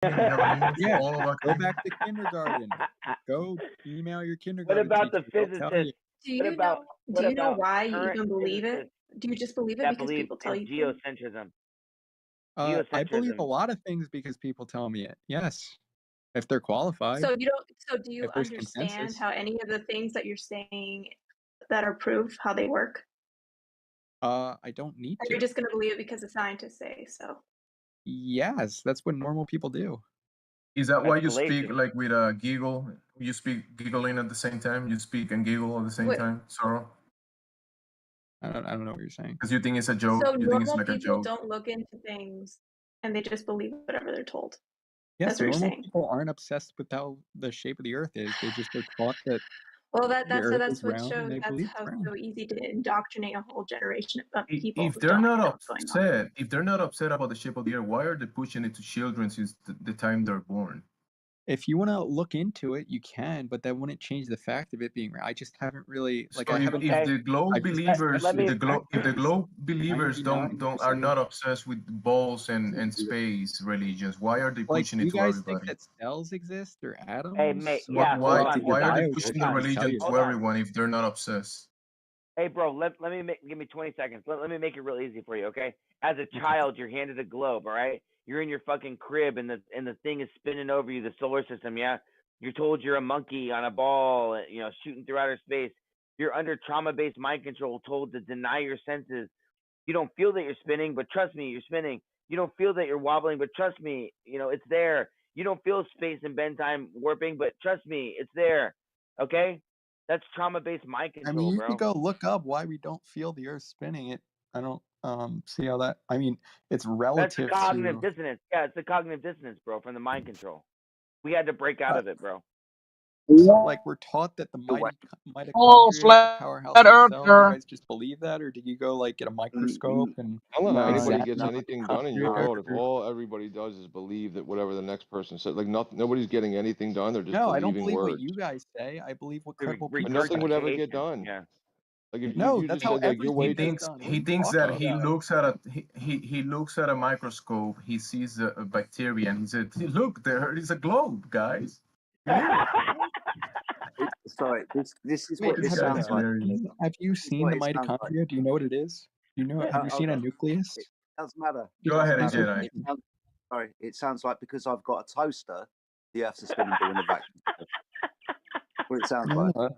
We have an email for Yeah, all of our go kids. back to kindergarten. Go email your What kindergarten about the teacher, they'll tell you. physicists? What about Do what you know about why you current even believe it? physicists Do you just believe it that because believe people tell in you to? geocentrism? I believe a Geocentrism. lot of things because people tell me it, yes, if they're qualified, So do you if there's understand consensus. how any of the things that you're saying that are proof, how they work? I don't need Or you're to. just gonna believe it because the scientists say so? Yes, that's what normal people do. Is that why That's you speak fallacious. like with a giggle? You speak giggling at the same time? You speak and giggle at the same What time, Sorrow? I don't know what you're saying. Because you think it's a joke. so You think it's normal like a people joke. don't look into things, and they just believe whatever they're told. That's Yes, what you're normal saying. people aren't obsessed with how the shape of the Earth is, they just are taught that Well, the Earth is that's what round and shows they that's believe it's how it's round. so easy to indoctrinate a whole generation of people If who they're don't even not know what's going on. upset, if they're not upset about the shape of the earth, why are they pushing it to children since the time they're born? If you wanna look into it, you can, but that wouldn't change the fact of it being I just haven't really like, So if Okay, the globe I've just discussed believers, let it with me if the scientists, globe believers don't are 99%. not obsessed with balls and space religions, why are they Like, pushing do it you to guys think everybody? that cells exist or hey, atoms? mate, yeah, Or, hold like, on, did the Why are they hold pushing the on, bioscientists tell religion you to hold that? on. everyone if they're not obsessed? Hey, bro, let me give me 20 seconds. Let me make it real easy for you, okay? As a Okay. child, you're handed a globe, all right? You're in your fucking crib, and the thing is spinning over you, the solar system, yeah? You're told you're a monkey on a ball, shooting through outer space. You're under trauma-based mind control, told to deny your senses. You don't feel that you're spinning, but trust me, you're spinning. You don't feel that you're wobbling, but trust me, it's there. You don't feel space and bend time warping, but trust me, it's there. Okay? That's trauma-based mind I mean, control, you could bro. go look up why we don't feel the Earth spinning. I don't, see how that I mean, it's That's the relative cognitive to, dissonance. Yeah, it's the cognitive dissonance, bro, from the mind control. We had to break out uh of it, bro. so, like, we're taught that the The way. mitochondria is the powerhouse of the cell. Do you guys just believe that, or did you go, like, get a microscope and I don't know how No, anybody examine gets the anything done in your mitochondria, world if or all everybody does is believe that whatever the next person said. Like nobody's getting anything done. They're just No, I don't believing believe what words. you guys say, I believe what The credible But people nothing would say. ever get regurgitation. done. Yeah. Like if No, you that's just how said like your everything way. gets done. What are he you thinks talking that about? he looks at a microscope, he sees a bacteria, and he said, "Hey, look, there is a globe, guys. Look." Sorry, this is Wait, what This this have you guy's sounds like. hilarious. have you This is seen what the it sounds like. mitochondria? Do you know what it is? Have you Hold seen a on. nucleus? It doesn't matter. It Just Go doesn't ahead, matter. Jedi. It information. sounds, sorry, it sounds like because I've got a toaster, the Earth's a spinning ball in a vacuum. What it sounds like. No,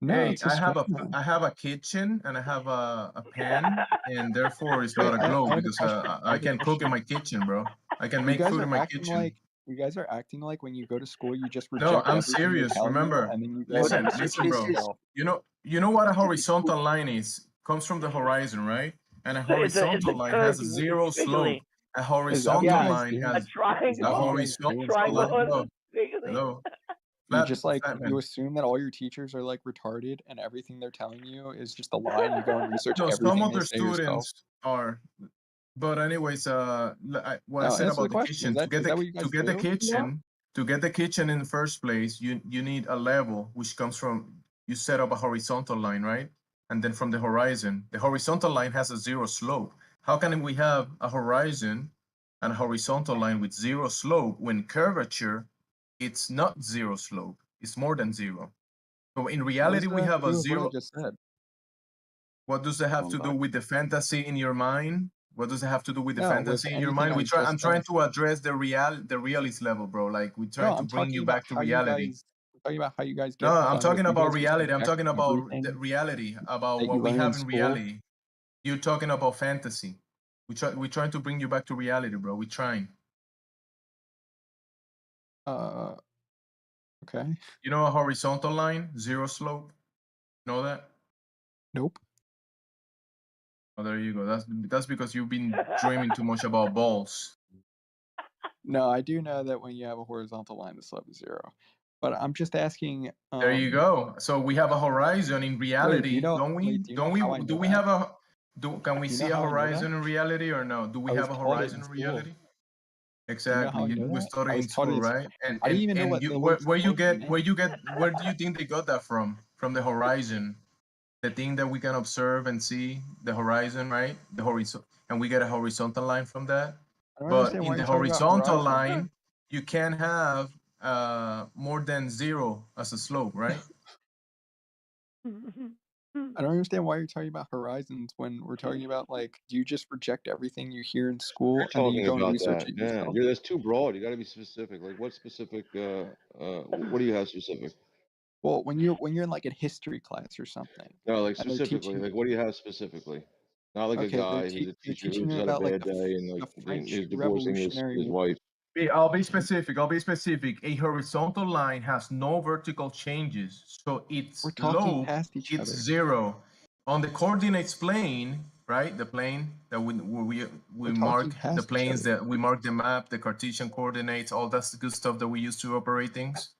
no, Hey, it's astronomy. I have a kitchen and I have a pan, and therefore it's Wait, not a I globe have a because question. I I have a can cook in question. my kitchen, bro. I can You make guys food in are my acting kitchen. like when you go to school, you just No, reject I'm everything they serious. tell you, Remember, and then you go What and listen, educate this bro. is yourself. You know what a it's called, horizontal line is? Comes from the horizon, right? And a It's horizontal a line has curve a zero slope. squiggly. A Is that what you horizontal Yeah, guys line do? a has Is that a what you triangle. guys A do in horizontal triangle line. school? has Hello, a squiggly. hello, You just like you Flatman. assume that all your teachers are like retarded and everything they're telling you is just a lie and you go and research No, some everything of they the say yourself? students are. But anyways, what I No, said answer the about the question. kitchen, Is that what you guys do? No. to get the kitchen in the first place, you need a level which comes from you set up a horizontal line, right? And then from the horizontal line has a zero slope. How can we have a horizon and a horizontal line with zero slope when curvature it's not zero slope, it's more than zero. So in What reality, does that we have to have a do with what I zero. just said? What does that have going to do back. with the fantasy in your mind? What does it have to do with the No, with fantasy in your anything mind? I I'm just trying said. to address the realist level, bro. Like we try No, to bring you back to reality. I'm talking about how you guys No, get I'm done. If talking you about guys just reality. I'm reject talking about the everything reality, about that you what we learn in have in school, reality. You're talking about fantasy. We're trying to bring you back to reality, bro. We're trying. uh, okay. You know a horizontal line, zero slope? Know that? Nope. Oh, there you go. That's because you've been dreaming too much about balls. No, I do know that when you have a horizontal line, the slope is zero. But I'm just asking, There you go. So we have a horizon in wait, reality, don't we? do you know how I Do know we that? have a can we Do you see know a how I know that? horizon in reality or no? Do we I was have a taught it horizon in in school. reality? Do you know how Exactly. I know We that? I study was in taught it school, in right? school. I didn't even know what the word slope meant. Where do you think they got that from? From the horizon, the thing that we can observe and see, the horizon, right? The horizon, and we get a horizontal line from that. I don't But understand in why the you're talking about horizontal horizon. line, you can't have more than 0 as a slope, right? I don't understand why you're talking about horizons when we're talking about, like, do you just reject everything you hear in school We're and then you talking go and about research that. it Yeah, yourself? that's too broad. You got to be specific. Like, what specific? What do you have specific? Well, when you're in like a history class or something, No, like and they're specifically. teaching, Like, what do you have specifically? Not like a okay, guy who's a they're teacher teaching who's you had a about like bad day and the like French he's divorcing Revolutionary his War. wife. I'll be specific. I'll be specific. A horizontal line has no vertical changes, so its We're talking slope past each it's other. 0 on the coordinates plane, right? The plane that we We're mark talking past the each planes other. that we mark the map, the Cartesian coordinates, all that's the good stuff that we use to operate things.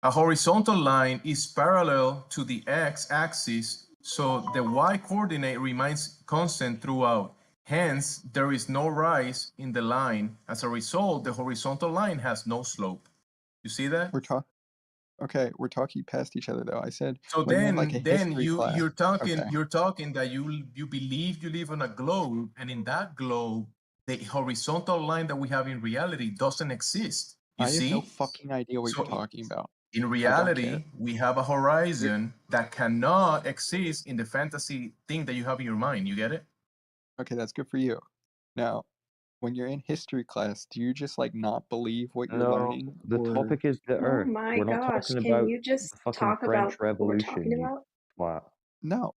A horizontal line is parallel to the x-axis, so the y coordinate remains constant throughout. Hence, there is no rise in the line. As a result, the horizontal line has no slope. You see that? We're talking past each other though. I said So when you're in like a then history class. you're talking Okay. that you believe you live on a globe, and in that globe, the horizontal line that we have in reality doesn't exist. You I have no see? fucking idea what So you're talking about. in I don't reality, care. we have a horizon that cannot exist in the fantasy thing that you have in your mind. You get it? Okay, that's good for you. Now, when you're in history class, do you just like not believe what you're No, learning? the Or topic is the Oh Earth. my We're not gosh, talking can about you just the fucking talk French about what we're talking Revolution, you about? twat. no.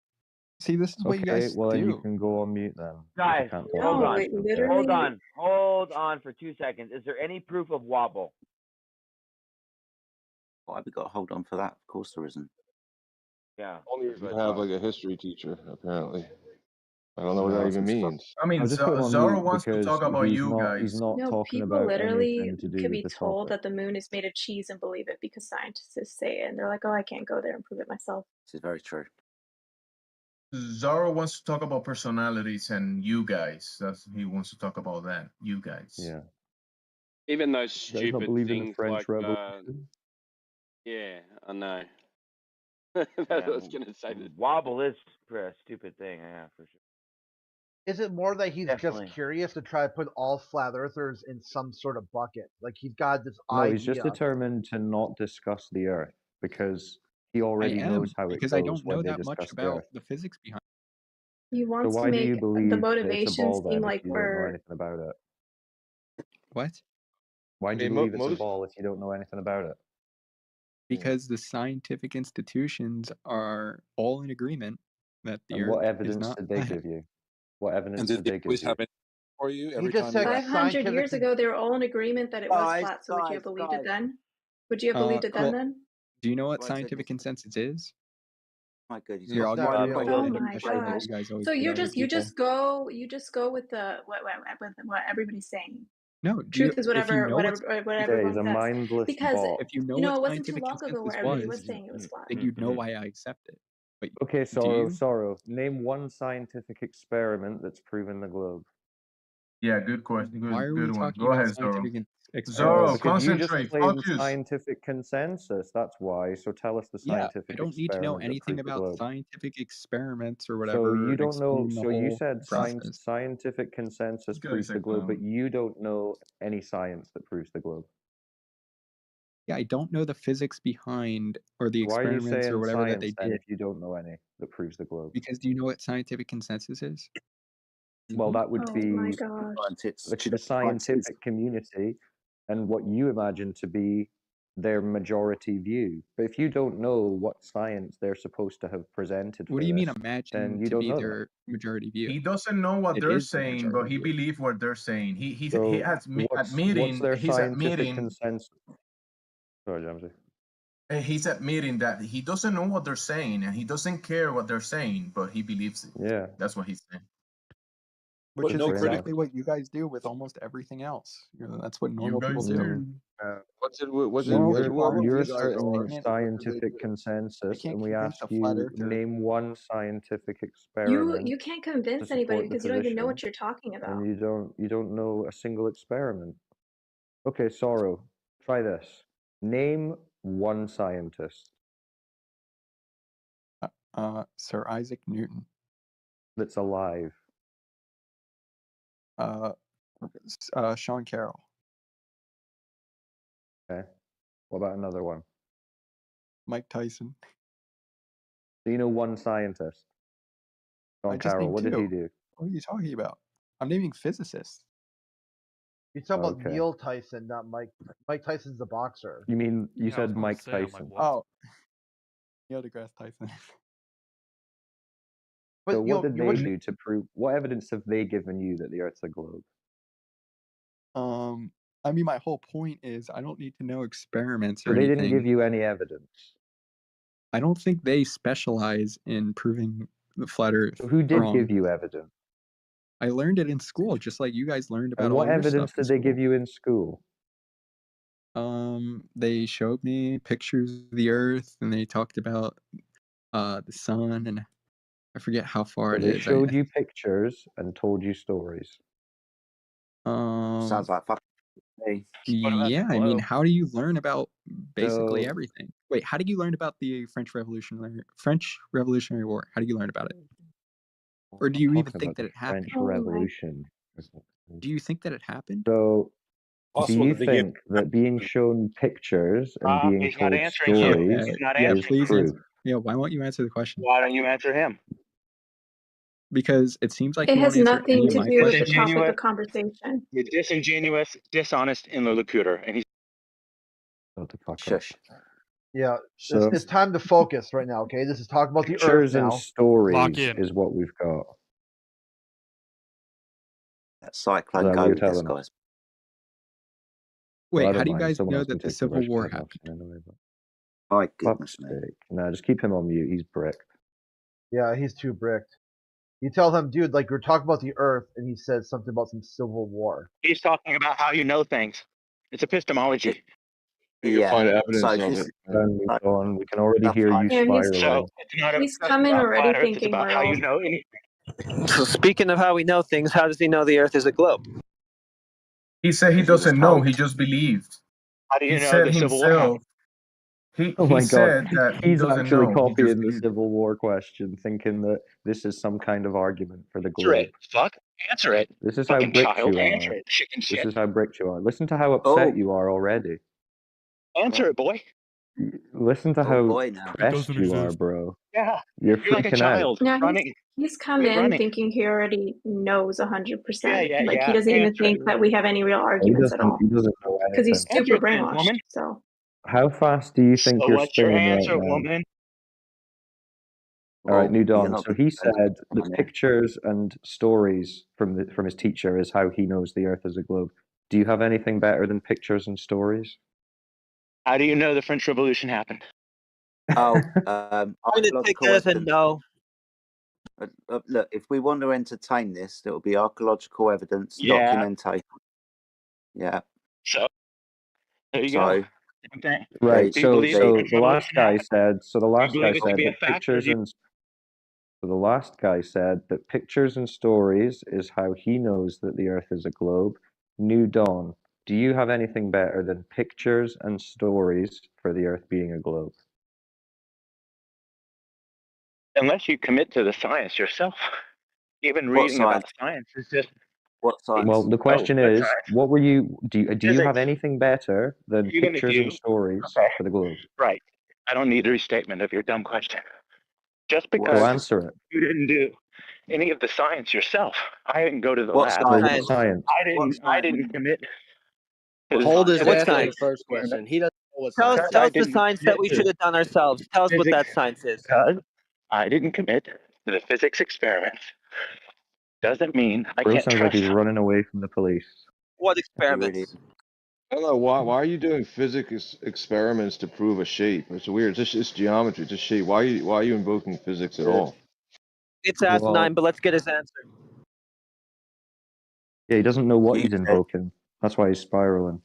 See, this is what you Okay, guys well then you do. can go on mute then. If Guys, you can't hold talk No, on. about it something. literally. Hold on for 2 seconds. Is there any proof of wobble? Why we got to hold on for that? Of course there isn't. Yeah. Only that's if you what I have thought. like a history teacher, apparently. I don't know what No, that even Some stuff. means. I mean, I'll just put him on Zara mute wants to because talk about he's you guys. not No, talking people about literally anything to do could with be the told topic. that the moon is made of cheese and believe it because scientists say it, and they're like, "Oh, I can't go there and prove it myself." This is very true. Zara wants to talk about personalities and you guys. He wants to talk about that. You guys. Yeah. Even those You guys not stupid believe in the things French like, Revolution? yeah, I know. That's Yeah, what I was gonna say. wobble is a stupid thing, yeah, for sure. Is it more that he's Definitely. just curious to try to put all flat earthers in some sort of bucket? Like he's got this No, idea. he's just determined to not discuss the Earth because he already knows how it because I goes don't when know they that much discuss the about Earth. the physics behind He So wants to why do you make the believe it's a motivation ball seem then like if you don't know we're. anything about it? what? Why do you mean, believe it's a most- ball if you don't know anything about it? Because the scientific institutions are all in agreement that the And Earth what is evidence not did they flat. give you? What evidence And did did they they give always you? have it for you every just time said you that 500 scientific. years ago, they were all in agreement that it was Guys, flat. So would you have guys, believed it guys. then? Would you have believed it then? Well, Then? do you know what One second. scientific consensus is? My God, he's Here, I'll What's give that, you a really? Oh quick my definition that gosh! you guys always So give you other just people. you just go with the what everybody's saying. No, Truth is if you whatever know what Okay, everyone he's a says. mindless Because bot. if you know you know what it wasn't too scientific long ago where consensus everybody was, was saying it was flat. then you'd know why I accept it. But Okay, do you? Sorrow. Name one scientific experiment that's proven the globe. Yeah, good question. Why are Good we one. talking Go about ahead, Zoro. scientific Zoro, experiments? Because you just concentrate, claim focus. scientific consensus, that's why. So tell us the Yeah, scientific I don't need to know experiment that anything proved the about globe. scientific experiments or So whatever. you don't know. explain the So you whole said process. scientific consensus This guy's proves the a globe, but clown. you don't know any science that proves the globe. Yeah, I don't know the physics behind or the Why are you experiments or saying whatever that science they then did. if you don't know any that proves the globe? Because do you know what scientific consensus is? Well, that would Oh my be gosh! the scientific community and what you imagine to be their majority view. But if you don't know what science they're supposed to have presented, What for do you mean this, then imagine you to don't be know that. their majority view? He doesn't know what It they're is their saying, but majority he view. believes what they're saying. He So admitting their he's scientific admitting consensus? Sorry, Jamesy. he's admitting that he doesn't know what they're saying and he doesn't care what they're saying, but he believes it. Yeah. That's what he's saying. Which is no exactly what you guys do with almost everything else. That's what normal people do. What's it? So What you're you guys asserting are? scientific consensus, can't and we convince ask a flat you earther. name one scientific experiment. You can't convince to anybody support the because you don't even know position, what you're talking about. and you don't know a single experiment. Okay, Sorrow, try this. Name one scientist Sir Isaac Newton. that's alive. Sean Carroll. Okay. What about another one? Mike Tyson. Do you know one scientist? I John just Carroll. named What did he 2. do? What are you talking about? I'm naming physicists. You're talking about Okay. Neil Tyson, not Mike. Mike Tyson's the boxer. You mean you Yeah, I was said about to Mike say, I'm like, Tyson? what? Oh, Neil deGrasse Tyson. But So you what know, did you they wouldn't. do to prove? What evidence have they given you that the Earth's a globe? I mean, my whole point is I don't need to know experiments So or they didn't anything. give you any evidence. I don't think they specialize in proving the flat Earth So who did wrong. give you evidence? I learned it in school, just like you guys learned about And all what your evidence stuff in did they give school. you in school? They showed me pictures of the Earth, and they talked about the sun, and I forget how far So it they is. showed you pictures and told you stories. Sounds like fucking me. What about the Yeah, I mean, globe? how do you learn about basically So everything? Wait, how did you learn about the French Revolutionary War? How did you learn about it? Or I'm do not you even talking think about that the it happened? French Oh my. Revolution. Do you think that it happened? So do Possible you that they give. think that being shown pictures and being He's not told answering you. stories He's not Yeah, is answering. please proof? answer. Yeah, why won't you answer the question? Why don't you answer him? Because it seems like It you has won't answer any nothing of to my do with the questions. topic Disingenuous. of conversation. You're disingenuous, dishonest, and lilliputer. And he's Shut the fuck up. Shush. Yeah, So it's time to focus right now. Okay, this is talking about the Earth pictures and now. Lock stories in. is what we've got. That Is Cyclone that what you're Go telling us? disguise. Well, Wait, I how don't do you mind. guys Someone know else can that the take the Civil War rest happened? anyway. But My fuck's goodness me. sake. Nah, just keep him on mute. He's bricked. Yeah, he's too bricked. You tell him, dude, like we're talking about the Earth, and he says something about some civil war. talking about how you know things. It's epistemology. You can Yeah. find evidence So of this it. Turn like, mute on. We can already stuff hear like you Yeah, he's So spiraling. it's not a he's discussion coming about already flat Earth. It's thinking about we're how all. you know anything. So speaking of how we know things, how does he know the Earth is a globe? He said he because he was doesn't know. told. He just believed. How do you He know said the Civil War happened? himself. He Oh he my god. said that he He's doesn't actually know. He just copying the believed. Civil War question, thinking that this is some kind of argument for the Answer globe. it. Fuck. Answer it. This is how Fucking bricked child. you Answer are. it. Chicken This shit. is how bricked you are. Listen to how upset Oh, you are already. Answer it, boy. Listen to oh how boy now. It pressed doesn't you are, exist. bro. Yeah. You're You're like a freaking out. child Now running. he's come Quit in running. thinking he already knows 100%. Like he Yeah. doesn't even Answer it. think that we have any real He arguments at all doesn't know because he's anything. Answer super it then, brainwashed. woman. So How fast do you think So you're what's your spinning right answer, now? woman? All right, Well, New you're Dawn. not So going he to go said into that now. pictures and stories from his teacher is how he knows the Earth is a globe. Do you have anything better than pictures and stories? How do you know the French Revolution happened? Oh, I'm going to take archaeological that as a evidence. no. Look, if we want to entertain this, there will be archaeological evidence, Yeah. documentation. Yeah. So there you So go. Same thing. Right. Do you So believe the so French the last Revolution guy happened? said. So the Do you last guy believe it to said be a that fact? Or pictures do you... and so the last guy said that pictures and stories is how he knows that the Earth is a globe. New Dawn. Do you have anything better than pictures and stories for the Earth being a globe? Unless you commit to the science yourself. Even what reading science? about science is just What science? Well, the question what is, science? what were you? Do you have Physics. anything better than Even if pictures you and stories okay, for the globe? right. I don't need a restatement of your dumb question. Just What because So science? answer it. you didn't do any of the science yourself. I didn't go to the What lab. Well, science? what science? I didn't commit What Hold his science? What to answer to the physics. science? First question. He doesn't know what Tell science us, is. I Tell us the didn't science that commit we to should have done ourselves. Tell us what physics that science is. because I didn't commit to the physics experiments. Doesn't mean I Bro can't sounds like trust he's them. running away from the police. What He really experiments? is. I don't know why are you doing physics experiments to prove a shape? It's weird. It's geometry. It's a shape. Why are you invoking physics at all? It's Well, asinine, but let's get his answer. yeah, he doesn't know what You he's said, invoking. That's why he's spiraling.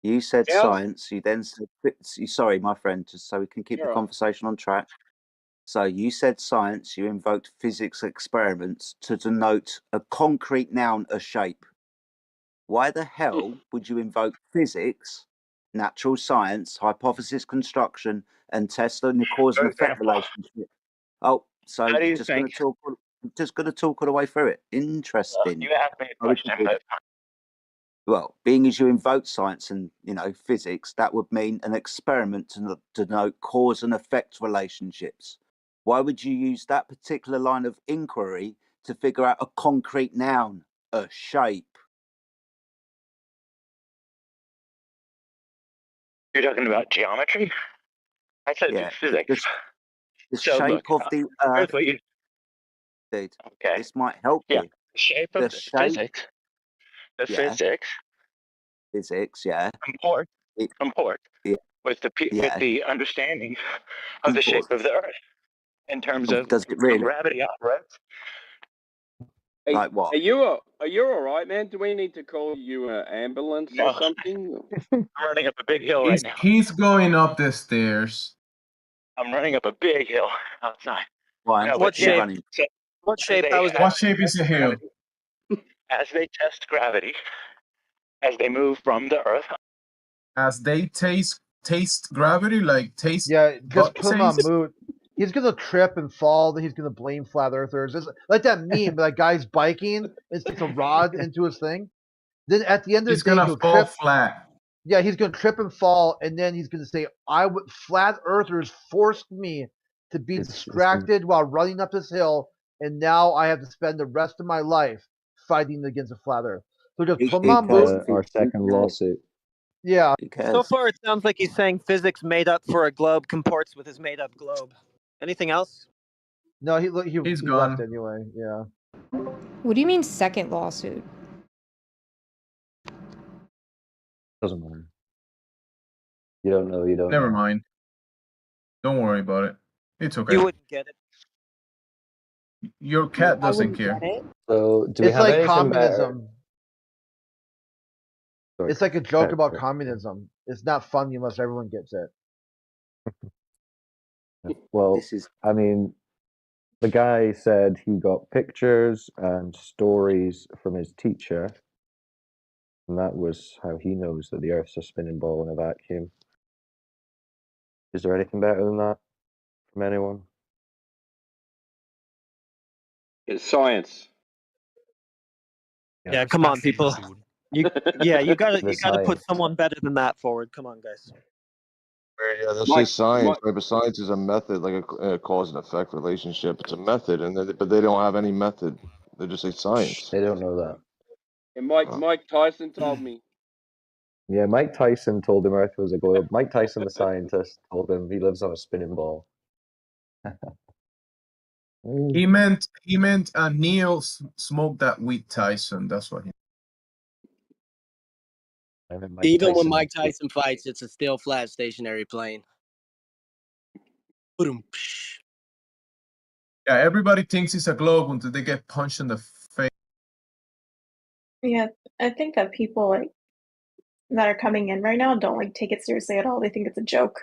you said Yeah. science. You then said, sorry, my friend, just so we can keep the You're conversation on track. So you said science. You invoked physics experiments to denote a concrete noun, a shape. Why the hell would you invoke physics, natural science, hypothesis construction, and Tesla and the cause and For effect example, relationship? Oh, so how do you just going think? to talk. Just going to talk all the way through it. Interesting. You asked me a Oh, we can question, do but Well, being as you invoke science and physics, that would mean an experiment to denote cause and effect relationships. Why would you use that particular line of inquiry to figure out a concrete noun, a shape? You're talking about geometry? I said Yeah, physics. the So shape look, of the here's Earth, what you. dude. Okay. This might help Yeah. you. The shape of The the shape, physics. The yeah, physics, yeah. comport It, yeah, with yeah. the understanding of the Comport. shape of the Earth in terms of Does it how really? gravity operates. Hey, Like what? are you all right, man? Do we need to call you an ambulance No. or something? I'm running up a big hill right now. He's going up the stairs. I'm running up a big hill outside. Why? No, What but yeah. shape? So What shape? they- How is as that? What shape is the hill? as they test gravity, as they move from the Earth, As they taste gravity, like taste. Yeah, just butt put him on taste? mute. He's gonna trip and fall. Then he's gonna blame flat earthers. It's like that meme, that guy's biking and sticks a rod into his thing. Then at the end of He's the day, gonna he'll fall trip. flat. Yeah, he's gonna trip and fall, and then he's gonna say, flat earthers forced me to be distracted while running up this hill, and now I have to spend the rest of my life fighting against a flat earth. So just put him on mute. Our second lawsuit. Yeah. So far, it sounds like he's saying physics made up for a globe comports with his made up globe. Anything else? No, he He's left gone. anyway. Yeah. What do you mean second lawsuit? Doesn't matter. You don't know. You don't. Never know. mind. Don't worry about it. It's okay. You wouldn't get it. Your cat I doesn't wouldn't care. get it. So do we It's have like anything better? communism. Sorry, It's like a joke Ted, about Ted. communism. It's not funny unless everyone gets it. Well, This is I mean, the guy said he got pictures and stories from his teacher, and that was how he knows that the Earth's a spinning ball in a vacuum. Is there anything better than that from anyone? It's science. Yeah, come on, people. You gotta put science. someone better than that forward. Come on, guys. Yeah, they'll say Mike, science, right? But science is a method, like a cause and effect relationship. It's a method, but they don't have any method. They just say science. They don't know that. And Mike Tyson told me. Yeah, Mike Tyson told him Earth was a globe. Mike Tyson, the scientist, told him he lives on a spinning ball. He meant Neil smoked that weed Tyson. That's what he. Even when Mike Tyson fights, it's a still flat stationary plane. Boom. Yeah, everybody thinks it's a globe until they get punched in the face. Yeah, I think that people like that are coming in right now don't like take it seriously at all. They think it's a joke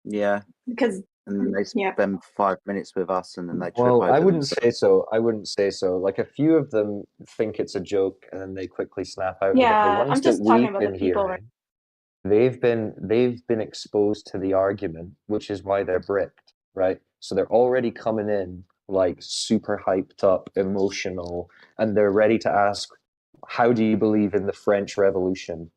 yeah. because And then they yeah. spend 5 minutes with us, and then they trip Well, over I wouldn't themselves. say so. I wouldn't say so. Like a few of them think it's a joke, and then they quickly snap out. Yeah, of it. The ones I'm just that talking we've about the been people hearing, they've been exposed to the argument, which is why they're bricked, right? So they're already coming in like super hyped up, emotional, and they're ready to ask, "How do you believe in the French Revolution?"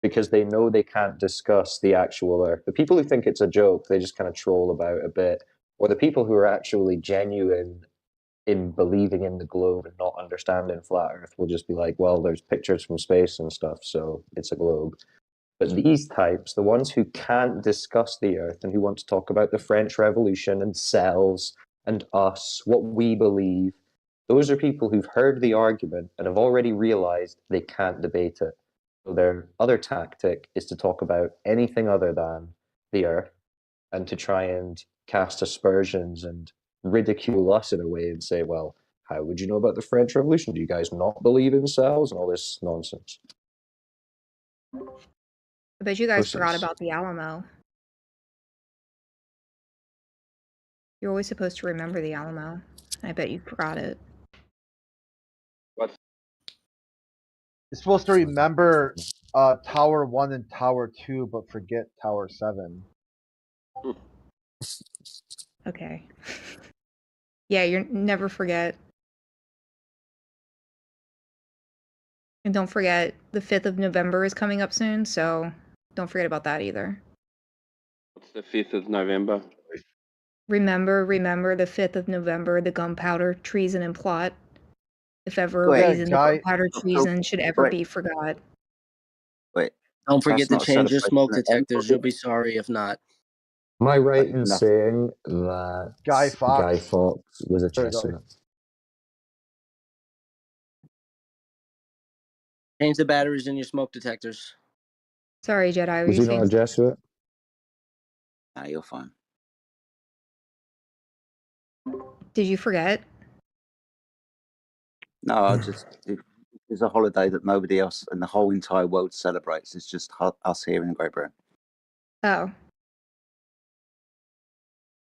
Because they know they can't discuss the actual Earth. The people who think it's a joke, they just kind of troll about a bit. Or the people who are actually genuine in believing in the globe and not understanding flat Earth will just be like, well, there's pictures from space and stuff, so it's a globe. But these types, the ones who can't discuss the Earth and who want to talk about the French Revolution and cells and us, what we believe, those are people who've heard the argument and have already realized they can't debate it. So their other tactic is to talk about anything other than the Earth and to try and cast aspersions and ridicule us in a way and say, well, how would you know about the French Revolution? Do you guys not believe in cells and all this nonsense? I bet you guys forgot Pussies. about the Alamo. You're always supposed to remember the Alamo. I bet you forgot it. What? You're supposed to remember Tower 1 and Tower 2, but forget Tower 7. Okay. Yeah, you never forget. And don't forget, the 5th of November is coming up soon, so don't forget about that either. What's the 5th of November? Remember the 5th of November, the gunpowder treason and plot. If ever a Wait, reason the Guy. gunpowder treason should ever wait, be forgot. wait. Don't forget That's to not a change your celebration smoke of detectors. You'll anybody. be sorry if not. Am I right in Nothing. saying that Guy Fawkes. Guy Fawkes was a There you go. Jesuit? Change the batteries in your smoke detectors. Sorry, Jedi. Were Was you he not a saying? Jesuit? Nah, you're fine. Did you forget? No, I just it's a holiday that nobody else in the whole entire world celebrates. It's just us here in Great Britain. Oh,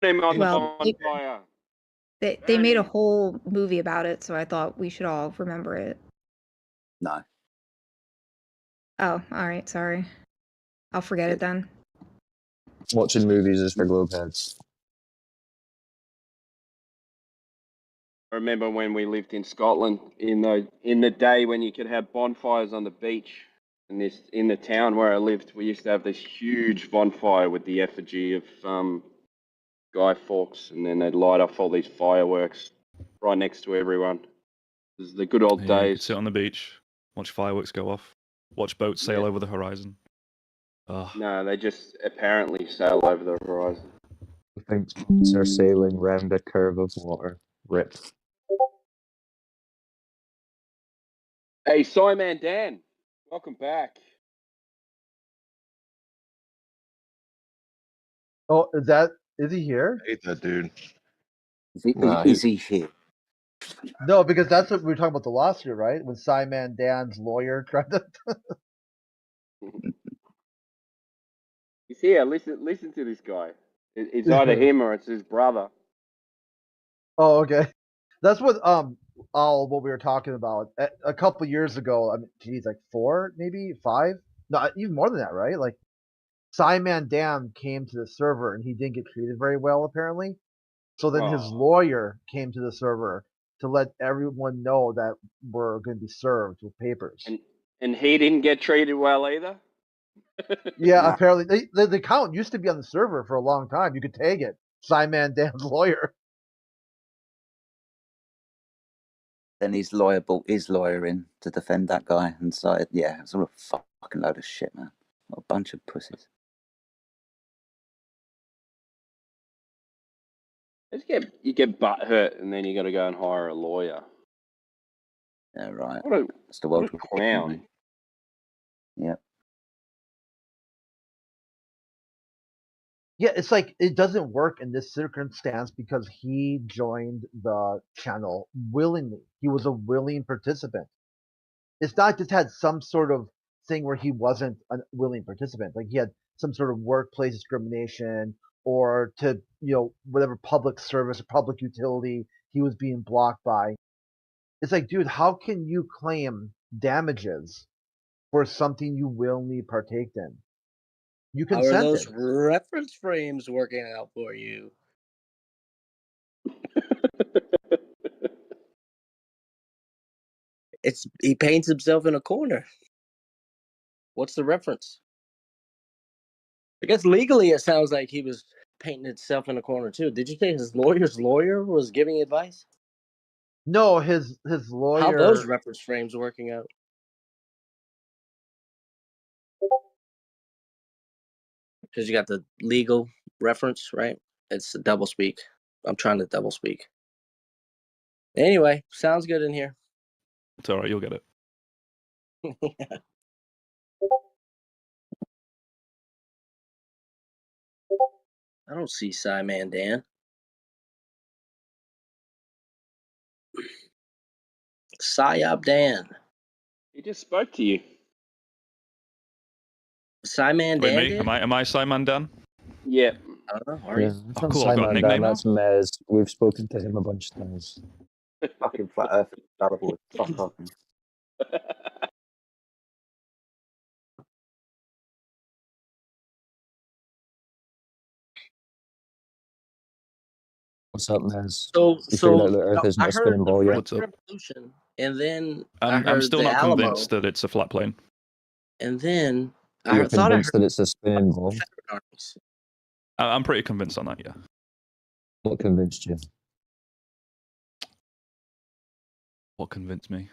Name on the well, bonfire. they made a whole movie about it, so I thought we should all remember it. No. Oh, all right. Sorry. I'll forget it then. Watching movies is for globeheads. I remember when we lived in Scotland in the day when you could have bonfires on the beach. And in the town where I lived, we used to have this huge bonfire with the effigy of Guy Fawkes, and then they'd light off all these fireworks right next to everyone. It was the good old Yeah, you could days. sit on the beach, watch fireworks go off, watch boats sail over the horizon. No, they just apparently sail over the horizon. I think they're sailing round a curve of water. Rip. Hey, Simon Dan, welcome back. Oh, is he here? I hate that dude. Is he here? No, because that's what we were talking about the lawsuit, right? When Simon Dan's lawyer tried to. He's here. Listen to this guy. It's either him or it's his brother. Oh, okay. That's what what we were talking about a couple years ago. I mean, geez, like 4, maybe 5, no, even more than that, right? Like Simon Dan came to the server and he didn't get treated very well, apparently. So then his lawyer came to the server to let everyone know that we're going to be served with papers. And he didn't get treated well either. Yeah, apparently the account used to be on the server for a long time. You could tag it, Simon Dan's lawyer. Then his lawyer brought his lawyer in to defend that guy and started, yeah, it's all a fucking load of shit, man. What a bunch of pussies. You get butt hurt and then you got to go and hire a lawyer. Yeah, right. That's the world what a clown. Yeah. Yeah, it's like it doesn't work in this circumstance because he joined the channel willingly. He was a willing participant. It's not just had some sort of thing where he wasn't a willing participant. Like he had some sort of workplace discrimination or to, whatever public service or public utility he was being blocked by. It's like, dude, how can you claim damages for something you willingly partaked in? You How are consented. those reference frames working out for you? He paints himself in a corner. What's the reference? I guess legally it sounds like he was painting himself in a corner too. Did you say his lawyer's lawyer was giving advice? No, his lawyer. How those reference frames working out? Because you got the legal reference, right? It's a double speak. I'm trying to double speak. Anyway, sounds good in here. It's all right. You'll get it. Yeah. I don't see Simon Dan. Psyop Dan. He just spoke to you. Simon Wait, Dan me? did? Am I Simon Dan? Yeah. I don't know. Are Yeah, you? it's Oh, not cool. I've got a Simon nickname Dan, now. that's Mez. We've spoken to him a bunch of times. Fucking flat earth. Fuck off. What's up, Mez? So You figured out that Earth I isn't a heard spinning the ball yet? French Revolution and then I I'm heard still the not Alamo, convinced that it's a flat plane. and then You're thought I convinced heard that it's a spinning ball. Confederate armies. I'm pretty convinced on that. Yeah. What convinced you? What convinced me?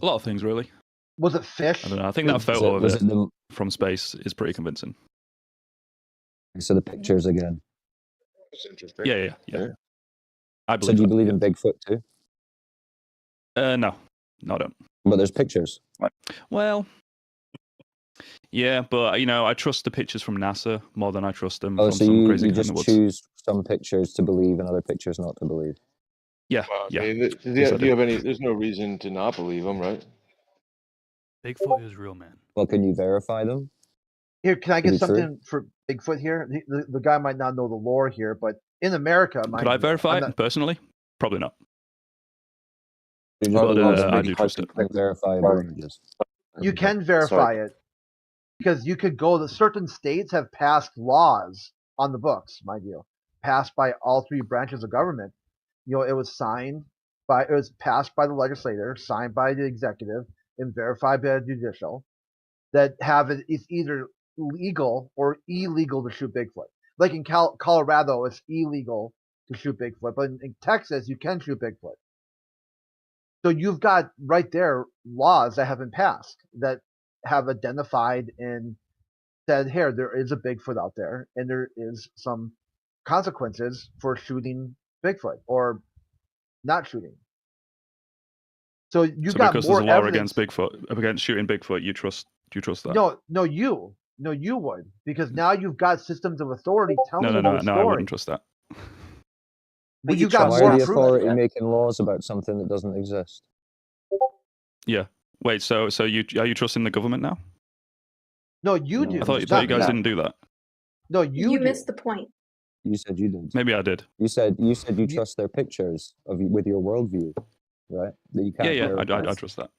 A lot of things, really. Was it fish? I don't know. I think that photo of was it it the, from space is pretty convincing. so the pictures again? That's interesting. Yeah. I So believe do you that, believe yeah. in Bigfoot too? No, I don't. But there's pictures. Well, yeah, but I trust the pictures from NASA more than I trust them Oh, from so some you crazy guy in just the woods. choose some pictures to believe and other pictures not to believe. Yeah, Well, yeah. David, Yes, I do you have do. any? There's no reason to not believe them, right? Bigfoot is real, man. Well, can you verify them? Here, can I to get be true? something for Bigfoot here? The guy might not know the lore here, but in America, Could mind I you, verify I'm it not- personally? Probably not. You just But believe in I do trust it. unverifiable images. you can verify it because you could go to certain states have passed laws on the books, mind you, passed by all three branches of government. It was passed by the legislature, signed by the executive, and verified by the judicial. That it's either legal or illegal to shoot Bigfoot. Like in Colorado, it's illegal to shoot Bigfoot, but in Texas, you can shoot Bigfoot. So you've got right there laws that have been passed that have identified and said, here, there is a Bigfoot out there, and there is some consequences for shooting Bigfoot or not shooting. So you've So got because more there's a law evidence. against Bigfoot, against shooting Bigfoot, do you trust that? No, you would, because now you've got systems of authority telling you the No, story. I wouldn't trust that. But you got Why more are the proof. authority making laws about something that doesn't exist? Yeah. Wait, so are you trusting the government now? No, you do. I thought not you guys me. didn't do that. No, you do. missed the point. You said you did. Maybe I did. You said you trust their pictures with your worldview, right? That you can't Yeah, verify. I trust that.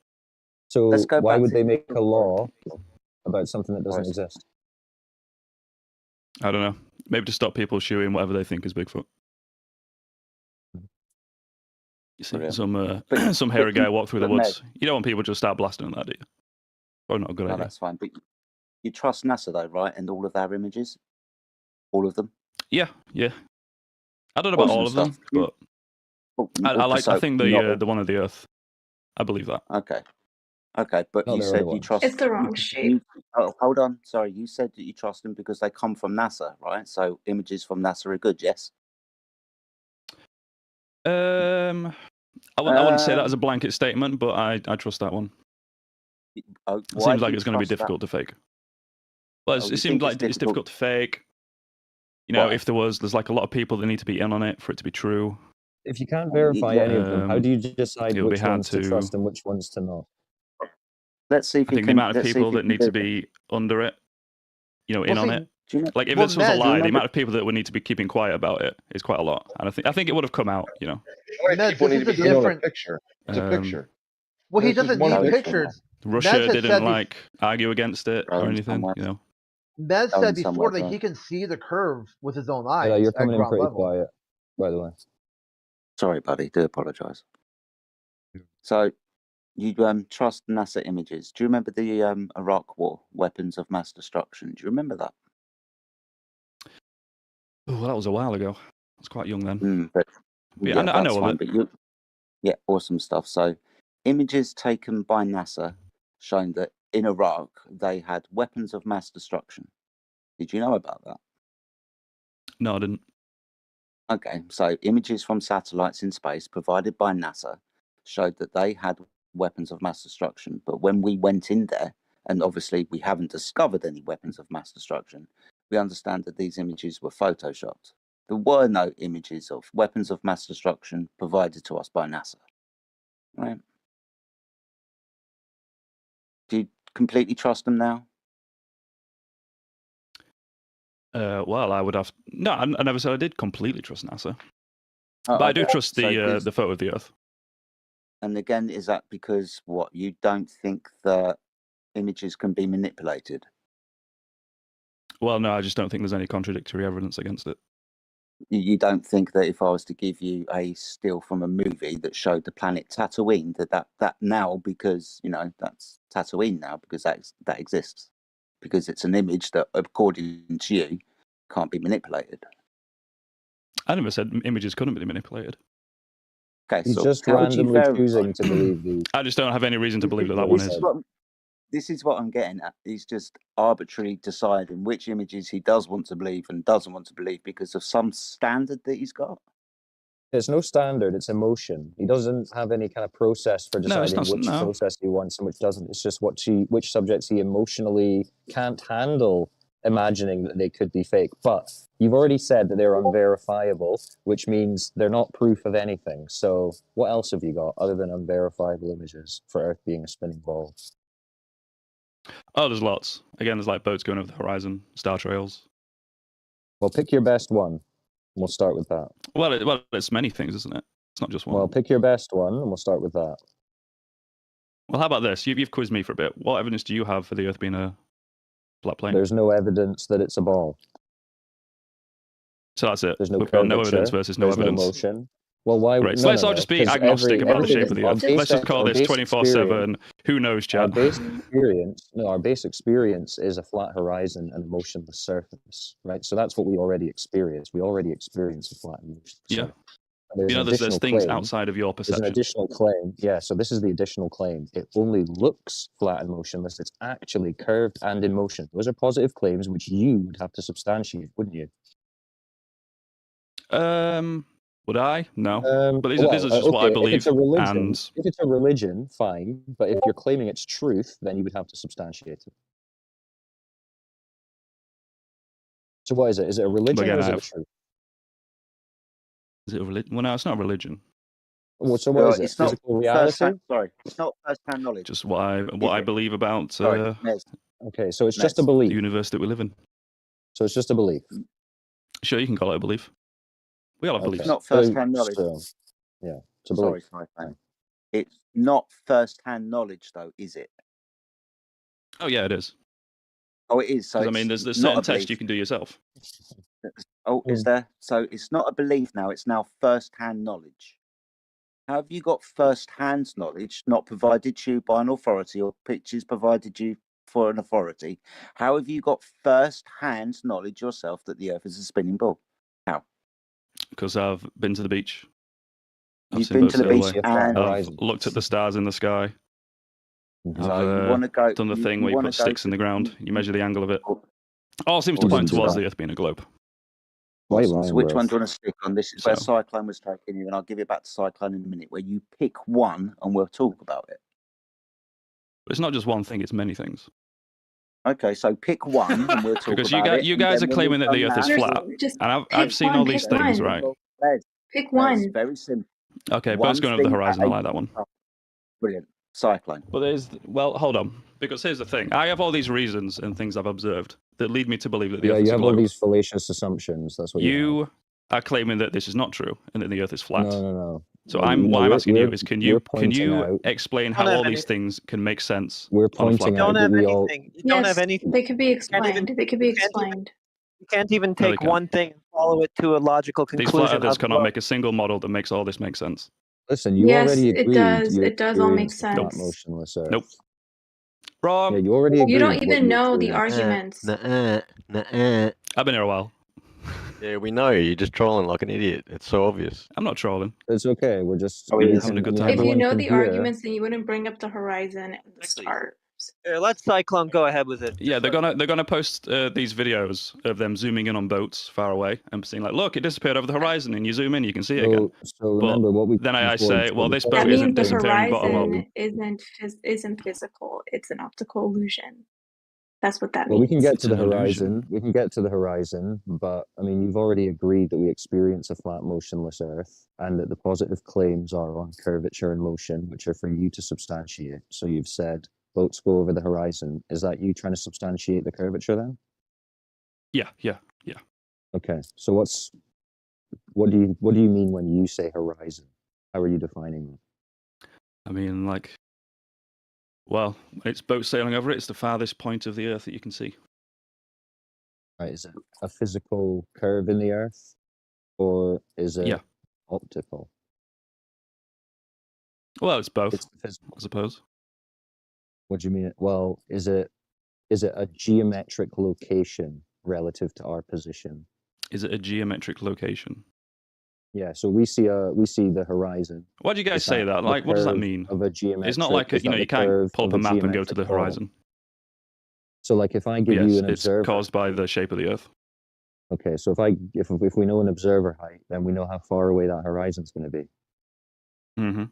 So Let's go why back would to they make a law about something that doesn't exist? I don't know. Maybe to stop people shooting whatever they think is Bigfoot. You see, Brilliant. some hairy guy walk through the but woods. You don't want people to just start blasting on that, do you? Probably not a good No, idea. that's fine. But you trust NASA though, right? And all of their images, all of them. Yeah. I don't know about Awesome all of them, stuff. but I So think not the one of the Earth. I believe that. Okay, but Not you their said other you ones. trust. It's the wrong shape. Hold on. Sorry, you said that you trust them because they come from NASA, right? So images from NASA are good, yes. I wouldn't say that as a blanket statement, but I trust that one. It seems like it's going to be difficult to fake. Well, Oh, it you seemed think like it's it's difficult to fake. Why? If there's like a lot of people that need to be in on it for it to be true. If you can't verify any of them, how do you decide it would be which hard ones to trust and which ones to not? Let's see if I think the amount of people that need to be under it, in on it. Like if this was a lie, the amount of people that would need to be keeping quiet about it is quite a lot, and I think it would have come out. How many people need to be in on a picture? It's a picture. Well, he This is doesn't one need picture. pictures. Russia Mez had didn't said argue against it or anything. Mez Going said before somewhere, that bro. he can see the curve with his own eyes You're at coming in ground pretty level. quiet, by the way. Sorry, buddy. Do apologise. So, you trust NASA images. Do you remember the Iraq War, weapons of mass destruction? Do you remember that? Oh, well, that was a while ago. I was quite young then. But Yeah, I know of it. Yeah, awesome stuff. So, images taken by NASA showing that in Iraq they had weapons of mass destruction. Did you know about that? No, I didn't. Okay, so images from satellites in space provided by NASA showed that they had weapons of mass destruction. But when we went in there, and obviously we haven't discovered any weapons of mass destruction, we understand that these images were photoshopped. There were no images of weapons of mass destruction provided to us by NASA. Right? Do you completely trust them now? Well, I would have. No, I never said I did completely trust NASA, Oh, but I do okay. trust So this- the photo of the Earth. And again, is that because what you don't think that images can be manipulated? Well, no, I just don't think there's any contradictory evidence against it. You don't think that if I was to give you a still from a movie that showed the planet Tatooine, that now, because that's Tatooine now, because that exists, because it's an image that, according to you, can't be manipulated. I never said images couldn't be manipulated. Okay, He's so just how would you randomly verify? choosing to believe these. I just don't have any reason to believe that one is. This is what I'm getting at. He's just arbitrarily deciding which images he does want to believe and doesn't want to believe because of some standard that he's got. It's no standard, it's emotion. He doesn't have any kind of process for No, it's deciding not- which no. process he wants and which doesn't. It's just which subjects he emotionally can't handle imagining that they could be fake. But you've already said that they're unverifiable, which means they're not proof of anything. So what else have you got other than unverifiable images for Earth being a spinning ball? Oh, there's lots. Again, there's like boats going over the horizon, star trails. Well, pick your best one. We'll start with that. Well, it's many things, isn't it? It's not just one. Well, pick your best one, and we'll start with that. Well, how about this? You've quizzed me for a bit. What evidence do you have for the Earth being a flat plane? There's no evidence that it's a ball. So that's it. There's no We've got no curvature, evidence versus no there's evidence. No motion. Well, why? Great. So no, let's no, all no, just be 'cause agnostic about the everything shape of the is- Earth. our Let's just base- call our this base 24/7. Who knows, Our chat? base experience, no, our base experience is a flat horizon and a motionless surface, right? So that's what we already experience. We already experience a flat and motionless Yeah. surface. And there's You know, an there's additional things claim. outside of your There's an perception. additional claim. Yeah, so this is the additional claim. It only looks flat and motionless. It's actually curved and in motion. Those are positive claims which you would have to substantiate, wouldn't you? Would I? No. But these are just what I okay, believe. If it's a religion, And if it's a religion, fine. But if you're claiming it's truth, then you would have to substantiate it. So what is it? Is it a religion again, or is I it a have- truth? is it a religion? Well, no, it's not a religion. Well, so what is it? It's not Physical reality? first-hand. Sorry, it's not first-hand knowledge. Just what I believe about Sorry, Nez. Okay, so it's just a belief. the universe that we live in. So it's just a belief. Sure, you can call it a belief. We all have Okay. beliefs. It's not first-hand knowledge. So, yeah, it's a Sorry, belief. Cyclone. It's not first-hand knowledge, though, is it? Oh yeah, it is. Oh, it is. So 'Cause, I it's mean, there's not certain a tests belief. you can do yourself. Oh, is there? So it's not a belief now. It's now first-hand knowledge. How have you got first-hand knowledge not provided to you by an authority or pictures provided you for an authority? How have you got first-hand knowledge yourself that the Earth is a spinning ball? How? Because I've been to the beach. I've You've seen been boats to the sail beach away. and I've looked at the stars in the sky. So I've you want to go? done the thing you where you wanna put go sticks in the ground, you measure the angle of it. All seems to or point something towards like the Earth being a globe. White So line, which bro. one do you want to stick on? This is where So- Cyclone was taking you, and I'll give it back to Cyclone in a minute, where you pick one and we'll talk about it. But it's not just one thing; it's many things. Okay, so pick one and we'll talk Because about it. you and guys then are when claiming we've that the done Earth is that- flat, Just and I've pick seen one, all these pick things, one. right? Les, Pick Les, one. very simple. Okay, One boats going over the thing at horizon. I a like that one. time. Brilliant. Cyclone. But hold on, because here's the thing: I have all these reasons and things I've observed that lead me to believe that the Yeah, Earth you is a have all globe. these fallacious assumptions. That's what you have. You are claiming that this is not true and that the Earth is flat. No. So No, what I'm asking you we're- is, can we're you pointing out- explain Don't how have all these anything. things can make sense? We're on a flat pointing You plane? don't out have that we all. anything. You don't have anything. They could be Can't explained. even- They could be you can't even- explained. You can't even No, they take can't. one thing and follow it to a logical These flat conclusion. earthers of cannot what- make a single model that makes all this make sense. Listen, you Yes, already it agreed. does. You It does all make experienced a flat sense. motionless Earth. Nope. Wrong. Yeah, you already agreed. You don't what even you know the experienced. arguments. I've been here a while. Yeah, we know. You're just trolling like an idiot. It's so obvious. I'm not trolling. It's okay. We're just Oh, he is. Having a good time. If you everyone know can the hear. arguments, then you wouldn't bring up the horizon at the start. Here, let Cyclone go ahead with it. Yeah, they're gonna post these videos of them zooming in on boats far away and saying like, look, it disappeared over the horizon, and you zoom in, you can see it again. So But remember what we. then I before say, before well, the this podcast boat That isn't means the disappearing bottom up. horizon isn't physical. It's an optical illusion. That's what that Well, we means. can get to It's the an horizon. illusion. We can get to the horizon, but I mean, you've already agreed that we experience a flat, motionless Earth, and that the positive claims are on curvature and motion, which are for you to substantiate. So you've said boats go over the horizon. Is that you trying to substantiate the curvature then? Yeah. Okay. So what do you mean when you say horizon? How are you defining that? I mean, like, well, when it's boats sailing over it, it's the farthest point of the Earth that you can see. Right? Is it a physical curve in the Earth? or is it Yeah. optical? Well, it's both, It's physical. I suppose. What do you mean? Well, is it a geometric location relative to our position? Is it a geometric location? Yeah, so we see the horizon. Why do you guys Is say that? the Like, what does that curve mean? of a geometric? It's not like is that you the can't curve pull up of a map and go to the geometric ball? horizon. So, like, if I give Yes, you an it's observer, caused by the shape of the Earth. okay, so if we know an observer height, then we know how far away that horizon's going to be. Mm-hmm.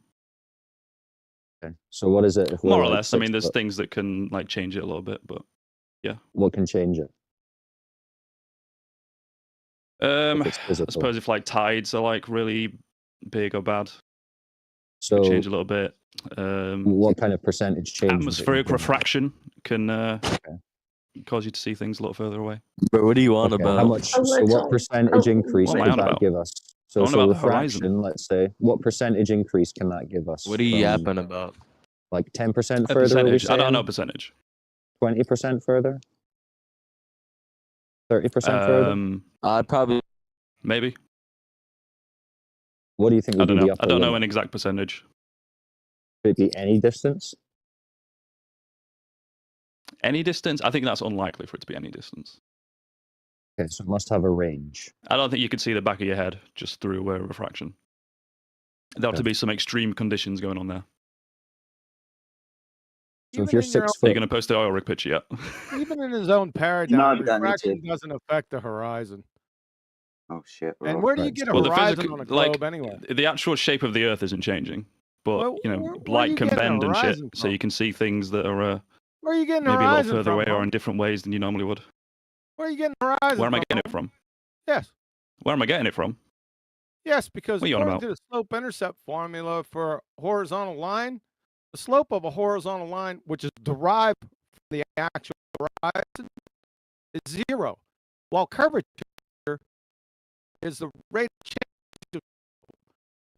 Okay, so what is it if we're More or like less. I 6 mean, there's foot? things that can like change it a little bit, but yeah. What can change it? If it's I physical. suppose if like tides are like really big or bad, So could change a little bit. what kind of percentage change? would it Atmospheric give? refraction can cause you to see things a lot further away. Bro, what are you on Okay, how about? much? So what percentage increase What am I could on that about? give us? I'm on about the refraction, horizon. let's say, what percentage increase can that give us? What are you from, yapping about? Like 10% A further? Are we percentage. I don't know saying? percentage. 20% further? 30% further? I'd probably Maybe. What do you think I would don't be the know. upper I don't know limit? an exact percentage. Could it be any distance? Any distance? I think that's unlikely for it to be any distance. Okay, so it must have a range. I don't think you could see the back of your head just through refraction. There ought to Okay. be some extreme conditions going on there. So if Even you're in your 6 Are you foot, going to post the oil rig picture yet? Even in his own No, paradigm, we don't need to. refraction doesn't affect the horizon. Oh shit. And Right. where do you right, get a Well, the horizon physical, on a globe like anyway? the actual shape of the Earth isn't changing, but Well, you know, where are light you can getting a bend and shit, horizon so from? you can see things that are Where are you getting a maybe a little horizon further from, away or huh? in different ways than you normally would. Where are you getting a horizon Where am I from? getting huh? it from? Yes. Where am I getting it from? Yes, because What are you on according about? to the slope-intercept formula for a horizontal line, the slope of a horizontal line, which is derived from the actual horizon, is 0, while curvature is the rate of change.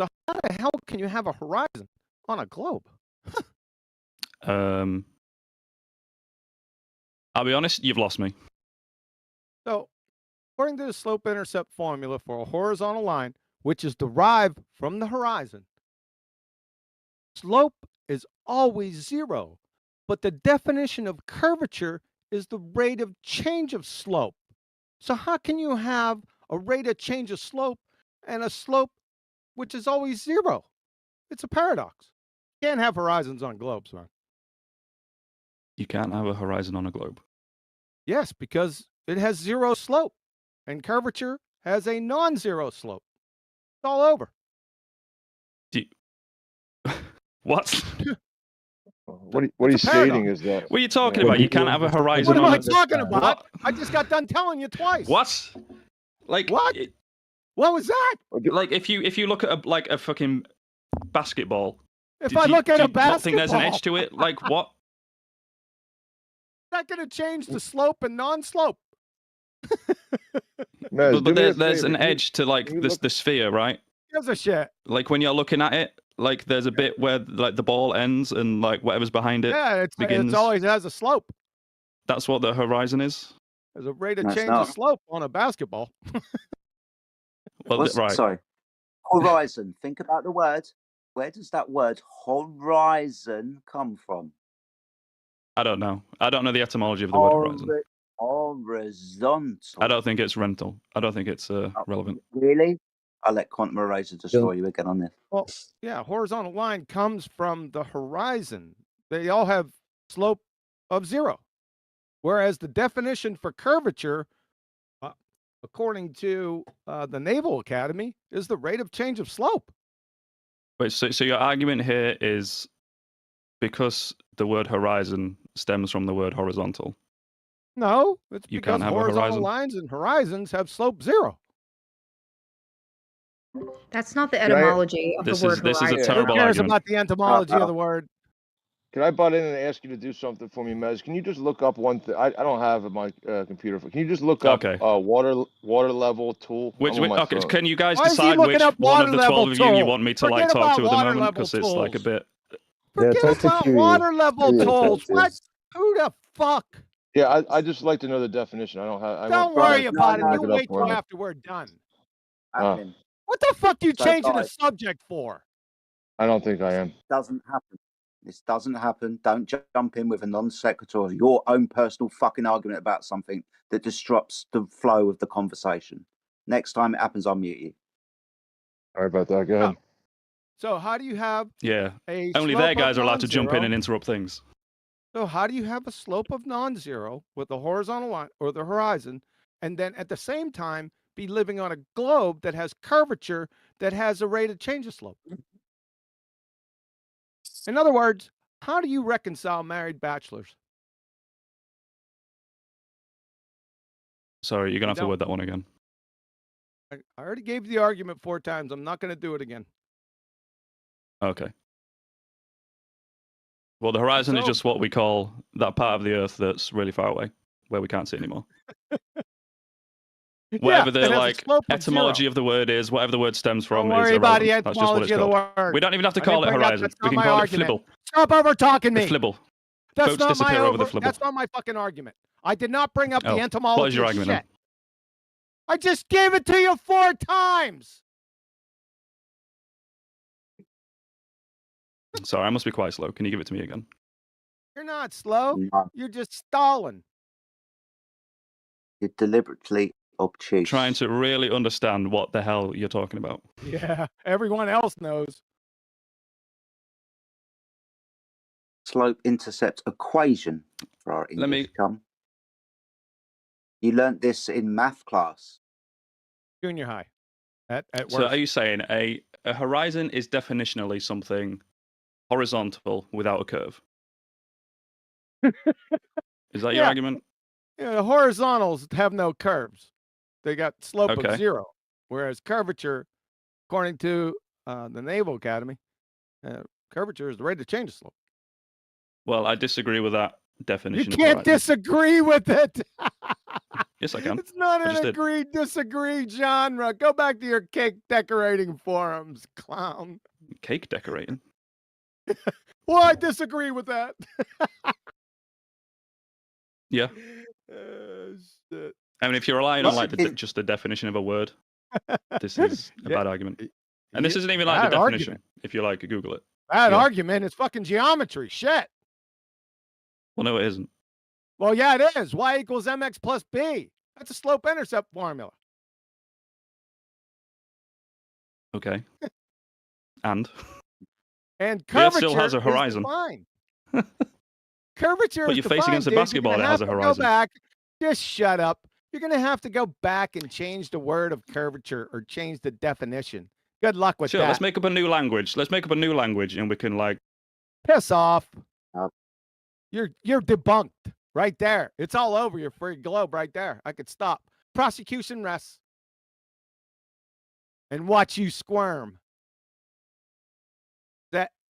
So how the hell can you have a horizon on a globe? I'll be honest, you've lost me. So, according to the slope-intercept formula for a horizontal line, which is derived from the horizon, slope is always 0, but the definition of curvature is the rate of change of slope. So how can you have a rate of change of slope and a slope which is always 0? It's a paradox. You can't have horizons on globes, man. You can't have a horizon on a globe. Yes, because it has 0 slope, and curvature has a non-zero slope. It's all over. What? What he's It's a paradox. stating is that. What are you talking Yeah. about? You can't have a horizon What am on I a... talking about? What? I just got done telling you twice. What? Like what? What was that? Like if you look at a fucking basketball. If I look at a do you not think there's an basketball. edge to it? Like what? Not going to change the slope and non-slope. Mez, But do me a there's favor. an edge to like the sphere, right? Gives a shit. Like when you're looking at it, like there's a bit where like the ball ends and like whatever's behind it Yeah, begins. it's always has a slope. That's what the horizon is. There's a rate of No, it's change of not. slope on a basketball. Well, right. Sorry. Horizon. Think about the word. Where does that word horizon come from? I don't know. I don't know the etymology of the word horizon. Horizontal. I don't think it's rental. I don't think it's relevant. Really? I'll let Quantum Eraser destroy you again on this. Well, yeah, horizontal line comes from the horizon. They all have slope of 0. Whereas the definition for curvature, according to the Naval Academy, is the rate of change of slope. Wait, so your argument here is because the word horizon stems from the word horizontal. No, it's You because can't have a horizontal horizon. lines and horizons have slope 0. That's not the Can I- etymology of This the word is- this is a horizon. terrible Who cares argument. about the entomology of the word? Can I butt in and ask you to do something for me, Mez? Can you just look up one thing? I don't have my computer. Can you just look up Okay. water level tool? Which, I'm on my okay, phone. can you guys Why is he decide looking which up one of water the 12 level of you tool? want me to like Forget talk about to at the water moment? level Because it's like a tools. bit. Forget talk to about Q. water level Yeah, tools. talk to- What? Who the fuck? Yeah, I just like to know the definition. I don't have. Don't worry no, about no, it. You look it up wait for till you. after we're done. happening. What the fuck are you So, changing the guys, subject for? I don't think I am. doesn't happen. This doesn't happen. Don't jump in with a non sequitur or your own personal fucking argument about something that disrupts the flow of the conversation. Next time it happens, I'll mute you. Sorry about that. Go ahead. So how do you have Yeah. a Only slope their of guys are allowed to jump in non-zero? and interrupt things. So how do you have a slope of non-zero with the horizontal line or the horizon, and then at the same time be living on a globe that has curvature that has a rate of change of slope? In other words, how do you reconcile married bachelors? Sorry, you're going You to have to don't. word that one again. I already gave you the argument 4 times. I'm not going to do it again. Okay. Well, the horizon is So- just what we call that part of the Earth that's really far away, where we can't see anymore. Whatever that the has a like slope of etymology zero. of the word is, whatever the word stems from Don't is worry about the irrelevant. That's just what etymology it's of the called. word. We don't even have to I call it didn't bring that. horizon. That's We not can my call it argument. flibble. Stop over talking The me. flibble. That's Boats not my disappear over the flibble. That's not my fucking argument. I did not bring up Oh, the entomology what is your of argument shit. then? I just gave it to you 4 times. Sorry, I must be quite slow. Can you give it to me again? You're not slow. No, You're just stalling. you're deliberately obtuse. Trying to really understand what the hell you're talking about. Yeah, everyone else knows. Slope intercept equation for our Let me- English chum. You learnt this in math class. Junior high. At So worst. are you saying a horizon is definitionally something horizontal without a curve? Is that your Yeah. argument? Yeah, the horizontals have no curves. They got slope Okay. of 0, whereas curvature, according to the Naval Academy, curvature is the rate of change of slope. Well, I disagree with that You definition. of can't horizon. disagree with it. Yes, I can. It's not I just an did. agree-disagree genre. Go back to your cake decorating forums, clown. Cake decorating. Well, I disagree with that. Yeah. Shit. I mean, if you're relying on Well, like just the definition of a word, this is a Yeah. bad argument. And this Yeah, isn't even like the bad definition. argument. If you like, Google it. Bad Yeah. argument. It's fucking geometry. Shit. Well, no, it isn't. Well, yeah, it is. Y equals mx plus b. That's a slope-intercept formula. Okay. And And The Earth curvature still has a is horizon. defined. Curvature But is you're facing defined, against a dude. basketball You're that gonna has have a to horizon. Go back. Just shut up. You're going to have to go back and change the word of curvature or change the definition. Good luck with Sure, that. let's make up a new language. Let's make up a new language and we can like Piss off. Oh. You're debunked right there. It's all over your free globe right there. I could stop. Prosecution rests. And watch you squirm.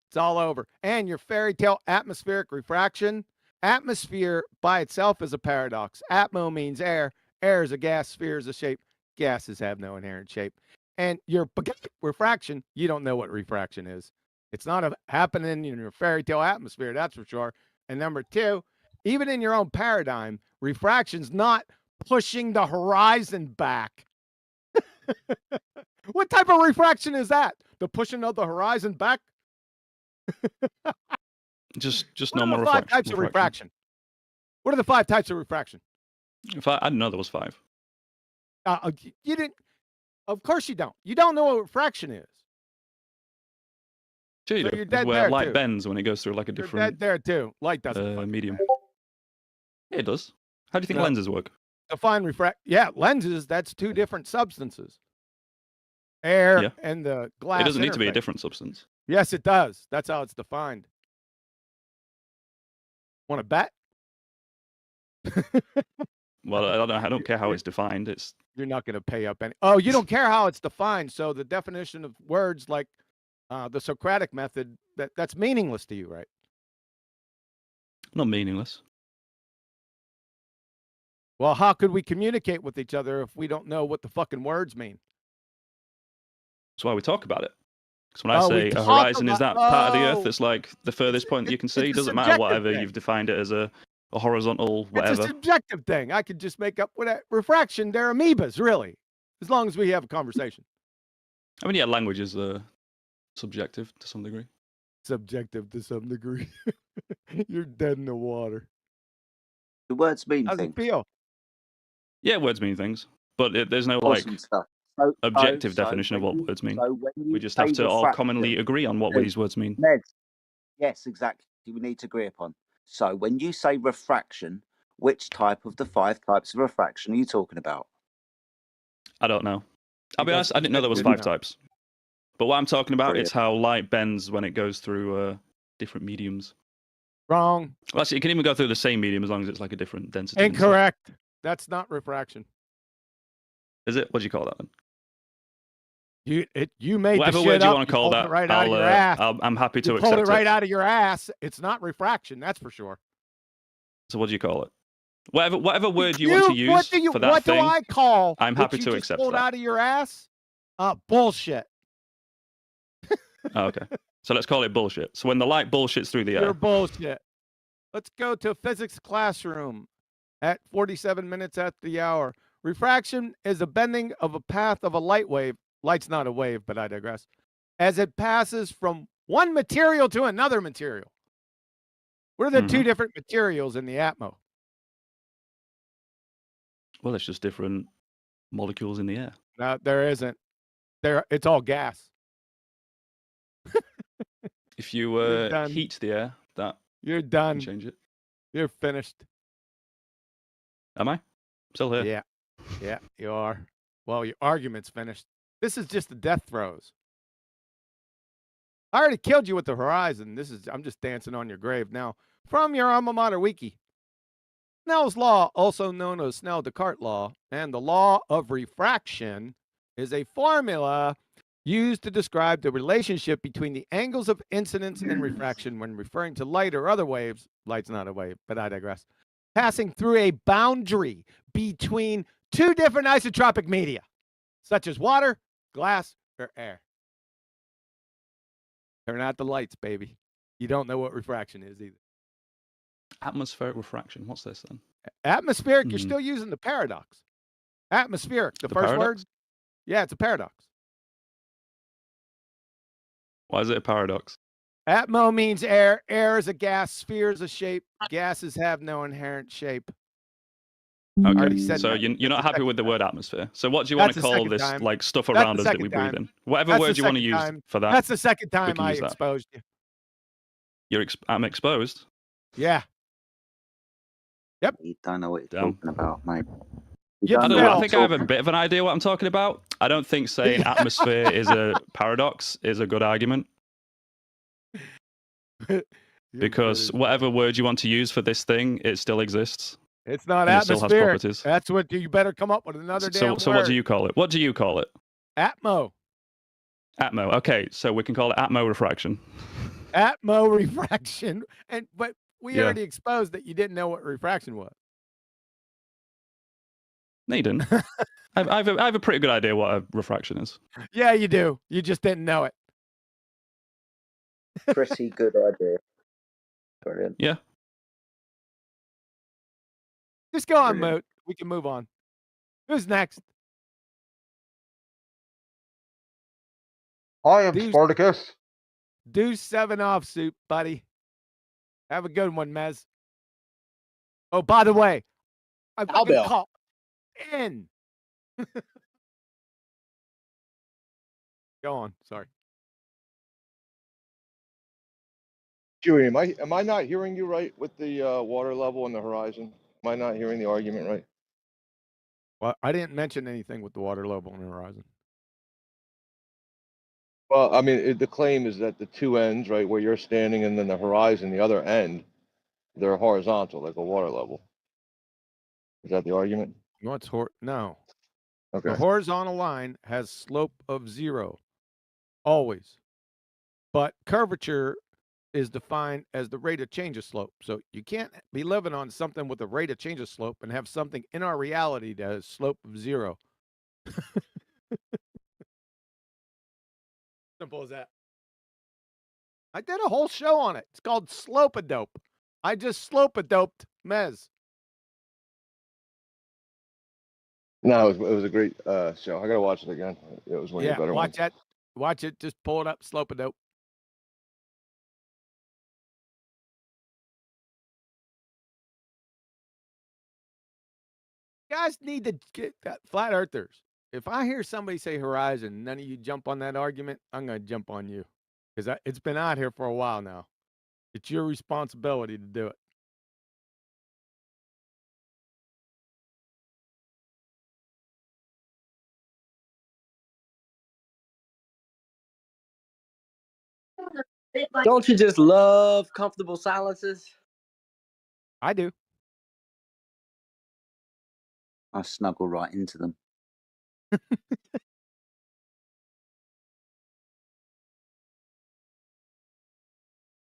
It's all over. And your fairy tale atmospheric refraction. Atmosphere by itself is a paradox. Atmo means air. Air is a gas. Sphere is a shape. Gases have no inherent shape. And your refraction, you don't know what refraction is. It's not happening in your fairy tale atmosphere, that's for sure. And number 2, even in your own paradigm, refraction's not pushing the horizon back. What type of refraction is that? The pushing of the horizon back? just What are normal the 5 types of refraction? What are the 5 types of refraction? If I didn't know there was 5. You didn't. Of course you don't. You don't know what refraction is. Sure you So do. you're It's dead where there, light too. bends when it goes through like a You're different dead there too. Light doesn't. fucking medium. bend. Yeah, it does. How do you think No. lenses work? Define refract. Yeah, lenses. That's 2 different substances. Air Yeah. and the glass. It doesn't need to be a interface. different substance. Yes, it does. That's how it's defined. Want to bet? Well, I don't care how it's defined. It's You're not going to pay up any. Oh, you don't care how it's defined. So the definition of words like the Socratic method, that's meaningless to you, right? not meaningless. Well, how could we communicate with each other if we don't know what the fucking words mean? That's why we talk about it. Because when I Oh, we say a talk horizon is that about- part of the oh. Earth that's like the furthest point you can see, it's a doesn't matter subjective whatever thing. you've defined it as a horizontal It's whatever. a subjective thing. I could just make up what refraction. They're amoebas, really, as long as we have a conversation. I mean, yeah, language is subjective to some degree. Subjective to some degree. You're dead in the water. The words mean How's things. it feel? Yeah, words mean things, but there's no Awesome stuff. objective definition of what words mean. We just have to all commonly agree on what these words mean. Yes, exactly. We need to agree upon. So when you say refraction, which type of the 5 types of refraction are you talking about? I don't know. I'll be honest, I didn't know there was 5 types. But what I'm talking about is how light bends when it goes through different mediums. Wrong. Well, actually, it can even go through the same medium as long as it's like a different density. Incorrect. That's not refraction. Is it? What do you call that then? You made whatever the shit word you up. want to call that. Right out of your ass. I'm happy to you accept pulled it right out of your ass. It's not refraction. That's for sure. So what do you call it? Whatever word you want to use for that thing. What do I call? I'm happy to just accept pulled that. out of your ass. Bullshit. Oh, okay. So let's call it bullshit. So when the light bullshits through the air. You're bullshit. Let's go to a physics classroom at 47 minutes after the hour. Refraction is the bending of a path of a light wave. Light's not a wave, but I digress. As it passes from one material to another material. What are the 2 different materials in the atmo? Well, it's just different molecules in the air. No, there isn't. It's all gas. If you heat the air, you're done. Change it. You're finished. Am I? Still here. Yeah. Yeah, you are. Well, your argument's finished. This is just the death throes. I already killed you with the horizon. I'm just dancing on your grave now. From your alma mater wiki. Snell's law, also known as Snell-Descartes law, and the law of refraction is a formula used to describe the relationship between the angles of incidence and refraction when referring to light or other waves. Light's not a wave, but I digress. Passing through a boundary between 2 different isotropic media, such as water, glass, or air. Turn out the lights, baby. You don't know what refraction is either. Atmospheric refraction. What's this then? Atmospheric, you're still using the paradox. Atmospheric, the first paradox? word. Yeah, it's a paradox. Why is it a paradox? Atmo means air. Air is a gas. Sphere is a shape. Gases have no inherent shape. Okay, so you're not happy with the word atmosphere. So what do you want to call this like stuff around us that we breathe in? Whatever word you want to use for that. That's the second time I exposed you. I'm exposed? Yeah. Yep. You don't know what you're talking about, mate. I think I have a bit of an idea what I'm talking about. I don't think saying atmosphere is a paradox is a good argument. Because whatever word you want to use for this thing, it still exists. It's not and it still has atmospheric. properties. That's what you better come up with another damn word. So what do you call it? What do you call it? Atmo. Atmo. Okay, so we can call it atmo refraction. Atmo refraction. But we already exposed that you didn't know what refraction was. No, you didn't. I have a pretty good idea what a refraction is. Yeah, you do. You just didn't know it. Pretty good idea. Brilliant. Yeah. Just go on, Moot. We can move on. Who's next? I am Spartacus. Do 7 offsuit, buddy. Have a good one, Mez. Oh, by the way, I fucking call in. Go on. Sorry. Joey, am I not hearing you right with the water level and the horizon? Am I not hearing the argument right? Well, I didn't mention anything with the water level on the horizon. Well, I mean, the claim is that the 2 ends, right, where you're standing and then the horizon, the other end, they're horizontal, like a water level. Is that the argument? What's no. Okay. The horizontal line has slope of 0, always. But curvature is defined as the rate of change of slope. So you can't be living on something with a rate of change of slope and have something in our reality that has slope of 0. Simple as that. I did a whole show on it. It's called Slope-a-Dope. I just slope-a-doped Mez. No, it was a great show. I gotta watch it again. It was one of the better watch ones. that. Watch it. Just pull it up. Slope it out. You guys need to get that flat earthers. If I hear somebody say horizon, none of you jump on that argument, I'm going to jump on you because it's been out here for a while now. It's your responsibility to do it. Don't you just love comfortable silences? I do. I snuggle right into them.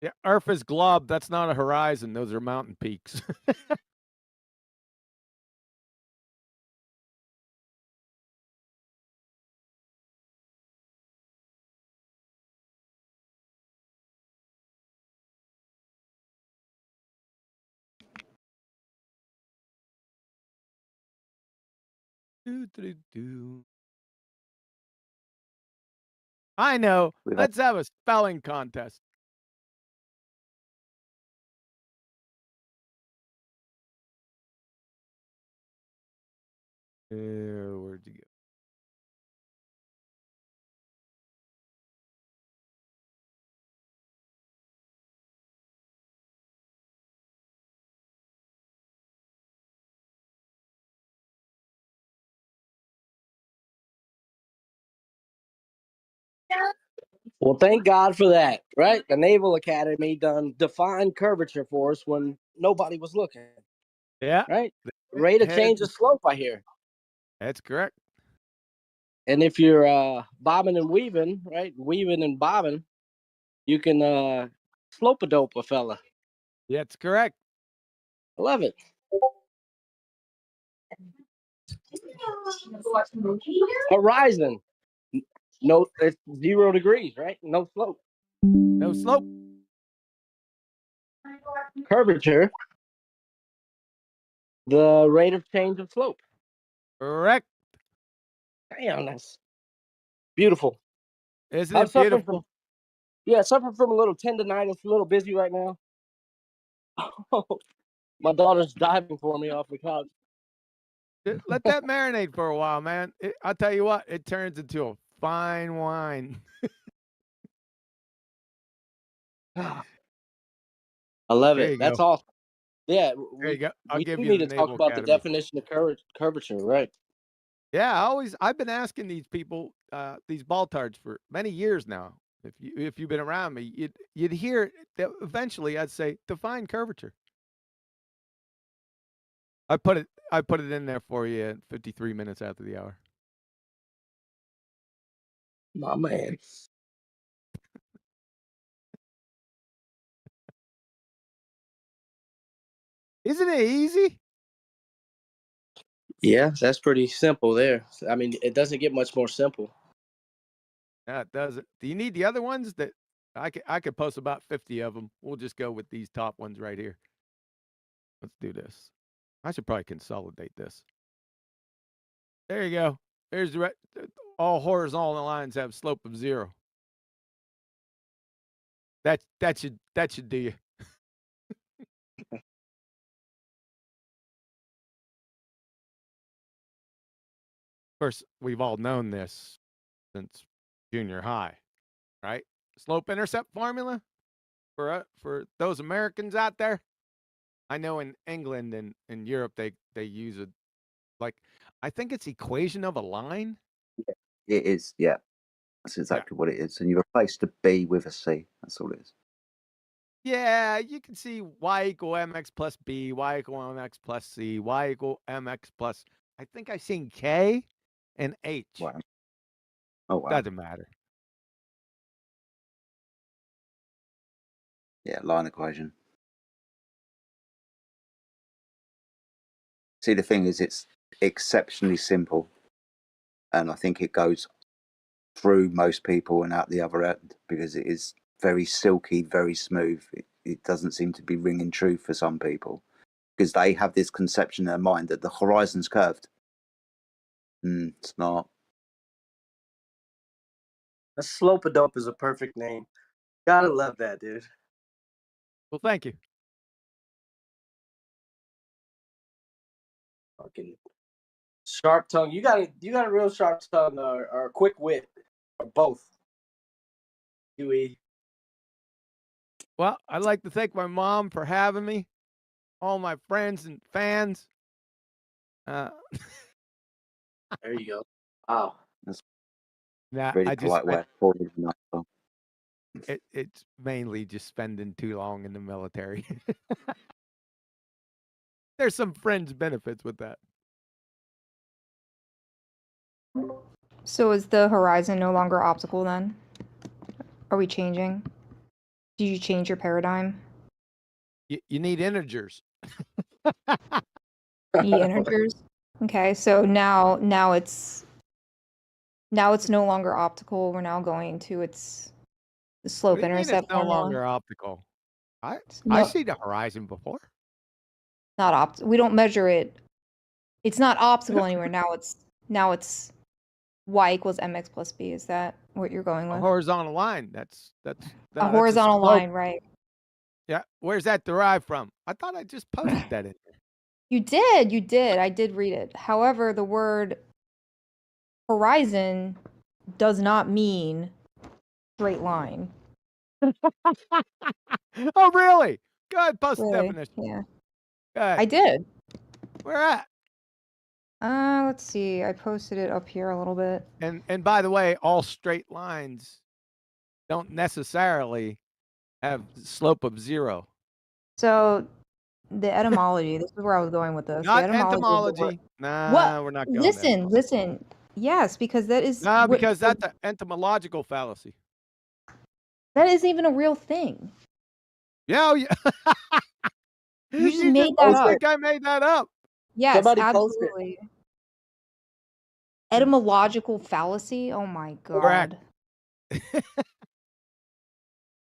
Yeah, Earth is glob. That's not a horizon. Those are mountain peaks. I know. Let's have a spelling contest. Where'd you go? Well, thank God for that, right? The Naval Academy done defined curvature for us when nobody was looking. Yeah. Right? Rate of change of slope, I hear. That's correct. And if you're bobbing and weaving, right? Weaving and bobbing, you can slope a dope a fella. Yeah, that's correct. I love it. Horizon. No, it's 0 degrees, right? No slope. No slope. Curvature. The rate of change of slope. Correct. Damn, that's beautiful. Isn't it beautiful? Suffering from a little tendonitis, a little busy right now. My daughter's diving for me off the couch. Let that marinate for a while, man. I'll tell you what, it turns into a fine wine. I love There it. you That's go. awesome. Yeah, There you go. I'll we give do you need the to talk Naval about the Academy. definition of curvature, right? Yeah, I've been asking these people, these baltards for many years now. If you've been around me, you'd hear that eventually I'd say define curvature. I put it in there for you at 53 minutes after the hour. My man. Isn't it easy? Yeah, that's pretty simple there. I mean, it doesn't get much more simple. Yeah, it doesn't. Do you need the other ones? That I could post about 50 of them. We'll just go with these top ones right here. Let's do this. I should probably consolidate this. There you go. There's all horizontal lines have slope of 0. That should do you. Of course, we've all known this since junior high, right? Slope intercept formula for those Americans out there. I know in England and in Europe they use it like I think it's equation of a line. It is, yeah. That's exactly what it is. And you replace the B with a C. That's all it is. Yeah, you can see y equal mx plus b, y equal mx plus c, y equal mx plus. I think I've seen k and h. Wow. Oh wow. Doesn't matter. Yeah, line equation. See, the thing is, it's exceptionally simple, and I think it goes through most people and out the other end because it is very silky, very smooth. It doesn't seem to be ringing true for some people because they have this conception in their mind that the horizon's curved. It's not. A slope-a-dope is a perfect name. Gotta love that, dude. Well, thank you. Fucking sharp tongue. You got a real sharp tongue or a quick wit or both. Huey. Well, I'd like to thank my mom for having me, all my friends and fans. There you go. Wow. Nah, Really I just polite way of calling him that, though. it's mainly just spending too long in the military. There's some fringe benefits with that. So is the horizon no longer optical then? Are we changing? Did you change your paradigm? You need integers. Need integers? Okay, so now it's no longer optical. We're now going to the slope What do you mean intercept it's no formula. longer optical? I No, see the horizon before. not we don't measure it. It's not optical anywhere. Now it's y equals mx plus b. Is that what you're going A with? horizontal line. That's A horizontal slope. line, right? Yeah. Where's that derived from? I thought I just posted that in there. You did. I did read it. However, the word horizon does not mean straight line. Oh, really? Go ahead, post the Really? definition. Yeah. Go ahead. I did. Where at? Let's see. I posted it up here a little bit. And by the way, all straight lines don't necessarily have slope of 0. So the etymology, this is where I was going with this. Not the etymology. Of the word- entomology. Nah, What? we're not going there. Listen. Yes, because that is Nah, what- because that's an entomological fallacy. that isn't even a real thing. Yeah. Oh, yeah. You just made that up. think I made that up. Yes, Somebody post it. absolutely. Etymological fallacy? Oh my god. Correct.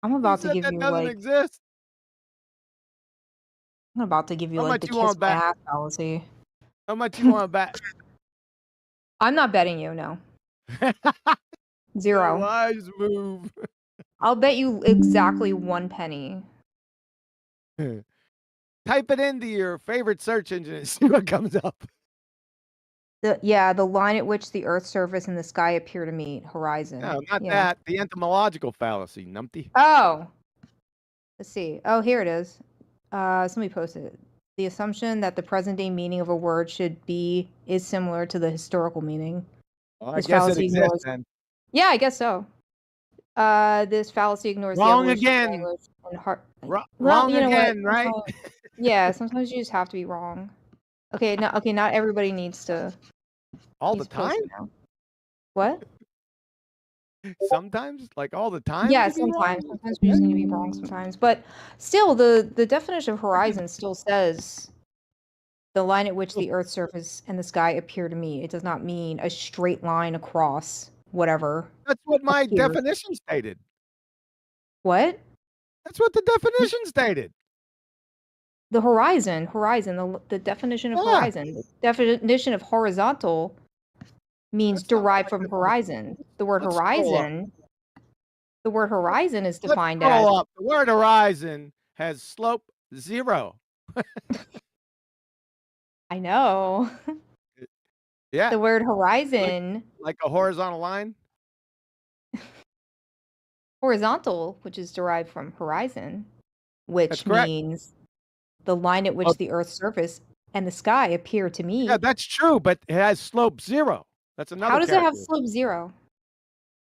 I'm Who about to said give that you doesn't like exist? I'm about to give you How like much the you want kiss my back? ass fallacy. How much you want back? I'm not betting you, no. 0. Wise move. I'll bet you exactly 1 penny. Type it into your favorite search engine and see what comes up. The line at which the Earth's surface and the sky appear to meet, horizon. No, not Yeah. that. The entomological fallacy, numpty. Oh. Let's see. Oh, here it is. Somebody posted it. The assumption that the present day meaning of a word is similar to the historical meaning. Well, I This guess it fallacy exists ignores- then. Yeah, I guess so. This fallacy ignores Wrong the evolution of again. language and Wrong Well, you know what? again, right? Sometimes- Yeah, sometimes you just have to be wrong. Okay, not everybody needs to. All the needs to post time? it now. What? Sometimes? Like all the time? Yeah, you be wrong? sometimes. Sometimes we just need to be wrong sometimes. But still, the definition of horizon still says the line at which the Earth's surface and the sky appear to meet. It does not mean a straight line across whatever. That's what my appears. definition stated. What? That's what the definition stated. The horizon, the definition of Yeah. horizon. The definition of horizontal means derived from horizon. The word Let's scroll up. horizon is Let's defined scroll as up. The word horizon has slope 0. I know. Yeah. The word horizon, Like a horizontal line? horizontal, which is derived from horizon, That's which correct. means the line at which Oh. the Earth's surface and the sky appear to meet. Yeah, that's true, but it has slope 0. That's another How does it have characteristic. slope 0?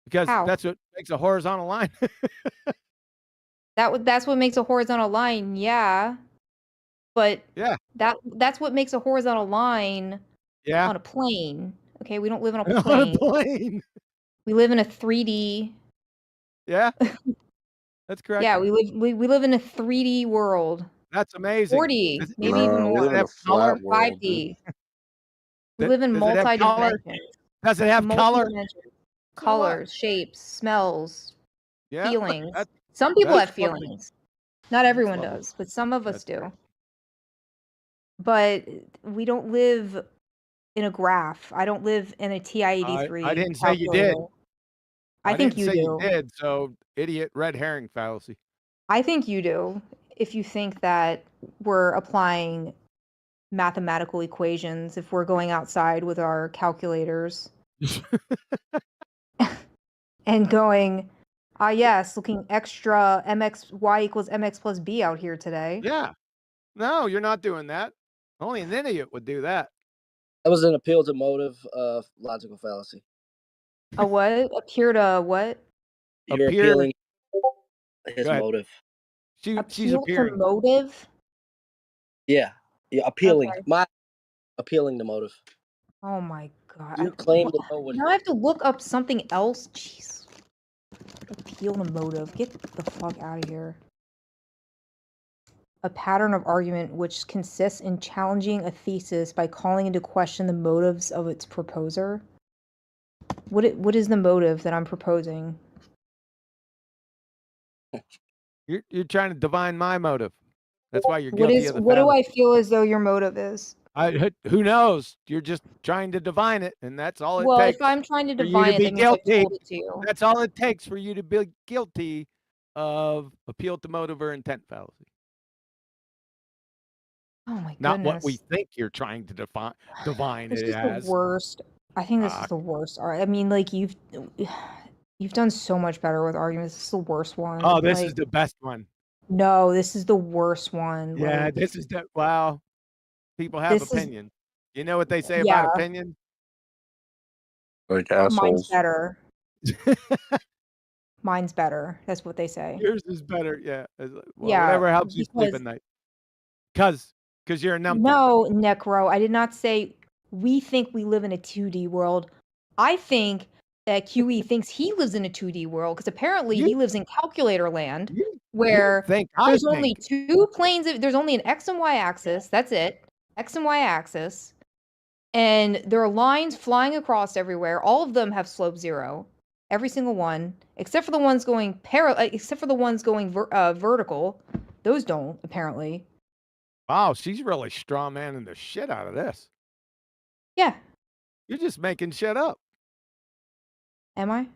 Because how? that's what makes a horizontal line. That's what makes a horizontal line, yeah. But Yeah. that's what makes a horizontal line Yeah. on a plane. Okay, we don't live on a On plane. a plane. We live in a 3D. Yeah. That's correct. Yeah, we live in a 3D world. That's amazing. 4D, Does- maybe No, even we more. live in a have color? flat world. 5D. We Does- live in does it have color? multi-dimensions. Does it have color? Multi-dimensions. So what? Colors, shapes, smells, Yeah. feelings. That- Some people that's have lovely. feelings. Not everyone lovely. does, but some of us That's do. But we don't live in a graph. I don't live in a TI-83. I didn't say you did. calculator. I think didn't you say you do. did, so idiot red herring fallacy. I think you do. If you think that we're applying mathematical equations, if we're going outside with our calculators and going, yes, looking extra y equals mx plus b out here today. Yeah. No, you're not doing that. Only an idiot would do that. That was an appeal to motive of logical fallacy. A what? Appear to what? You're Appear- appealing his Go ahead. motive. She's Appeal to appearing. motive? Yeah, appealing. Okay. Appealing the motive. Oh my god. You claim to know what. Now I have to look up something else? Jeez. Appeal to motive. Get the fuck out of here. A pattern of argument which consists in challenging a thesis by calling into question the motives of its proposer. What is the motive that I'm proposing? You're trying to divine my motive. That's why you're guilty of the What do fallacy. I feel as though your motive is? Who knows? You're just trying to divine it, and that's all it Well, takes. if I'm trying to for you divine to it, be that means I've guilty. told it to you. That's all it takes for you to be guilty of appeal to motive or intent fallacy. Oh my goodness. Not what we think you're trying to divine This it is as. the worst. I think this is the worst. I mean, like you've done so much better with arguments. This is the worst one. Oh, this is Like, the best one. no, this is the worst one. Yeah, Like, this is the wow. People have This is- opinions. You know what they say Yeah. about opinions? Like mine's assholes. better. Mine's better. That's what they say. Yours is better. Yeah. Yeah, Whatever helps you sleep because- at night. Because you're a numpty. No, Necro, I did not say we think we live in a 2D world. I think that QE thinks he lives in a 2D world because apparently he lives in calculator land where there's only two planes. There's only an X and Y axis. That's it. X and Y axis. And there are lines flying across everywhere. All of them have slope 0. Every single one, except for the ones going vertical. Those don't, apparently. Wow, she's really straw manning the shit out of this. Yeah. You're just making shit up. Am I?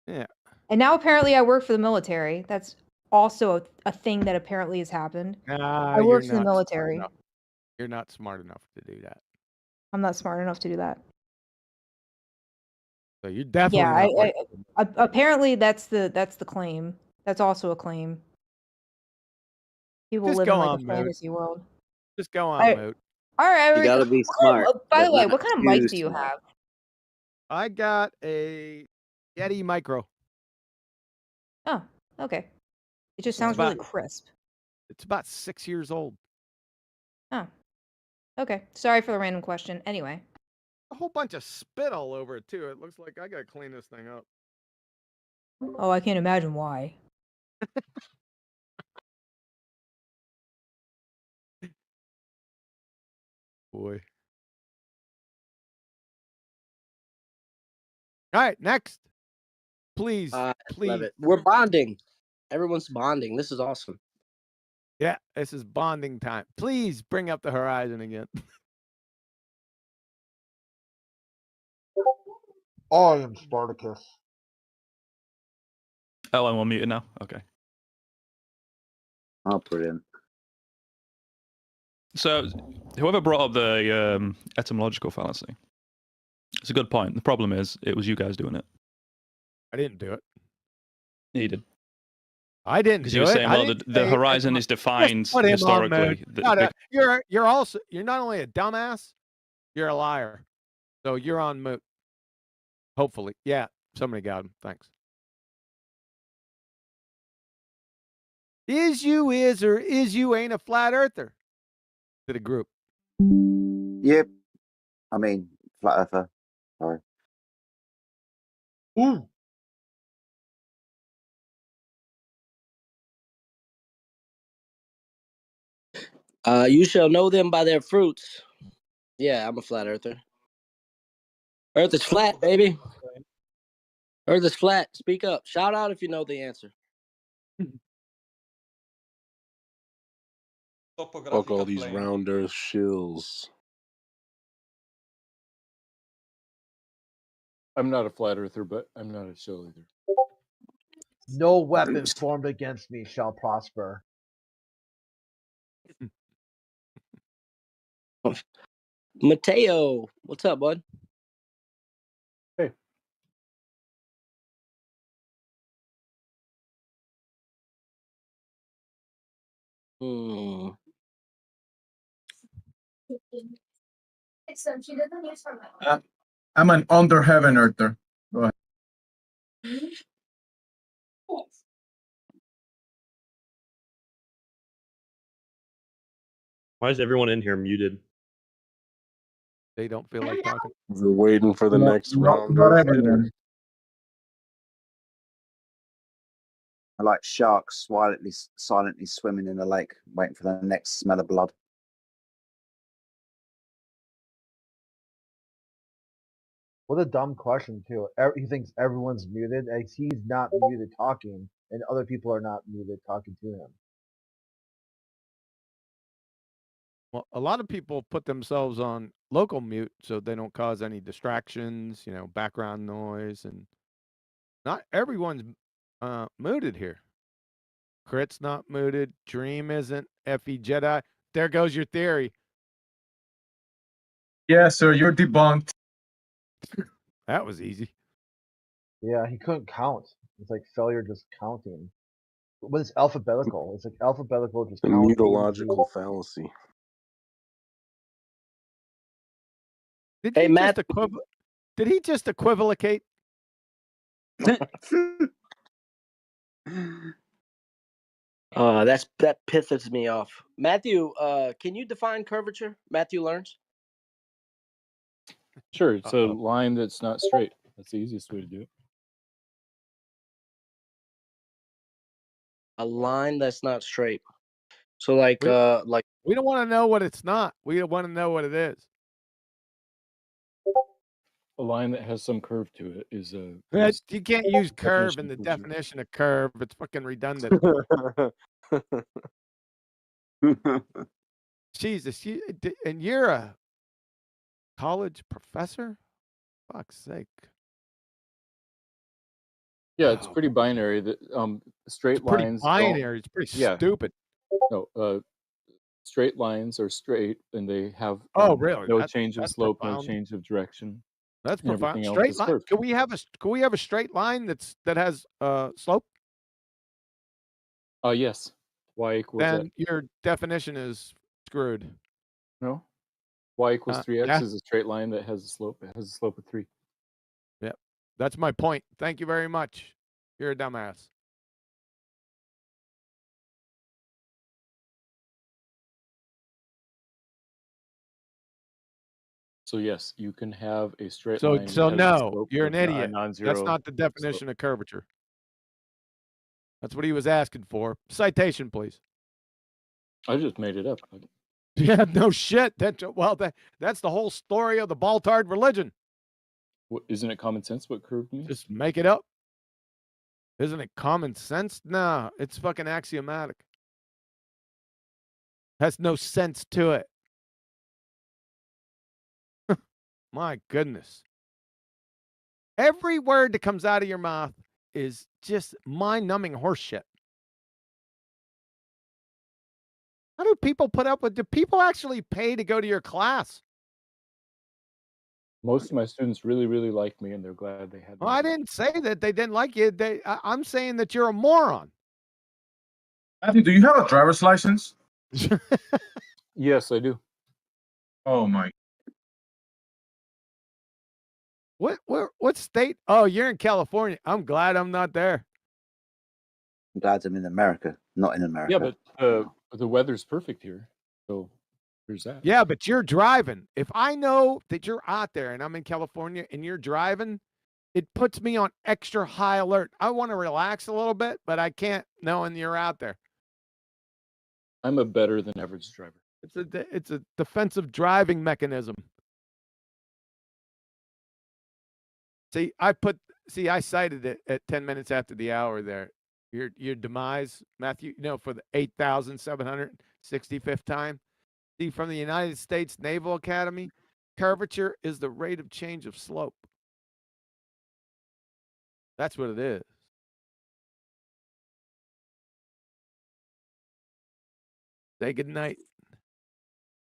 Yeah. And now apparently I work for the military. That's also a thing that apparently has happened. Nah, I work you're for the not smart military. enough. You're not smart enough to do that. I'm not smart enough to do that. So you're definitely Yeah, not like- apparently that's the claim. That's also a claim. People Just live go in like on, a Moot. fantasy world. Just go on, I- Moot. All right, You gotta be smart. By the but way, not what kind of too mic do you smart. have? I got a Yeti Micro. Oh, okay. It just sounds really about- crisp. It's about 6 years old. Oh, okay. Sorry for the random question. Anyway, A whole bunch of spit all over it too. It looks like I gotta clean this thing up. oh, I can't imagine why. Boy. All right, next. Please, please. Love it. We're bonding. Everyone's bonding. This is awesome. Yeah, this is bonding time. Please bring up the horizon again. I am Spartacus. Oh, I'm unmuted now. Okay. Oh, brilliant. So, whoever brought up the etymological fallacy, it's a good point. The problem is, it was you guys doing it. I didn't do it. Yeah, you did. I didn't Because do you were it. saying, I well, didn't the say horizon is Just defined put him on historically. mute. The- No, no, the- you're not only a dumbass, you're a liar. So you're on mute. Hopefully. Yeah, somebody got him. Thanks. Is you ain't a flat earther? To the group. Yep. I mean, flat earther. Sorry. Ooh. You shall know them by their fruits. Yeah, I'm a flat earther. Earth is flat, baby. Earth is flat. Speak up. Shout out if you know the answer. Fuck all these rounder shills. I'm not a flat earther, but I'm not a shill either. No weapon formed against me shall prosper. Mateo, what's up, bud? Hey. Hmm. I'm an under heaven earther. Go ahead. Why is everyone in here muted? They don't feel like talking. We're waiting for the next round. Not everyone. I like sharks silently swimming in a lake, waiting for the next smell of blood. What a dumb question, too. He thinks everyone's muted. He's not muted talking, and other people are not muted talking to him. Well, a lot of people put themselves on local mute so they don't cause any distractions, background noise, and not everyone's muted here. Crit's not muted. Dream isn't. Effie Jedi. There goes your theory. Yeah, sir, you're debunked. That was easy. Yeah, he couldn't count. It's like failure just counting. But it's alphabetical. It's like alphabetical just The counting. mutological fallacy. Did Hey, he Matt. Did he just equivocate? That pisses me off. Matthew, can you define curvature? Matthew Learns. Sure, it's a line that's not straight. That's the easiest way to do it. A line that's not straight. So like we don't want to know what it's not. We want to know what it is. A line that has some curve to it is a. You can't use curve in the of definition of curve. It's fucking redundant. Jesus, and you're a college professor? Fuck's sake. Yeah, it's pretty binary. That straight lines. Binary. It's pretty stupid. No, straight lines are straight, and they have really? no change of slope, profound. no change of direction. That's and profound. everything Straight else is line. curved. Can we have a straight line that has slope? Yes. Y equals Then X. your definition is screwed. No. Y equals 3x yeah. is a straight line that has a slope. It has a slope of 3. Yep. That's my point. Thank you very much. You're a dumbass. So yes, you can have a straight line. So that has a no, slope you're of an idiot. non-zero That's not the definition of curvature. That's what he was asking for. Citation, please. I just made it up. Yeah, no shit. That's the whole story of the Baltard religion. Isn't it common sense what curved means? Just make it up. Isn't it common sense? No, it's fucking axiomatic. Has no sense to it. My goodness. Every word that comes out of your mouth is just mind-numbing horseshit. How do people put up with? Do people actually pay to go to your class? Most of my students really, really like me, and they're glad they had me. Well, I didn't say that they didn't like you. I'm saying that you're a moron. Matthew, do you have a driver's license? Yes, I do. Oh my. What state? Oh, you're in California. I'm glad I'm not there. I'm glad I'm in America, not in America. Yeah, but the weather's perfect here, so there's that. Yeah, but you're driving. If I know that you're out there and I'm in California and you're driving, it puts me on extra high alert. I want to relax a little bit, but I can't knowing you're out there. I'm a better than average driver. It's a defensive driving mechanism. See, I cited it at 10 minutes after the hour there. Your demise, Matthew, for the 8,765th time. See, from the United States Naval Academy, curvature is the rate of change of slope. That's what it is. Say good night.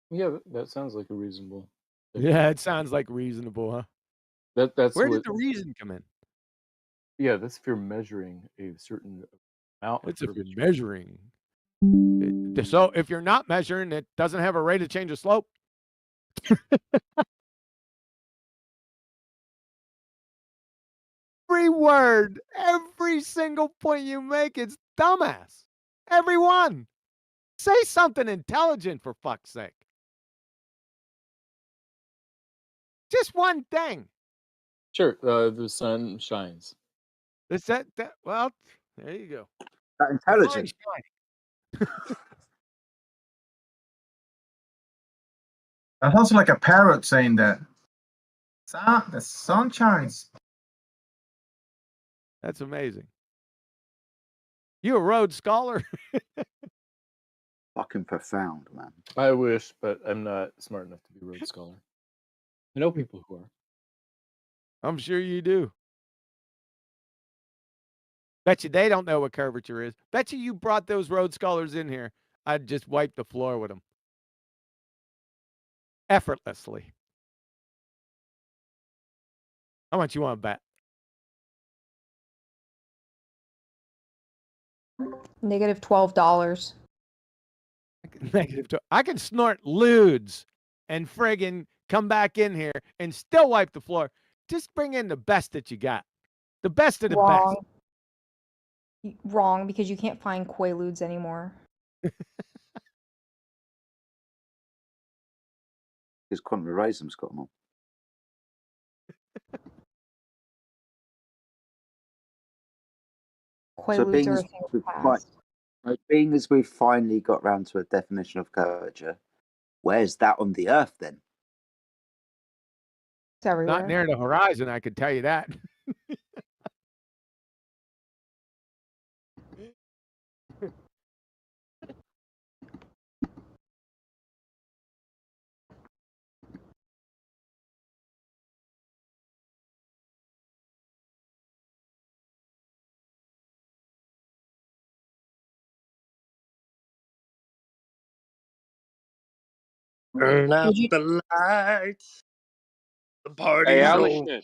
Yeah, that sounds like a reasonable. Yeah, it sounds like reasonable, huh? That's Where what. did the reason come in? Yeah, that's if you're measuring a certain amount of It's if you're curvature. measuring. So if you're not measuring, it doesn't have a rate of change of slope. Every word, every single point you make is dumbass. Every one. Say something intelligent for fuck's sake. Just one thing. Sure, the sun shines. Is that well, there you go. That intelligent. That sounds like a parrot saying that. The sun shines. That's amazing. You a Rhodes Scholar? Fucking profound, man. I wish, but I'm not smart enough to be a Rhodes Scholar. I know people who are. I'm sure you do. Bet you they don't know what curvature is. Bet you brought those Rhodes Scholars in here. I'd just wipe the floor with them. Effortlessly. How much you want to bet? Negative $12. I can snort lewds and friggin' come back in here and still wipe the floor. Just bring in the best that you got. The best of the Wrong. best. Wrong, because you can't find Quaaludes anymore. Because Quantum Horizon's got them all. So Quaaludes are a thing of the past. being as we've finally got round to a definition of curvature, where's that on the Earth then? It's everywhere. Not near the horizon, I could tell you that. Turn out the lights. The Hey, party's over. Alishness,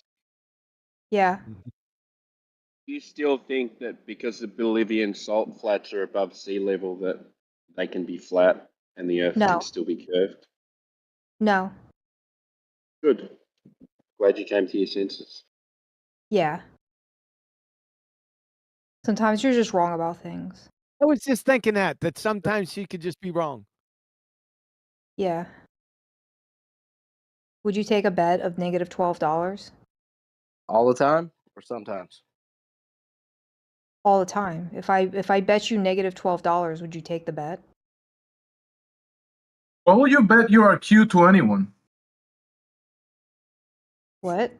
Yeah. do you still think that because the Bolivian salt flats are above sea level that they can be flat and the Earth No. can still be curved? No. Good. Glad you came to your senses. Yeah. Sometimes you're just wrong about things. I was just thinking that sometimes she could just be wrong. Yeah. Would you take a bet of negative $12? All the time or sometimes? All the time. If I bet you negative $12, would you take the bet? What will you bet you are Q to anyone? What?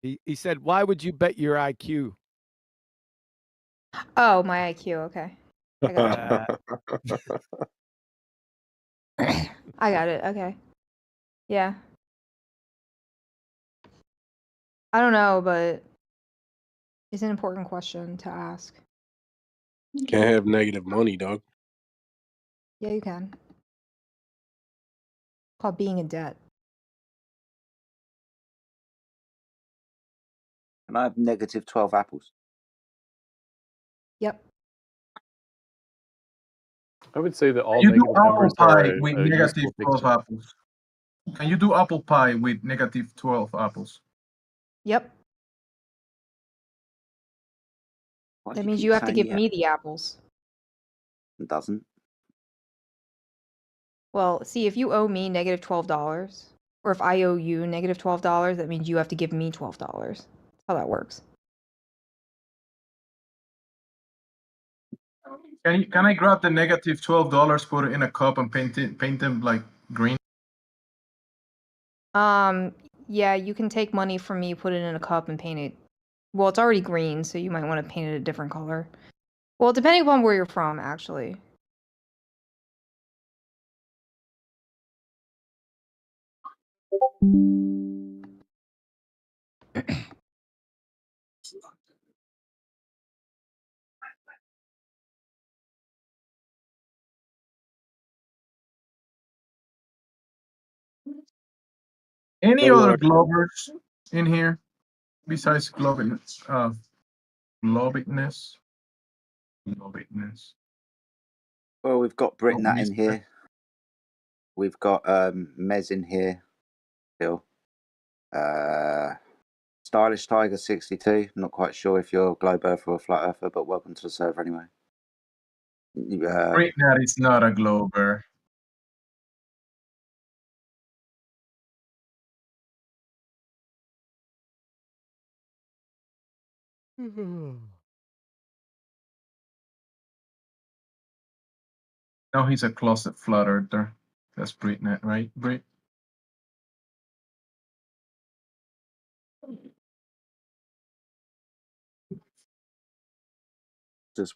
He said, why would you bet your IQ? Oh, my IQ. Okay. I got you. I got it. Okay. Yeah. I don't know, but it's an important question to ask. Can't have negative money, dog. Yeah, you can. It's called being in debt. And I have negative 12 apples. Yep. I would say that all Can you do negative apple numbers pie are with a negative useful 12 fixture. apples? Can you do apple pie with negative 12 apples? Yep. Why do That you means keep you have to saying give yeah? me the apples. It doesn't. Well, see, if you owe me negative $12, or if I owe you negative $12, that means you have to give me $12. That's how that works. Can I grab the negative $12, put it in a cup, and paint them like green? Yeah, you can take money from me, put it in a cup, and paint it. Well, it's already green, so you might want to paint it a different color. Well, depending upon where you're from, actually. Any So, other Globers in here besides Globiness? Globiness. Globiness. Well, we've got Britnat in Globiness. here. We've got Mez in here. Still. Stylish Tiger 62. I'm not quite sure if you're a globe earther or a flat earther, but welcome to the server anyway. Britnat is not a Glober. No, he's a closet flat earther. That's Britnat, right, Brit? Just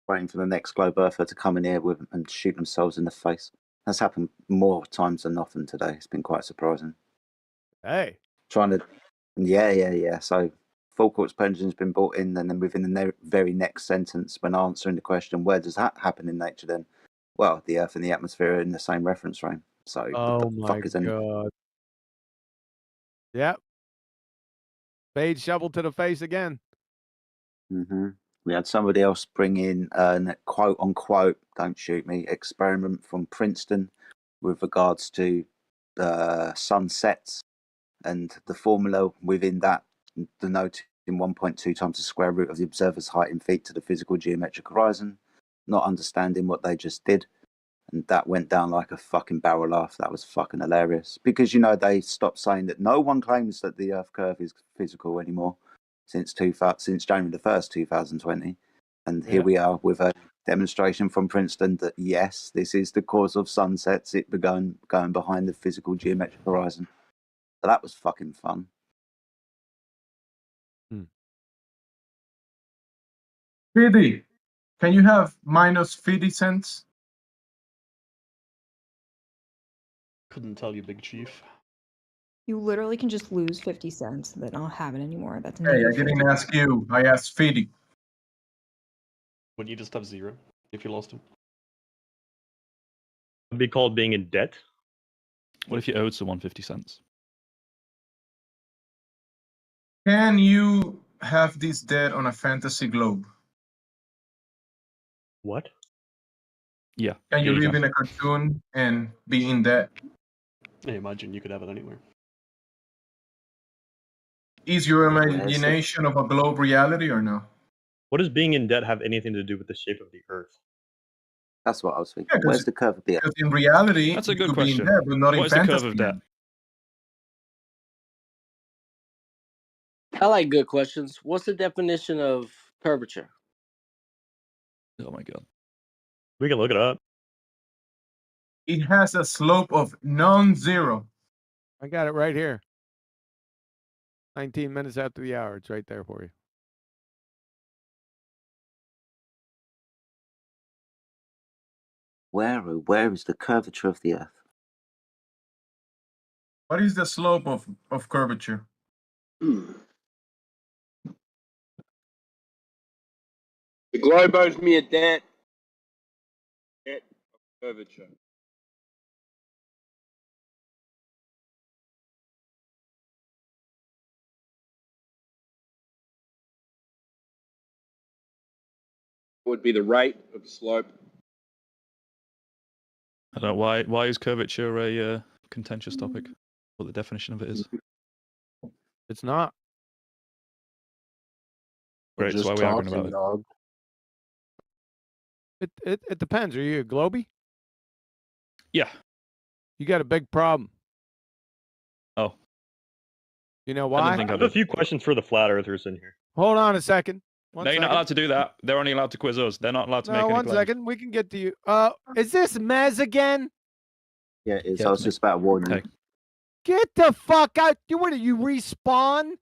waiting for the next globe earther to come in here with and shoot themselves in the face. That's happened more times than often today. It's been quite surprising. Hey. Trying to, yeah. So full court's pension's been brought in, and then within the very next sentence, when answering the question, where does that happen in nature? Then, well, the Earth and the atmosphere are in the same reference frame. So Oh what the my fuck is any? god. Yep. Spade shovel to the face again. Mm-hmm. We had somebody else bring in a quote unquote, don't shoot me, experiment from Princeton with regards to sunsets and the formula within that denoting 1.2 times the square root of the observer's height in feet to the physical geometric horizon, not understanding what they just did. And that went down like a fucking barrel laugh. That was fucking hilarious. Because, they stopped saying that no one claims that the Earth curve is physical anymore since January the 1st, 2020. And here we are with a demonstration from Princeton that, yes, this is the cause of sunsets. It began going behind the physical geometric horizon. So that was fucking fun. Fiddy, can you have minus 50 cents? Couldn't tell you, Big Chief. You literally can just lose 50 cents and then not have it anymore. That's Hey, I negative 50. didn't ask you. I asked Fiddy. Wouldn't you just have 0 if you lost him? Would be called being in debt. What if you owed someone 50 cents? Can you have this debt on a fantasy globe? What? Yeah. Can you live in a cartoon and be in debt? I imagine you could have it anywhere. Is your imagination of a globe reality or no? What does being in debt have anything to do with the shape of the Earth? That's what I was thinking. Yeah, Where's the curve of the Earth? Because in reality, That's a you good could be in question. debt, but not What in is the fantasy. curve of debt? I like good questions. What's the definition of curvature? Oh my god. We can look it up. It has a slope of non-zero. I got it right here. 19 minutes after the hour. It's right there for you. Where is the curvature of the Earth? What is the slope of curvature? The globe owes me a debt. Debt of curvature. Would be the rate of the slope. I don't know why is curvature a contentious topic? What the definition of it is? It's not. Great, so Just why are we arguing talking, about it? dog. It depends. Are you a globie? Yeah. You got a big problem. Oh. You know I why? have a few questions for the flat earthers in here. Hold on a second. No, you're not allowed to do that. They're only allowed to quiz us. They're not allowed to make No, any one claims. second. We can get to you. Is this Mez again? Yeah, it is. I was just about warning you. Get the fuck out. You respawn?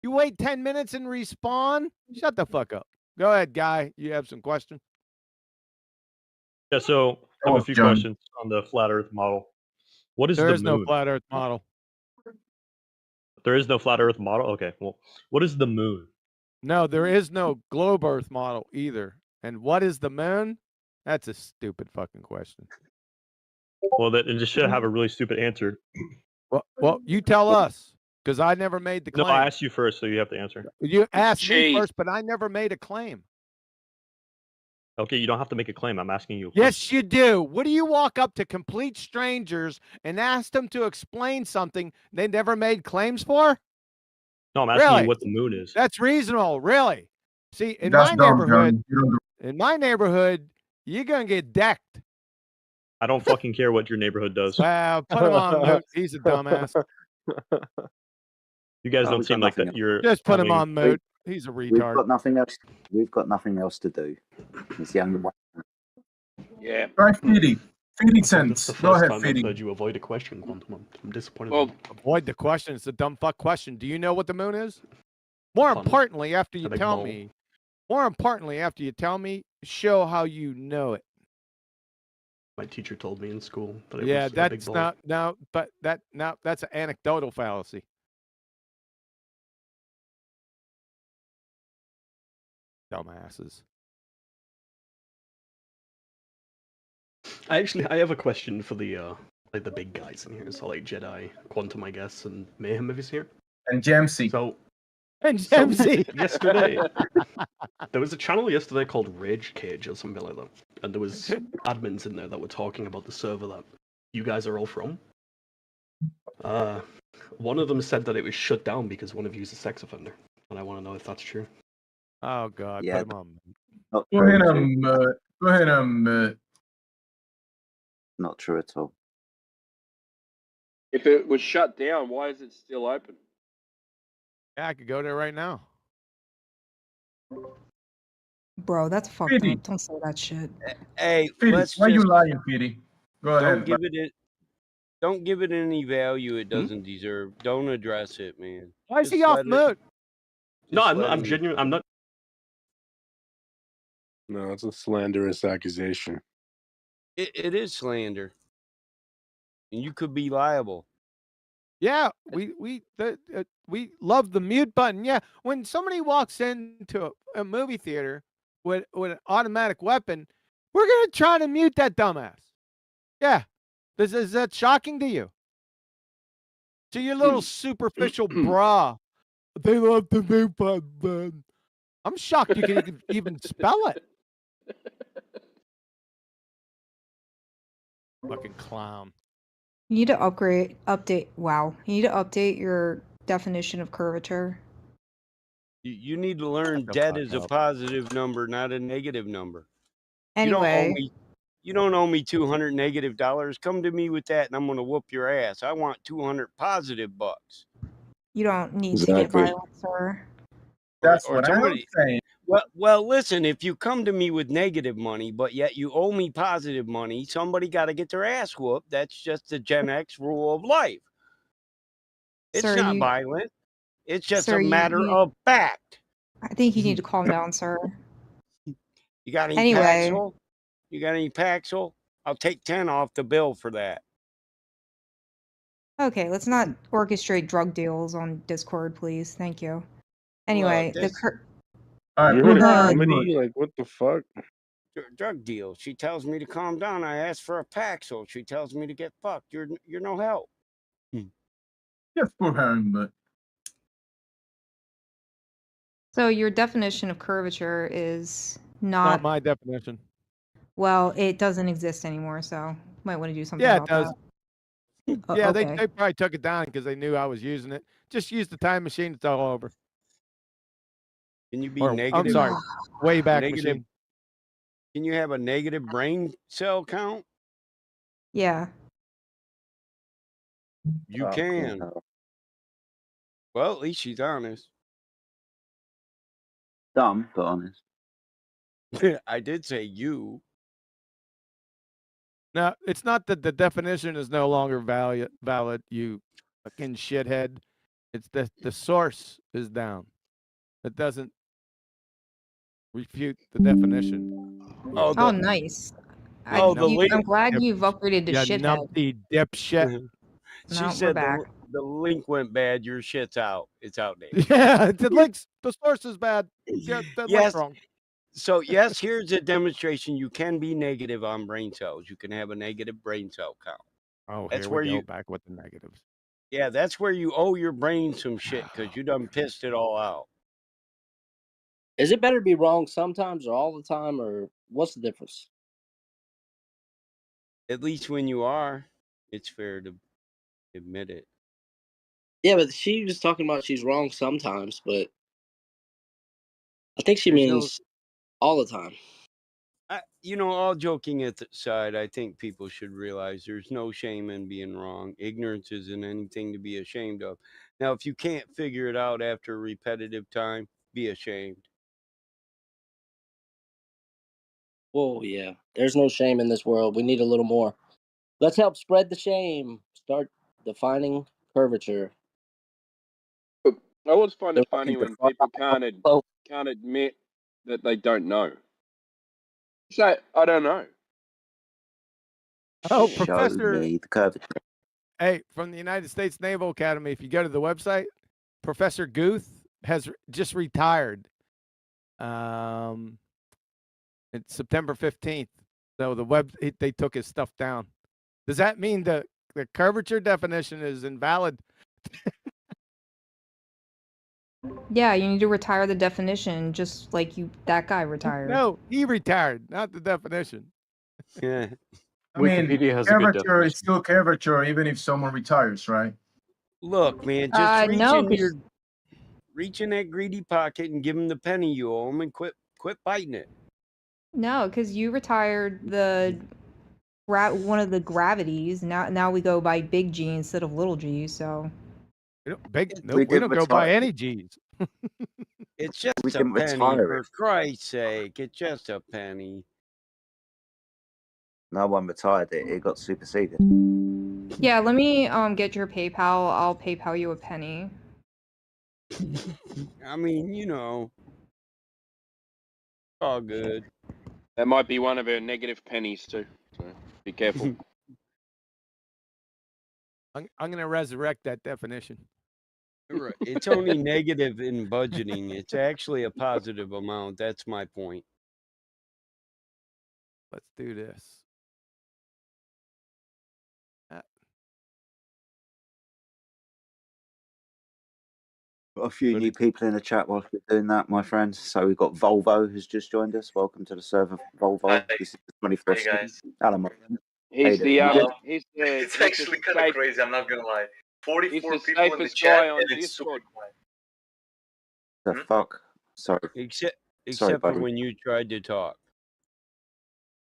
You wait 10 minutes and respawn? Shut the fuck up. Go ahead, guy. You have some questions? Yeah, so I have a few questions on the flat Earth model. What is the moon? There is no flat Earth model. There is no flat Earth model? Okay, well, what is the moon? No, there is no globe Earth model either. And what is the moon? That's a stupid fucking question. Well, that it just should have a really stupid answer. Well, you tell us, because I never made the No, claim. I asked you first, so you have to answer. You asked me first, but I never made a claim. Okay, you don't have to make a claim. I'm asking you. Yes, you do. What do you walk up to complete strangers and ask them to explain something they never made claims for? No, I'm asking Really? you what the moon is. That's reasonable, really. See, in That's my dumb, neighborhood, John. You don't do- in my neighborhood, you're gonna get decked. I don't fucking care what your neighborhood does. Well, put him on mute. He's a dumbass. You guys Oh, don't we've seem got like nothing that. else. You're Just put him having- on mute. He's a We've retard. got nothing else. We've got nothing else to do. It's the only one. Yeah. Right, Fidi. Fidi That's sense. the Go first ahead, time I've Fidi. heard you avoid a question, Quantum. I'm disappointed. Well, Avoid the question. It's a dumb fuck question. Do you know what the moon is? More Planet. importantly, after you A big tell ball. me, more importantly, after you tell me, show how you know it. My teacher told me in school that it Yeah, was a big that's ball. that's an anecdotal fallacy. Dumbasses. I have a question for the like the big guys in here. So like Jedi, Quantum, I guess, and Mayhem if he's here. And Jamsey. So And Jamsey. yesterday, there was a channel yesterday called Rage Cage or something like that, and there was admins in there that were talking about the server that you guys are all from. One of them said that it was shut down because one of you is a sex offender, and I want to know if that's true. Oh God, Yeah. put him on. Not Go true. ahead and go ahead and Not true at all. if it was shut down, why is it still open? Yeah, I could go there right now. Bro, that's fucked Fidi. up. Don't say that shit. Hey, Fidi, let's why you just lying, Fidi? Go ahead. don't give it any value it doesn't deserve. Don't address it, man. Why is Just he off let it- mute? No, just I'm not. let I'm him- genuine. I'm not. No, it's a slanderous accusation. It is slander, and you could be liable. Yeah, we love the mute button. Yeah, when somebody walks into a movie theater with an automatic weapon, we're gonna try to mute that dumbass. Yeah, is that shocking to you? To your little superficial bra, they love the mute button. I'm shocked you can even spell it. Fucking clown. You need to update. Wow, you need to update your definition of curvature. You need to learn Shut the debt fuck is a up. positive number, not a negative number. Anyway, You don't owe me $200 negative dollars. Come to me with that, and I'm gonna whoop your ass. I want 200 positive bucks. you don't need to get Exactly. violent, sir. That's or what I'm somebody- saying. Well, listen. If you come to me with negative money, but yet you owe me positive money, somebody got to get their ass whooped. That's just the Gen X rule of life. It's Sir, not you- violent. It's just Sir, a you- matter you- of fact. I think you need to calm down, sir. You got any Anyway. Paxil? You got any Paxil? I'll take 10 off the bill for that. Okay, let's not orchestrate drug deals on Discord, please. Thank you. Anyway, the this- All right, You put heard it a on. comedy? Like, what the fuck? Drug deal. She tells me to calm down. I ask for a Paxil. She tells me to get fucked. You're no help. Just put her in, but So your definition of curvature is Not not my definition. well, it doesn't exist anymore, so might want to do something Yeah, it about does. that. Yeah, Okay. they probably took it down because they knew I was using it. Just use the time machine. It's all over. Can you be Or, negative? I'm sorry, way back negative. machine. Can you have a negative brain cell count? Yeah. You Oh, can. hell. Well, at least she's honest. Dumb, but honest. I did say you. Now, it's not that the definition is no longer valid, you fucking shithead. It's the source is down. It doesn't refute the definition. Oh, Oh, nice. Oh, the link- I'm glad you've upgraded to Yeah, shithead. numpty dipshit. She No, we're said back. the link went bad. Your shit's out. It's outdated. Yeah, the source is bad. Yeah, the link's Yes. wrong. So yes, here's a demonstration. You can be negative on brain cells. You can have a negative brain cell count. Oh, That's here where we go you- back with the negatives. Yeah, that's where you owe your brain some shit because you done pissed it all out. Is it better to be wrong sometimes or all the time, or what's the difference? At least when you are, it's fair to admit it. Yeah, but she was talking about she's wrong sometimes, but I think she There's no- means all the time. All joking aside, I think people should realize there's no shame in being wrong. Ignorance isn't anything to be ashamed of. Now, if you can't figure it out after a repetitive time, be ashamed. Whoa, yeah. There's no shame in this world. We need a little more. Let's help spread the shame. Start defining curvature. I always find it They're funny looking when to people can't admit that they don't know. Say, I don't know. Oh, Show Professor. me the curvature. Hey, from the United States Naval Academy, if you go to the website, Professor Guth has just retired. It's September 15th. So they took his stuff down. Does that mean the curvature definition is invalid? Yeah, you need to retire the definition, just like that guy retired. No, he retired, not the definition. Yeah. I mean, Wikipedia has a good curvature is definition. still curvature, even if someone retires, right? Look, man, just no, reach in that greedy pocket and give him the penny you owe him and quit biting it. No, because you retired one of the gravities. Now we go by big G instead of little G. So we don't go by any G's. It's just We a didn't penny, retire for it. Christ's sake. It's just a penny. No one retired it. It got superseded. yeah, let me get your PayPal. I'll PayPal you a penny. I mean, all good. That might be one of her negative pennies too. So be careful. I'm going to resurrect that definition. Right. It's only negative in budgeting. It's actually a positive amount. That's my point. Let's do this. Got a few new people in the chat whilst we're doing that, my friend. So we've got Volvo who's just joined us. Welcome to the server, Volvo. Hi. This is the 21st. Hey, guys. Hello, my friend. He's the It's actually kind of crazy. I'm not gonna lie. 44 he's the people in the safest chat, guy on and it's super Discord. quiet. The fuck? Sorry. Except Sorry, for buddy. when you tried to talk.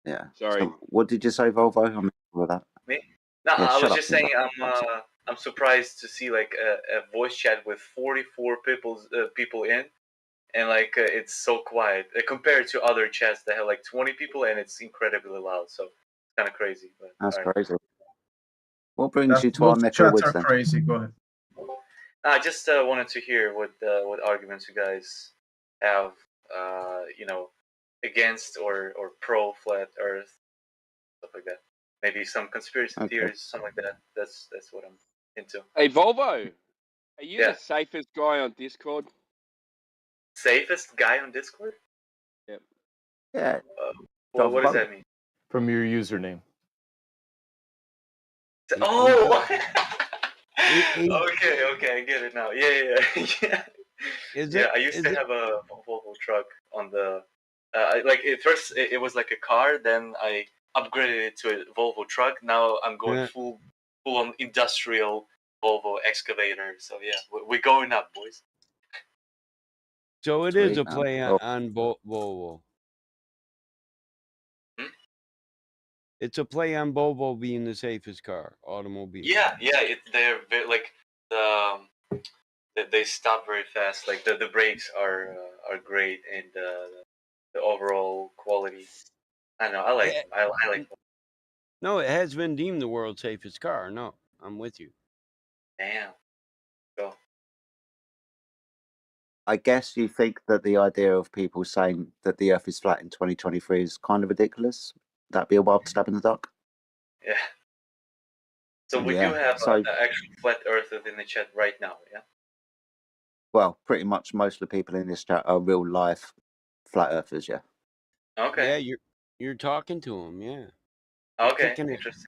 Yeah. Sorry. So what did you say, Volvo? I'm with that. Me? No, Yeah, I shut was up, just saying Volvo. I'm surprised to see like a voice chat with 44 people in, and like it's so quiet compared to other chats that have like 20 people and it's incredibly loud. So it's kind of crazy. But That's all right. crazy. What brings you to our Both neck of chats woods are then? crazy. Go ahead. I just wanted to hear what arguments you guys have, against or pro flat Earth, stuff like that. Maybe some conspiracy theories, something like that. That's what I'm into. Hey, Volvo, are you Yeah. the safest guy on Discord? Safest guy on Discord? Yep. Yeah. Well, what does that mean? From your username. Oh. Okay, I get it now. Yeah. I used to have a Volvo truck on the at first it was like a car, then I upgraded it to a Volvo truck. Now I'm going full on industrial Volvo excavator. So yeah, we're going up, boys. So it is a play on Volvo. It's a play on Volvo being the safest automobile. Yeah. They're very, like they stop very fast. Like the brakes are great, and the overall quality. I don't know. I like. No, it has been deemed the world's safest car. No, I'm with you. Damn. Go. I guess you think that the idea of people saying that the Earth is flat in 2023 is kind of ridiculous. That'd be a wild stab in the dark. Yeah. So we do have an actual flat earther in the chat right now, yeah? Well, pretty much most of the people in this chat are real life flat earthers, yeah. Okay. Yeah, you're talking to them, yeah. Okay, interesting.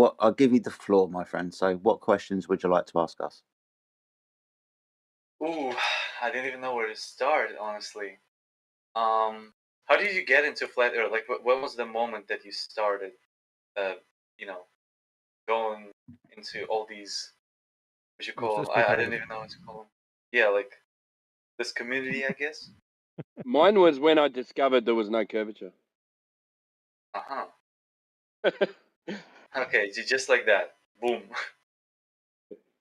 What? I'll give you the floor, my friend. So, what questions would you like to ask us? Ooh, I didn't even know where to start, honestly. How did you get into flat Earth? Like, what was the moment that you started, you know, going into all these, what you call them? I didn't even know what to call them. Yeah, like this community, I guess. Mine was when I discovered there was no curvature. Okay, just like that. Boom.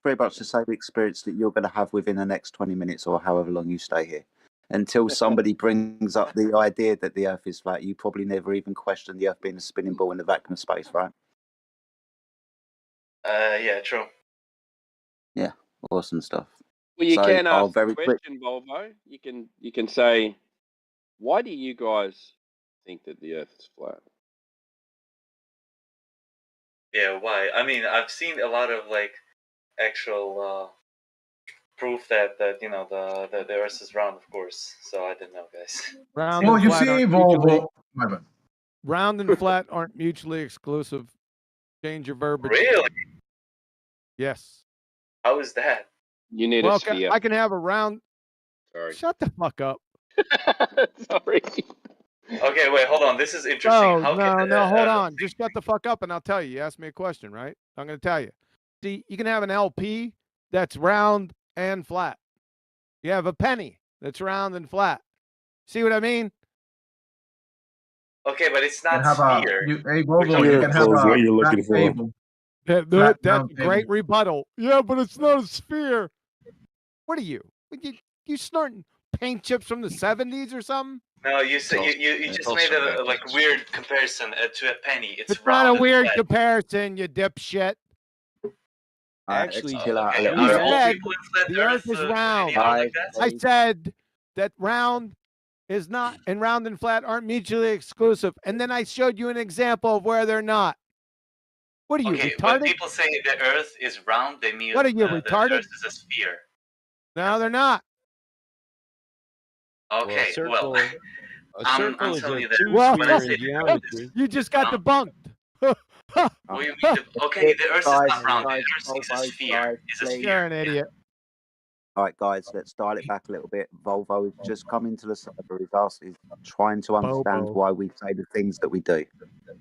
Pretty much the same experience that you're going to have within the next 20 minutes or however long you stay here. Until somebody brings up the idea that the Earth is flat, you probably never even question the Earth being a spinning ball in the vacuum of space, right? Yeah, true. Yeah, awesome stuff. Well, you So, can I'll ask very the quick. question, Volvo. You can say, why do you guys think that the Earth is flat? Yeah, why? I mean, I've seen a lot of like actual proof that you know the Earth is round, of course. So I don't know, guys. Round Well, and you flat see, aren't mutually, Volvo. My bad. round and flat aren't mutually exclusive. Change your verbiage. Really? Yes. How is that? You need Well, a sphere. I can have a round. Sorry. Shut the fuck up. Sorry. Okay, wait, hold on. This is interesting. No, hold on. Just shut the fuck up and I'll tell you. You asked me a question, right? I'm going to tell you. See, you can have an LP that's round and flat. You have a penny that's round and flat. See what I mean? Okay, but it's You not can have a, sphere. hey, Volvo, you can have Miracles, what a you're flat looking for. table. That's Flat a round great table. rebuttal. Yeah, but it's not a sphere. What are you? You snorting paint chips from the 70s or something? No, you just made a like weird comparison to a penny. It's round not a and weird flat. comparison, you dipshit. Actually, chill out a okay. little You bit. said people in flat the Earth is any round. are like that? I said that round is not, and round and flat aren't mutually exclusive. And then I showed you an example of where they're not. What are you, Okay, when retarded? people say the Earth is round, they mean What are you, the retarded? Earth is a sphere. No, they're not. Okay, Well, a I'm circle is telling a you that Well, when I two-sphere say in the Earth is geometry. you just got debunked. what do you mean? Okay, the Earth is Guys, not round. guys, The Earth is a Volvo, sphere. guys, It's a please. You're sphere. an idiot. All right, guys, let's dial it back a little bit. Volvo has just come into the server. He's trying to understand Bobo. why we say the things that we do.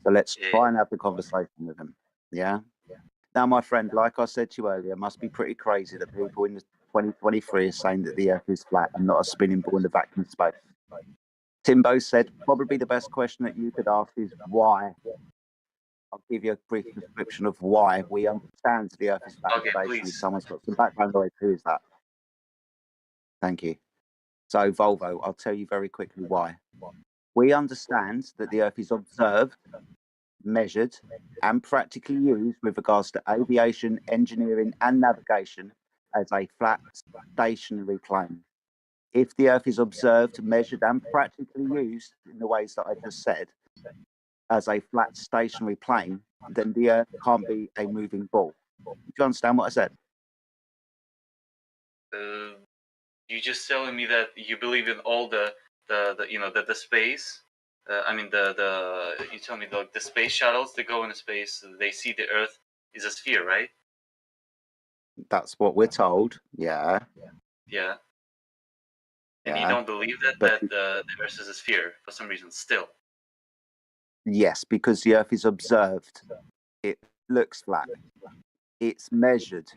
So let's try and have the conversation with him. Yeah? Now, my friend, like I said to you earlier, it must be pretty crazy that people in 2023 are saying that the Earth is flat and not a spinning ball in the vacuum of space. Timbo said probably the best question that you could ask is why. I'll give you a brief description of why we understand the Earth is flat. Okay, Basically, please. someone's got some background noise. Who is that? Thank you. So, Volvo, I'll tell you very quickly why. We understand that the Earth is observed, measured, and practically used with regards to aviation, engineering, and navigation as a flat stationary plane. If the Earth is observed, measured, and practically used in the ways that I just said as a flat stationary plane, then the Earth can't be a moving ball. Do you understand what I said? You just telling me that you believe in all the you know the space. I mean you tell me the space shuttles that go into space. They see the Earth is a sphere, right? That's what we're told. Yeah. Yeah. And you Yeah. don't believe that the Earth is a sphere for some reason still. Yes, because the Earth is observed. It looks flat. It's measured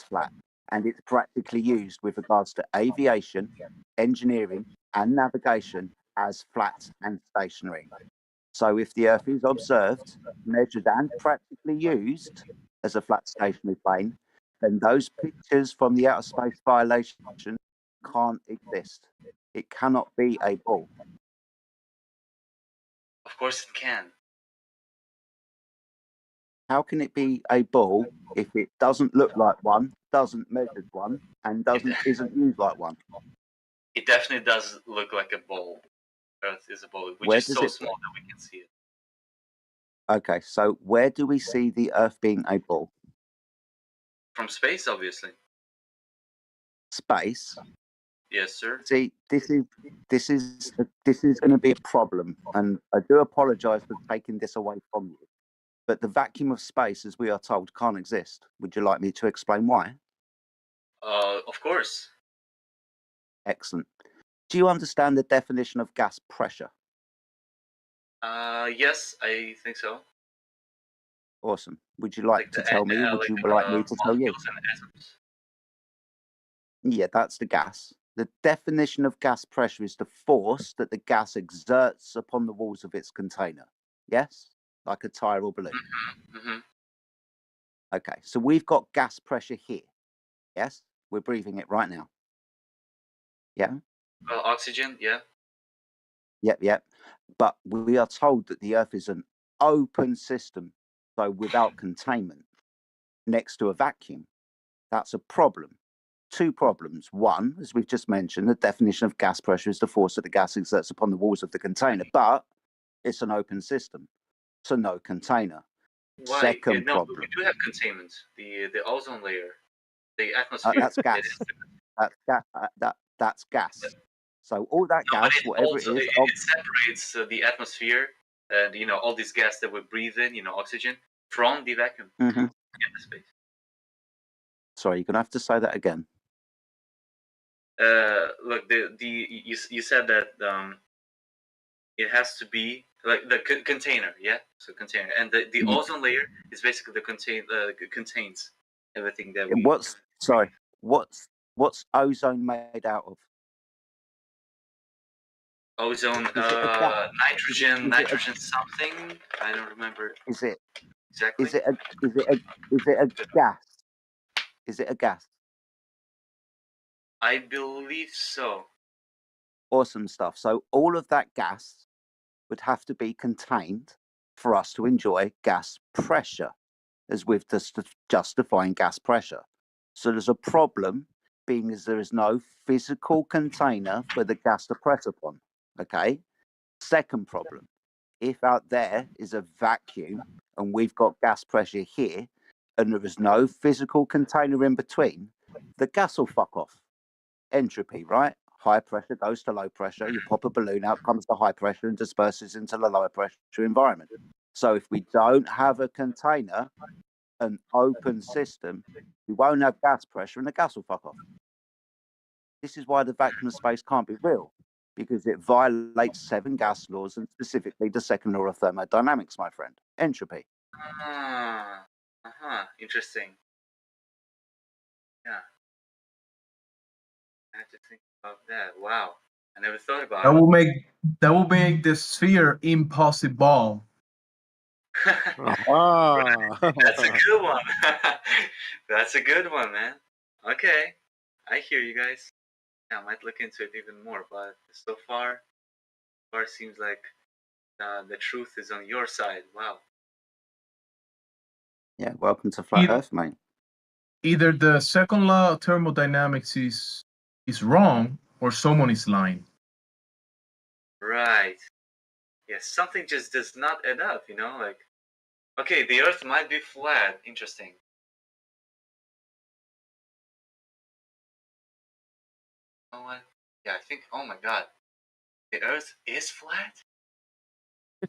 flat. And it's practically used with regards to aviation, engineering, and navigation as flat and stationary. So if the Earth is observed, measured, and practically used as a flat stationary plane, then those pictures from the outer space violation can't exist. It cannot be a ball. Of course it can. How can it be a ball if it doesn't look like one, doesn't measure one, and isn't used like one? It definitely does look like a ball. Earth is a ball, which Where is does so it- small that we can see it. Okay, so where do we see the Earth being a ball? From space, obviously. Space. Yes, sir. See, this is going to be a problem, and I do apologise for taking this away from you. But the vacuum of space, as we are told, can't exist. Would you like me to explain why? Of course. Excellent. Do you understand the definition of gas pressure? Yes, I think so. Awesome. Would you like to tell me, or would you like me to tell you? Molecules and atoms. Yeah, that's the gas. The definition of gas pressure is the force that the gas exerts upon the walls of its container. Yes? Like a tire or balloon. Mm-hmm. Okay, so we've got gas pressure here. Yes? We're breathing it right now. Yeah? Oxygen, yeah. Yep. But we are told that the Earth is an open system, so without containment, next to a vacuum. That's a problem. Two problems. One, as we've just mentioned, the definition of gas pressure is the force that the gas exerts upon the walls of the container, but it's an open system, so no container. Why? Second No, problem. we do have containment. The ozone layer, the atmosphere. That's gas. That's gas. So all that No, but gas, it whatever also, it is, it separates the atmosphere and all this gas that we breathe in, oxygen, from the vacuum. Mhm. Space. Sorry, you're gonna have to say that again. Look, you said that it has to be like the container, yeah. So container, and the ozone layer is basically the contains everything that we. What's ozone made out of? Ozone, nitrogen something. I don't remember. Is it exactly? Is it a gas? Is it a gas? I believe so. Awesome stuff. So all of that gas would have to be contained for us to enjoy gas pressure, as we've just defined gas pressure. So there's a problem, being as there is no physical container for the gas to press upon. Okay. Second problem, if out there is a vacuum and we've got gas pressure here and there is no physical container in between, the gas will fuck off. Entropy, right? High pressure goes to low pressure. You pop a balloon out, comes to high pressure and disperses into the lower pressure environment. So if we don't have a container, an open system, we won't have gas pressure and the gas will fuck off. This is why the vacuum of space can't be real, because it violates 7 gas laws and specifically the second law of thermodynamics, my friend. Entropy. Interesting. Yeah. I have to think about that. Wow. I never thought about That it. will make the sphere impossible. That's a good one. That's a good one, man. Okay. I hear you guys. Yeah, I might look into it even more, but so far it seems like the truth is on your side. Wow. Yeah, welcome to Flat Earth, mate. Either the second law of thermodynamics is wrong or someone is lying. Right. Yeah, something just does not add up, like, okay, the Earth might be flat. Interesting. You know what? Yeah, I think, oh my God, the Earth is flat?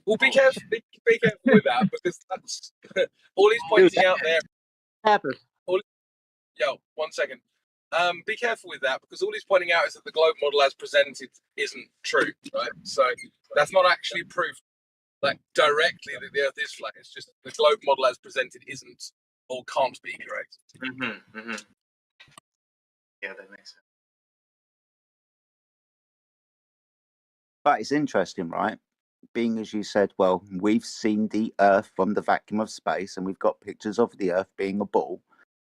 Well, be careful with that, because that's all he's pointing out there. Yo, 1 second. Be careful with that, because all he's pointing out is that the globe model as presented isn't true, right? So that's not actually proof, like, directly that the Earth is flat. It's just the globe model as presented isn't or can't be correct. Yeah, that makes sense. But it's interesting, right? Being as you said, well, we've seen the Earth from the vacuum of space and we've got pictures of the Earth being a ball.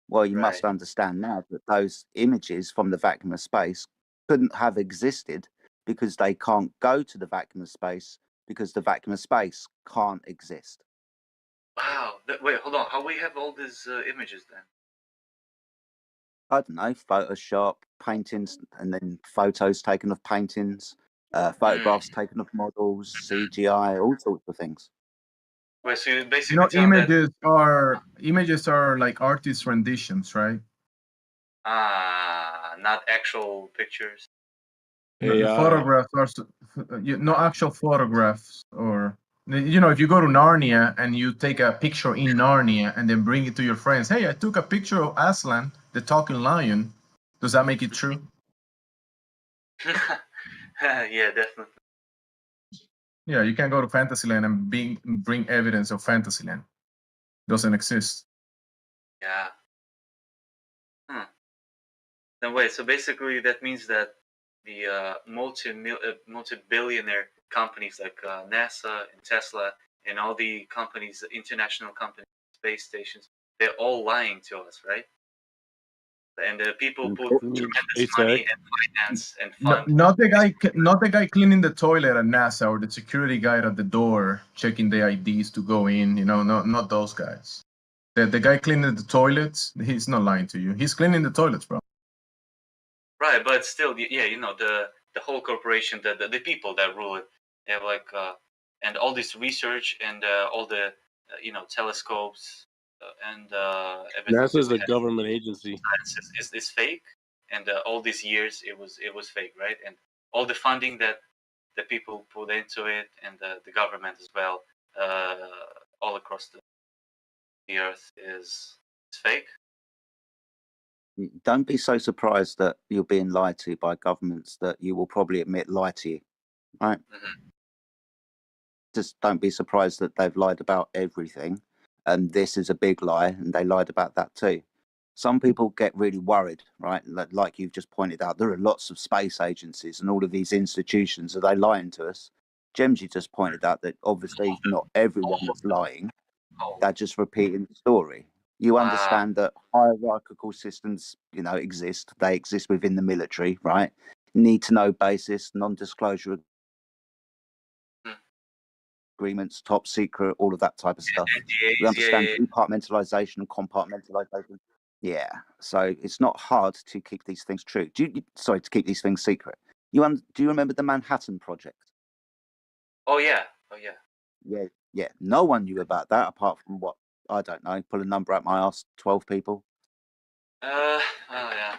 Well, you must understand now that those images from the vacuum of space couldn't have existed because they can't go to the vacuum of space because the vacuum of space can't exist. Wow. Wait, hold on. How we have all these images then? I don't know, Photoshop, paintings, and then photos taken of paintings, photographs taken of models, CGI, all sorts of things. Wait, so you basically images are like artist renditions, right? Not actual pictures. The photographs are no actual photographs or You know, if you go to Narnia and you take a picture in Narnia and then bring it to your friends, hey, I took a picture of Aslan, the talking lion. Does that make it true? Yeah, definitely. Yeah, you can't go to Fantasyland and bring evidence of Fantasyland. Doesn't exist. Yeah. Then wait, so basically that means that the multi-billionaire companies like NASA and Tesla and all the companies, international companies, space stations, they're all lying to us, right? And the people put tremendous money and finance and fund. Not the guy cleaning the toilet at NASA or the security guy at the door checking the IDs to go in. You know, not those guys. The guy cleaning the toilets, he's not lying to you. He's cleaning the toilets, bro. Right, but still, yeah, you know, the whole corporation, the people that rule it, they have like and all this research and all the you know, telescopes and everything. NASA is a government agency. Is fake, and all these years it was fake, right? And all the funding that the people put into it, and the government as well, all across the earth is fake. Don't be so surprised that you're being lied to by governments that you will probably admit lie to you, right? Just don't be surprised that they've lied about everything, and this is a big lie, and they lied about that too. Some people get really worried, right? Like you've just pointed out, there are lots of space agencies and all of these institutions. Are they lying to us? Gemsy just pointed out that obviously not everyone is lying. They're just repeating the story. You understand that hierarchical systems, you know, exist. They exist within the military, right? Need to know basis, non-disclosure agreements, top secret, all of that type of stuff. We understand compartmentalization and compartmentalization. Yeah, so it's not hard to keep these things true. To keep these things secret. Do you remember the Manhattan Project? Oh yeah. Yeah. No one knew about that apart from what, I don't know, pull a number out my ass, 12 people. Oh yeah.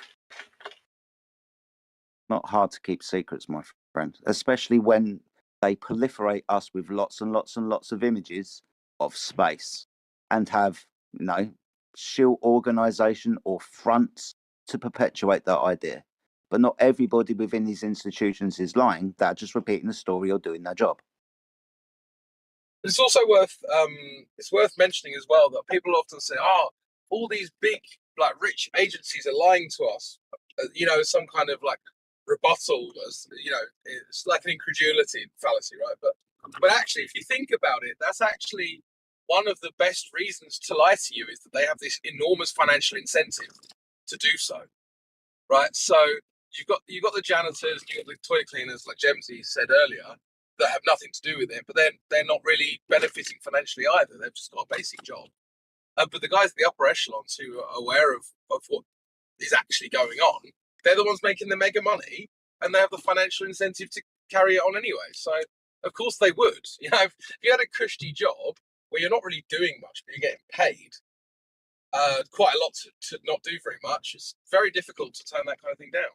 Not hard to keep secrets, my friend, especially when they proliferate us with lots and lots and lots of images of space and have, you know, shield organization or fronts to perpetuate that idea. But not everybody within these institutions is lying. They're just repeating the story or doing their job. It's also worth mentioning as well that people often say, "Oh, all these big, like, rich agencies are lying to us." You know, some kind of like rebuttal, as you know, it's like an incredulity fallacy, right? But actually, if you think about it, that's actually one of the best reasons to lie to you, is that they have this enormous financial incentive to do so, right? So you've got the janitors, you've got the toilet cleaners, like Gemsy said earlier, that have nothing to do with it, but they're not really benefiting financially either. They've just got a basic job. But the guys at the upper echelons who are aware of what is actually going on, they're the ones making the mega money, and they have the financial incentive to carry it on anyway. So of course they would. You know, if you had a cushy job where you're not really doing much, but you're getting paid quite a lot to not do very much, it's very difficult to turn that kind of thing down.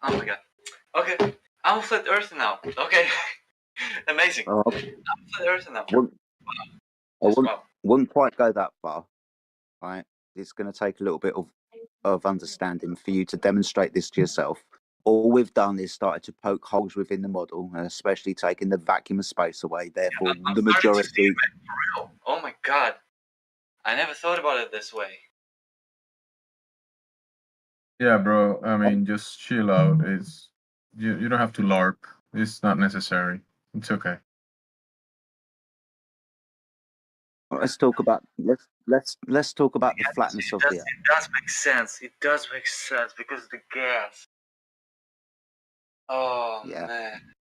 Oh my god. Okay. I'm a flat earther now. Okay. Amazing. I'm a flat earther now. I wouldn't quite go that far, right? It's going to take a little bit of understanding for you to demonstrate this to yourself. All we've done is started to poke holes within the model, and especially taking the vacuum of space away. Therefore, the majority. For real. Oh my god. I never thought about it this way. Yeah, bro. I mean, just chill out. You don't have to LARP. It's not necessary. It's okay. Let's talk about let's talk about the flatness of the Earth. It does make sense. It does make sense because of the gas. Oh Yeah. man.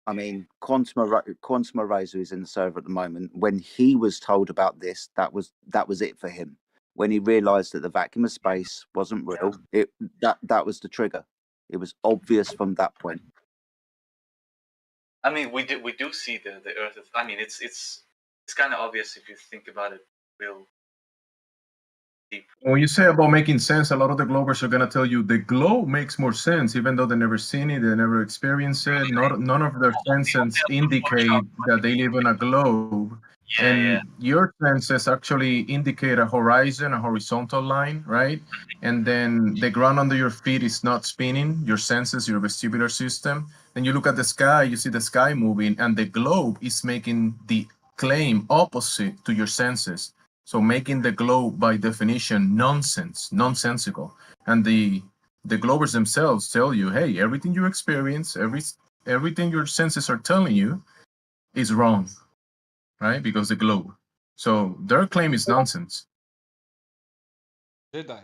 I mean, Quantum Eraser is in the server at the moment. When he was told about this, that was it for him. When he realised that the vacuum of space wasn't real, that was the trigger. It was obvious from that point. I mean, we do see the Earth. I mean, it's kind of obvious if you think about it real When you say about making sense, a lot of the Globers are going to tell you the globe makes more sense, even though they never seen it, they never experienced it. None of their senses indicate that they live on a globe. And your senses actually indicate a horizon, a horizontal line, right? And then the ground under your feet is not spinning, your senses, your vestibular system. Then you look at the sky, you see the sky moving, and the globe is making the claim opposite to your senses. So making the globe by definition nonsensical. And the Globers themselves tell you, hey, everything you experience, everything your senses are telling you is wrong, right? Because the globe. So their claim is nonsense. Did I?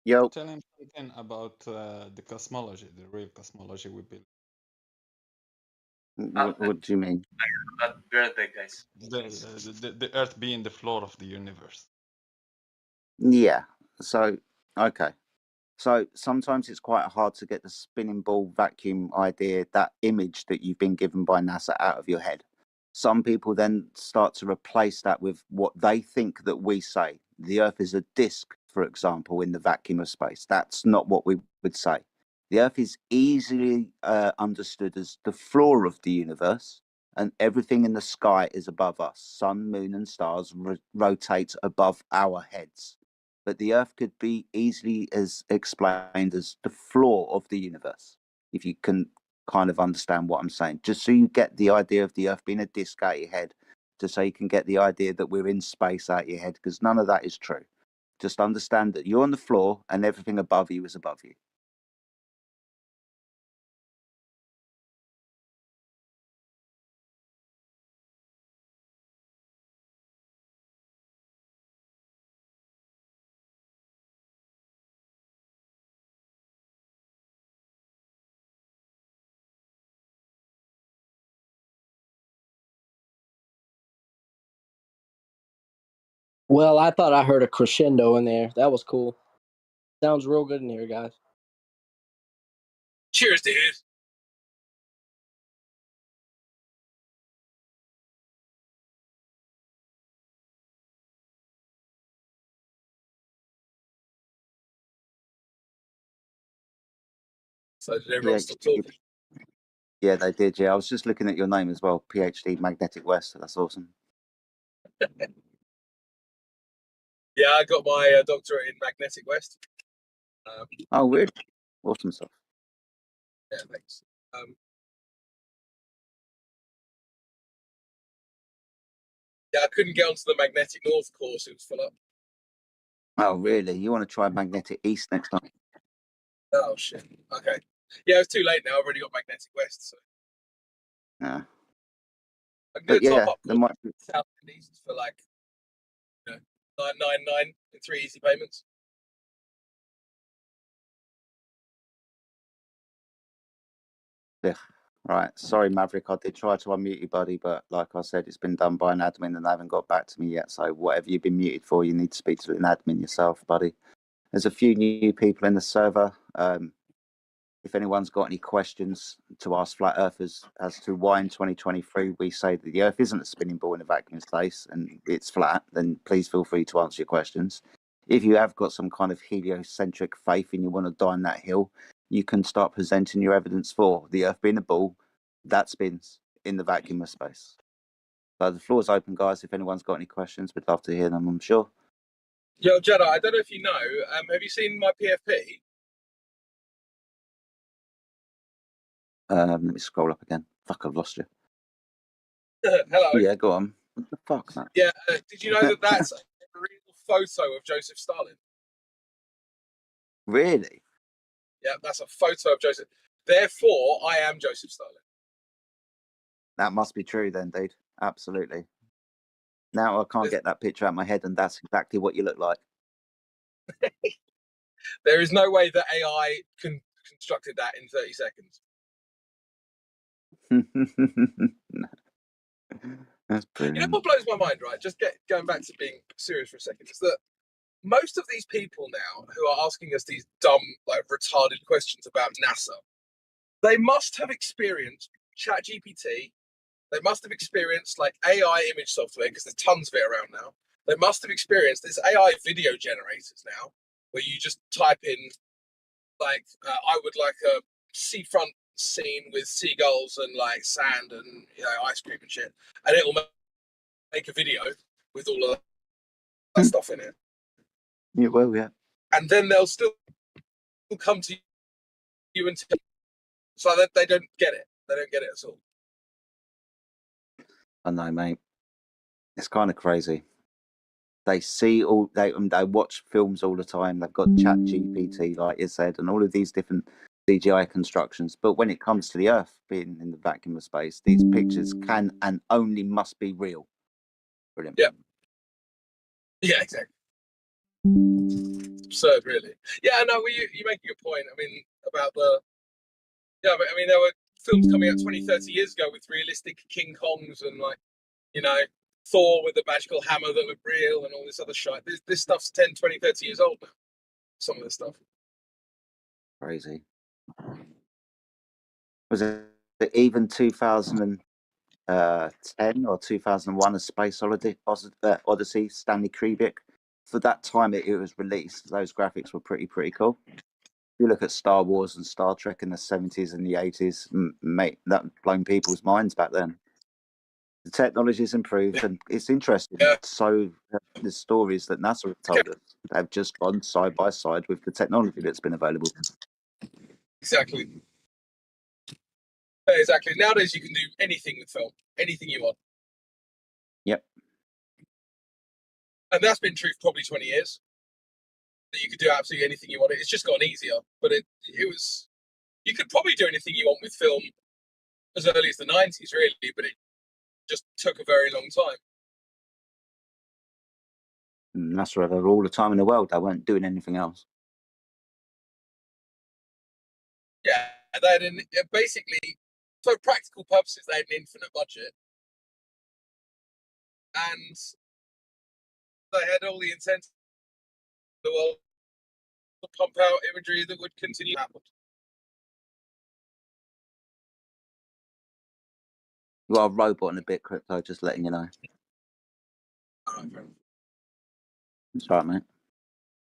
Yo. Tell him something about the cosmology, the real cosmology we build. What do you mean? Be right back, guys. The Earth being the floor of the universe. Yeah. So, okay. So sometimes it's quite hard to get the spinning ball vacuum idea, that image that you've been given by NASA, out of your head. Some people then start to replace that with what they think that we say. The Earth is a disk, for example, in the vacuum of space. That's not what we would say. The Earth is easily understood as the floor of the universe, and everything in the sky is above us. Sun, moon, and stars rotate above our heads. But the Earth could be easily as explained as the floor of the universe, if you can kind of understand what I'm saying. Just so you get the idea of the Earth being a disc out your head, just so you can get the idea that we're in space out your head, because none of that is true. Just understand that you're on the floor and everything above you is above you. Well, I thought I heard a crescendo in there. That was cool. Sounds real good in here, guys. Cheers, dude. So did everyone stop talking? Yeah, they did. Yeah, I was just looking at your name as well, PhD Magnetic West. That's awesome. Yeah, I got my doctorate in Magnetic West. Oh, weird. Awesome stuff. Yeah, thanks. Yeah, I couldn't get onto the Magnetic North course. It was full up. Oh, really? You want to try Magnetic East next time? Oh, shit. Okay. Yeah, it's too late now. I've already got Magnetic West. So Yeah. I can do But a yeah, top-up there might be... South and East for like, $9.99 in 3 easy payments. Yeah. Right. Sorry, Maverick. I did try to unmute you, buddy, but like I said, it's been done by an admin and they haven't got back to me yet. So whatever you've been muted for, you need to speak to an admin yourself, buddy. There's a few new people in the server. If anyone's got any questions to ask flat earthers as to why in 2023 we say that the Earth isn't a spinning ball in a vacuum space and it's flat, then please feel free to answer your questions. If you have got some kind of heliocentric faith and you want to die on that hill, you can start presenting your evidence for the Earth being a ball that spins in the vacuum of space. So the floor is open, guys. If anyone's got any questions, we'd love to hear them, I'm sure. Yo, Jedi, I don't know if you know, have you seen my PFP? Let me scroll up again. Fuck, I've lost you. Hello. Yeah, go on. What the fuck, man? Yeah, did you know that that's a real photo of Joseph Stalin? Really? Yeah, that's a photo of Joseph. Therefore, I am Joseph Stalin. That must be true then, dude. Absolutely. Now I can't get that picture out of my head, and that's exactly what you look like. There is no way that AI constructed that in 30 seconds. That's brilliant. You know what blows my mind, right? Just going back to being serious for a second, is that most of these people now who are asking us these dumb, like retarded questions about NASA, they must have experienced ChatGPT. They must have experienced like AI image software, because there's tons of it around now. they must have experienced there's AI video generators now where you just type in like I would like a seafront scene with seagulls and like sand and ice cream and shit, and it'll make a video with all of that stuff in it. Yeah, well, yeah. And then they'll still come to you and tell so that they don't get it. They don't get it at all. I know, mate. It's kind of crazy. They see all they watch films all the time. They've got Chat GPT, like you said, and all of these different CGI constructions. But when it comes to the Earth being in the vacuum of space, these pictures can and only must be real. Brilliant. Yeah. Yeah, exactly. Absurd, really. Yeah, no, you make a good point. I mean, about the but I mean, there were films coming out 20, 30 years ago with realistic King Kongs and like, Thor with the magical hammer that looked real and all this other shit. This stuff's 10, 20, 30 years old now. Some of this stuff. Crazy. Was it even 2010 or 2001 A Space Odyssey, Stanley Kubrick? For that time it was released, those graphics were pretty cool. If you look at Star Wars and Star Trek in the 70s and the 80s, mate, that blown people's minds back then. The technology's improved, and it's interesting. Yeah. So the stories that NASA have told us have just gone side by side with the technology that's been available. Exactly. Exactly. Nowadays, you can do anything with film, anything you want. Yep. And that's been true for probably 20 years. That you could do absolutely anything you wanted. It's just gotten easier, but it was. You could probably do anything you want with film as early as the 90s, really, but it just took a very long time. NASA had all the time in the world. They weren't doing anything else. Yeah, they had basically, for practical purposes, they had an infinite budget. And they had all the incentive in the world to pump out imagery that would continue to happen. You are a robot in a bit, Crypto, just letting you know. That's right, mate.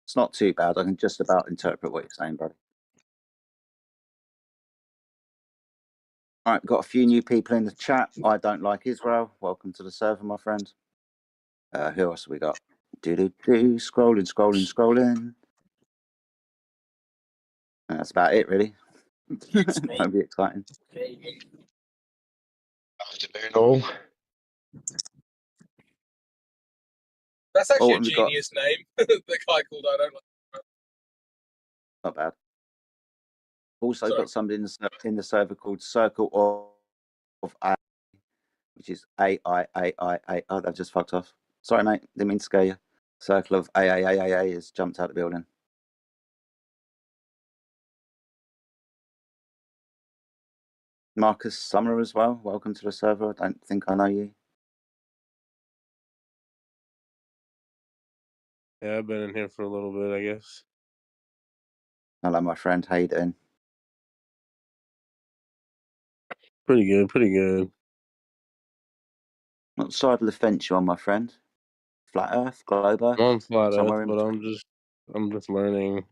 It's not too bad. I can just about interpret what you're saying, brother. All right, got a few new people in the chat. I don't like Israel. Welcome to the server, my friend. Who else have we got? Scrolling. And that's about it, really. That'd be exciting. No. That's actually a genius name. The guy called I don't like. Not bad. Also got somebody in the server called Circle of A, which is A-I-A-I-A. Oh, they've just fucked off. Sorry, mate. Didn't mean to scare you. Circle of A-A-A-A has jumped out of the building. Marcus Summer as well. Welcome to the server. I don't think I know you. Yeah, I've been in here for a little bit, I guess. Hello, my friend. How you doing? Pretty good. What side of the fence you on, my friend? Flat Earth, Globe Earth? I'm on Flat Somewhere Earth, in but I'm just learning.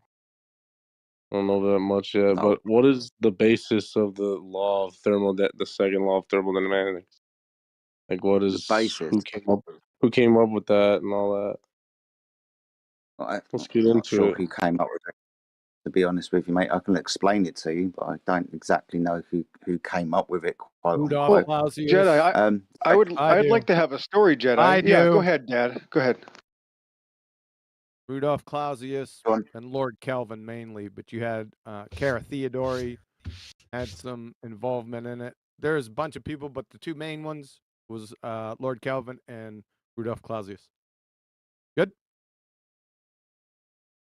I don't know that much yet. But what is the basis of the law of the second law of thermodynamics? Like, what is the basis? Who came up with that and all that? Let's get into sure it. who came up with it. To be honest with you, mate, I can explain it to you, but I don't exactly know who came up with it. Rudolph Clausius. Jedi, I'd like to have a story, Jedi. Yeah, go ahead, Dad. Go ahead. Rudolph Clausius and Lord Kelvin mainly, but you had Kara Theodori had some involvement in it. There's a bunch of people, but the two main ones was Lord Kelvin and Rudolph Clausius. Good?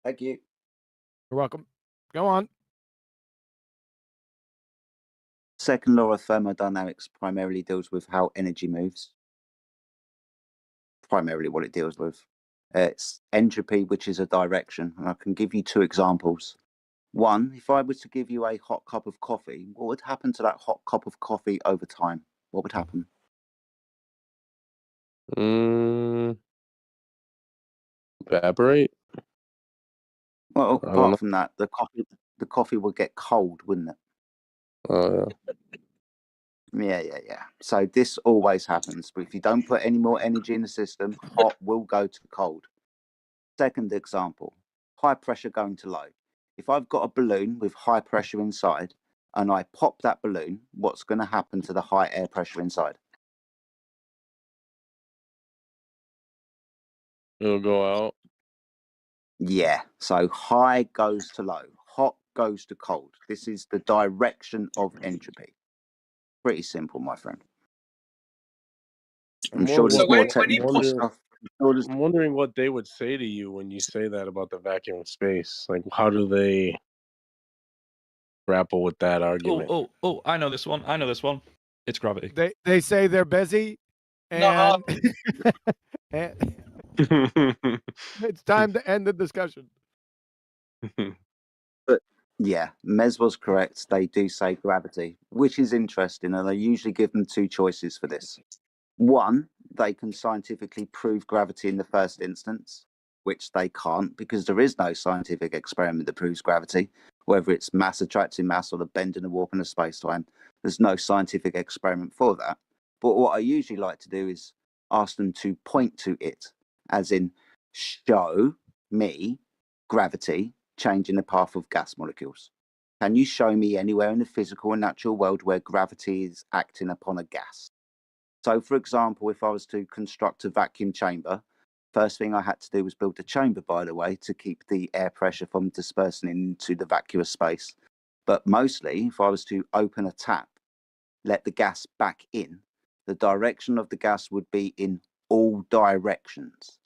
Thank you. You're welcome. Go on. Second law of thermodynamics primarily deals with how energy moves. Primarily what it deals with. It's entropy, which is a direction. And I can give you two examples. One, if I was to give you a hot cup of coffee, what would happen to that hot cup of coffee over time? What would happen? evaporate? Well, I don't know. apart from that, the coffee would get cold, wouldn't it? Oh Yeah. So this always happens. But if you don't put any more energy in the system, hot will go to cold. Second example, high pressure going to low. If I've got a balloon with high pressure inside and I pop that balloon, what's going to happen to the high air pressure inside? It'll go out. Yeah, so high goes to low, hot goes to cold. This is the direction of entropy. Pretty simple, my friend. I'm sure there's more technical stuff. I'm wondering what they would say to you when you say that about the vacuum of space. Like, how do they grapple with that argument? Oh! I know this one. It's gravity. They say they're busy, and, and it's time to end the discussion. But yeah, Mez was correct. They do say gravity, which is interesting, and I usually give them two choices for this. One, they can scientifically prove gravity in the first instance, which they can't because there is no scientific experiment that proves gravity, whether it's mass attracting mass or the bending and warping of space-time. There's no scientific experiment for that. But what I usually like to do is ask them to point to it, as in show me gravity changing the path of gas molecules. Can you show me anywhere in the physical and natural world where gravity is acting upon a gas? So, for example, if I was to construct a vacuum chamber, first thing I had to do was build a chamber, by the way, to keep the air pressure from dispersing into the vacuous space. But mostly, if I was to open a tap, let the gas back in, the direction of the gas would be in all directions.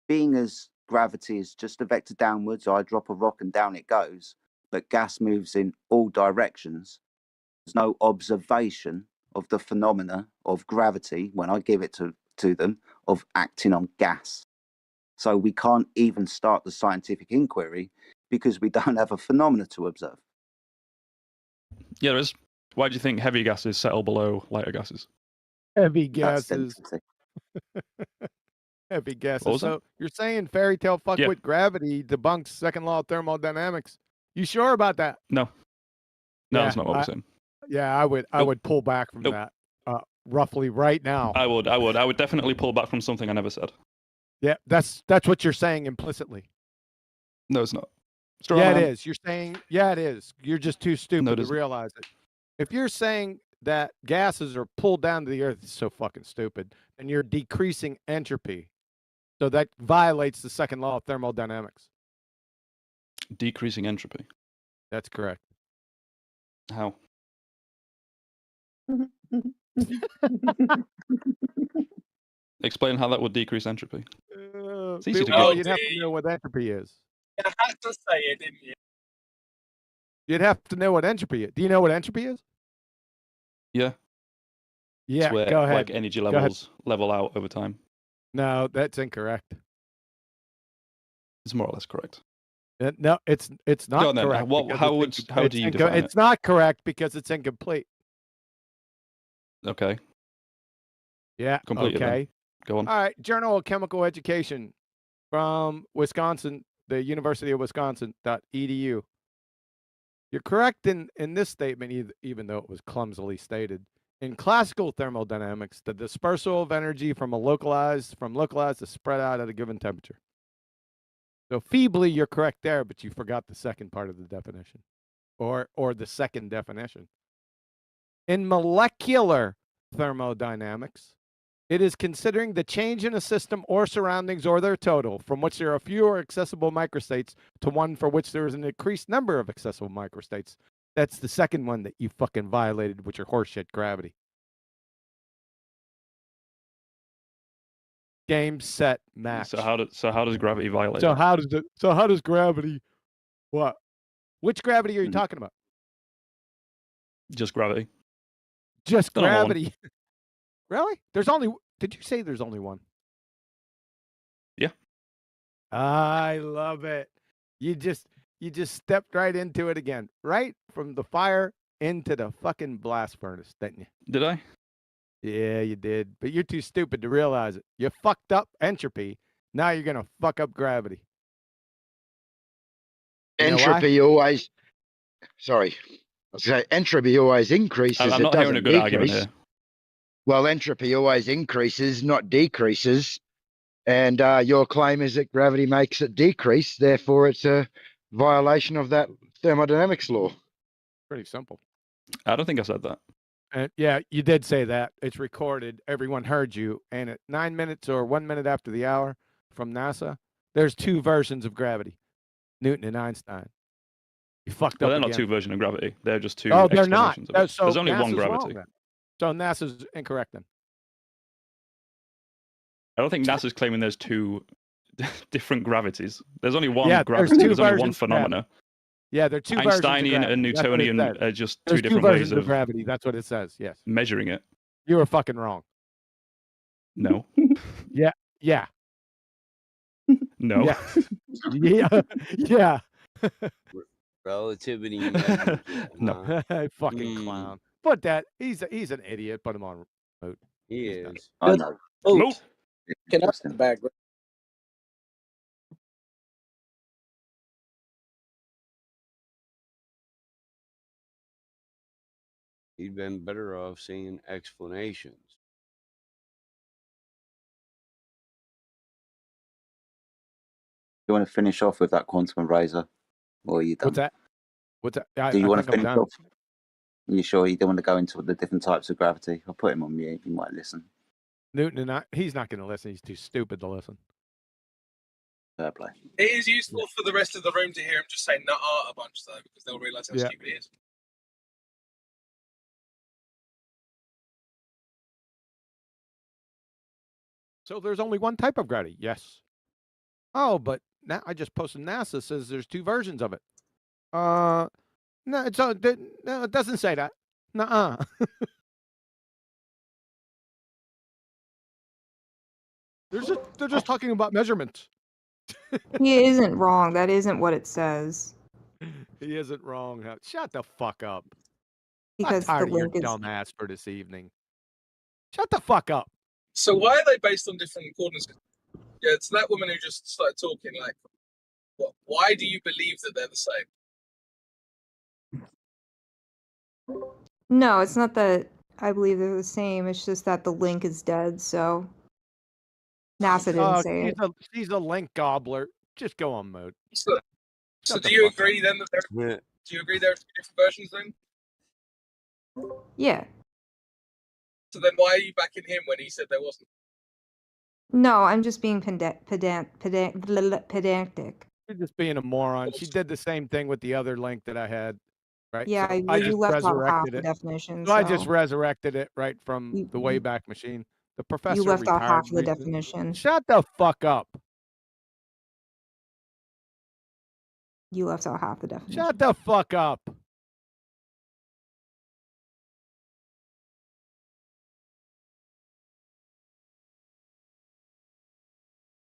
Being as gravity is just a vector downwards, I drop a rock and down it goes, but gas moves in all directions. There's no observation of the phenomena of gravity when I give it to them of acting on gas. So we can't even start the scientific inquiry because we don't have a phenomena to observe. Yeah, there is. Why do you think heavy gases settle below lighter gases? Heavy gases. Heavy gases. So you're saying fairy tale fuck with gravity debunks second law of thermodynamics? You sure about that? No, that's not what we're saying. Yeah, I would pull back from that roughly right now. I would definitely pull back from something I never said. Yeah, that's what you're saying implicitly. No, it's not. It is. You're saying, it is. You're just too stupid to realize it. If you're saying that gases are pulled down to the earth, it's so fucking stupid, and you're decreasing entropy. So that violates the second law of thermodynamics. Decreasing entropy. That's correct. How? Explain how that would decrease entropy. It's easy to get. You'd have to know what entropy is. You had to say it, didn't you? You'd have to know what entropy is. Do you know what entropy is? Yeah. Yeah, it's where, go ahead. Like energy levels level out over time. No, that's incorrect. It's more or less correct. No, it's not correct. How do you define it? It's not correct because it's incomplete. Okay. Yeah. Complete okay. Then. Go on. All right. Journal of Chemical Education from Wisconsin, the University of Wisconsin.edu. You're correct in this statement, even though it was clumsily stated. In classical thermodynamics, the dispersal of energy from localized to spread out at a given temperature. So feebly, you're correct there, but you forgot the second part of the definition, or the second definition. In molecular thermodynamics, it is considering the change in a system or surroundings or their total, from which there are fewer accessible microstates to one for which there is an increased number of accessible microstates. That's the second one that you fucking violated with your horseshit gravity. Game, set, match. So how does gravity violate? So how does gravity? What? Which gravity are you talking about? Just gravity. Just gravity. Really? Did you say there's only one? Yeah. I love it. You just stepped right into it again. Right from the fire into the fucking blast furnace, didn't you? Did I? Yeah, you did. But you're too stupid to realize it. You fucked up entropy. Now you're gonna fuck up gravity. You know why? Entropy always. Sorry, I was going to say entropy always increases. I'm It not hearing a doesn't good argument decrease. here. Well, entropy always increases, not decreases. And your claim is that gravity makes it decrease. Therefore, it's a violation of that thermodynamics law. Pretty simple. I don't think I said that. And yeah, you did say that. It's recorded. Everyone heard you. And at 9 minutes or 1 minute after the hour from NASA, there's two versions of gravity, Newton and Einstein. You fucked Well, up they're not again. two versions of gravity. They're just two Oh, they're not. explanations of it. So There's only one NASA's wrong gravity. then. So NASA's incorrect then. I don't think NASA's claiming there's two different gravities. There's only one Yeah, gravity. there's There's two only one versions of phenomena. Yeah, they're two versions of Einsteinian gravity. and That's what it Newtonian says. are just There's two different ways versions of of gravity. That's what it says. Yes. measuring it. You were fucking wrong. No. Yeah. Yeah. No. Yeah. Yeah. Yeah. Relativity. No. Fucking clown. Put that. He's an idiot. Put him on mute. He is. I know. Vote. Can I Interesting. back? He'd been better off seeing explanations. You want to finish off with that quantum eraser? Or are you done? What's that? What's that? Do you want to think I'm finish done. off? Are you sure you don't want to go into the different types of gravity? I'll put him on mute. He might listen. Newton and I, he's not going to listen. He's too stupid to listen. Fair play. It is useful for the rest of the room to hear him just say "nuh-uh" a bunch, though, because they'll realise how Yeah. stupid he is. So there's only one type of gravity. Yes. Oh, but now I just posted NASA says there's two versions of it. No, no, it doesn't say that. Nuh-uh. They're just talking about measurements. He isn't wrong. That isn't what it says. He isn't wrong. Shut the fuck up. Because I'm tired the of your link is dumb ass for this evening. Shut the fuck up. So why are they based on different coordinates? Yeah, it's that woman who just started talking. Like, why do you believe that they're the same? No, it's not that I believe they're the same. It's just that the link is dead, so NASA didn't say it. She's a link gobbler. Just go on mode. So Shut do the you fuck agree then that there? Yeah. Do you agree there are two different versions then? Yeah. So then why are you backing him when he said there wasn't? No, I'm just being pedantic. You're just being a moron. She did the same thing with the other link that I had. Right? Yeah, So well, you left out half the it. definition. So I just so resurrected it right from the Wayback Machine. The professor you left out half retired of the recently. definition. Shut the fuck up. You left out half the definition. Shut the fuck up.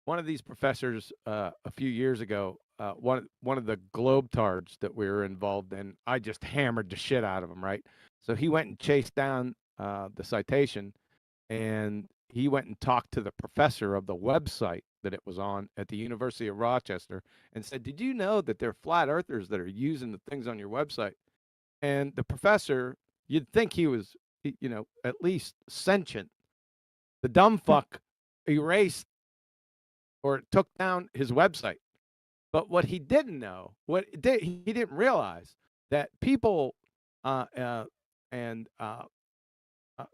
One of these professors a few years ago, one of the Globetards that we were involved in, I just hammered the shit out of him, right? So he went and chased down the citation, and he went and talked to the professor of the website that it was on at the University of Rochester and said, "Did you know that there are flat earthers that are using the things on your website?" And the professor, you'd think he was, at least sentient. The dumb fuck erased or took down his website. But what he didn't know, he didn't realize that people and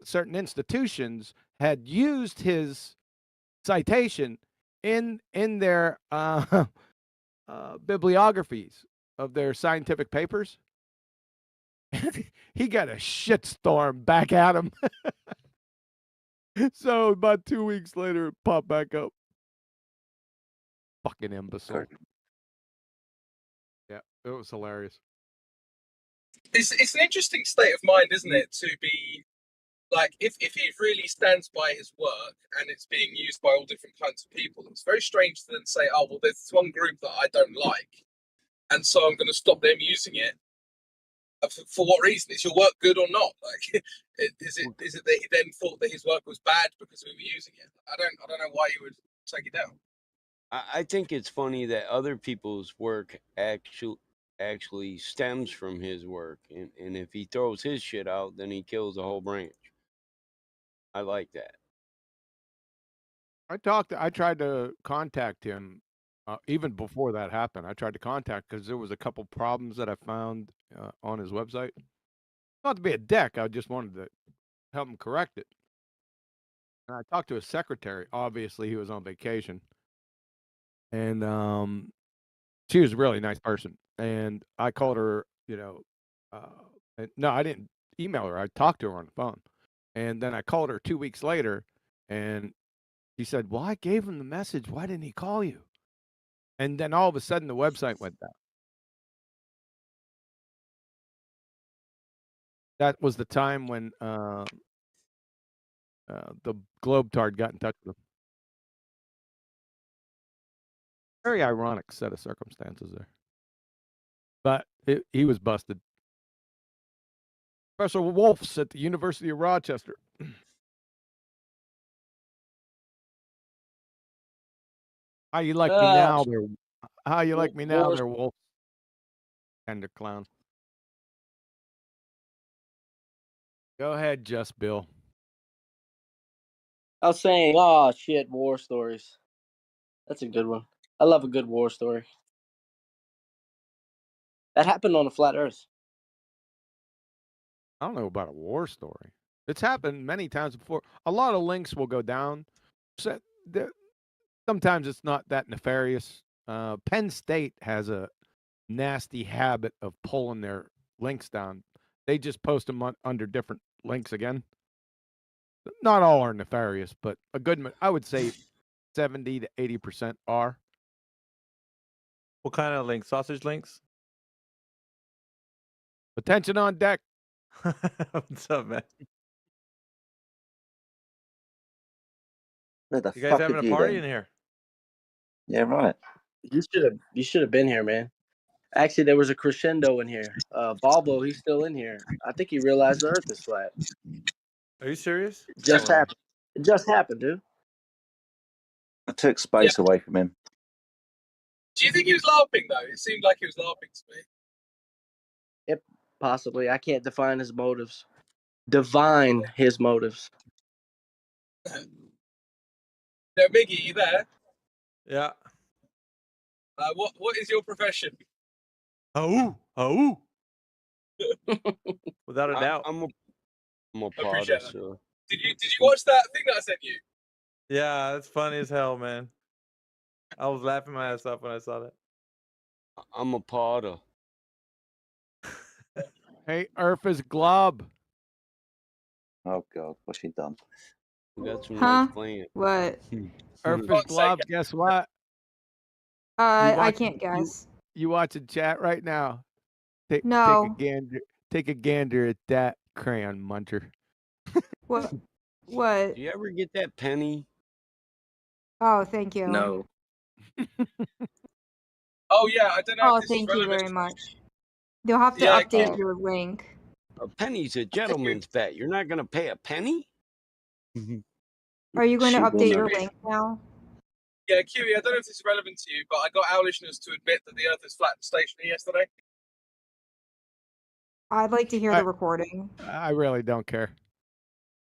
certain institutions had used his citation in their bibliographies of their scientific papers. He got a shitstorm back at him. So about 2 weeks later, it popped back up. Fucking imbecile. Yeah, it was hilarious. It's an interesting state of mind, isn't it, to be like if he really stands by his work and it's being used by all different kinds of people. It's very strange to then say, "Oh well, there's this one group that I don't like, and so I'm going to stop them using it." For what reason? Is your work good or not? Like, is it that he then thought that his work was bad because we were using it? I don't know why you would take it down. I think it's funny that other people's work actually stems from his work, and if he throws his shit out, then he kills a whole branch. I like that. I tried to contact him even before that happened. I tried to contact because there was a couple problems that I found on his website. Not to be a dick, I just wanted to help him correct it. And I talked to his secretary. Obviously, he was on vacation, and she was a really nice person. And I called her, no, I didn't email her. I talked to her on the phone, and then I called her 2 weeks later, and he said, "Well, I gave him the message. Why didn't he call you?" And then all of a sudden, the website went down. That was the time when the Globetard got in touch with him. Very ironic set of circumstances there. But he was busted. Professor Wolf's at the University of Rochester. How you like me now there? How you like me now there, Wolf? Kind of clown. Go ahead, Just Bill. I was saying, oh shit, war stories. That's a good one. I love a good war story. That happened on a flat Earth. I don't know about a war story. It's happened many times before. A lot of links will go down. So sometimes it's not that nefarious. Penn State has a nasty habit of pulling their links down. They just post them under different links again. Not all are nefarious, but a good, I would say 70 to 80% are. What kind of links? Sausage links? Attention on deck. What's up, man? Where the You guys fuck having have a you party been? in here? Yeah, right. You should have been here, man. Actually, there was a crescendo in here. Balbo, he's still in here. I think he realized the Earth is flat. Are you serious? It just happened. It just happened, dude. I took space away from him. Do you think he was laughing though? It seemed like he was laughing to me. Yep, possibly. I can't define his motives. Divine his motives. Now, Miggy, you there? Yeah. What is your profession? Oh. Without a doubt. I'm a appreciate potter, that. so. Did you watch that thing that I sent you? Yeah, it's funny as hell, man. I was laughing my ass off when I saw that. I'm a potter. Hey, Urfa's Glob. Oh God, what's she done? We got some Huh? nice plants. What? Urfa's Glob, guess what? I can't guess. You watching chat right now? No. Take a gander at that crayon muncher. What? What? Do you ever get that penny? Oh, thank you. No. Oh yeah, I don't know. Oh, if this is thank you relevant. very much. You'll have to Yeah, update your link. A penny's a gentleman's bet. You're not going to pay a penny? Are you going to She will update not. your link now? Yeah, Kiwi, I don't know if this is relevant to you, but I got our listeners to admit that the Earth is flat and stationary yesterday. I'd like to hear the recording. I really don't care.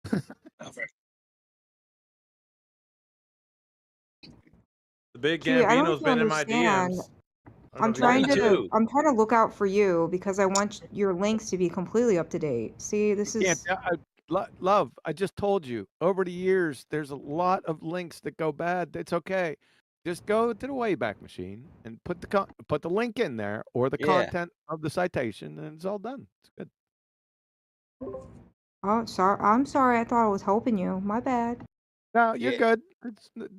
The big Kiwi, I don't know Gambino's if you been in my understand. DMs. I'm trying to look out for you because I want your links to be completely up to date. See, this is Love, I just told you, over the years, there's a lot of links that go bad. It's okay. Just go to the Wayback Machine and put the link in there or the content of the citation, and it's all done. It's good. Oh, sorry. I'm sorry. I thought I was helping you. My bad. No, you're good.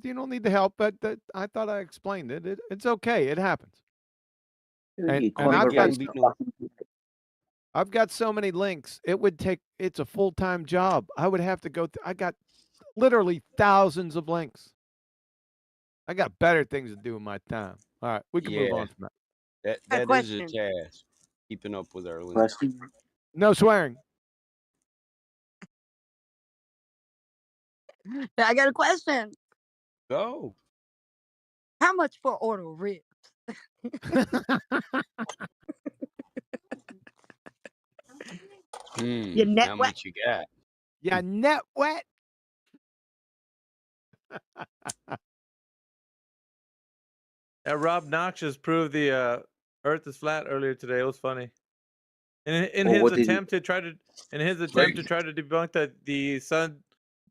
You don't need the help, but I thought I explained it. It's okay. It happens. And I've got so many links. It's a full-time job. I would have to go. I got literally thousands of links. I got better things to do in my time. All right, we can move on from that. That is a task. Keeping up with our links. No swearing. I got a question. Go. How much for order ribs? Your net How wet? much you got? Yeah, net wet. Rob Noxious proved the Earth is flat earlier today. It was funny. In Well, his what did he? attempt to try to debunk that the sun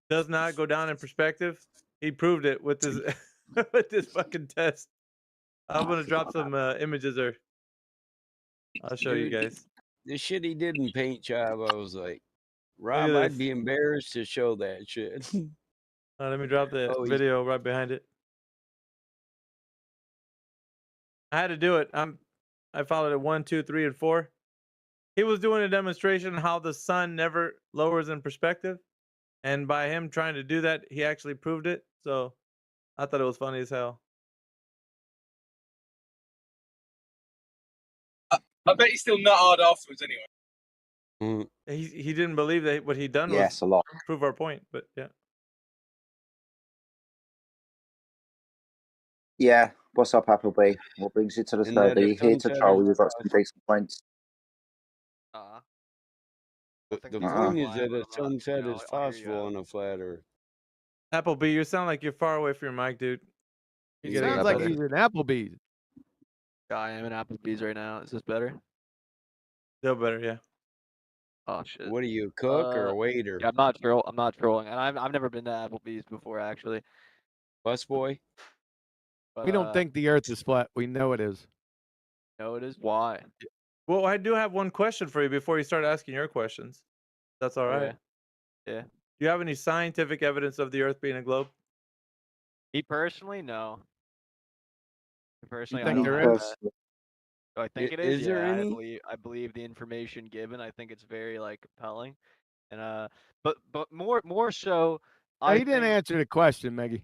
does not go down in perspective, he proved it with this with this fucking test. I'm gonna drop some images there. I'll show you Dude, guys. the shit he did in paint job, I was like, Look at Rob, I'd this. be embarrassed to show that shit. Let me drop the Oh, video right behind it. I had to do it. I followed it 1, 2, 3, and 4. He was doing a demonstration on how the sun never lowers in perspective, and by him trying to do that, he actually proved it. So I thought it was funny as hell. I bet he's still not hard afterwards anyway. He didn't believe that what he'd done Yes, was a lot. prove our point, but yeah. Yeah. What's up, Appleby? What brings you to the And that server? a You here to sunset troll? is You've got some decent points. the point is that a sunset is possible on a flat Earth. Appleby, you sound like you're far away from your mic, dude. He You gotta sounds get like closer. he's in Applebee's. I am in Applebee's right now. Is this better? Still better, yeah. Oh shit. What are you, a cook or a waiter? Yeah, I'm not trolling, and I've never been to Applebee's before actually. Busboy? But, We don't think the Earth is flat. We know it is. No, it is. Why? Well, I do have one question for you before you start asking your questions. That's all right. Okay. Yeah. Do you have any scientific evidence of the Earth being a globe? Me personally, no. Me personally, I think don't there have is? that. Do I think it Is is? there Yeah, any? I believe the information given. I think it's very like compelling, and but more so, He didn't think answer the question, Meggie.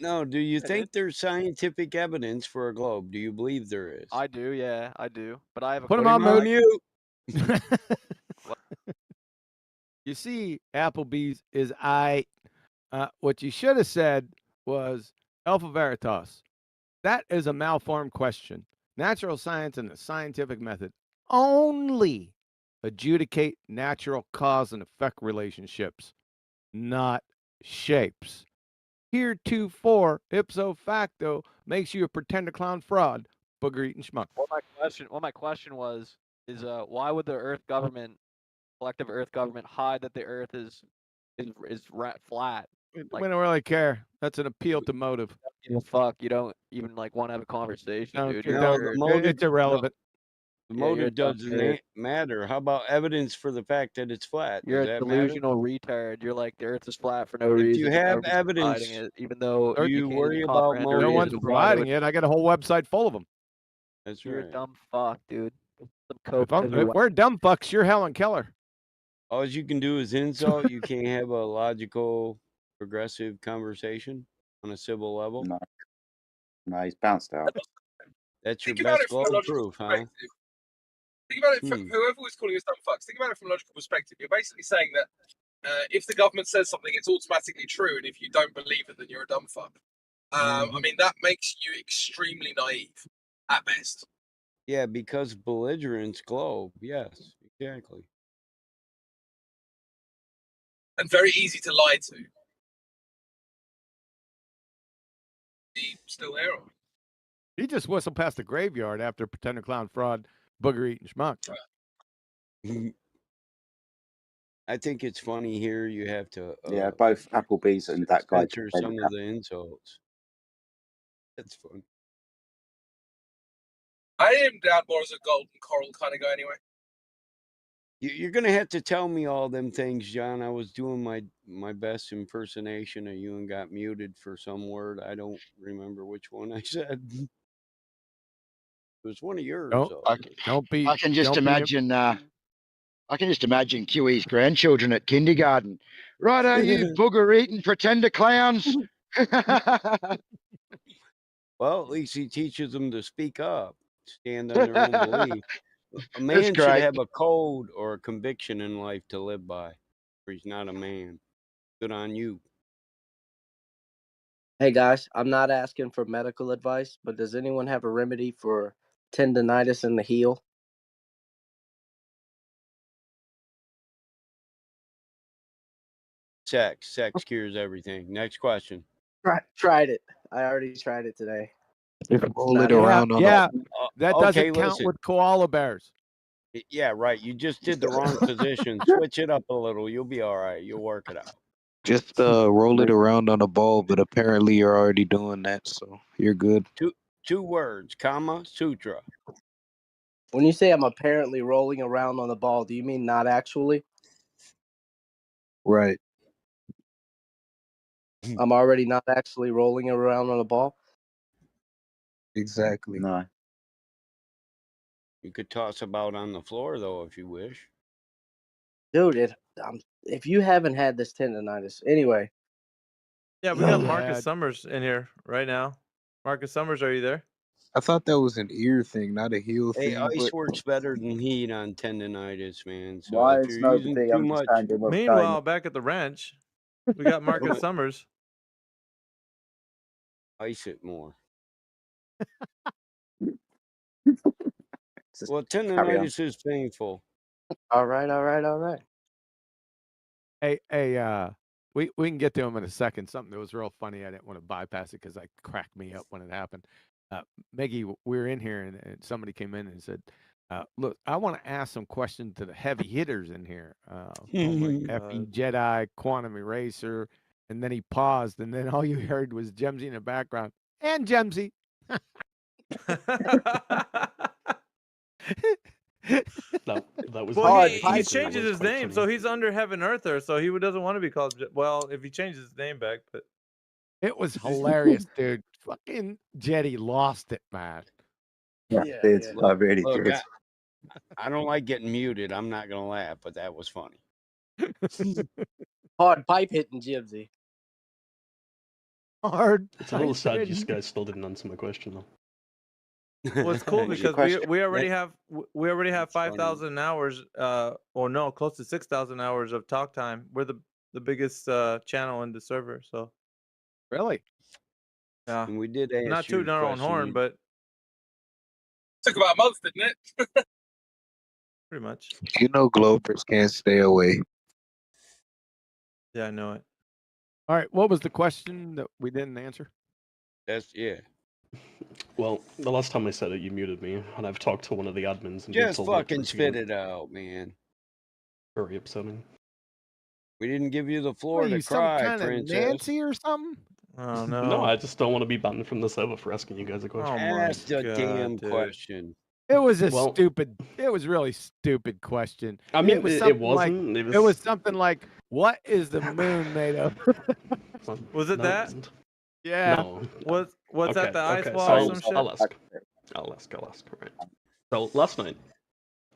No. Do you I did. think there's scientific evidence for a globe? Do you believe there is? I do. Yeah, I do. But I have a Put him question. on mute. You see, Applebee's is what you should have said was Alpha Veritas. That is a malformed question. Natural science and the scientific method only adjudicate natural cause and effect relationships, not shapes. Heretofore, ipso facto, makes you a pretender clown fraud, booger eating schmuck. What my question was is why would the Earth government, collective Earth government, hide that the Earth is flat? We don't really care. That's an appeal to motive. Give a fuck. You don't even like want to have a conversation, No, dude. it's irrelevant. The Yeah, you're a motive dumb doesn't nerd. matter. How about evidence for the fact that it's flat? You're Does a that matter? delusional retard. You're like the Earth is flat for no If reason. you and have everybody's evidence, providing it, even though do you you can't worry even about comprehend the motive? No reason one's why they providing would- it. I got a whole website full of them. That's You're right. a dumb fuck, dude. Some coke If, to your if we're dumb fucks, you're Helen Keller. All you can do is insult. You can't have a logical, progressive conversation on a civil level. No, he's bounced out. That's your Think about best it from a globe logical proof, huh? perspective. Think about it from whoever was calling us dumb fucks. Think about it from a logical perspective. You're basically saying that if the government says something, it's automatically true, and if you don't believe it, then you're a dumb fuck. I mean, that makes you extremely naive at best. Yeah, because belligerence globe. Yes, exactly. And very easy to lie to. He still there? He just whistled past the graveyard after pretender clown fraud, booger eating schmuck. I think it's funny here. You have to Yeah, both Applebee's and that guy. censor some of the insults. That's fun. I am down more as a golden coral kind of guy anyway. You're gonna have to tell me all them things, John. I was doing my best impersonation of you and got muted for some word. I don't remember which one I said. It was one of yours. Don't be. I can just don't be- imagine. I can just imagine QE's grandchildren at kindergarten. Right, are you booger eating pretender clowns? Well, at least he teaches them to speak up, stand on their own belief. A man should great. have a code or a conviction in life to live by, or he's not a man. Good on you. Hey guys, I'm not asking for medical advice, but does anyone have a remedy for tendonitis in the heel? Sex cures everything. Next question. Tried it. I already tried it today. Roll it Not it. around on Yeah, Uh, that okay, doesn't count listen. with koala bears. Yeah, right. You just did the wrong position. Switch it up a little. You'll be all right. You'll work it out. Just roll it around on a ball, but apparently you're already doing that, so you're good. Two words, comma, sutra. When you say I'm apparently rolling around on the ball, do you mean not actually? Right. I'm already not actually rolling around on the ball? Exactly. No. You could toss about on the floor though if you wish. Dude, if you haven't had this tendonitis, anyway. Yeah, we got Marcus Summers in here right now. Marcus Summers, are you there? I thought that was an ear thing, not a heel Hey, thing. ice But works better than heat on tendonitis, man. So Why if is you're using nobody too much, understanding what's going Meanwhile, on? back at the ranch, we got Marcus Summers. ice it more. Just Well, carry on. tendonitis is painful. All right. Hey, we can get to him in a second. Something that was real funny. I didn't want to bypass it because it cracked me up when it happened. Meggie, we were in here and somebody came in and said, look, I want to ask some questions to the heavy hitters in here. Like Effie Jedi, Quantum Eraser. And then he paused, and then all you heard was Jemsy in the background. And Jemsy. That was well, hard. he changes his name, so he's under Heaven Earther, so he doesn't want to be called. Well, if he changes his name back, but it was hilarious, dude. Fucking Jetty lost it, man. Yeah, dude, I really Look, did. I don't like getting muted. I'm not gonna laugh, but that was funny. Hard pipe hitting Jimsy. Hard. It's a little sad you guys still didn't answer my question though. Well, it's cool because we already have 5,000 hours, or no, close to 6,000 hours of talk time. We're the biggest channel in the server, so really, yeah. And we did ask not you tooting our own horn, but took about a month, didn't it? pretty much. You know, Glopers can't stay away. Yeah, I know it. All right, what was the question that we didn't answer? Yeah. Well, the last time I said it, you muted me, and I've talked to one of the admins. And Just fucking spit it out, man. Very upsetting. We didn't give you the floor to some cry, kind princess. of Nancy or something? Oh no. No, I just don't want to be banned from the server for asking you guys a question. Ask the damn question. It was stupid. It was really stupid question. I mean, it was it something wasn't. Like, it was something like, "What is the moon made of?" Was it that? Yeah. No. What's that? The ice wall so or some shit? I'll ask. Right. So last night,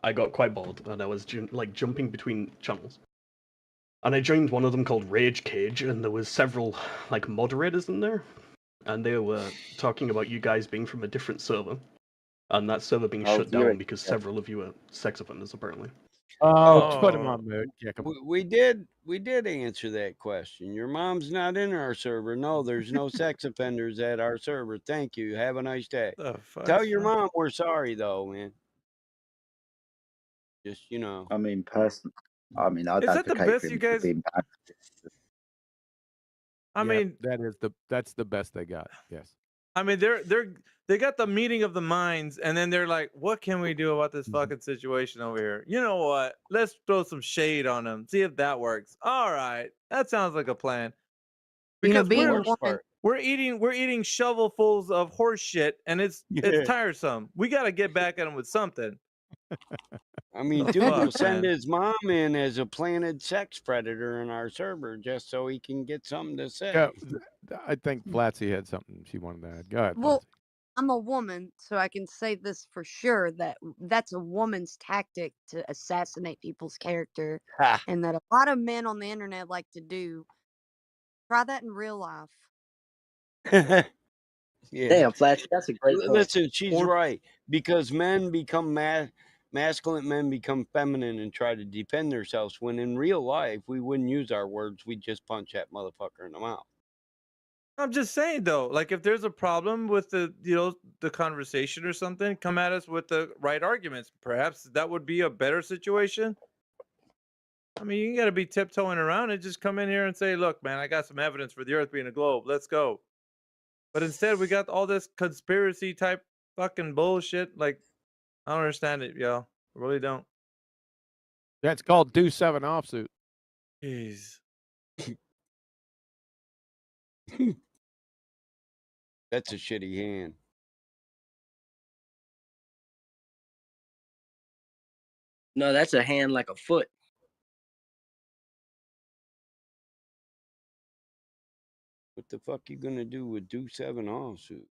I got quite bored, and I was jumping between channels. And I joined one of them called Rage Cage, and there was several moderators in there, and they were talking about you guys being from a different server, and that server being shut down because several of you are sex offenders apparently. Oh, put him on mute. We did answer that question. Your mom's not in our server. No, there's no sex offenders at our server. Thank you. Have a nice day. Tell your mom we're sorry though, man. Just I mean, I'd Is that the advocate best for him you guys? being banned. I mean, that's the best they got. Yes. I mean, they got the meeting of the minds, and then they're like, "What can we do about this fucking situation over here? You know what? Let's throw some shade on them. See if that works. All right, that sounds like a plan." Because we're eating shovelfuls of horse shit, and it's tiresome. We got to get back at them with something. I mean, dude will send his mom in as a planted sex predator in our server just so he can get something to say. Yeah, I think Flatsy had something she wanted to add. Go ahead. Well, I'm a woman, so I can say this for sure that that's a woman's tactic to assassinate people's character, and that a lot of men on the internet like to do. Try that in real life. Yeah. Damn, Flatsy, that's a great point. Listen, she's right because men become masculine men become feminine and try to defend themselves when in real life we wouldn't use our words, we'd just punch that motherfucker in the mouth. I'm just saying though, like if there's a problem with the conversation or something, come at us with the right arguments. Perhaps that would be a better situation. I mean, you got to be tiptoeing around and just come in here and say, "Look, man, I got some evidence for the Earth being a globe. Let's go." But instead, we got all this conspiracy type fucking bullshit. Like, I don't understand it, y'all. I really don't. That's called Do 7 offsuit. Jeez. That's a shitty hand. No, that's a hand like a foot. What the fuck you gonna do with Do 7 offsuit?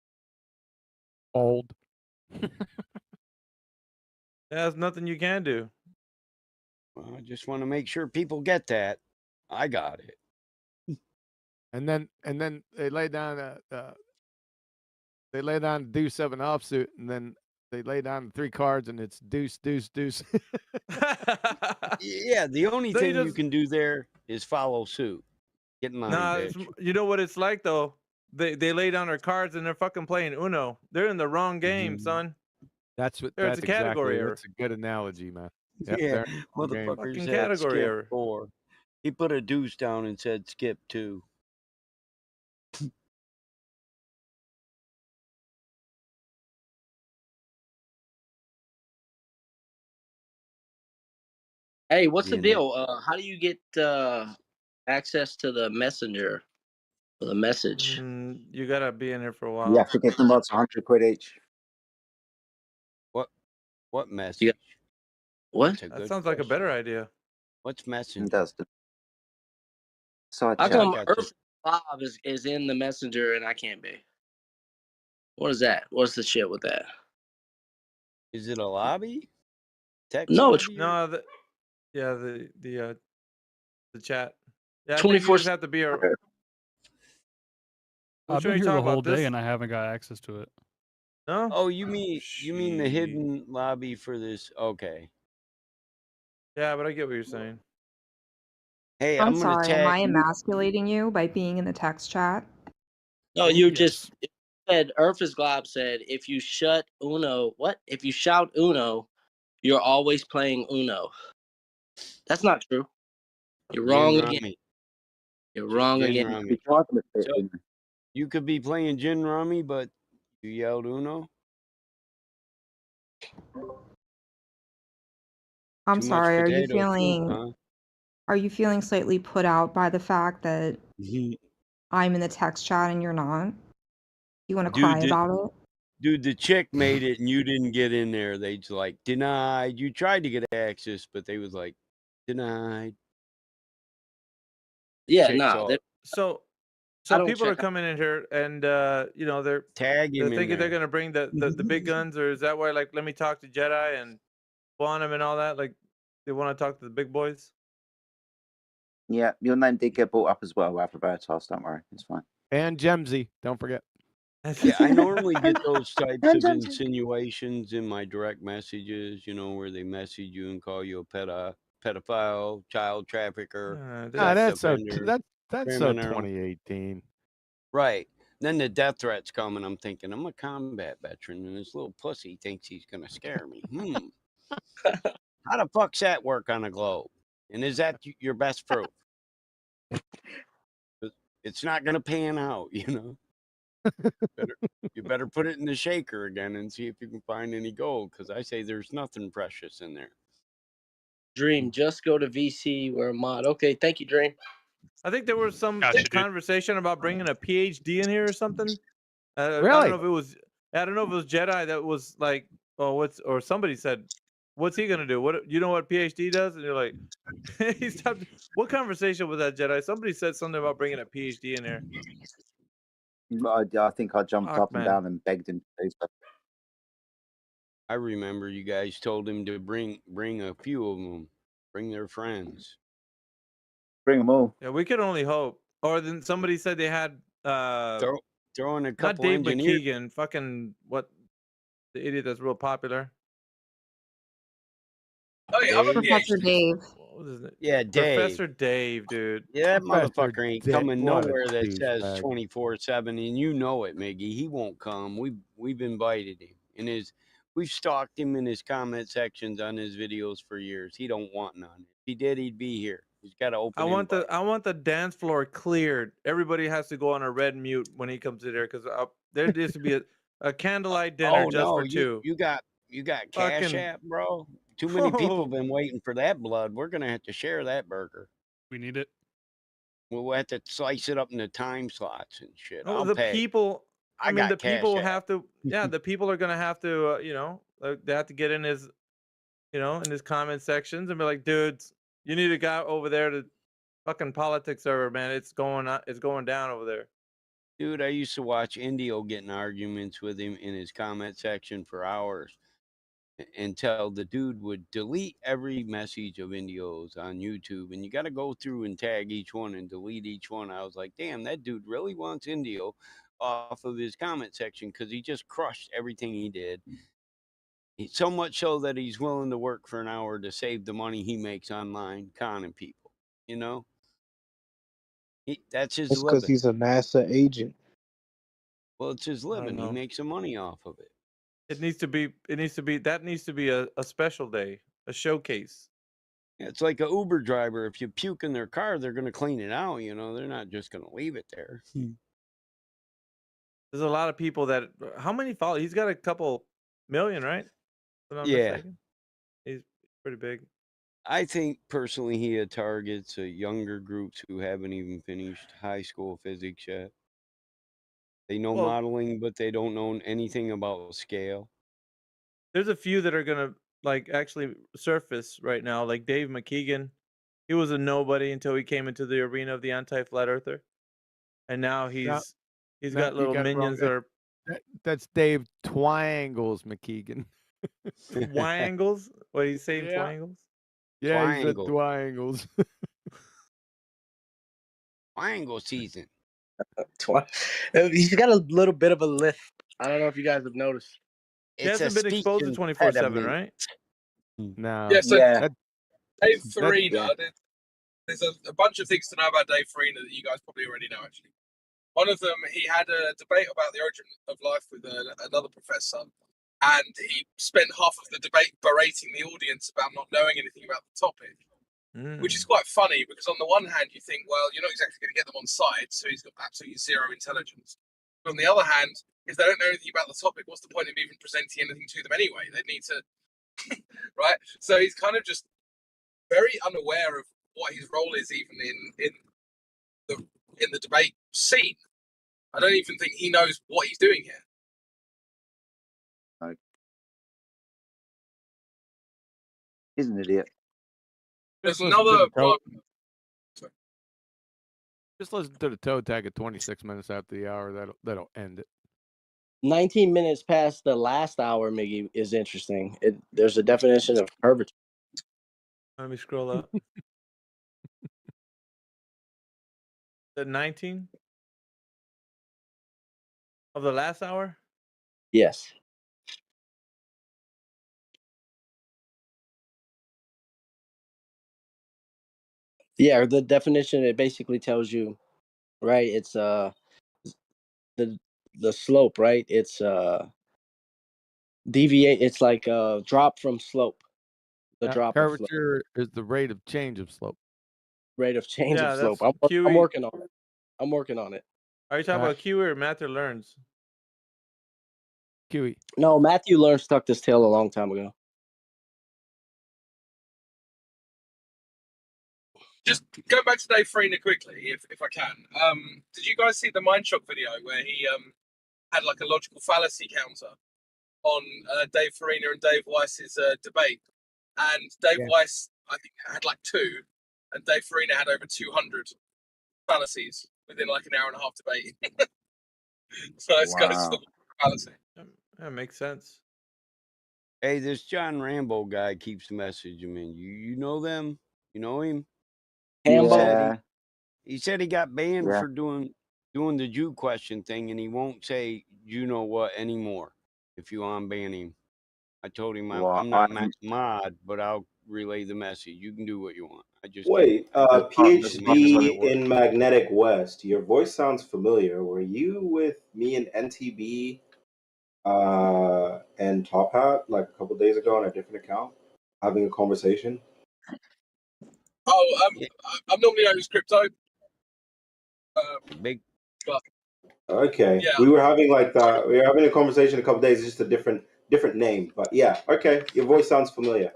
Old. There's nothing you can do. Well, I just want to make sure people get that. I got it. And then they lay down Do 7 offsuit, and then they lay down 3 cards, and it's deuce, deuce, deuce. Yeah, the only thing you can do there is follow suit. Get in line, bitch. You know what it's like though. They lay down their cards and they're fucking playing Uno. They're in the wrong game, son. That's what. It's a category error. That's a good analogy, man. Yep, Yeah, they're in the wrong game. motherfucker Fucking said category skip error. 4. He put a deuce down and said skip 2. Hey, what's the Yeah. deal? How do you get access to the messenger or the message? You gotta be in here for a while. You have to get them lots 100 quid each. What message? What? That's a That good sounds like a question. better idea. What's It message? does. Side How chat. come Gotcha. Earth Bob is in the messenger and I can't be? What is that? What's the shit with that? Is it a lobby? Text No, it's lobby? No, the chat. Yeah, I think you 24. just have to be a. I've Which been one are you here the talking whole about? day This? and I haven't got access to it. No? Oh, you mean the hidden lobby for this? Okay. Yeah, but I get what you're saying. Hey, I'm I'm gonna sorry, am tag I you. emasculating you by being in the text chat? No, you just said Earth's Glob said if you shut Uno, if you shout Uno, you're always playing Uno. That's not true. You're wrong Gin again. Rummy. You're wrong Gin again. Rummy. So You could be playing Gin Rummy, but you yelled Uno. I'm Too much sorry, are you potato soup, feeling huh? are you feeling slightly put out by the fact that Mhm. I'm in the text chat and you're not? You want to Dude, cry about it? Dude, the chick made it and you didn't get in there. They just like denied. You tried to get access, but they was like denied. Yeah, Chicks no. all So I don't people are check out. coming in here and they're tag him in thinking they're there. gonna bring the big guns, or is that why like let me talk to Jedi and Quantum and all that? Like they want to talk to the big boys? Yeah, your name did get brought up as well, Alpha Veritas. Don't worry, it's fine. And Gemsy, don't forget. Yeah, I normally get those types of insinuations in my direct messages, where they message you and call you a pedophile, child trafficker, sex That's so offender, that's so criminal. 2018. Right. Then the death threats come, and I'm thinking, I'm a combat veteran, and this little pussy thinks he's going to scare me. How the fuck's that work on a globe? And is that your best proof? It's not going to pan out, You better put it in the shaker again and see if you can find any gold, because I say there's nothing precious in there. Dream, just go to VC where mod. Okay, thank you, Dream. I think there was some conversation about bringing a PhD in here or something. I don't Really? know if it was. I don't know if it was Jedi that was like, or somebody said, "What's he gonna do? What what PhD does?" And you're like, he stopped. What conversation was that, Jedi? Somebody said something about bringing a PhD in here. I think I jumped Fuck, up and man. down and begged him to do so. I remember you guys told him to bring a few of them, bring their friends. Bring them all. Yeah, we could only hope. Or then somebody said they had Throw in a not couple Dave engineers. McKeegan, fucking what, the idiot that's real popular. Oh yeah, I'm a Professor PhD. Dave. What is it? Yeah, Dave. Professor Dave, dude. Yeah, that Professor motherfucker ain't Dick, coming what a nowhere that says douchebag. 24/7, and you know it, Miggy. He won't come. We've invited him. We've stalked him in his comment sections on his videos for years. He don't want none. If he did, he'd be here. He's got to open. I want the dance floor cleared. Everybody has to go on a red mute when he comes in there because there needs to be a candlelight dinner Oh just no, for two. you got Cash Fucking- App, bro. Too many people been waiting for that blood. We're gonna have to share that burger. We need it. We'll have to slice it up into time slots and shit. Oh, I'll the pay. people. I mean, got the Cash people App. have to. Yeah, the people are gonna have to. They have to get in his, in his comment sections and be like, dudes, you need a guy over there to fucking politics server, man. It's going down over there. Dude, I used to watch Indio get in arguments with him in his comment section for hours until the dude would delete every message of Indio's on YouTube. And you got to go through and tag each one and delete each one. I was like, damn, that dude really wants Indio off of his comment section because he just crushed everything he did. So much so that he's willing to work for an hour to save the money he makes online conning people, That's his It's because living. he's a NASA agent. Well, it's his living. He know. makes some money off of it. That needs to be a special day, a showcase. Yeah, it's like an Uber driver. If you puke in their car, they're going to clean it out. They're not just going to leave it there. There's a lot of people that. How many followers? He's got a couple million, right? If I'm not Yeah. mistaken. He's pretty big. I think personally he targets younger groups who haven't even finished high school physics yet. They know Well- modeling, but they don't know anything about scale. There's a few that are gonna actually surface right now, like Dave McKeegan. He was a nobody until he came into the arena of the anti-flat earther, and now he's No, got you little got it wrong. minions that are That's Dave Twangles McKeegan. twangles. What are you saying, Yeah. twangles? Yeah, he said Twangles. Twangles. Triangle season. He's got a little bit of a lisp. I don't know if you guys have noticed. He hasn't been exposed to 24/7, right? No. Yeah, so Yeah. Dave That- Farina, there's a bunch of things to know about Dave Farina that you guys probably already know, actually. One of them, he had a debate about the origin of life with another professor, and he spent half of the debate berating the audience about not knowing anything about the topic, which is quite funny because on the one hand, you think, well, you're not exactly going to get them on side, so he's got absolutely zero intelligence. But on the other hand, if they don't know anything about the topic, what's the point of even presenting anything to them anyway? They need to, right? So he's kind of just very unaware of what his role is, even in the debate scene. I don't even think he knows what he's doing here. He's an idiot. There's Just listen to another the toe- one. Just listen to the toe tag at 26 minutes after the hour. That'll end it. 19 minutes past the last hour, Miggy, is interesting. There's a definition of perversion. Let me scroll up. The 19 of the last hour. Yes. Yeah, the definition, it basically tells you, right? It's the slope, right? It's deviate. It's like a drop from slope. The Yeah, drop of slope. curvature is the rate of change of slope. Rate of change Yeah, of slope. that's I'm QE. working on it. I'm working on it. Are you talking about Q or Matthew Learns? QE. No, Matthew Learns stuck this tail a long time ago. Just go back to Dave Farina quickly, if I can. Did you guys see the Mind Shock video where he had like a logical fallacy counter on Dave Farina and Dave Weiss's debate? And Dave Weiss, I think, had like 2, and Dave Farina had over 200 fallacies within like an hour and a half debate. So this guy's Wow. fallacy. That makes sense. Hey, this John Rambo guy keeps messaging me. You know them? You know him? Yeah. He said he got banned Yeah. for doing the Jew question thing, and he won't say you know what anymore if you unban him. I told him Well, I'm I not haven't- mod, but I'll relay the message. You can do what you want. I just Wait, can't. PhD in Magnetic West. Your voice sounds familiar. Were you with me and NTB and Top Hat like a couple days ago on a different account, having a conversation? Oh, I'm normally known as Crypto. Big. But Okay, yeah, we were having like that. We were having a conversation a couple days. It's just a different name, but yeah. Okay, your voice sounds familiar.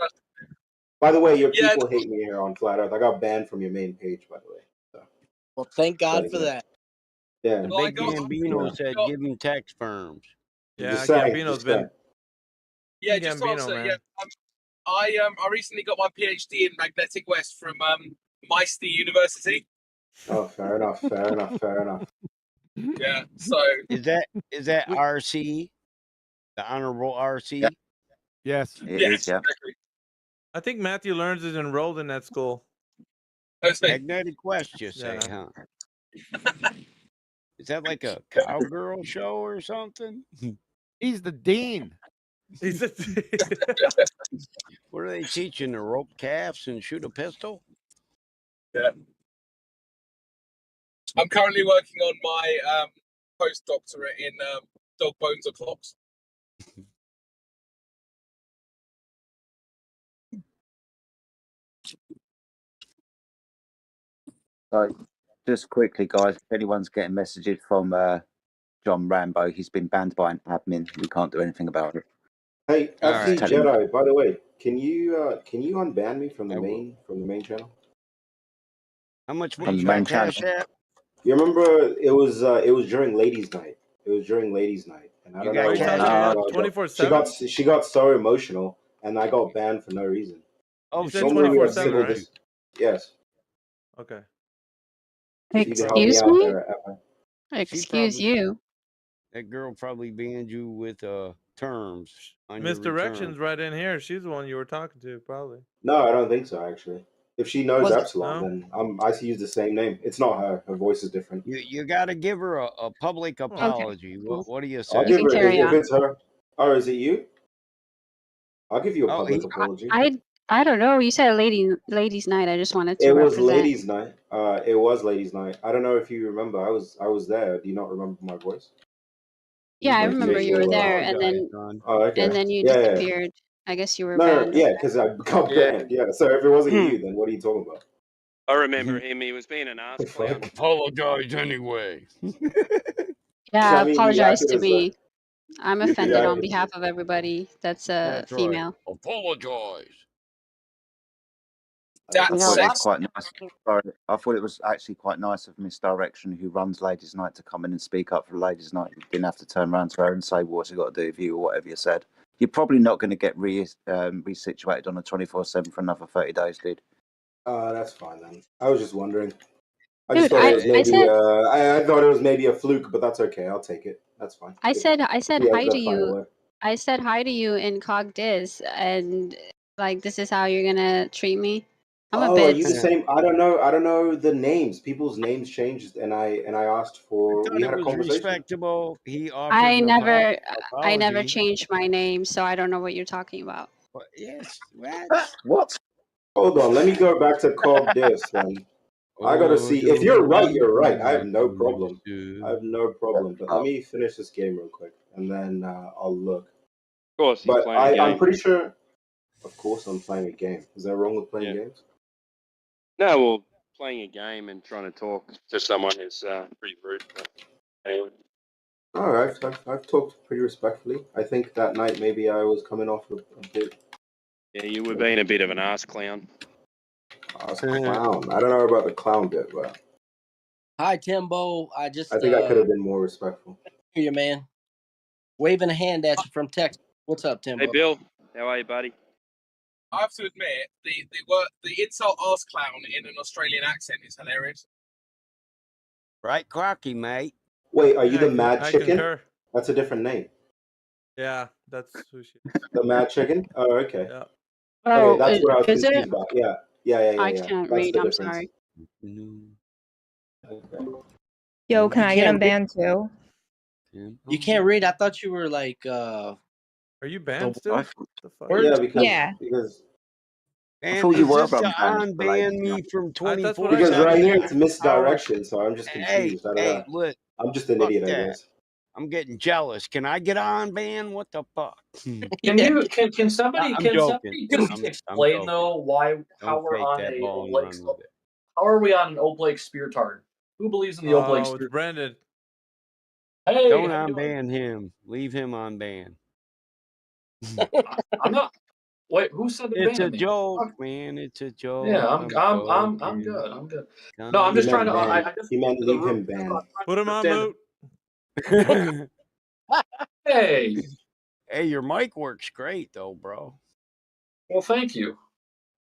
By the way, your yeah, people hate me here on Flat Earth. I got banned from your main page, by the way. So, Well, thank God so, for yeah. that. Yeah. The Well, I big got- Gambino Yeah. said, "Give him tax firms." Yeah, Just saying, Gambino's just been. saying. yeah. Just to Gambino, answer, man. yeah. I recently got my PhD in Magnetic West from Meister University. Oh, fair enough. Fair enough. Fair enough. Yeah. So Is that RC? The honorable RC? Yes. It yes, is, yeah. exactly. I think Matthew Learns is enrolled in that school. Magnetic West, you say, Yeah. huh? Is that like a cowgirl show or something? He's the dean. He's a What are they teaching? To rope calves and shoot a pistol? Yeah. I'm currently working on my postdoctorate in dog bones or clocks. So, just quickly, guys, if anyone's getting messages from John Rambo, he's been banned by an admin. We can't do anything about it. Hey, All FC right. Jedi. By the way, can you unban me from the main channel? How much From was the that main channel. cash app? You remember it was during ladies' night. It was during ladies' night, and I You don't got know. Are you cash telling me app? what? She 24/7? she got so emotional, and I got banned for no reason. Oh, You said she Normally we have 24/7, civil right? dis- Yes. Okay. If you can help me Excuse out me? there, Evan. Excuse you. That girl probably banned you with terms on your Misdirection's return. right in here. She's the one you were talking to, probably. No, I don't think so. Actually, if she knows Was- Epsilon, No? then I use the same name. It's not her. Her voice is different. You got to give her a public apology. What do you say? I'll give can her carry if on. it's her. Oh, is it you? I'll give you a Oh, public he- apology. I don't know. You said ladies' night. I just wanted to It was represent. ladies' night. It was ladies' night. I don't know if you remember. I was there. Do you not remember my voice? Yeah, I Like, remember you were initial, there, and then Oh, okay. and then you Yeah, yeah. disappeared. I guess you were No, banned. yeah, because I got Yeah. banned. Yeah. So if it wasn't you, then what are you talking about? I remember him. He was being an ass clown. Apologize anyway. Yeah, So, I I mean, he apologize acted to as a. me. I'm You offended on acted. behalf of everybody that's That's right. female. Apologize. I That's thought it was sex. quite nice. Sorry, I thought it was actually quite nice of Misdirection, who runs Ladies' Night, to come in and speak up for Ladies' Night. You didn't have to turn around to her and say what's it got to do with you or whatever you said. You're probably not going to get resituated on a 24/7 for another 30 days, dude. That's fine then. I was just wondering. I just Dude, thought it was I maybe. said I thought it was maybe a fluke, but that's okay. I'll take it. That's fine. I said Yeah, hi to that's fine. you. I said hi to you in CogDis, and like this is how you're gonna treat me. I'm a Oh, are you bitch. the same? I don't know the names. People's names changed, and I asked for. Thought We it had a was conversation. respectable. He offered I an never apology. changed my name, so I don't know what you're talking about. But yes, what? What? Hold on, let me go back to CogDis then. I gotta see. If you're right, you're right. I have no problem. I have no problem. But let me finish this game real quick, and then I'll look. Of course, he's But playing a I'm game. pretty sure. Of course, I'm playing a game. Is that wrong with playing games? No, well, playing a game and trying to talk to someone is pretty rude. But anyway. All right, I've talked pretty respectfully. I think that night maybe I was coming off a bit. Yeah, you were being a bit of an ass clown. Ass clown. I don't know about the clown bit, but Hi, Timbo. I I think I could have been more respectful. hear you, man. Waving a hand at you from Texas. What's up, Timbo? Hey, Bill. How are you, buddy? I have to admit, the insult ass clown in an Australian accent is hilarious. Right, Crocky, mate. Wait, are you the I Mad Chicken? concur. That's a different name. Yeah, that's who she is. The Mad Chicken? Oh, okay. Yeah. Oh, Okay, that's what I was is it? confused about. Yeah. I That's can't the read. I'm difference. sorry. Okay. Yo, can I get can't him banned too? You can't read. I thought you were like Are you banned still? Yeah, because Yeah. And thought you is were this to unbanned for unban late. me from That's what I 24 Because thought. right 7? here it's Our misdirection, so I'm just hey, confused. I don't hey, know. look, I'm just an fuck idiot, I that. guess. I'm getting jealous. Can I get on ban? What the fuck? Can somebody I'm joking. just I'm explain joking. though why how Don't we're take on that a ball and Oblake run with it. how are we on an Oblake spear tard? Who believes in the Oblake Oh, spear? it's Brendan. Hey, Don't how you doing? unban him. Leave him on ban. I'm not. Wait, who said to It's ban a me? joke, man. It's a joke. Yeah, I'm joking. good. I'm good. Come No, I'm He just trying meant to. ban. I just He meant for the leave room. him I'm banned. trying Put to him on understand. mute. Hey, Hey, your mic works great though, bro. well, thank you.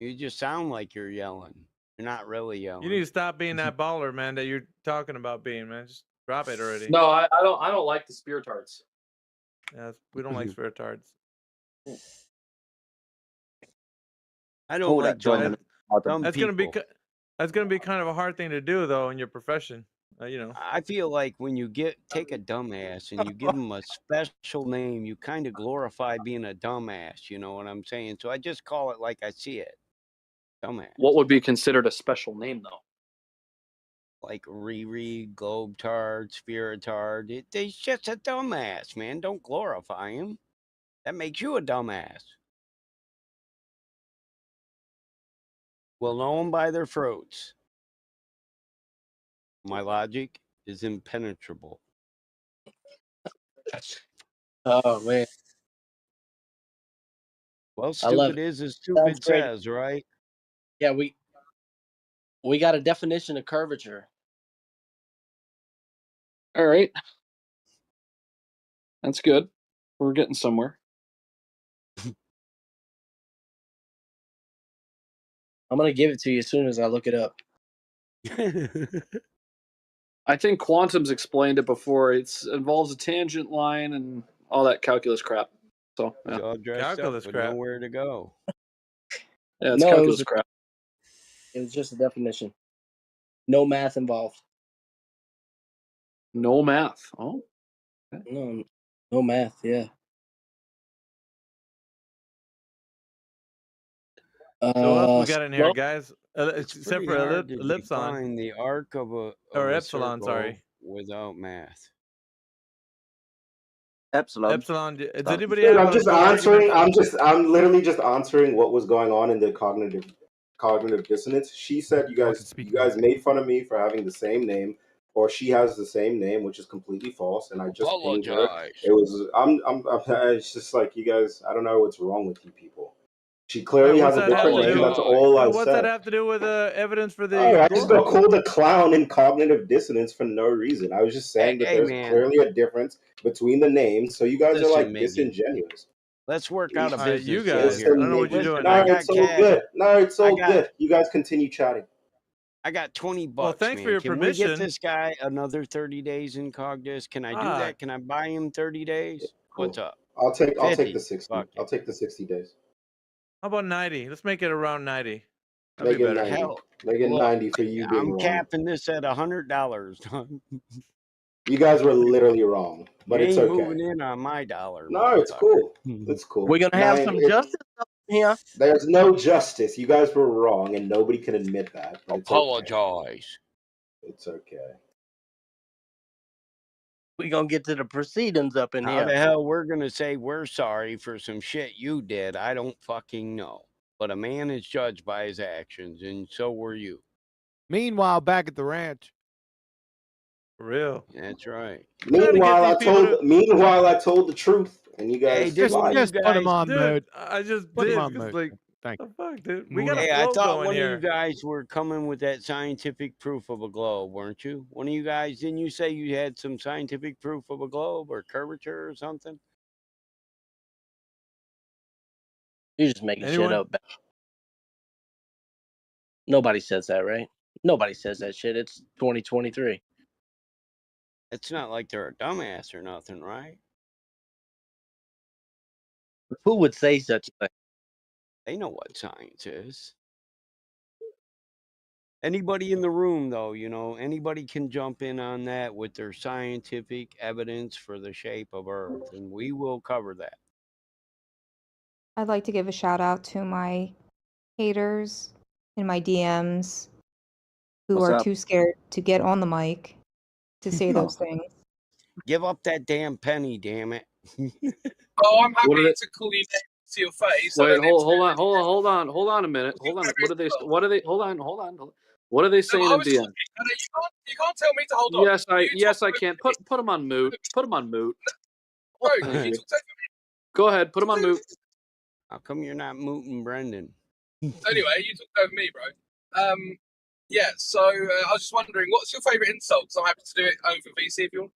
You just sound like you're yelling. You're not really yelling. You need to stop being that baller, man, that you're talking about being, man. Just drop it already. No, I don't like the spear tarts. Yeah, we don't like spare tards. I don't Call like that joining dumb That's people. gonna be kind of a hard thing to do, though, in your profession. You know. I feel like when you take a dumbass and you give him a special name, you kind of glorify being a dumbass. You know what I'm saying? So I just call it like I see it. Dumbass. What would be considered a special name, though? Like Riri, Globetard, Spiritard. He's just a dumbass, man. Don't glorify him. That makes you a dumbass. We'll know them by their fruits. My logic is impenetrable. Oh man. Well, I love stupid it. is as Sounds stupid great. says, right? Yeah, we got a definition of curvature. All right, that's good. We're getting somewhere. I'm gonna give it to you as soon as I look it up. I think Quantum's explained it before. It involves a tangent line and all that calculus crap. So It's all dressed Calculus up with crap. nowhere to go. Yeah, it's No, calculus crap. It was just a definition. No math involved. No math. Oh. No math. Yeah. So what else we got in here, well, guys? It's Except pretty for hard to ellipson define the arc of a or epsilon. circle Sorry, without math. Epsilon. epsilon. Does anybody Dude, have I'm a just good answering. argument? I'm literally just answering what was going on in the cognitive dissonance. She said you guys made fun of me for having the same name, or she has the same name, which is completely false. And I just pinged her. Apologize. It was it's just like you guys. I don't know what's wrong with you people. She Wait, clearly what's has a that have to different name. do? That's all I What's that said. have to do with evidence for the? Oh, I just got global? called a clown in cognitive dissonance for no reason. I was just saying that Hey, there's man. clearly a difference between the names. So you guys are Listen, like Miggy. disingenuous. Let's work out a All right, business you deal guys. here. I don't know what you're Listen, doing. No, I got it's all cash. good. No, it's all got- good. You guys continue chatting. I got 20 bucks. Well, thanks man. for your Can we permission. get this guy another 30 days in Cogdis? Can I do that? Can I buy him 30 days? What's up? I'll take 50. the 60. Fuck I'll take the 60 days. How about 90? Let's make it around 90. That'd Make be it better. 90. Hell, Make it look, 90 for you being I'm wrong. capping this at $100. You guys were literally wrong, but You it's ain't okay. moving in on my dollar. No, it's cool. It's cool. we're gonna have some justice up here. There's no justice. You guys were wrong, and nobody can admit that. But it's okay. Apologize. It's okay. We're gonna get to the proceedings up in How here. the hell we're gonna say we're sorry for some shit you did? I don't fucking know. But a man is judged by his actions, and so were you. Meanwhile, back at the ranch. For real. That's right. Meanwhile, I told the truth, and you guys lied. Just put him on Dude, mode. I just Put him did. on Cause mode. like, Thank the you. fuck, dude? We got a Hey, I flow thought going one here. of you guys were coming with that scientific proof of a globe, weren't you? One of you guys, didn't you say you had some scientific proof of a globe or curvature or something? You're just making Anyone? shit up. Nobody says that, right? Nobody says that shit. It's 2023. It's not like they're a dumbass or nothing, right? Who would say such a thing? They know what science is. Anybody in the room, though, you know, anybody can jump in on that with their scientific evidence for the shape of Earth, and we will cover that. I'd like to give a shout out to my haters in my DMs who What's are up? too scared to get on the mic to say those things. Give up that damn penny, damn it. Oh, I'm What are happy they? to call you names to your face. Wait, hold on a minute. Hold on. What are they? Hold on. What are they No, saying I in was DM? talking. No, you can't tell me to hold on. Yes, I can. Put them on mute. Put them on mute. Bro, Thank you you. talked over Go ahead. Put them on mute. How come you're not mooting Brendan? me. Anyway, you talked over me, bro. Yeah. So I was just wondering, what's your favourite insult? So I'm happy to do it over VC if you want.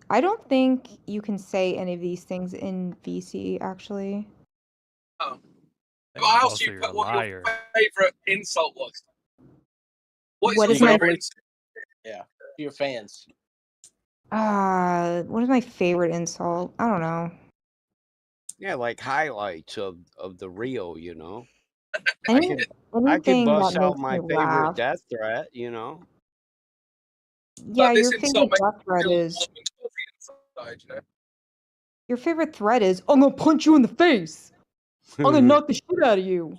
I don't think you can say any of these things in VC actually. Oh. But I asked you what your favourite insult was. What your is my favourite insult? Yeah, to your fans. what is my favorite insult? I don't know. Yeah, like highlights of the reel, you know. I Any, could anything bust that out makes my me favorite laugh. death threat, you know. Yeah, But this your insult favorite makes death threat me feel is warm and fuzzy inside, you know. your favorite threat is I'm gonna punch you in the face. I'm gonna knock the shit out of you.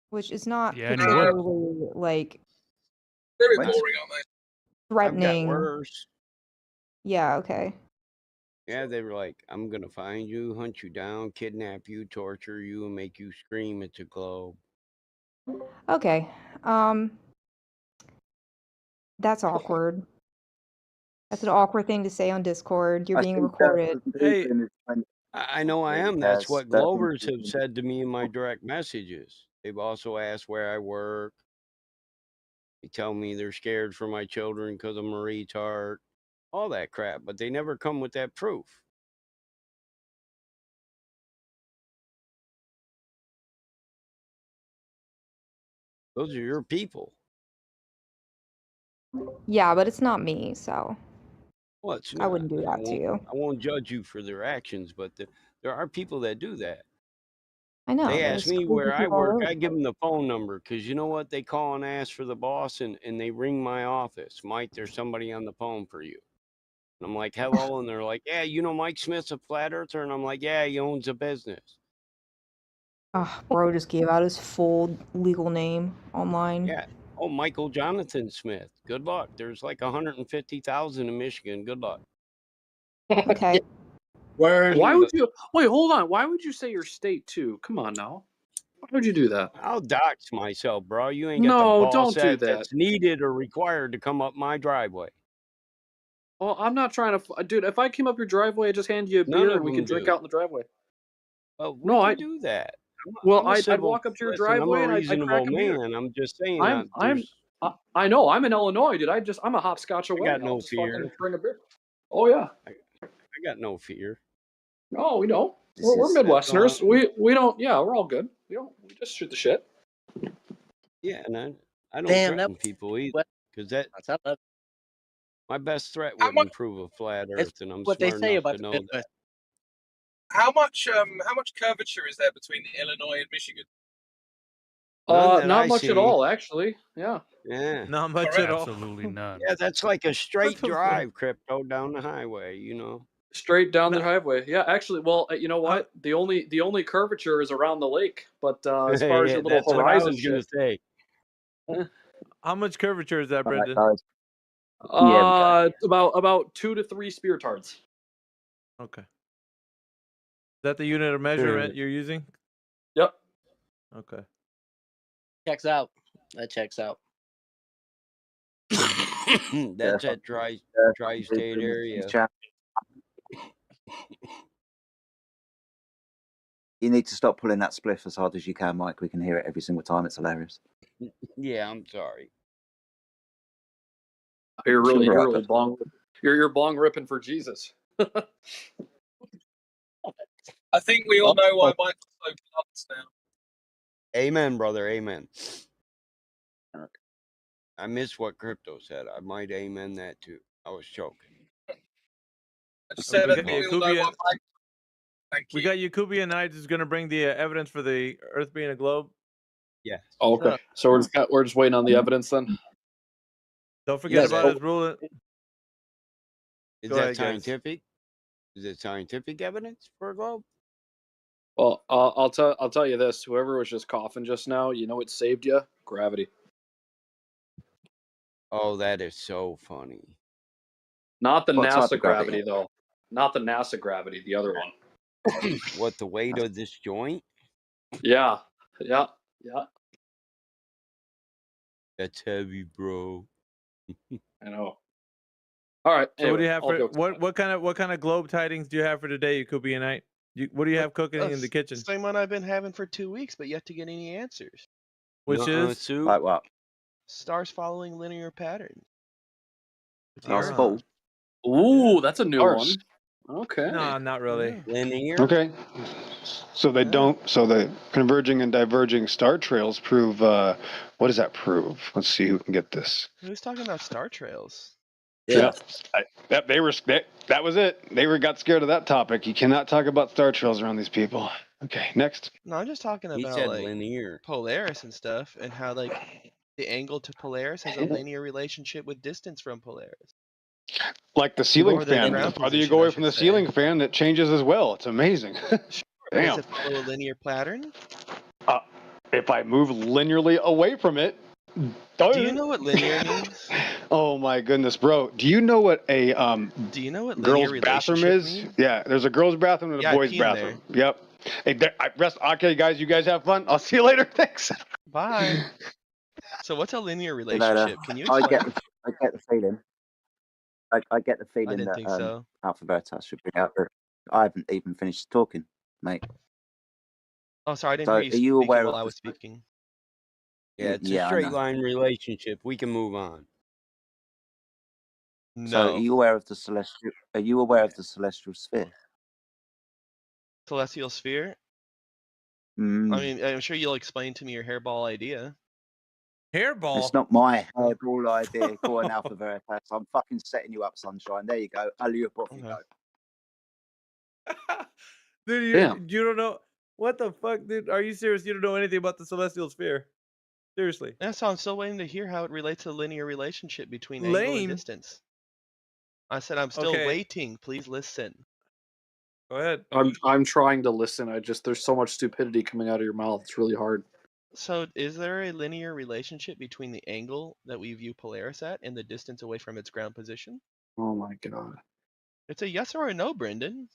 Which is not Yeah, and he would. particularly like They're a bit What? boring, aren't they? threatening. I've got worse. Yeah, okay. Yeah, they were like, I'm gonna find you, hunt you down, kidnap you, torture you, and make you scream at the globe. Okay. That's awkward. That's an awkward thing to say on Discord. You're I being think recorded. Hey, when I know I am. That's what Glovers have said to me in my direct messages. They've also asked where I work. They tell me they're scared for my children because I'm a retard. All that crap, but they never come with that proof. Those are your people. Yeah, but it's not me, so Well, it's I not. wouldn't do that to you. I won't judge you for their actions, but there are people that do that. I know. They ask there's me crazy where I people all work. over I the give place. them the phone number because you know what? They call and ask for the boss, and they ring my office. Mike, there's somebody on the phone for you. And I'm like, hello, and they're like, yeah, you know Mike Smith's a flat earther, and I'm like, yeah, he owns a business. Bro just gave out his full legal name online. Yeah. Oh, Michael Jonathan Smith. Good luck. There's like 150,000 in Michigan. Good luck. Okay. Why would you wait? Hold on. Why would you say your state too? Come on now. Why would you do that? I'll dox myself, bro. You ain't got No, the ball don't do set that. that's needed or required to come up my driveway. Well, I'm not trying to, dude. If I came up your driveway, I'd just hand you a None beer of and we them could drink do. out in the driveway. Well, we No, can I do that. well, I'm a I'd civil. walk up to your Listen, I'm driveway a and I'd crack reasonable a beer. man. I'm just saying. I know. I'm in Illinois, dude. I'm a hopscotch away. got I'll no just fucking fear. bring a beer. Oh yeah. I got no fear. No, we don't. This We're is- that's all Midwesterners. We don't. Yeah, we're all good. We just shoot the shit. Yeah, and I don't Damn, threaten people either, because my best threat wouldn't prove a flat It's Earth, and I'm what they smart say enough about to the know Midwest. that. How much curvature is there between Illinois and Michigan? None that Not I much at see. all, actually. Yeah. Yeah. Not much Correct. at all. Absolutely none. Yeah, that's like a straight the fuck? drive, Crypto, down the highway, you know. Straight down the highway. Yeah, actually, well, you know what? The only curvature is around the lake, but as far as Yeah, your little that's what I horizon was gonna shit. say. How much curvature is that, All right, Brendan? guys. It's about 2 to 3 spear tards. Okay. Is that the unit of measurement you're using? Yep. Okay. Checks out. That checks out. That's that tri-state area. You need to stop pulling that spliff as hard as you can, Mike. We can hear it every single time. It's hilarious. Yeah, I'm sorry. You're really Right. bong. You're bong ripping for Jesus. I think we all know why Michael's so blunt now. Amen, brother. Amen. I missed what Crypto said. I might amen that too. I was joking. I just said We I got think we all know why Mike. Thank We you. got Yakubian Knights is going to bring the evidence for the Earth being a globe. Yeah. Oh, okay. So we're just waiting on the evidence then. Don't forget guys about are- his ruling. Is Go that ahead, guys. scientific? Is it scientific evidence for a globe? Well, I'll tell you this. Whoever was just coughing just now, you know what saved you? Gravity. Oh, that is so funny. Not the What type NASA of gravity? gravity, though. Not the NASA gravity. The other one. What, the weight of this joint? Yeah. That's heavy, bro. I know. All right. So what do you Anyway, have all for jokes what kind of globe tidings do you have for today, Yakubianite? What do you have cooking in the kitchen? Same one I've been having for 2 weeks, but yet to get any answers. Which is soup? Like what? Stars following linear patterns. North Pole. Ooh, that's a new Stars. one. Okay. No, not really. Linear? Okay. So they don't. So the converging and diverging star trails prove. What does that prove? Let's see who can get this. Who's talking about star trails? Yeah. They were. That was it. They got scared of that topic. You cannot talk about star trails around these people. Okay. Next. No, I'm just talking He about said like linear. Polaris and stuff, and how like the angle to Polaris has a linear relationship with distance from Polaris. Like the ceiling Or the fan. ground The farther you position, go I away from the should say. ceiling fan, it changes as well. It's amazing. Does Damn. it follow a linear pattern? If I move linearly away from it. Do you know what linear means? Oh my goodness, bro! Do you know what a Do you know what linear girl's bathroom relationship is? means? Yeah, there's a girl's bathroom and a Yeah, I boy's pee in bathroom. Yep. Hey, okay, guys, you guys have fun. I'll see you later. Thanks. Bye. So what's a linear See you later. relationship? Can you I explain? get the feeling. I get the feeling didn't that think so. Alpha Veritas should bring out. I haven't even finished talking, mate. Oh, sorry, I didn't So, hear are you you speaking aware while of I the was speaking. Yeah, it's Yeah, a I straight know. line relationship. We can move on. So, are No. you aware of the celestial? Are you aware of the celestial sphere? Celestial sphere? I Mm. mean, I'm sure you'll explain to me your hairball idea. Hairball? It's not my hairball idea. Go on, Alpha Veritas. I'm fucking setting you up, sunshine. There you go. Alley-oop, off you go. Dude, Damn. you don't know what the fuck, dude? Are you serious? You don't know anything about the celestial sphere? Seriously? Yeah, so I'm still waiting to hear how it relates to the linear relationship between angle and Lame. distance. I said I'm still Okay. waiting. Please listen. Go ahead. I'm trying to listen. There's so much stupidity coming out of your mouth. It's really hard. So, is there a linear relationship between the angle that we view Polaris at and the distance away from its ground position? Oh my god. It's a yes or a no, Brendan.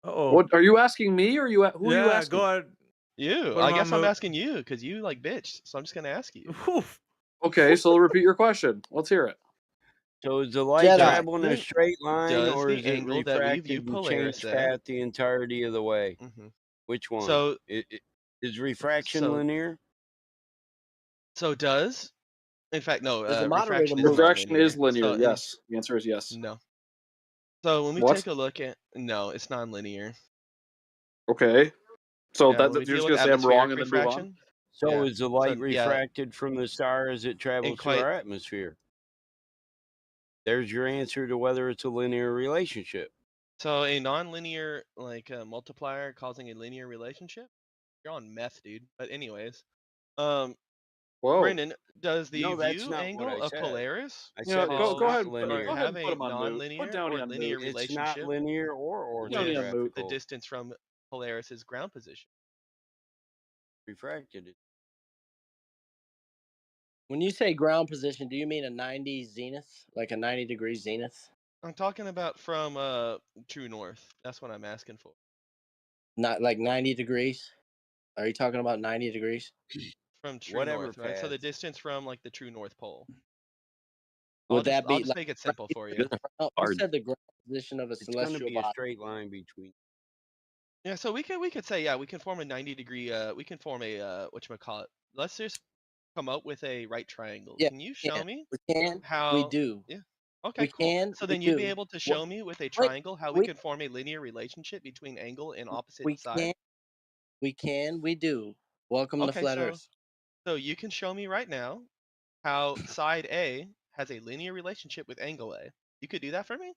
Uh-oh. What are you asking me, or who are you Yeah, asking? go ahead. You. Put I him guess on I'm mute. asking you because you like bitch. So I'm just gonna ask you. Okay, so repeat your question. Let's hear it. So is the light Jedi. travel in a Does- straight line, does or the is it angle that we view refracted and Polaris change at- path the entirety of the way? Mhm. Which one? So- Is refraction so- linear? So does, in fact, no. Does the moderator Refraction is move- Refraction is nonlinear. linear. So, Yes. The answer is yes. No. So when we What? take a look at no, it's non-linear. Okay. So Yeah, that when we you're deal just with gonna say I'm wrong atmospheric and then move on? refraction, So Yeah. is the light So, yeah. refracted from the star as it travels through quite- our atmosphere? There's your answer to whether it's a linear relationship. So a non-linear multiplier causing a linear relationship? You're on meth, dude. But anyways, Whoa. Brendan, does the No, that's view not what angle I of said. Polaris I Yeah, said go it's ahead. not Go linear. ahead have and a put him on mute. non-linear Put Downey or on linear mute. It's not relationship linear or Put Downey on mute. with the orthographical. distance from Polaris's ground position? Refracted. When you say ground position, do you mean a 90 zenith, like a 90-degree zenith? I'm talking about from true north. That's what I'm asking for. Not like 90 degrees? Are you talking about 90 degrees? From true Whatever north, right? So the path. distance from like the true north pole. Would that be I'll just like make it simple for you. you Hard. said the ground position of a It's going to celestial be a body? straight line between. Yeah, so we could say we can form a 90-degree. We can form a whatchamacallit. Let's just come up with a right triangle. Yeah, Can you show me We can. how? We do. Yeah. Okay, We cool. can. So we then you'd be do. able to What- show me with a wait, triangle how we we- can form a linear relationship between angle and opposite We side. can. We can. We do. Welcome to Okay, Flat so Earth. so you can show me right now how side A has a linear relationship with angle A. You could do that for me.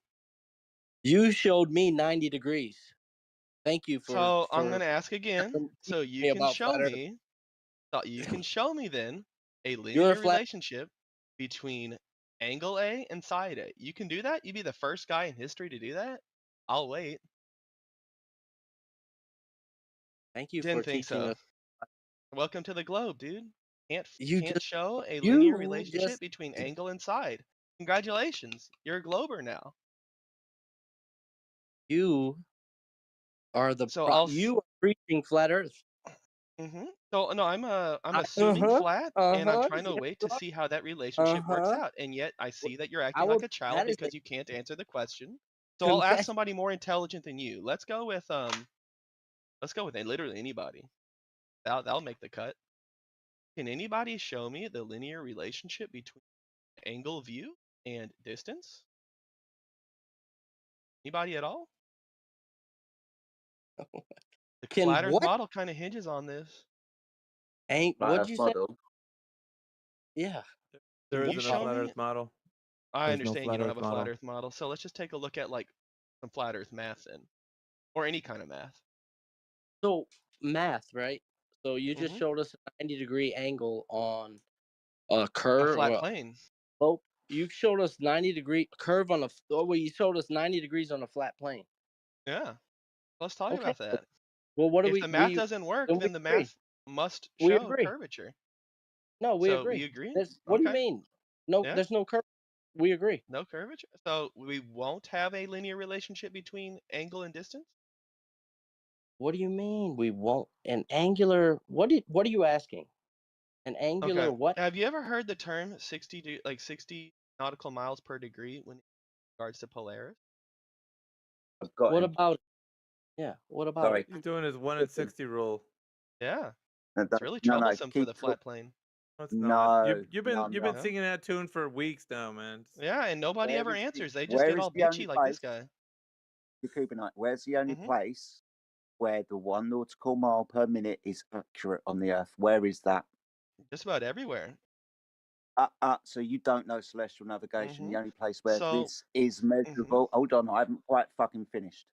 You showed me 90 degrees. Thank you for. So I'm for gonna ask again. So me you can about show flat Earth. me. You can show me then a You're linear a flat. relationship between angle A and side A. You can do that. You'd be the first guy in history to do that. I'll wait. Thank you Didn't for think teaching so. us. Welcome to the globe, dude. You Can't just show a you linear relationship just between angle and side. Congratulations, you're a glober now. you are the So I'll. you are preaching flat Earth. So no, I'm assuming flat, and I'm trying to Yes, wait you to see how that relationship works are. out. And yet I see that you're I acting like will. a child That is because a you can't answer the question. So I'll ask congrat. somebody more intelligent than you. Let's go with literally anybody. That'll make the cut. Can anybody show me the linear relationship between angle of view and distance? Anybody at all? The Can flat Earth what? model kind of hinges on this. Ain't Flat what'd Earth you say? model. Yeah. There Can you isn't a show flat me? Earth model. I There's no understand you flat don't Earth have a flat model. Earth model, so let's just take a look at like some flat Earth math then, or any kind of math. So math, right? So you just Mhm. showed us a 90-degree angle on a A curve. flat plane. Oh, you showed us 90-degree curve on a. Oh, well, you showed us 90 degrees on a flat plane. Yeah. Let's talk Okay. about that. Well, what do If the math doesn't work, then we then the agree. math must We show agree. curvature. No, we So agree. we agree? What do you Okay. mean? No, Yeah. there's no curve. We agree. No curvature. So we won't have a linear relationship between angle and distance? What do you mean we won't? An angular. What are you asking? An angular Okay. what? Have you ever heard the term 60 nautical miles per degree when in regards to Polaris? I've got What him. about? Yeah. What about Sorry. it? He's doing his 1 in 60 rule. Yeah. No, It's really no, troublesome for keep the talk- flat plane. No, it's not. No, You've no, been no. singing that tune for weeks now, man. Yeah, and nobody ever Where is the, answers. They just where get is all the only bitchy like this place? guy. You keep an eye. Where's the only Mhm. place where the 1 nautical mile per minute is accurate on the Earth? Where is that? Just about everywhere. So you don't know celestial navigation. The only place where So, this is measurable. Hold on, I haven't quite fucking finished.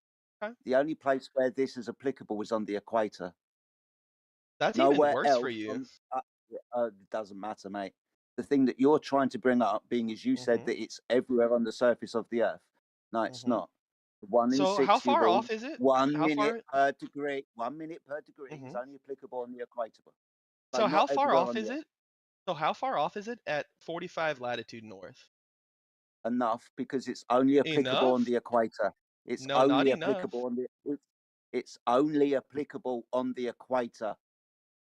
Okay. The only place where this is applicable is on the equator. That's even Nowhere worse else. for you. It doesn't matter, mate. The thing that you're trying to bring up, being as you said that it's everywhere on the surface of the Earth. No, it's not. 1 in So 60 how far rule, off is it? 1 How minute far? per degree. 1 minute per degree is only applicable on the equator. So how not far everywhere off on is the Earth. it? So how far off is it at 45 latitude north? Enough, because it's only applicable on Enough? the equator. It's No, not only enough. applicable on it's only applicable on the equator.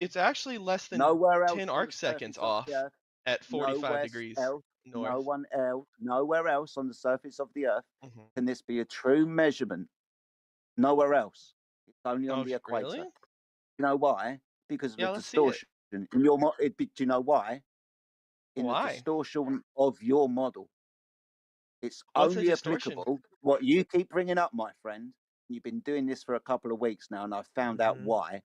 It's actually less than Nowhere else 10 on arc the seconds surface of off the Earth. at 45 Nowhere degrees else. north. Nowhere else on the surface of the Earth Mhm. can this be a true measurement. Nowhere else. It's only on Oh, the equator. really? You know why? Because of Yeah, the let's see it. distortion in your model. Do you know why? In the Why? distortion of your model. It's What's the only distortion? applicable. What you keep bringing up, my friend, you've been doing this for a couple of weeks now, and I've found out why.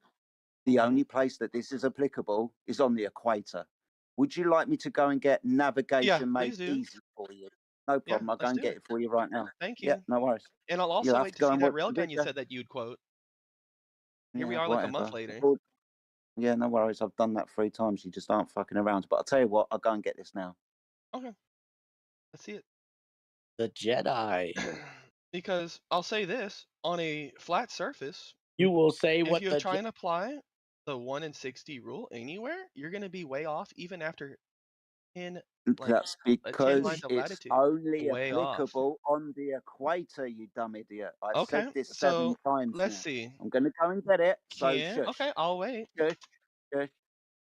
The only place that this is applicable is on the equator. Would you like me to go and get navigation made please do. easy for you? No Yeah, problem. I'll go let's and do get it. it for you right now. Thank Yeah, you. no worries. And I'll You'll also have wait to to go see and that watch the railgun you video. said that you'd quote. Here we Yeah, are like a month whatever. later. Yeah, no worries. I've done that 3 times. You just aren't fucking around. But I'll tell you what, I'll go and get this now. Okay. Let's see it. The Jedi. Because I'll say this, on a flat surface, You will say if what you the try and apply the 1 in 60 rule anywhere, you're going to be way off even after 10 That's 10 because lines of it's latitude. only Way off. applicable on the equator, you dumb idiot. I've Okay, said this 7 so times let's now. see. I'm going to go and get it. So Okay, shush. I'll wait. Shush.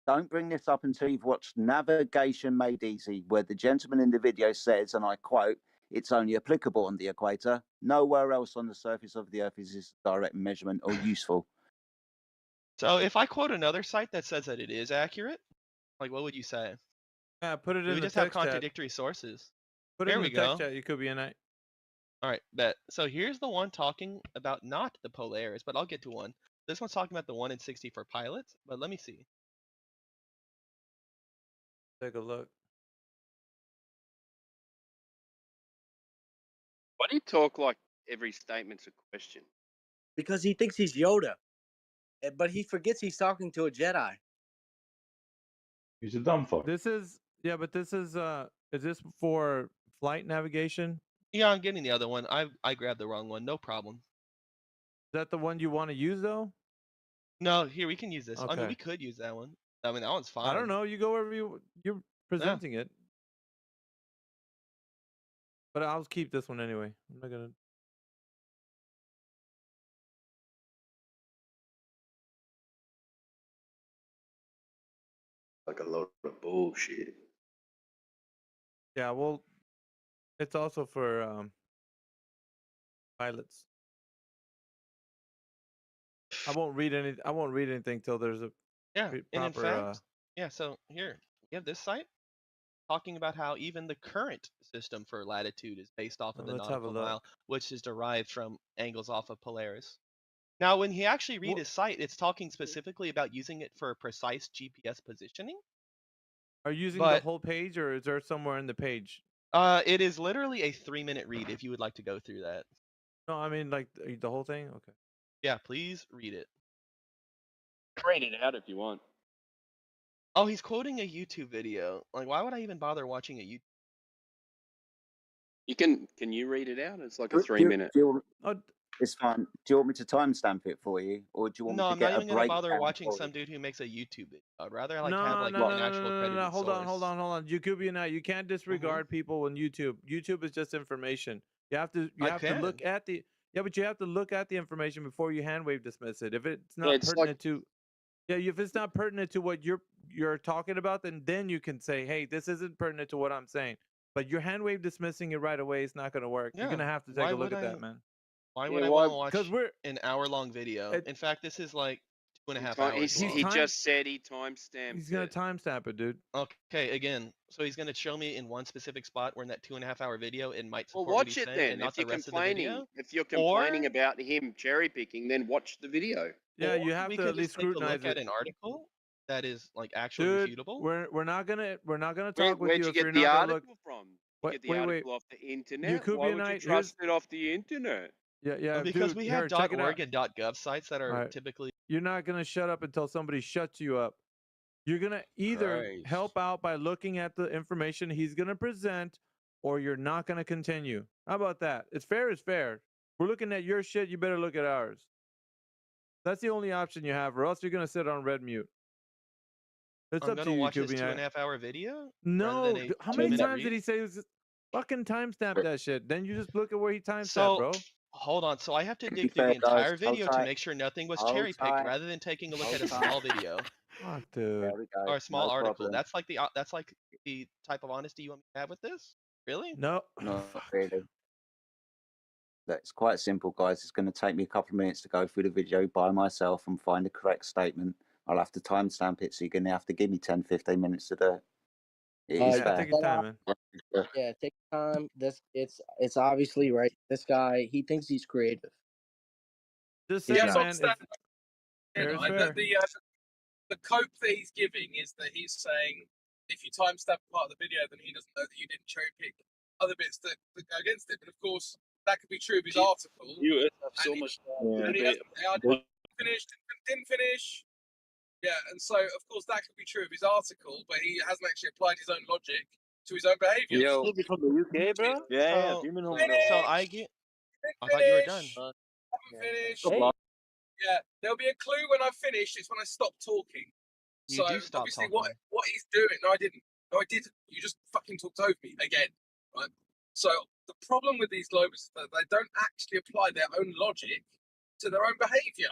Don't bring this up until you've watched Navigation Made Easy, where the gentleman in the video says, and I quote, it's only applicable on the equator. Nowhere else on the surface of the Earth is this direct measurement or useful. So if I quote another site that says that it is accurate, like what would you say? Yeah, put it Do in we the just have text chat. contradictory sources? Put it Here in we the text go. chat. You could be a knight. All right, bet. So here's the one talking about not the Polaris, but I'll get to one. This one's talking about the 1 in 60 for pilots, but let me see. Take a look. Why do you talk like every statement's a question? Because he thinks he's Yoda, but he forgets he's talking to a Jedi. He's a dumb fuck. This is but this is this for flight navigation? Yeah, I'm getting the other one. I grabbed the wrong one. No problem. Is that the one you want to use though? No, here we can use this. I mean, Okay. we could use that one. I mean, that one's fine. I don't know. You go wherever you're Yeah. presenting it. But I'll keep this one anyway. I'm not gonna. Like a load of bullshit. Yeah, well, it's also for pilots. I won't read anything till there's a Yeah, and in proper. fact, yeah. So here we have this site talking about how even the current system for latitude is based off of the Let's have a nautical mile, look. which is derived from angles off of Polaris. Now, when you actually read his site, it's talking specifically about using it for precise GPS positioning. Are you using the But whole page, or is there somewhere in the page? it is literally a 3-minute read if you would like to go through that. No, I mean like the whole thing. Okay. Yeah, please read it. Read it out if you want. Oh, he's quoting a YouTube video. Like, why would I even bother watching a YouTube? You can you read it out? It's like a Do- 3-minute. do you want- It's fine. Do you want me to timestamp it for you, or do you want No, me to I'm not get even a gonna bother breakdown watching for some you? dude who makes a YouTube video. I'd rather like No, have like no, an no, actual no, no, credited no. Hold on, source. hold on, hold on. Yakubian, you can't disregard people on YouTube. YouTube is just information. You have to look can. at the but you have to look at the information before you hand wave dismiss it. If it's Yeah, not it's like pertinent to if it's not pertinent to what you're talking about, then you can say, hey, this isn't pertinent to what I'm saying. But your hand wave dismissing it right away is not gonna work. You're Yeah. gonna have to take Why a look would at I? that, man. Why Yeah, would I why? want to watch Because we're an hour-long video? it, In fact, this is like 2.5 He hours long. he just said he timestamped he's gonna it. timestamp it, dude. Okay, again, so he's gonna show me in one specific spot where in that 2.5-hour video it might Well, support what watch he's it saying then. and not If the you're rest of the complaining, video. if you're complaining Or about him cherry picking, then watch the video. Yeah, you or have we to could at least just take a scrutinize look at it. an article that is like actually Dude, refutable. we're not gonna talk with Where'd you you if you're get the not gonna look. article from? You Wait, get the wait, article off the internet? Why would you Yakubianite, here's trust it off the internet? yeah, Because dude. we Here, have check it out. .org and .gov sites that All are right, typically. you're not gonna shut up until somebody shuts you up. You're gonna either Christ. help out by looking at the information he's gonna present, or you're not gonna continue. How about that? It's fair is fair. We're looking at your shit. You better look at ours. That's the only option you have, or else you're gonna sit on red mute. It's I'm up to gonna you, watch this Yakubianite. 2.5-hour video rather No, than a how many 2-minute times did read. he say it was fucking timestamp that shit? Then you just look at where he timestamped, So bro. hold on. So I have to To be dig through fair, the guys, entire hold video to tight. make sure nothing was Hold cherry picked, tight. rather than taking a look Hold at a tight. small video Fuck, dude. There we go. or a small No article. problem. That's like the type of honesty you want me to have with this. Really? No. Not really. That's quite simple, guys. It's going to take me a couple of minutes to go through the video by myself and find the correct statement. I'll have to timestamp it, so you're going to have to give me 10, 15 minutes to do it. It is Yeah, fair. take your time, man. Yeah, take your time. It's obviously right. This guy, he thinks he's creative. Just He's saying, Yes, not. man. understand. Fair is Right? fair. The cope that he's giving is that he's saying if you timestamp part of the video, then he doesn't know that you didn't cherry pick other bits that go against it. But of course, that could be true of his article. You have so And he, much and he debate. hasn't finished, didn't finish. Yeah, and so of course that could be true of his article, but he hasn't actually applied his own logic to his own behaviour. Yo, Maybe from the UK, bro? yeah, So, Human Home. so I get. I thought you were done. Haven't finished. Hey. Yeah, there'll be a clue when I finish. It's when I stop talking. You So do stop obviously, talking. what he's doing? No, I didn't. No, I didn't. You just fucking talked over me again, right? So the problem with these globers is that they don't actually apply their own logic to their own behaviour,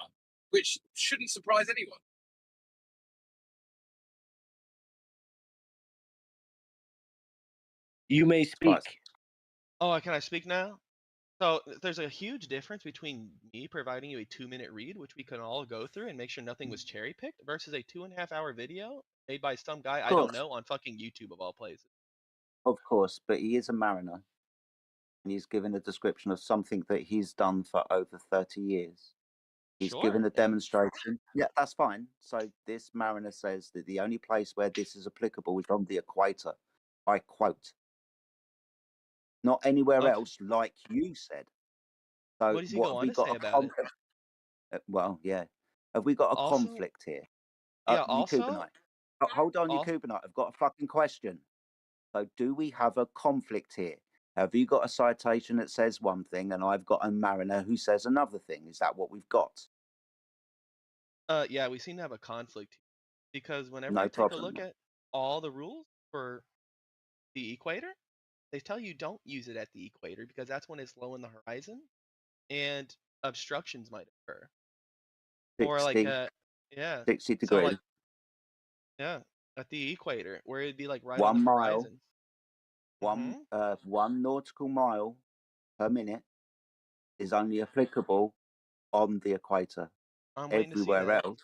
which shouldn't surprise anyone. You may speak. Oh, can I speak now? So there's a huge difference between me providing you a 2-minute read, which we can all go through and make sure nothing was cherry picked, versus a 2.5-hour video made by some guy I don't course. know on fucking YouTube of all places. Of course, but he is a mariner. And he's given a description of something that he's done for over 30 years. He's given Sure. a demonstration. Yeah, that's fine. So this mariner says that the only place where this is applicable is on the equator. I quote. Not anywhere Okay. else, like you said. So What does he what go have on we to got say a about it? conflict? Well, yeah. Have we got a Also, conflict here? yeah. Also, Yakubinite. Hold on, also, Yakubinite. I've got a fucking question. So do we have a conflict here? Have you got a citation that says one thing and I've got a mariner who says another thing? Is that what we've got? Yeah, we seem to have a conflict because whenever No you take a problem. look at all the rules for the equator, they tell you don't use it at the equator because that's when it's low in the horizon and obstructions might occur. Or like 60, yeah. 60 So degrees. like yeah, at the equator where it'd be like right 1 on the mile, horizon. one nautical mile per minute is only applicable on the equator. I'm waiting to see Everywhere that. else,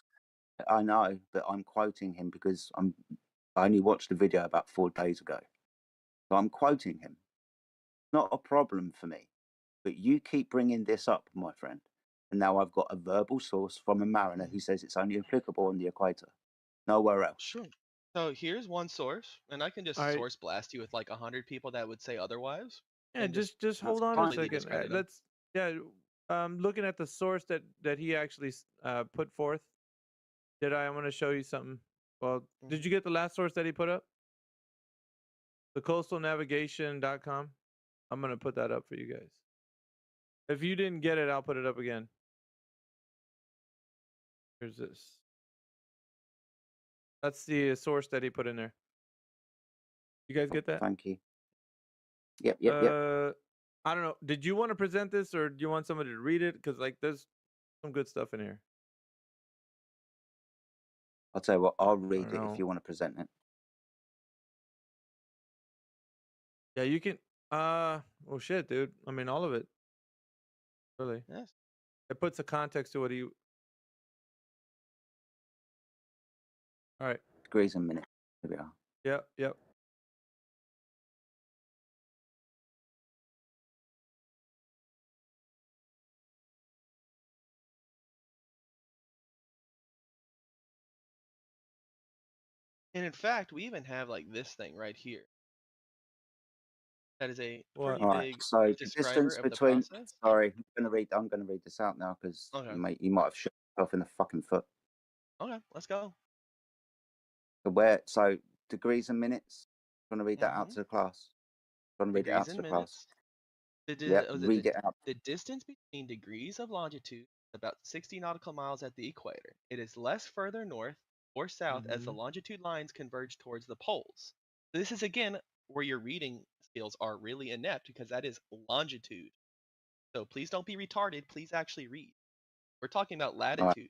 I know, but I'm quoting him because I only watched the video about 4 days ago. So I'm quoting him. Not a problem for me, but you keep bringing this up, my friend. And now I've got a verbal source from a mariner who says it's only applicable on the equator, nowhere else. Sure. So here's one source, and I can just Alright. source blast you with like 100 people that would say otherwise. Yeah, and just hold That's on a fine. completely second. discredit 'em. Let's looking at the source that he actually put forth. I'm going to show you something. Well, did you get the last source that he put up? The coastalnavigation.com. I'm going to put that up for you guys. If you didn't get it, I'll put it up again. Here's this. That's the source that he put in there. You guys get that? Thank you. Yep. I don't know. Did you want to present this or do you want somebody to read it? Because like there's some good stuff in here. I'll tell you what, I'll read it know. if you want to present it. Yeah, you can. Oh shit, dude. I mean, all of it. Really. Yes. It puts a context to what he. All right. Degrees a minute. Here we are. Yep. And in fact, we even have like this thing right here. That is a What? pretty All right. big So the describer distance of the between. process. Sorry, I'm going to read this out now because Okay. you might have shot yourself in the fucking foot. Okay, let's go. So degrees and minutes. I'm going to read that out to the class. I'm going to read it out Degrees to and the class. minutes. Read it out. The distance between degrees of longitude is about 60 nautical miles at the equator. It is less further north or south as the longitude lines converge towards the poles. So this is again where your reading skills are really inept because that is longitude. So please don't be retarded. Please actually read. We're talking about latitude.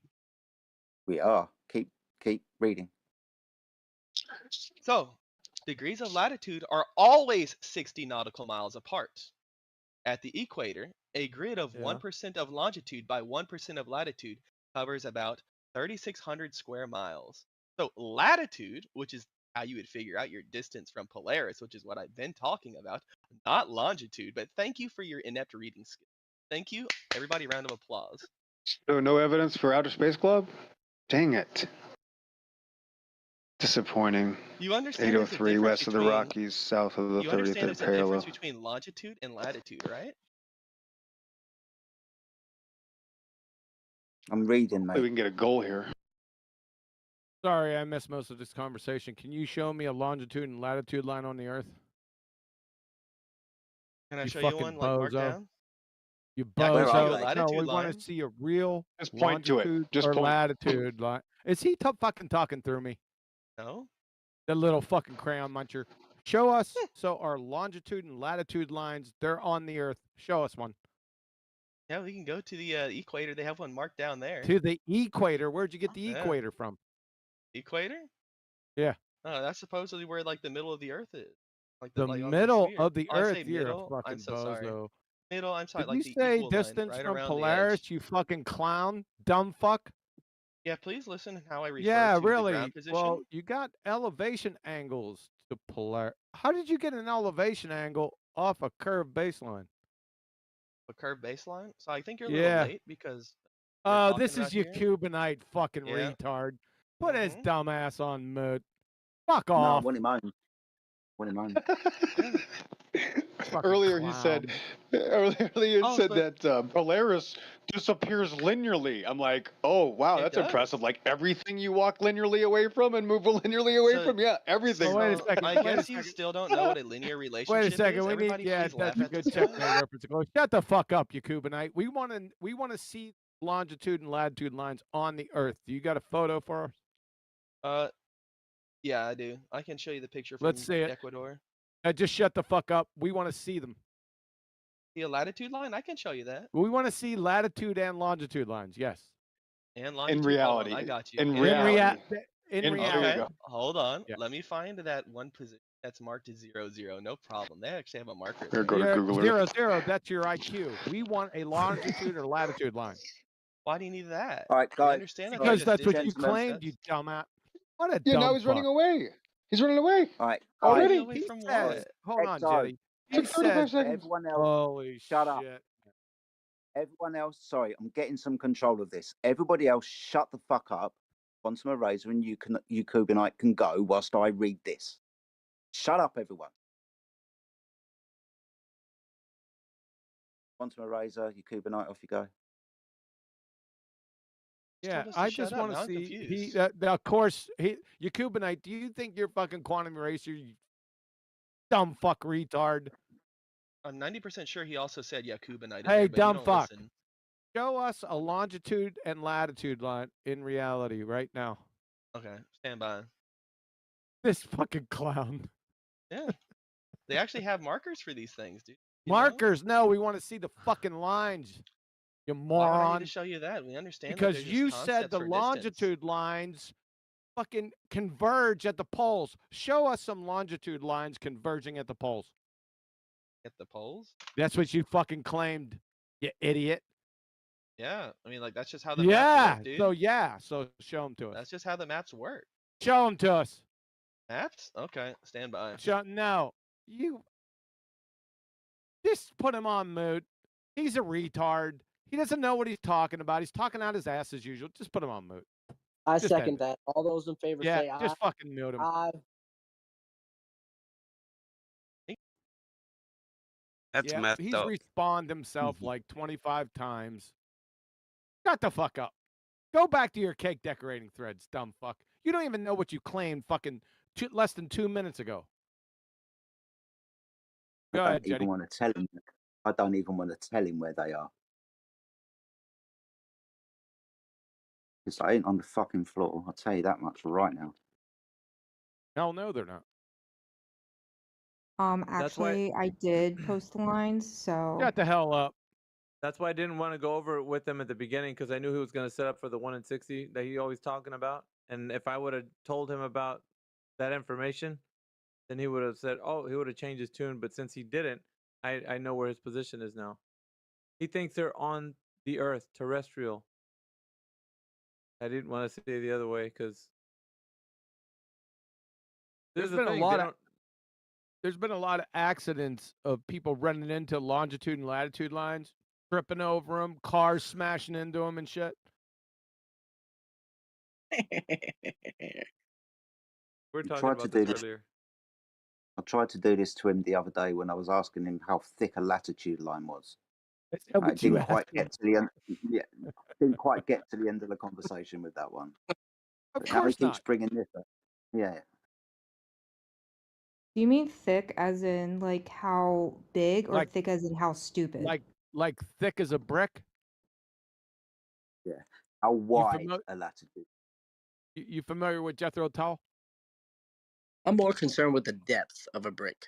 We are. Keep reading. So degrees of latitude are always 60 nautical miles apart. At the equator, a grid of 1% of longitude by 1% of latitude covers about 3,600 square miles. So latitude, which is how you would figure out your distance from Polaris, which is what I've been talking about, not longitude, but thank you for your inept reading skills. Thank you. Everybody, round of applause. So no evidence for Outer Space Club? Dang it. Disappointing. You understand there's a 803 difference west of the between- Rockies, south of the You understand 33rd there's a parallel. difference between longitude and latitude, right? I'm reading, Hopefully we mate. can get a goal here. Sorry, I missed most of this conversation. Can you show me a longitude and latitude line on the Earth? Can I You show you fucking one like marked bozo. down? You Yeah, I can show you a bozo. No, latitude we want line. to see a real Just point to it. longitude Just or point. latitude line. Is he fucking talking through me? No. That little fucking crayon muncher. Show us. So our longitude and latitude lines, they're on the Earth. Show us one. Yeah, we can go to the equator. They have one marked down there. To the equator. Where'd you get the Yeah. equator from? Equator? Yeah. Oh, that's supposedly where like the middle of the Earth is. Like The like on middle sphere. of the Oh, I say Earth. You're a middle. fucking I'm so sorry. bozo. Middle. I'm sorry. Did Like you the say equal line, distance right from around Polaris, the edge. you fucking clown? Dumb fuck? Yeah, please listen to how I refer Yeah, to the really. ground position. Well, you got elevation angles to Polaris. How did you get an elevation angle off a curved baseline? A curved baseline. So I think you're a little Yeah. late because we're Oh, talking this about is your here. Cubanite fucking Yeah. retard. Put his Mhm. dumbass on mute. Fuck No, I off. want him home. Want him home. Earlier he said, earlier Oh, said but- that Polaris disappears linearly. I'm like, oh wow, It that's does. impressive. Like everything you walk linearly away from and move linearly away So- from, yeah, everything. Oh, wait a So, second. I wait a guess you second. still don't know what a linear relationship Wait a second. is. We Everybody need. Yeah, please that's laugh a at good this checkmate guy. reference. Go. Shut the fuck up, you Cubanite. We want to see longitude and latitude lines on the Earth. Do you got a photo for us? Yeah, I do. I can show you the picture from Let's see it. Ecuador. Just shut the fuck up. We want to see them. See a latitude line? I can show you that. We want to see latitude and longitude lines. Yes. And longitude. reality. Hold on, I got you. In In reality. reality. There you go. Hold on. Yeah. Let me find that one position that's marked as 0, 0. No problem. They actually have a marker. Here, there. go to Google Earth. 0, 0. That's your IQ. We want a longitude or latitude line. Why do you need that? All right, You guys. understand that Because they that's just what did you this claimed, you process? dumbass. What a Yeah, dumb now he's running fuck. away. He's running away. All right, Already? guys. Away He from says, what? hold on, Exo, Jetty. He Took 35 says, seconds. everyone else, holy shut up. shit. Everyone else, sorry, I'm getting some control of this. Everybody else, shut the fuck up. Quantum Eraser and you Cubanite can go whilst I read this. Shut up, everyone. Quantum Eraser, you Cubanite, off you go. Yeah, told us to I shut just up. want Now to I'm see. confused. Of course, you Cubanite. Do you think you're fucking quantum eraser? You dumb fuck retard. I'm 90% sure he also said Yakubanite in Hey, there, but you dumb don't fuck. listen. Show us a longitude and latitude line in reality right now. Okay, stand by. This fucking clown. Yeah. They actually have markers for these things, dude. You know? Markers? No, we want to see the fucking lines. You Why would I need moron. to show you that? We understand that Because they're just you said concepts the for distance. longitude lines fucking converge at the poles. Show us some longitude lines converging at the poles. At the poles? That's what you fucking claimed, you idiot. Yeah, I mean, like that's just how the maps Yeah. work, dude. So show them to us. That's just how the maps work. Show them to us. Maps? Okay, stand by. No, you just put him on mute. He's a retard. He doesn't know what he's talking about. He's talking out his ass as usual. Just put him on mute. I Just end second it. that. All those in favor Yeah, say aye. just fucking mute him. Aye. That's Yeah, messed he's up. respawned himself like 25 times. Shut the fuck up. Go back to your cake decorating threads, dumb fuck. You don't even know what you claimed fucking less than 2 minutes ago. Go I ahead, don't even Jetty. want to tell him. I don't even want to tell him where they are. Because I ain't on the fucking floor. I'll tell you that much right now. No, they're not. That's why- Actually, I did post the lines, so Shut the hell up. That's why I didn't want to go over it with him at the beginning because I knew he was going to set up for the 1 in 60 that he always talking about. And if I would have told him about that information, then he would have said, "Oh, he would have changed his tune." But since he didn't, I know where his position is now. He thinks they're on the Earth, terrestrial. I didn't want to say the other way because There's been a lot of accidents of people running into longitude and latitude lines, tripping over them, cars smashing into them and shit. we're talking tried to about do this this. earlier. I tried to do this to him the other day when I was asking him how thick a latitude line was. Is that I what you didn't quite asked him? get to the end. Yeah, didn't quite get to the end of the conversation with that one. Of But now he course keeps not. bringing this up. Yeah. do you mean thick as in like how big or Like- thick as in how stupid? Like thick as a brick. Yeah. How wide fami- a latitude? You familiar with Jethro Tull? I'm more concerned with the depth of a brick.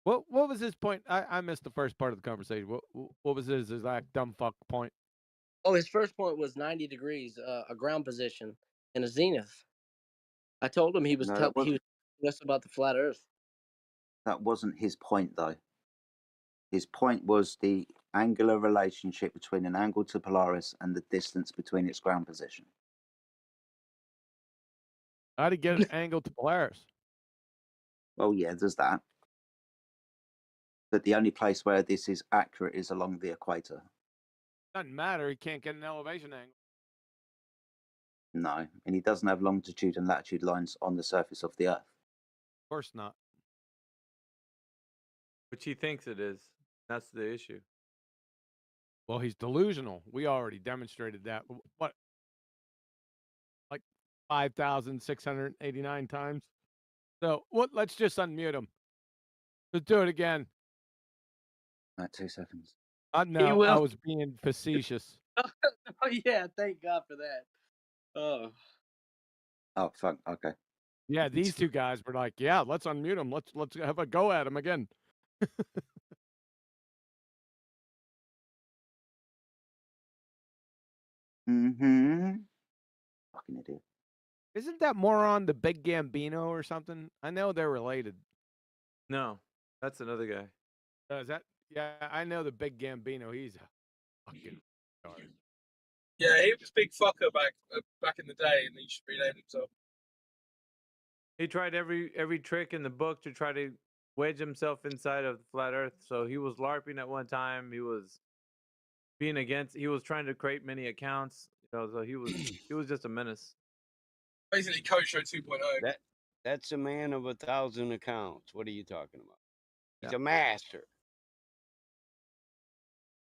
What was his point? I missed the first part of the conversation. What was his exact dumb fuck point? Oh, his first point was 90 degrees, a ground position in a zenith. I told him he was No, telling that he was telling us about the flat Earth. That wasn't his point, though. His point was the angular relationship between an angle to Polaris and the distance between its ground position. How to get an angle to Polaris? Well, yeah, there's that. But the only place where this is accurate is along the equator. Doesn't matter. He can't get an elevation angle. No, and he doesn't have longitude and latitude lines on the surface of the Earth. Of course not. Which he thinks it is. That's the issue. Well, he's delusional. We already demonstrated that. What? Like 5,689 times. So what? Let's just unmute him. Let's do it again. Right, 2 seconds. No, I will. was being facetious. Oh yeah, thank God for that. Oh, Oh, fuck. Okay. Yeah, these two guys were like, "Yeah, let's unmute him. Let's have a go at him again." Mm-hmm. Fucking idiot. Isn't that moron the Big Gambino or something? I know they're related. No, that's another guy. Is that? Yeah, I know the Big Gambino. He's a fucking retard. Yeah, he was a big fucker back in the day, and he should rename himself. He tried every trick in the book to try to wedge himself inside of the flat Earth. So he was LARPing at one time. He was being against. He was trying to create many accounts. You know, so he was just a menace. Basically, Kosho 2.0. That's a man of 1,000 accounts. What are you talking about? He's Yeah. a master.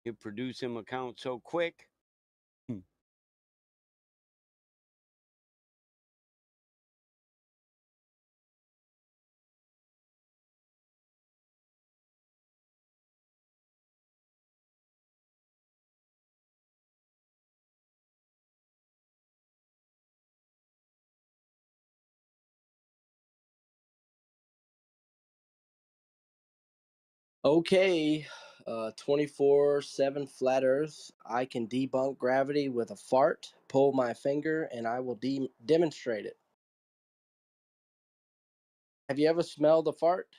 You produce him accounts so quick. okay. 24/7 flat Earth. I can debunk gravity with a fart. Pull my finger, and I will demonstrate it. Have you ever smelled a fart?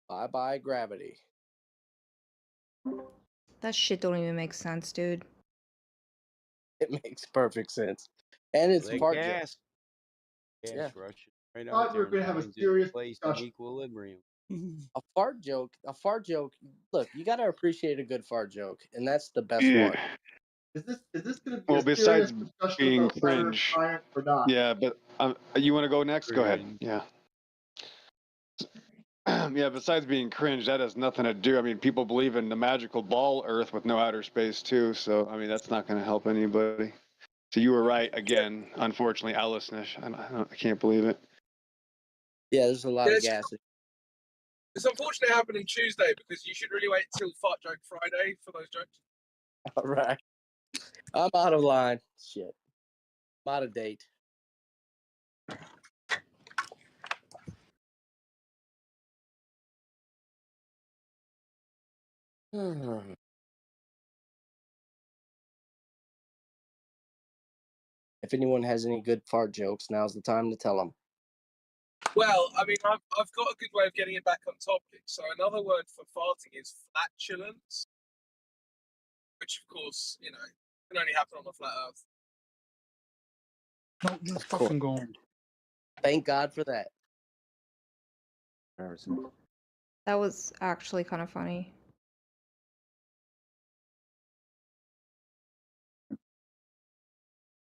Bye bye gravity. That shit don't even make sense, dude. It makes perfect sense, and it's Like fart joke. gas. Yeah. Gas rushing right Thought out we were there and gonna have a finds its serious place in discussion. equilibrium. A fart joke. Look, you gotta appreciate a good fart joke, and that's the best Yeah. one. Is this gonna be Well, a serious besides discussion being about flat Earth cringe. science or not? Yeah, but you want to go next? Go ahead. Cringe. Yeah. Yeah, besides being cringe, that has nothing to do. I mean, people believe in the magical ball Earth with no outer space too. So I mean, that's not going to help anybody. So you were right again. Unfortunately, Alice-nish. I can't believe it. Yeah, there's a lot Yeah, of it's, gas. it's unfortunate happening Tuesday because you should really wait till Fart Joke Friday for those jokes. All right. I'm out of line. Shit. I'm out of date. If anyone has any good fart jokes, now's the time to tell them. Well, I mean, I've got a good way of getting it back on topic. So another word for farting is flatulence, which of course, you know, can only happen on the flat Earth. No, you're fucking going. Thank God for that. That was actually kind of funny.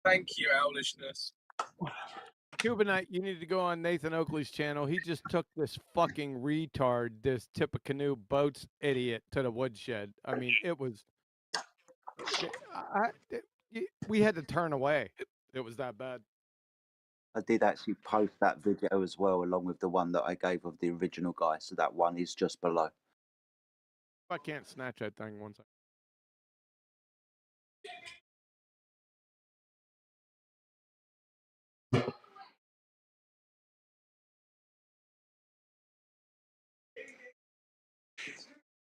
Thank you, owlishness. Cubanite, you need to go on Nathan Oakley's channel. He just took this fucking retard, this Tippecanoe boats idiot, to the woodshed. I mean, it was. We had to turn away. It was that bad. I did actually post that video as well, along with the one that I gave of the original guy. So that one is just below. I can't snatch that thing one second.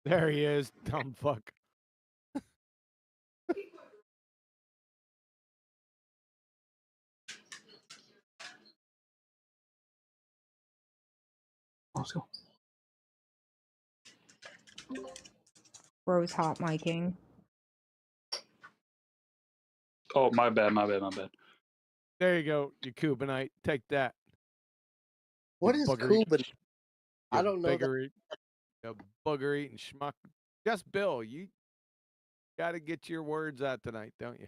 There he is, dumb fuck. Let's go. Bro's hot miking. Oh, my bad. There you go, you Cubanite. Take that. What you is bugger Cuban? I don't know that. You bugger eating schmuck. Just Bill, you got to get your words out tonight, don't you?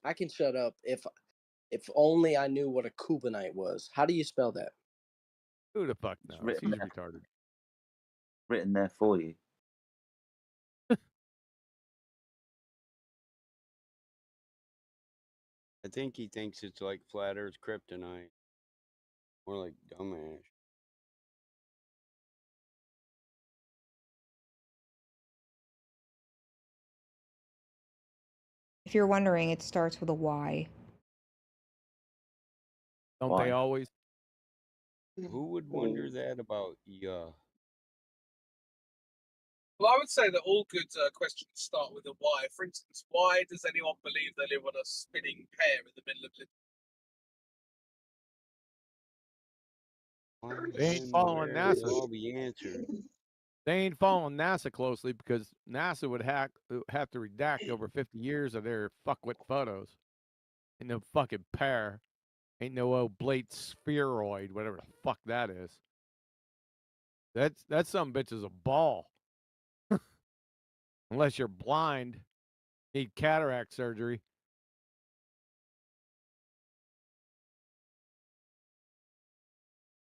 I can shut up if only I knew what a Cubanite was. How do you spell that? Who the fuck knows? written He's there. retarded. Written there for you. I think he thinks it's like flat Earth kryptonite. More like dumbass. If you're wondering, it starts with a Y. Don't they always? Who would wonder that about ya? Well, I would say that all good questions start with a why. For instance, why does anyone believe they live on a spinning pear in the middle of They ain't following Where NASA. will all be answered. They ain't following NASA closely because NASA would have to redact over 50 years of their fuckwit photos. Ain't no fucking pear. Ain't no oblate spheroid, whatever the fuck that is. That some bitch is a ball. Unless you're blind, need cataract surgery.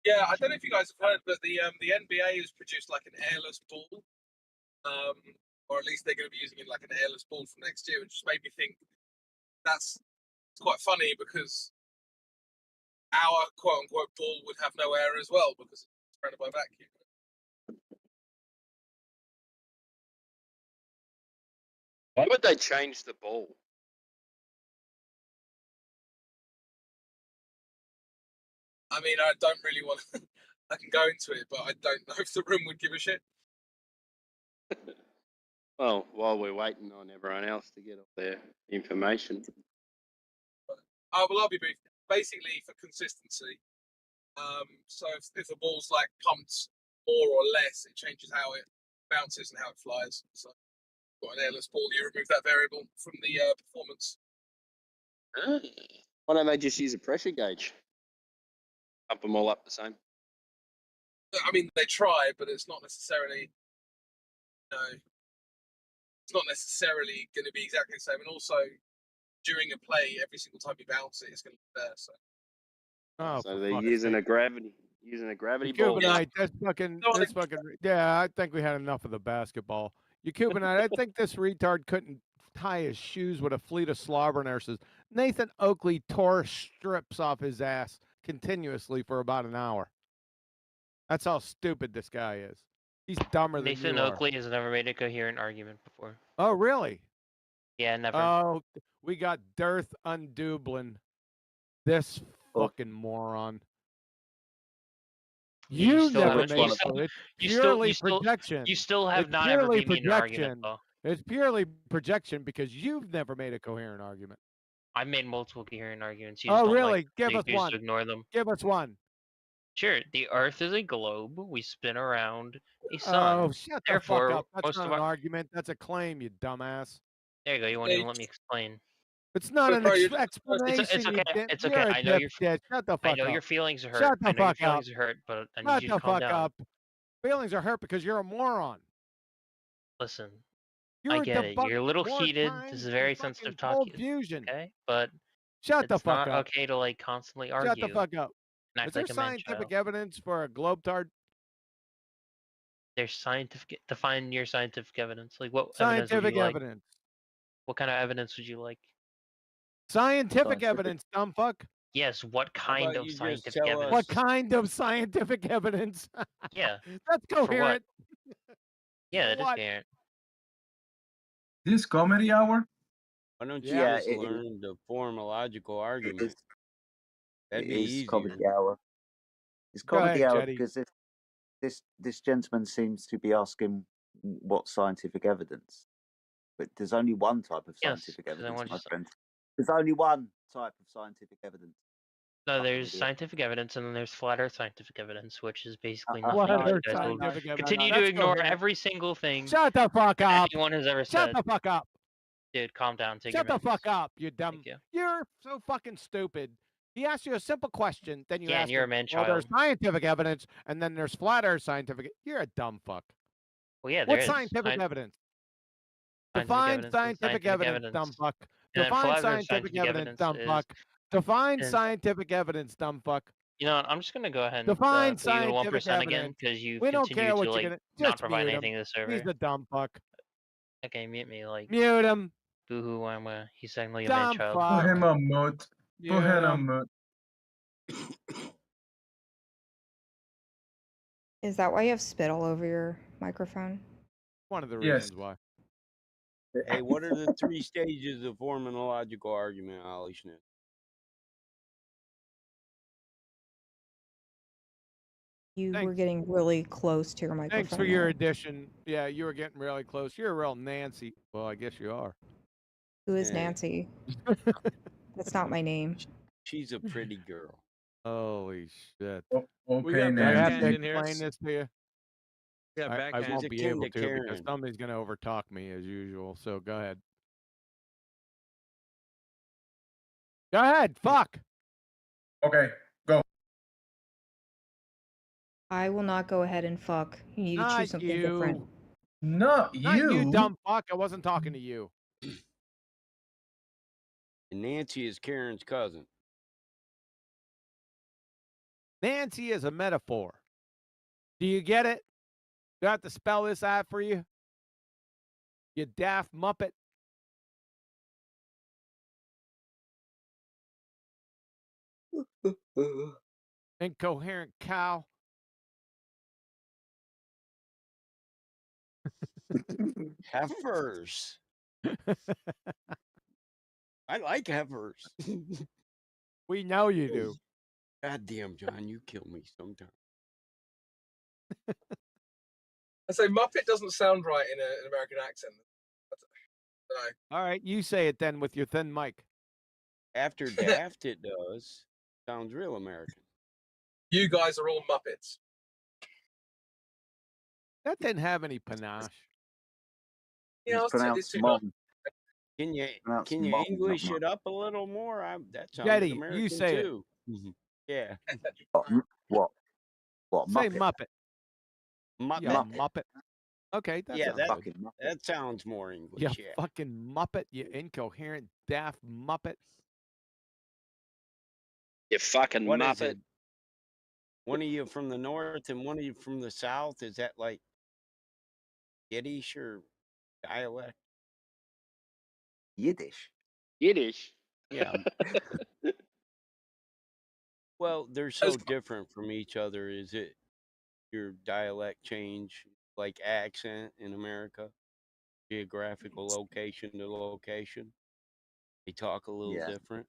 Yeah, I don't know if you guys have heard, but the NBA has produced like an airless ball, or at least they're going to be using it like an airless ball for next year, which just made me think it's quite funny because our quote unquote ball would have no air as well because it's surrounded by vacuum. Why would they change the ball? I mean, I don't really want to, I can go into it, but I don't know if the room would give a shit. Well, while we're waiting on everyone else to get all their information. Oh, well, I'll be brief. Basically, for consistency. So if the ball's like pumped more or less, it changes how it bounces and how it flies. So, got an airless ball, you remove that variable from the performance. Why don't they just use a pressure gauge? Pump them all up the same. I mean, they try, but it's not necessarily. It's not necessarily going to be exactly the same. And also, during a play, every single time you bounce it, it's going to be there. So. Oh, So they're using a gravity ball. Cubanite, that's fucking. Yeah, I think we had enough of the basketball. You Cubanite, I think this retard couldn't tie his shoes with a fleet of slobber nurses. Nathan Oakley tore strips off his ass continuously for about an hour. That's how stupid this guy is. He's dumber than Nathan you are. Oakley has never made a coherent argument before. Oh, really? Yeah, never. Oh, we got Dearth Undublin. This fucking moron. You never made it. It's purely projection. You still have It's not ever purely made me an argument, projection. though. It's purely projection because you've never made a coherent argument. I've made multiple coherent arguments. You just Oh, don't really? like, Give you us choose one. to ignore them. Give us one. Sure, the Earth is a globe. We spin around a sun. Oh, shut the Therefore, fuck up. That's most not of an our... argument. That's a claim, you dumbass. There you go. You won't even let me explain. It's not an explanation. It's okay. It's You're okay. a I know your dipshit. Shut the fuck I know up. your feelings are hurt. Shut I the know your fuck up. feelings are hurt, but I need Shut you the to calm fuck down. up. Feelings are hurt because you're a moron. Listen, You're I get it. You're a little more heated. times This is than very fucking sensitive Cold talking. Fusion. Okay, but Shut the it's fuck not up. okay to like constantly argue. Shut the fuck up. And act Is there like a man scientific child. evidence for a globetard? There's scientific. Define your scientific evidence. Like what evidence would Scientific you like? evidence. What kind of evidence would you like? Scientific evidence, dumb fuck. Yes. What kind about of you just scientific tell evidence? What kind of scientific evidence? Yeah. That's For what? coherent. Yeah, it is What? coherent. This comedy hour? Why don't you Yeah, just it is. learn to form a logical argument? That'd It be is easier. comedy hour. It's Go comedy ahead, hour Jetty. because this gentleman seems to be asking what scientific evidence, but there's only one type of Yes, scientific 'cause I evidence, want my you to- friend. There's only one type of scientific evidence. No, Fucking there's idiot. scientific evidence, and then there's flat Earth scientific evidence, which is basically Flat nothing. You Earth guys will scientific evidence. continue That's to ignore coherent. every single thing Shut the fuck up. anyone has ever Shut said. the fuck up. Dude, calm down. Take Shut your the meds. fuck up, you dumb. Thank you. You're so fucking stupid. He asked you a simple question, then you Yeah, and ask you're a him, man well, there's child. scientific evidence, and then there's flat Earth scientific. You're a dumb fuck. Well, yeah, there What's is. scientific evidence? Scientific Define evidence is scientific evidence, evidence. dumb fuck. And then Define flat Earth scientific evidence, dumb is- fuck. Define is- scientific evidence, dumb fuck. You know what? I'm just gonna go ahead and Define put you to 1% scientific again evidence. because you We don't continue care to what you're like gonna. not Just provide mute anything him. to the server. He's the dumb fuck. Okay, mute me. Like Mute him. boohoo, I'm he's saying like a man Dumb child. Put him fuck. on mute. Put him on mute. Is that why you have spit all over your microphone? One of the Yes. reasons why. Hey, what are the 3 stages of forming a logical argument, Ollie Schnitt? You were Thanks. getting really close to your microphone. Thanks for your there. addition. Yeah, you were getting really close. You're a real Nancy. Well, I guess you are. Who is Yeah. Nancy? That's not my name. She's a pretty girl. Holy shit. We got Do I have backhand to in here. explain this to you? We got I backhand. won't She's be akin able to to because Karen. somebody's going to overtalk me as usual. So go ahead. Go ahead. Fuck. Okay, go. I will not go ahead and fuck. You need to Not choose something different. you. Not Not you, you. dumb fuck. I wasn't talking to you. And Nancy is Karen's cousin. Nancy is a metaphor. Do you get it? Do I have to spell this out for you? You daft muppet. Incoherent cow. Heifers. I like heifers. We know you do. God damn, John, you kill me sometimes. I say Muppet doesn't sound right in an American accent. No. All right, you say it then with your thin mic. After Daft, it does. Sounds real American. You guys are all Muppets. That didn't have any panache. Yeah, It's I'll say pronounced this too. mom. Can you Pronounced can you mom, not English mum. it up a little more? That sounds Jetty, American you say too. Yeah. What? What? Say Muppet? Muppet. Muppet. Yeah, Muppet. Okay, that Yeah, sounds that good. Fucking Muppet. that sounds more English. You Yeah. fucking Muppet. You incoherent, daft Muppet. You fucking What is muppet. it? One of you from the north and one of you from the south. Is that like Yiddish or dialect? Yiddish. Yiddish. Yeah. Well, they're so different from each other. Is it your dialect change, like accent in America, geographical location to location? They talk a little Yeah. different.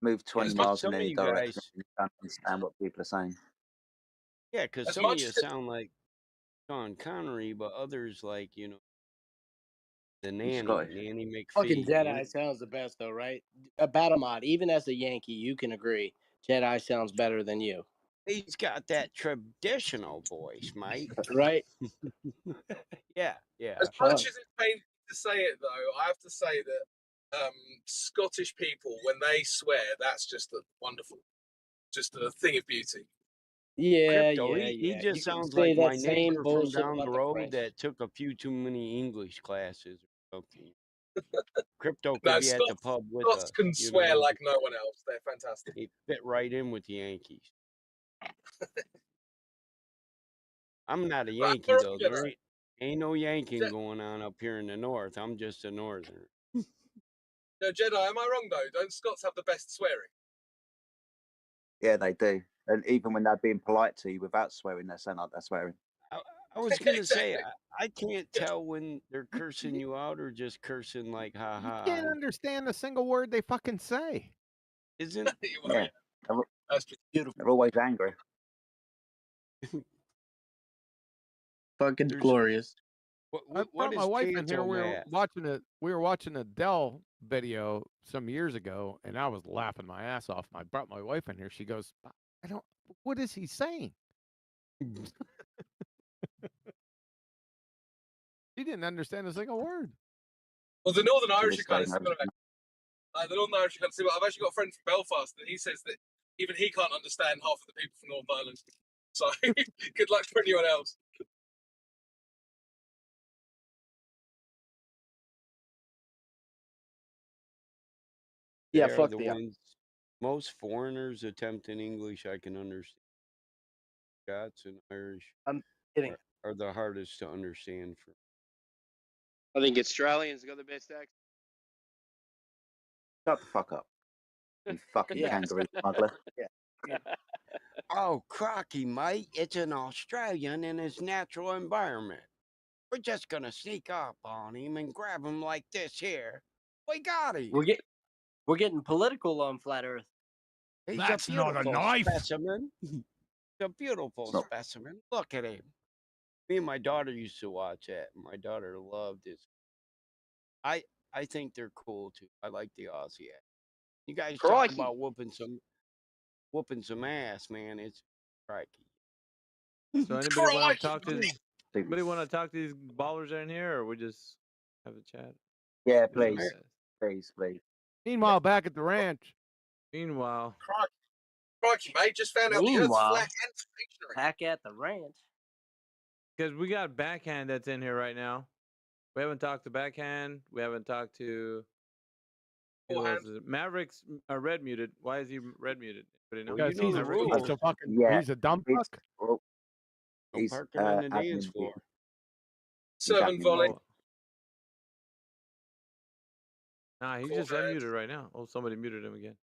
Move 20 As miles in some of any you direction guys, and you can't understand what people are saying. yeah, because As some of much you as it- sound like Sean Connery, but others like the You nanny, Scottish. Nanny Fucking McPhee. Jedi sounds the best, though, right? Batamod, even as a Yankee, you can agree Jedi sounds better than you, He's got that traditional voice, mate. right? Yeah, yeah. As much as it's painful to say it, though, I have to say that Scottish people, when they swear, that's just wonderful, just a thing of beauty. Yeah, Crypto, yeah, he yeah. You just can sounds say like my that same neighbor from bullshit down the about the road French. that took a few too many English classes or something. Crypto could No, be at the Scots, pub with Scots us. can swear like no one else. They're fantastic. He fit right in with the Yankees. I'm not a Yankee But though. There ain't no yanking going on up here in the north. I'm just a northerner. No, Jedi, am I wrong though? Don't Scots have the best swearing? Yeah, they do. And even when they're being polite to you without swearing, they sound like they're swearing. I was gonna say I can't tell when they're cursing you out or just cursing like ha ha. You can't understand a single word they fucking say. Isn't Yeah. That's beautiful. They're always angry. Fucking glorious. I brought my wife in here. We were watching a Dell video some years ago, and I was laughing my ass off. I brought my wife in here. She goes, "I don't. What is he saying?" She didn't understand a single word. Well, the Northern To Irish this are kind day, of similar. The Northern Irish are kind of similar. I've actually got a friend from Belfast, and he says that even he can't understand half of the people from Northern Ireland. So good luck for anyone else. Yeah, They are fuck the the ones. Most foreigners attempting English I can understand. Scots and Irish I'm kidding. are the hardest to understand for. I think Australians got the best accent. Shut the fuck up. You fucking Yeah. kangaroo smuggler. Oh, crocky, mate. It's an Australian in its natural environment. We're just gonna sneak up on him and grab him like this here. We got him. We're getting political on Flat Earth. He's That's a not a beautiful knife. specimen. He's a beautiful No. specimen. Look at him. Me and my daughter used to watch that. My daughter loved it. I think they're cool too. I like the Aussie act. You guys talk Crikey. about whooping some ass, man. It's crikey. So anybody want to Crikey. talk to? Anybody want to talk to these ballers in here, or we just have a chat? Yeah, See what please. it says. Please. Meanwhile, back at the ranch. Meanwhile, Crikey, mate. Just found out the Earth's Meanwhile, flat and stationary. back at the ranch. because we got Backhand that's in here right now. We haven't talked to Backhand. We haven't talked to. Who else is it? Mavericks are red muted. Why is he red muted? Anybody know? Well, you Because know he's the a rules. fucking Yeah, he's a dumb it's fuck. well, No he's parking on the admin dance floor. muted. Servant admin volley. muted. Oh. Nah, he's just Corvette. unmuted right now. Oh, somebody muted him again.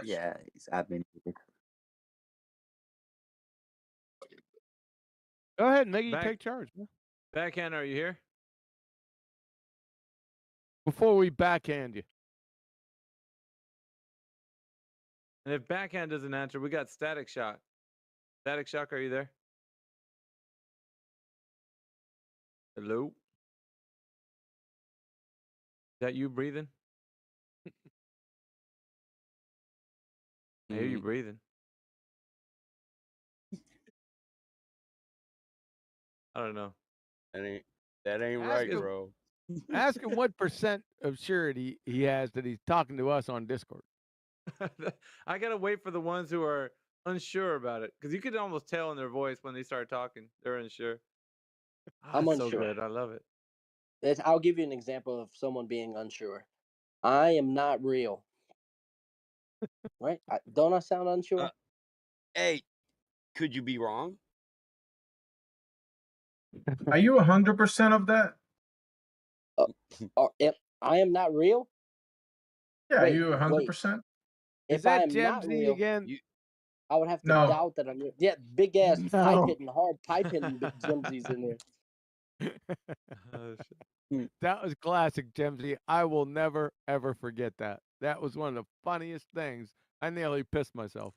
Yeah, he's admin muted. Go ahead, Miggy, Back- take charge. Man. Backhand, are you here? Before we backhand you. And if Backhand doesn't answer, we got Static Shock. Static Shock, are you there? Hello? Is that you breathing? I hear you breathing. I don't know. That ain't Ask right, him. bro. Ask him what percent of surety he has that he's talking to us on Discord. I gotta wait for the ones who are unsure about it, because you could almost tell in their voice when they start talking. They're unsure. I'm it's so unsure. good. I love it. I'll give you an example of someone being unsure. I am not real. Right? Don't I sound unsure? Hey, could you be wrong? Are you 100% of that? I am not real? Yeah, Wait, are you wait. 100%? Is If I that am not Gemsy real, again? I would have to No. doubt that I'm real. Yeah, big ass pipe No. hitting, hard pipe hitting Jimsy's in there. Oh, shit. That was classic, Gemsy. I will never ever forget that. That was one of the funniest things. I nearly pissed myself.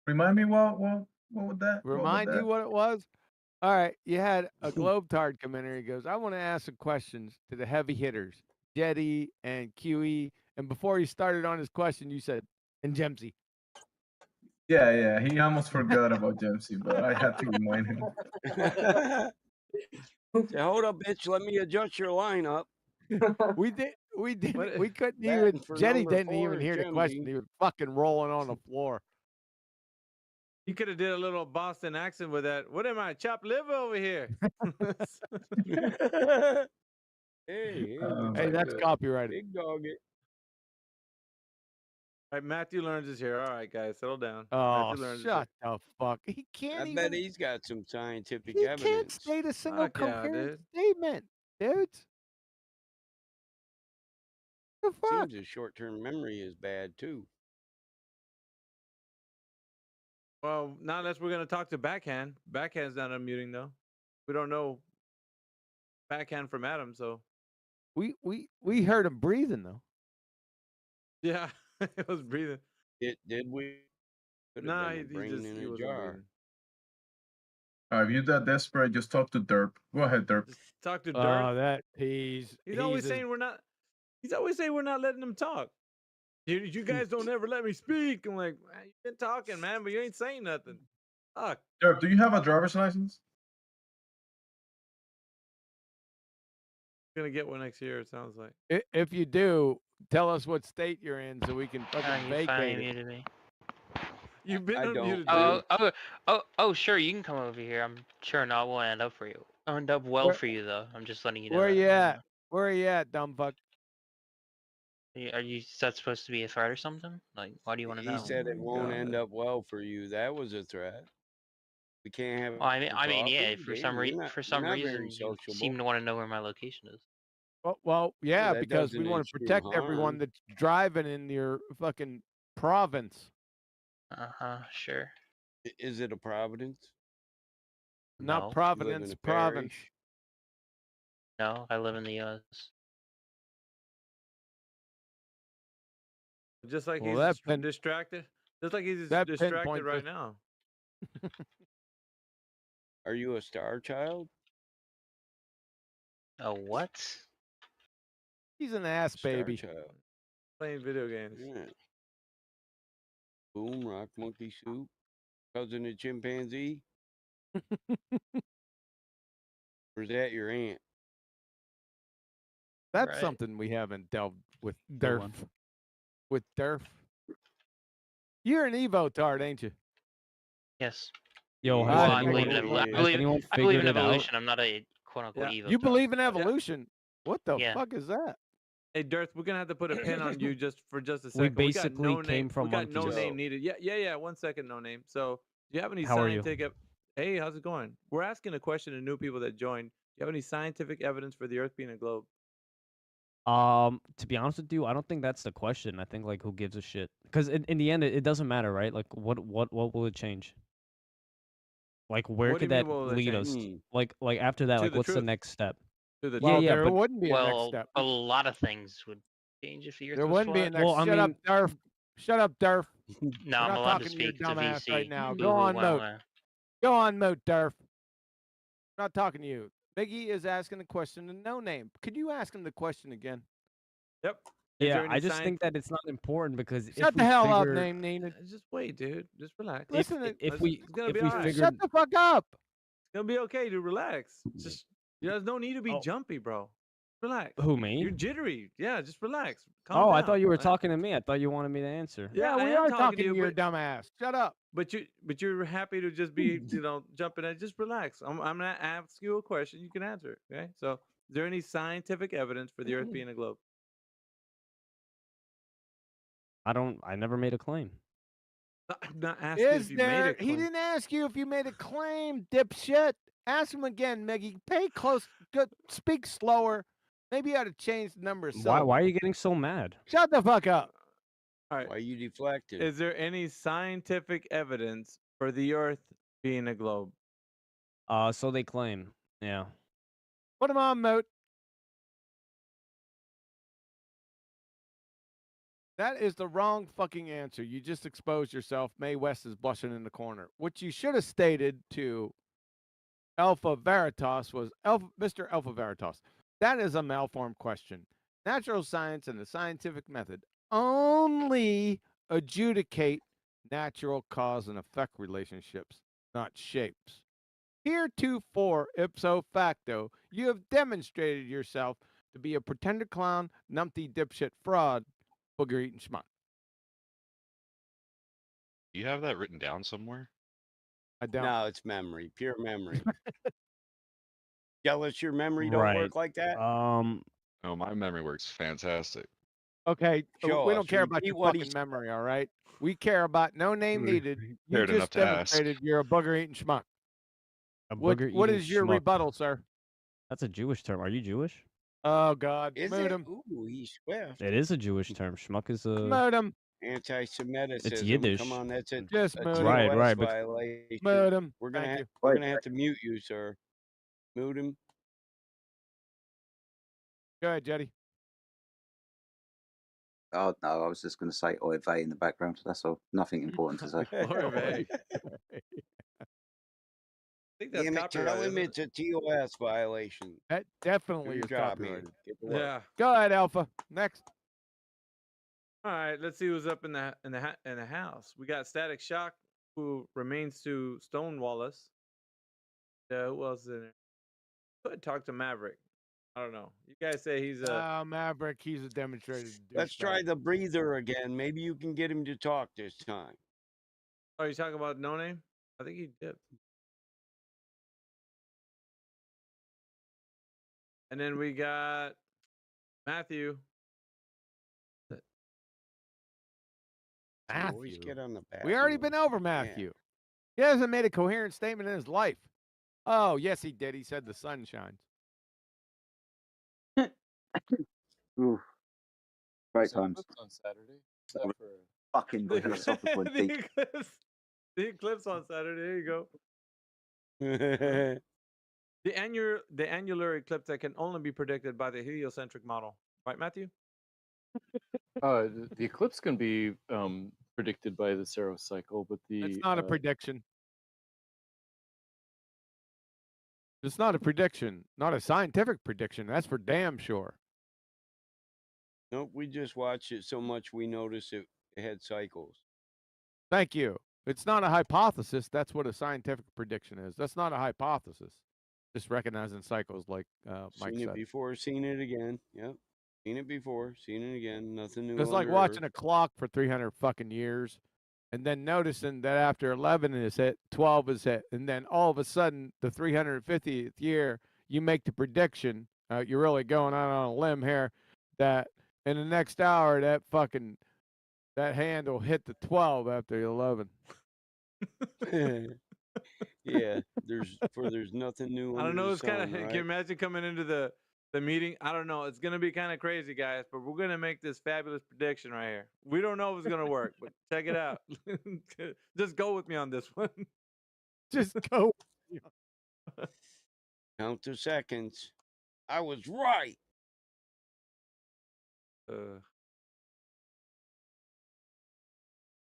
Remind me what would that? Remind you what it was? All right, you had a Globetard come in here. He goes, I want to ask some questions to the heavy hitters, Jetty and QE. And before he started on his question, you said, and Gemsy. Yeah, he almost forgot about Dempsey, but I had to remind him. Say, hold up, bitch. Let me adjust your lineup. We couldn't Batting even, for Jetty number didn't 4 even is hear the question. Jimsy. He was fucking rolling on the floor. You could have did a little Boston accent with that. What am I, chopped liver over here? Hey, Hey, that's copyrighted. Big dog it. All right, Matthew Learns is here. All right, guys, settle down. Oh, Matthew Learns is shut the fuck. He I can't bet even, he's got some scientific he evidence. can't state a single Fuck yeah, coherent dude. statement, dudes. The fuck? Seems his short-term memory is bad too. Well, not unless we're going to talk to Backhand. Backhand's not unmuting, though. We don't know Backhand from Adam, so. We heard him breathing, though. Yeah, it was breathing. Did we? Could have Nah, been he a brain just, in he a wasn't jar. breathing. If you're that desperate, just talk to Derp. Go ahead, Derp. Just talk to Oh, Dirk. that He's always saying we're not. He's always saying we're not letting him talk. You guys don't ever let me speak. I'm like, "Man, you've been talking, man, but you ain't saying nothing. Fuck. Derp, do you have a driver's license? Gonna get one next year. It sounds like. If you do, tell us what state you're in so we can fucking You finally vacate it. muted me. You've been I unmuted. don't. Oh, sure, you can come over here. I'm sure not will end up for you. I'll end up well Where- for you though. I'm just letting you know. Where that, you at? Where are you at, dumb fuck? Are you? Is that supposed to be a threat or something? Like, why do you want to He know? said it won't end up well for you. That was a threat. We can't have. Well, I mean, coffee? yeah. For some Damn, you're not- for some you're not very reason, you sociable. seem to want to know where my location is. Well, yeah, that because we doesn't want to ensure protect everyone harm. that's driving in your fucking province. Sure. Is it a Providence? Not No. Providence, a Province. parish. No, I live in the U.S. Just like Well, he's that pin- distracted. Just like he's that distracted pinpoints right us. now. Are you a star child? A what? He's an ass Star baby. child. Playing video games. Yeah. Boom, rock monkey soup. Cousin of chimpanzee. Or is that your aunt? That's Right. something we haven't dealt with. Good one. Durf. With Durf. You're an Evo tard, ain't you? Yes. Yo, Well, has Well, I anyone, believe in Yeah. I has believe anyone I believe figured in it out? evolution. I'm not a quote unquote Yeah. Evo. You believe tard. in evolution? What the Yeah. fuck is that? Hey, Dirth, we're gonna have to put a pin on you just for just a We second. basically got no came name. from We got no monkeys. name needed. Yeah. 1 second, no name. So, do you have any How are you? scientific? Hey, how's it going? We're asking a question to new people that joined. Do you have any scientific evidence for the Earth being a globe? To be honest with you, I don't think that's the question. I think like who gives a shit? Because in the end, it doesn't matter, right? Like what will it change? Like where What do could you mean, that what will it lead us? change? Like after that, To like the what's the truth. next step? To the Well, truth. there but wouldn't be a next Well, step. a lot of things would change if the Earth There was wouldn't be a flat. next. Well, I Shut up, mean, Durf. Shut up, Durf. No, We're I'm not allowed to talking to your speak to dumb ass right VC. now. Boo Go hoo, on, wah, Moat. wah. Go on, Moat, Durf. I'm not talking to you. Biggie is asking a question to No Name. Could you ask him the question again? Yep. Is yeah, there any I just science? think that it's not important because Shut if the we hell up, figure Name Nina. Just wait, dude. Just relax. Listen to if we It's gonna if be we all right. figured Shut the fuck up. It's gonna be okay, dude. Relax. Just there's no need to be Oh. jumpy, bro. Relax. who me? You're jittery. Yeah, just relax. Calm Oh, down. I thought you were right? talking to me. I thought you wanted me to answer. Yeah, we I am are talking to you, your but, dumb ass. Shut up. but you're happy to just be, jumping in. Just relax. I'm gonna ask you a question. You can answer. Okay. So, is there any scientific evidence for the Earth being a globe? I never made a claim. I'm not asking Is if you made there? a He claim. didn't ask you if you made a claim, dipshit. Ask him again, Meggie. Pay close. Good. Speak slower. Maybe you ought to change the number of syllables. Why are you getting so mad? Shut the fuck up. All right. Why you deflected? Is there any scientific evidence for the Earth being a globe? So they claim. Yeah. Put him on, Moat. That is the wrong fucking answer. You just exposed yourself. Mae West is blushing in the corner. What you should have stated to Alpha Veritas was Mr. Alpha Veritas. That is a malformed question. Natural science and the scientific method only adjudicate natural cause and effect relationships, not shapes. Heretofore, ipso facto, you have demonstrated yourself to be a pretender clown, numpty dipshit fraud, booger eating schmuck. Do you have that written down somewhere? I don't. No, it's memory, pure memory. Jealous your memory don't Right. work like that? Oh, my memory works fantastic. Okay, Show we don't us. care about Repeat your what he fucking memory, all right? We care about no name needed. You Cared enough just to ask. demonstrated you're a booger eating schmuck. A What booger-eating is your schmuck. rebuttal, sir? That's a Jewish term. Are you Jewish? Oh God, Is moot it? him, Ooh, he's swift. It is a Jewish term. Schmuck is a. moot him, Anti-Semitism. Yiddish. Come on, that's a just a moot him, Right, TOS right, but- violation. moot him. We're gonna Thank you. we're gonna have to mute you, sir. Mute him. Go ahead, Jetty. Oh no, I was just going to say oy vey in the background. That's all. Nothing important to say. Oy vey. I think that's Damn it, tell copyrighted. him isn't it's a TOS violation. That Do definitely your is job, man. copyrighted. Get to it? work. Yeah. Go ahead, Alpha. Next. All right, let's see who's up in the house. We got Static Shock, who remains to stonewall us. Who else is in there? Go ahead, talk to Maverick. I don't know. You guys say he's a. Maverick. He's a demonstrated. Let's try the breather again. Maybe you can get him to talk this time. Oh, you talking about No Name? I think he did. And then we got Matthew. Always get on the back. We already been over Matthew. He hasn't made a coherent statement in his life. Oh, yes, he did. He said the sun shines. Ooh. Great times. On Saturday. Is that for Fucking philosophical and deep. The eclipse on Saturday. There you go. Yeah. The annular eclipse that can only be predicted by the heliocentric model, right, Matthew? The eclipse can be predicted by the Saros cycle, but It's the not a prediction. It's not a prediction, not a scientific prediction. That's for damn sure. Nope, we just watched it so much we noticed it had cycles. Thank you. It's not a hypothesis. That's what a scientific prediction is. That's not a hypothesis. Just recognizing cycles, like Mike Seen it said. before, seen it again. Yep. Seen it before, seen it again. Nothing new. It's like under watching Earth. a clock for 300 fucking years, and then noticing that after 11 is hit, 12 is hit, and then all of a sudden, the 350th year, you make the prediction. You're really going out on a limb here, that in the next hour, that hand will hit the 12 after 11. Yeah, there's nothing new. I don't under know. the It's kind of. sun, Can right? you imagine coming into the meeting? I don't know. It's gonna be kind of crazy, guys. But we're gonna make this fabulous prediction right here. We don't know if it's gonna work, but check it out. Just go with me on this one. Just go. Count the seconds. I was right.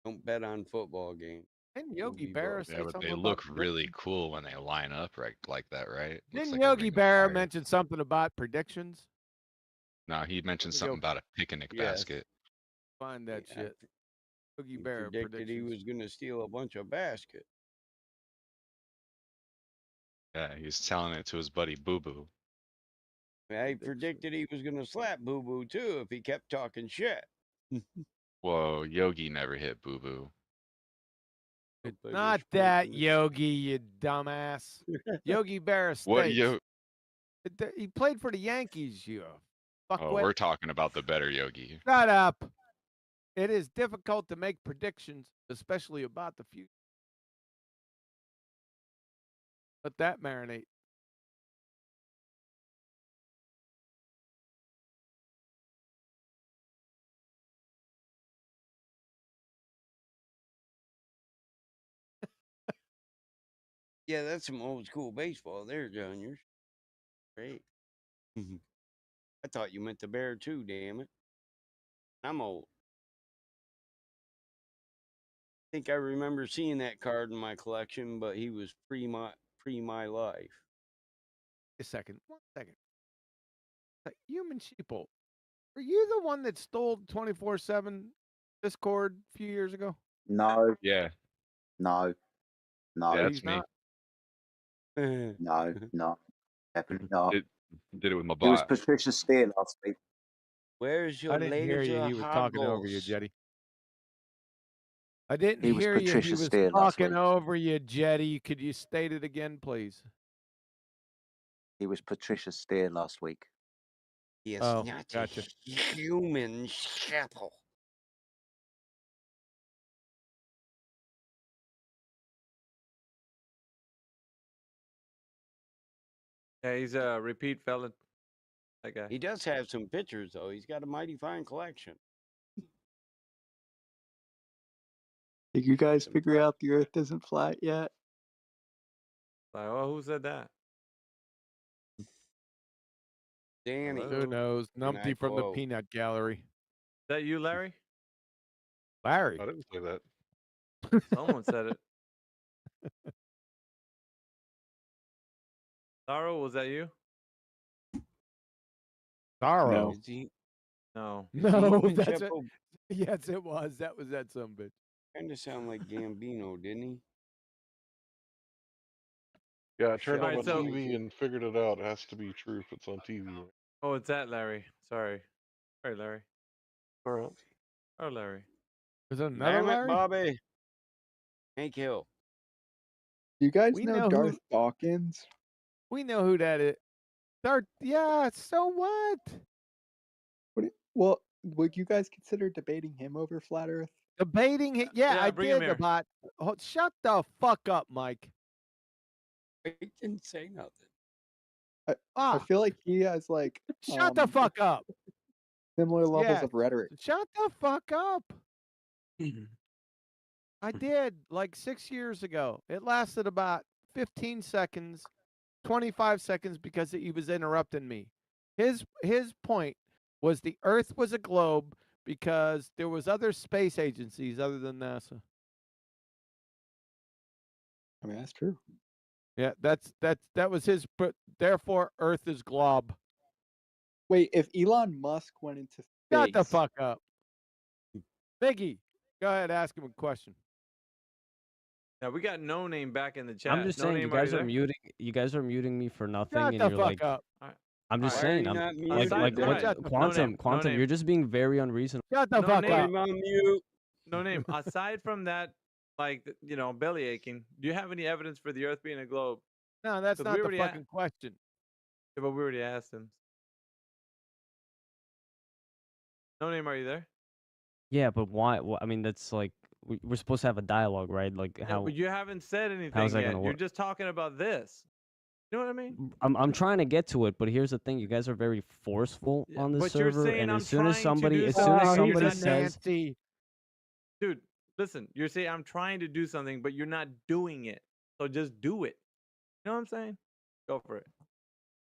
Don't bet on football games. Didn't You'll Yogi be Berra broke. say Yeah, but something they about look prediction? really cool when they line up right like that, right? Looks Didn't like a Yogi ring of Berra fire. mention something about predictions? No, he mentioned Let me something go about a picnic Yes. basket. find that Yeah, shit. Yogi He Berra predicted he predictions. was gonna steal a bunch of baskets. Yeah, he's telling it to his buddy Boo Boo. I predicted he was gonna slap Boo Boo too if he kept talking shit. Whoa, Yogi never hit Boo Boo. Not that Yogi, you dumbass. Yogi Berra What states. yo? He played for the Yankees, you Oh, fuckwit. we're talking about the better Yogi. Shut up. It is difficult to make predictions, especially about the future. Let that marinate. Yeah, that's some old school baseball there, Junior. Great. I thought you meant the bear too, damn it. I'm old. I think I remember seeing that card in my collection, but he was pre my life. A second. 1 second. Human sheeple. Were you the one that stole 24/7 Discord a few years ago? No, Yeah, no, no, yeah, He's that's me. not. no, no, definitely not. Did it with my It was bot. Patricia Steer last week. Where's your I didn't hear you. laser He was talking over you, hoggles? Jetty. I didn't He was hear you. He Patricia was Steer last talking week. over you, Jetty. Could you state it again, please? He was Patricia Steer last week. Yes, Oh, not gotcha. a human shepherd. Yeah, he's a repeat felon. That guy. He does have some pictures though. He's got a mighty fine collection. Did you guys figure out the Earth isn't flat yet? Like, oh, who said that? Danny. Who knows? And I Numpty from the quote, Peanut Gallery. Is that you, Larry? Larry. I didn't say that. Someone said it. Sorrow, was that you? Sorrow. Is he, No. is he No, even that's it. Chepo? Yes, it was. That was that sumbitch. Kind of sound like Gambino, didn't he? Yeah, I turned on Alright, my so- TV and figured it out. It has to be true if it's on TV. Right? Oh, it's that Larry. Sorry. Sorry, Larry. All right. Oh, Larry. Is there another Damn it, Larry? Bobby. Hank Hill. You guys We know know Darth who- Dawkins? We know who that is. Yeah, so what? Well, would you guys consider debating him over flat Earth? Debating it? Yeah, Yeah, I bring him did here. about. Oh, shut the fuck up, Mike. I didn't say nothing. I Ah, feel like he has like shut the fuck up. similar levels Yeah. of rhetoric. Shut the fuck up. I did like 6 years ago. It lasted about 15 seconds, 25 seconds because he was interrupting me. His point was the Earth was a globe because there was other space agencies other than NASA. I mean, that's true. Yeah, that was his. But therefore, Earth is glob. Wait, if Elon Musk went into space, Shut the fuck up, Biggie. Go ahead, ask him a question. Now we got No Name back in the chat. I'm just No saying, Name, you guys are there? muting. You guys are muting me for nothing, Shut and the you're fuck like, up. I'm just Why are saying, you I'm not like, muted? what, Shut the No Name, Quantum, no you're name. just being very unreasonable. Shut the No fuck name. up. I'm on mute. No Name. Aside from that, like, you know, belly aching, do you have any evidence for the Earth being a globe? No, that's 'Cause not we the already fucking question. Yeah, but we already asked him. No Name, are you there? Yeah, but why? I mean, that's like we're supposed to have a dialogue, right? Like Yeah, how but you haven't said how's anything that yet. gonna You're work? just talking about this. You know what I mean? I'm trying to get to it, but here's the thing: you guys are very forceful Yeah, on this but you're server, saying and I'm as soon as trying to do as soon as something, you're somebody not doing says, Nancy. Dude, listen, you're saying I'm trying to do something, but you're not doing it. So just do it. You know what I'm saying? Go for it.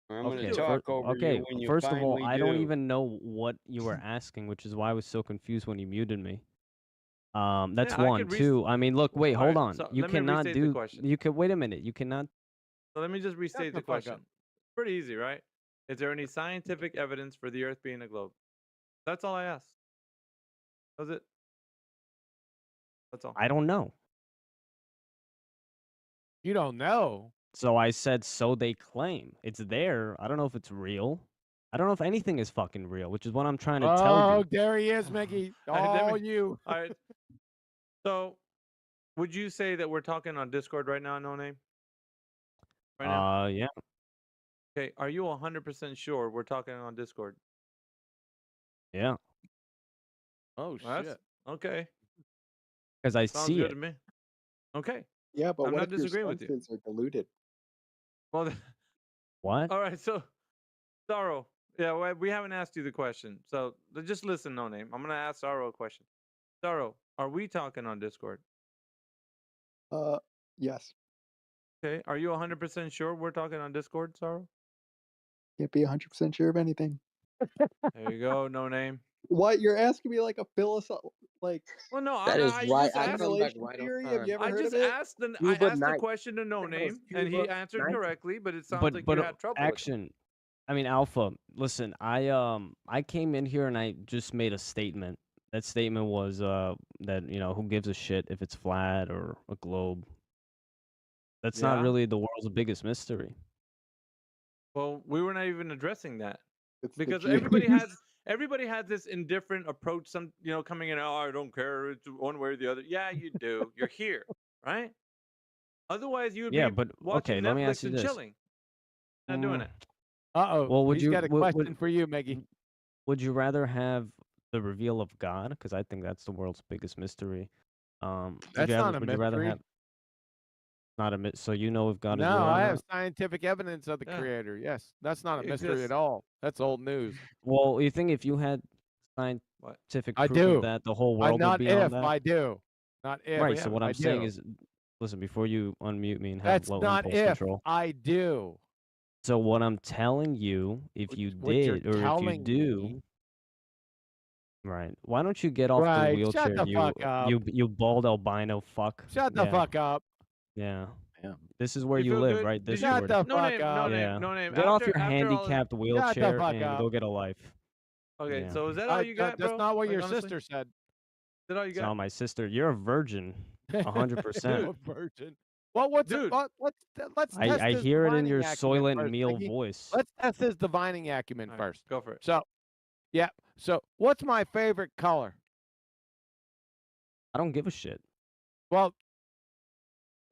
I'm gonna okay, talk over you when you first of all, finally I don't do. even know what you were asking, which is why I was so confused when you muted me. That's Yeah, I one. could Two. I mean, look, wait, All hold right, on. so You let me cannot restate the do. question. You can wait a minute. You cannot. So let me just restate the the fuck question. up. Pretty easy, right? Is there any scientific evidence for the Earth being a globe? That's all I asked. That's it. That's all. I don't know. You don't know. So I said, so they claim. It's there. I don't know if it's real. I don't know if anything is fucking real, which is what I'm trying to tell Oh, you. there he is, Mickey. All right, let All me- you. All right. So, would you say that we're talking on Discord right now, No Name? Right now? Yeah. Okay. Are you 100% sure we're talking on Discord? Yeah. Oh Well, that's- shit. Okay. Because I Sounds see good it. to me. Okay. Yeah, but I'm what not if your disagreeing with you. senses are diluted? Well, What? all right. So, Sorrow. Yeah, well, we haven't asked you the question. So just listen, No Name. I'm gonna ask Sorrow a question. Sorrow, are we talking on Discord? Yes. Okay. Are you 100% sure we're talking on Discord, Sorrow? Can't be 100% sure of anything. There you go, No Name. What? You're asking me like a philosoph like Well, no, That is I right. just I asked. come back simulation right on theory? Have time. you ever I heard just of it? asked the Cuba question to No That was Name, and he Cuba answered night. correctly. But it sounds like you had trouble. with it. Action. I mean, Alpha. Listen, I came in here and I just made a statement. That statement was that who gives a shit if it's flat or a globe. That's not Yeah? really the world's biggest mystery. Well, we were not even addressing that It's the because Jews. everybody has this indifferent approach. Some coming in, oh, I don't care, it's one way or the other. Yeah, you do. You're here, right? Otherwise, you would Yeah, be but watching okay, let me ask Netflix you and this. chilling. Not doing it. Uh-oh. Well, He's got a question for you, Meggie. Would you rather have the reveal of God? Because I think that's the world's biggest mystery. That's not a would you rather mystery. have not a so you know if God is No, real or I have not? scientific evidence of the Yeah. creator. Yes. That's not a It mystery exists. at all. That's old news. Well, you think if you had scientific I proof do. of that, the whole world would not be if, on that? I do. Not if. Right. So what I I'm saying do. is, listen, before you unmute me and have That's low not impulse if, control. I do. So what I'm telling you, if you What you're did or if you telling do, me. right? Why don't you get off the Right. wheelchair? Shut the fuck up. You bald albino fuck. Shut the Yeah. fuck up. Yeah. This is where You you feel live, good? right? Did you- Shut the No fuck name, up. Yeah. no name. Get off After- your after all- handicapped Shut the wheelchair fuck and up. go get a life. Okay, Yeah. so is that all you got, That's bro? not what Like, your honestly? sister said. Is that all you It's got? not my sister. You're a virgin. 100%. A virgin. Well, what's Dude. let's test I his hear it in divining your acumen Soylent first, meal Mikey. voice. Let's test his divining acumen All right, first. go for it. So, yeah. So, what's my favorite color? I don't give a shit. Well,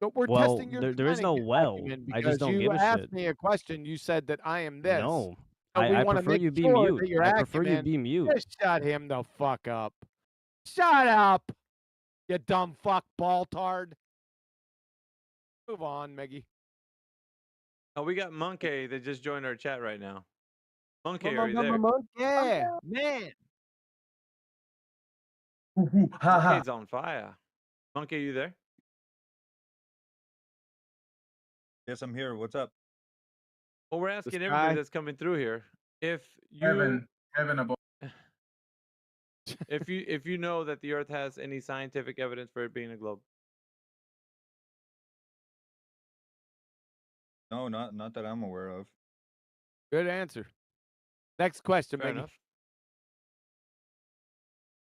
but we're Well, testing your there is no divining well. acumen I just because don't you give a asked shit. me a question. You said that I am this. No. So we I want to prefer make you be sure mute. that your I prefer you acumen. be mute. Just shut him the fuck up. Shut up, you dumb fuck baltard. Move on, Meggie. Oh, we got Monkey that just joined our chat right now. Monkey, are you there? Yeah, man. Monkey's on fire. Monkey, you there? Yes, I'm here. What's up? Well, we're asking guy. everybody that's coming through here if you Heaven above. if you know that the Earth has any scientific evidence for it being a globe. No, not that I'm aware of. Good answer. Next question, Fair Mickey.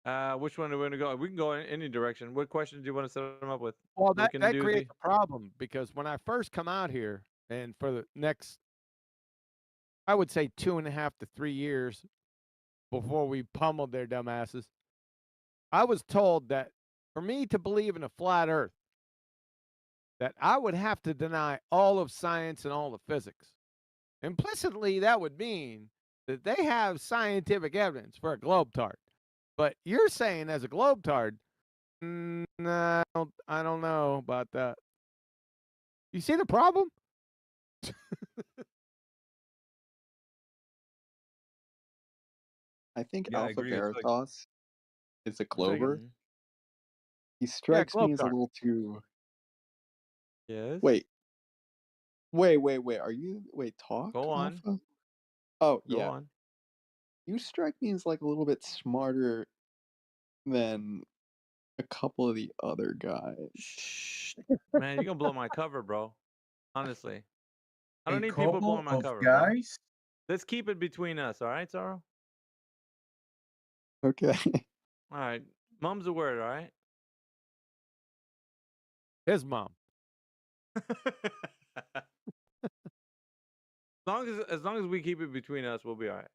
enough. Which one are we going to go? We can go in any direction. What questions do you want to set them up with? Well, We that, can that do creates a problem because when I first come out here, and for the next, I would say 2.5 to 3 years before we pummeled their dumbasses, I was told that for me to believe in a flat Earth, that I would have to deny all of science and all of physics. Implicitly, that would mean that they have scientific evidence for a globetard. But you're saying as a globetard, nah, I don't know about that. You see the problem? I think Yeah, I Alpha agree. It's like Veritas is a Clover. Mhm. He strikes me as a globetard. little too. Yes. Wait. Are you talk? Go on. Alpha? Oh Go yeah. on. You strike me as like a little bit smarter than a couple of the other guys. Shh. Man, you're gonna blow my cover, bro. Honestly. I don't A need people couple blowing my of cover, bro. guys. Let's keep it between us, all right, Sorrow? Okay. All right. Mom's a word, all right? His mom. As long as we keep it between us, we'll be all right.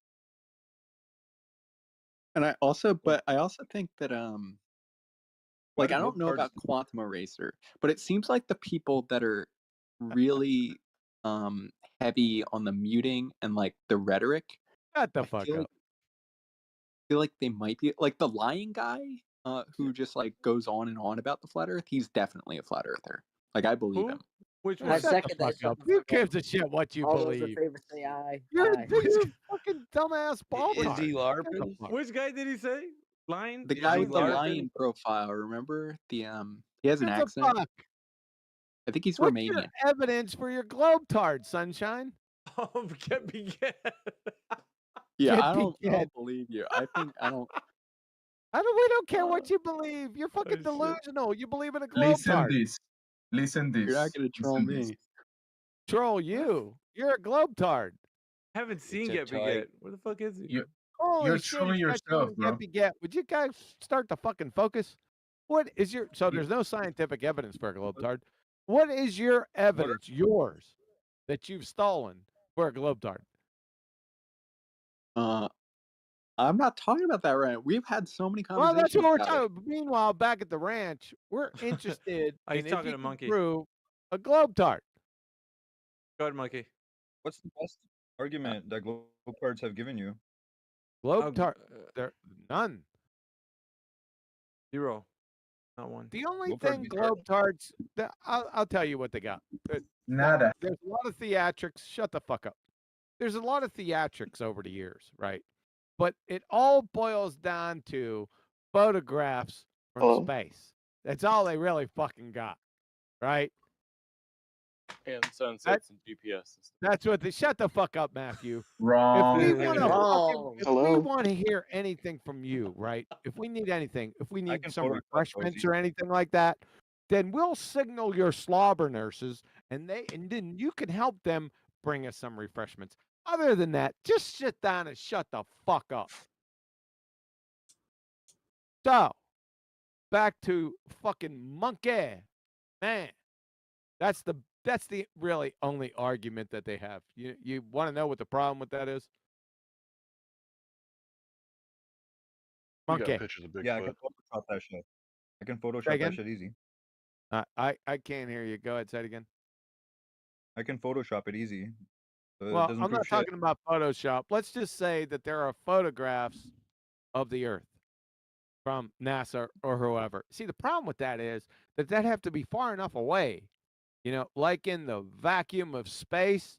And I also think that why like do I don't know globetards about Quantum Eraser, but it seems like the people that are really heavy on the muting and like the rhetoric, Shut the I fuck feel up. like they might be like the lying guy who just like goes on and on about the flat Earth. He's definitely a flat earther. Like I believe Who? him. Which Man, one? shut the fuck up. Who gives a shit what you All those in believe? favor say aye. You're Aye. a fucking dumbass ball Is he LARPing? Which guy did he say? Lying? The Is guy he with the LARPing? lion profile, remember? The he has an What the accent. fuck? I think he's What's Romanian. your evidence for your globetard, Sunshine? Oh, can't be get. Yeah, Can't I be don't get. believe you. I don't We don't care what you believe. You're fucking shit. delusional. You believe in a Listen globetard. this. Listen this. you're not gonna troll Listen this. me. Troll you. You're a globetard. Haven't seen It's a Get Be tight- Get. Where the fuck is he? Holy You're shit, trolling he's got you yourself, in bro. Get Be Get. Would you guys start to fucking focus? What is your so there's no scientific evidence for a globetard. What is your evidence, yours, that you've stolen for a globetard? I'm not talking about that right now. We've had so many Well, conversations that's what we're about it. talking about. Meanwhile, back at the ranch, we're interested Oh, he's in if talking you to can Monkey. prove a globetard. Go ahead, Monkey. What's the best argument that globetards have given you? Globetard, there none. Zero. Not one. The only Globetards thing be terrible. globetards, I'll tell you what they got. Nada. There's a lot of theatrics. Shut the fuck up. There's a lot of theatrics over the years, right? But it all boils down to photographs from space. That's all they really fucking got, right? And sunsets and GPS and stuff. That's what they shut the fuck up, Matthew. Wrong. If we want to Wrong. if Hello? we want to hear anything from you, right? If we need anything, if we need can some Photoshop refreshments those or anything like that, then we'll signal your slobber nurses and then you can help them bring us some refreshments. Other than that, just sit down and shut the fuck up. So, back to fucking monkey. Man, that's the really only argument that they have. You want to know what the problem with that is? You got Monkey. pictures of Yeah, I can Bigfoot. Photoshop that shit. I can Photoshop Say again? that shit easy. I can't hear you. Go ahead, say it again. I can Photoshop it easy. It Well, doesn't I'm prove not shit. talking about Photoshop. Let's just say that there are photographs of the Earth from NASA or whoever. See, the problem with that is that have to be far enough away, like in the vacuum of space,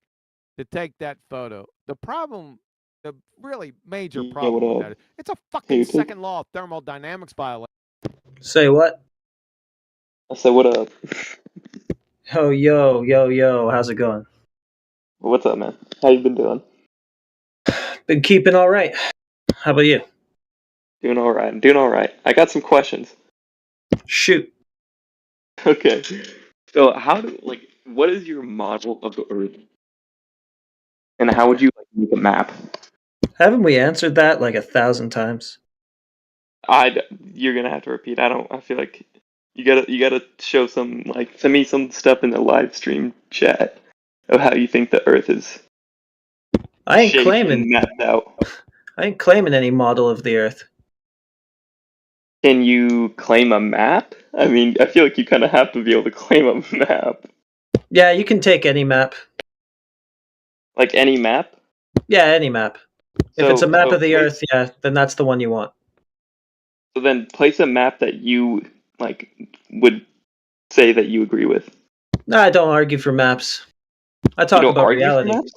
to take that photo. The problem, the really major Yeah, problem what with up? that, it's a Hey, fucking what's up? second law of thermodynamics violation. Say what? I said, what up? Oh, yo, how's it going? What's up, man? How you been doing? Been keeping all right. How about you? Doing all right. I'm doing all right. I got some questions. Shoot. Okay. So, what is your model of the Earth, and how would you make a map? Haven't we answered that like 1,000 times? You're gonna have to repeat. I feel like you gotta show some send me some stuff in the live stream chat of how you think the Earth is I ain't shaped claiming. and mapped out. I ain't claiming any model of the Earth. Can you claim a map? I mean, I feel like you kind of have to be able to claim a map. Yeah, you can take any map. Like any map? Yeah, any map. If it's a map of the place- Earth, yeah, then that's the one you want. So then place a map that you would say that you agree with. No, I don't argue for maps. I talk don't about argue for reality. maps?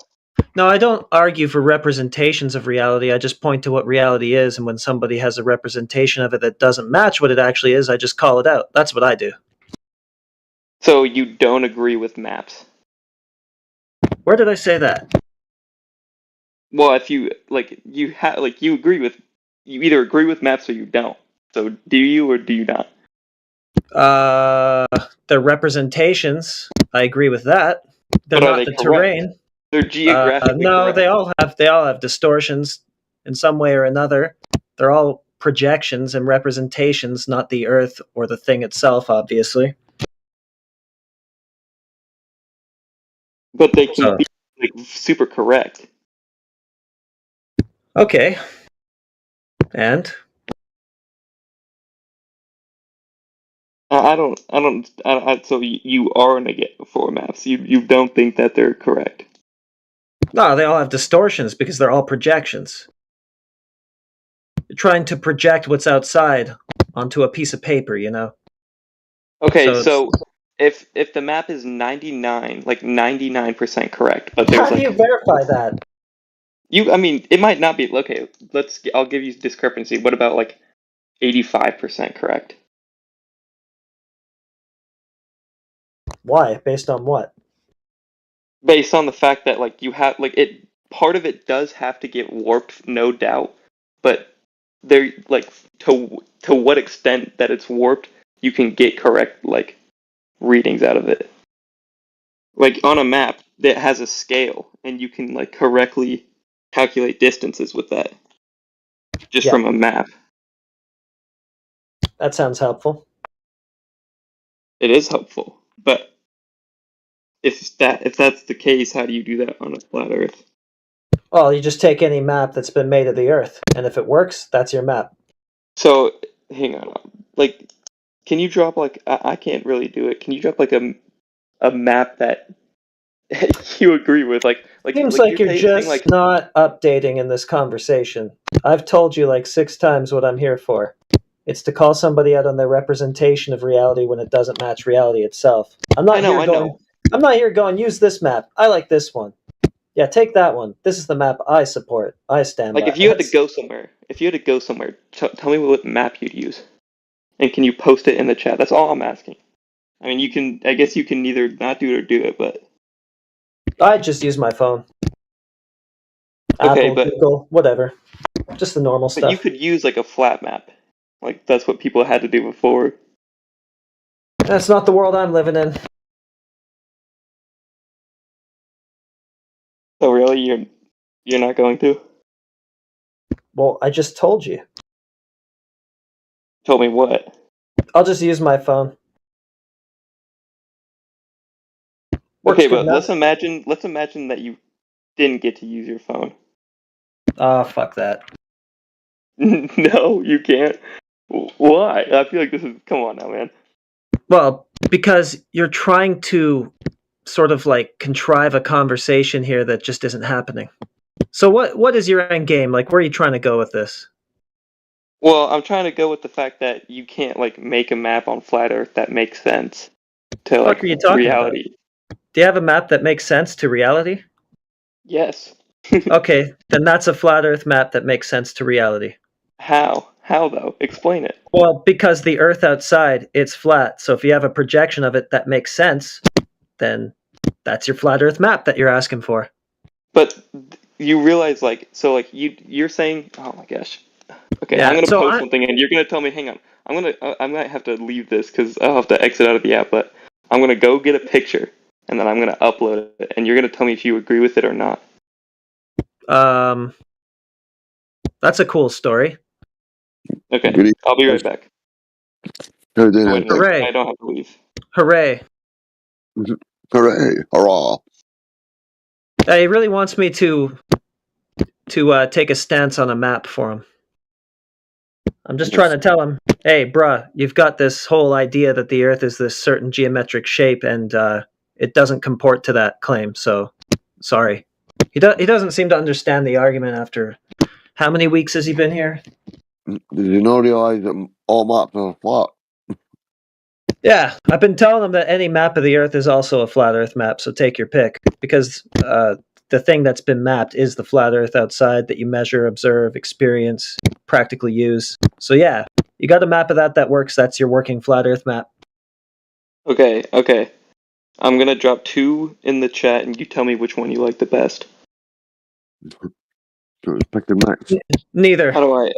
No, I don't argue for representations of reality. I just point to what reality is, and when somebody has a representation of it that doesn't match what it actually is, I just call it out. That's what I do. So you don't agree with maps? Where did I say that? Well, if you you agree with, you either agree with maps or you don't. So do you or do you not? They're representations. I agree with that. They're But are not they the correct? terrain. They're geographically no, correct. they all have distortions in some way or another. They're all projections and representations, not the Earth or the thing itself, obviously. But they can be super correct. Okay. And So you are for maps. You don't think that they're correct. no, they all have distortions because they're all projections. You're trying to project what's outside onto a piece of paper, you know. Okay, So so if the map is 99% correct, but how there's do you verify that? I mean, it might not be. Okay, I'll give you discrepancy. What about 85% correct? Why? Based on what? Based on the fact that you have part of it does have to get warped, no doubt, but there to what extent that it's warped, you can get correct readings out of it. Like on a map that has a scale, and you can correctly calculate distances with that, just from a map. That sounds helpful. It is helpful, but if that's the case, how do you do that on a flat Earth? Well, you just take any map that's been made of the Earth, and if it works, that's your map. So hang on, can you drop I can't really do it. Can you drop a map that you agree with? Seems like you're just not updating in this conversation. I've told you 6 times what I'm here for. It's to call somebody out on their representation of reality when it doesn't match reality itself. I'm not here going, use this map. I like this one. Yeah, take that one. This is the map I support. I stand by. If you had to go somewhere, tell me what map you'd use, and can you post it in the chat? That's all I'm asking. I mean, I guess you can either not do it or do it, but I just use my phone. Okay, Apple, but Google, whatever. Just the normal but stuff. you could use a flat map. That's what people had to do before. That's not the world I'm living in. So really, you're not going to? Well, I just told you. Told me what? I'll just use my phone. Okay, but let's imagine that you didn't get to use your phone. Oh, fuck that. No, you can't. Why? I feel like this is. Come on now, man. Well, because you're trying to sort of contrive a conversation here that just isn't happening. So what is your end game? Where are you trying to go with this? Well, I'm trying to go with the fact that you can't make a map on flat Earth that makes sense to What are you talking reality. about? Do you have a map that makes sense to reality? Yes. Okay, then that's a flat Earth map that makes sense to reality. How? How though? Explain it. Well, because the Earth outside, it's flat. So if you have a projection of it that makes sense, then that's your flat Earth map that you're asking for. But you realize, like, so, like, you're saying, oh my gosh. Okay, Yeah, I'm gonna so post something, and you're gonna tell me. Hang on, I might have to leave this because I'll have to exit out of the app. But I'm gonna go get a picture, and then I'm gonna upload it, and you're gonna tell me if you agree with it or not. That's a cool story. Okay, I'll be right back. How did Wait, Hooray. I don't have to leave. Hooray. Hooray. Hurrah. He really wants me to take a stance on a map for him. I'm just trying to tell him, hey, bruh, you've got this whole idea that the Earth is this certain geometric shape, and it doesn't comport to that claim, so sorry. He doesn't seem to understand the argument after... How many weeks has he been here? Did you not realise that all maps are flat? Yeah, I've been telling him that any map of the Earth is also a flat Earth map, so take your pick. Because the thing that's been mapped is the flat Earth outside that you measure, observe, experience, practically use. So yeah, you got a map of that works. That's your working flat Earth map. Okay. I'm gonna drop 2 in the chat, and you tell me which one you like the best. Pick the max. Neither. How do I?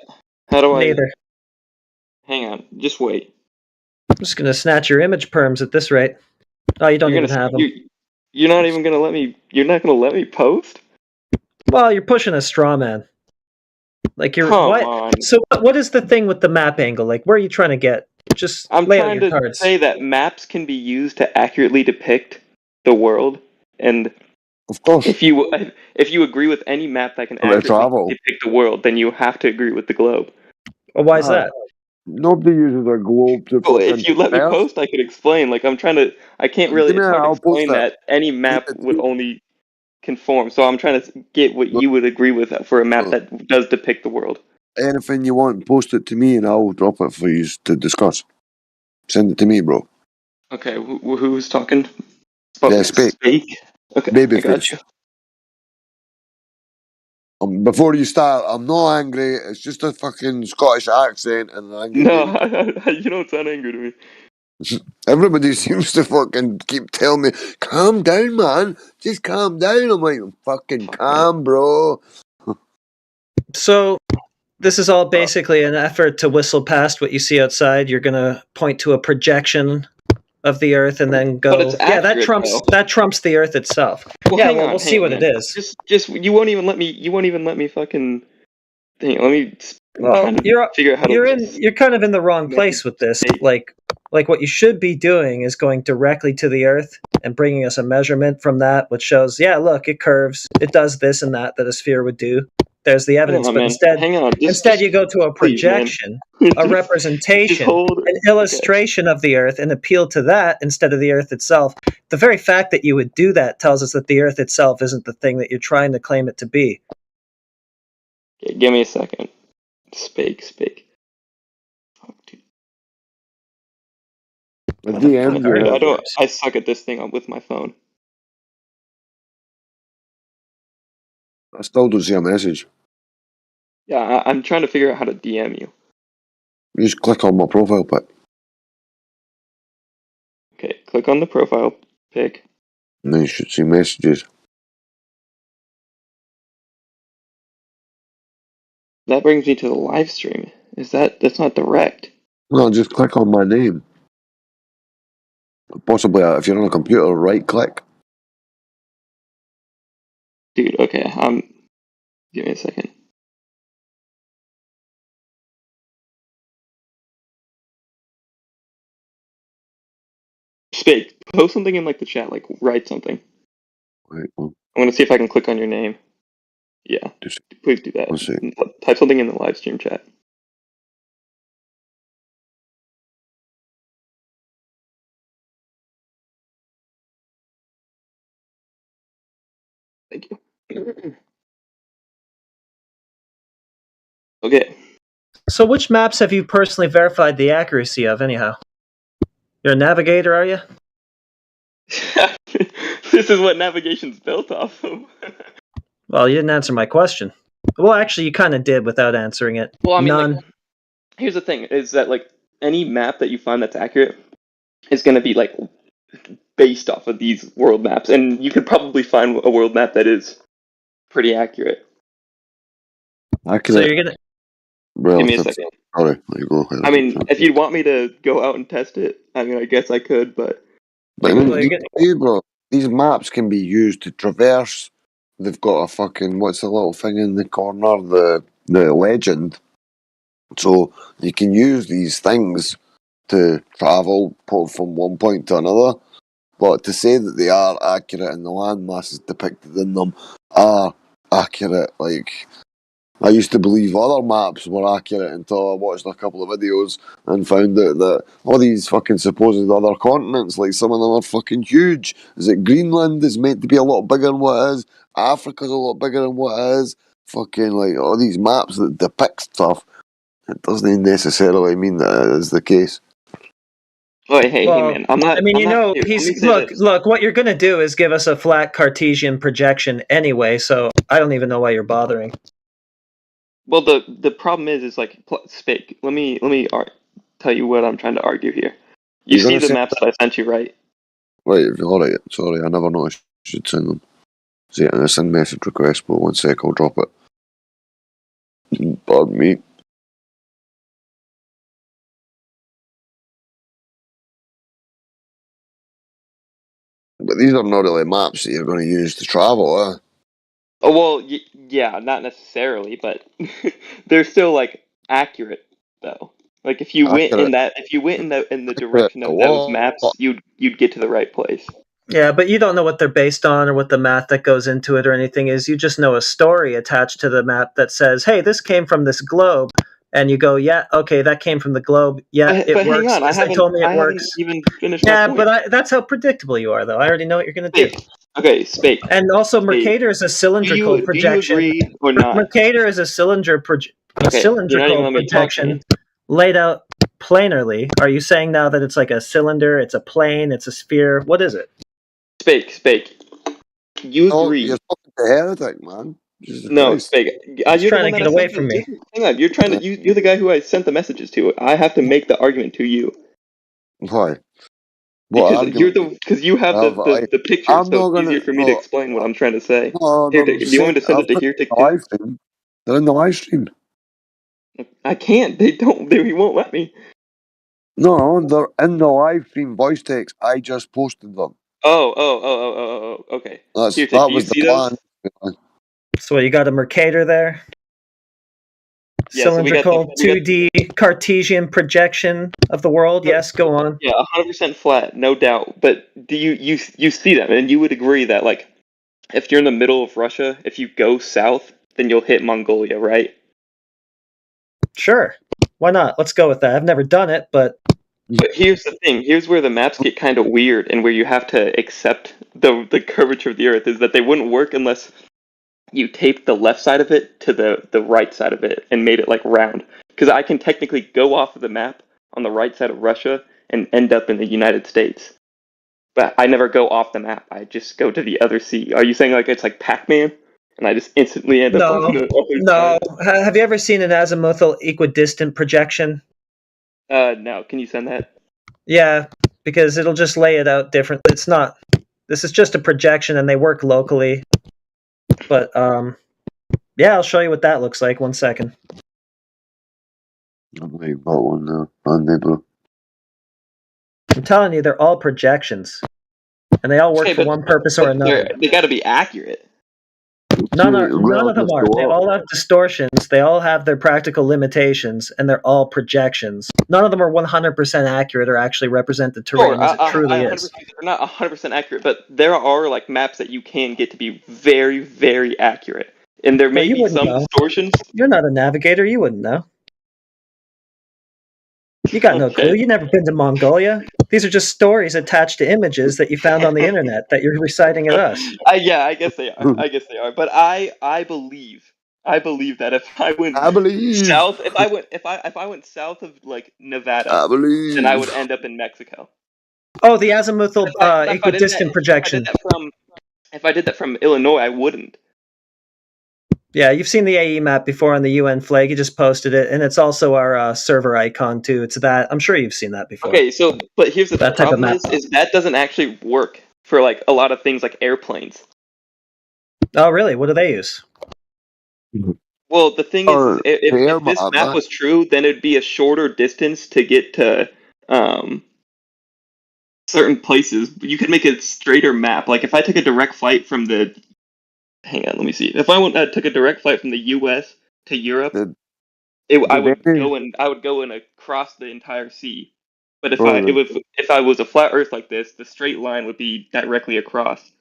Neither. Hang on, just wait. I'm just gonna snatch your image perms at this rate. Oh, you don't You're even gonna- have them. You're not even gonna let me. You're not gonna let me post? Well, you're pushing a straw man. Like you're Come what? on. So what is the thing with the map angle? Like where are you trying to get? Just I'm lay out trying your to cards. say that maps can be used to accurately depict the world, and of course, if you agree with any map that can accurately travel. depict the world, then you have to agree with the globe. Well, why is that? Nobody uses a globe to Well, fucking if you let me Earth. post, I could explain. Like I can't really. Give me It's hard to I'll post explain that any map it would to- only conform. So I'm trying to get what you would agree with for a map that does depict the world. Anything you want, post it to me and I'll drop it for you to discuss. Send it to me, bro. Okay, who's talking? Oh, Yeah, speak. Okay, Baby I got face. you. Before you start, I'm not angry. It's just a fucking Scottish accent and an angry No, baby. you don't sound angry to me. Everybody seems to fucking keep telling me, calm down, man. Just calm down. I'm like, fucking calm, bro. So this is all basically an effort to whistle past what you see outside. You're gonna point to a projection of the Earth and then go, it's yeah, that accurate, trumps the Earth itself. Well, yeah, hang well, on, we'll hang see on, what man. it is. Just you won't even let me fucking. Hang on, let me Well, kind of figure out how to. you're kind of in the wrong place with this. Like what you should be doing is going directly to the Earth and bringing us a measurement from that, which shows, yeah, look, it curves, it does this and that a sphere would do. There's the evidence, on, but man. instead, Hang on. instead you go to a please, man. projection, a representation, an illustration of the Earth, and appeal to that instead of the Earth itself. The very fact that you would do that tells us that the Earth itself isn't the thing that you're trying to claim it to be. Okay, give me a second. Speak. I suck at this thing with my phone. I still don't see a message. Yeah, I'm trying to figure out how to DM you. You just click on my profile pic. Okay, click on the profile pic. And then you should see messages. That brings me to the live stream. That's not direct? Well, just click on my name. Possibly, if you're on a computer, right click. Dude, okay, give me a second. Speak. Post something in like the chat, like write something. Right. I'm gonna see if I can click on your name. Yeah, please do that. Let's see. Type something in the live stream chat. Thank you. Okay. So which maps have you personally verified the accuracy of, anyhow? You're a navigator, are you? This is what navigation's built off of. Well, you didn't answer my question. Well, actually, you kind of did without answering it. Well, I mean, None. like, here's the thing: is that like any map that you find that's accurate is going to be like based off of these world maps, and you could probably find a world map that is pretty accurate. So you're gonna. Give me a Relative. second. Sorry, there you go. I mean, if you want me to go out and test it, I mean, I guess I could, but But I Well, mean, you're these maps can be used to traverse. They've got a fucking, what's the little thing in the corner? The legend. So you can use these things to travel from one point to another. But to say that they are accurate and the land masses depicted in them are accurate, like, I used to believe other maps were accurate until I watched a couple of videos and found out that all these fucking supposed other continents, like some of them are fucking huge. Is it Greenland is meant to be a lot bigger than what it is? Africa's a lot bigger than what it is? Fucking like all these maps that depict stuff. It doesn't necessarily mean that it is the case. oh, hey, man, I'm not. I mean, I'm you not, know, here, let me he's say look. this. Look, what you're gonna do is give us a flat Cartesian projection anyway. So I don't even know why you're bothering. Well, the problem is like Spake. Let me tell you what I'm trying to argue here. You You're see gonna the say maps that I sent you, right? Right, alright, sorry, I never noticed you should send them. See, I send message request, but 1 sec, I'll drop it. Pardon me. But these are not really maps that you're going to use to travel, eh? Oh well, yeah, not necessarily, but they're still like accurate though. Like if you went in Accurate. the direction of those maps, you'd get to the right place. Yeah, but you don't know what they're based on or what the math that goes into it or anything is. You just know a story attached to the map that says, "Hey, this came from this globe," and you go, "Yeah, okay, that came from the globe. Yeah, it But hang works. on, I As they haven't told me it haven't works." even finished my Yeah, point. but that's how predictable you are, though. I already know what you're gonna do. Spake. Okay, Spake. And also, Spake. Mercator is a cylindrical Do you projection. agree or not? Mercator is a Okay, you're not even cylindrical letting me talk, projection man. laid out planarly. Are you saying now that it's like a cylinder, it's a plane, it's a sphere? What is it? Spake. You agree? You're fucking a heretic, man. Jesus No, Christ. Spake. He's You're the trying one to that get I away sent from me. Hang on, you're trying to. You're the guy who I sent the messages to. I have to make the argument to you. Why? What Because you have the picture, I'm so not it's gonna. easier for me to No, explain what I'm trying to say. no, Here, they're do you want me to send it to put Here Tick the too? live stream. They're in the live stream. I can't. They don't. He won't let me. No, they're in the live stream voice text. I just posted them. Oh. Okay. Here Tick, That do you was the see plan. those? So you got a Mercator there? Yeah, so we got Cylindrical 2D Cartesian projection of the world. Yes, go on. Yeah, 100% flat, no doubt. But do you see them, and you would agree that like if you're in the middle of Russia, if you go south, then you'll hit Mongolia, right? Sure. Why not? Let's go with that. I've never done it, but But here's the thing. Here's where the maps get kind of weird, and where you have to accept the curvature of the Earth is that they wouldn't work unless you taped the left side of it to the right side of it and made it like round. Because I can technically go off of the map on the right side of Russia and end up in the United States. But I never go off the map. I just go to the other sea. Are you saying like it's like Pac-Man? And I just instantly end up on the other side? Have you ever seen an azimuthal equidistant projection? No. Can you send that? Yeah, because it'll just lay it out different. It's not. This is just a projection, and they work locally. But yeah, I'll show you what that looks like. 1 second. I've got one now. On there, bro. I'm telling you, they're all projections, and they all work Okay, for but- one purpose or another. They got to be accurate. None of them are. They all have distortions. They all have their practical limitations, and they're all projections. None of them are 100% accurate or actually represent the terrain as it truly is. They're not 100% accurate, but there are like maps that you can get to be very, very accurate, and there may you be wouldn't some know. distortions. You're not a navigator. You wouldn't know. You got no clue. You've never been to Mongolia. These are just stories attached to images that you found on the internet that you're reciting at us. Yeah, I guess they are. But I believe that if I went south, if I went south of like Nevada, then I would end up in Mexico. Oh, the azimuthal equidistant projection. If I did that from Illinois, I wouldn't. Yeah, you've seen the AE map before on the UN flag. You just posted it, and it's also our server icon too. It's that. I'm sure you've seen that before. Okay, so but here's the That type of problem map. is that doesn't actually work for like a lot of things like airplanes. Oh, really? What do they use? Well, the thing is, if this map that. was true, then it'd be a shorter distance to get to certain places. You could make a straighter map. Like if I took a direct flight from the, hang on, let me see. If I took a direct flight from the U.S. to Europe, I would go in across the entire sea. But if I was a flat Earth like this, the straight line would be directly across.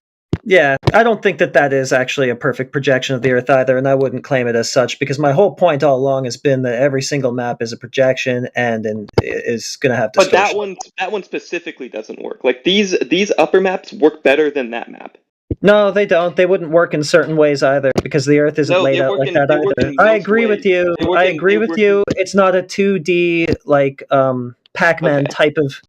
Yeah, I don't think that is actually a perfect projection of the Earth either, and I wouldn't claim it as such because my whole point all along has been that every single map is a projection and is going to have distortion. But that one specifically doesn't work. Like these upper maps work better than that map. No, they don't. They wouldn't work in certain ways either because the Earth isn't laid out like that either. I agree with you. I agree with you. It's not a 2D like Pac-Man type of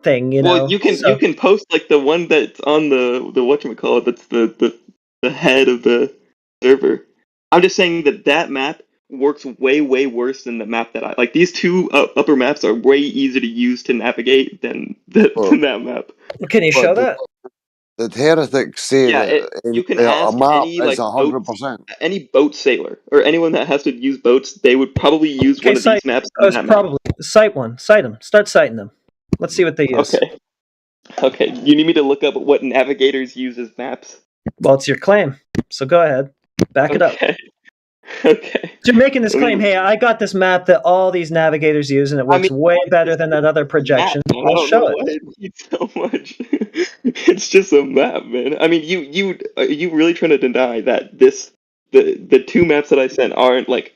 thing, you know. Well, you can post like the one that's on the whatchamacallit, that's the head of the server. I'm just saying that map works way worse than the map that I like. These two upper maps are way easier to use to navigate than that map. Can you show that? The heretics say that you can a ask map any is like 100%. any boat sailor or anyone that has to use boats. They would probably use one of these maps. Probably cite one. Cite them. Start citing them. Let's see what they use. Okay. You need me to look up what navigators use as maps? Well, it's your claim, so go ahead. Back it up. Okay. You're making this claim. Hey, I got this map that all these navigators use, and it works way better than that other projection. We'll show it. I need so much. It's just a map, man. I mean, are you really trying to deny that the two maps that I sent aren't like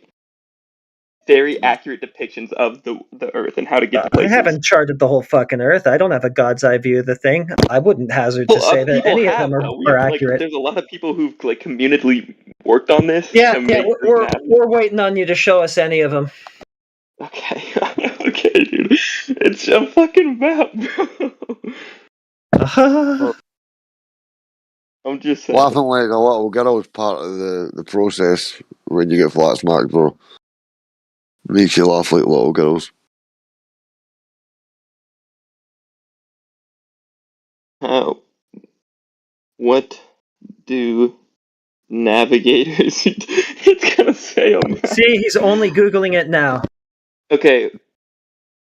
very accurate depictions of the Earth and how to get to I places? haven't charted the whole fucking Earth. I don't have a god's eye view of the thing. I wouldn't hazard to say that People any have, of them though. are Like, accurate. there's a lot of people who've like communally worked on this. Yeah, to make this we're map. waiting on you to show us any of them. Okay, dude. It's a fucking map, bro. I'm just saying. Laughing like a little girl is part of the process when you get flat smacked, bro. Makes you laugh like little girls. What do navigators? It's gonna say on that. See, he's only Googling it now. Okay,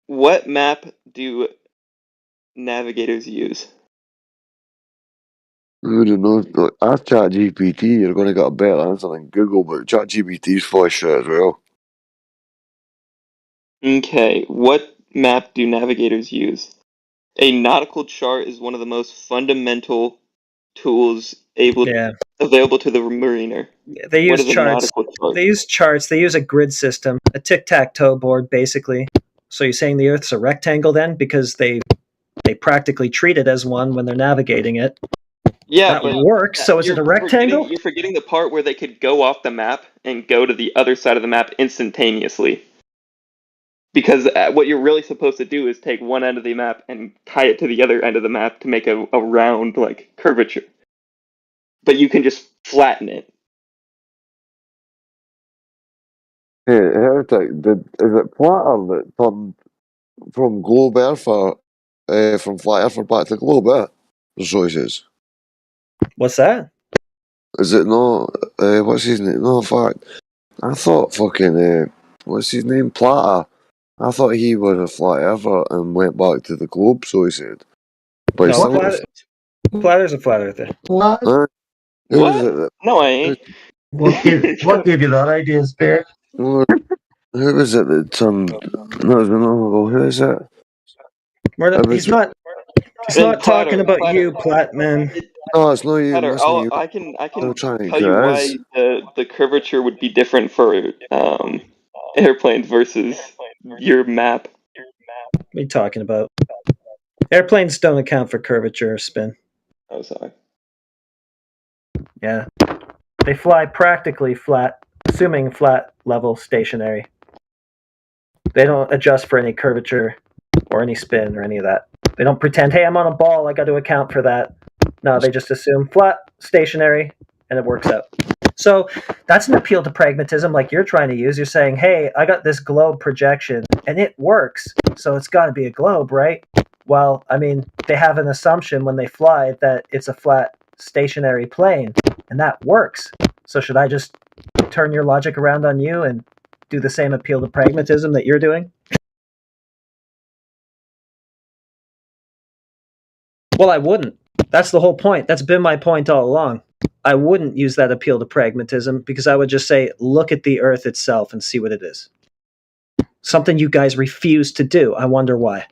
what map do navigators use? I don't know. Ask ChatGPT, you're going to get a better answer than Google, but ChatGPT's full of shit as well. Okay, what map do navigators use? A nautical chart is one of the most fundamental tools available to the mariner. They What use is a charts. nautical chart? They use charts. They use a grid system, a tic-tac-toe board, basically. So you're saying the Earth's a rectangle then, because they practically treat it as one when they're navigating it. Yeah, that but would work. So is it a rectangle? You're forgetting the part where they could go off the map and go to the other side of the map instantaneously. Because what you're really supposed to do is take one end of the map and tie it to the other end of the map to make a round like curvature. But you can just flatten it. Hey, Heretic, is it Platter that turned from Globe Earther, from Flat Earther back to Globe Earth? So he says. What's that? Is it not, what's his name? No, in fact, I thought fucking, what's his name? Platter. I thought he was a Flat Earther and went back to the Globe, so he said. But No, Platter's a flat earther. What? Who was it that, No, I ain't. What gave you that idea, Spirit? who was it that turned, no, who is it? He's not talking about you, Platman. No, it's not you. Platter, Listen, you. I can I'm trying to tell you why the curvature would be different for airplanes versus your map. What are you talking about? Airplanes don't account for curvature or spin. Oh, sorry. Yeah. They fly practically flat, assuming flat level stationary. They don't adjust for any curvature or any spin or any of that. They don't pretend, hey, I'm on a ball, I got to account for that. No, they just assume flat, stationary, and it works out. So that's an appeal to pragmatism like you're trying to use. You're saying, hey, I got this globe projection and it works, so it's got to be a globe, right? Well, I mean, they have an assumption when they fly that it's a flat stationary plane, and that works. So should I just turn your logic around on you and do the same appeal to pragmatism that you're doing? Well, I wouldn't. That's the whole point. That's been my point all along. I wouldn't use that appeal to pragmatism because I would just say, look at the Earth itself and see what it is. Something you guys refuse to do. I wonder why.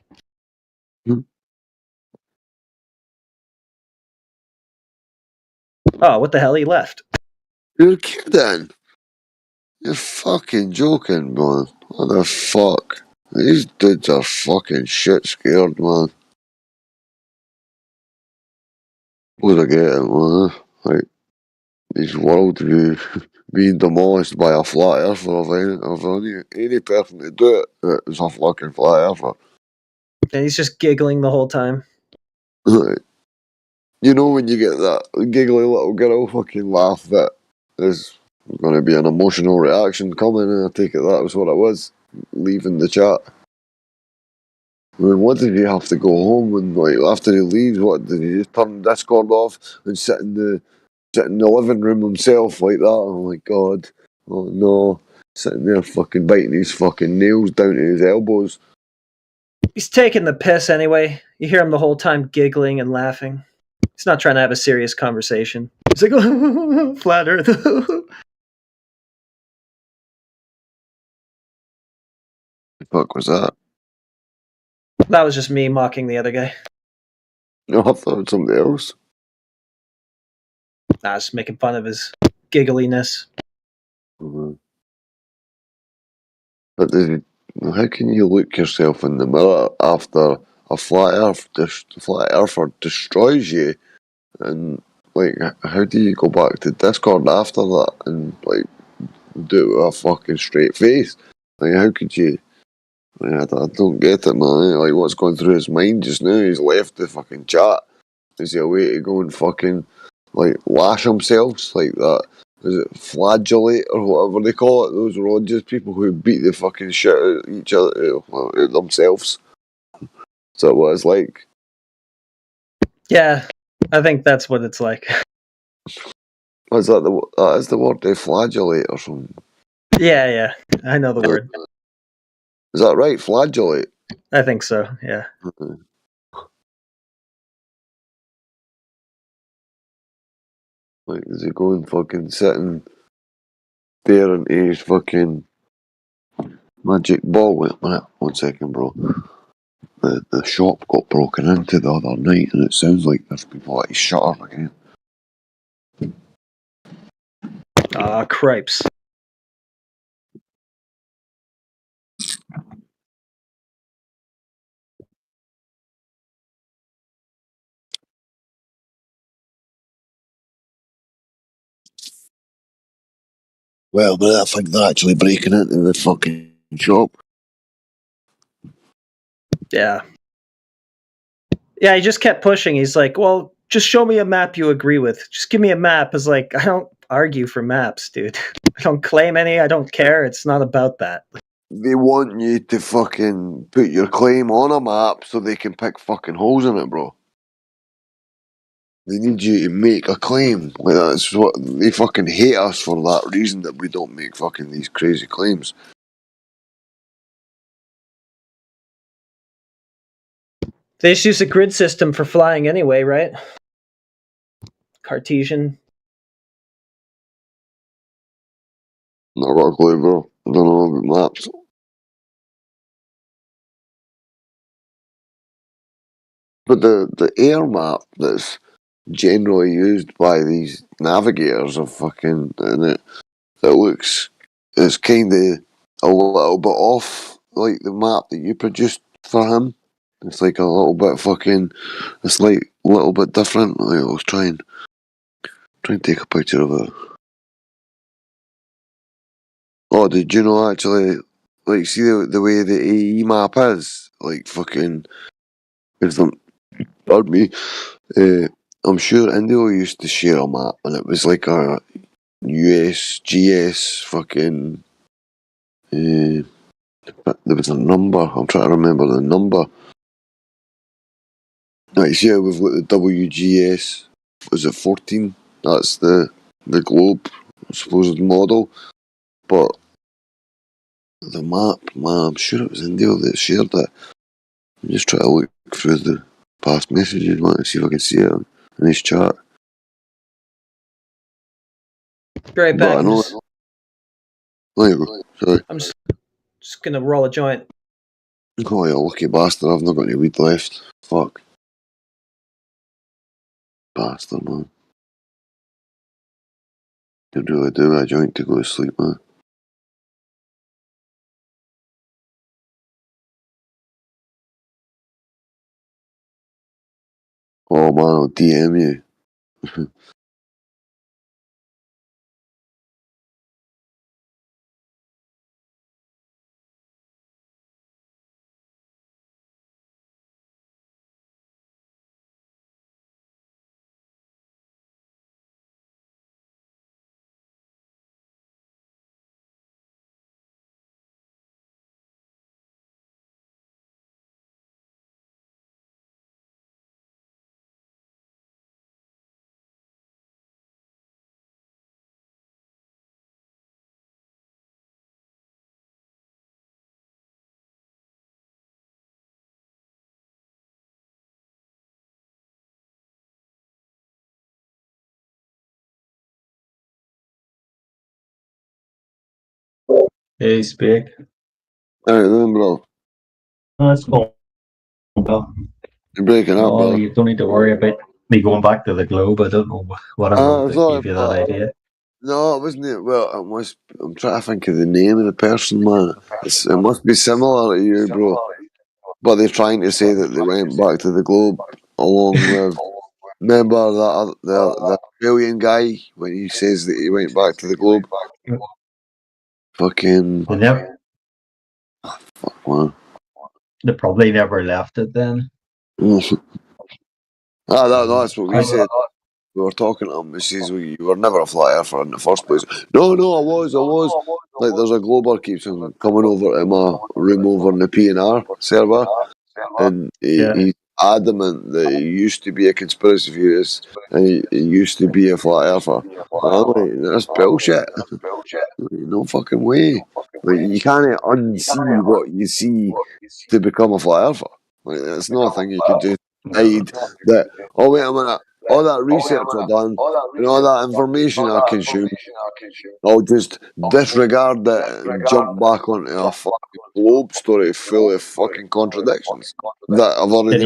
Oh, what the hell? He left. You're kidding. You're fucking joking, man. What the fuck? These dudes are fucking shit scared, man. What I get it, man. Like, this world view being demolished by a flat earther of any person to do it is a fucking flat earther. And he's just giggling the whole time. Like, you know when you get that giggly little girl fucking laugh that there's going to be an emotional reaction coming, and I take it that was what it was, leaving the chat. I mean, what did he have to go home and, like, after he leaves, what did he just turn Discord off and sit in the living room himself like that? Oh my god. Oh no. Sitting there fucking biting his fucking nails down to his elbows. He's taking the piss anyway. You hear him the whole time giggling and laughing. He's not trying to have a serious conversation. He's like, flat earth. The fuck was that? That was just me mocking the other guy. No, I thought it was somebody else. I was making fun of his giggliness. Mm-hmm. But how can you look yourself in the mirror after a flat earther destroys you, and like how do you go back to Discord after that and like do it with a fucking straight face? Like how could you? Like, I don't get it, man. Like what's going through his mind just now? He's left the fucking chat. Is he a way to go and fucking like lash himself like that? Is it flagellate or whatever they call it? Those are all just people who beat the fucking shit out of each other, out themselves. Is that what it's like? Yeah, I think that's what it's like. Is that is the word they flagellate or something? Yeah, I know the word. Is that right? Flagellate? I think so, yeah. Like, does he go and fucking sit and stare into his fucking magic ball? Wait a minute, 1 second, bro. The shop got broken into the other night, and it sounds like there's people at his shutter again. Ah, cripes. Well, but I think they're actually breaking into the fucking shop. Yeah. Yeah, he just kept pushing. He's like, well, just show me a map you agree with. Just give me a map. It's like, I don't argue for maps, dude. I don't claim any. I don't care. It's not about that. They want you to fucking put your claim on a map so they can pick fucking holes in it, bro. They need you to make a claim. Like that's what they fucking hate us for that reason that we don't make fucking these crazy claims. They just use a grid system for flying anyway, right? Cartesian. Not got a clue, bro. I don't know about maps. But the air map that's generally used by these navigators of fucking, and it looks, it's kind of a little bit off, like the map that you produced for him. It's like a little bit fucking, it's like a little bit different. Like, I'll try and take a picture of it. Oh, did you know actually, like, see the way the AE map is? Like, fucking, it's them, pardon me, I'm sure Indio used to share a map, and it was like USGS fucking. There was a number. I'm trying to remember the number. Right, here we've got the WGS. Was it 14? That's the globe supposed model. But the map, man, I'm sure it was India that shared it. I'm just trying to look through the past messages, man, and see if I can see it in this chat. Be right But back. I know. There you go. Sorry. I'm just gonna roll a joint. Oh, you lucky bastard. I've not got any weed left. Fuck. Bastard, man. Could really do a joint to go to sleep, man. Oh, man, I'll DM you. Hey, Speak. Alright then, bro. That's cool. Well, You're breaking up, no, bro. you don't need to worry about me going back to the globe. I don't know what I wrote that Sorry, gave you that idea. No, it wasn't it. Well, I'm trying to think of the name of the person, man. It must be similar to you, bro. But they're trying to say that they went back to the globe along with. Remember that the Australian guy when he says that he went back to the globe? Fucking. They never, Fuck, man. they probably never left it then. That's what we said. We were talking to him. He says, well, you were never a flat earther in the first place. No, I was. Like, there's a glober keeps on coming over to my room over in the PNR server, and he's adamant that he used to be a conspiracy theorist and he used to be a flat earther. I'm like, that's bullshit. No fucking way. Like, you can't unsee what you see to become a flat earther. Like, it's not a thing you can just hide that, oh, wait a minute, all that research I've done and all that information I consumed, I'll just disregard that and jump back onto a fucking globe story full of fucking contradictions that I've already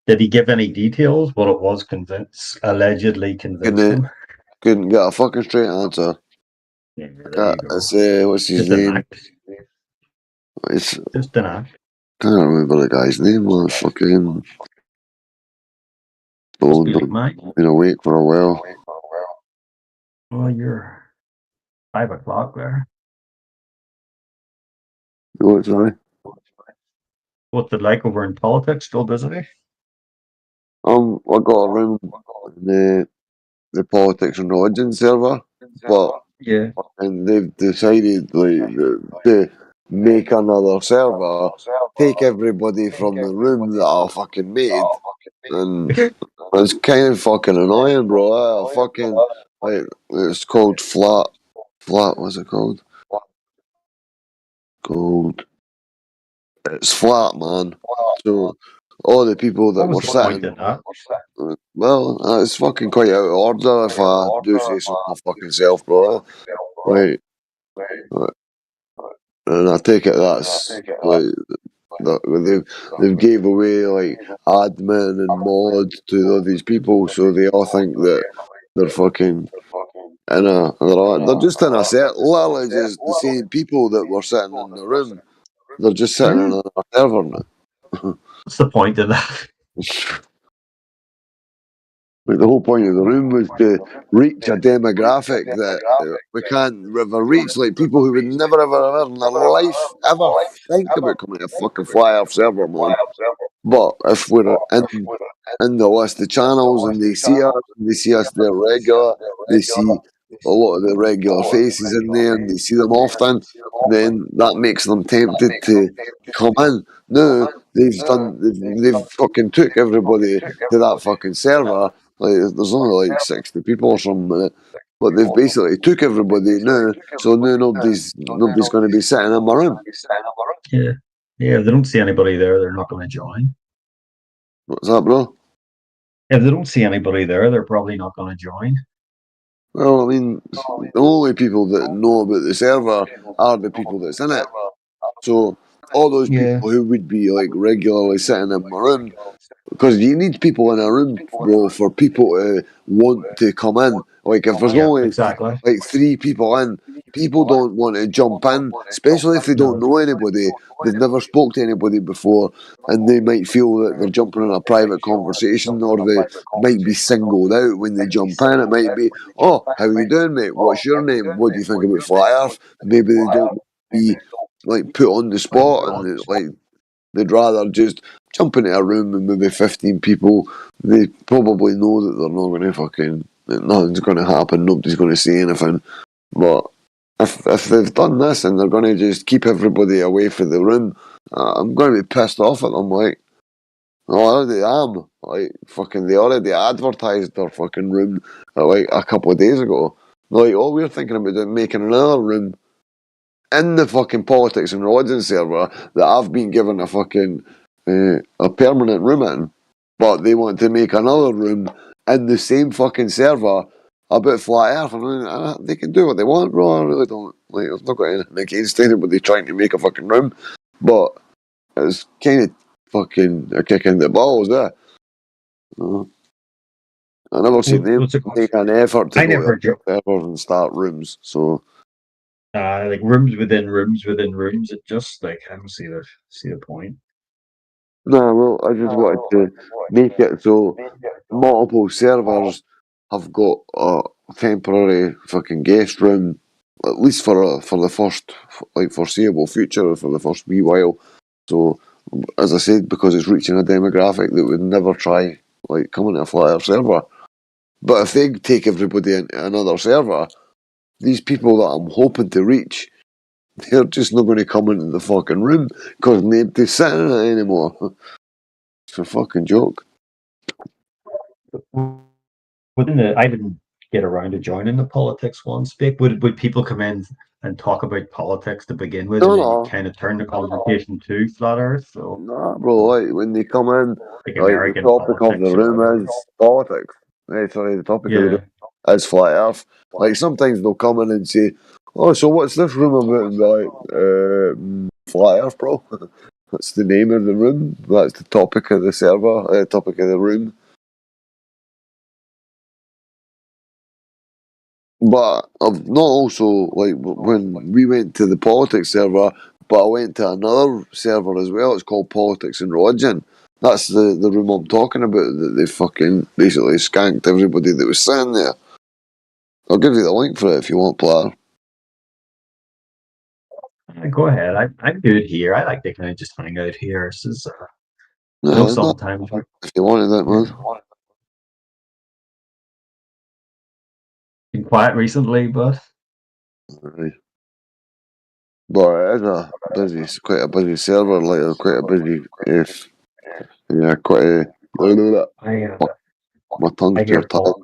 Did he give any details? What it was allegedly convinced him? Couldn't get a fucking straight answer. It's what's his name? It's just an act. Can't remember the guy's name. Was fucking. Been awake for a while. Oh, you're 5 o'clock there. What, sorry? What's it like over in politics? Still busy? I got a room in the politics and religion server, but and they've decided to make another server, take everybody from the room that I fucking made, and it's kind of fucking annoying, bro. It's called flat. What's it called? It's flat, man. So all the people that were sitting. Well, it's fucking quite out of order if I do say so fucking self, bro. Right. And I take it that's like they've gave away like admin and mod to all these people, so they all think that they're fucking they're just in a set, literally just the same people that were sitting in the room. They're just sitting in a server now. What's the point of that? Like, the whole point of the room was to reach a demographic that we can't ever reach, like people who would never ever in their life ever think about coming to a fucking fly-off server, man. But if we're in the list of channels and they see us there regular, they see a lot of the regular faces in there and they see them often, then that makes them tempted to come in. No, they've fucking took everybody to that fucking server. Like there's only like 60 people or something. But they've basically took everybody now, so now nobody's going to be sitting in my room. Yeah. Yeah, if they don't see anybody there, they're not going to join. What's that, bro? If they don't see anybody there, they're probably not going to join. Well, I mean, the only people that know about the server are the people that's in it. So all those people who would be like regularly sitting in my room, because you need people in a room, bro, for people to want to come in. Like if there's only exactly. like 3 people in, people don't want to jump in, especially if they don't know anybody. They've never spoke to anybody before, and they might feel that they're jumping in a private conversation, or they might be singled out when they jump in. It might be, oh, how you doing, mate? What's your name? What do you think about Flat Earth? Maybe they don't be like put on the spot, and like they'd rather just jump into a room and maybe 15 people. They probably know that they're not going to that nothing's going to happen. Nobody's going to say anything. But if they've done this and they're going to just keep everybody away from the room, I'm going to be pissed off at them. Like, I already am. Like, fucking, they already advertised their fucking room like a couple of days ago. Like, all we're thinking about is making another room in the fucking politics and religion server that I've been given a fucking a permanent room in, but they want to make another room in the same fucking server about Flat Earth, and they can do what they want, bro. I really don't like. I've not got anything against anybody trying to make a fucking room, but it's kind of fucking a kick in the balls, there. I never seen them take an effort to go to servers and start rooms, so. Like rooms within rooms within rooms. It just like I don't see the point. No, well, I just wanted to make it so multiple servers have got a temporary fucking guest room, at least for the first like foreseeable future, for the first wee while. So, as I said, because it's reaching a demographic that would never try like coming to a Flat Earth server. But if they take everybody into another server, these people that I'm hoping to reach, they're just not going to come into the fucking room because nobody's sitting in it anymore. It's a fucking joke. I didn't get around to joining the politics one. Would people come in and talk about politics to begin with, and then you kind of turn the conversation to Flat Earth? So nah, bro, like when they come in, like like American the topic of the room whatever. is politics. Sorry, the topic of the room is Flat Earth. Like sometimes they'll come in and say, "Oh, so what's this room about?" And be like, "Flat Earth, bro." That's the name of the room. That's the topic of the server. Topic of the room. But I've not also, like, when we went to the politics server, but I went to another server as well. It's called Politics and Religion. That's the room I'm talking about, that they fucking basically skanked everybody that was sitting there. I'll give you the link for it if you want, player. Go ahead. I'm good here. I like to kind of just hang out here. This is, No, sometimes if you wanted that, man. Been quiet recently, but Right. But it is it's quite a busy server, like quite a busy, quite a. My tongue's pure tight.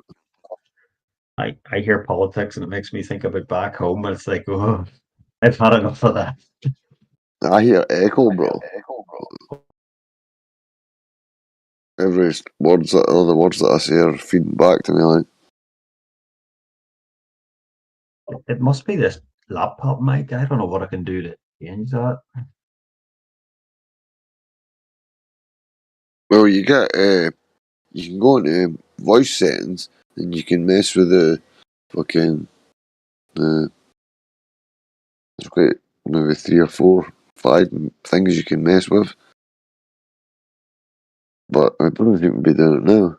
I hear politics and it makes me think about back home, and it's like, oh, I've had enough of that. I hear echo, bro. Every all the words that I say are feeding back to me, like. It must be this laptop mic. I don't know what I can do to change that. Well, you can go into voice settings and you can mess with the fucking there's quite maybe 3 or 4, 5 things you can mess with. But I don't think we'll be doing it now.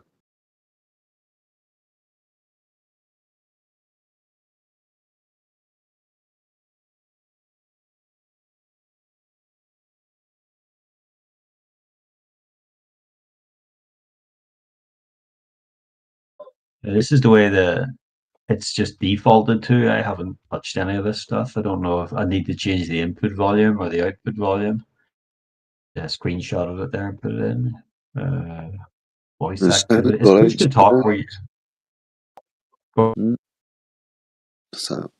This is the way it's just defaulted to. I haven't touched any of this stuff. I don't know if I need to change the input volume or the output volume. Yeah, screenshot of it there and put it in. Voice activity. It's push to talk where you. So.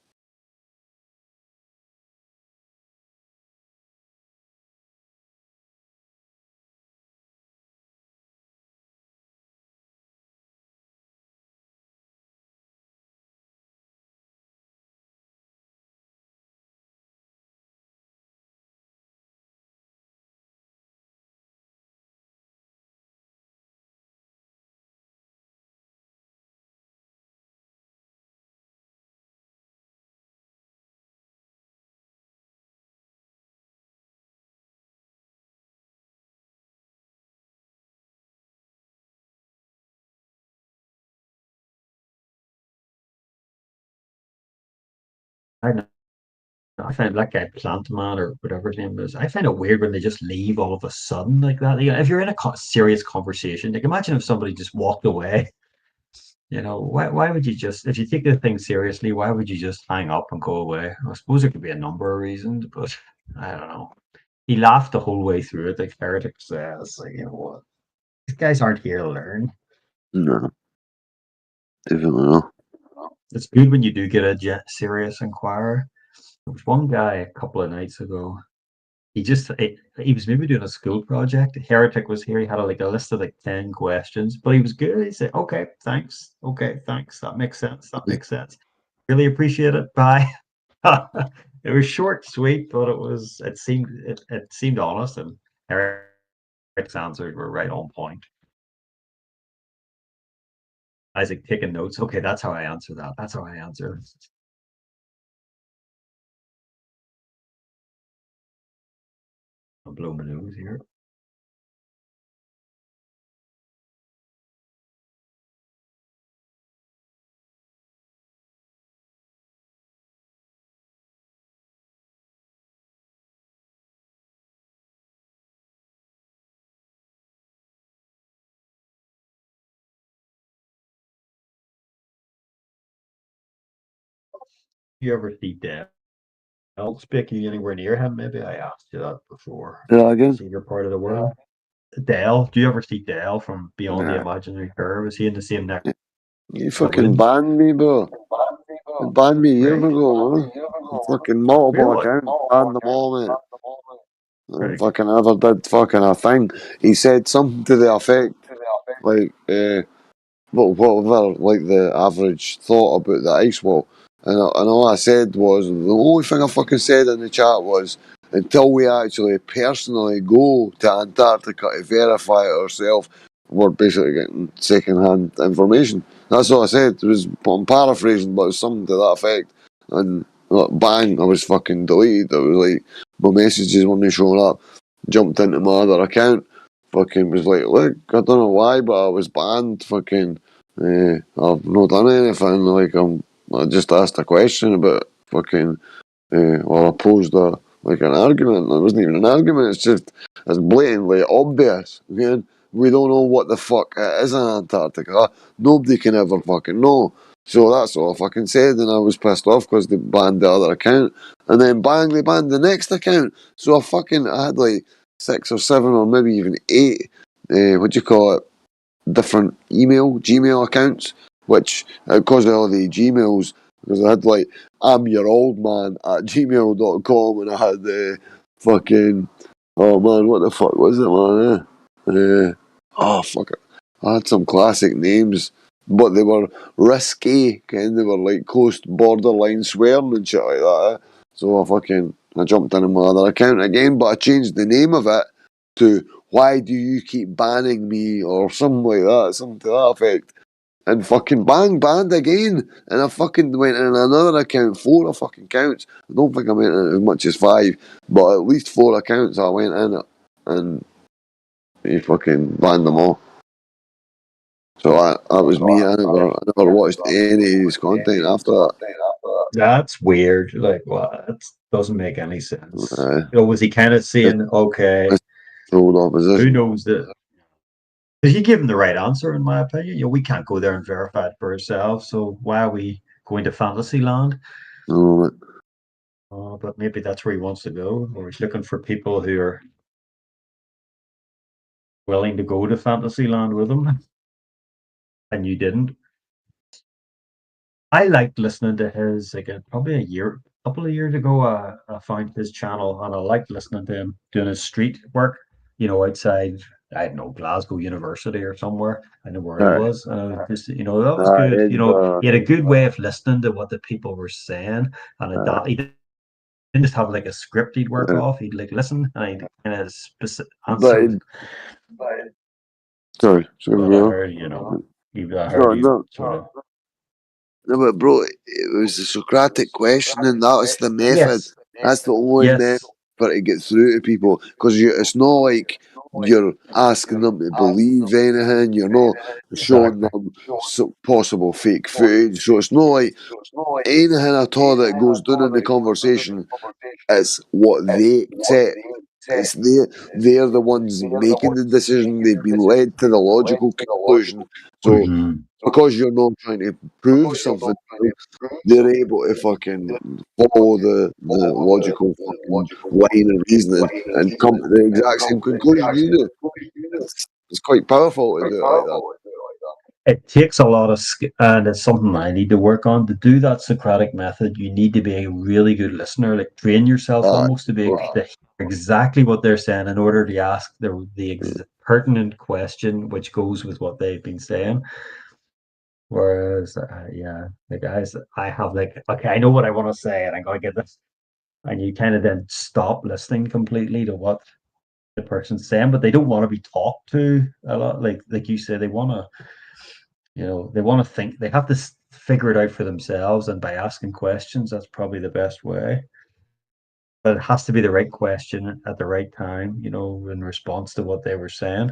I find that guy Plantman or whatever his name is. I find it weird when they just leave all of a sudden like that. You know, if you're in a serious conversation, like imagine if somebody just walked away. You know, why would you just, if you take the thing seriously, why would you just hang up and go away? I suppose there could be a number of reasons, but I don't know. He laughed the whole way through it, like Heretic says. Like, you know what? These guys aren't here to learn. No. Definitely not. It's good when you do get a serious inquirer. There was one guy a couple of nights ago. He was maybe doing a school project. Heretic was here. He had a list of 10 questions, but he was good. He said, "Okay, thanks. Okay, thanks. That makes sense. That makes sense. Really appreciate it. Bye." It was short, sweet, but it seemed honest, and Heretic's answers were right on point. Isaac taking notes. Okay, that's how I answer that. That's how I answer. I'll blow my nose here. You ever see Dell speaking anywhere near him? Maybe I asked you that before. Yeah, again. See your part of the world. Dell, do you ever see Dell from Beyond the Imaginary Curve? Is he in the same neck? You fucking banned me, bro. You banned me years ago, man. Fucking multiple Really? accounts, banned them all, mate. And fucking never did fucking a thing. He said something to the effect, like, whatever, like the average thought about the ice wall. And all I said was, the only thing I fucking said in the chat was, until we actually personally go to Antarctica to verify it ourselves, we're basically getting second-hand information. That's all I said. I'm paraphrasing, but it was something to that effect. And bang, I was fucking deleted. It was like, my messages weren't showing up. Jumped into my other account. Fucking was like, look, I don't know why, but I was banned. Fucking, I've not done anything. Like, I just asked a question about fucking, or I posed an argument. It wasn't even an argument. It's blatantly obvious. Again, we don't know what the fuck it is in Antarctica. Nobody can ever fucking know. So that's all I fucking said, and I was pissed off because they banned the other account, and then bang, they banned the next account. So I had like 6 or 7 or maybe even 8, different Gmail accounts, which because of all the Gmails, because I had like, I'm your old man at gmail.com, and I had fucking, oh man, what the fuck was it, man? Oh fuck it. I had some classic names, but they were risky, and they were like close to borderline swearing and shit like that. So I jumped into my other account again, but I changed the name of it to "Why do you keep banning me?" or something like that, something to that effect. And fucking bang, banned again. And I fucking went in another account, 4 fucking accounts. I don't think I went in as much as 5, but at least 4 accounts I went in it. And he fucking banned them all. So that was me. I never watched any of his content after that. That's weird. Like, what? That doesn't make any sense. Was he kind of saying, okay, opposition. Who knows that? Because you give him the right answer, in my opinion. We can't go there and verify it for ourselves. So why are we going to Fantasyland? No, But maybe that's where he wants to go, or he's looking for people who are willing to go to Fantasyland with him, and you didn't. I liked listening to his probably a couple of years ago. I found his channel, and I liked listening to him doing his street work. Outside, I don't know, Glasgow University or somewhere. I know where he Aye. was. Just that was good. He had a good way of listening to what the people were saying, and he didn't just have like a script he'd work off. He'd like listen and he'd kind of specific answer. Sorry, But I bro. heard, I heard No, you no. sort of. No, but bro, it was the Socratic questioning. That was the method. Yes. That's the only Yes. method for it to get through to people. Because it's not like you're asking them to believe anything. You're not showing them possible fake footage. So it's not like anything at all that goes down in the conversation. It's what they accept. It's they're the ones making the decision. They've been led to the logical conclusion. So because you're not trying to prove something, they're able to fucking follow the logical fucking line of reasoning and come to the exact same conclusion you do. It's quite powerful to do it like that. It takes a lot of and it's something I need to work on. To do that Socratic method, you need to be a really good listener, like train yourself almost to be to hear exactly what they're saying in order to ask the pertinent question which goes with what they've been saying. Whereas, the guys, I have okay, I know what I want to say, and I'm going to get this, and you kind of then stop listening completely to what the person's saying, but they don't want to be talked to a lot. Like you say, they want to. They want to think. They have to figure it out for themselves, and by asking questions, that's probably the best way. But it has to be the right question at the right time, in response to what they were saying.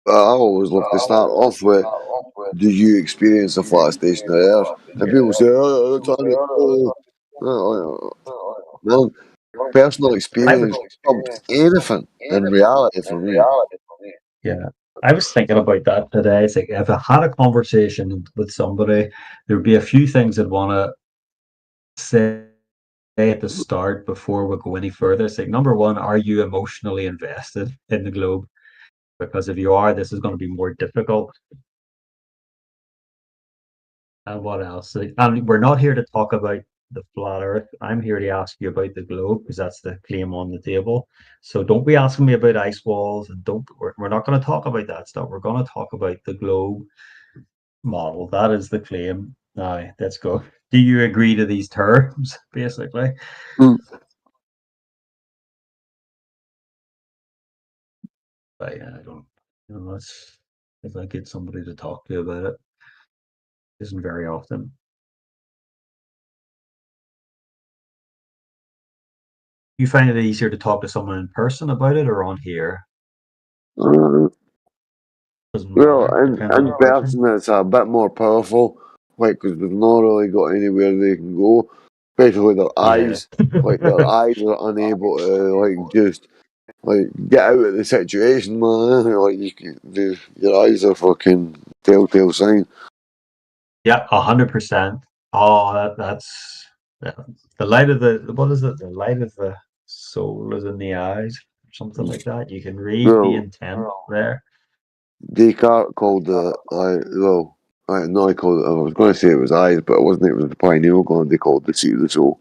I always love to start off with, do you experience a flat station of Earth? And people say, oh, that's on it. Well, personal experience trumps anything in reality for me. Yeah. I was thinking about that today. It's like if I had a conversation with somebody, there'd be a few things I'd want to say at the start before we go any further. It's like, number one, are you emotionally invested in the globe? Because if you are, this is going to be more difficult. And what else? And we're not here to talk about the flat Earth. I'm here to ask you about the globe because that's the claim on the table. So don't be asking me about ice walls, and we're not going to talk about that stuff. We're going to talk about the globe model. That is the claim. Now, let's go. Do you agree to these terms, basically? But yeah, I don't. Unless if I get somebody to talk to about it, isn't very often. You find it easier to talk to someone in person about it or on here? Well, in person, it's a bit more powerful, because they've not really got anywhere they can go, especially with their eyes. Their eyes are unable to just get out of the situation, man. Your eyes are fucking telltale sign. Yeah, 100%. Oh, that's the light of what is it? The light of the soul is in the eyes, or something like that. You can read the intent there. Descartes called I called it. I was going to say it was eyes, but it wasn't. It was the pineal gland. They called the seat of the soul.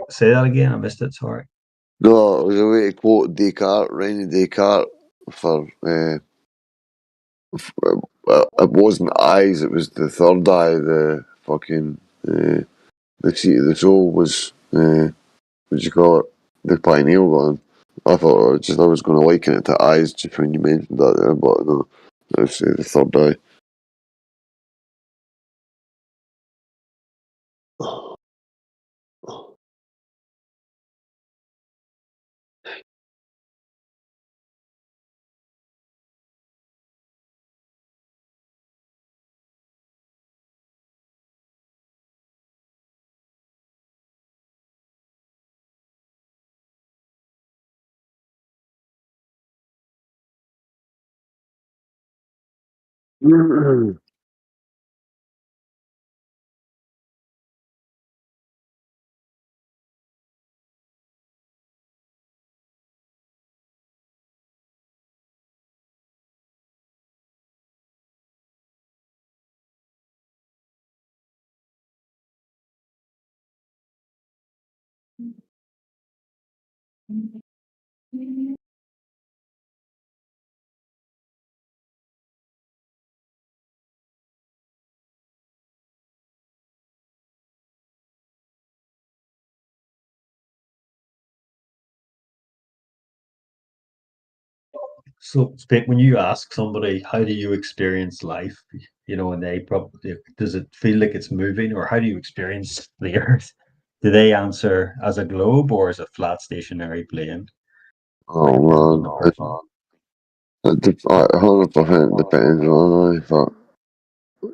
Say that again. I missed it. Sorry. No, it was a way to quote Descartes, René Descartes, for it wasn't eyes, it was the third eye, the fucking the seat of the soul was what do you call it? The pineal gland. I thought I was going to liken it to eyes just when you mentioned that there, but no, it was the third eye. So, when you ask somebody, how do you experience life? And they probably, does it feel like it's moving, or how do you experience the Earth? Do they answer as a globe or as a flat stationary plane? Oh man, it 100% depends on but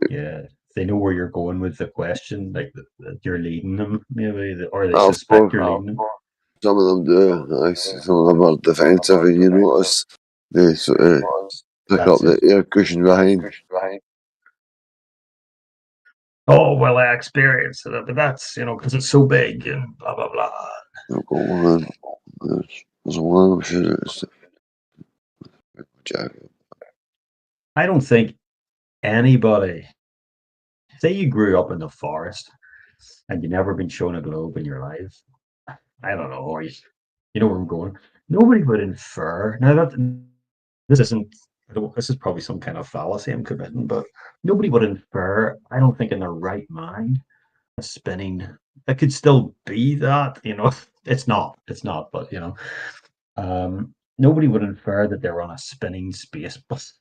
Yeah, they know where you're going with the question, like that you're leading them, maybe, or they of suspect course, you're leading them. some of them do. Some of them are defensive, and you notice they sort of pick That's up the it. air cushion behind. Oh well, I experienced it, but that's because it's so big and blah blah blah. I've got one. There's one. I don't think anybody. Say you grew up in the forest and you've never been shown a globe in your life. I don't know, or you know where I'm going. Nobody would infer. Now that this isn't. This is probably some kind of fallacy I'm committing, but nobody would infer. I don't think in their right mind a spinning. It could still be that. It's not. It's not. But nobody would infer that they're on a spinning space bus.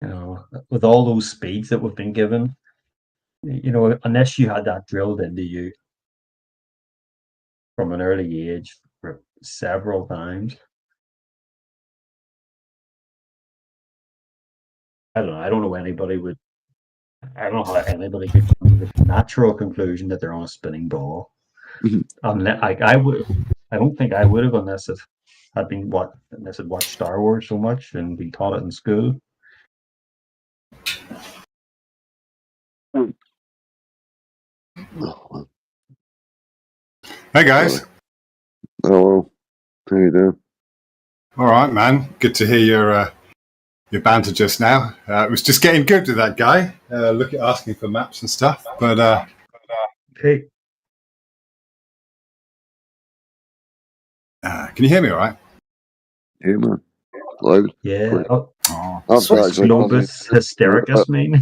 With all those speeds that we've been given, unless you had that drilled into you from an early age for several times. I don't know. I don't know anybody would. I don't know how anybody could come to the natural conclusion that they're on a spinning ball. Unless, I would. I don't think I would have unless I'd watched Star Wars so much and been taught it in school. Hey guys. Hello. How you doing? All right, man. Good to hear your banter just now. It was just getting good with that guy. Look at asking for maps and stuff. But hey, can you hear me all right? Yeah, man. Loud. Yeah. That's actually Globus hystericus mean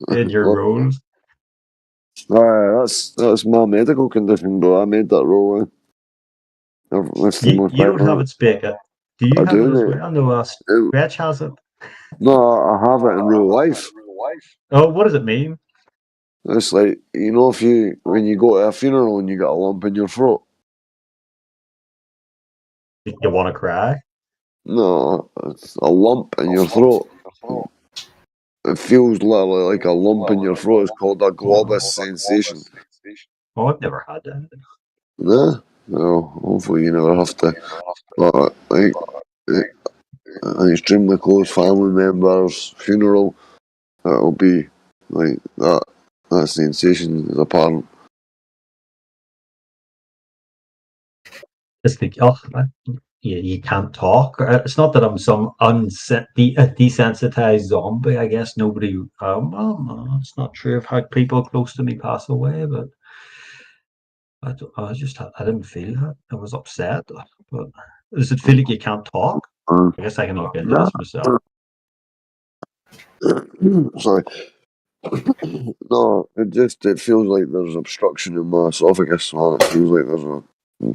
in your roles. That's my medical condition, bro. I made that roll. You don't have it, Speaker. Do you I have do, it as mate. well? No, Reg has it. No, I have it in real life. Oh, what does it mean? It's like, if when you go to a funeral and you got a lump in your throat. You want to cry? No, it's a lump in your throat. It feels literally like a lump in your throat. It's called a globus sensation. Oh, I've never had that. No, hopefully you never have to. But an extremely close family member's funeral, it'll be like that. That sensation is apparent. It's like, you can't talk. It's not that I'm some desensitized zombie. I guess nobody. Well, no, it's not true. I've had people close to me pass away, but I didn't feel that. I was upset. But does it feel like you can't talk? I guess I can look into this myself. Sorry. No, it feels like there's obstruction in my esophagus, man. It feels like there's a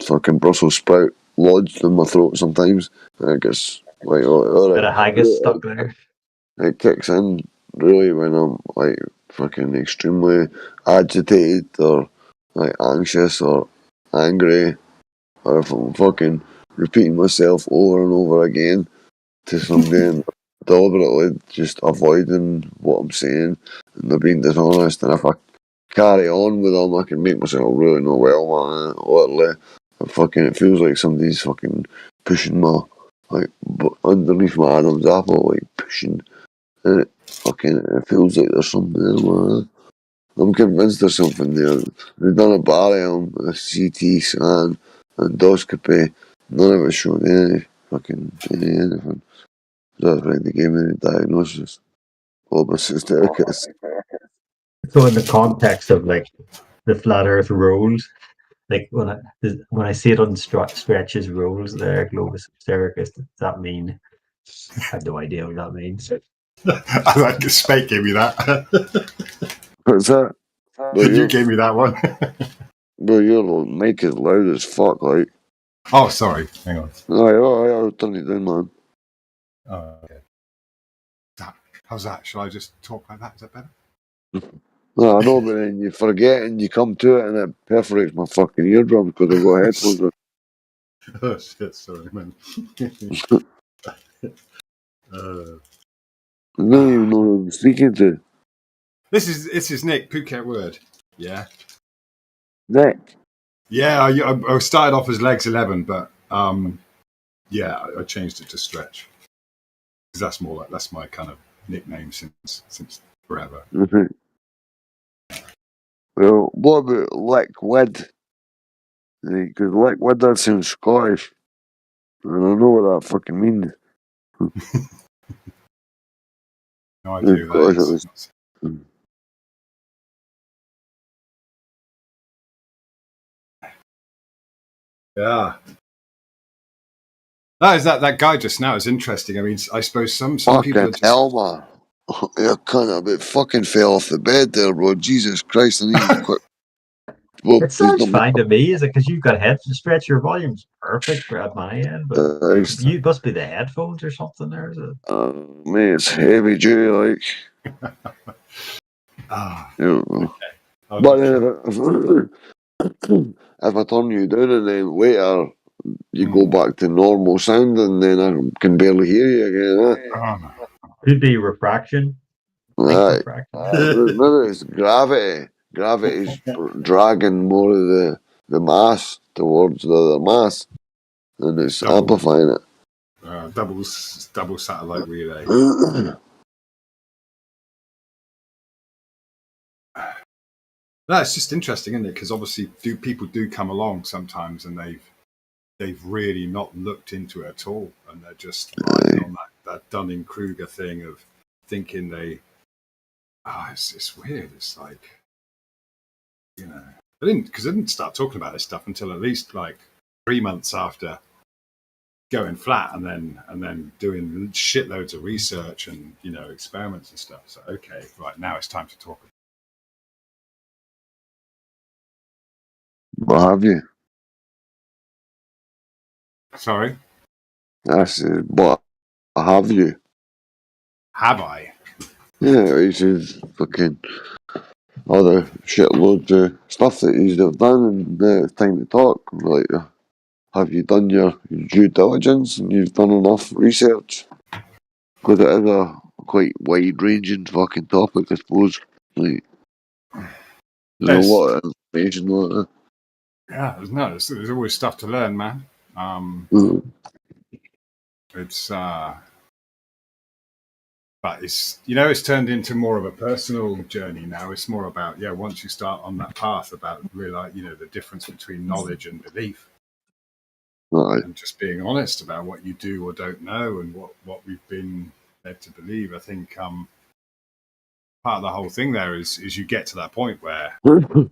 fucking Brussels sprout lodged in my throat sometimes. I guess like Bit of haggis stuck there. It kicks in really when I'm like fucking extremely agitated or like anxious or angry, or if I'm fucking repeating myself over and over again to something. Deliberately just avoiding what I'm saying and they're being dishonest, and if I carry on with them I can make myself really know well, man. Literally it feels like somebody's fucking pushing my like underneath my Adam's apple, like pushing, and it feels like there's something there. I'm convinced there's something there. They've done a barium, a CT scan, endoscopy. None of it showed anything. That's right, they gave me the diagnosis. Bulbous hystericus. So in the context of like the flat Earth rules, like when I see it on Stretch's rules there, globus hystericus, does that mean? I have no idea what that means. I like Spake gave me that. What's that? You gave me that one. Bro, your mic is loud as fuck, like. Oh, sorry. Hang on. I'll turn it down, man. Oh, okay. How's that? Shall I just talk like that? Is that better? No, I know, but then you forget and you come to it and it perforates my fucking eardrum because I've got headphones on. Oh shit! Sorry, man. I don't even know who I'm speaking to. This is Nick Phuket Word. Yeah. Nick. Yeah, I started off as Legs 11, but yeah, I changed it to Stretch because that's my kind of nickname since forever. Mm-hmm. Well, what about Liquid? Because Liquid, that sounds Scottish. I don't know what that fucking means. No idea who that is. Yeah. Is that guy just now is interesting. I mean, I suppose some people are just... hell, man. You kind of a bit fucking fell off the bed there, bro. Jesus Christ, I need to quit. Well, It sounds fine to me. Is it because you've got heads to stretch? Your volume's perfect at my end, but you must be the headphones or something. There is it? Man, it's heavy duty, like. Okay. But if I turn you down and then later you go back to normal sound and then I can barely hear you again. Could be refraction. Right. Maybe it's gravity. Gravity's dragging more of the mass towards the other mass, and it's amplifying it. Double satellite relay. No, it's just interesting, isn't it? Because obviously, people do come along sometimes, and they've really not looked into it at all, and they're just riding on that Dunning-Kruger thing of thinking they. It's weird. It's like, you know, I didn't start talking about this stuff until at least like 3 months after going flat, and then doing shitloads of research and experiments and stuff. So okay, right now it's time to talk. What have you? Sorry? I said, what have you? Have I? Yeah, he says fucking other shitloads of stuff that he's done, and it's time to talk. I'm like, have you done your due diligence and you've done enough research? Because it is a quite wide-ranging fucking topic, I suppose. Like, there's a lot of information on it. Yeah, there's always stuff to learn, man. It's but it's turned into more of a personal journey now. It's more about once you start on that path, about realize the difference between knowledge and belief, and just being honest about what you do or don't know and what we've been led to believe. I think part of the whole thing there is you get to that point where you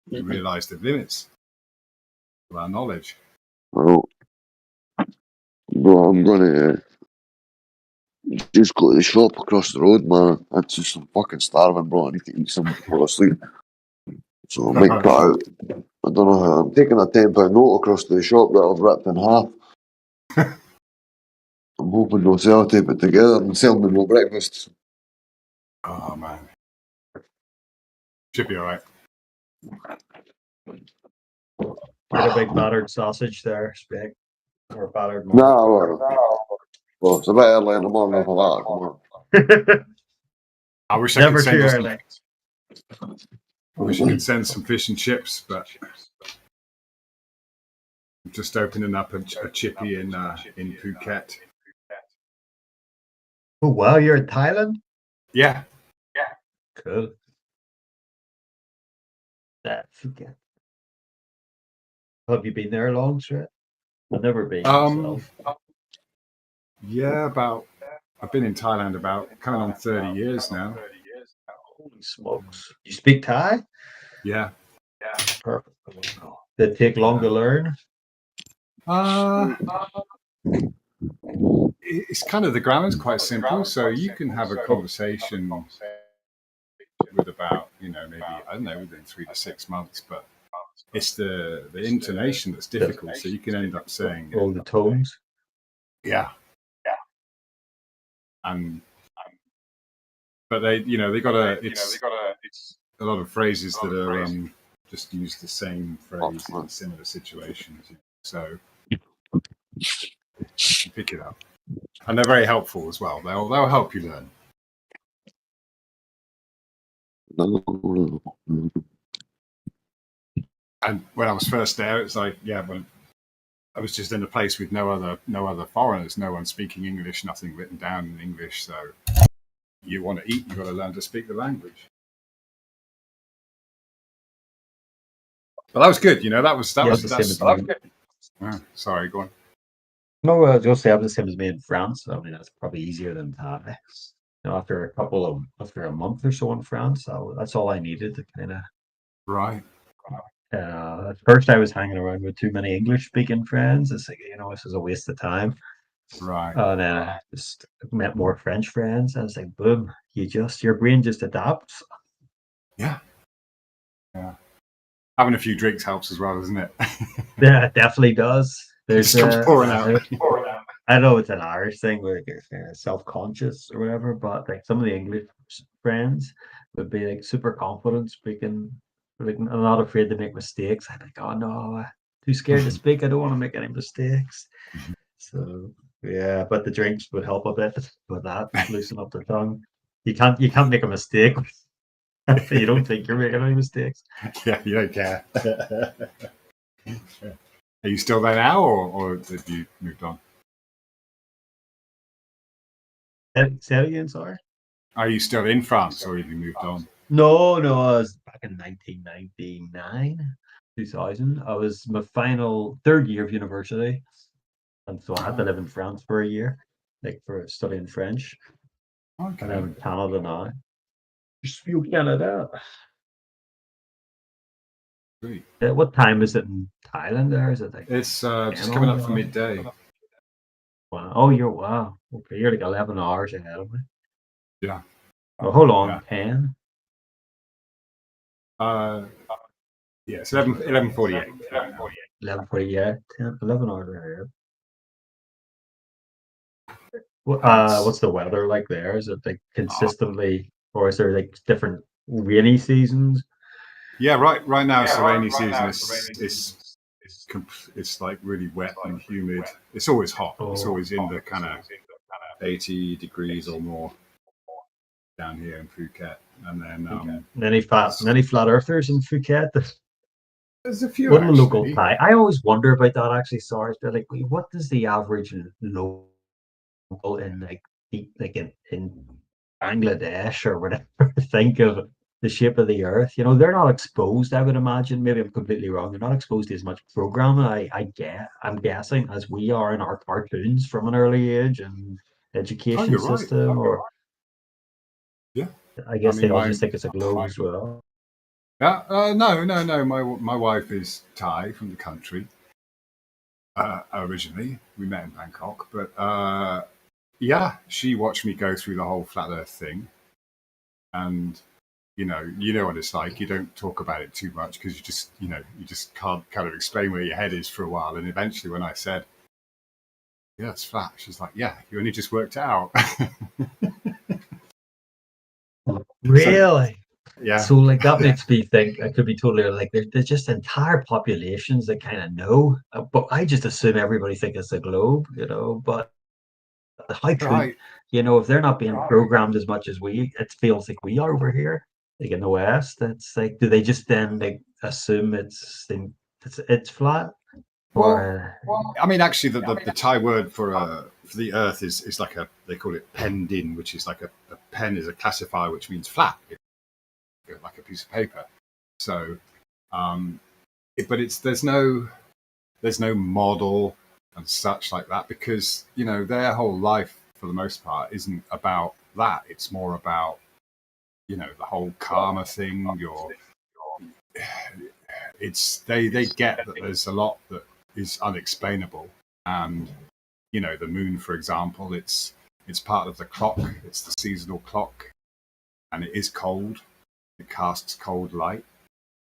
realize the limits of our knowledge. Well, I'm gonna just go to the shop across the road, man. I'm fucking starving, bro. I need to eat something before I sleep. So I might cut out. I don't know how. I'm taking a £10 note across to the shop that I've ripped in half. I'm hoping they'll sellotape it together and sell me no breakfast. Oh man, should be all right. Get a big battered sausage there, Spec, or battered. No, well, it's a bit early in the morning for that. I wish I could send I wish I could send some fish and chips, but Just opening up a chippy in Phuket. Oh wow, you're in Thailand? Yeah. Cool. That's okay. Have you been there long, Strat? I've never been myself. Yeah, I've been in Thailand about coming on 30 years now. Holy smokes. You speak Thai? Yeah. Perfect. Did it take long to learn? It's kind of, the grammar's quite simple, so you can have a conversation with about, maybe, I don't know, within 3 to 6 months, but it's the intonation that's difficult, so you can end up saying all the tones. Yeah. But they got it's a lot of phrases that are just use the same phrase in similar situations, so you pick it up, and they're very helpful as well. They'll help you learn. And when I was first there, it's like, when I was just in a place with no other foreigners, no one speaking English, nothing written down in English. So you want to eat, you've got to learn to speak the language. But that was good, that was sorry, go on. No, I was just say I'm the same as me in France. I mean, that's probably easier than Thai. After a month or so in France, that's all I needed to kind of. Right. At first, I was hanging around with too many English-speaking friends. It's like, this is a waste of time. Right. And then I just met more French friends. I was like, boom! Your brain just adapts. Yeah. Having a few drinks helps as well, doesn't it? Yeah, it definitely does. There's pouring out. I know it's an Irish thing where you're self-conscious or whatever, but like some of the English friends would be like super confident speaking, like not afraid to make mistakes. I'm like, oh no, too scared to speak. I don't want to make any mistakes. So yeah, but the drinks would help a bit with that, loosen up the tongue. You can't make a mistake. You don't think you're making any mistakes. Yeah, you don't care. Are you still there now, or have you moved on? Say it again, sorry. Are you still in France, or have you moved on? No, I was back in 1999, 2000. I was my final third year of university, and so I had to live in France for a year, like for studying French. Okay. And I'm in Canada now. Just feel Canada. Great. What time is it in Thailand there? Is it like it's just coming up for midday. Wow. Oh, wow. Okay, you're like 11 hours ahead of me. Yeah. Oh, hold on, 10. Yeah, it's 11:48. 11:48, 10, 11 hours ahead. What's the weather like there? Is it like consistently, or is there like different rainy seasons? Yeah, right now it's the rainy season. It's like really wet and humid. It's always hot. It's always in the kind of 80 degrees or more down here in Phuket. And then many flat earthers in Phuket. There's a few. What local Thai? I always wonder about that. Actually, sorry, they're like, what does the average local in in Bangladesh or whatever think of the shape of the earth? They're not exposed, I would imagine. Maybe I'm completely wrong. They're not exposed to as much programming, I'm guessing, as we are in our cartoons from an early age and education system. Right. Yeah. I guess they all just think it's a globe as well. No. My wife is Thai from the country. Originally, we met in Bangkok, but she watched me go through the whole flat Earth thing, and you know what it's like. You don't talk about it too much because you just can't kind of explain where your head is for a while. And eventually, when I said, "Yeah, it's flat," she's like, "Yeah, you only just worked it out." Really? Yeah. So like that makes me think I could be totally like there's just entire populations that kind of know, but I just assume everybody thinks it's a globe, But how could if they're not being programmed as much as it feels like we are over here, like in the West? It's like, do they just then like assume it's flat? Or I mean, actually, the Thai word for the Earth is like they call it pen din, which is like a pen is a classifier which means flat, like a piece of paper. So, but there's no model and such like that, because their whole life for the most part isn't about that. It's more about the whole karma thing. They get that there's a lot that is unexplainable, and the moon, for example, it's part of the clock. It's the seasonal clock, and it is cold. It casts cold light.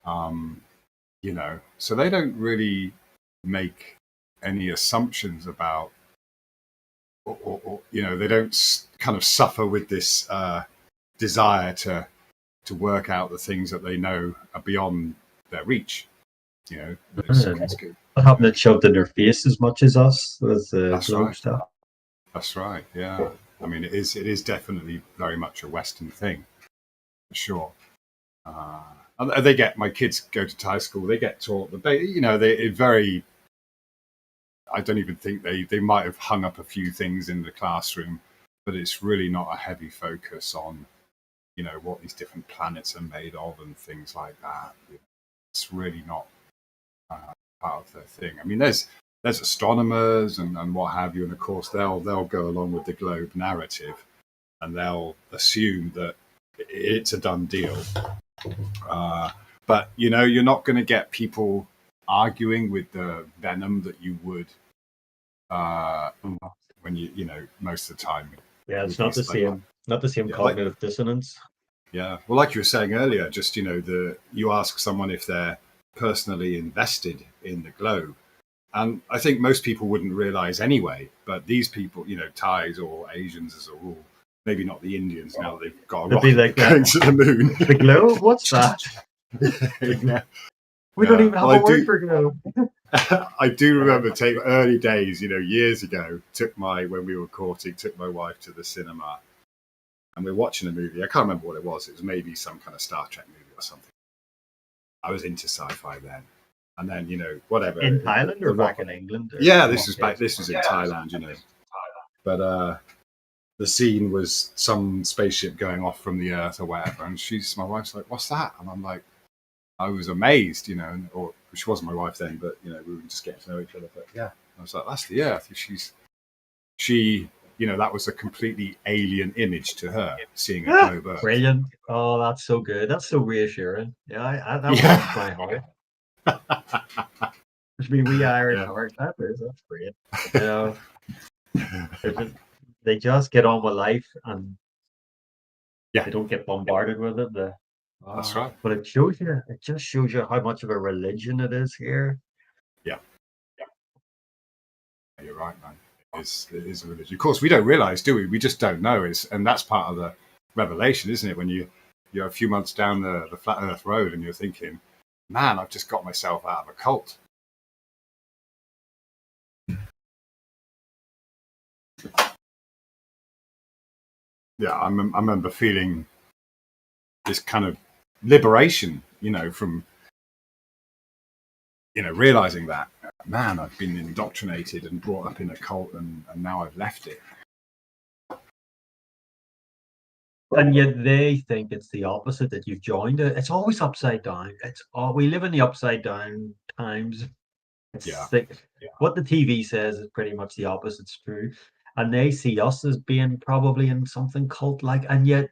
So they don't really make any assumptions about, or they don't kind of suffer with this desire to work out the things that they know are beyond their reach. It's good. Not having it shoved in their face as much as us with the That's globe right. stuff. That's right. Yeah. I mean, it is definitely very much a Western thing, for sure. And my kids go to Thai school. They get taught that I don't even think they might have hung up a few things in the classroom, but it's really not a heavy focus on, what these different planets are made of and things like that. It's really not part of their thing. I mean, there's astronomers and what have you, and of course they'll go along with the globe narrative, and they'll assume that it's a done deal. But you're not going to get people arguing with the venom that you would when most of the time. Yeah, it's not the same. Not the same cognitive dissonance. Yeah, well, like you were saying earlier, just you ask someone if they're personally invested in the globe, and I think most people wouldn't realize anyway. But these people, Thais or Asians as a rule, maybe not the Indians now that they've got a They'd be rocket like, going to the moon. The globe? What's that? Yeah. We don't even have a word for globe. I do remember early days, years ago, when we were courting, took my wife to the cinema, and we were watching a movie. I can't remember what it was. It was maybe some kind of Star Trek movie or something. I was into sci-fi then. And then, whatever. In Thailand or back in England? Yeah, this was in Thailand, But the scene was some spaceship going off from the Earth or whatever. And my wife's like, "What's that?" And I'm like, I was amazed, or she wasn't my wife then, but, we were just getting to know each other. But yeah, I was like, that's the Earth. She, that was a completely alien image to her, seeing a globe Earth. Brilliant. Oh, that's so good. That's so reassuring. Yeah, that warms my heart. Which means we Irish heart. That's great. They just get on with life, and they don't get bombarded with it. That's right. But it just shows you how much of a religion it is here. Yeah. You're right, man. It is a religion. Of course, we don't realize, do we? We just don't know. And that's part of the revelation, isn't it? When you're a few months down the Flat Earth Road and you're thinking, man, I've just got myself out of a cult. Yeah, I remember feeling this kind of liberation, from, realizing that, man, I've been indoctrinated and brought up in a cult, and now I've left it. And yet they think it's the opposite, that you've joined it. It's always upside down. We live in the upside down times. What the TV says is pretty much the opposite's true. And they see us as being probably in something cult-like, and yet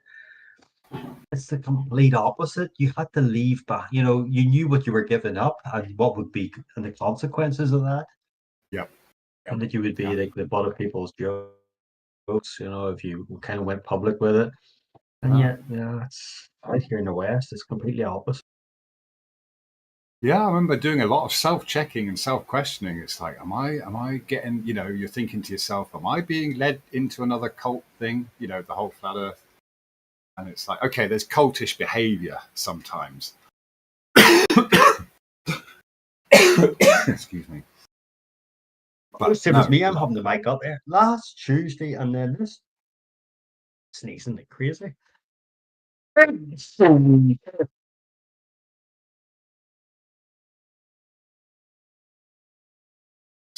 it's the complete opposite. You had to leave back. You knew what you were giving up and what would be and the consequences of that. Yep. And that you would be like the butt of people's jokes, if you kind of went public with it. And yet, it's right here in the West, it's completely opposite. Yeah, I remember doing a lot of self-checking and self-questioning. It's like, am I getting, you're thinking to yourself, am I being led into another cult thing? The whole flat Earth. And it's like, okay, there's cultish behavior sometimes. Excuse me. But same as me, I'm having the mic up there last Tuesday, and then this sneezing like crazy.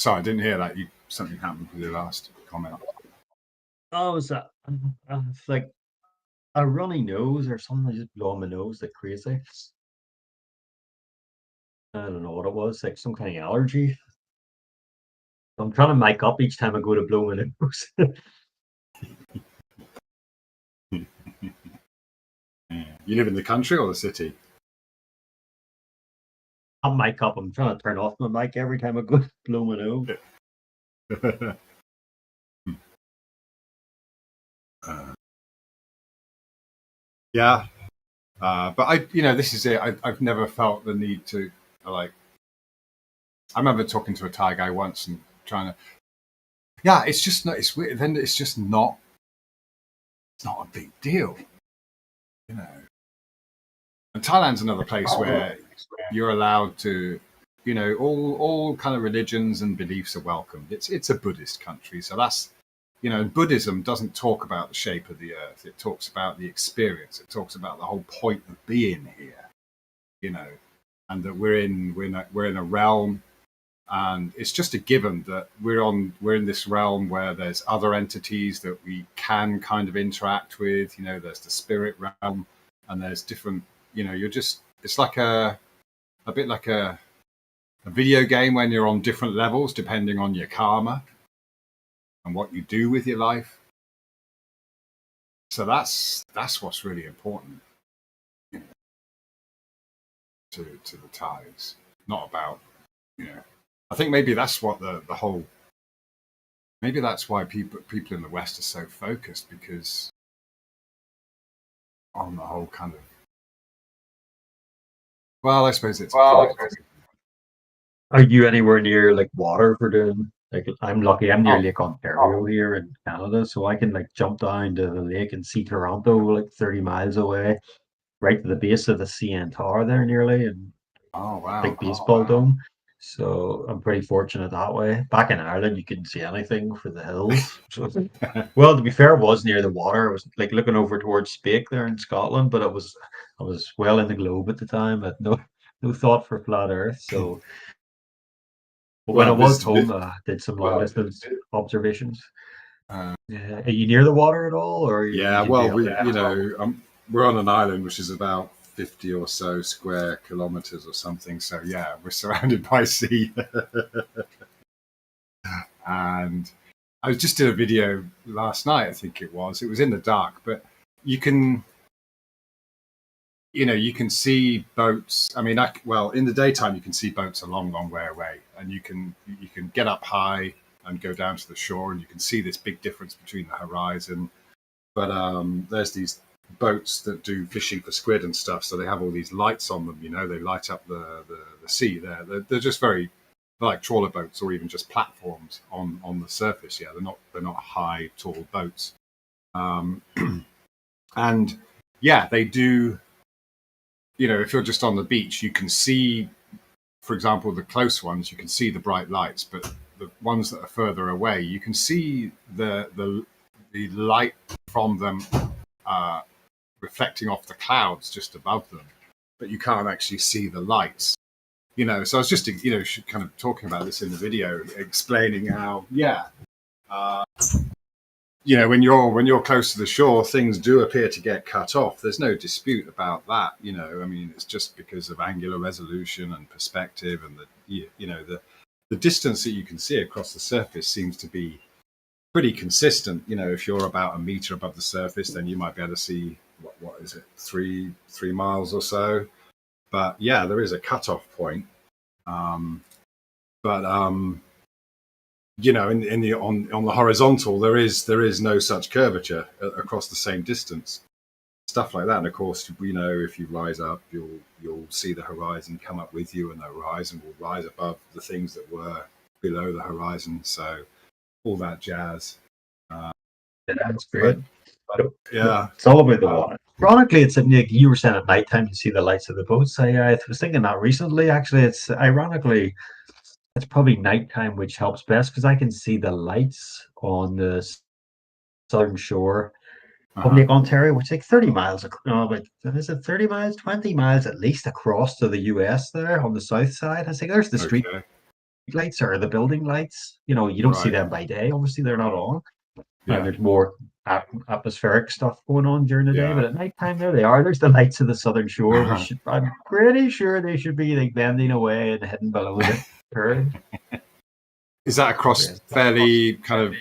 Sorry, I didn't hear that. Something happened with your last comment. Oh, was that it's like a runny nose or something just blowing my nose like crazy. I don't know what it was, like some kind of allergy. I'm trying to mic up each time I go to blow my nose. You live in the country or the city? I'm mic up. I'm trying to turn off my mic every time I go to blow my nose. Yeah, but this is it. I've never felt the need to like. I remember talking to a Thai guy once and trying to. Yeah, it's just not. It's weird. Then it's just not. It's not a big deal, you know. And Thailand's another place where you're allowed to, all kind of religions and beliefs are welcomed. It's a Buddhist country, so that's, Buddhism doesn't talk about the shape of the earth. It talks about the experience. It talks about the whole point of being here, and that we're in a realm, and it's just a given that we're in this realm where there's other entities that we can kind of interact with. There's the spirit realm, and there's different. It's like a bit like a video game when you're on different levels depending on your karma and what you do with your life. So that's what's really important to the Thais. Not about, I think maybe that's what the whole, maybe that's why people in the West are so focused, because on the whole kind of, well, I suppose it's. Are you anywhere near like water for doing? Like, I'm lucky. I'm near Lake Ontario here in Canada, so I can like jump down to the lake and see Toronto like 30 miles away, right to the base of the CN Tower there nearly, and big baseball dome. So I'm pretty fortunate that way. Back in Ireland, you couldn't see anything for the hills. So, well, to be fair, I was near the water. I was like looking over towards Spake there in Scotland, but I was well in the globe at the time. I had no thought for flat Earth. So, but when I was home, I did some long distance observations. Are you near the water at all, or yeah? Well, we're on an island which is about 50 or so square kilometers or something. So yeah, we're surrounded by sea. And I just did a video last night, I think it was in the dark, but you can see boats. I mean, in the daytime you can see boats a long way away, and you can get up high and go down to the shore, and you can see this big difference between the horizon. But there's these boats that do fishing for squid and stuff, so they have all these lights on them. They light up the sea there. They're just they're like trawler boats, or even just platforms on the surface. Yeah, they're not high, tall boats. And yeah, they do. If you're just on the beach, you can see, for example, the close ones, you can see the bright lights, but the ones that are further away, you can see the light from them reflecting off the clouds just above them, but you can't actually see the lights. So I was just kind of talking about this in the video, explaining how when you're close to the shore, things do appear to get cut off. There's no dispute about that. I mean, it's just because of angular resolution and perspective, and the distance that you can see across the surface seems to be pretty consistent. If you're about a meter above the surface, then you might be able to see what is it, 3 miles or so. But yeah, there is a cutoff point. On the horizontal, there is no such curvature across the same distance. Stuff like that. And of course, if you rise up, you'll see the horizon come up with you, and the horizon will rise above the things that were below the horizon. So all that jazz. That's great. Yeah, it's all about the water. Ironically, it's like you were saying at nighttime you see the lights of the boats. I was thinking that recently. Actually, it's ironically, it's probably nighttime which helps best, because I can see the lights on the southern shore of Lake Ontario, which is like 30 miles. But is it 30 miles, 20 miles at least across to the US there on the south side? I think there's the street lights are the building lights. You know, you don't see Right. them by day. Obviously, they're not on. Yeah. And there's more atmospheric stuff going on during the day. Yeah. But at nighttime, there they are. There's the lights of the southern shore. I'm pretty sure they should be like bending away and heading below the curve. Is that across fairly kind of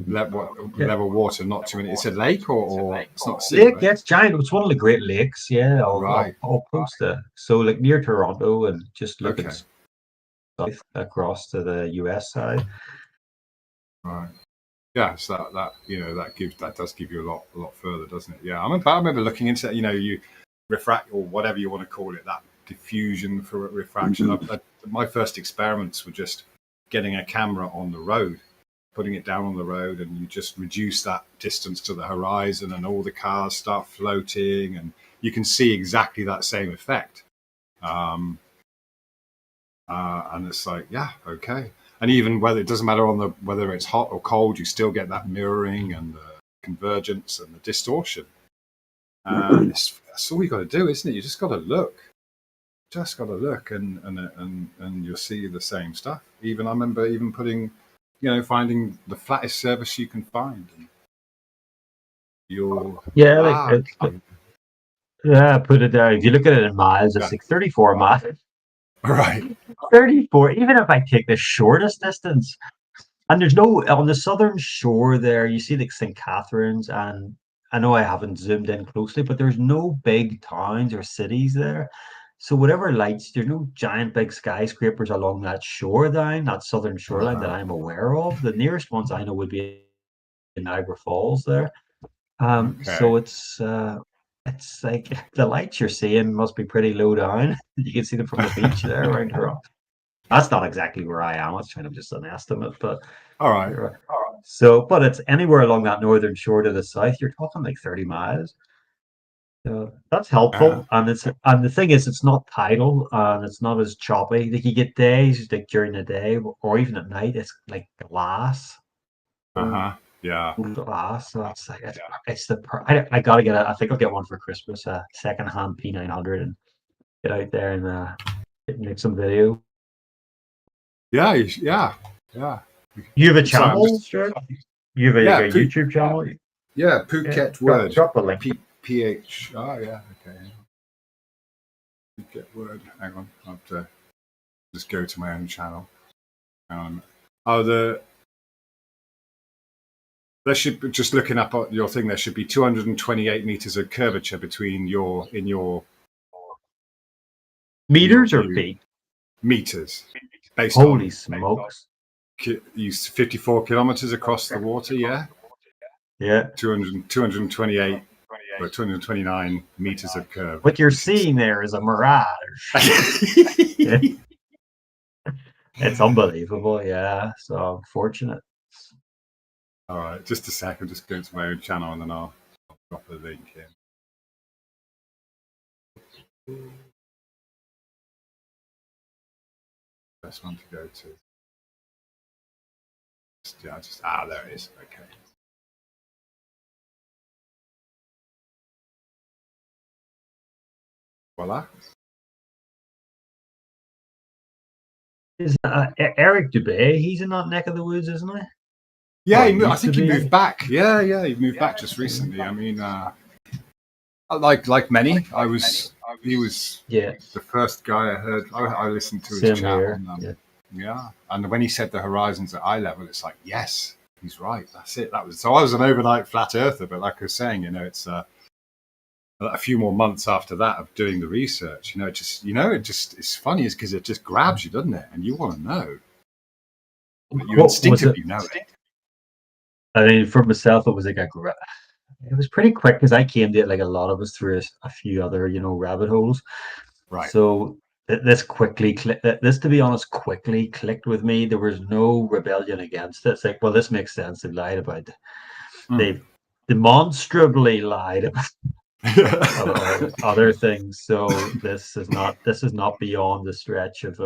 level water, not too many? It's a lake or it's not sea, Lake, right? yeah, it's giant. It's one of the Great Lakes, yeah, all close to. So like near Toronto and just looking south across to the US side. Right. Yeah, so that does give you a lot further, doesn't it? Yeah, I remember looking into that. You know, you refract or whatever you want to call it, that diffusion for refraction. My first experiments were just getting a camera on the road, putting it down on the road, and you just reduce that distance to the horizon, and all the cars start floating, and you can see exactly that same effect. And it's like, yeah, okay. And even whether it doesn't matter whether it's hot or cold, you still get that mirroring and the convergence and the distortion. That's all you got to do, isn't it? You just got to look. Just got to look, and you'll see the same stuff. I remember putting, finding the flattest surface you can find. And you'll put it there. If you look at it in miles, it's like 34 miles. Right. 34. Even if I take the shortest distance, and there's no on the southern shore there, you see like St. Catharines, and I know I haven't zoomed in closely, but there's no big towns or cities there. So whatever lights, there's no giant big skyscrapers along that shoreline, that southern shoreline that I'm aware of. The nearest ones I know would be in Niagara Falls there. So it's like the lights you're seeing must be pretty low down. You can see them from the beach there around Toronto. That's not exactly where I am. It's kind of just an estimate, but all right. So, but it's anywhere along that northern shore to the south. You're talking like 30 miles. So that's helpful, and the thing is, it's not tidal, and it's not as choppy. Like you get days like during the day, or even at night, it's like glass. Yeah. Glass. So it's like I gotta get I think I'll get one for Christmas, a secondhand P900, and get out there and make some video. Yeah. You have a channel, sure? You have a YouTube channel. Yeah, Phuket Word. Drop a link. PH. Oh, yeah. Okay. Phuket Word. Hang on. I'll have to just go to my own channel. There should be, just looking up at your thing, there should be 228 meters of curvature between your meters or feet? Meters. Holy smokes. Use 54 kilometers across the water, yeah? Yeah. 228 or 229 meters of curve. What you're seeing there is a mirage. It's unbelievable, yeah. So I'm fortunate. All right, just a sec. I'm just going to my own channel and then I'll drop a link in. Best one to go to. There it is. Okay. Voila. Is Eric Dubé? He's in that neck of the woods, isn't he? Yeah, I think he moved back. Yeah, he moved back just recently. I mean, like many, he was the first guy I heard. I listened to his chat. Yeah, and when he said the horizon's at eye level, it's like, yes, he's right. That's it. So I was an overnight flat earther, but like I was saying, it's a few more months after that of doing the research. It's funny, is because it just grabs you, doesn't it? And you want to know. You instinctively know it. I mean, for myself, it was like it was pretty quick because I came to it like a lot of us through a few other, rabbit holes. Right. So this to be honest, quickly clicked with me. There was no rebellion against it. It's like, well, this makes sense. They've lied about it. They've demonstrably lied about other things. So this is not beyond the stretch of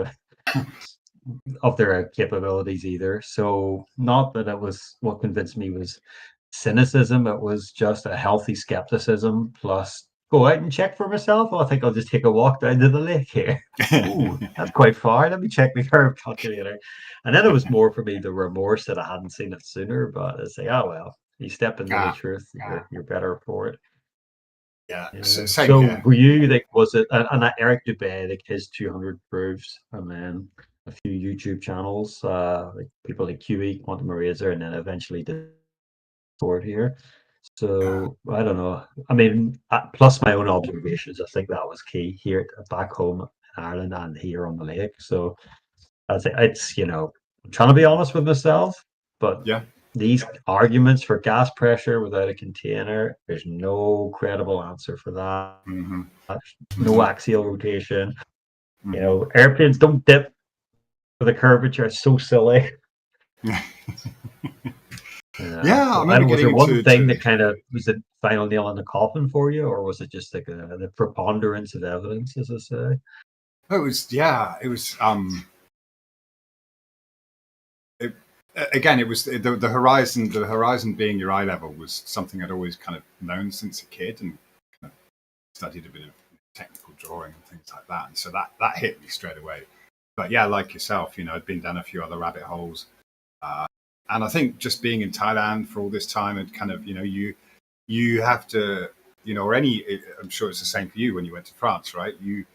their capabilities either. So not that it was what convinced me was cynicism. It was just a healthy skepticism plus go out and check for myself? Oh, I think I'll just take a walk down to the lake here. Ooh, that's quite far. Let me check the curve calculator. And then it was more for me the remorse that I hadn't seen it sooner. But I say, oh well, you step into the truth, you're better for it. Yeah. Yeah. Same So here. were you like, was it and that Eric Dubay, like his 200 proofs, and then a few YouTube channels, like people like QE, Quantum Eraser, and then eventually Discord here. So I don't know. I mean, plus my own observations, I think that was key here back home in Ireland and here on the lake. So I think it's, you know, I'm trying to be honest with myself, but Yeah. these arguments for gas pressure without a container, there's no credible answer for that. No axial rotation. You know, airplanes don't dip for the curvature. It's so silly. Yeah, I So remember was there getting one into thing that kind of was the final nail in the coffin for you, or was it just like the preponderance of evidence, as I say? It was, yeah, it was. Again, it was the horizon. The horizon being your eye level was something I'd always kind of known since a kid, and kind of studied a bit of technical drawing and things like that. And so that hit me straight away. But yeah, like yourself, you know, I'd been down a few other rabbit holes. And I think just being in Thailand for all this time and kind of, you know, you have to, you know, or I'm sure it's the same for you when you went to France, right? You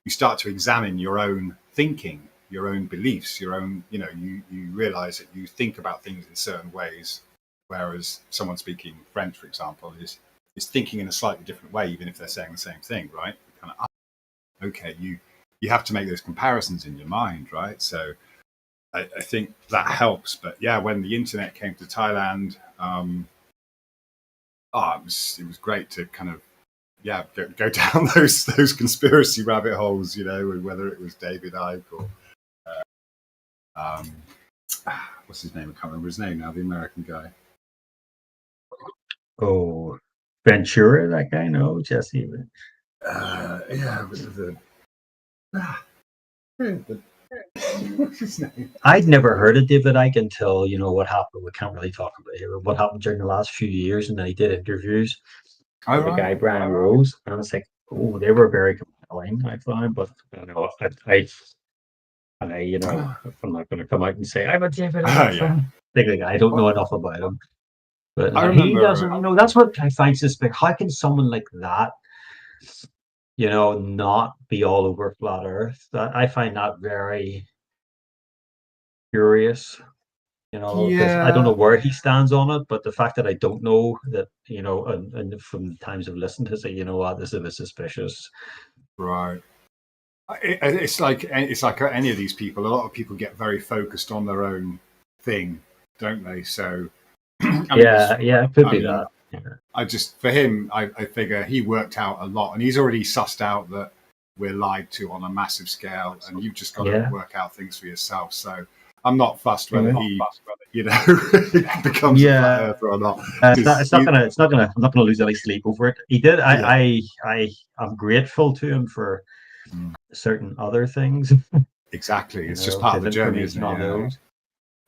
start to examine your own thinking, your own beliefs, your own, you know, you realize that you think about things in certain ways, whereas someone speaking French, for example, is thinking in a slightly different way, even if they're saying the same thing, right? Kind of, okay, you have to make those comparisons in your mind, right? So I think that helps. But yeah, when the internet came to Thailand, it was great to kind of go down those conspiracy rabbit holes, you know, whether it was David Icke or what's his name? I can't remember his name now. The American guy. Oh, Ventura, that guy? No, Jesse. Yeah, what's his name? I'd never heard of David Icke until, you know, what happened. We can't really talk about it. What happened during the last few years, and then he did interviews with the guy Brian Rose, and I was like, oh, they were very compelling, I found. But you know, I you know, I'm not going to come out and say I'm a David Icke fan. Like, I don't know enough about him. But I he remember, doesn't, you know, that's what I find suspect. How can someone like that, you know, not be all over flat Earth? I find that very curious, you know, because I don't know where he stands on it, but the fact that I don't know that, you know, and from the times I've listened to say, you know what, this is a bit suspicious. Right. It's like any of these people. A lot of people get very focused on their own thing, don't they? So it could be that. Yeah. I just, for him, I figure he worked out a lot, and he's already sussed out that we're lied to on a massive scale, and you've just got to work out things for yourself. So I'm not fussed whether he, you know, becomes a flat earther or not. It's not gonna. I'm not gonna lose any sleep over it. He did. I'm grateful to him for certain other things. Exactly. It's just part of the journey, isn't it?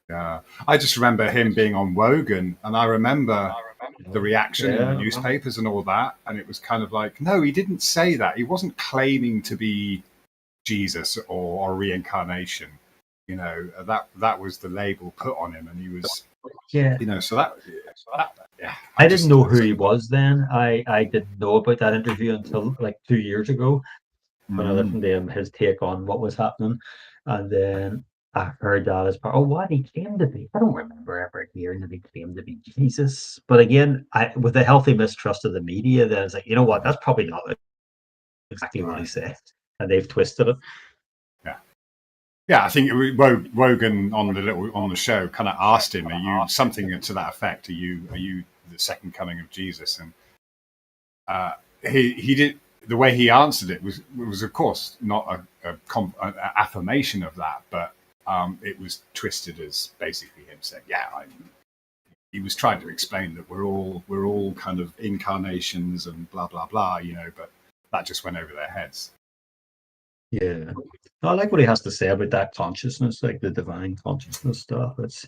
Yeah. I just remember him being on Wogan, and I remember the reaction in the newspapers and all that, and it was kind of like, no, he didn't say that. He wasn't claiming to be Jesus or reincarnation. You know, that was the label put on him, and he was, you know, so that I didn't know who he was then. I didn't know about that interview until like 2 years ago when I listened to him, his take on what was happening, and then I heard that as part. Oh, what he claimed to be. I don't remember ever hearing that he claimed to be Jesus. But again, with a healthy mistrust of the media, then it's like, you know what? That's probably not exactly what he said, and they've twisted it. Yeah, I think Wogan on the show kind of asked him, "Are you something to that effect? Are you the second coming of Jesus?" And he did. The way he answered it was of course not an affirmation of that, but it was twisted as basically him saying, he was trying to explain that we're all kind of incarnations and blah blah blah, you know, but that just went over their heads. Yeah, I like what he has to say about that consciousness, like the divine consciousness stuff. It's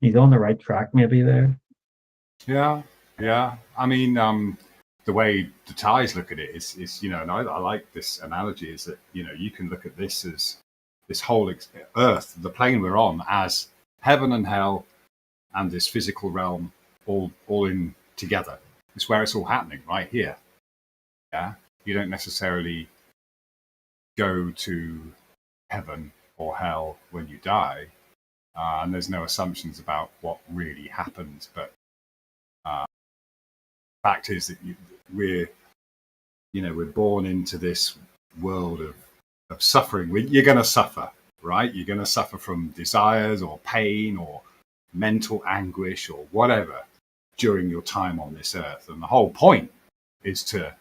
he's on the right track, maybe there. Yeah. I mean, the way the Thais look at it is and I like this analogy, is that you can look at this as this whole Earth, the plane we're on, as heaven and hell and this physical realm all in together. It's where it's all happening, right here. Yeah, you don't necessarily go to heaven or hell when you die, and there's no assumptions about what really happens. But fact is that we're born into this world of suffering. You're going to suffer, right? You're going to suffer from desires or pain or mental anguish or whatever during your time on this earth. And the whole point is to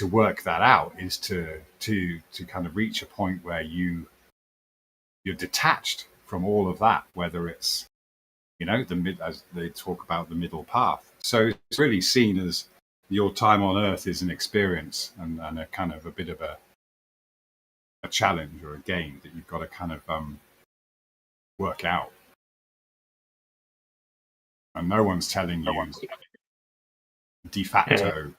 work that out, is to kind of reach a point where you're detached from all of that, whether it's as they talk about the middle path. So it's really seen as your time on earth is an experience and a kind of a bit of a challenge or a game that you've got to kind of work out. And no one's telling you de facto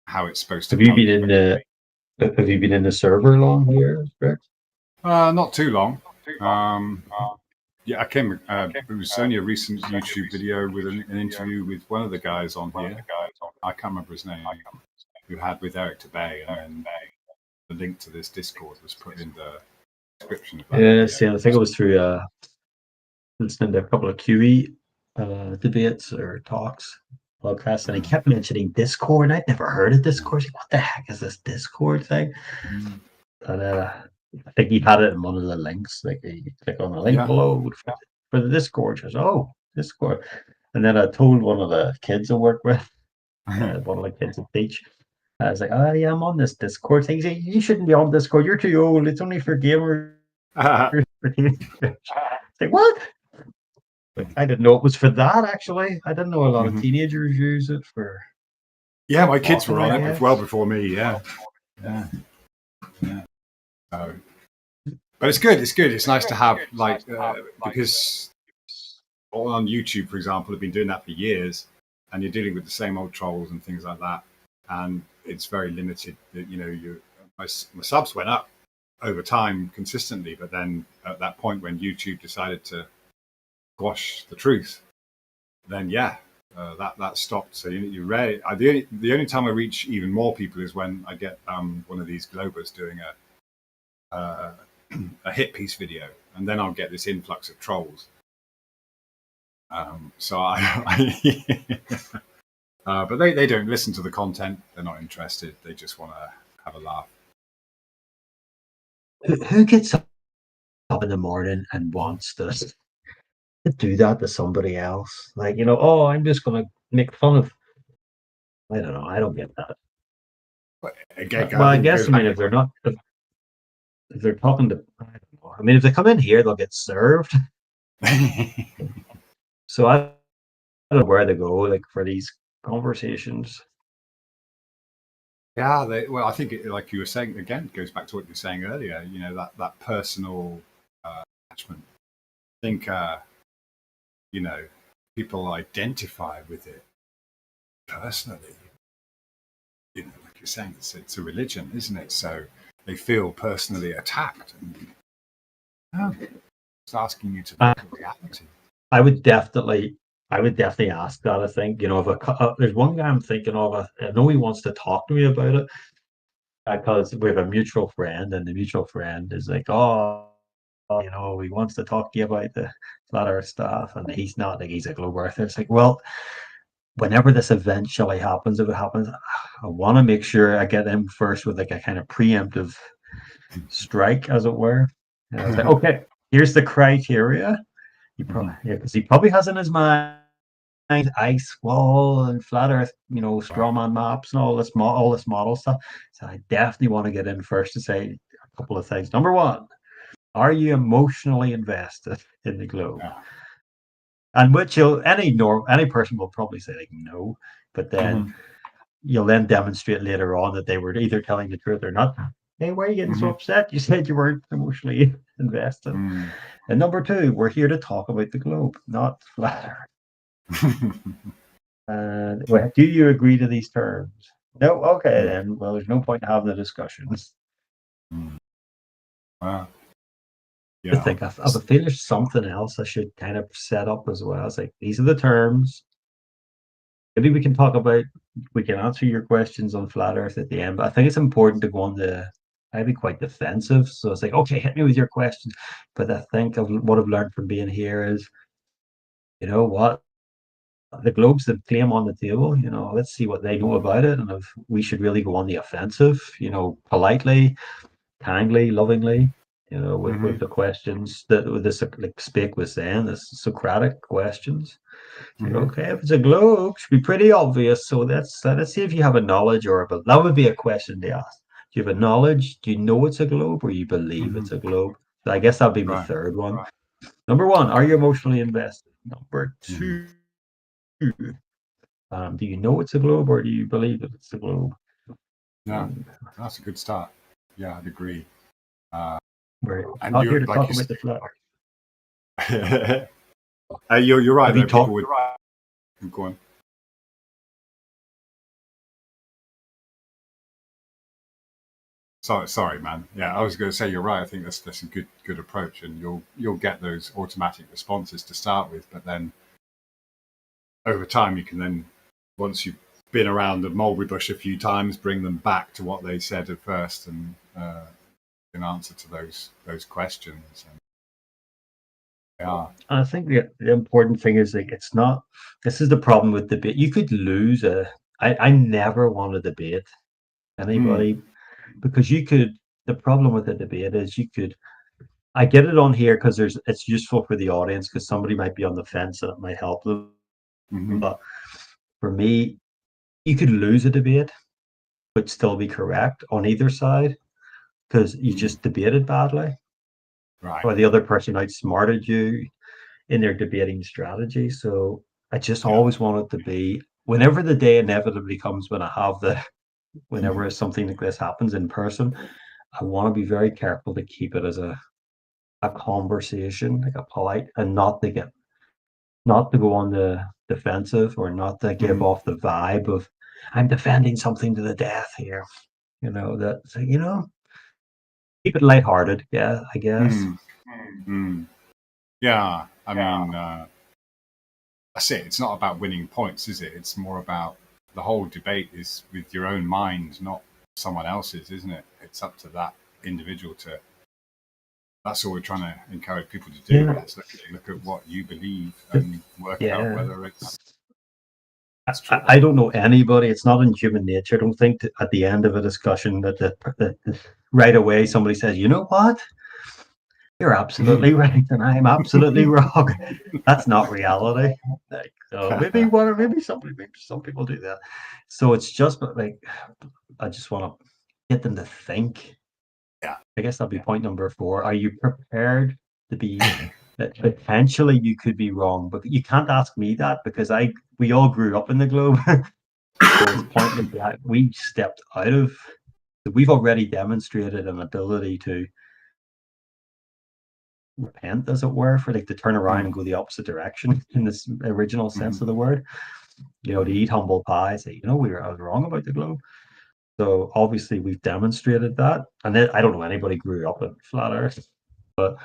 how it's supposed to Have you been in the server long here, Greg? Not too long. Yeah, I came. It was only a recent YouTube video with an interview with one of the guys on here. I can't remember his name. Who had with Eric Tabay, and then the link to this Discord was put in the description. Of that Yeah, see, I think it was through listening to a couple of QE debates or talks, podcasts, and he kept mentioning Discord. I'd never heard of Discord. Like, what the heck is this Discord thing? And I think he had it in one of the links. Like you click on the link below for the Discord. I said, "Oh, Discord." And then I told one of the kids I work with, one of the kids at Beach. I was like, "Oh yeah, I'm on this Discord thing." He said, "You shouldn't be on Discord. You're too old. It's only for gamers." It's like, what? I didn't know it was for that. Actually, I didn't know a lot of teenagers use it for. Yeah, my kids were on it well before me. Yeah. But it's good. It's good. It's nice to have because on YouTube, for example, I've been doing that for years, and you're dealing with the same old trolls and things like that, and it's very limited. My subs went up over time consistently, but then at that point when YouTube decided to quash the truth, then that stopped. So you're rare. The only time I reach even more people is when I get one of these Globers doing a hit piece video, and then I'll get this influx of trolls. But they don't listen to the content. They're not interested. They just want to have a laugh. Who gets up in the morning and wants to do that to somebody else? Like, oh, I'm just going to make fun of. I don't know. I don't get that. Well, I guess if they're not. If they're talking to, I don't know. I mean, if they come in here, they'll get served. So I don't know where they go, like for these conversations. Yeah, I think like you were saying again, it goes back to what you were saying earlier. That personal attachment. I think people identify with it personally. Like you're saying, it's a religion, isn't it? So they feel personally attacked, and it's asking you to look at reality. I would definitely ask that. I think if there's one guy I'm thinking of, I know he wants to talk to me about it because we have a mutual friend, and the mutual friend is like, "Oh, he wants to talk to you about the flat Earth stuff," and he's not like he's a globe earther. It's like, well, whenever this eventually happens, if it happens, I want to make sure I get in first with like a kind of preemptive strike, as it were. And I was like, okay, here's the criteria. Because he probably has in his mind ice wall and flat Earth, strawman maps and all this model stuff. So I definitely want to get in first to say a couple of things. Number one, are you emotionally invested in the globe? Yeah. And which any person will probably say like no, but then you'll then demonstrate later on that they were either telling the truth or not. Hey, why are you getting so upset? You said you weren't emotionally invested. And number two, we're here to talk about the globe, not flat Earth. Well, do you agree to these terms? No. Okay, then. Well, there's no point in having the discussion. Wow. I think I have a feeling there's something else I should kind of set up as well. It's like these are the terms. Maybe we can talk about. We can answer your questions on flat Earth at the end, but I think it's important to go on the. I'd be quite defensive, so it's like, okay, hit me with your questions. But I think what I've learned from being here is, you know what, the globe's the claim on the table. You know, let's see what they know about it, and if we should really go on the offensive. You know, politely, kindly, lovingly. You know, with the questions that with this like Spake was saying, the Socratic questions. Okay, if it's a globe, it should be pretty obvious. So let's see if you have a knowledge or that would be a question to ask. Do you have a knowledge? Do you know it's a globe, or you believe it's a globe? So I guess that'd be my third one. Number one, are you emotionally invested? Number two, do you know it's a globe, or do you believe that it's a globe? Yeah, that's a good start. Yeah, I'd agree. We're And not here you're to like talk you about the flat. you're right. Have you Though, talked? people would go on. Sorry, man. Yeah, I was going to say you're right. I think that's a good approach, and you'll get those automatic responses to start with, but then over time you can then, once you've been around the mulberry bush a few times, bring them back to what they said at first, and an answer to those questions. And yeah, I think the important thing is like it's not. This is the problem with debate. You could lose I never want to debate anybody because you could. The problem with the debate is you could. I get it on here because it's useful for the audience because somebody might be on the fence and it might help them. But for me, you could lose a debate but still be correct on either side because you just debated badly. Right. Or the other person outsmarted you in their debating strategy. So I just always want it to be whenever the day inevitably comes when I have whenever something like this happens in person, I want to be very careful to keep it as a conversation, like a polite, and not to go on the defensive or not to give off the vibe of I'm defending something to the death here. You know, keep it lighthearted, yeah, I guess. Yeah, I mean, that's it. It's not about winning points, is it? It's more about the whole debate is with your own mind, not someone else's, isn't it? It's up to that individual to. That's all we're trying to encourage people to do. Yeah. Is look at what you believe and work out whether it's. I don't know anybody. It's not in human nature. I don't think at the end of a discussion that right away somebody says, "You know what? You're absolutely right, and I'm absolutely wrong." That's not reality. Like, so maybe some people do that. So it's just like I just want to get them to think. Yeah. I guess that'll be point number 4. Are you prepared to be that potentially you could be wrong, but you can't ask me that because we all grew up in the globe. So it's pointless that we stepped out of. We've already demonstrated an ability to repent, as it were, for like to turn around and go the opposite direction in this original sense of the word. You know, to eat humble pie, say, I was wrong about the globe. So obviously we've demonstrated that, and then I don't know anybody grew up in flat Earth, but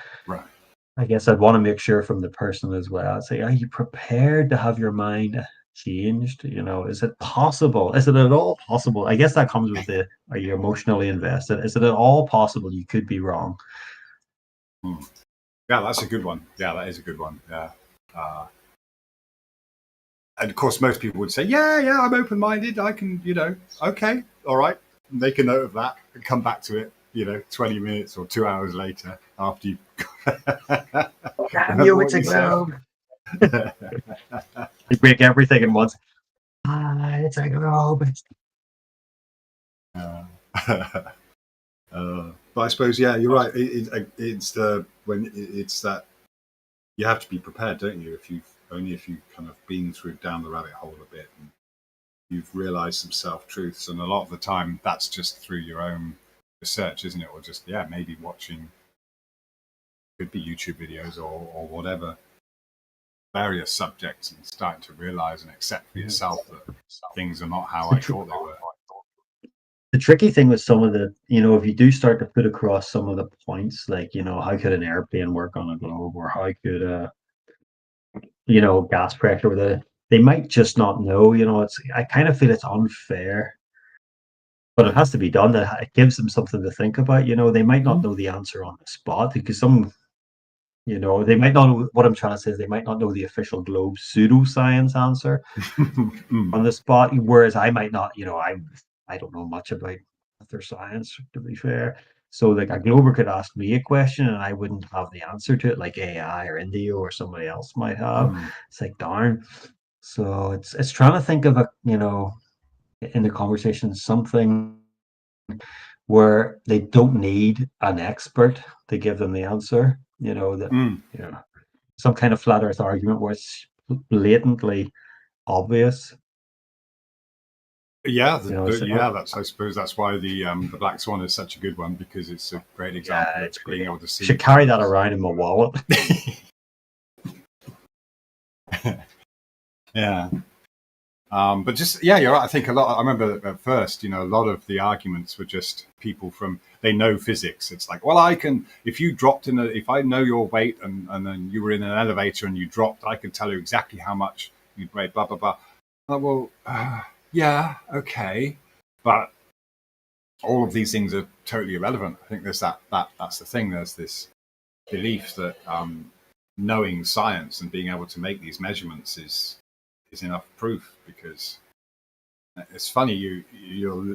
I guess I'd want to make sure from the person as well. I'd say, are you prepared to have your mind changed? Is it possible? Is it at all possible? I guess that comes with are you emotionally invested? Is it at all possible you could be wrong? Yeah, that's a good one. Yeah, that is a good one. Yeah. And of course, most people would say, yeah, I'm open-minded. I can, okay, all right. Make a note of that and come back to it, 20 minutes or 2 hours later after you. Damn you, it's a globe. You break everything at once. It's a globe. But I suppose, yeah, you're right. It's that you have to be prepared, don't you? If you've kind of been down the rabbit hole a bit and you've realized some self-truths, and a lot of the time that's just through your own research, isn't it? Or just, maybe watching, could be YouTube videos or whatever. various subjects and starting to realize and accept for yourself that things are not how I thought they were. The tricky thing with some of the, if you do start to put across some of the points, like, how could an airplane work on a globe, or how could, gas pressure, they might just not know, I kind of feel it's unfair, but it has to be done. That it gives them something to think about. They might not know the answer on the spot, because they might not know what I'm trying to say is they might not know the official globe pseudoscience answer on the spot, whereas I might not, I don't know much about their science, to be fair. So like a glober could ask me a question and I wouldn't have the answer to it, like AI or Indio or somebody else might have. It's like, darn. So it's trying to think of in the conversation something where they don't need an expert to give them the answer. Some kind of flat earth argument where it's blatantly obvious. Yeah, I suppose that's why the Black Swan is such a good one, because it's a great example of being able to see. Should carry that around in my wallet. Yeah. But you're right. I think I remember at first, a lot of the arguments were just people they know physics. It's like, well, if you dropped if I know your weight and then you were in an elevator and you dropped, I can tell you exactly how much you'd weigh, blah, blah, blah. Well, yeah, okay. But all of these things are totally irrelevant. I think there's that's the thing. There's this belief that knowing science and being able to make these measurements is enough proof, because it's funny, all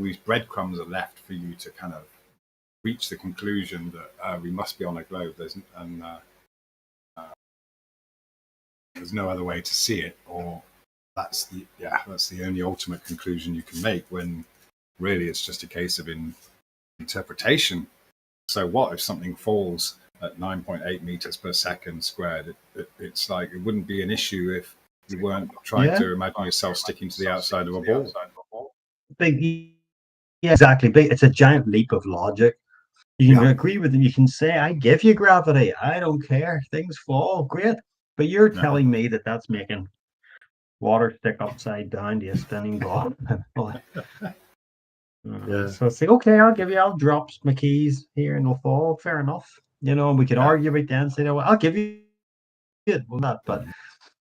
these breadcrumbs are left for you to kind of reach the conclusion that we must be on a globe. There's no other way to see it, or that's the only ultimate conclusion you can make, when really it's just a case of interpretation. So what if something falls at 9.8 meters per second squared? It's like, it wouldn't be an issue if you weren't trying to imagine yourself sticking to the outside of a ball. Exactly. It's a giant leap of logic. You can agree with them. You can say, I give you gravity. I don't care. Things fall. Great. But you're telling me that that's making water stick upside down to a spinning ball. So it's like, okay, I'll drop my keys here and they'll fall. Fair enough. And we could argue about that and say, well, I'll give you it. Well, not, but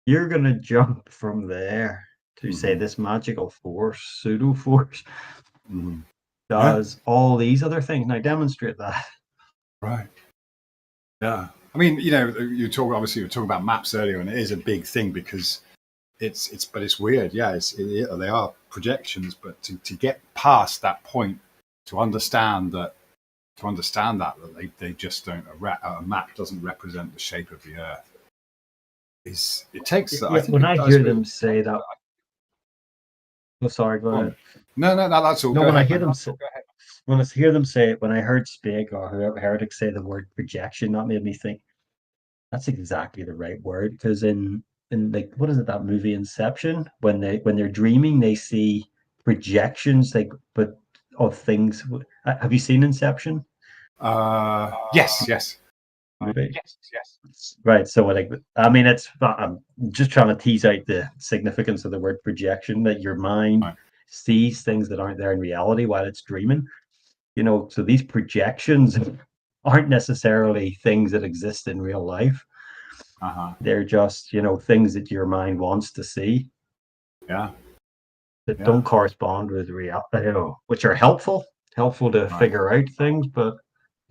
you're going to jump from there to say this magical force, pseudo force, does all these other things. Now demonstrate that. Right. Yeah. I mean, you were talking about maps earlier, and it is a big thing because it's weird. Yeah, they are projections, but to get past that point, to understand that they just don't, a map doesn't represent the shape of the Earth. It takes. When I hear them say that. Oh, sorry. Go ahead. No, that's all. No, when I hear them say, when I heard Spig or whoever Heretic say the word projection, that made me think that's exactly the right word, because in like, what is it, that movie Inception, when they're dreaming, they see projections but of things. Have you seen Inception? Yes. Movie? Yes. Right. So I'm just trying to tease out the significance of the word projection, that your mind sees things that aren't there in reality while it's dreaming. So these projections aren't necessarily things that exist in real life. They're just, things that your mind wants to see. Yeah. That don't correspond with reality, which are helpful to figure out things, but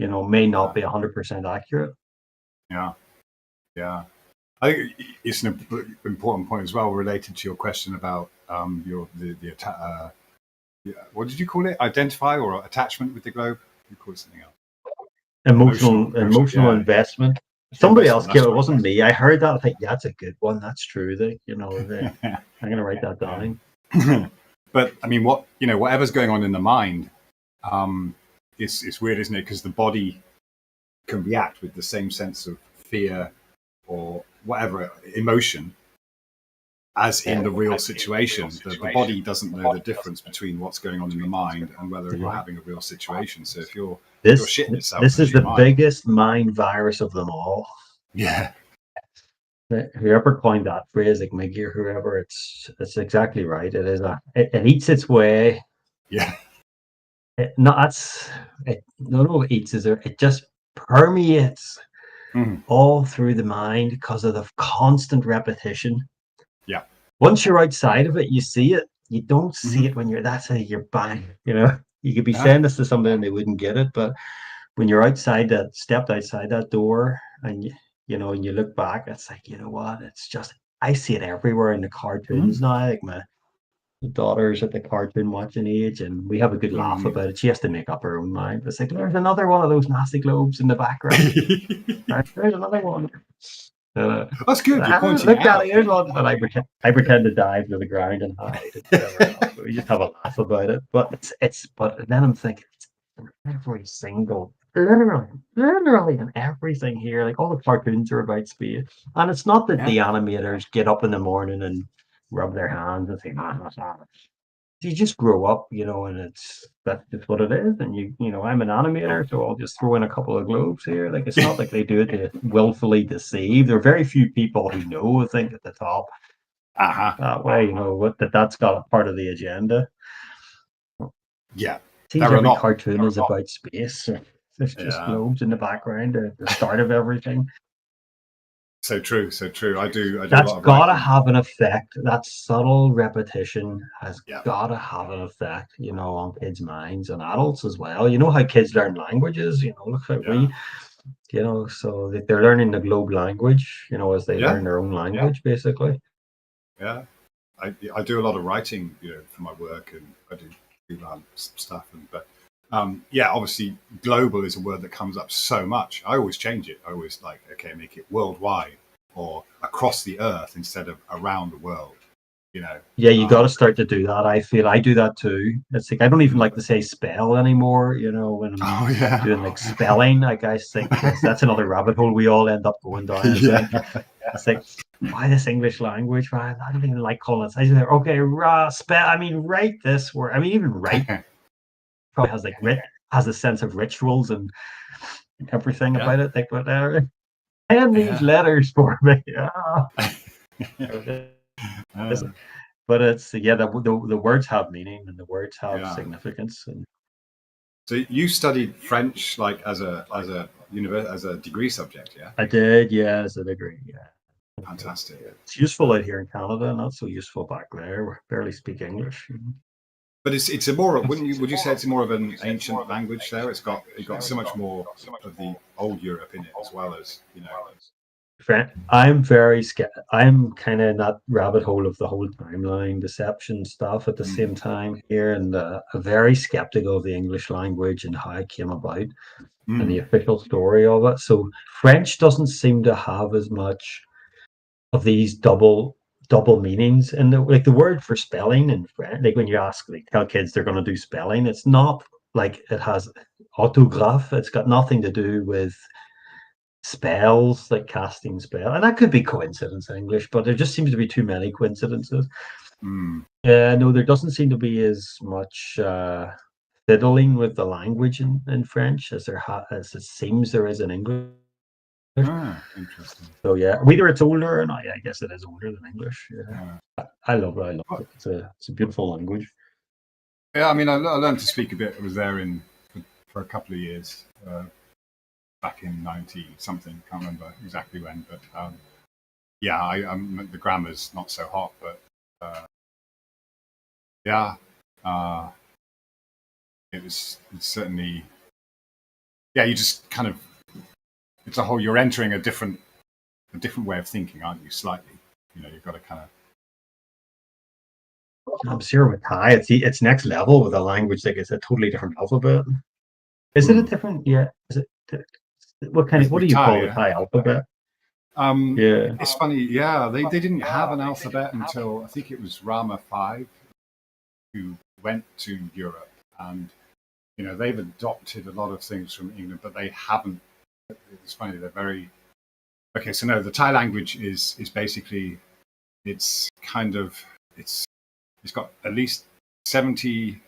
may not be 100% accurate. Yeah. I think it's an important point as well, related to your question about what did you call it? Identify or attachment with the globe? You call it something else. Emotional investment. Somebody else came. It wasn't me. I heard that. I think that's a good one. That's true. I'm going to write that down. But I mean, whatever's going on in the mind, it's weird, isn't it? Because the body can react with the same sense of fear or whatever emotion as in the real situation. The body doesn't know the difference between what's going on in the mind and whether you're having a real situation. So if you're shitting yourself, this is the biggest mind virus of them all. Yeah. Whoever coined that phrase, like Miggy or whoever, it's exactly right. It is it eats its way. Yeah. It eats is it just permeates all through the mind because of the constant repetition. Yeah. Once you're outside of it, you see it. You don't see it when that's how you're bang. You could be saying this to somebody and they wouldn't get it, but when you're stepped outside that door, and and you look back, it's like, you know what? It's just I see it everywhere in the cartoons now. Like my daughter's at the cartoon watching age, and we have a good laugh about it. She has to make up her own mind. It's like there's another one of those nasty globes in the background. Right? There's another one. That's good. You're pointing look it out. at it. Here's one that I pretend to dive to the ground and hide. We just have a laugh about it. But but then I'm thinking it's every single literally in everything here. Like all the cartoons are about space. And it's not that the animators get up in the morning and rub their hands and say, you just grow up, and that's just what it is. And I'm an animator, so I'll just throw in a couple of globes here. Like it's not like they do it to willfully deceive. There are very few people who know, I think, at the top. That way, that's got a part of the agenda. Yeah. Seems every cartoon is about space. There's just globes in the background at the start of everything. So true. I do. That's got to have an effect. That subtle repetition has got to have an effect, on kids' minds and adults as well. You know how kids learn languages. Look how we, so they're learning the globe language. As they learn their own language, basically. Yeah, I do a lot of writing, for my work, and I do stuff. But obviously, global is a word that comes up so much. I always change it. I always make it worldwide or across the earth instead of around the world. Yeah, you got to start to do that. I feel I do that too. It's like I don't even like to say spell anymore. When I'm doing like spelling, like I think that's another rabbit hole we all end up going down. It's like why this English language? Why I don't even like calling it. I just spell. I mean, write this word. I mean, even write probably has a sense of rituals and everything about it. Like whatever. And these letters for me. But it's the words have meaning and the words have significance. And so you studied French as a degree subject, yeah? I did, as a degree, Fantastic. It's useful out here in Canada, not so useful back there. We barely speak English. But it's a more would you say it's more of an ancient language there? It got so much more of the old Europe in it as well as I'm very scared. I'm kind of in that rabbit hole of the whole timeline deception stuff at the same time here, and very skeptical of the English language and how it came about and the official story of it. So French doesn't seem to have as much of these double meanings, and the word for spelling in French, like when you tell kids they're going to do spelling, it's not like it has orthographe. It's got nothing to do with spells, like casting spell, and that could be coincidence in English, but there just seems to be too many coincidences. No, there doesn't seem to be as much fiddling with the language in French as as it seems there is in English. Interesting. So whether it's older, and I guess it is older than English. I love it. It's a beautiful language. Yeah, I mean, I learned to speak a bit. I was there for a couple of years. Back in 90-something, can't remember exactly when, but the grammar's not so hot, but it's certainly, you just kind of, you're entering a different way of thinking, aren't you? Slightly, you've got to kind of. I'm sure with Thai, it's next level with a language. Like it's a totally different alphabet. Is it a different? Yeah. Is it? What do you call the Thai alphabet? It's funny. Yeah, they didn't have an alphabet until I think it was Rama V, who went to Europe, and they've adopted a lot of things from England, but they haven't. It's funny. They're very okay. So no, the Thai language is basically it's got at least 70.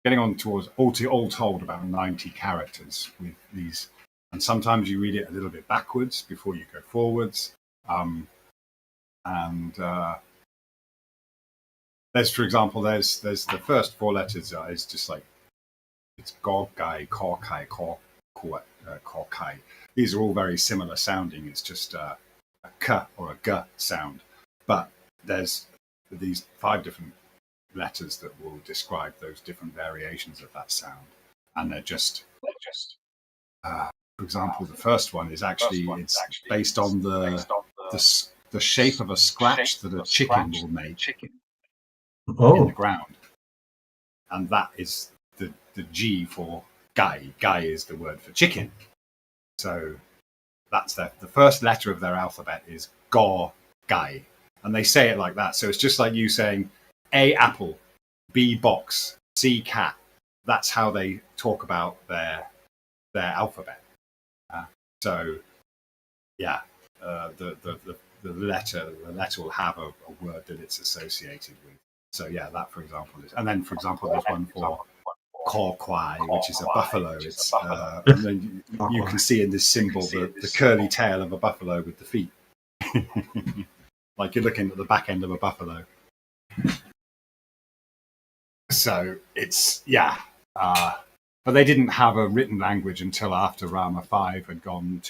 Getting on towards all told about 90 characters with these and sometimes you read it a little bit backwards before you go forwards. There's, for example, there's the first four letters is just like it's gog gai, kor kai, kor kai. These are all very similar sounding. It's just a k or a g sound, but there's these 5 different letters that will describe those different variations of that sound, and they're just for example, the first one is actually it's based on the shape of a scratch that a chicken will make in the ground, and that is the G for gai. Gai is the word for chicken. So that's the first letter of their alphabet is go gai, and they say it like that. So it's just like you saying A apple, B box, C cat. That's how they talk about their alphabet. So yeah, the letter will have a word that it's associated with. So yeah, that for example is, and then for example there's one for kor kwai, which is a buffalo. It's and then you can see in this symbol the curly tail of a buffalo with the feet, like you're looking at the back end of a buffalo. So it's but they didn't have a written language until after Rama V had gone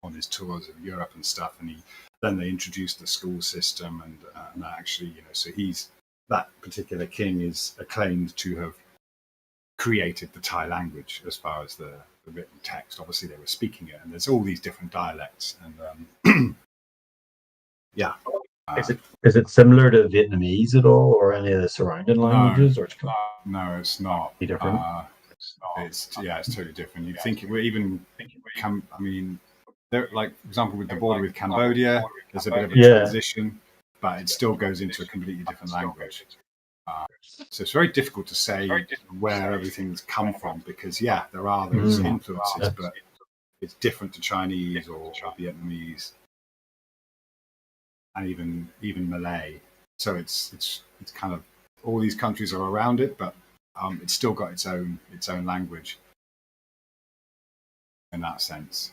on his tours of Europe and stuff, and then they introduced the school system, and actually, so that particular king is acclaimed to have created the Thai language as far as the written text. Obviously, they were speaking it, and there's all these different dialects, and yeah. Is it similar to Vietnamese at all, or any of the surrounding languages? No, it's not. Different. It's totally different. You think it would even come? I mean, like for example, with the border with Cambodia, there's a bit of a transition, but it still goes into a completely different language. So it's very difficult to say where everything's come from, because there are those influences, but it's different to Chinese or Vietnamese, and even Malay. So it's kind of all these countries are around it, but it's still got its own language in that sense.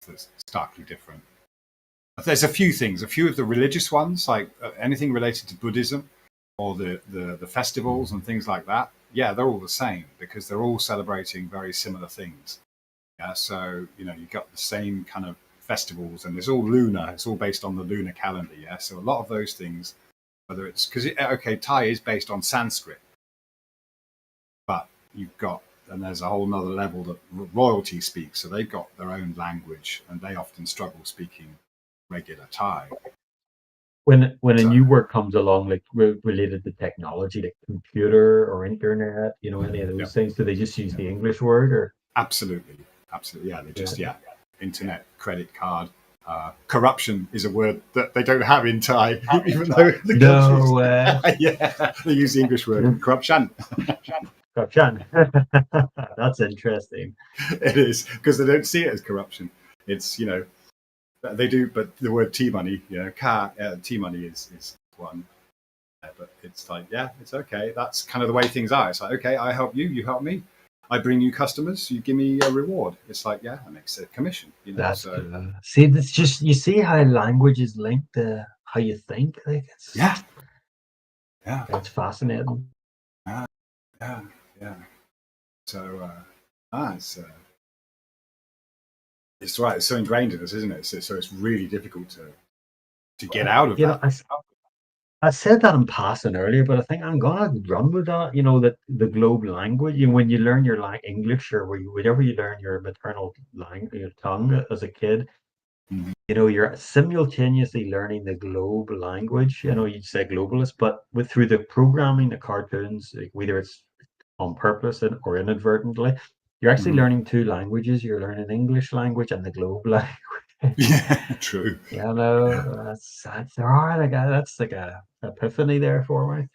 That's starkly different. But there's a few of the religious ones, like anything related to Buddhism or the festivals and things like that. Yeah, they're all the same because they're all celebrating very similar things. Yeah, so you've got the same kind of festivals, and it's all lunar. It's all based on the lunar calendar. Yeah, so a lot of those things, whether it's because Thai is based on Sanskrit, but and there's a whole nother level that royalty speaks, so they've got their own language, and they often struggle speaking regular Thai. When a new word comes along, like related to technology, like computer or internet, any of those things, do they just use the English word, or? Absolutely. Yeah, they just internet, credit card. Corruption is a word that they don't have in Thai, even though No way. They use the English word corruption. Corruption. That's interesting. It is, because they don't see it as corruption. It's they do, but the word T-money, T-money is one. But it's like, it's okay. That's kind of the way things are. It's like, okay, I help you, you help me. I bring you customers, you give me a reward. It's like, that makes a commission. That's see, that's just, you see how language is linked to how you think. Like it's it's fascinating. Yeah. So it's right. It's so ingrained in us, isn't it? So it's really difficult to get out of that. I said that in passing earlier, but I think I'm gonna run with that. That the global language. When you learn your English, or whenever you learn your maternal language, your tongue as a kid, you're simultaneously learning the global language. You'd say globalist, but through the programming, the cartoons, whether it's on purpose or inadvertently, you're actually learning 2 languages. You're learning English language and the global language. Yeah, true. That's like a epiphany there for me.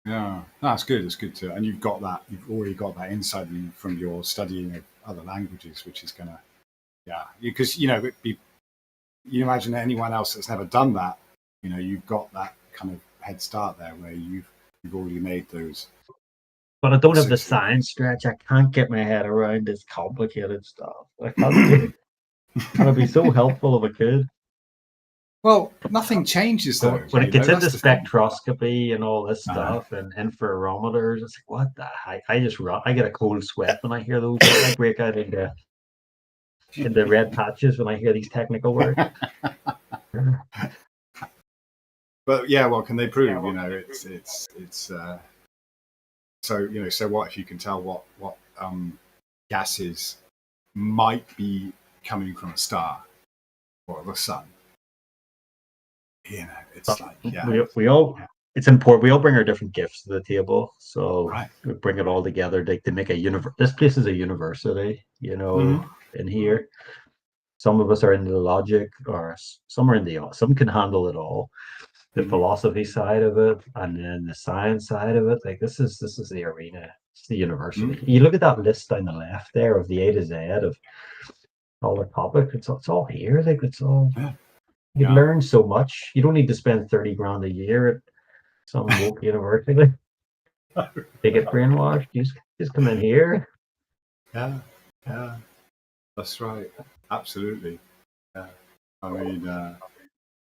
No, it's good. It's good to, and you've already got that insight from your studying of other languages, which is gonna, because you imagine anyone else that's never done that, you've got that kind of head start there where you've already made those But I don't have the 60. science stretch. I can't get my head around this complicated stuff. I can't do it. And it'd be so helpful if I could. Well, nothing changes though. When it gets into That's the thing. spectroscopy and all this stuff and interferometers, it's like, what the heck? I get a cold sweat when I hear those. I break out into red patches when I hear these technical words. But yeah, what can they prove? You know, it's so you know. So what if you can tell what gases might be coming from a star or the sun? You know, it's like we all. It's important. We all bring our different gifts to the table, so Right. we bring it all together to make a universe. This place is a university, you know. Mhm. In here, some of us are into the logic, or some are in the. Some can handle it all. The philosophy side of it, and then the science side of it. Like this is the arena. It's the university. You look at that list down the left there of the A to Z of all the topics. It's all here. Like it's all. You Yeah. learn so much. You don't need to spend 30 grand a year at some woke university. They get brainwashed. You just come in here. Yeah, that's right. Absolutely. Yeah. I mean,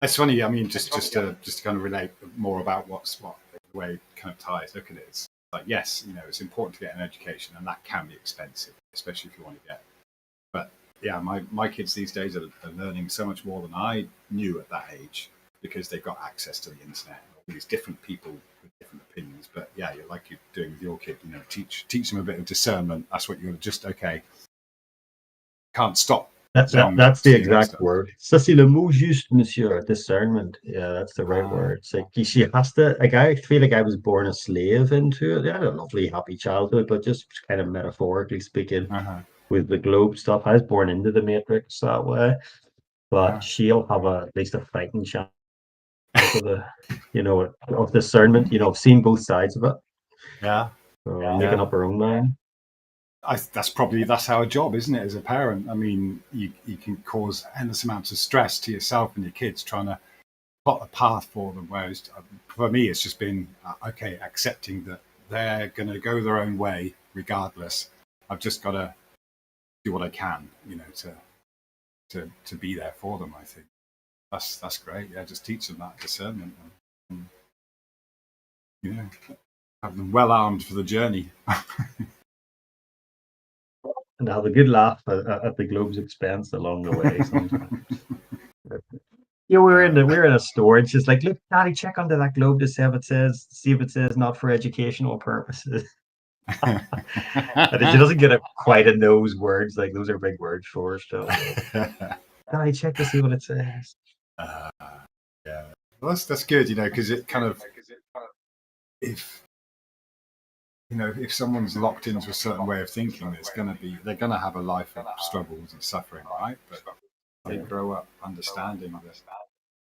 it's funny. I mean, just to kind of relate more about what the way kind of ties look at it. It's like, yes, you know, it's important to get an education, and that can be expensive, especially if you want to get. But yeah, my kids these days are learning so much more than I knew at that age because they've got access to the internet, all these different people with different opinions. But yeah, you're like you're doing with your kid, you know, teach them a bit of discernment. That's what you're just okay. Can't stop. That's the exact word. Ça c'est le mot juste, monsieur. Discernment. Yeah, that's the right word. It's like she has to. Like I feel like I was born a slave into it. I had a lovely, happy childhood, but just kind of metaphorically speaking, with the globe stuff, I was born into the matrix that way. But she'll have at least a fighting chance of the, you know, of discernment. You know, of seeing both sides of it. Yeah. So making up her own mind. That's our job, isn't it? As a parent, I mean, you can cause endless amounts of stress to yourself and your kids trying to plot a path for them. Whereas for me, it's just been okay, accepting that they're going to go their own way regardless. I've just got to do what I can, you know, to be there for them. I think that's great. Yeah, just teach them that discernment, and you know, have them well armed for the journey. And have a good laugh at the globe's expense along the way sometimes. Yeah, we're in a store. It's just like, look, Daddy, check under that globe to see if it says not for educational purposes. And she doesn't get it quite in those words. Like those are big words for her still. Daddy, check to see what it says. Yeah, well, that's good, you know, because it kind of if someone's locked into a certain way of thinking, they're gonna have a life of struggles and suffering, right? But they grow up understanding that,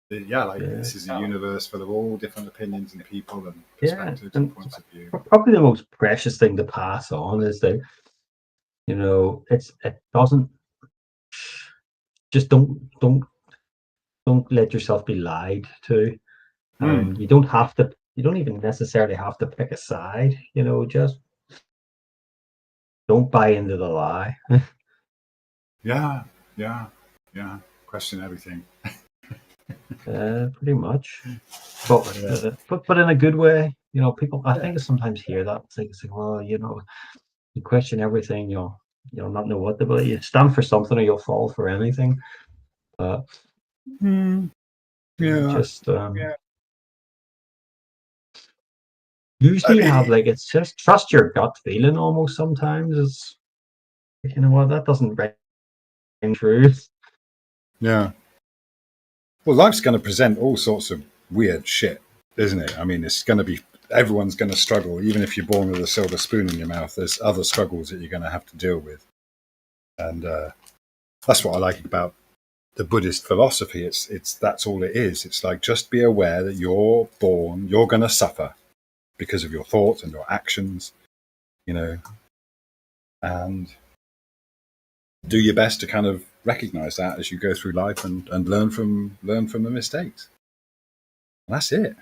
this is a universe full of all different opinions and people and perspectives and points of view. Probably the most precious thing to pass on is that, you know, it doesn't just don't let yourself be lied to. You don't have to. You don't even necessarily have to pick a side, you know, just don't buy into the lie. Yeah. Question everything. Pretty much. But in a good way, you know, people, I think I sometimes hear that. It's like, well, you know, you question everything, you'll not know what to believe. You stand for something or you'll fall for anything. But usually have like, it's just trust your gut feeling almost sometimes. It's, you know what, that doesn't ring true. Yeah. Well, life's going to present all sorts of weird shit, isn't it? I mean, everyone's going to struggle. Even if you're born with a silver spoon in your mouth, there's other struggles that you're going to have to deal with. And that's what I like about the Buddhist philosophy. It's that's all it is. It's like, just be aware that you're going to suffer because of your thoughts and your actions, you know, and do your best to kind of recognize that as you go through life and learn from the mistakes. And that's it.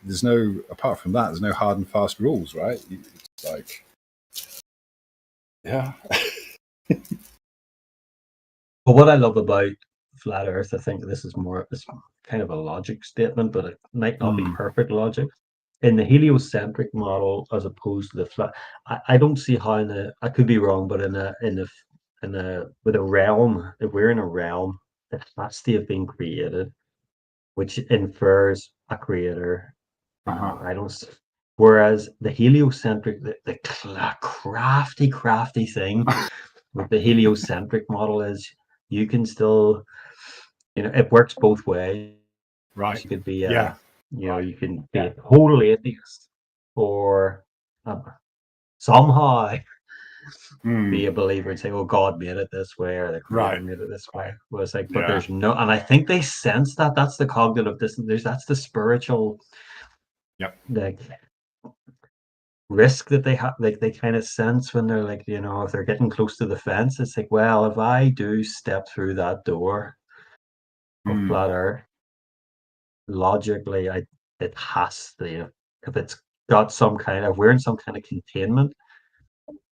there's no, apart from that, there's no hard and fast rules, right? It's like, yeah. But what I love about flat Earth, I think this is more, it's kind of a logic statement, but it might not be perfect logic. In the heliocentric model, as opposed to the flat, I don't see how in the, I could be wrong, but with a realm, if we're in a realm that has to have been created, which infers a creator. I don't. Whereas the heliocentric, the crafty thing with the heliocentric model is you can still, it works both ways. Right. You could be, Yeah. you can be a total atheist, or somehow be a believer and say, "Oh, God made it this way," or the Creator made it this way. Well, it's like, but there's no, and I think they sense that. That's the cognitive dissonance. That's the spiritual, like, risk that they have. Like, they kind of sense when they're like, if they're getting close to the fence, it's like, well, if I do step through that door of flat Earth, logically, it has to. If it's got some kind of, we're in some kind of containment.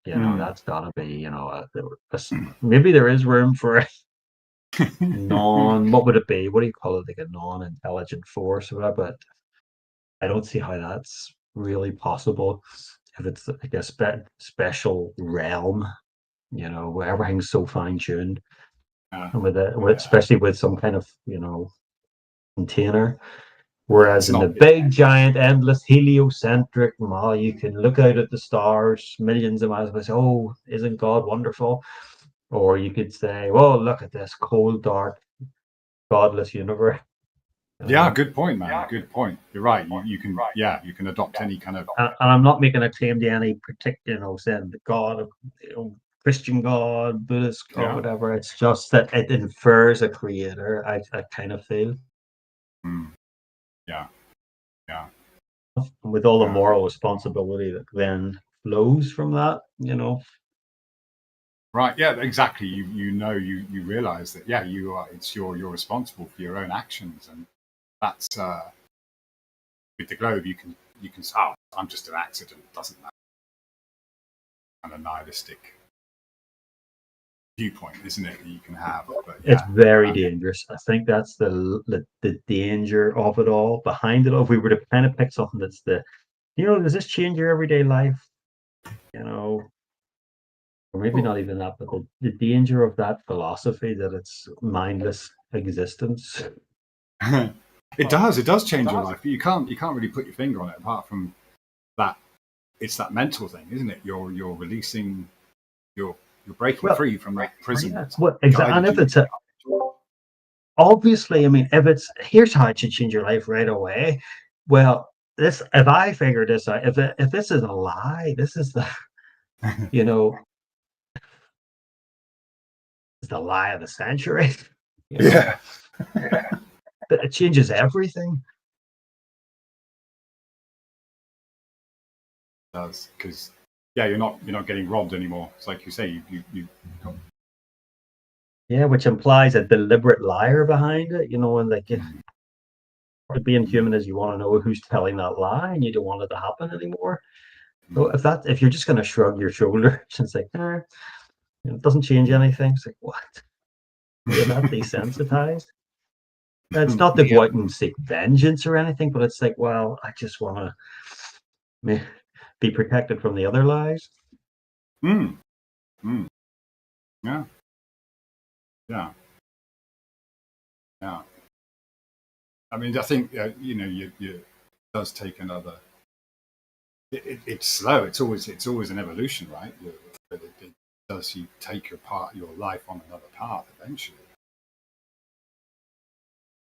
That's gotta be, maybe there is room for what would it be? What do you call it? Like a non-intelligent force or whatever, but I don't see how that's really possible if it's like a special realm, where everything's so fine-tuned. And especially with some kind of, container. Whereas in the big, giant, endless, heliocentric model, you can look out at the stars millions of miles away and say, "Oh, isn't God wonderful?" Or you could say, "Well, look at this cold, dark, godless universe." Yeah, good point, man. Good point. You're right. You can, you can adopt any kind of. And I'm not making a claim to any particular, saying the God of, Christian God, Buddhist God, whatever. It's just that it infers a creator. I kind of feel. Yeah. With all the moral responsibility that then flows from that, Right. Yeah. Exactly. You realize that. Yeah. You're responsible for your own actions, and that's with the globe. You can. Oh, I'm just an accident. Doesn't matter. Kind of nihilistic viewpoint, isn't it? That you can have. But it's very dangerous. I think that's the danger of it all. Behind it all, if we were to kind of pick something that's does this change your everyday life? Or maybe not even that, but the danger of that philosophy that it's mindless existence. It does change your life. But you can't really put your finger on it apart from that. It's that mental thing, isn't it? You're releasing, you're breaking free from that prison. Exactly. And if it's obviously, I mean, here's how it should change your life right away. Well, if I figure this out, if this is a lie, this is the, it's the lie of the century. Yeah. It changes everything. It does, because you're not getting robbed anymore. It's like you say, you Yeah, which implies a deliberate liar behind it, and like being human is you want to know who's telling that lie and you don't want it to happen anymore. So if you're just going to shrug your shoulders and say, it doesn't change anything, it's like, what? You're not desensitized. It's not to go out and seek vengeance or anything, but it's like, well, I just want to be protected from the other lies. Yeah. I mean, I think it does take another. It's slow. It's always an evolution, right? It does. You take your life on another path eventually.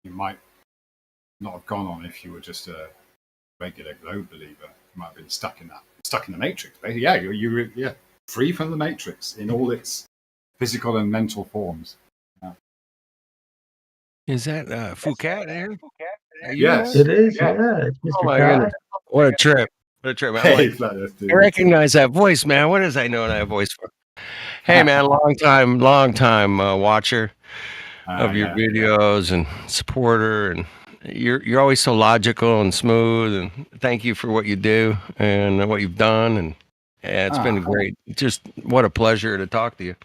You might not have gone on if you were just a regular globe believer. You might have been stuck in the matrix. Basically. Yeah, you're free from the matrix in all its physical and mental forms. Yeah. Is that Phuket, Aaron? Yes, it is. Yeah, it's Mr. Oh my Kai. goodness! What a trip! What a trip! Hey, I recognize that voice, man. What is I know that voice for? Hey, man, long time watcher of your videos and supporter, you're always so logical and smooth, and thank you for what you do and what you've done, and it's been great. Just what a pleasure to talk to you.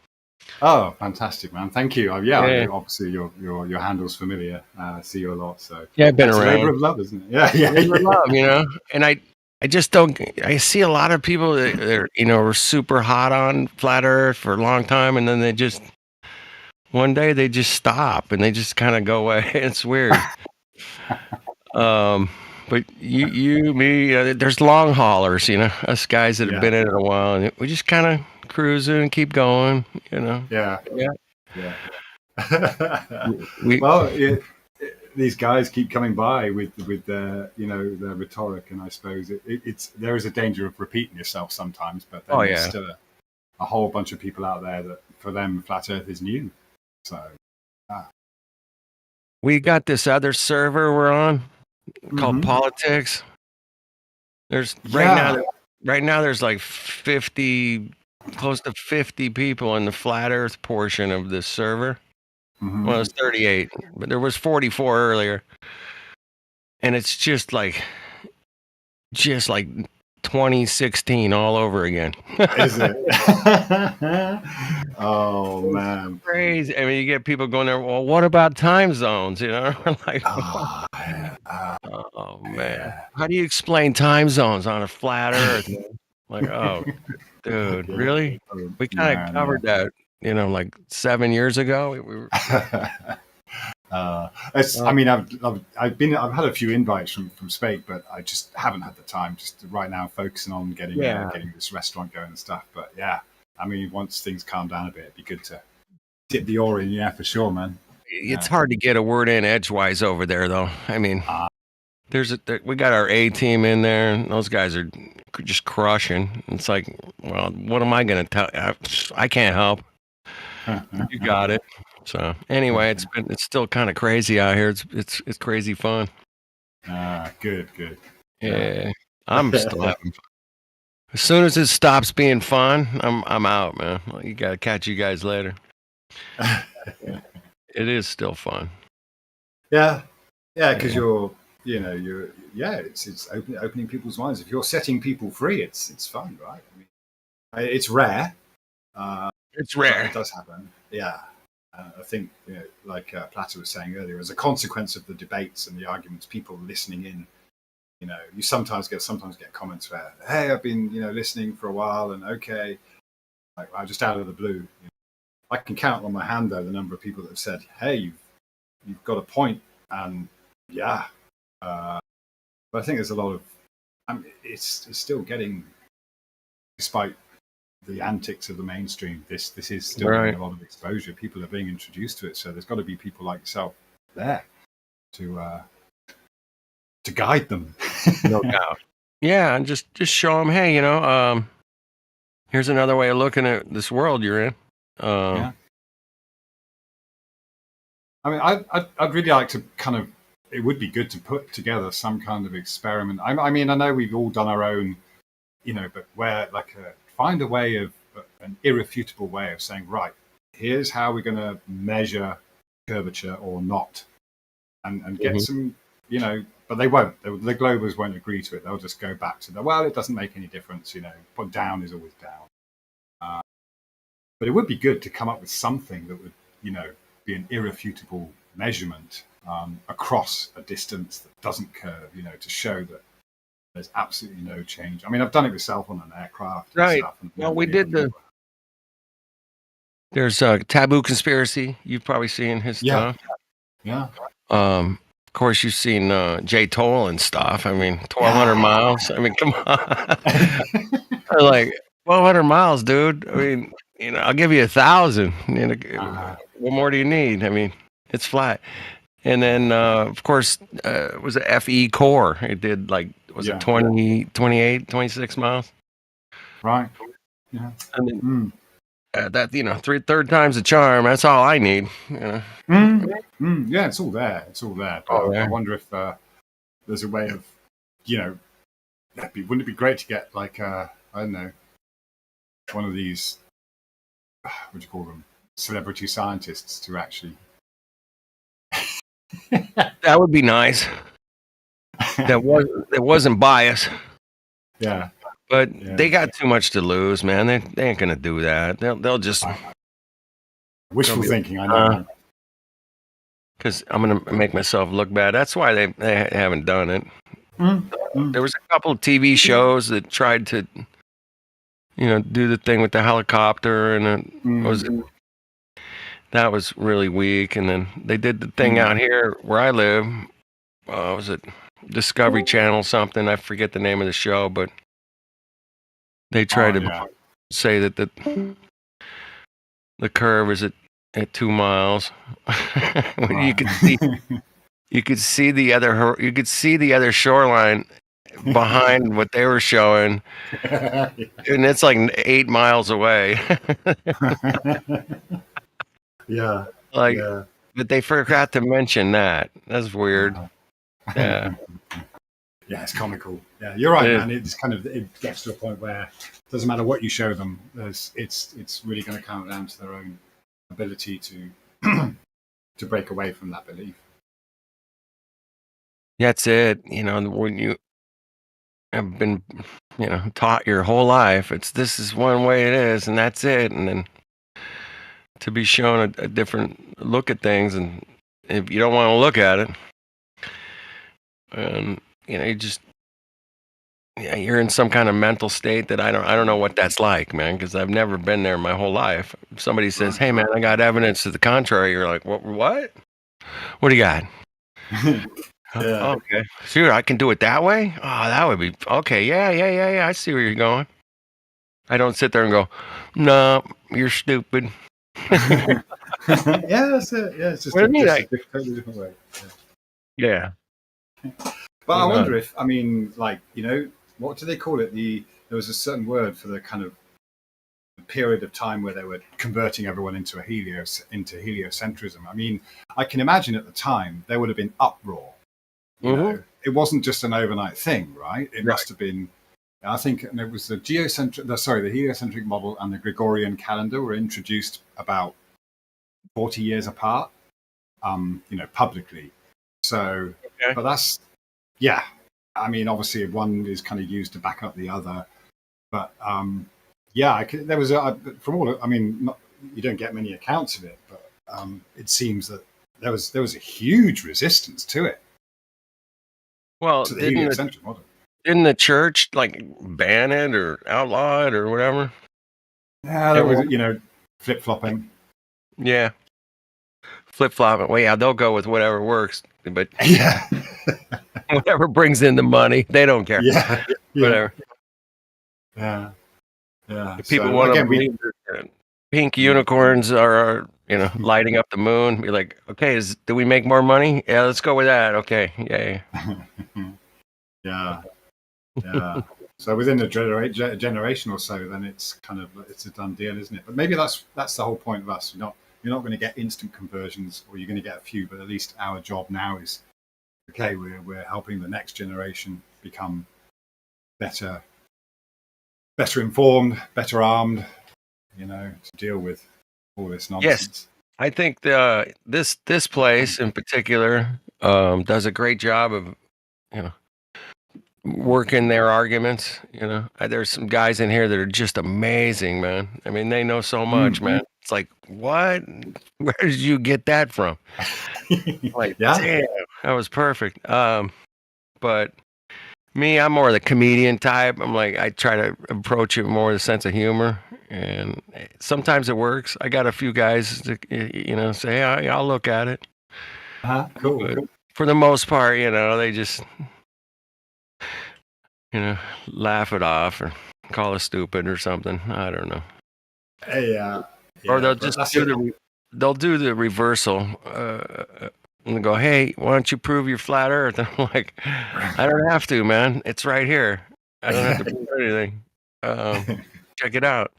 Oh, fantastic, man! Thank you. Yeah. Obviously your handle's familiar. I see you a lot, so Yeah, I've been that's a around. labor of love, isn't it? Yeah. Labor of love, and I just don't. I see a lot of people that are super hot on flat Earth for a long time, and then they just one day they just stop and they just kind of go away. It's weird. But you, me, there's long haulers, us guys that have been in it a while, and we just kind of cruising and keep going, Yeah. Yeah. Well, these guys keep coming by with their their rhetoric, and I suppose there is a danger of repeating yourself sometimes, but then there's still a whole bunch of people out there that for them flat Earth is new. So we got this other server we're on called Politics. There's right now there's like 50, close to 50 people in the flat Earth portion of this server. Well, it's 38, but there was 44 earlier, and it's just like 2016 all over again. Is it? Oh man, crazy! I mean, you get people going there. Well, what about time zones? Like, oh man, how do you explain time zones on a flat Earth? Like, oh, dude, really? We kind of covered that, like 7 years ago. We were. I mean, I've had a few invites from Spake, but I just haven't had the time. Just right now, focusing on getting this restaurant going and stuff. But yeah, I mean, once things calm down a bit, it'd be good to dip the oar in. Yeah, for sure, man. It's hard to get a word in edgewise over there, though. I mean, we got our A team in there, and those guys are just crushing. It's like, well, what am I going to tell? I can't help. You got it. So anyway, it's still kind of crazy out here. It's crazy fun. Good. Yeah, I'm still having fun. As soon as it stops being fun, I'm out, man. You gotta catch you guys later. It is still fun. Yeah, because it's opening people's minds. If you're setting people free, it's fun, right? I mean, it's rare. It's rare. It does happen. Yeah. I think, like Platter was saying earlier, as a consequence of the debates and the arguments, people listening in, you sometimes get comments where, hey, I've been, listening for a while, and okay, like just out of the blue. I can count on my hand though the number of people that have said, hey, you've got a point, and yeah. But I think there's a lot of, it's still getting, despite the antics of the mainstream, this is still getting a lot of exposure. People are being introduced to it, so there's got to be people like yourself there to guide them. No doubt. Yeah, and just show them, hey, here's another way of looking at this world you're in. Yeah. I mean, I'd really like to it would be good to put together some kind of experiment. I mean, I know we've all done our own, but where find a way of an irrefutable way of saying, right, here's how we're going to measure curvature or not, and get some, but they won't. The Globers won't agree to it. They'll just go back to it doesn't make any difference. But down is always down. But it would be good to come up with something that would, be an irrefutable measurement across a distance that doesn't curve, to show that there's absolutely no change. I mean, I've done it myself on an aircraft. Right. Stuff, well, we did There's a Taboo Conspiracy. You've probably seen his stuff. Yeah. Of course, you've seen Jay Toll and stuff. I mean, 1,200 miles. I mean, come on. Like 1,200 miles, dude. I mean, I'll give you 1,000. What more do you need? I mean, it's flat. And then, of course, it was a FE Core. It did it 20, 28, 26 miles? Right. Yeah. I mean, that, third time's the charm. That's all I need. Yeah, it's all there. It's all there. I wonder if there's a way of, wouldn't it be great to get I don't know, one of these, what do you call them, celebrity scientists to actually That would be nice. That wasn't biased. Yeah. But Yeah. they got too much to lose, man. They ain't gonna do that. They'll just Wishful thinking, I know. Because I'm gonna make myself look bad. That's why they haven't done it. There was a couple of TV shows that tried to, do the thing with the helicopter, and that was really weak. And then they did the thing out here where I live. Was it Discovery Channel something? I forget the name of the show, but they tried to say that the curve is at 2 miles. You could see the other shoreline behind what they were showing, and it's like 8 miles away. Yeah. But they forgot to mention that. That's weird. Yeah. Yeah, it's comical. Yeah, you're right, man. It gets to a point where it doesn't matter what you show them. It's really going to come down to their own ability to to break away from that belief. That's it. When you have been, taught your whole life, this is one way it is, and that's it. And then to be shown a different look at things, and if you don't want to look at it, and you're in some kind of mental state that I don't know what that's like, man, because I've never been there my whole life. If somebody says, "Hey, man, I got evidence to the contrary," you're like, "What? What do you got?" Okay, sure, I can do it that way. Oh, that would be okay. Yeah. I see where you're going. I don't sit there and go, "No, you're stupid." Yeah, that's it. Yeah, it's just a totally different way. Yeah. But I wonder if, what do they call it? There was a certain word for the kind of period of time where they were converting everyone into heliocentrism. I mean, I can imagine at the time there would have been uproar. You know, it wasn't just an overnight thing, right? It must have been. I think it was the heliocentric model and the Gregorian calendar were introduced about 40 years apart, publicly. So, but that's, yeah. I mean, obviously, one is kind of used to back up the other, but there was from all. I mean, you don't get many accounts of it, but it seems that there was a huge resistance to it. Well, to the heliocentric model. Didn't the church ban it or outlaw it or whatever? Yeah, there was, flip flopping. Yeah, flip flopping. Well, yeah, they'll go with whatever works, but whatever brings in the money, they don't care. Yeah, whatever. Yeah. If people want to believe that pink unicorns are, lighting up the moon, be like, okay, do we make more money? Yeah, let's go with that. Okay, yay. Yeah. So within a generation or so, then it's a done deal, isn't it? But maybe that's the whole point of us. You're not going to get instant conversions, or you're going to get a few. But at least our job now is, okay, we're helping the next generation become better informed, better armed, to deal with all this nonsense. Yes, I think this place in particular does a great job of, working their arguments. There's some guys in here that are just amazing, man. I mean, they know so much, man. It's like, what? Where did you get that from? Damn, that was perfect. But me, I'm more the comedian type. I'm like, I try to approach it more with a sense of humor, and sometimes it works. I got a few guys that, say, hey, I'll look at it. Cool. But for the most part, they just, laugh it off or call us stupid or something. I don't know. Or they'll just they'll do the reversal and go, hey, why don't you prove you're flat Earth? And I'm like, I don't have to, man. It's right here. I don't have to prove anything. Check it out.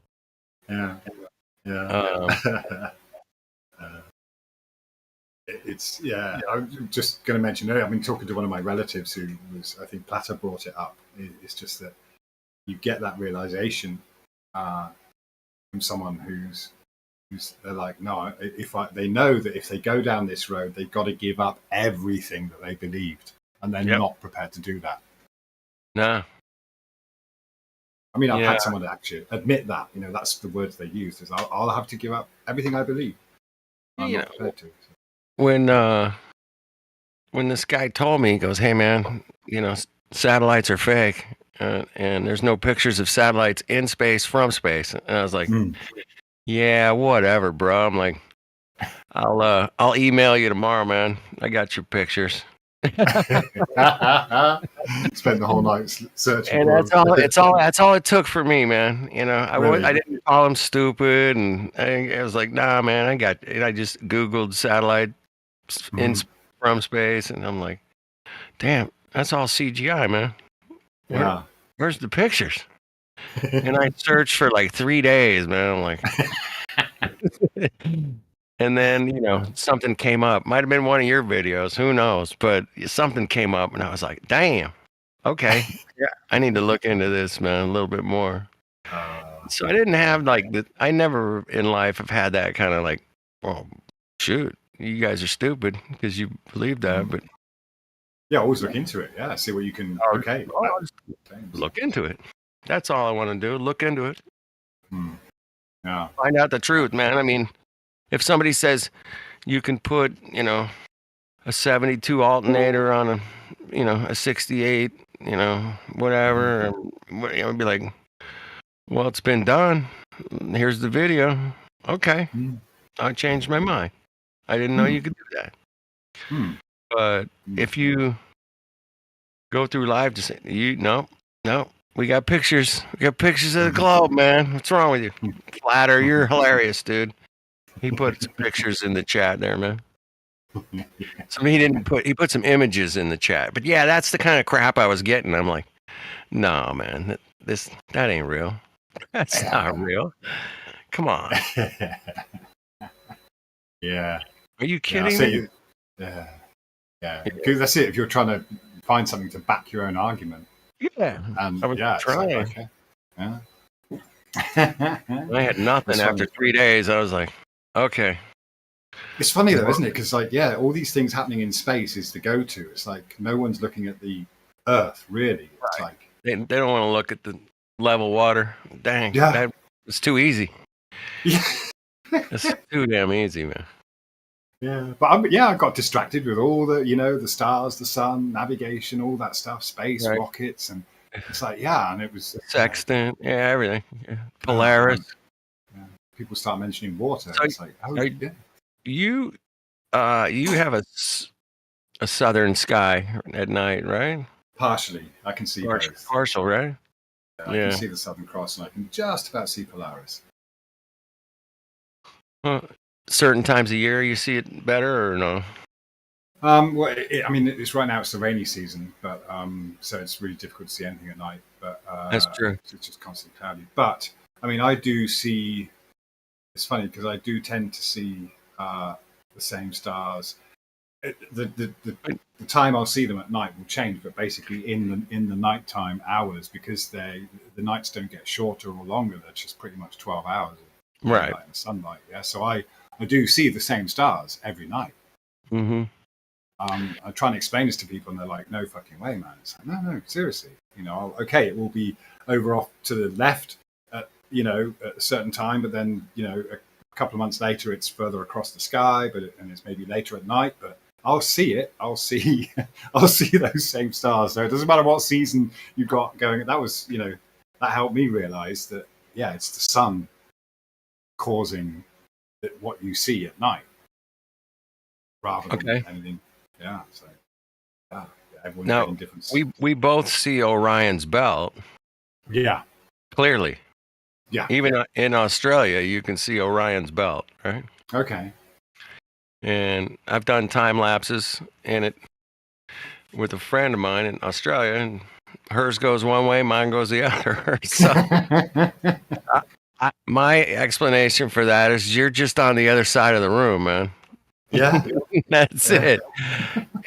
Yeah. I'm just going to mention earlier, I've been talking to one of my relatives who was, I think Platter brought it up. It's just that you get that realization from someone who's They're like, no, they know that if they go down this road, they've got to give up everything that they believed, and they're not prepared to do that. No. I mean, I've Yeah. had someone actually admit that. That's the words they use. Is I'll have to give up everything I believe. I'm not prepared to. When this guy told me, he goes, "Hey man, satellites are fake, and there's no pictures of satellites in space from space." And I was like, "Yeah, whatever, bro." I'm like, "I'll email you tomorrow, man. I got your pictures." Spend the whole night searching. And for that's them. all. That's all it took for me, man. Really? I didn't call him stupid, and I was like, "Nah, man, I got." And I just Googled satellite from space, and I'm like, "Damn, that's all CGI, man. Yeah. Where's the pictures?" And I searched for like 3 days, man. I'm like, and then something came up. Might have been one of your videos. Who knows? But something came up, and I was like, "Damn, okay, yeah, I need to look into this, man, a little bit more." So I didn't have I never in life have had that kind of like, "Well, shoot, you guys are stupid because you believe that," but Yeah, always look into it. Yeah, see what you can. Okay. look into it. That's all I want to do. Look into it. Yeah. Find out the truth, man. I mean, if somebody says you can put, a 72 alternator on a 68, whatever, I'd be like, well, it's been done. Here's the video. Okay. I changed my mind. I didn't know you could do that. But if you go through life to say, no, we got pictures. We got pictures of the globe, man. What's wrong with you? Flatter, you're hilarious, dude. He put some pictures in the chat there, man. So he put some images in the chat. But yeah, that's the kind of crap I was getting. I'm like, no, man, that ain't real. That's not real. Come on. Yeah. Are you Yeah, kidding so me? yeah. Because that's it. If you're trying to find something to back your own argument. Yeah. And I was it's like, trying. okay. Yeah. I had nothing That's after funny. 3 days. I was like, okay. It's funny though, isn't it? Because all these things happening in space is the go-to. It's like no one's looking at the Earth really. It's like They don't want to look at the level water. Dang. Yeah. It's too easy. Yeah. It's too damn easy, man. yeah, but I got distracted with all the the stars, the sun, navigation, all that stuff, space, Right. rockets, and it's like and it was Sextant. Yeah, everything. Yeah. Polaris. people start mentioning water. So It's like yeah. You have a southern sky at night, right? Partially, I can see both. Partial, right? I can see the Southern Cross, and I can just about see Polaris. Certain times of year you see it better or no? Well, it's right now. It's the rainy season, but so it's really difficult to see anything at night. But That's true. It's just constantly cloudy. But I do see. It's funny because I do tend to see the same stars. The time I'll see them at night will change, but basically in the nighttime hours, because the nights don't get shorter or longer. They're just pretty much 12 hours of Right. daylight and sunlight. Yeah, so I do see the same stars every night. Mm-hmm. I try and explain this to people, and they're like, "No fucking way, man!" It's like, no, seriously. Okay, it will be over off to the left, at a certain time, but then a couple of months later, it's further across the sky, and it's maybe later at night. But I'll see it. I'll see those same stars. So it doesn't matter what season you've got going. That was that helped me realize that it's the sun causing what you see at night rather than anything. Yeah. So everyone's Now getting different. we both see Orion's belt. Yeah. Clearly. Yeah. Even in Australia, you can see Orion's belt, right? Okay. And I've done time lapses in it with a friend of mine in Australia, and hers goes one way, mine goes the other. So my explanation for that is you're just on the other side of the room, man. Yeah. That's it.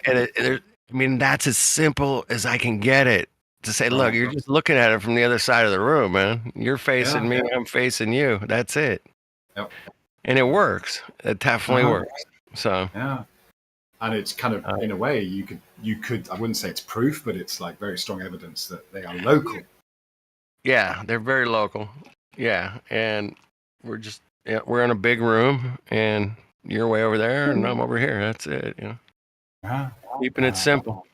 And that's as simple as I can get it. To say, look, you're just looking at it from the other side of the room, man. You're facing me, I'm facing you. That's it. Yep. and it works. It definitely Uh-huh. works. So Yeah. And it's kind of, in a way, you could, I wouldn't say it's proof, but it's like very strong evidence that they are local. yeah, they're very local. Yeah, and we're in a big room, and you're way over there, and I'm over here. That's it. You know, Yeah. keeping it simple.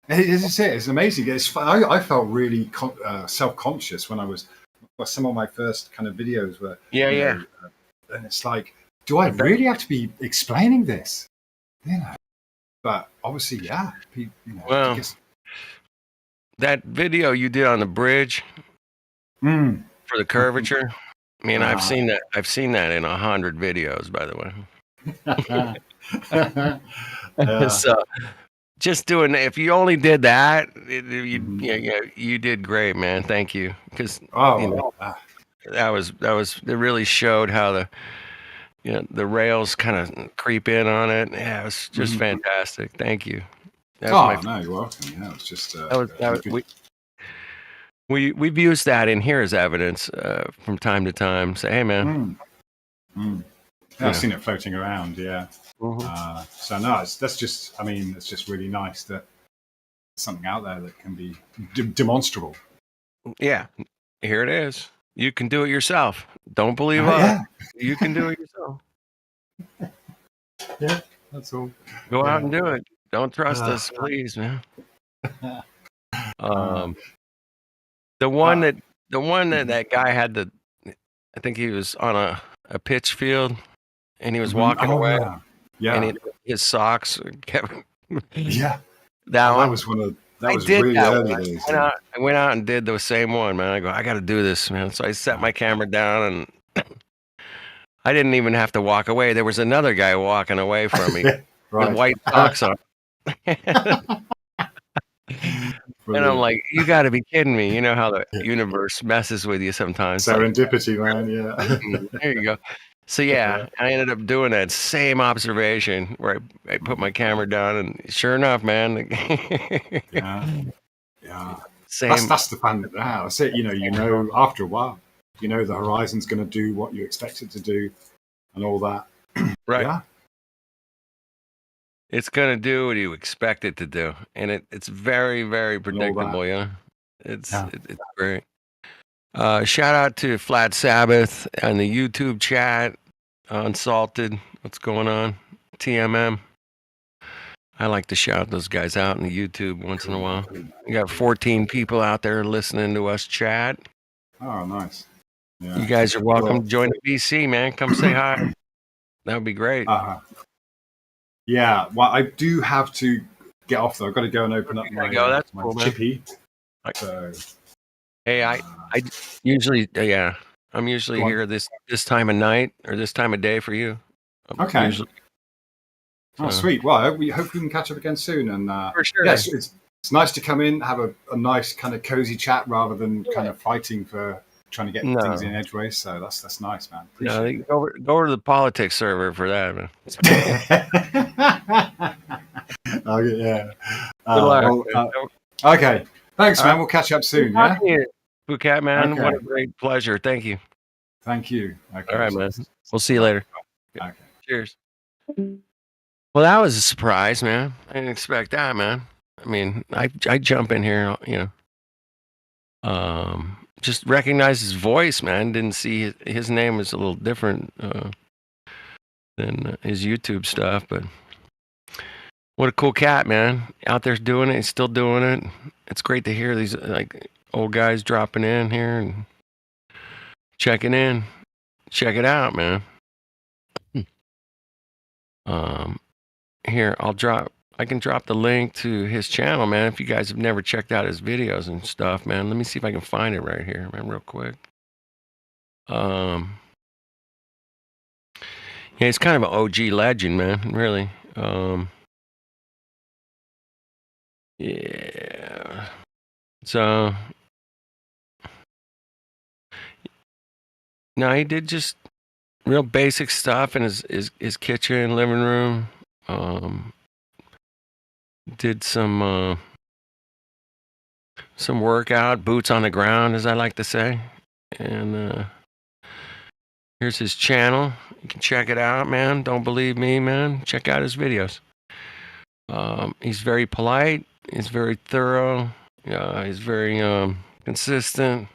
It's amazing. I felt really self-conscious when some of my first kind of videos were. Yeah, you yeah. know, and it's like, do I really have to be explaining this? You know, but obviously, yeah. You know, Well, I guess, that video you did on the bridge for the curvature. I mean, I've seen that. I've seen that in 100 videos, by the way. Yeah. So, just doing. If you only did that, you did great, man. Thank you, because it really showed how the rails kind of creep in on it. Yeah, it was just fantastic. Thank you. No, you're welcome. Yeah, it's just we've used that in here as evidence from time to time. Say, hey, man. Yeah, I've seen it floating around. Yeah. So no, it's just really nice that there's something out there that can be demonstrable. Yeah, here it is. You can do it yourself. Don't believe us. Yeah. You can do it yourself. Yeah, that's all. Go out and do it. Don't trust us, please, man. The one that guy had I think he was on a pitch field, and he was walking away. Yeah. And his socks kept. Yeah. That was one of. I was did really that early one. days. I went out and did the same one, man. I got to do this, man. So I set my camera down, and I didn't even have to walk away. There was another guy walking away from me with white socks on. And I'm like, you got to be kidding me. You know how the universe messes with you sometimes. Serendipity, man. Yeah. There you go. So yeah, I ended up doing that same observation where I put my camera down, and sure enough, man. Yeah. Same. That's the fun. That's it. You know, after a while, the horizon's going to do what you expect it to do, and all that. Right. Yeah. It's gonna do what you expect it to do, and it's very, very predictable. Yeah, it's great. Shout out to Flat Sabbath on the YouTube chat. Unsalted, what's going on? TMM. I like to shout those guys out in the YouTube once in a while. We got 14 people out there listening to us chat. Oh, nice. Yeah. You guys are welcome to join the BC, man. Come say hi. That would be great. Yeah. Well, I do have to get off though. I've got to go and open up my cool, chippy. So. Hey, I usually I'm usually here this time of night or this time of day for you. Okay. Usually, oh, sweet. Well, we hope we can catch up again soon. And for sure. Yes, it's nice to come in, have a nice kind of cozy chat rather than kind of fighting for trying to get things in edgeways. So that's nice, man. Go over to the politics server for that, man. Okay. Thanks, man. We'll catch up soon. Yeah. Phuket, man. Okay. What a great pleasure. Thank you. Thank you. Okay. All right, man. We'll see you later. Okay. Cheers. Well, that was a surprise, man. I didn't expect that, man. I mean, I jump in here, just recognize his voice, man. Didn't see his name was a little different than his YouTube stuff, but what a cool cat, man. Out there doing it. He's still doing it. It's great to hear these like old guys dropping in here and checking in. Check it out, man. Here, I can drop the link to his channel, man. If you guys have never checked out his videos and stuff, man, let me see if I can find it right here, man, real quick. Yeah, he's kind of an OG legend, man, really. Yeah. So, no, he did just real basic stuff in his kitchen, living room. Did some workout, boots on the ground, as I like to say. And Here's his channel. You can check it out, man. Don't believe me, man. Check out his videos. He's very polite. He's very thorough. He's very consistent.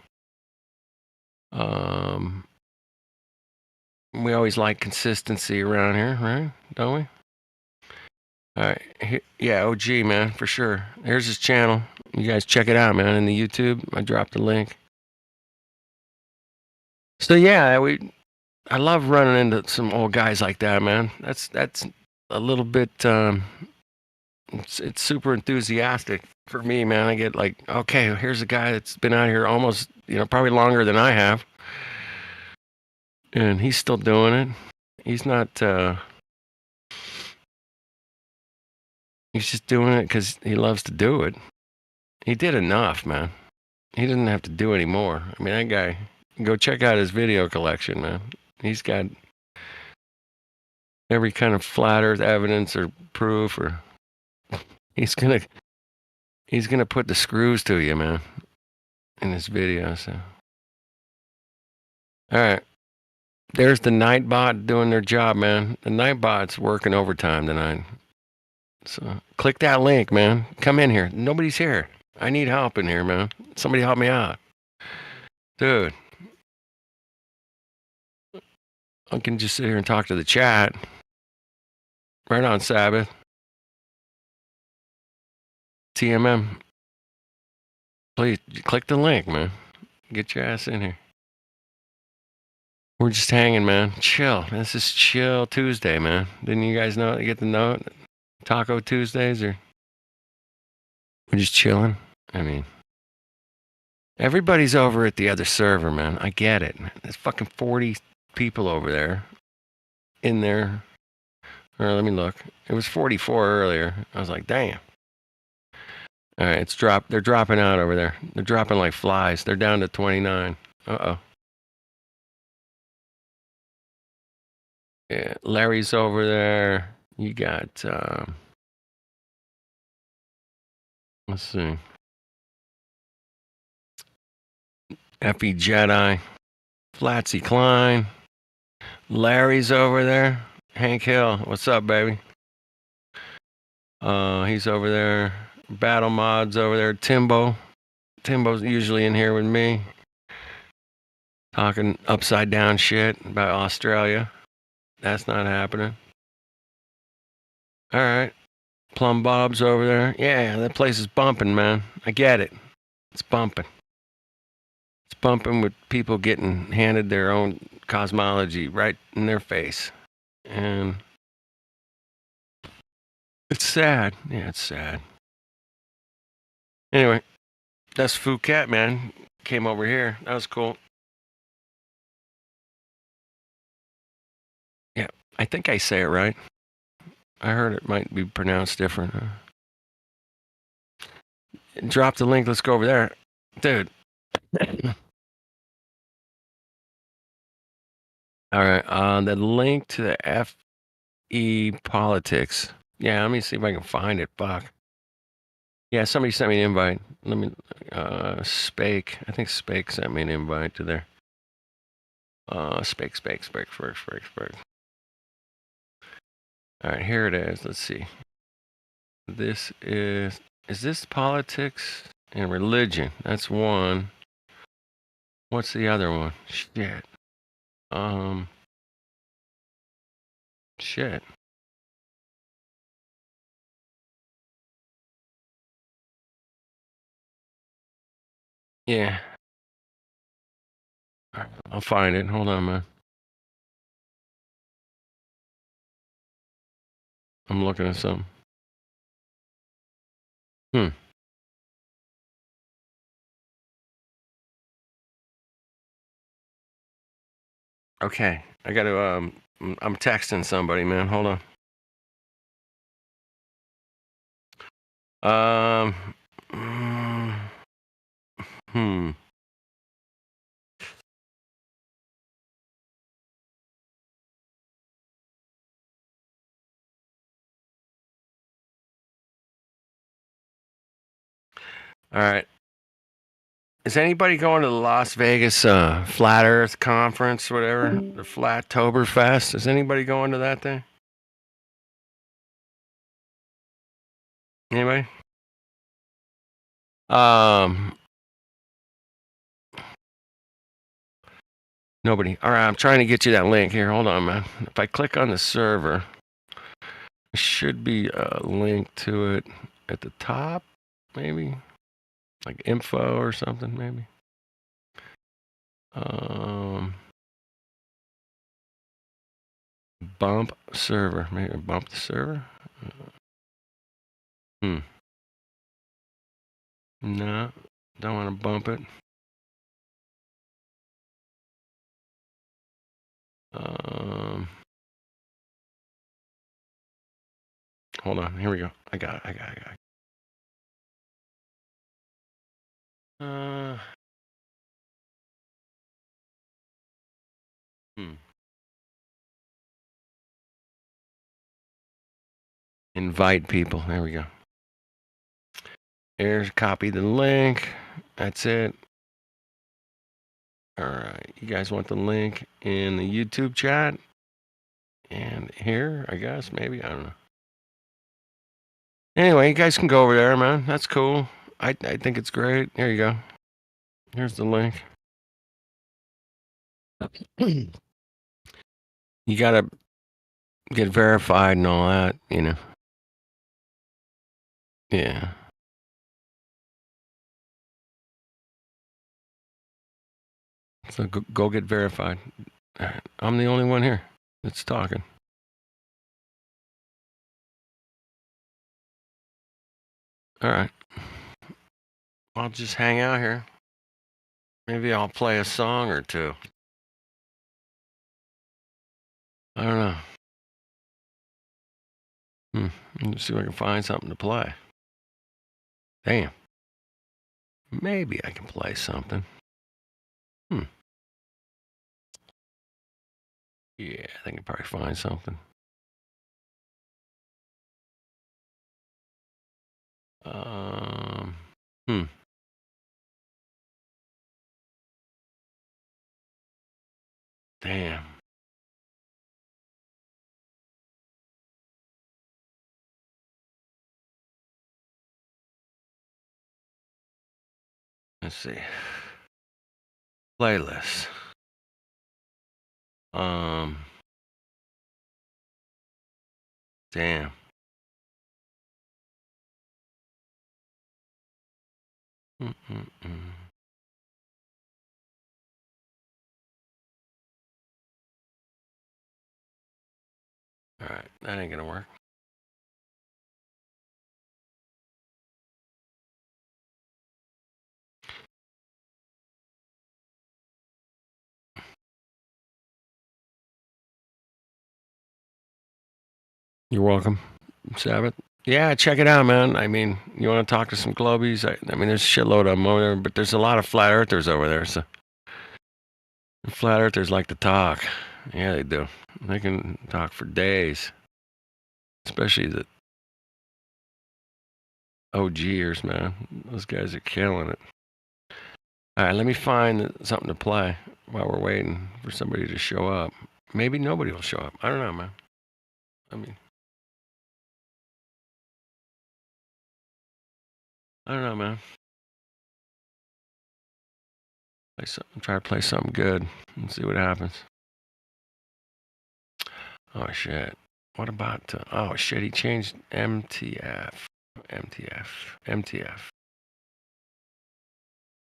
We always like consistency around here, right? Don't we? All right. Yeah, OG, man, for sure. Here's his channel. You guys check it out, man, in the YouTube. I dropped the link. So yeah, I love running into some old guys like that, man. That's a little bit it's super enthusiastic for me, man. I get like, okay, here's a guy that's been out here almost, probably longer than I have. And he's still doing it. He's not he's just doing it because he loves to do it. He did enough, man. He doesn't have to do any more. I mean, that guy, go check out his video collection, man. He's got every kind of flat earth evidence or proof, or he's gonna put the screws to you, man, in this video. So, all right, there's the Nightbot doing their job, man. The Nightbot's working overtime tonight. So click that link, man. Come in here. Nobody's here. I need help in here, man. Somebody help me out, dude. I can just sit here and talk to the chat. Right on, Sabbath. TMM. Please click the link, man. Get your ass in here. We're just hanging, man. Chill. This is Chill Tuesday, man. Didn't you guys know? Get the note? Taco Tuesdays, or we're just chilling? I mean, everybody's over at the other server, man. I get it. There's fucking 40 people over there. In there. Or let me look. It was 44 earlier. I was like, damn. All right, they're dropping out over there. They're dropping like flies. They're down to 29. Uh-oh. Yeah, Larry's over there. You got, let's see. Effie Jedi. Flatsy Klein. Larry's over there. Hank Hill. What's up, baby? He's over there. Battle Mods over there. Timbo's usually in here with me. Talking upside down shit about Australia. That's not happening. All right. Plum Bob's over there. Yeah, that place is bumping, man. I get it. It's bumping. It's bumping with people getting handed their own cosmology right in their face. And it's sad. Yeah, it's sad. Anyway, that's Phuket, man. Came over here. That was cool. Yeah, I think I say it right. I heard it might be pronounced different. Drop the link. Let's go over there. Dude. All right. The link to the FE Politics. Yeah, let me see if I can find it. Fuck. Yeah, somebody sent me an invite. Let me, Spake. I think Spake sent me an invite to there. Spake. All right, here it is. Let's see. This is this politics and religion? That's one. What's the other one? Shit. Shit. Yeah. All right, I'll find it. Hold on, man. I'm looking at something. Okay, I got to. I'm texting somebody, man. Hold on. All right. Is anybody going to the Las Vegas Flat Earth Conference, whatever, the Flattoberfest? Is anybody going to that thing? Anybody? Nobody. All right, I'm trying to get you that link here. Hold on, man. If I click on the server, there should be a link to it at the top, maybe like info or something, maybe. Bump server, maybe bump the server. No, don't want to bump it. Hold on, here we go. I got it. Invite people. There we go. Here's copy the link. That's it. All right. You guys want the link in the YouTube chat? And here, I guess, maybe. I don't know. Anyway, you guys can go over there, man. That's cool. I think it's great. There you go. Here's the link. You got to get verified and all that, you know. Yeah. So go get verified. I'm the only one here that's talking. All right. I'll just hang out here. Maybe I'll play a song or two. I don't know. Let's see if I can find something to play. Damn. Maybe I can play something. Yeah, I think I can probably find something. Damn. Let's see. Playlist. Damn. All right, that ain't gonna work. You're welcome, Sabbath. Yeah, check it out, man. I mean, you want to talk to some Globies? I mean, there's a shitload of them over there, but there's a lot of flat earthers over there. So, flat earthers like to talk. Yeah, they do. They can talk for days, especially the OGers, man. Those guys are killing it. All right, let me find something to play while we're waiting for somebody to show up. Maybe nobody will show up. I don't know, man. I mean, I don't know, man. Try to play something good and see what happens. Oh, shit. What about, oh, shit, he changed MTF.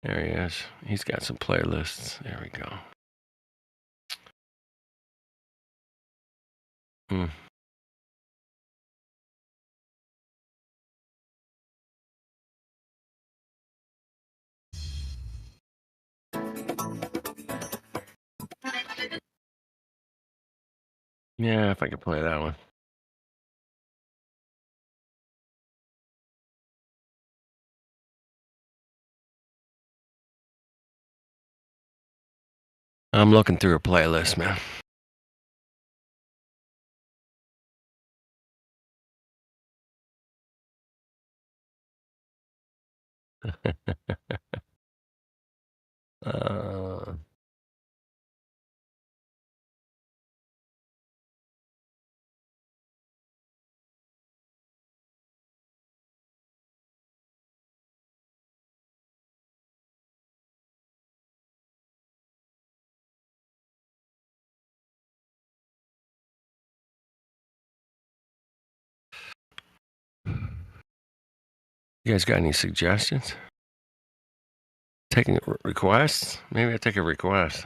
There he is. He's got some playlists. There we go. Yeah, if I could play that one. I'm looking through a playlist, man. Uh, you guys got any suggestions? Taking requests? Maybe I take a request.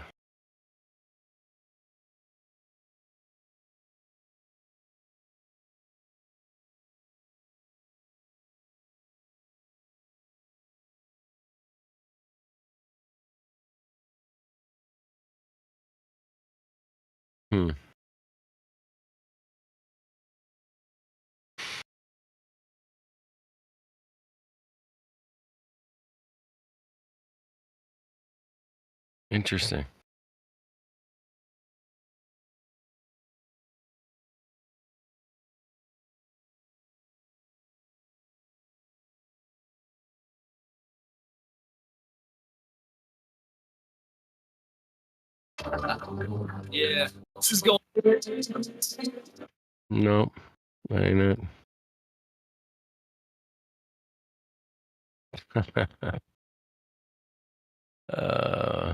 Hmm. Interesting. Yeah, this is going. Nope, that ain't it. uh,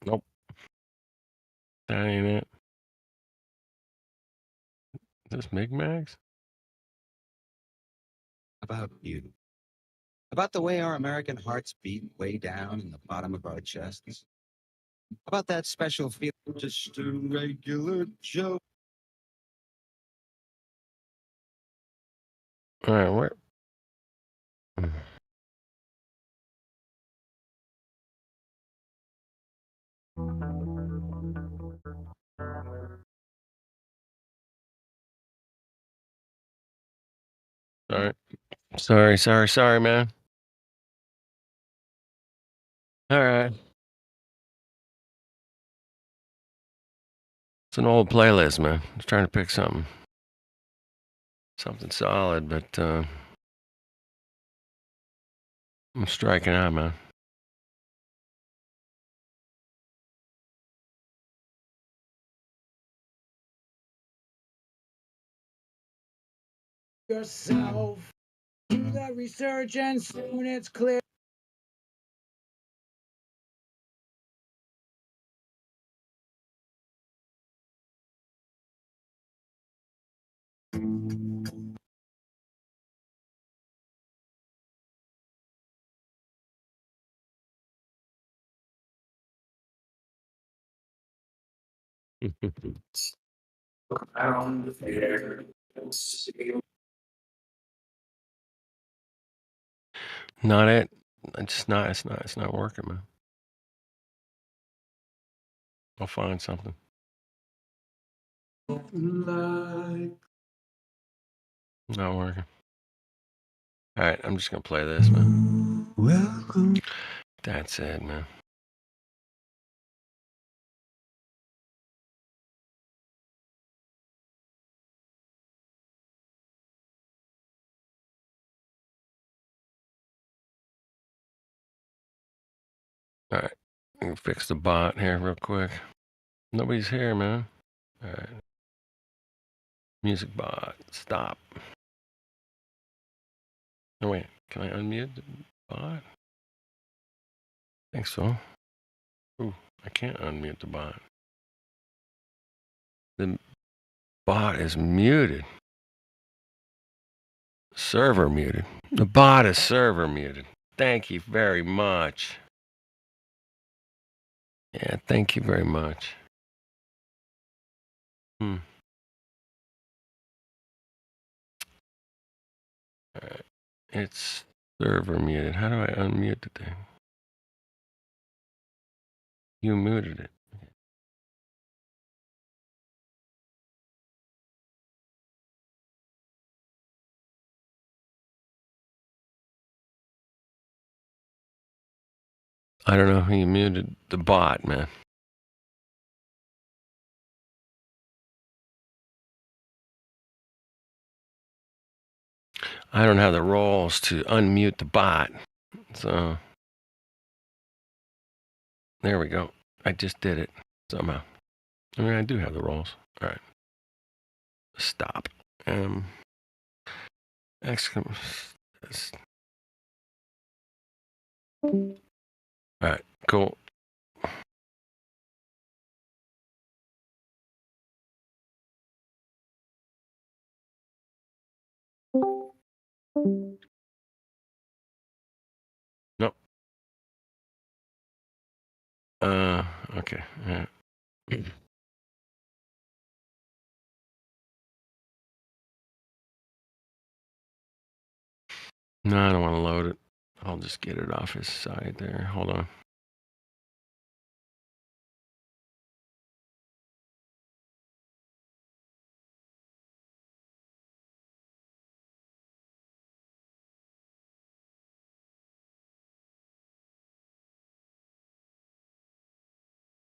nope, that ain't it. Is this Migmags? About you. About the way our American hearts beat way down in the bottom of our chests. About that special feeling, just a regular Joe. All right, where? Sorry, man. All right. It's an old playlist, man. I was trying to pick something solid, but I'm striking out, man. Yourself. Do the research and soon it's clear. Around here. Not it. It's not. It's not working, man. I'll find something. Like Not working. All right, I'm just gonna play this, man. welcome. That's it, man. All right, I'm gonna fix the bot here real quick. Nobody's here, man. All right. Music bot, stop. Oh wait, can I unmute the bot? I think so. Ooh, I can't unmute the bot. The bot is muted. Server muted. The bot is server muted. Thank you very much. Yeah, thank you very much. All right. It's server muted. How do I unmute the thing? You muted it. I don't know. He muted the bot, man. I don't have the roles to unmute the bot. So there we go. I just did it somehow. I mean, I do have the roles. All right. Stop. Exclamation. All right. Cool. Nope. Okay. No, I don't want to load it. I'll just get it off his side there. Hold on.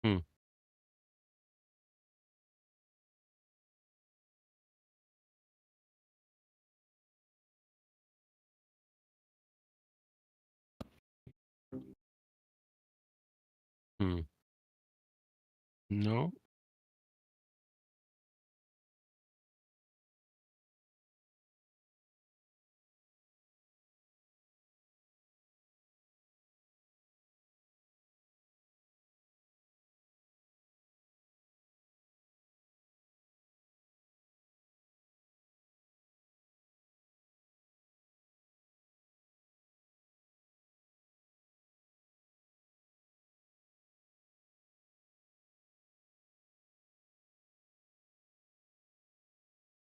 Hmm. Hmm. No.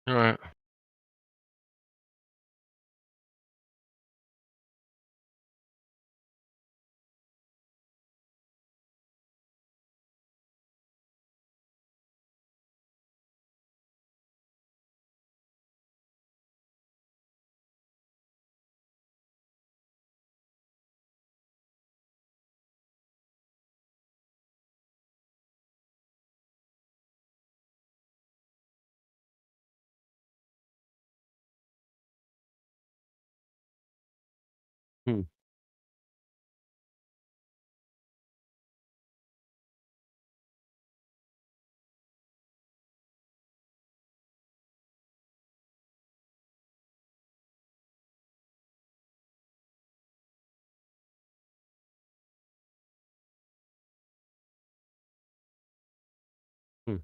All right. Hmm. Hmm.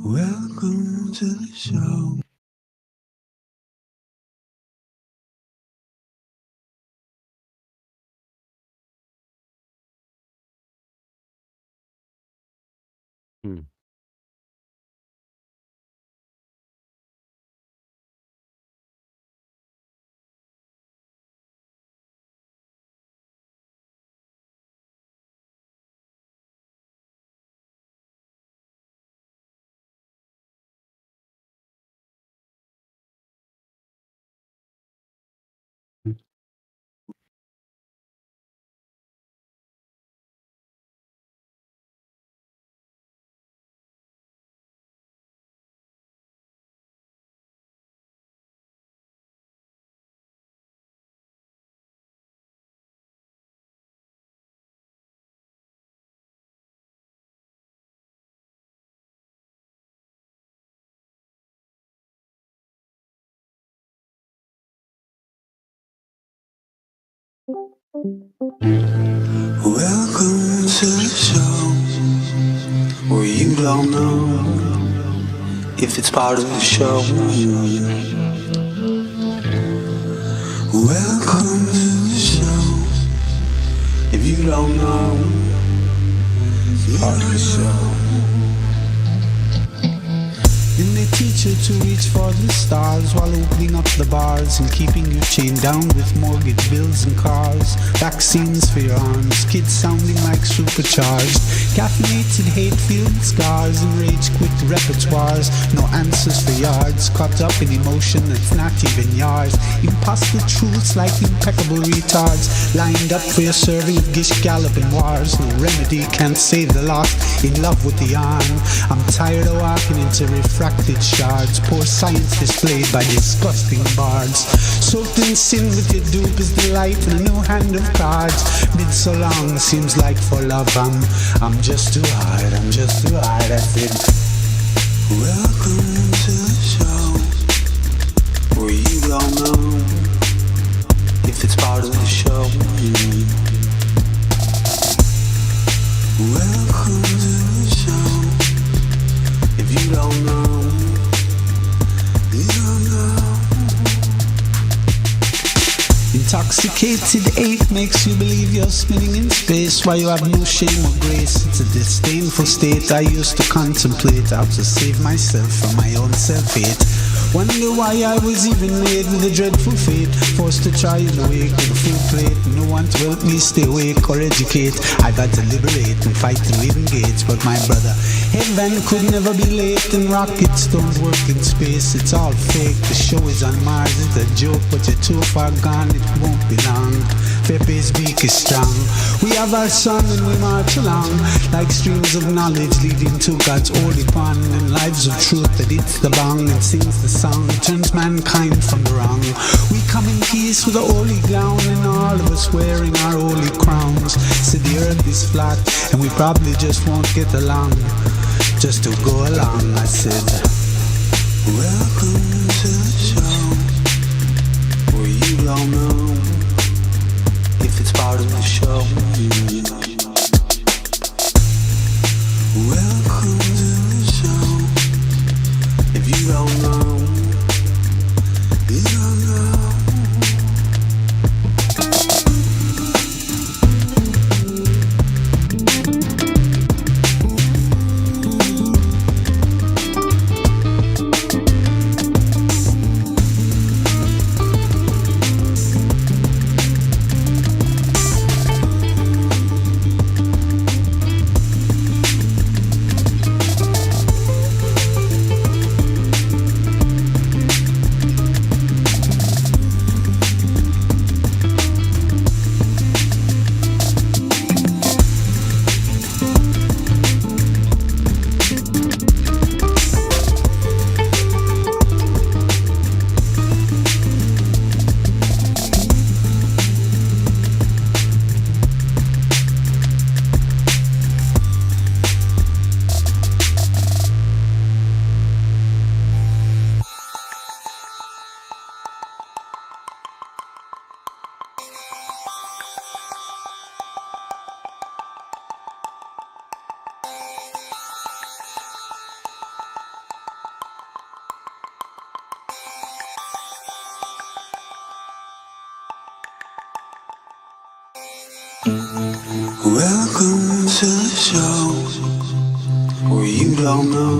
Welcome to the show. Hmm. Welcome to the show where you don't know if it's part of the show. Welcome to the show. If you don't know, it's part of the show. Your they teach you to reach for the stars while opening up the bars and keeping you chained down with mortgage bills and cars. Vaccines for your arms, kids sounding like supercharged. Caffeinated hate-filled scars and rage-quit repertoires. No answers for yards, caught up in emotion that's not even yours. Impossible truths like impeccable retards, lined up for your serving of gish galloping wars. No remedy can't save the lost, in love with the yarn. I'm tired of walking into refracted shards. Poor science displayed by disgusting bards. Soaked in sin with your dupe is the light and a new hand of cards. Been so long, seems like for love I'm just too hard, I'm just too hard. I said, welcome to the show, where you don't know if it's part of the show. Welcome to the show. If you don't know, you don't know. Intoxicated ache makes you believe you're spinning in space while you have no shame or grace. It's a disdainful state I used to contemplate how to save myself from my own self-hate. Wonder why I was even made with a dreadful fate, forced to try and awake with a full plate. No one to help me stay awake or educate. I got to liberate and fight through even gates. But my brother, heaven could never be late, and rockets don't work in space. It's all fake, the show is on Mars. It's a joke, but you're too far gone, it won't be long. Pepe's beak is strong. We have our sun and we march along like streams of knowledge leading to God's holy pond, and lives of truth that hits the bong and sings the song, turns mankind from the wrong. We come in peace with a holy ground, and all of us wearing our holy crowns. So the earth is flat and we probably just won't get along, just to go along. I said, welcome to the show, where you don't know if it's part of the show. Welcome to the show. If you don't know, you don't know. Welcome to the show, where you don't know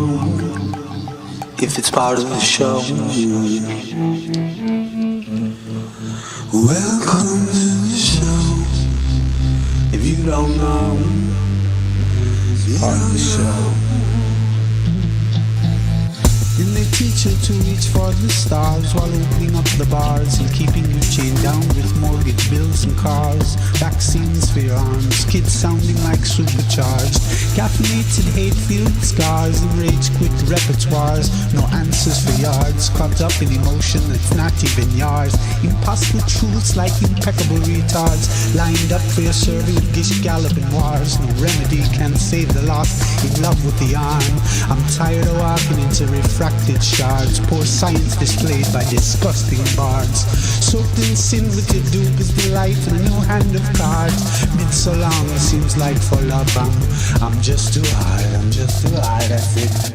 if it's part of the show. Welcome to the show, if you don't know, it's part of the show. Then they teach you to reach for the stars while opening up the bars and keeping you chained down with mortgage bills and cars. Vaccines for your arms, kids sounding like supercharged. Caffeinated hate-filled scars and rage-quit repertoires. No answers for yards, caught up in emotion that's not even yours. Impossible truths like impeccable retards, lined up for your serving of gish galloping wars. No remedy can save the lost, in love with the yarn. I'm tired of walking into refracted shards. Poor science displayed by disgusting bards. Soaked in sin with your dupe is the light and a new hand of cards. Been so long, it seems like for love I'm just too hard, I'm just too hard. That's it.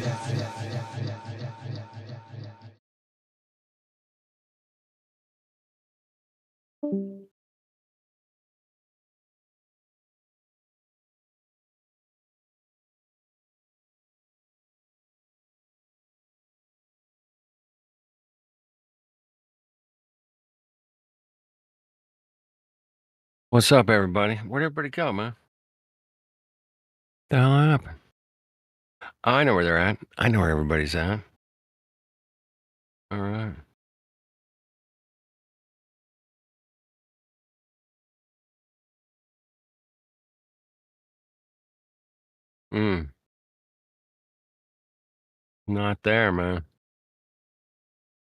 What's up, everybody? Where'd everybody go, man? The hell happened? I know where they're at. I know where everybody's at. All right. Not there, man.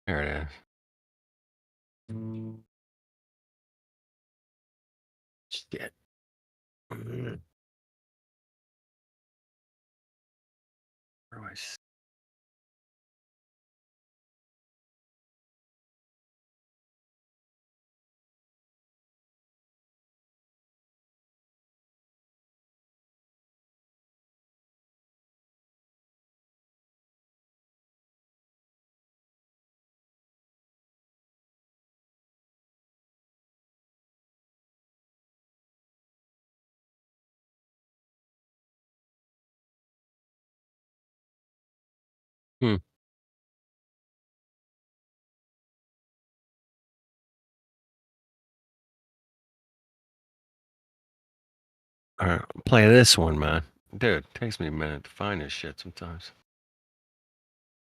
There it is. Shit. Where do I Hmm. All right, play this one, man. Dude, it takes me a minute to find this shit sometimes.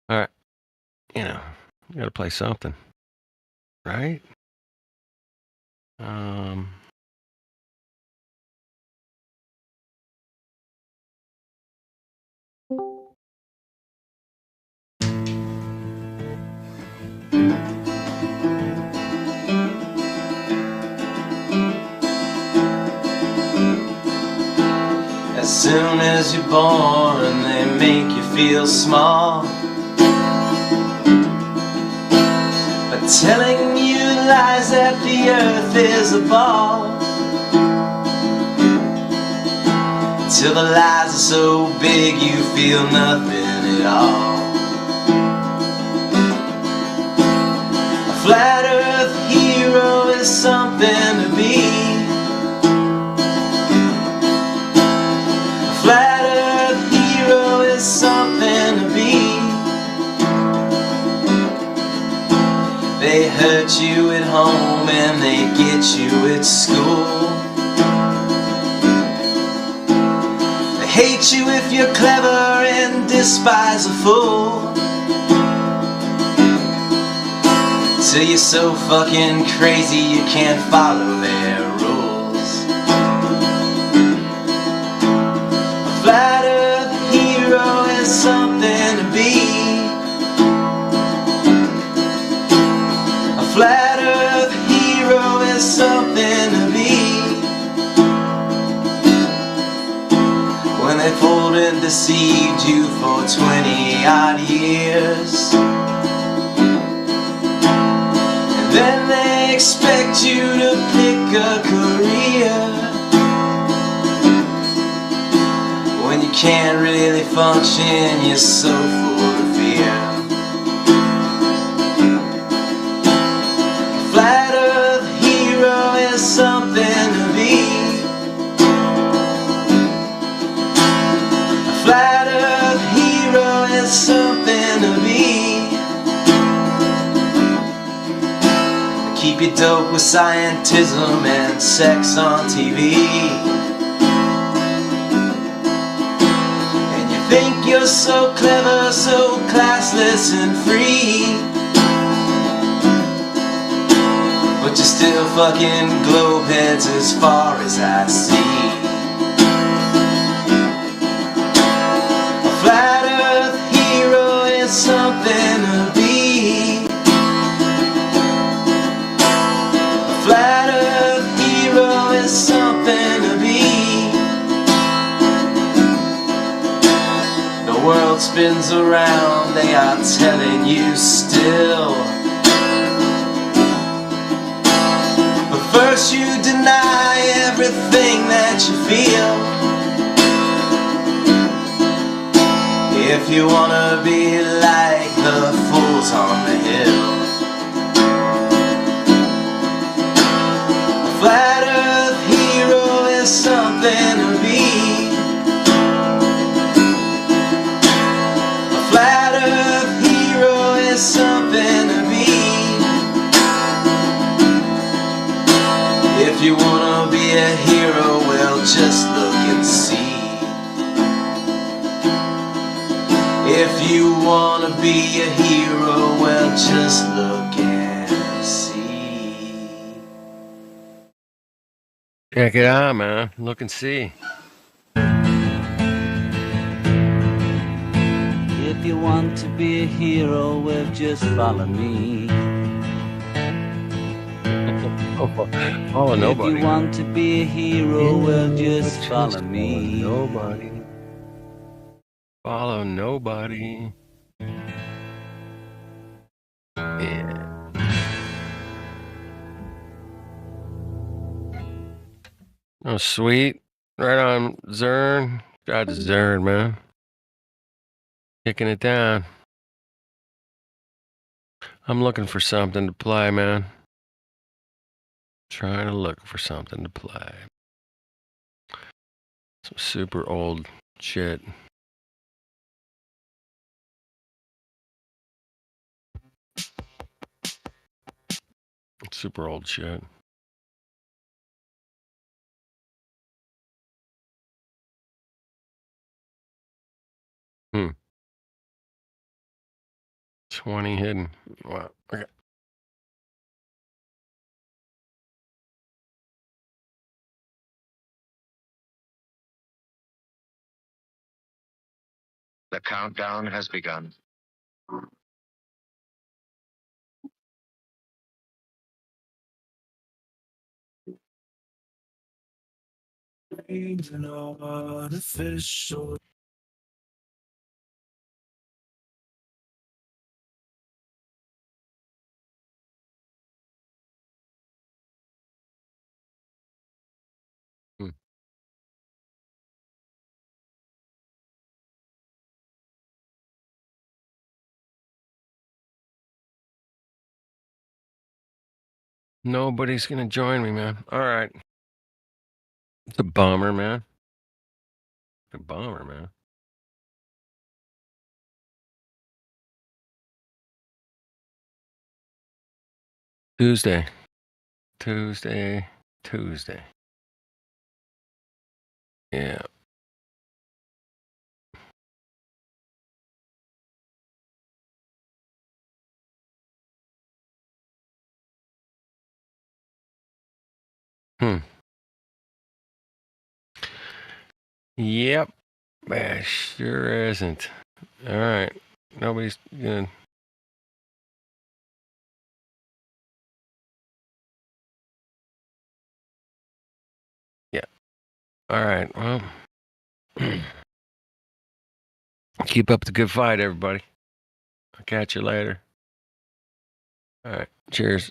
All right. You know, you gotta play something. Right? As soon as you're born, they make you feel small by telling you lies that the earth is a ball. Till the lies are so big you feel nothing at all. A flat earth hero is something to be. Flat earth hero is something to be. They hurt you at home and they get you at school. They hate you if you're clever and despise a fool. Till you're so fucking crazy you can't follow their rules. A flat earth hero is something to be. A flat earth hero is something to be. When they fooled and deceived you for 20 odd years, and then they expect you to pick a career when you can't really function, you're so full of fear. A flat earth hero is something to be. A flat earth hero is something to be. Keep you dope with scientism and sex on TV. And you think you're so clever, so classless and free, but you're still fucking globeheads as far as I see. A flat earth hero is something to be. A flat earth hero is something to be. The world spins around, they are telling you still. But first you deny everything that you feel. If you wanna be like the fools on the hill. A flat earth hero is something to be. A flat earth hero is something to be. If you wanna be be a hero, well, just look and see. If you wanna be a hero, well, just look and see. Check it out, man. Look and see. If you want to be a hero, well, just follow me. Follow If nobody. you want to be a hero, well, just follow me. Nobody. Follow nobody. Yeah. Oh, sweet. Right on, Zern. God, Zern, man. Kicking it down. I'm looking for something to play, man. Trying to look for something to play. Some super old shit. Super old shit. Hmm. 20 hidden. Wow. Okay. The countdown has begun. An artificial. Hmm. Nobody's gonna join me, man. All right. It's a bummer, man. A bummer, man. Tuesday. Tuesday. Tuesday. Yeah. Hmm. Yep. Sure isn't. All right. Nobody's gonna. Yeah. All right. Well, keep up the good fight, everybody. I'll catch you later. All right. Cheers.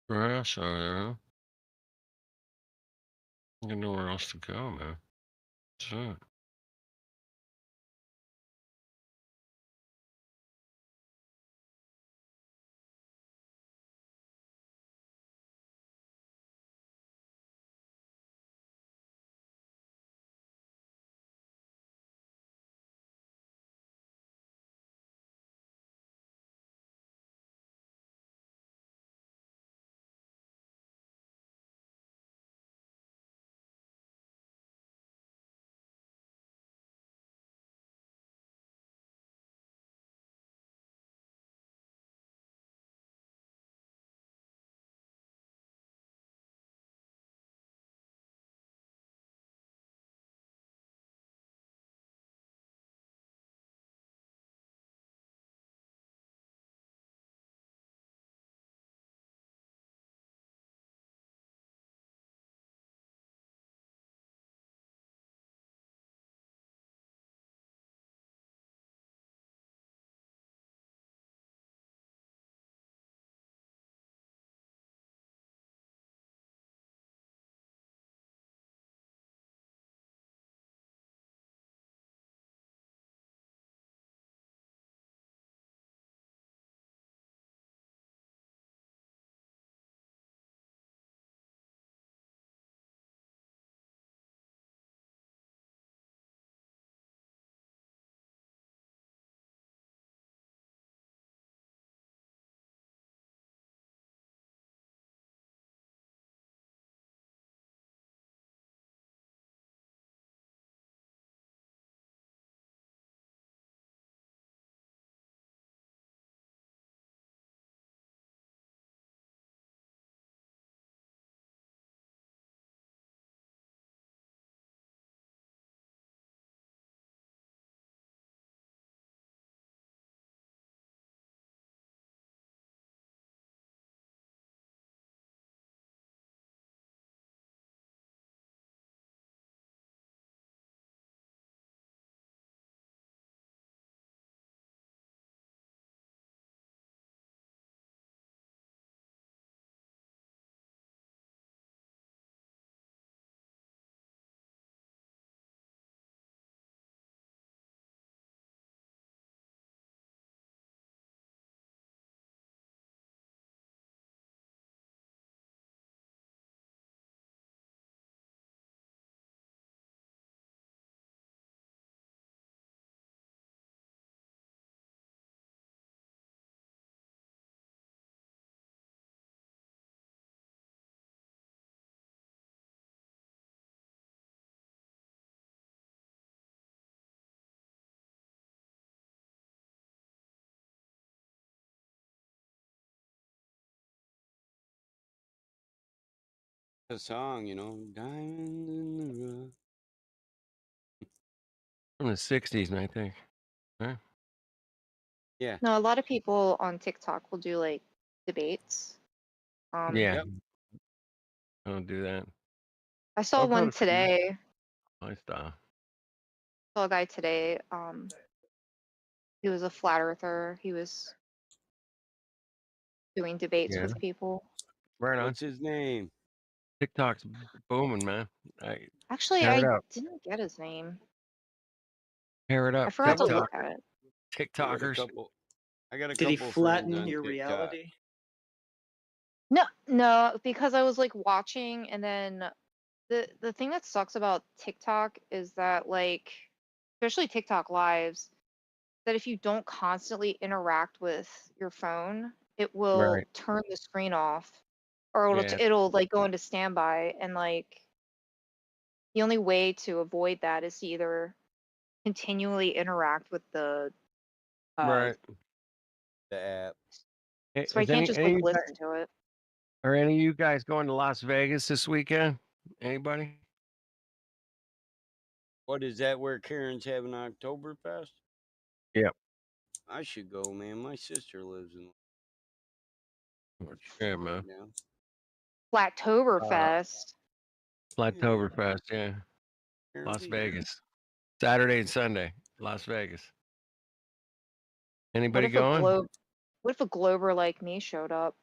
Grass over there, huh? You got nowhere else to go, man. What's that? The song, you know, Diamond in the Rough. From the 60s, I think. Huh? Yeah. No, a lot of people on TikTok will do like debates. Yeah. I don't do that. I saw I've had one a few. today. My style. Saw a guy today. He was a flat earther. He was doing debates Yeah. with people. Right on. What's his name? TikTok's booming, man. Actually, Tear it I up. didn't get his name. Tear it I up. forgot to TikTok. look at it. TikTokers. I got a Did he couple friends flatten on your TikTok. reality? No, because I was like watching, and then the thing that sucks about TikTok is that like, especially TikTok lives, that if you don't constantly interact with your phone, it will Right. turn the screen off, or Yeah. it'll like go into standby, and like the only way to avoid that is to either continually interact with the Right. The app. so I can't just like listen to it. Are any of you guys going to Las Vegas this weekend? Anybody? What is that where Karen's having Oktoberfest? Yep. I should go, man. My sister lives in Yeah, man. now. Flattoberfest. Flattoberfest, yeah. Las Vegas. Saturday and Sunday, Las Vegas. What Anybody if going? what if a Glober like me showed up?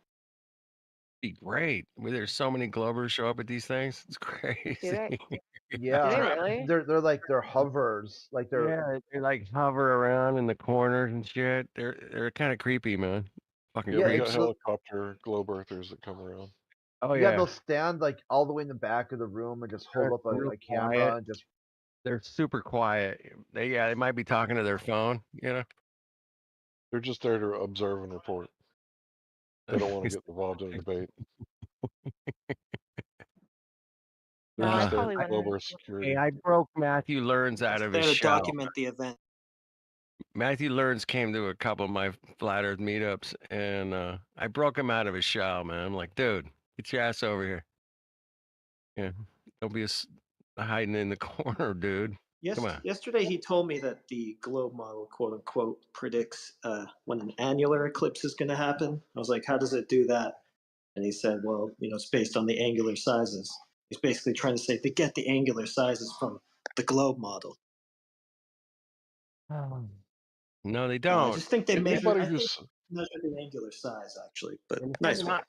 Be great. There's so many Globers show up at these things. It's crazy. Do they? Yeah, Do they really? they're hovers, like they're Yeah, they like hover around in the corners and shit. They're kind of creepy, man. Fucking Yeah, We got it's creepy. helicopter globe earthers that come around. Oh yeah, yeah. they'll stand like all the way in the back of the room and just hold They're up real a camera quiet. and just They're super quiet. They might be talking to their phone, you know. They're just there to observe and report. They don't want to get involved in a debate. They're No, I just there probably for wouldn't. global security. Hey, I broke Matthew Learns out of there his to shell. document the event. Matthew Learns came to a couple of my Flat Earth meetups, and I broke him out of his shell, man. I'm like, dude, get your ass over here. Yeah, don't be hiding in the corner, dude. Come on. Yesterday he told me that the globe model, quote unquote, predicts when an annular eclipse is going to happen. I was like, how does it do that? And he said, well, it's based on the angular sizes. He's basically trying to say they get the angular sizes from the globe model. No, they I don't. just think they measure Anybody who's the angular size, actually. But And nice him one.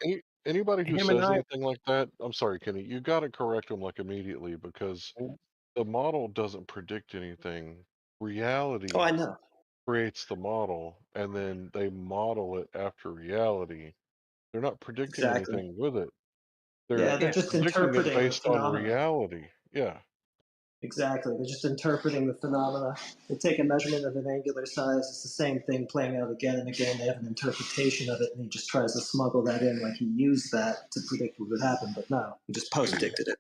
anybody who Him and says I. anything like that, I'm sorry, Kenny, you got to correct them like immediately because the model doesn't predict anything. Reality Oh, I know. creates the model, and then they model it after reality. They're not predicting Exactly. anything with it. Yeah, they're just predicting it interpreting the based on phenomena. reality. Yeah. Exactly. They're just interpreting the phenomena. They take a measurement of an angular size. It's the same thing playing out again and again. They have an interpretation of it, and he just tries to smuggle that in like he used that to predict what would happen. But no, he just post-predicted it.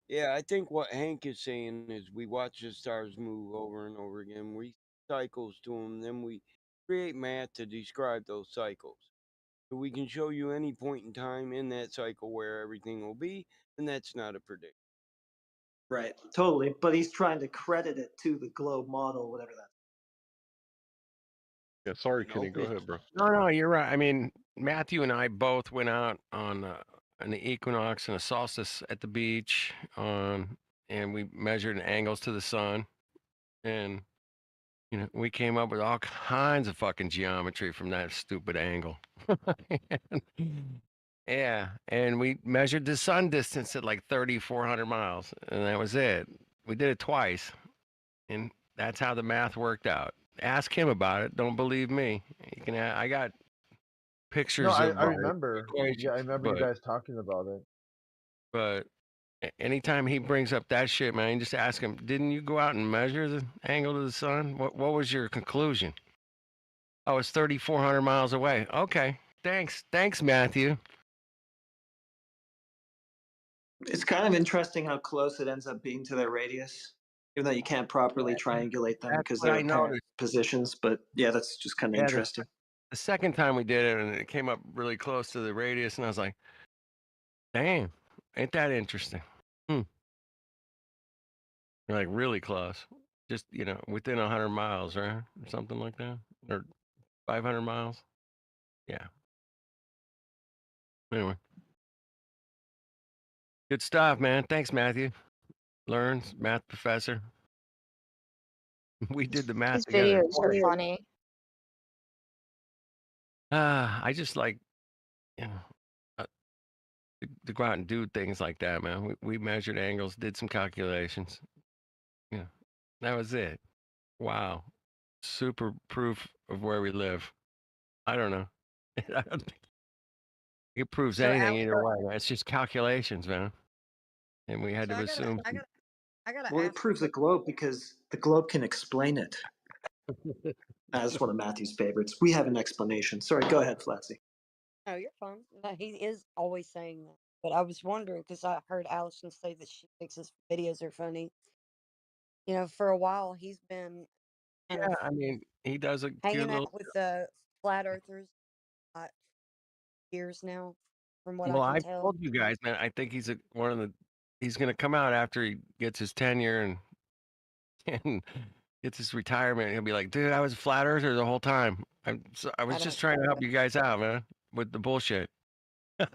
Yeah, I think what Hank is saying is we watch the stars move over and over again. We cycles to them, then we create math to describe those cycles. So we can show you any point in time in that cycle where everything will be, and that's not a prediction. Right. Totally. But he's trying to credit it to the globe model, whatever that. Yeah, sorry, Kenny. Go ahead, bro. No, you're right. I mean, Matthew and I both went out on an equinox and a solstice at the beach and we measured angles to the sun, and we came up with all kinds of fucking geometry from that stupid angle. Yeah, and we measured the sun distance at like 3,400 miles, and that was it. We did it twice, and that's how the math worked out. Ask him about it. Don't believe me. You can. I got pictures No, of I remember. equations, Yeah, I remember you guys talking about it. But anytime he brings up that shit, man, just ask him. Didn't you go out and measure the angle of the sun? What was your conclusion? Oh, it's 3,400 miles away. Okay, thanks, Matthew. It's kind of interesting how close it ends up being to their radius, even though you can't properly triangulate them because what they're I apparent noticed. positions. But yeah, that's just kind of Yeah, interesting. The second time we did it, and it came up really close to the radius, and I was like, damn, Ain't that interesting? Hmm. Like really close. Just, within 100 miles, right? Or something like that. Or 500 miles. Yeah. Anyway. Good stuff, man. Thanks, Matthew. Learns, math professor. We did the math His together. videos are funny. I just like, uh, to go out and do things like that, man. We measured angles, did some calculations. Yeah, that was it. Wow. Super proof of where we live. I don't know. I don't think it proves So, anything Alex, either way, man. It's just calculations, man. And we had so to assume. I gotta Well, it ask. proves the globe because the globe can explain it. That's one of Matthew's favorites. We have an explanation. Sorry, go ahead, Flatsy. No, you're fine. No, he is always saying that. But I was wondering because I heard Allison say that she thinks his videos are funny. You know, for a while he's been kind of Yeah, I mean, he does a cute hanging little. out with flat earthers years now, from what Well, I can I tell. told you guys, man. I think he's he's gonna come out after he gets his tenure and and gets his retirement. He'll be like, dude, I was a flat earther the whole time. I was just trying to help you guys out, man, with the bullshit.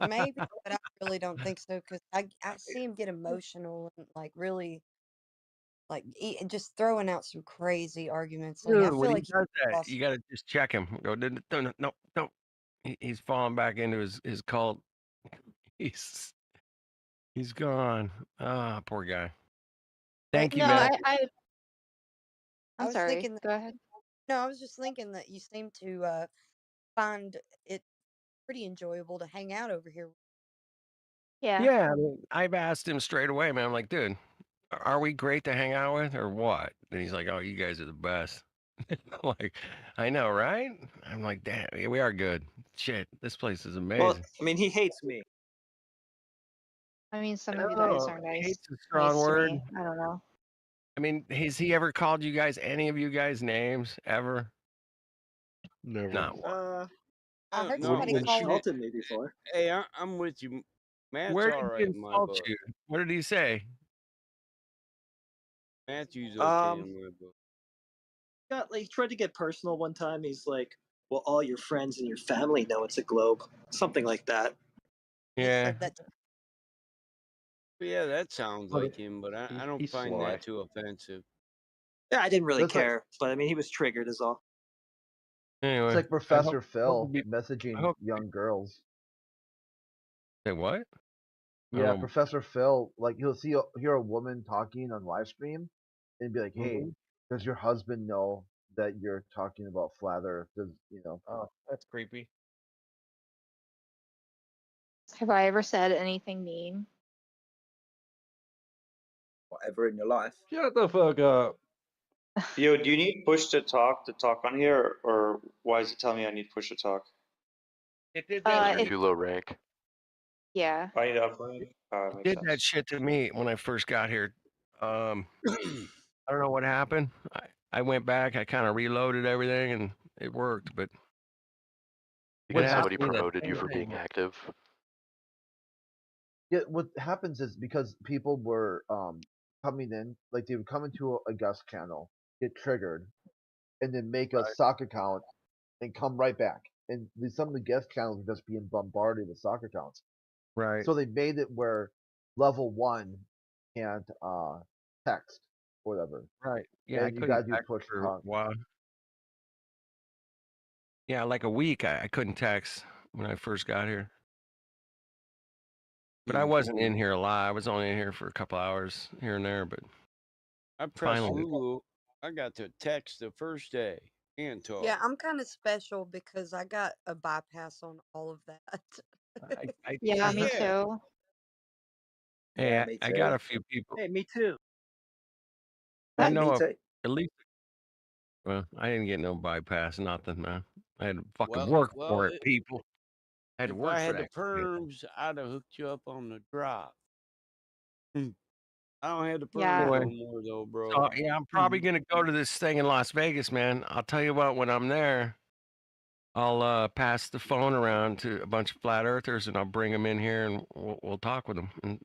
Maybe, but I really don't think so because I see him get emotional and like really like just throwing out some crazy arguments. Like I Dude, feel when he like he does that, lost. you gotta just check him. Go, no, no, no, no. He's falling back into his cult. He's gone. Ah, poor guy. Thank you, No, man. I I'm was sorry. thinking that, Go ahead. no, I was just thinking that you seem to find it pretty enjoyable to hang out over here. Yeah. Yeah, I mean, I've asked him straight away, man. I'm like, dude, are we great to hang out with or what? And he's like, oh, you guys are the best. I'm like, I know, right? I'm like, damn, yeah, we are good. Shit, this place is amazing. Well, I mean, he hates me. I mean, some of you guys Oh, are nice. hate's a strong nice to word. me. I don't know. I mean, has he ever called you guys, any of you guys, names ever? Never. Not one. I heard No, somebody but call him. insulted me before. Hey, I'm with you. Matt's Where all did right he in my insult book. you? What did he say? Matthew's okay in Um, my book. he tried to get personal one time. He's like, "Well, all your friends and your family know it's a globe," something like that. Yeah. Yeah, that sounds Okay. like him, but I don't He's find sly. that too offensive. Yeah, I didn't really That's like- care, but I mean, he was triggered, is all. Anyway, It's like Professor Phil I messaging hope- young girls. Say what? Yeah, Um, Professor Phil, like he'll hear a woman talking on live stream and be like, "Hey, Mhm. does your husband know that you're talking about flat Earth? Does Oh, that's creepy. Have I ever said anything mean? Whatever in your life. Shut the fuck up. Yo, do you need push to talk on here, or why is it telling me I need push to talk? It did that. You're too low rank. Yeah. I need to upgrade. It did that shit to me when I first got here. I don't know what happened. I went back. I kind of reloaded everything, and it worked. But You what got somebody happened to me that promoted you same for thing? being active. Yeah, what happens is because people were coming in, like they would come into a guest channel, get triggered, and then make a sock account and come right back. And some of the guest channels were just being bombarded with sock accounts. Right. So they made it where level 1 can't text or whatever. Right. Yeah, I And you couldn't gotta do text push for a talk. while. Yeah, like a week. I couldn't text when I first got here. But I wasn't in here a lot. I was only in here for a couple hours here and there. But I pressed finally, Hulu. I got to text the first day and talk. Yeah, I'm kind of special because I got a bypass on all of that. Yeah, me too. hey, Yeah, me I got too. a few people. Hey, me too. I Hey, know me of too. at least. Well, I didn't get no bypass, nothing, man. I had to fucking Well, work well, for it, people. I had to if work I for had the that shit. perms, I'd have hooked you up on the drop. I don't have the perms Yeah. no more though, bro. So, yeah, I'm probably gonna go to this thing in Las Vegas, man. I'll tell you what, when I'm there, I'll pass the phone around to a bunch of flat earthers, and I'll bring them in here, and we'll talk with them.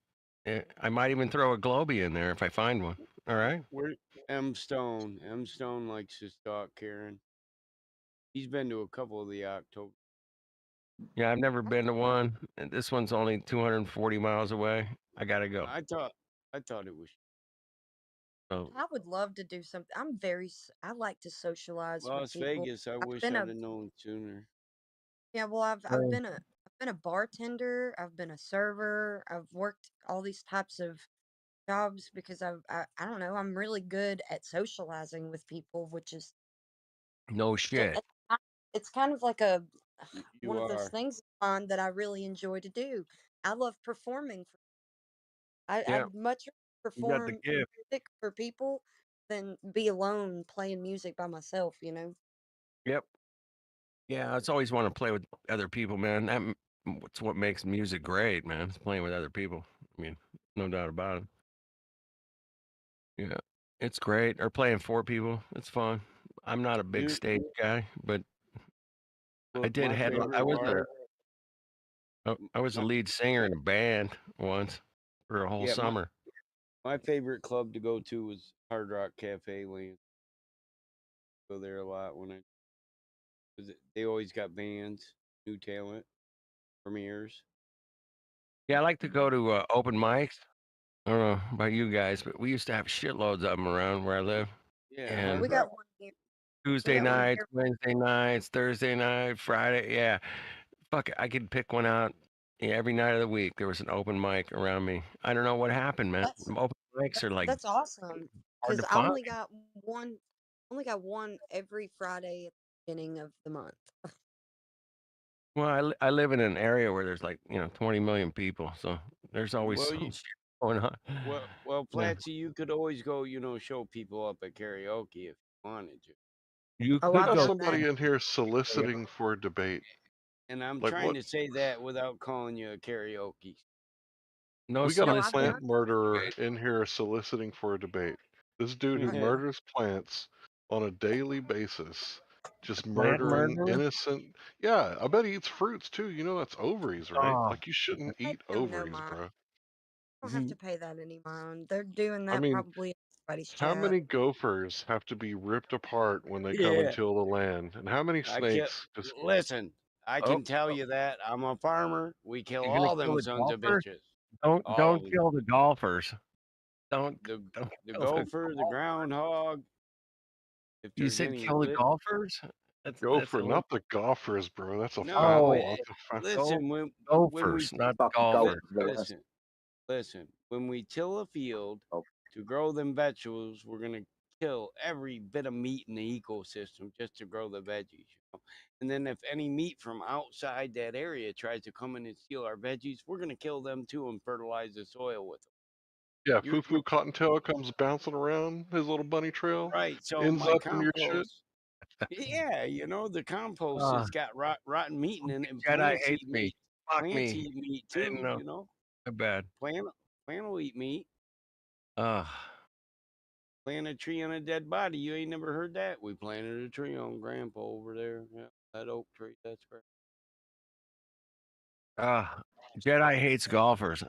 And I might even throw a Globey in there if I find one. All right. Where M Stone? M Stone likes his talk, Karen. He's been to a couple of the October. Yeah, I've never been to one. And this one's only 240 miles away. I gotta go. I thought it was. So I would love to do something. I like to socialize with Las people. Vegas. I I've wish been I'd a have known sooner. Yeah, well, I've been a bartender. I've been a server. I've worked all these types of jobs because I don't know. I'm really good at socializing with people, which is no ju- shit. it's kind of like a You one of those are. things of mine that I really enjoy to do. I love performing. Yeah, I'd much rather you got the perform gift. music for people than be alone playing music by myself. You know. Yep. Yeah, I just always want to play with other people, man. That's what makes music great, man. It's playing with other people. I mean, no doubt about it. Yeah, it's great. Or playing for people. It's fun. I'm not a big You stage guy, but I look. did My headline. favorite part. I was a lead singer in a band once for a whole Yeah, summer. my favorite club to go to was Hard Rock Cafe Land. Go there a lot when they always got bands, new talent, premieres. Yeah, I like to go to open mics. I don't know about you guys, but we used to have shitloads of them around where I live. Yeah, Yeah, And we got one here. We Tuesday got one nights, here. Wednesday nights, Thursday night, Friday. Yeah, fuck it, I could pick one out. Yeah, every night of the week there was an open mic around me. I don't know what happened, man. That's Open mics are like that's awesome hard because to I find. only got one every Friday at the beginning of the month. Well, I live in an area where there's like 20 million people, so there's always Well, some shit going on. well, Yeah. Platsy, you could always go, show people up at karaoke if you wanted to. You Oh, We could I've got go. done that. somebody in here soliciting for a debate. And I'm Like trying what? to say that without calling you a karaoke. No We got a No, I've soliciting. plant done. murderer in here soliciting for a debate. This dude who murders plants on a daily basis, just Plant murdering murderer? innocent. Yeah, I bet he eats fruits too. You know that's ovaries, right? Oh, Like you shouldn't Pay eat them no ovaries, mind. bro. I don't have to pay that any mind. They're doing I that mean, probably in somebody's how chat. many gophers have to be ripped apart when they come and Yeah. till the land? And how many I kill. snakes just Listen, I oh, can tell you that I'm a farmer. We kill you're gonna all kill them the sons of golfers? bitches. Don't All of them. kill the golfers. Don't The kill the gopher, the groundhog. If You there's said any kill the golfers? That's gopher, a not the golfers, bro. That's a No, foul. Oh, That's a foul. listen. When we gophers, not golfers. listen. When we till a field to grow them vegetables, we're gonna kill every bit of meat in the ecosystem just to grow the veggies. And then if any meat from outside that area tries to come in and steal our veggies, we're gonna kill them too and fertilize the soil with them. Yeah, You're Foo Cottontail comes bouncing around his little bunny trail, right. So ends my up in your shit. compost, yeah, the compost Ah, has got rotten meat in it, and Jedi plants hates eat me. meat. Fuck Plants me. eat meat I didn't too. know. My bad. Plant will eat meat. Ah, Plant a tree on a dead body. You ain't never heard that? We planted a tree on Grandpa over there. Yeah, that oak tree. That's right. Jedi hates golfers.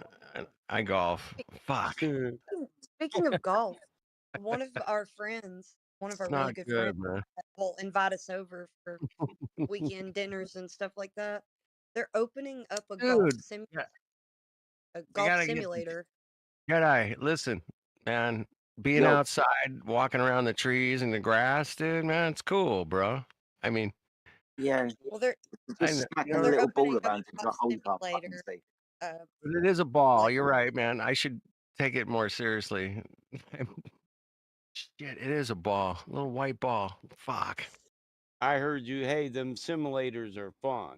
I golf. Fuck. Speaking of golf, one of our really Not good friends, good, man. will invite us over for weekend dinners and stuff like that. They're opening up a Dude, I golf gotta get simulator. Jedi. Listen, man. Being Yo. outside, walking around the trees and the grass, dude, man, it's cool, bro. I mean, Yeah, Well, they're just smacking a little ball around into a hole you can't fucking see. but it is a ball. You're right, man. I should take it more seriously. Shit, it is a ball. A little white ball. Fuck. I heard you. Hey, them simulators are fun.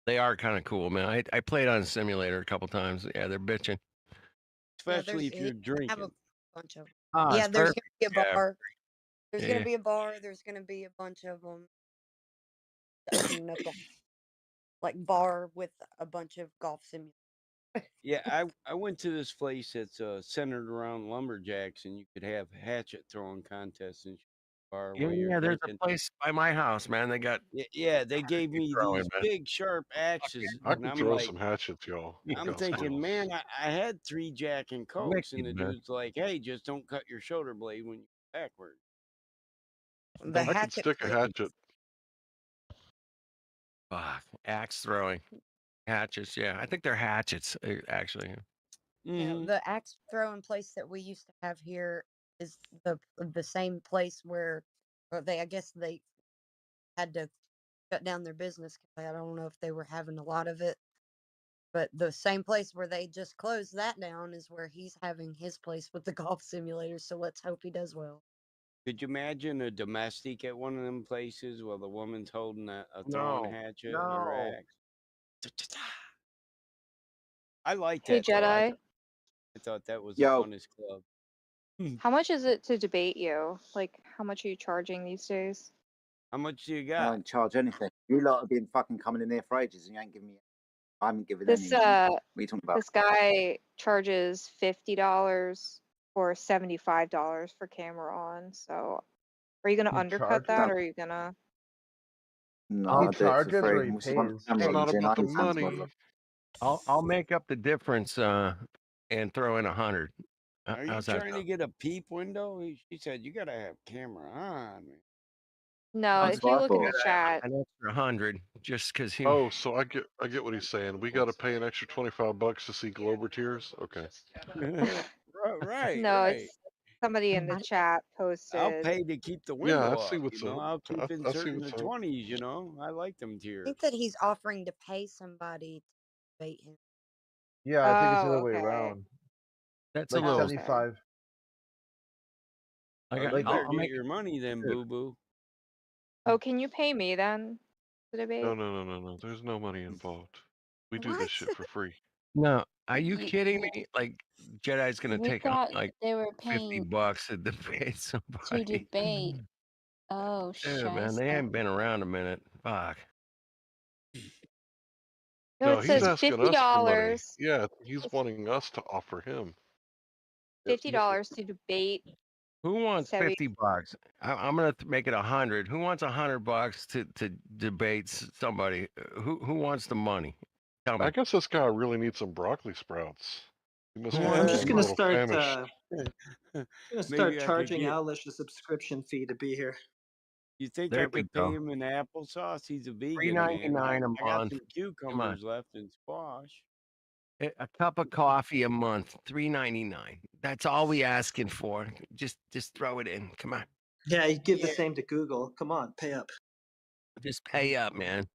They are kind of cool, man. I played on a simulator a couple times. Yeah, they're bitching. Especially if you're Have a drinking. bunch of them. Ah, Yeah, it's there's perfect. gonna be a Yeah. bar. There's Yeah. gonna be a bar. There's gonna be a bunch of them opening up like bar with a bunch of golf simulators. Yeah, I went to this place that's centered around lumberjacks, and you could have hatchet throwing contests and shit. bar Yeah, where you're yeah. There's a drinking. place by my house, man. They got Yeah, they gave me throwing, these man. big sharp axes, I and can I'm throw like, some hatchets, y'all. I I'm got thinking, skills. man, I had 3 Jack and Cokes, and Wicked, the man. dude's like, hey, just don't cut your shoulder blade when you go backward. The I can hatchet stick a plates. hatchet. Fuck. Axe throwing. Hatchets, yeah. I think they're hatchets, actually. Mm-hmm. The axe throwing place that we used to have here is the same place where, or I guess they had to shut down their business. 'Cause I don't know if they were having a lot of it, but the same place where they just closed that down is where he's having his place with the golf simulator. So let's hope he does well. Could you imagine a domestic at one of them places while the woman's holding a throwing hatchet or No. axe? I like Hey that though. Jedi, I thought that was the Yo, funnest club. how much is it to debate you? Like, how much are you charging these days? How much do you I got? don't charge anything. You lot have been fucking coming in here for ages and you ain't giving me. I haven't given This any money. What are you talking about? this guy charges $50 or $75 for camera on. So, are you gonna He undercut that, charges? or are you gonna? No, He I do it for charges or free. he What's the one pays? camera It's on, not Jin? about I the understand money. what. I'll make up the difference and throw in 100. Are you How's that trying to sound? get a peep window? She said you gotta have camera on. No, That's if you what I look in thought. the chat, An extra 100 just because he. Oh, so I get what he's saying. We got to pay an extra $25 to see Glober Tears. Okay. right, no, right. it's somebody in the chat I'll posted. pay to keep the Yeah, window I see up. what's up. I'll keep I see inserting what's the up. 20s. I like them I tiers. think that he's offering to pay somebody to debate him. Yeah, I think it's the Oh, other way okay. around. That's Like a little. Okay. 75. I Oh, got. you Like better I'll get make your money then, it. boo boo. Oh, can you pay me then to debate? No. There's no money involved. We do What? this shit for free. No, are you You, kidding me? Like Jedi's gonna we take thought like they were $50 paying to debate to somebody. debate. Oh, Yeah, man, they shiesty. haven't been around a minute. Fuck. No, No, it he's says asking $50. us for money. Yeah, he's It's wanting us to offer him. $50 to debate Who wants Sevi. $50? I'm gonna make it 100. Who wants $100 to debate somebody? Who wants the money? Tell I me. guess this guy really needs some broccoli sprouts. He must Who be I'm wants just the feeling a gonna money? little start. famished. Gonna start Maybe I could charging get. Alish a subscription fee to be here. You think There I we could pay go. him in applesauce? He's a vegan, man. $3.99 a I got month. some Come on. cucumbers left and squash. A cup of coffee a month, $3.99. That's all we asking for. Just throw it in. Come on. Yeah, you give the same to Google. Come on, pay up. Just pay up, man.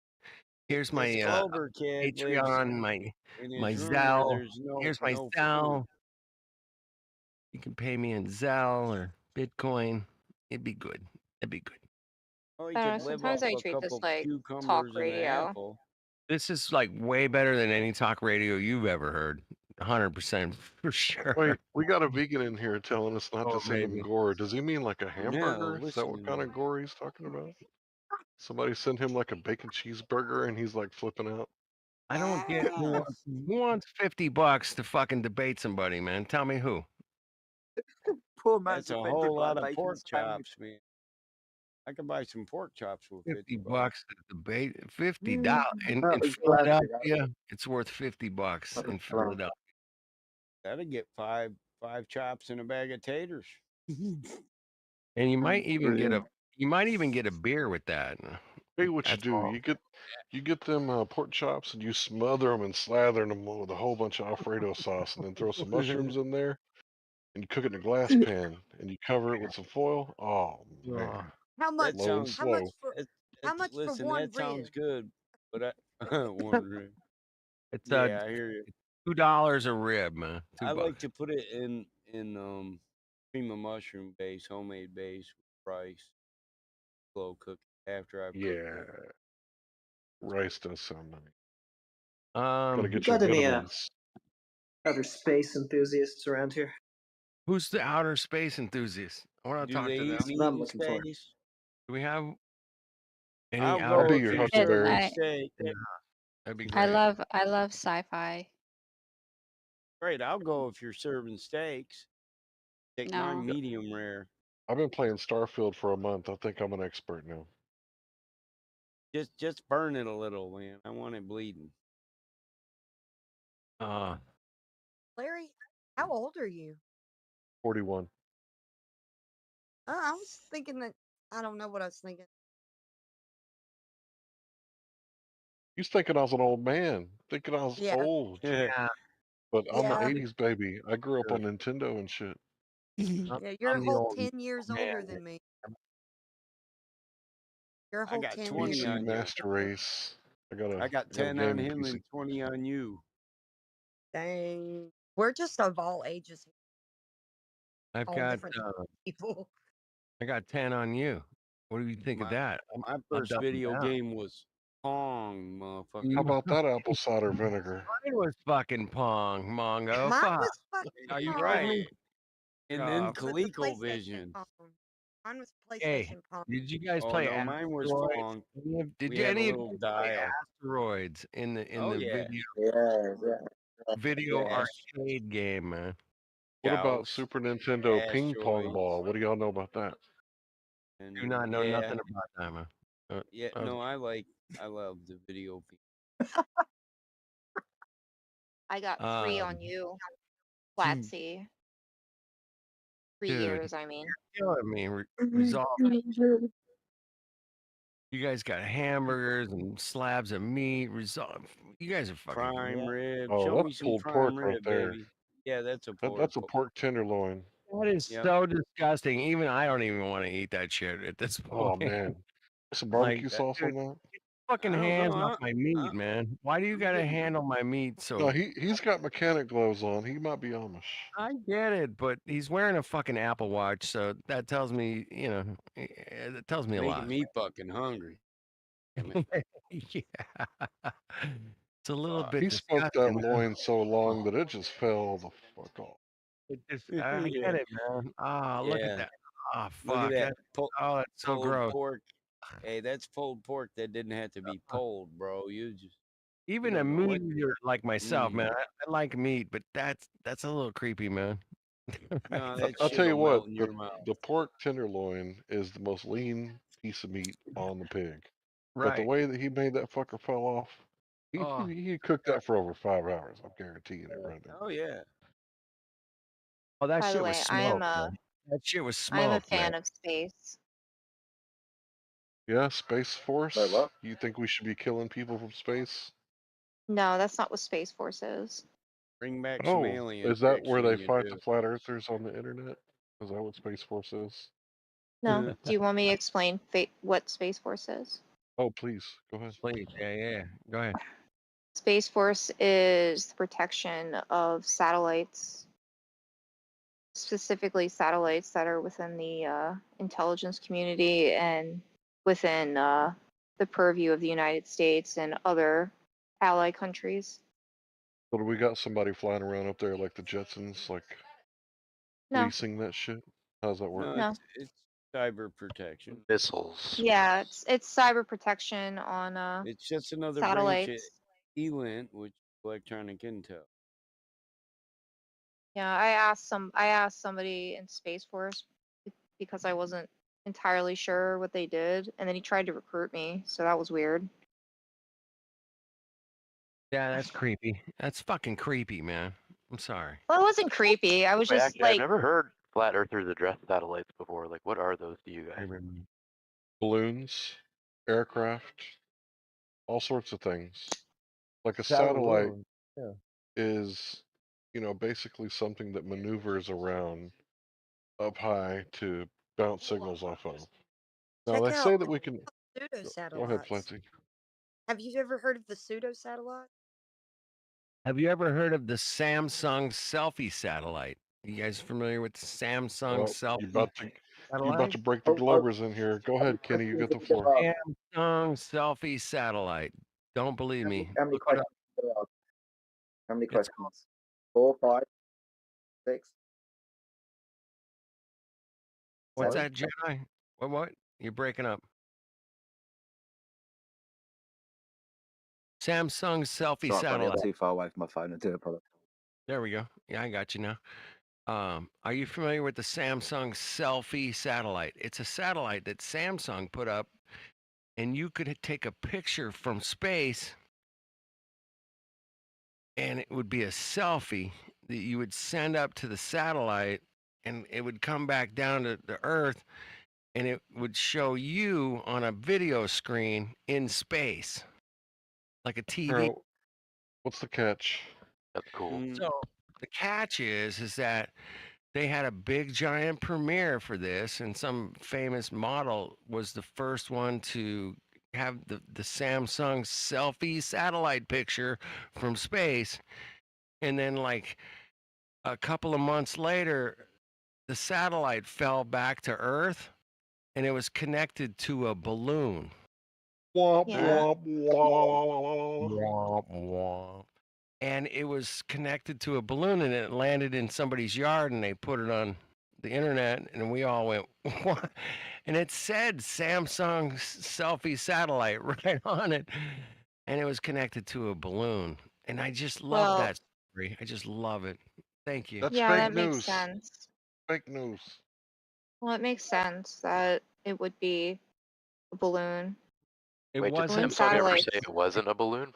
Here's This my Clover kid lives Patreon, my in my his room where Zelle. there's Here's my no Zelle. food. You can pay me in Zelle or Bitcoin. It'd be good. It'd be good. Oh, he I don't could know, live sometimes off I a treat this couple like talk cucumbers and an radio. apple. This is like way better than any talk radio you've ever heard. 100% for sure. Wait, we got a vegan in here telling us not Oh, to send him baby. gore. Does he mean like a No, hamburger? Is that what listen. kind of gore he's talking about? Somebody send him like a bacon cheeseburger and he's like flipping out. I don't get who wants $50 to fucking debate somebody, man. Tell me who. Poor man's That's a offended whole by a lot of bacon pork sandwich. chops, man. I could buy some pork chops with $50 $50. to debate. $50 in That was Philadelphia. It's worth $50 in Philadelphia. That'd get five chops and a bag of taters. And you might even get a beer with that. Hey, what you That's do? all. You get them pork chops and you smother them and slather them with a whole bunch of Alfredo sauce, and then throw some mushrooms in there, and you cook it in a glass pan, and you cover it with some foil. Oh man, How much? That low and sounds. How much slow. for? That, How much for listen, one that sounds rib? good, but I one rib. It's Yeah, I hear you. $2 a rib, man. I $2. like to put it in cream of mushroom base, homemade base with rice, slow cook after I've cooked Yeah, it. rice does sound nice. Gotta You get your got any vitamins. outer space enthusiasts around here? Who's the outer space enthusiast? I want to Do talk they to eat them. That's meat what I'm in looking for. space? Do we have any I'll outer go be if your you're Yes, serving huckleberry. steak. Yeah, that'd be I great. love sci-fi. Great, I'll go if you're serving steaks. Take mine No. medium rare. I've been playing Starfield for a month. I think I'm an expert now. Just burn it a little, man. I want it bleeding. Larry, how old are you? 41. I was thinking that I don't know what I was thinking. He's thinking I was an old man. Thinking I was Yeah. old. Yeah. But I'm Yeah. an 80s baby. I grew up on Nintendo and shit. Yeah, you're I'm a the whole old 10 years older man. than me. You're a I whole got 10 20 years. PC on you. Master Race. I got I got a 10 game on in him PC. and 20 on you. Dang. We're just of all ages, I've all got different people. I got 10 on you. What do you think of that? My I'm first doubling video down. game was Pong, motherfucker. How about that apple cider vinegar? Mine was fucking Pong, Mongo. Mine Fuck. was fucking Are you Pong. right? And then Uh, It was the ColecoVision. Pong. Mine was Hey, PlayStation Pong. did you guys Oh play no, mine was Asteroids? Pong. Did We you had a any of little you play dial. Asteroids in the Oh yeah. video Yeah. arcade game, man? What about Gauss, Super Nintendo ping pong Asteroids, ball? What do y'all know about that? and Do not know yeah, nothing about that, man. yeah. No, I love the video. I got 3 on you, Flatsy. 3 dude, years, I mean. you're killing me. Resolve. You guys got hamburgers and slabs of meat. Resolve. You guys are fucking Prime rib. Oh, Show me that's some pulled prime pork right rib, there. baby. Yeah, that's a pork. That's a pork tenderloin. That is Yep. so disgusting. Even I don't even want to eat that shit at this Oh point. man, some Like, barbecue sauce dude, on that? fucking I don't hands know. off my meat, man. Why do you gotta handle my meat so? No, he's got mechanic gloves on. He might be Amish. I get it, but he's wearing a fucking Apple Watch, so that tells me, you know, it tells me a Making lot. me fucking hungry. Yeah, it's a little bit He smoked that disgusting, man. loin so long that it just fell the fuck off. It just, I get it, man. Ah, look Yeah. at that. Ah, Look at fuck. that. Oh, that's so pulled gross. pork. Hey, that's pulled pork that didn't have to be pulled, bro. You just Even you a don't know meat what. eater like myself, man. Mm. I like meat, but that's a little creepy, man. No, I'll that tell shit'll you what, melt in your mouth. the pork tenderloin is the most lean piece of meat on the pig. But the Right. way that he made that fucker fell off, Oh, he cooked that for over 5 hours. I'm guaranteeing it right now. Oh yeah. oh, that By the shit was way, I am smoked, man. That shit was I am a smoked, man. fan of space. Yeah, Space Force. Wait, what? You think we should be killing people from space? No, that's not what Space Force is. Bring back some Oh, alien is that where they fiction, you fight do. the flat earthers on the internet? Is that what Space Force is? No. Do you want me to explain what Space Force is? Oh, please go ahead. Please, yeah. Go ahead. Space Force is the protection of satellites, specifically satellites that are within the intelligence community and within the purview of the United States and other ally countries. So do we got somebody flying around up there like the Jetsons, like No. leasing that shit? How's that work? No, No. it's cyber protection. Missiles. Yeah, it's cyber protection on It's just another satellites. branch of ELINT, which is electronic intel. Yeah, I asked somebody in Space Force because I wasn't entirely sure what they did, and then he tried to recruit me, so that was weird. Yeah, that's creepy. That's fucking creepy, man. I'm sorry. Well, it wasn't creepy. I was Wait, just actually, like, I've never heard flat earthers address satellites before. Like, what are those to you guys? Balloons, aircraft, all sorts of things. Like a Satellite. satellite Yeah. is, basically something that maneuvers around up high to bounce signals off of. Now Check they out say that we can. pseudo Go ahead, satellites. Plenty. Have you ever heard of the pseudo satellite? Have you ever heard of the Samsung selfie satellite? You guys familiar with the Samsung Well, selfie you're about to satellite? break the Globers in here. Go ahead, Kenny. You get the floor. Samsung selfie satellite. Don't believe me. How many Look it up. questions? There are? How many It's questions? 4, 5, 6. What's Seven? that, Jedi? What? You're breaking up. Samsung selfie Sorry, buddy, I'm satellite. too far away from my phone. I do apologize. There we go. Yeah, I got you now. Are you familiar with the Samsung selfie satellite? It's a satellite that Samsung put up, and you could take a picture from space, and it would be a selfie that you would send up to the satellite, and it would come back down to the Earth, and it would show you on a video screen in space, like a TV. Harold, what's the catch? That's cool. So the catch is that they had a big giant premiere for this, and some famous model was the first one to have the Samsung selfie satellite picture from space. And then like a couple of months later, the satellite fell back to Earth, and it was connected to a balloon. Womp, Yeah. womp, womp. Womp, womp. And it was connected to a balloon, and it landed in somebody's yard, and they put it on the internet, and we all went, what? And it said Samsung selfie satellite right on it, and it was connected to a balloon. And I just love Well, that story. I just love it. Thank you. That's yeah, fake that makes news. sense. Fake news. Well, it makes sense that it would be a balloon. It Wait, did wasn't. Samsung ever satellites. say it wasn't a balloon?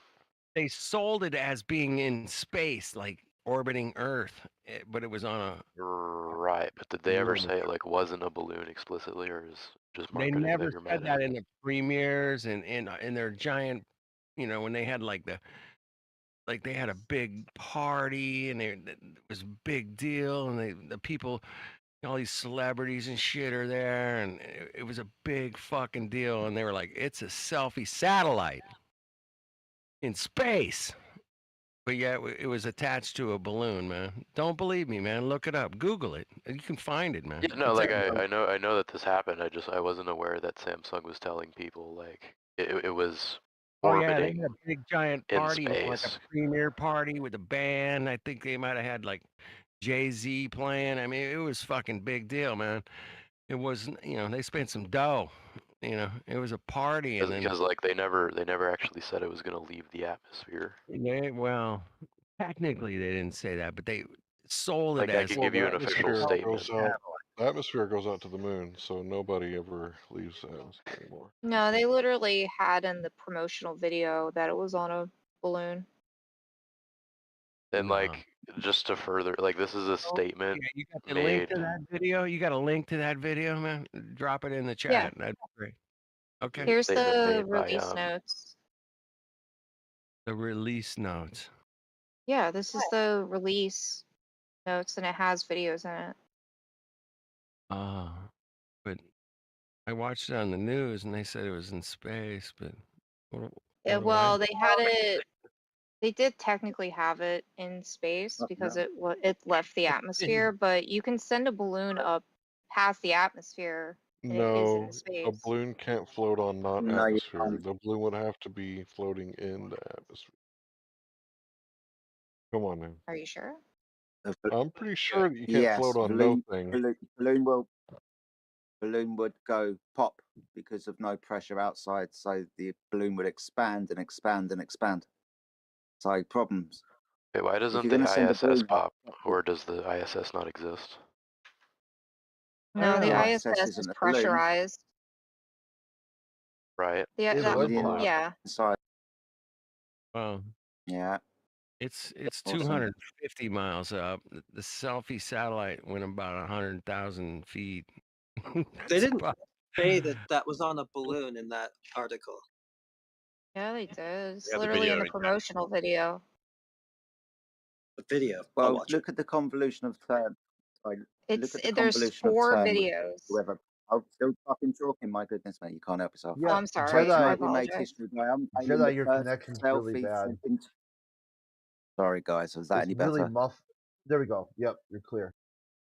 They sold it as being in space, like orbiting Earth, but it was on a. Right, but did they ever balloon. say it like wasn't a balloon explicitly, or is just They marketing never that you're said mad that at? in the premieres and in their giant, when they had like they had a big party, and it was a big deal, and the people, all these celebrities and shit are there, and it was a big fucking deal, and they were like, it's a selfie satellite in space. But yeah, it was attached to a balloon, man. Don't believe me, man. Look it up. Google it. You can find it, man. Yeah, no, It's like everywhere. I know that this happened. I wasn't aware that Samsung was telling people like it was Oh yeah, they orbiting had a big giant in party, like a space. premiere party with a band. I think they might have had like Jay-Z playing. I mean, it was fucking big deal, man. It was, they spent some dough. It was a party, and then Because like they never actually said it was gonna leave the atmosphere. well, technically they didn't say that, but they sold it Like I as could Well, give you the an official atmosphere statement. goes out. The atmosphere goes out to the moon, so nobody ever leaves the atmosphere anymore. No, they literally had in the promotional video that it was on a balloon. And No. like just to further, like this is a Oh, statement yeah, you got the link made. to that video? You got a link to that video, man? Drop it in the Yeah. chat. That'd be great. Okay. Here's Statement the made by release notes. The release notes. Yeah, this is the release notes, and it has videos in it. But I watched it on the news, and they said it was in space, but Yeah, what do well, I? they had it. They did technically have it in space because it left the atmosphere, but you can send a balloon up past the atmosphere, and it is No, in a space. balloon can't float on not No, you atmosphere. can't. The balloon would have to be floating in the atmosphere. Come on now. Are you sure? I'm pretty sure that you can't float on no thing. Balloon would go pop because of no pressure outside, so the balloon would expand and expand and expand. So problems. Wait, why If doesn't you're the going to send a ISS balloon pop, or does the ISS not exist? No, the Oh. ISS is isn't a balloon. pressurized. Right. Yeah, It's a that, lead Yeah. balloon. yeah. Inside. Well, Yeah. it's Awesome. 250 miles up. The selfie satellite went about 100,000 feet. They That's didn't about- say that was on a balloon in that article. Yeah, they did. It's We have the literally video in the right there. promotional video. The video. I'll Well, watch look at the convolution of terms. Look It's at the there's convolution of 4 term. videos. Whoever. I'm still fucking talking. My goodness, mate, you can't help yourself. Oh, I'm sorry. So I tonight we made apologize. history by unveiling Jedi, the your first connection's really selfie bad. sent into. Sorry, guys. Was that It's any really better? muff. There we go. Yep, you're clear.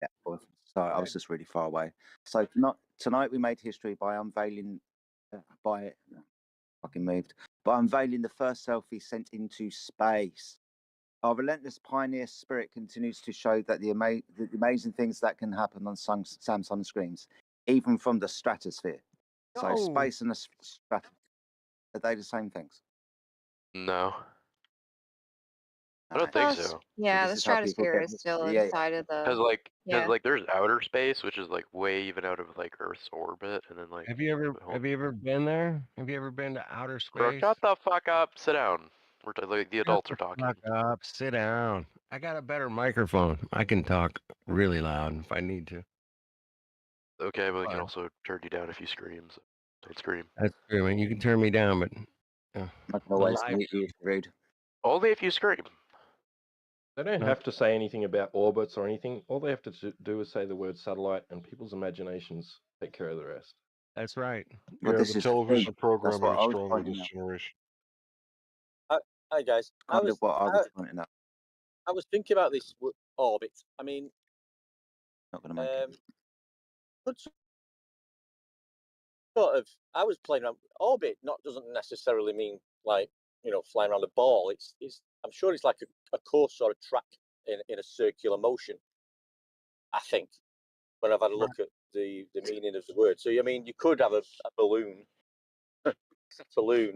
Yeah. Well, sorry, I was just really far away. So tonight we made history by unveiling, fucking moved, by unveiling the first selfie sent into space. Our relentless pioneer spirit continues to show that the amazing things that can happen on Samsung screens, even from the stratosphere. So Oh. space and the stratosphere, are they the same things? No. I don't think so. Yeah, this the is how people stratosphere get is still yeah, inside of Cause the. like, Yeah. there's outer space, which is like way even out of like Earth's orbit, and then like. Have you ever been there? Have you ever been to outer Bro, space? shut the fuck up. Sit down. Like the adults are talking. Fuck up. Sit down. I got a better microphone. I can talk really loud if I need to. Okay, but we can Fine. also turn you down if you scream. So don't scream. That's true, man. You can turn me down, but I can always live- mute you if you're rude. Only if you scream. They don't have to say anything about orbits or anything. All they have to do is say the word satellite, and people's imaginations take care of the rest. That's right. Well, Yeah, this the is television that's programming what is I was stronger pointing this out. generation. Hi guys. Kind of what I was pointing out. I was thinking about this orbit. I mean, Not going to make it. could sort of. I was playing around orbit. Doesn't necessarily mean like flying around a ball. It's. I'm sure it's like a course or a track in a circular motion. I think when I've had a look at the meaning of the word. So I mean, you could have a balloon, sort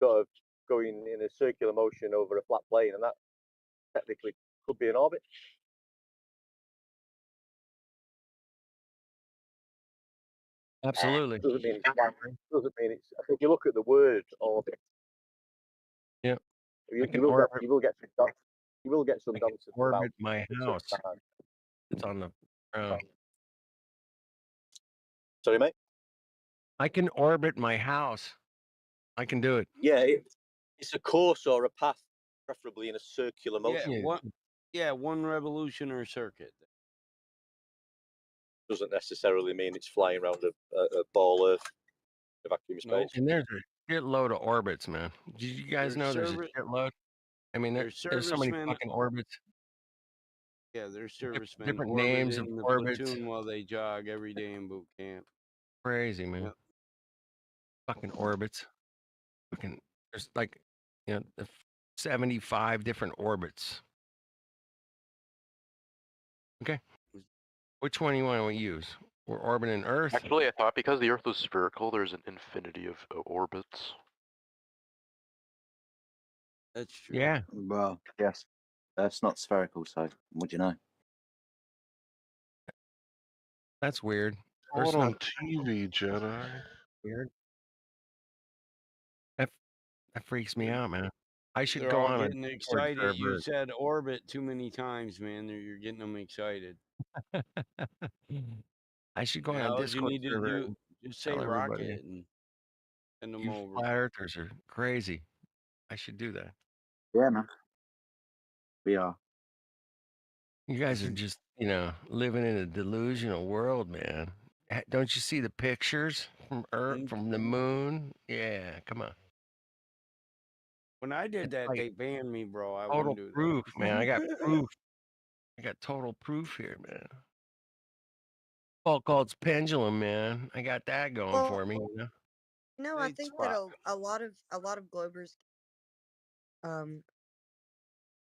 of going in a circular motion over a flat plane, and that technically could be an orbit. Absolutely. Doesn't mean it's. I think you look at the word orbit. Yeah. You can will orbit- get some nonsense about Orbit my house. It's on the ground. Sorry, mate. I can orbit my house. I can do it. Yeah, it's a course or a path, preferably in a circular motion. One revolution or circuit. Doesn't necessarily mean it's flying around a ball of vacuum space. And there's a shitload of orbits, man. Did you guys know there's a shitload? I mean, there's so many servicemen- fucking orbits. Yeah, there's servicemen different orbited names of in the orbits. platoon while they jog every day in boot camp. Crazy, man. Yep. Fucking orbits. Fucking, there's like, 75 different orbits. Okay. Which one do you want to use? We're orbiting Earth. Actually, I thought because the Earth was spherical, there's an infinity of orbits. That's true. Yeah. Well, yes. That's not spherical, so what do you know? That's weird. Hold on TV, Jedi. Weird. That freaks me out, man. I should They're go all on getting a Discord excited. You server. said orbit too many times, man. You're getting them excited. I should go on All a you Discord need to server do and just say tell everybody, rocket and send them you over. flat earthers are crazy. I should do that. Yeah, man. We are. You guys are just, living in a delusional world, man. Don't you see the pictures from Earth, from the moon? Yeah, come on. When I did It's that, like they banned me, bro. I Total wouldn't do proof, that. man. I got proof. I got total proof here, man. Foucault's pendulum, man. I got that going for me. I think that a lot of Globers,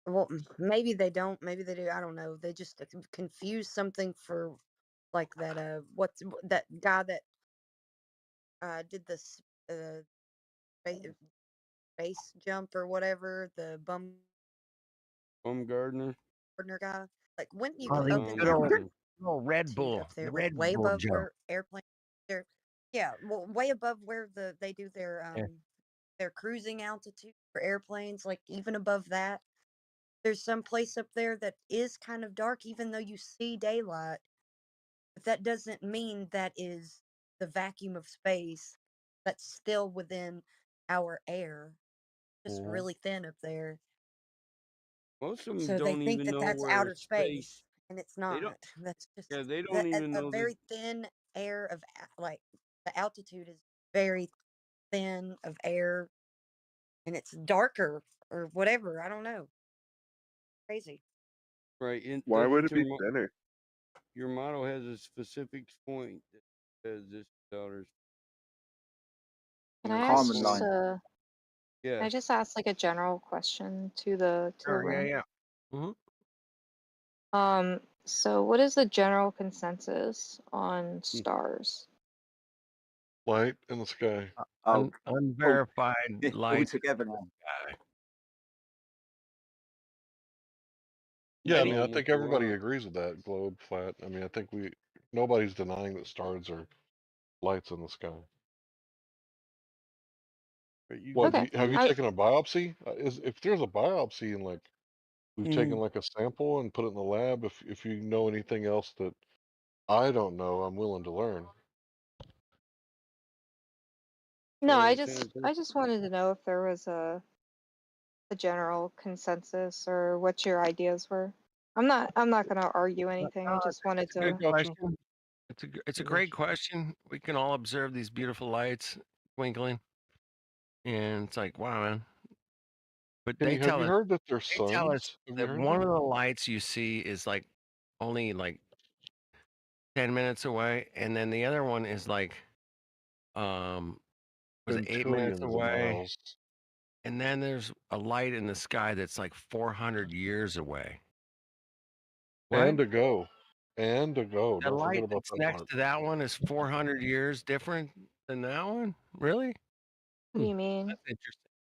well, maybe they don't, maybe they do. I don't know. They just confuse something for like that. What's that guy that did this base jump or whatever? The Bumgardner. guy. Like when you Oh, go the up in good the old Red Bull. up there, The like Red way Bull above jump. where airplanes, well, way above where they do their cruising altitude for airplanes. Like even above that, there's some place up there that is kind of dark, even though you see daylight. But that doesn't mean that is the vacuum of space. That's still within our air, just Mhm. really thin up there. Most of them So they don't think even that know that's where outer space. space, and it's They not. don't. That's just Yeah, they don't even know a very thin air of like the altitude is very thin of air, and it's darker or whatever. I don't know. Crazy. Right. Why would it Your be thinner? Your model has a specific point that says this daughter's. Can I Common ask line. can Yeah. I just ask like a general question to the Sure, room? yeah. Mm-hmm. So what is the general consensus on stars? Light in the sky. Unverified light. All together now. Guy. Yeah, I Many mean, I millions think everybody away. agrees with that. Globe, flat. I mean, I think nobody's denying that stars are lights in the sky. But you What can have you see taken a biopsy? If there's a biopsy and like we've taken Mm. like a sample and put it in the lab, if you know anything else that I don't know, I'm willing to learn. No, I Sam just says. I just wanted to know if there was a general consensus or what your ideas were. I'm not gonna argue anything. I just wanted It's a good to. question. It's a great question. We can all observe these beautiful lights twinkling, and it's like, wow, man. But Kenny, they have tell you us heard that there's they tell us suns? Have you that heard one that? of the lights you see is like only like 10 minutes away, and then the other one is like was it 8 minutes Quintillions of away? miles. And then there's a light in the sky that's like 400 years away. What? And to go. And to go. The Don't forget light about that's that next part. to that one is 400 years different than that one? Really? What do you mean? That's interesting.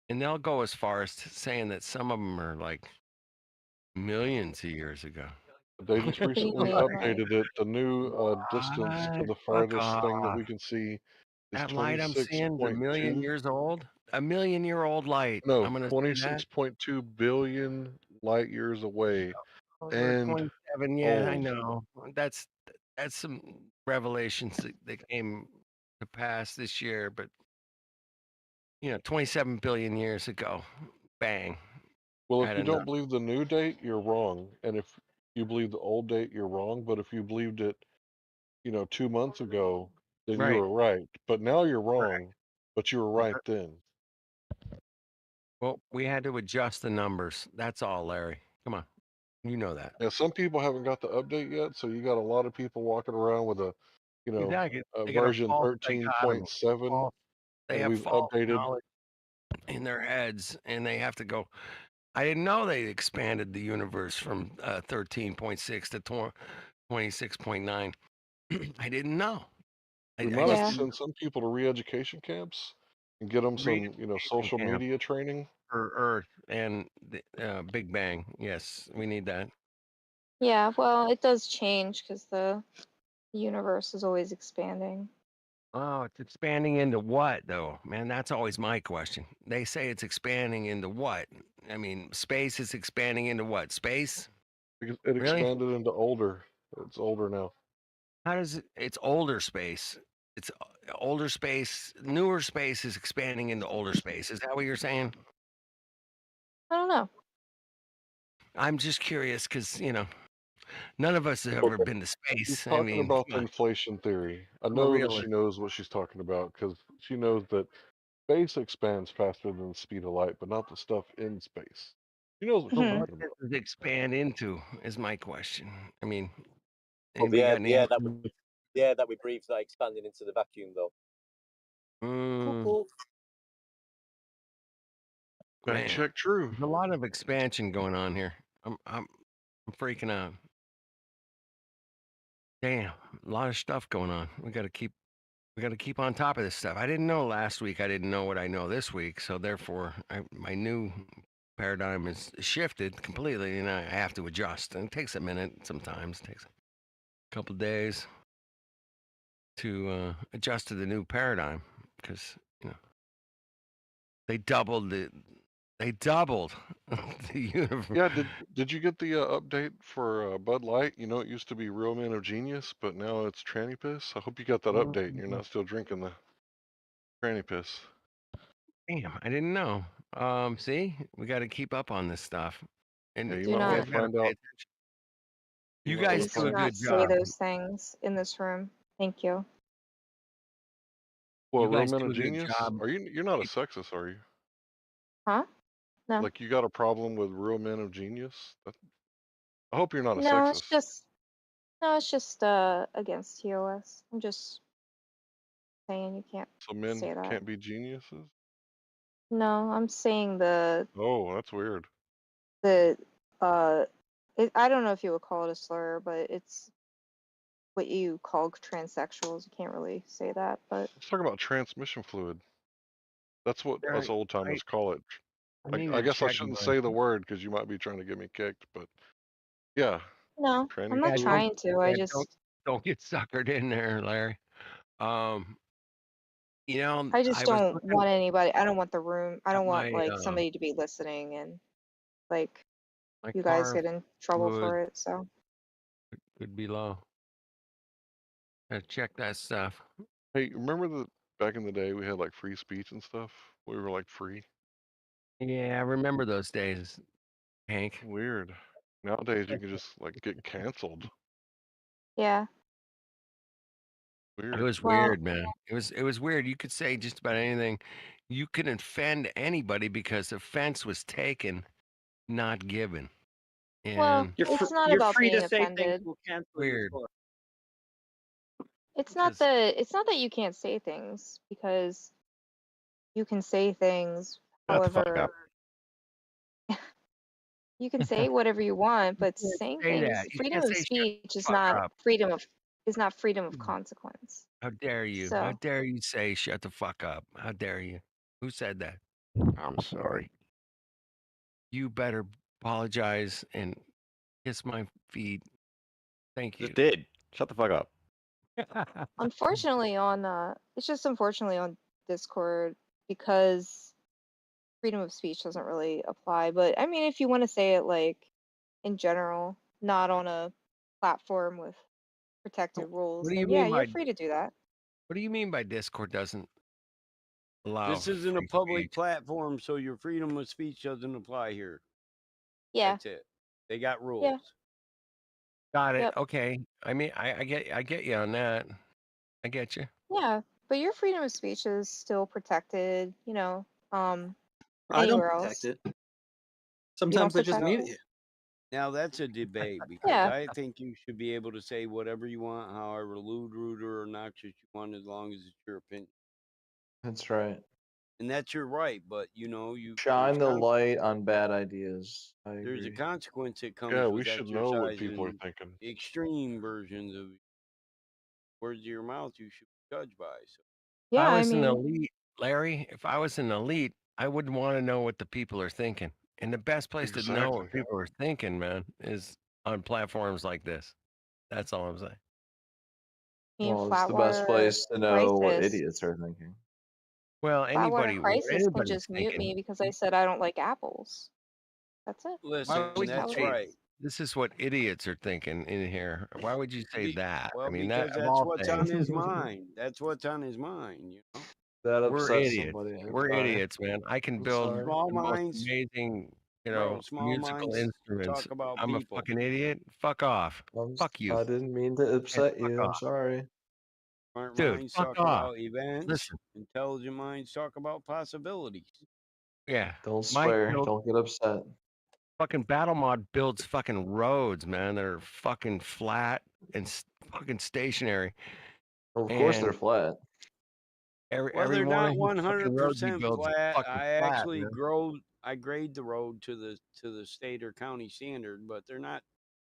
And they'll go as far as saying that some of them are like millions of years ago. They just What do you recently mean, like? updated it. The new distance to What? the Fuck farthest thing that off. we can see is That light I'm seeing is a million 26.2. years old? A million-year-old light. No, I'm gonna say that. 26.2 billion light years away Or and 27, yeah, I old. know. That's some revelations that came to pass this year, but 27 billion years ago. Bang. Well, I if you don't know. don't believe the new date, you're wrong. And if you believe the old date, you're wrong. But if you believed it, 2 months ago, then you Right. were right. But now you're Correct. wrong, but you were right then. Well, we had to adjust the numbers. That's all, Larry. Come on. You know that. Now, some people haven't got the update yet, so you got a lot of people walking around with a Exactly. a They got a version false dichotomy. 13.7, They and have we've false updated. knowledge in their heads, and they have to go. I didn't know they expanded the universe from 13.6 to 26.9. I didn't know. We I might have just to Yeah. send some people to re-education camps and get them some, re-education social camp media training. for Earth and the Big Bang. Yes, we need that. Yeah, well, it does change because the universe is always expanding. Oh, it's expanding into what, though? Man, that's always my question. They say it's expanding into what? I mean, space is expanding into what? Space? It Really? expanded into older. It's older now. How does it? It's older space. It's older space. Newer space is expanding into older space. Is that what you're saying? I don't know. I'm just curious because, none of us have ever been to She's space. I talking mean, about come the on. inflation theory. I I'm a know that realist. she knows what she's talking about because she knows that space expands faster than the speed of light, but not the stuff in space. She knows what So she's Hmm. what talking does about. it expand into is my question. I mean, Well, anybody got any the air that we breathe is like expanding into the vacuum, though. Mm, Fact man, check true. there's a lot of expansion going on here. I'm freaking out. Damn, a lot of stuff going on. We got to keep on top of this stuff. I didn't know last week. I didn't know what I know this week. So therefore, my new paradigm is shifted completely, and I have to adjust. And it takes a minute. Sometimes it takes a couple days to adjust to the new paradigm because they doubled the universe. Yeah, did you get the update for Bud Light? It used to be Real Men of Genius, but now it's Tranny Piss. I hope you got that update and you're not still drinking the Tranny Piss. Damn, I didn't know. See, we got to keep up on this stuff, and Yeah, you Do might want not. to gotta find pay out. attention. You might wanna guys Please do do a find. not good say job. those things in this room. Thank you. What, You Real guys Men do of a good Genius? job. You're not a sexist, are you? Huh? No. Like you got a problem with Real Men of Genius? I hope you're not a No, it's sexist. just against TOS. I'm just saying you can't So men say that. can't be geniuses? No, I'm saying Oh, that's weird. I don't know if you would call it a slur, but it's what you call transsexuals. You can't really say that, but Let's talk about transmission fluid. That's what There, us old timers call it. I guess I shouldn't say the word because you might be trying to get me kicked, but yeah, No, tranny I'm not fluid. trying to. I Yeah, just don't get suckered in there, Larry. You know, I just I was don't looking want anybody. I don't want the room. I at don't want my like somebody to be listening and like my you guys car get in trouble fluid for it. So could be low. Check that stuff. Hey, remember that back in the day we had like free speech and stuff? We were like free. Yeah, I remember those days, Hank. Weird. Nowadays you can just like get canceled. yeah. It Weird. was Well, weird, man. It was weird. You could say just about anything. You could offend anybody because offense was taken, not given. well, And it's not You're about free to being say things offended. we'll cancel you weird. for. It's not that you can't say things because you can say things. Shut the fuck up. However, you can say whatever you want, but You can't saying say things, that. You freedom can't of say shut speech the is fuck not up. freedom of consequence. How dare you? How So dare you say shut the fuck up? How dare you? Who said that? I'm sorry. You better apologize and kiss my feet. Thank you. Just did. Shut the fuck up. unfortunately it's just unfortunately on Discord because freedom of speech doesn't really apply. But I mean if you want to say it like in general, not on a platform with protected rules, What do you then yeah, mean you're by free to do that. what do you mean by Discord doesn't allow This isn't a free public speech? platform, so your freedom of speech doesn't apply here. Yeah. That's it. They got rules. Yeah. Got it. Yep. Okay. I mean, I get you on that. I get you. Yeah, but your freedom of speech is still protected, I don't anywhere protect else. it. You don't Sometimes I just protect mute it? you. Now that's a debate because Yeah. I think you should be able to say whatever you want, however lewd, rude, or obnoxious you want, as long as it's your opinion. That's right. And that's your right, but Shine the light on bad ideas. I there's a agree. consequence that comes Yeah, with we should know what people are exercising thinking. extreme versions of words of your mouth you should be judged by. So If Yeah, I I was an mean, elite, Larry, if I was an elite, I would want to know what the people are thinking. And the best place to know Exactly. what people are thinking, man, is on platforms like this. That's all I'm saying. Well, it's the best Flatwater place to know what Crisis. idiots are thinking. Well, Flatwater anybody, what Crisis can anybody's just mute thinking. me because I said I don't like apples. That's it. Why listen, would you that's say right. this is what idiots are thinking in here? Why would you say that? I Well, mean, that because of that's all what's on things, his mind. That's what's on his mind. That we're upsets idiots. somebody. I'm We're sorry. idiots, man. I can I'm build sorry. Small the most minds, amazing, bro. Small musical minds instruments. talk about I'm a people. fucking idiot. Fuck off. Fuck you. I didn't mean to And upset fuck you. I'm off. sorry. Smart Dude, minds fuck talk off. about events. Listen, Intelligent minds talk about possibilities. yeah. Don't Mike swear. builds Don't get upset. fucking Battle Mod builds fucking roads, man. That are fucking flat and fucking stationary. Of course they're And flat. Well, every they're one not of his fucking roads he 100% builds is flat. fucking I flat, actually man. I grade the road to the state or county standard, but they're not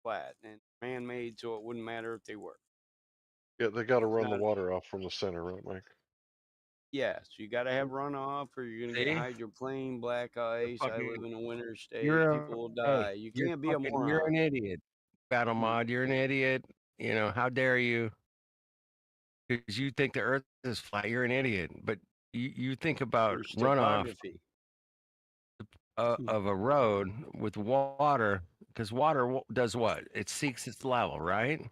flat and man-made, so it wouldn't matter if they were. Yeah, they got to run the Not- water off from the center, right, Mike? Yeah, so you got to have runoff, or you're gonna See? get hydroplane, black ice. I live in a winter state. You're People will hey, die. You you're can't be a fucking, moron. you're an idiot. Battle Mod, you're an idiot. How dare you? Because you think the earth is flat, you're an idiot. But you think about There's runoff topography. of a road with water, because water does what? It seeks its level, right?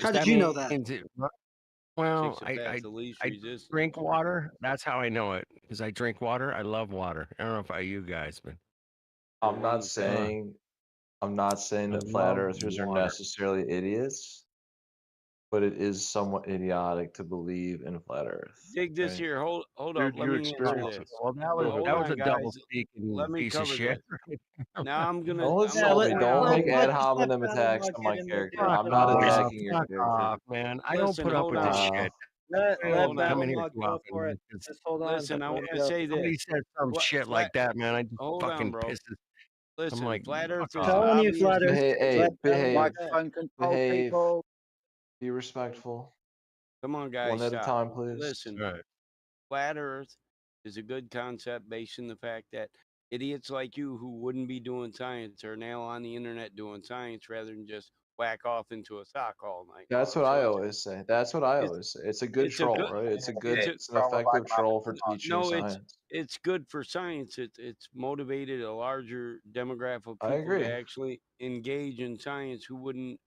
How did you know that? Well, Takes a path of least I resistance. drink water. That's how I know it, because I drink water. I love water. I don't know about you guys, but I'm not saying that flat love earthers are water. necessarily idiots, but it is somewhat idiotic to believe in flat Earth. Dig this right? here. Hold up. Dude, Let you me answer experience this. it. Well, that Hold was on, a double guys. speaking Let me piece of cover shit. this. Now I'm gonna. Don't I'm insult gonna me. Don't make ad Let's let hominem Battle attacks Mod on get my in there, character. dude. I'm not Fuck attacking your fuck character. off, man. I don't Listen, put up hold with this on. shit. Let Hold Come on. in here Mod too go often. for it. Because Just hold on. Listen, I Let want him to go. say somebody this. says some shit like that, man. I just Hold on, fucking bro. pisses. Listen, I'm like, flat fuck earthers off. Telling you, flat obviously. Earth. Hey, Let Battle behave. Mod go. Microphone control, Behave. people. Be respectful. Come on, guys. One at a Stop. time, please. Listen, Right. flat Earth is a good concept based on the fact that idiots like you who wouldn't be doing science are now on the internet doing science rather than just whack off into a sock all night That's long. what I So always say. That's what I it's always say. It's a good it's a troll, good right? It's a good, it's a it's an effective troll for teaching no science. it's good for science. It's motivated a larger demographic of I people to agree. actually engage in science who wouldn't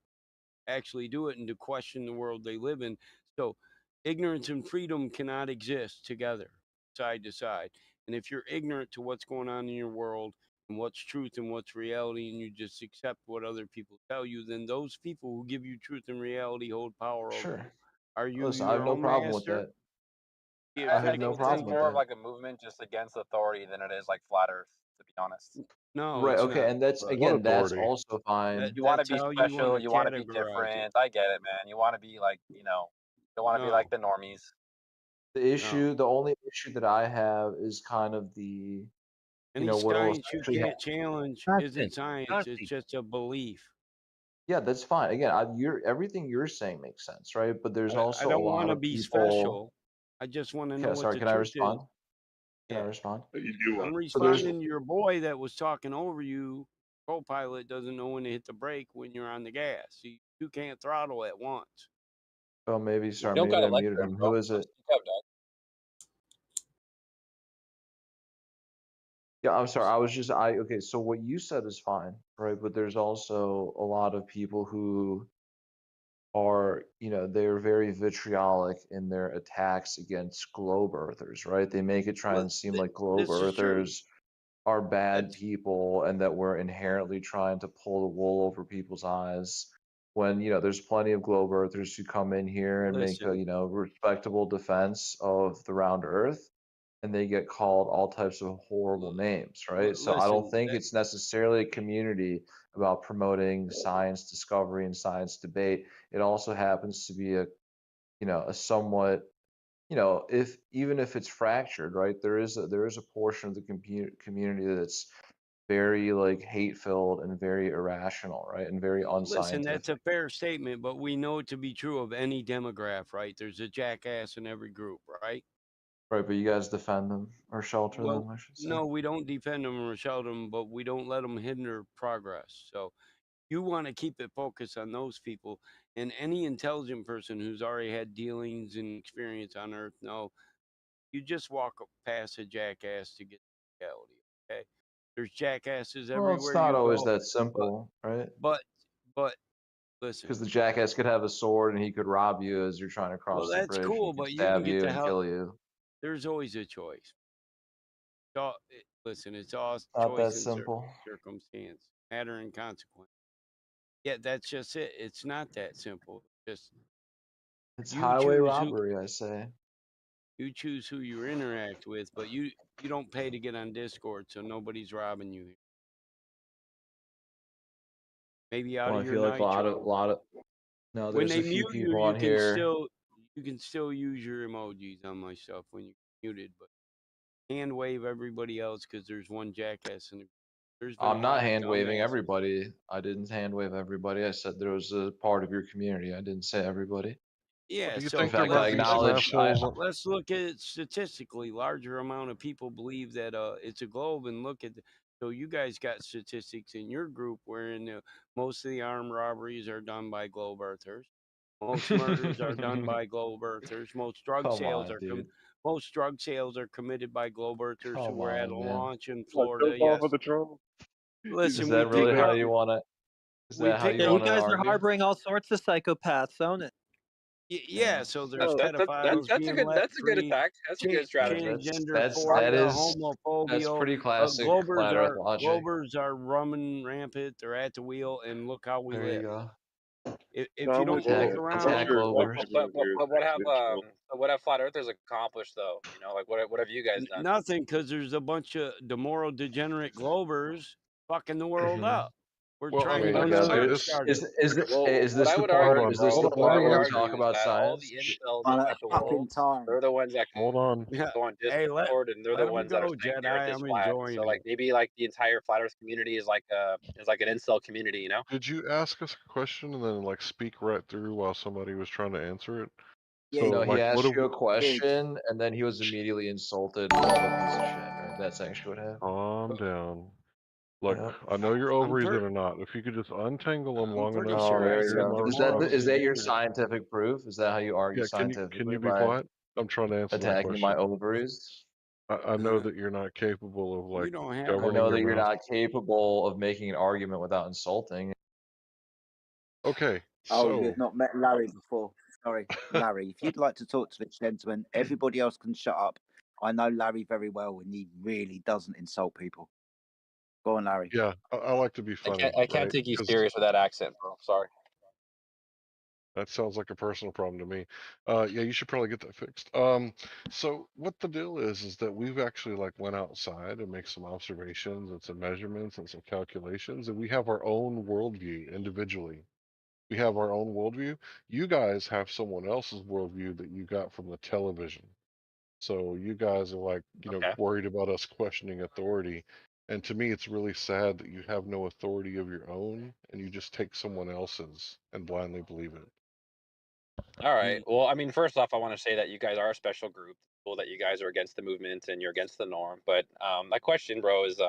actually do it and to question the world they live in. So ignorance and freedom cannot exist together side to side. And if you're ignorant to what's going on in your world and what's truth and what's reality, and you just accept what other people tell you, then those people who give you truth and reality hold power over Sure. you. Are you Listen, I your have no own problem with master? that. Be I a have I no think critical this is problem with more of thinker. that. like a movement just against authority than it is like flat Earth, to be honest. No, Right. it's Okay. not. And that's But What again, that's authority? also fine. You want to that's be how you want special. to You want to be categorize it. different. I get it, man. You want to be like, you don't want to be like No, the normies. no. The only issue that I have is kind of the, Any what will science you essentially can't challenge isn't science. It's just a belief. Yeah, that's fine. Again, everything you're saying makes sense, right? But there's I also a don't lot want to of be people. special. I just want to know Okay, what sorry, the can I truth is. respond? Can I Yeah. respond? You do I'm So there's responding to your boy that was talking over you. Co-pilot doesn't know when to hit the brake when you're on the gas. You can't throttle at once. oh maybe You sorry, don't maybe got a I leg muted break, him. bro. Who is So it? speak up, dog. Yeah, I'm sorry. Okay, so what you said is fine, right? But there's also a lot of people who are, they're very vitriolic in their attacks against globe earthers, right? They make it try Well, and seem like globe this is true. earthers are bad That's people and that we're inherently trying to pull the wool over people's eyes when, there's plenty of globe earthers who come in here and make a, listen. respectable defense of the round earth and they get called all types of horrible names, right? So I don't Listen. think it's necessarily a community about promoting science discovery and science debate. It also happens to be a somewhat, if even if it's fractured, right? There is a portion of the community that's very like hate filled and very irrational, right? And very Listen, that's a unscientific. fair statement, but we know it to be true of any demographic, right? There's a jackass in every group, right? Right, but you guys defend them or shelter Well, them, I should say. no, we don't defend them or shelter them, but we don't let them hinder progress. So you want to keep it focused on those people, and any intelligent person who's already had dealings and experience on Earth. No, you just walk past a jackass to get to reality. Okay, there's jackasses Well, it's everywhere not you always go, that but simple, right? but but listen. Because the jackass could have a sword and he could rob you as you're trying to Well, cross the that's bridge and he cool, could but you can stab get you the and hell. kill you. There's always a choice. Listen, it's all Not that choice and simple. circumstance, matter and consequence. Yeah, that's just it. It's not that simple. Just It's you highway choose robbery, I say. who you interact with, but you don't pay to get on Discord, so nobody's robbing you. Maybe out Well, of I your feel like a lot nitro. of no, When there's they a few mute you, people on here. you can still use your emojis on my stuff when you're muted, but hand wave everybody else because there's one jackass in the. There's been a I'm not lot of hand waving dumbasses. everybody. I didn't hand wave everybody. I said there was a part of your community. I didn't say everybody. Yeah, Do you so think In there fact, I might be some acknowledge assholes? let's look at it statistically. Larger amount of people believe that it's a globe, and look at so you guys got statistics in your group wherein most of the armed robberies are done by globe earthers. Most murders are done by globe earthers. Most drug Come sales on, dude. most drug sales are committed by globe earthers who Come were at a on, man. launch in Like Florida. jump off Yes. of the drone? Listen, Is we that really picked how up. you want to? Is We that how picked you Yeah, you want to guys are argue? harboring all sorts of psychopaths, own it. Yeah, so there's Oh, pedophiles that's a being good let attack. free, That's a good strategy. transgenderphobia, That's homophobia. pretty classic flat Earth logic. Globers are running rampant. They're at the wheel, and look how we There live. you go. If you don't look around, Attack Globers. But what have flat earthers accomplished though? Like what have you guys done? nothing, because there's a bunch of moral degenerate globers fucking the world up. We're Well, I trying mean, to I get can an say Earth this. started. Is What this I the would part? argue, Is this the what part I where would we argue talk is about that all the science? incels On at a the fucking world, time. they're the ones that Hold on. go on Hey, Discord, and they're the let 'em ones that are go, saying the Earth Jedi. is I'm flat. enjoying So like it. maybe like the entire flat Earth community is like an incel community, Did you ask us a question and then like speak right through while somebody was trying to answer it? Yeah, No, So, he like, what asked do you a did. question, and then he was immediately insulted and called a piece of shit. Right? That's actually what happened. calm down. Look, Yep. I know you're I'm overreaching per- or not. If you could just untangle them I'm long pretty enough Oh, to sure I there you answer said my go. the more Is response. that your better. scientific proof? Is that how you argue Yeah, can you scientifically be by quiet? I'm trying to answer my attacking my question. ovaries? I know that you're not capable of You like don't have I governing know your that you're mouth. not capable of making an argument without insulting. Okay, Oh, you've so not met Larry before. Sorry, Larry. If you'd like to talk to this gentleman, everybody else can shut up. I know Larry very well, and he really doesn't insult people. Go on, Larry. yeah, I like to be funny, I can't right? take you Because serious with that accent, bro. Sorry. that sounds like a personal problem to me. Yeah, you should probably get that fixed. So what the deal is that we've actually like went outside and make some observations and some measurements and some calculations, and we have our own worldview individually. We have our own worldview. You guys have someone else's worldview that you got from the television. So you guys are like, Okay. worried about us questioning authority. And to me, it's really sad that you have no authority of your own and you just take someone else's and blindly believe it. All right. Well, I mean, first off, I want to say that you guys are a special group. Cool that you guys are against the movement and you're against the norm. But my question, bro, is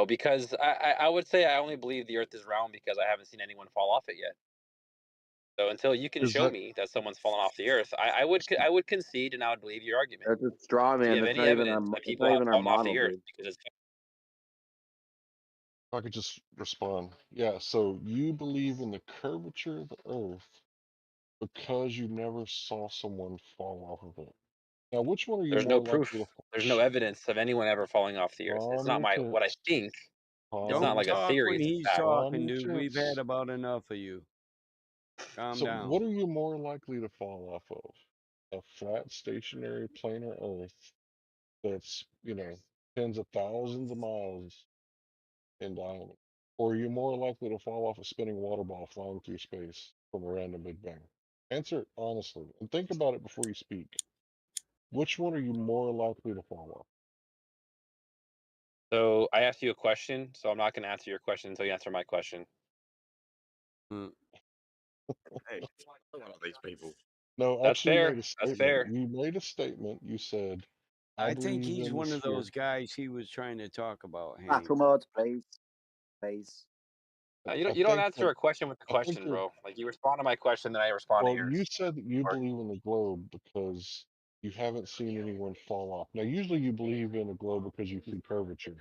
because I would say I only believe the Earth is round because I haven't seen anyone fall off it yet. So until you can Is show that me that someone's fallen off the Earth, I would concede and I would believe your argument. That's a straw Do you man. have That's any not even our. evidence that It's people not have even our fallen off model, the Earth? dude. Because it's if I could just respond? Yeah, so you believe in the curvature of the earth because you never saw someone fall off of it. Now, which one are you there's no more proof. likely to There's no evidence of anyone ever falling off the Earth. It's calm not your what I tits? think. It's not Calm Don't like a talk theory. when It's a he's fact. talking, your dude. We've tits. had about enough of you. Calm So down. what are you more likely to fall off of? A flat, stationary, planar Earth that's, tens of thousands of miles in diameter? Or are you more likely to fall off a spinning water ball flying through space from a random Big Bang? Answer it honestly and think about it before you speak. Which one are you more likely to fall off? So I asked you a question, so I'm not going to answer your question until you answer my question. Hey, one of these people. No, That's actually, you fair. made a That's statement. fair. You made a statement. You said, I I think believe he's in the one of sphere. those guys he was trying to talk about, Hank. Battle mods, please. Please. You I don't think answer a question with a I think question, you're bro. Like you respond to my question, then I respond to well, you yours. said that you Or believe in the globe because you haven't seen anyone fall off. Now, usually you believe in a globe because you see curvature,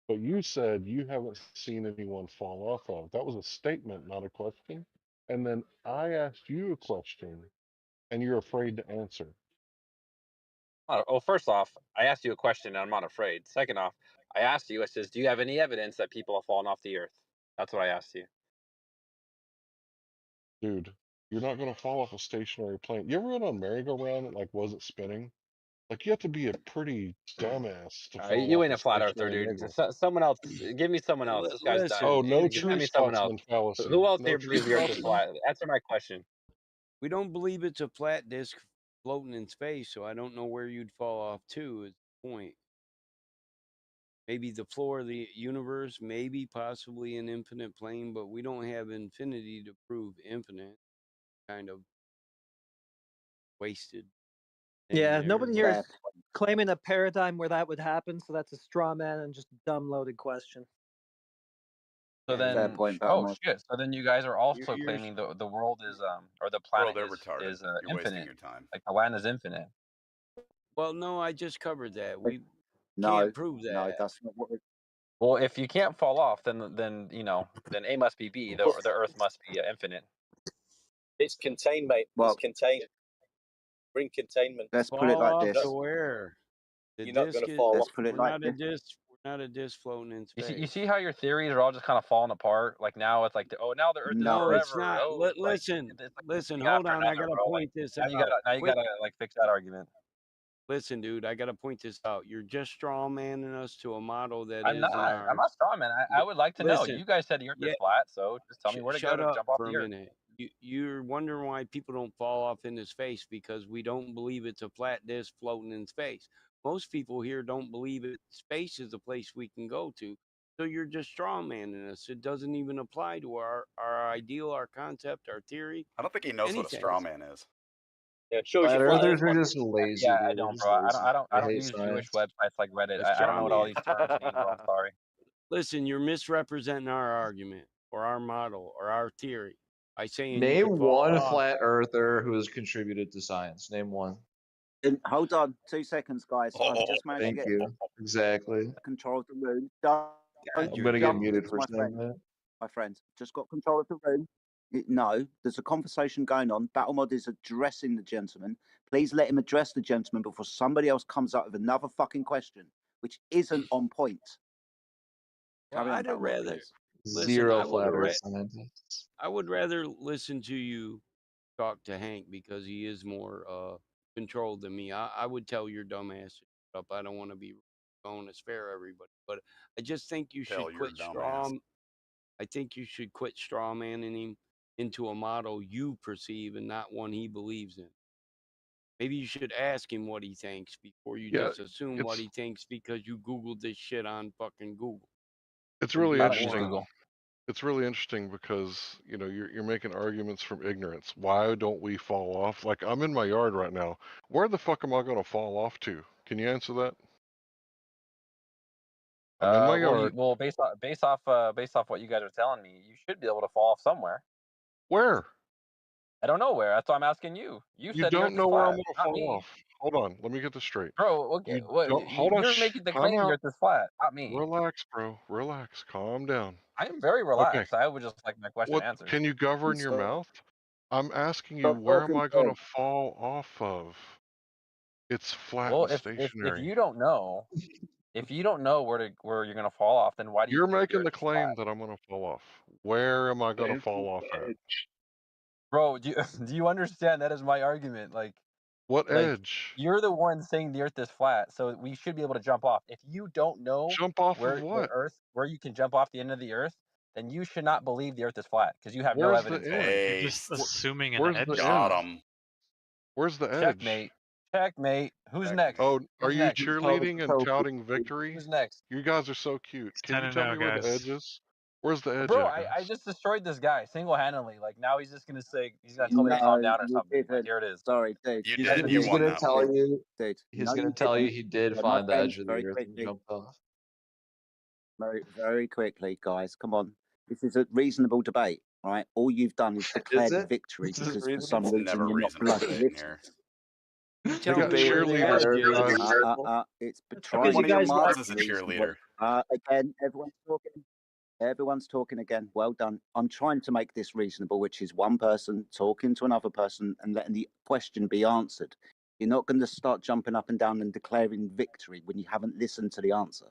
but you said you haven't seen anyone fall off of. That was a statement, not a question. And then I asked you a question, and you're afraid to answer. well, first off, I asked you a question, and I'm not afraid. Second off, I asked you. I says, "Do you have any evidence that people have fallen off the Earth?" That's what I asked you. Dude, you're not going to fall off a stationary plane. You ever run on merry-go-round that, like, wasn't spinning? Like, you have to be a pretty dumbass to fall You off ain't a a flat earther, stationary dude. merry-go. Someone else. Give me someone else. This guy's done. Oh, Listen, no Just true send me someone else. Scotsman fallacy. Who else No here true believes the Earth is Scotsman. flat? Answer my question. We don't believe it's a flat disk floating in space, so I don't know where you'd fall off to. Is the point? Maybe the floor of the universe, maybe possibly an infinite plane, but we don't have infinity to prove infinite. Kind of wasted. Yeah, there, nobody but- here is claiming a paradigm where that would happen, so that's a straw man and just a dumb loaded question. So then, Fair point, oh Battle shit! So then you guys are also You're- claiming the world is or the Bro, planet they're is retarded. is You're wasting infinite. your time. Like the land is infinite. Well, no, I just covered that. We No, can't prove that. no, that's not what we're. Well, if you can't fall off, then then A must be B. The Earth must be infinite. It's contained, mate. Well, it's contained. We're in containment. Let's put it Fall like off this. to where? The You're not disc gonna is- fall Let's off. put it we're like not a this. disc. We're not a disc floating in space. You see how your theories are all just kind of falling apart? Like now it's like, now the Earth is No, No, it's forever. not. Oh, like, listen, it's like listen. thing Hold after on. I another, gotta bro. point this Now out. you gotta Quit. like fix that argument. Listen, dude. I gotta point this out. You're just straw manning us to a model that I'm isn't not. ours. I'm not strong, man. I would like to know. Listen, You guys said the Earth yeah, is flat, so just tell me where to go shut to up jump off for the a Earth. minute. You're wondering why people don't fall off into space because we don't believe it's a flat disk floating in space. Most people here don't believe it. Space is a place we can go to. So you're just straw manning us. It doesn't even apply to our ideal, our concept, our theory. I don't think he knows what a anything. straw man is. Yeah, it shows you Flat flat earthers Earth. are just lazy, Yeah, I dude. They're don't, just bro. lazy. I They don't hate use Jewish science. websites like Reddit. A I straw don't know what all man. these terms mean, bro. I'm sorry. Listen, you're misrepresenting our argument or our model or our theory by saying you Name could fall one off. flat earther who has contributed to science. Name one. Hold on, 2 seconds, guys. I've just managed to Thank get you. Exactly. control of the room. Don't I'm gonna get jump muted into for my saying friend. that. My friend, just got control of the room. No, there's a conversation going on. Battlemod is addressing the gentleman. Please let him address the gentleman before somebody else comes up with another fucking question, which isn't on point. Well, Carry on, I'd have Battlemod, rather please. listen. Zero flat earth scientists. I would rather listen to you talk to Hank because he is more controlled than me. I would tell your dumb ass to shut up. I don't want to be going to spare everybody, but I just think you Tell should your quit dumb straw. ass. I think you should quit straw manning him into a model you perceive and not one he believes in. Maybe you should ask him what he thinks before you Yeah, just assume what it's he thinks because you Googled this shit on fucking Google. it's Don't really be a interesting. moron. It's really interesting because you're making arguments from ignorance. Why don't we fall off? Like I'm in my yard right now. Where the fuck am I going to fall off to? Can you answer that? I'm in my yard. Well, based off what you guys are telling me, you should be able to fall off somewhere. Where? I don't know where. That's why I'm asking you. You You said the don't Earth is know where I'm flat, going to not fall me, off. Hold on. Let me get this straight. bro. Okay, You what? don't. Hold on. You're Shh. making the Time claim the out. Earth is flat, not me. Relax, bro. Relax. Calm down. I am very Okay. relaxed. I would just like my question What? answered. Can you govern your mouth? I'm asking you, where am I going to fall off of? It's flat Well, and if stationary. you don't know, if you don't know where you're gonna fall off, then why do you You're believe the making Earth the is flat? claim that I'm going to fall off. Where am I going to fall off at? Bro, do you understand that is my argument? What Like edge? you're the one saying the Earth is flat, so we should be able to jump off. If you don't know Jump off of what? where you can jump off the end of the Earth, then you should not believe the Earth is flat because you have no Where's the evidence for it. edge? You're just assuming an Where's edge. the Got edge? him. Where's the edge? Checkmate. Checkmate. Who's next? Oh, are Who's you next? cheerleading and touting victory? Who's next? You guys are so cute. Can you 10 tell and me 0, where the guys. edge is? Where's the edge Bro, at, guys? I just destroyed this guy single-handedly. Like now he's just gonna say he's gonna tell me to calm down or something. Like here it is. Sorry, dude. You He's did. gonna, You he's won gonna that tell one. you. Dude, He's no, gonna you tell you didn't. he did My find the friend, edge of the very earth and quickly, jumped off. very quickly, guys. Come on. This is a reasonable debate, right? All you've done is declared it? victory This is because for some It's reason never you're not reasonable bloody debating listening. here. You They tell got me where the cheerleaders, edge is. guys. It's Every trying one of to your be mods nice is a and reasonable. cheerleader. Again, everyone's talking. Everyone's talking again. Well done. I'm trying to make this reasonable, which is one person talking to another person and letting the question be answered. You're not going to start jumping up and down and declaring victory when you haven't listened to the answer.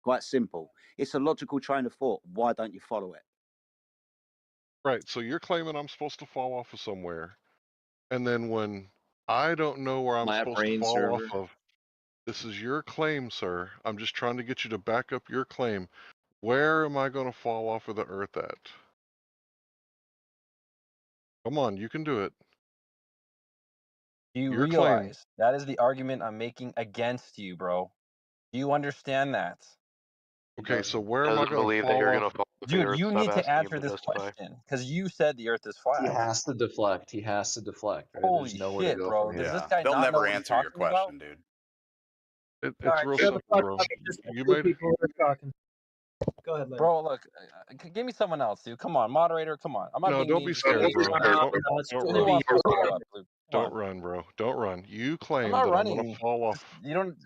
Quite simple. It's a logical train of thought. Why don't you follow it? Right, so you're claiming I'm supposed to fall off of somewhere, and then when I don't know where I'm My supposed to brain fall server. off of, this is your claim, sir. I'm just trying to get you to back up your claim. Where am I going to fall off of the earth at? Come on, you can do it. Do you Your claim. realize that is the argument I'm making against you, bro? Do you understand that? Okay, so where am I Doesn't going to believe that fall you're off? gonna fall off the Dude, earth. you Stop need to asking him answer to this justify. question because you said the Earth is flat. He has to deflect. He has to deflect. Right? Holy There's nowhere to shit, go bro! from Does here. this guy They'll not know never what he's answer your talking about? question, dude. It's Alright, real shut the simple, fuck bro. up. Just You two made people who are talking. Go ahead, Larry. Bro, look, give me someone else, dude. Come on, moderator. Come on. I'm not No, being don't mean. be Just scared, bro. Don't Who run. wants to follow up, Luke? Come Don't on. run, bro. Don't run. You I'm claim not that I'm going to running. fall off. You've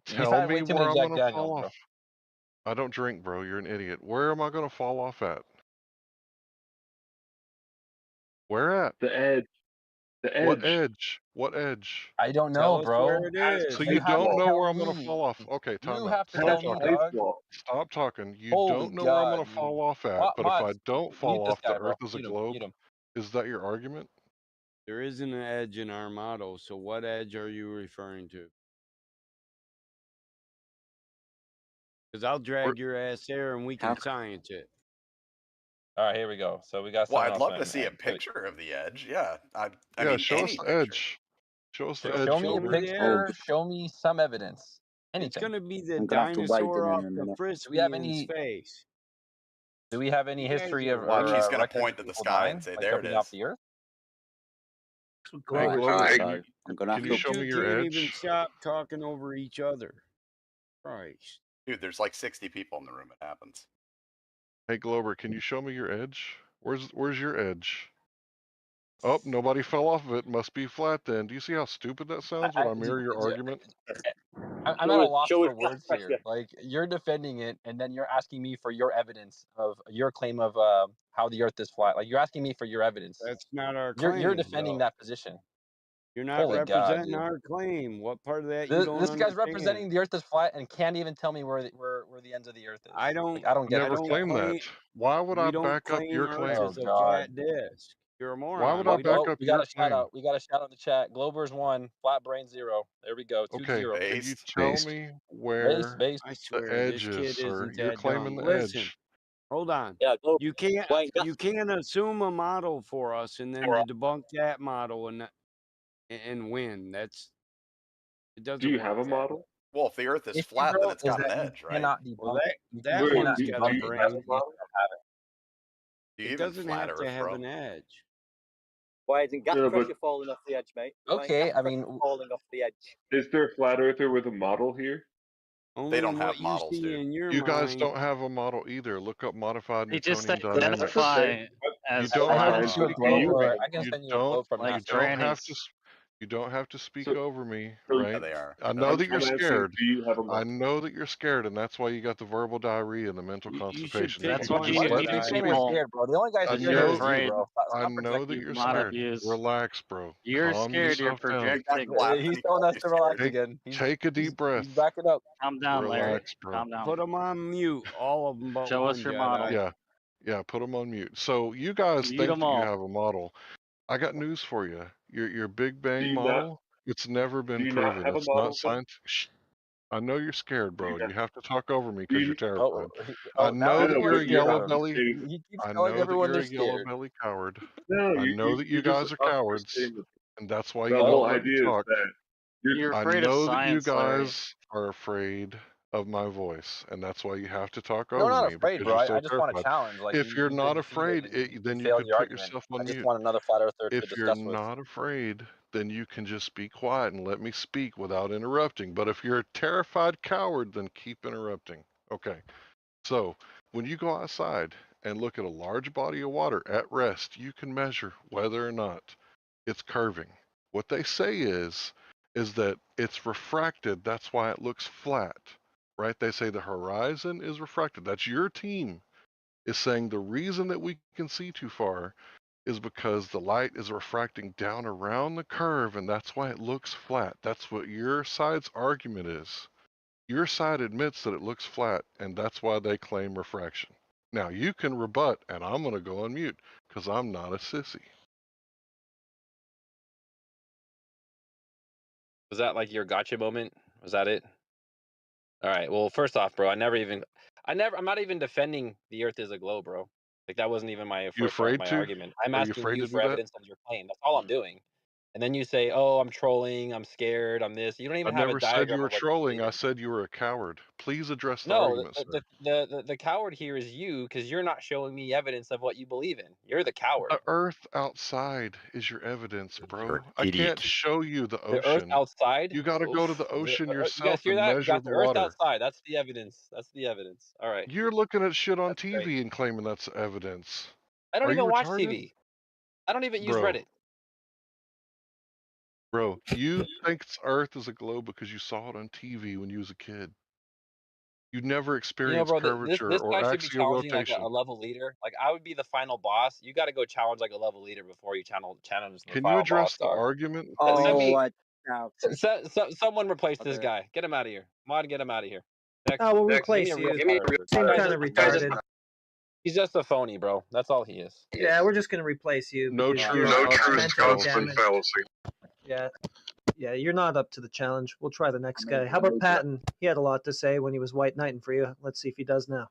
Tell had me way too where many I'm Jack going to Daniels, fall bro. off. I don't drink, bro. You're an idiot. Where am I going to fall off at? Where at? The edge. The edge. What edge? What edge? I don't Tell know, us bro. where it is. So You you have to don't know tell where I'm going to me. fall off. Okay, You time out. have to Stop tell me, talking. dog. Stop talking. You Holy don't know where I'm going God, to dude. fall off at, but if I Mods, don't fall mute this off, the guy, bro. earth is a Mute him. globe. Mute him. Is that your argument? There isn't an edge in our model, so what edge are you referring to? Because I'll drag your ass there and we can science it. All right, here we go. So we got Well, someone I'd else. love to see a picture of the edge. Yeah, I mean, show us any the picture. edge. Show us the edge. Show me a Silver. picture. Show me some evidence. Anything. It's going to be the I'm gonna have to wade dinosaur in off a the minute. frisbee Do we have in any? space. Do we have any You guys history are of Watch, he's going to records point of to the people sky dying, and say, like "There it jumping off is." the Earth? Hey, Right, Glover, so I'm gonna have can to. you show me You your can't even edge? stop talking over each other. Christ. Dude, there's like 60 people in the room. It happens. Hey, Glover, can you show me your edge? Where's your edge? Oh, nobody fell off of it. Must be flat then. Do you see how stupid that sounds when I mirror your argument? I'm at a loss for words here. Like you're defending it, and then you're asking me for your evidence of your claim of how the Earth is flat. Like you're asking me for your evidence. That's not our You're claim, defending though. that position. You're not Holy God, representing dude. our claim. What part of that you don't This guy's understand? representing the Earth is flat and can't even tell me where the ends of the Earth is. I don't. Like, I don't get Never this guy. claimed that. Why would I We don't back up claim your Earth claim? Oh is a God. flat disc. You're a moron. Why would I We back don't. up We got your a shout claim? out. We got a shout out in the chat. Glober's 1, Flat Brain 0. There we go. 2 Okay, 0. can you tell me Base, where base. I the swear, edge this is, kid sir? isn't You're that claiming dumb. the Listen, edge. hold on. Yeah, Glober. You can't. Wayne, You can't assume a model for us and then to debunk that model and win. It doesn't Do you work have a that model? Well, if the Earth is issue, flat, then bro, it's is got an that you edge, right? cannot Well, debunk. that Wait, one's do got a you have brain. a model? Do you It even doesn't flat have to Earth, have bro? an edge. Why isn't gas No, pressure but falling off the edge, mate? Okay, I mean, falling off the edge. is there a flat earther with a model here? Only don't in have what you models, see dude. in your You guys mind. don't have a model either. Look up modified They just Newtonian That's dynamics. identify You as don't I have can to flat. send you a speak globe, you over or me. I can You send you a don't. globe from Like You NASA. don't have to. trannies. You don't have to speak So, over me, so Yeah, right? they are. I know that you're I'm asking, scared. do you have a I model? know that you're scared, and that's why you got the verbal diarrhea and the mental You should constipation. If pick That's you what could one, just Why do you let keep me Jedi. saying we're speak, scared, bro? The only guys I that you're scared is know. you, afraid. bro. I Stop know that projecting. you're scared. Model Relax, bro. You're Calm scared. You're yourself down. Dude, that projecting. He's blasphemy telling call us you to scared. relax again. Take a deep breath. He's backing up. Calm down, Larry. Relax, bro. Calm down. Put them on mute, all of them but Show us one, your Jedi. model. Yeah, yeah. Put them on mute. So you guys Mute think them that you all. have a model. I got news for you. Your Big Do Bang you not? model. It's never Do been you not proven. have a It's not model, though? science. Shh. I know you're scared, Do you bro, and not? you have to talk over me Do because you? you're terrified. I Now know No, that no, everyone you're is but a you scared yellow of have to him. belly. say. He keeps I telling know that everyone you're they're a yellow scared. belly coward. No, I know that you you just guys are are cowards, saying that and that's why the you whole don't let me idea is talk. that you're. You're I afraid of know that you science, Larry. guys are afraid of my voice, and that's why you have to talk No, over not me afraid, because bro. you're so I just want a terrified. challenge. Like If you're you've been not defeated afraid, and you then you failed could your put argument. yourself I on just mute. want another flat earther to If you're discuss with. not afraid, then you can just be quiet and let me speak without interrupting. But if you're a terrified coward, then keep interrupting. Okay. So when you go outside and look at a large body of water at rest, you can measure whether or not it's curving. What they say is that it's refracted. That's why it looks flat, right? They say the horizon is refracted. That's your team is saying the reason that we can see too far is because the light is refracting down around the curve, and that's why it looks flat. That's what your side's argument is. Your side admits that it looks flat, and that's why they claim refraction. Now, you can rebut, and I'm going to go on mute because I'm not a sissy. Was that like your gotcha moment? Was that it? All right. Well, first off, bro, I'm not even defending the Earth as a globe, bro. Like that wasn't even my You first part of afraid my to? argument. I'm Are you asking afraid you to do for that? evidence of your claim. That's all I'm doing. And then you say, "Oh, I'm trolling. I'm scared. I'm this." You don't I even have a never said you diagram were of what you trolling. believe I in. said you were a coward. Please address the No, argument, sir. the coward here is you because you're not showing me evidence of what you believe in. You're the coward. The earth outside is your evidence, You're bro. an I can't idiot. show you the The Earth ocean. outside. You got to go to Oof. the ocean You guys yourself hear and that? We measure got the the Earth water. outside. That's the evidence. That's the evidence. All right. You're looking at shit on That's great. TV and claiming that's evidence. I don't Are you even watch retarded? TV. I don't even use Bro, Reddit. you think Earth is a globe because you saw it on TV when you was a kid. You never You know, experienced bro, curvature this or guy should be axial challenging like a rotation. level leader. Like I would be the final boss. You got to go challenge like a level leader before you challenge the Can you final address boss, the dog. argument? Send Oh, me now. someone replace this Okay. guy. Get him out of here. Mod, get him out of here. Next, Oh, we'll give me replace a real you. fire. Seem kind of retarded. He's just a phony, bro. That's all he is. Yeah, we're just gonna replace you No because truth, you're no mentally damaged. Yeah, you're not up to the challenge. We'll try the next guy. How about Patton? He had a lot to say when he was white knighting for you. Let's see if he does now.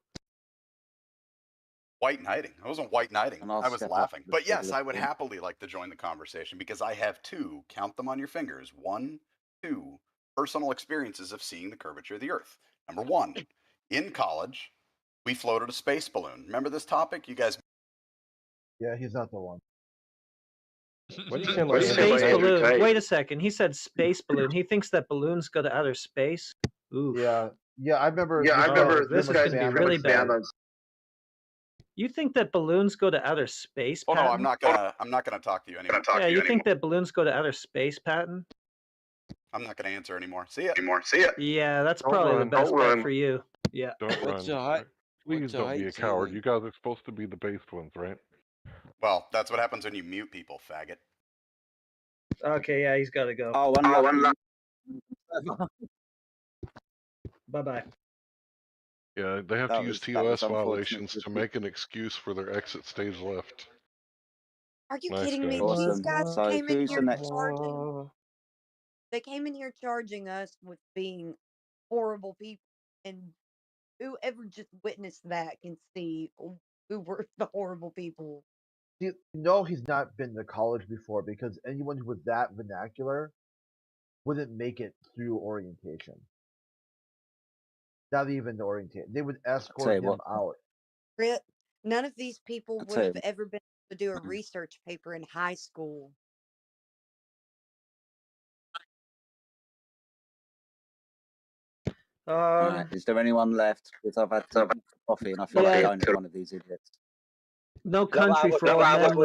White knighting. I wasn't white knighting. And I'll I was step laughing. up to But the yes, I would podium. happily like to join the conversation because I have two, count them on your fingers, 1, 2 personal experiences of seeing the curvature of the Earth. Number 1, in college, we floated a space balloon. Remember this topic? You guys. Yeah, he's not the one. Why do you sound like Andrew Space Tate? balloon. Wait a second. He said space balloon. He thinks that balloons go to outer space. Oof. Yeah, I remember. Oh, this is going to be really bad. on. You think that balloons go to outer space, Oh no, Patton? I'm not gonna talk to you anymore. Yeah, you think that balloons go to outer space, Patton? I'm not gonna answer anymore. See ya. Yeah, that's Don't probably the run. best Don't bet run. for you. Yeah. Don't What's run. a height? Please What's a don't be a height coward. ceiling? You guys are supposed to be the based ones, right? Well, that's what happens when you mute people, faggot. Okay, yeah, he's got to go. Oh, unlucky. Bye-bye. Yeah, they have That to use was TOS unfortunate. violations to make an excuse for their exit stage left. Are you Nice kidding me? guys. These Awesome. guys So came in who's the here next? charging. They came in here charging us with being horrible people, and whoever just witnessed that can see who were the horrible people. You know he's not been to college before because anyone who was that vernacular wouldn't make it through orientation. Not even the orientation. They would Tell escort you him what. out. Grit, none of these people I'll would tell have you. ever been able to do a research paper in high school. Right. Is there anyone left? Because I've had coffee and I feel like going to one of these idiots. No Country for Old Men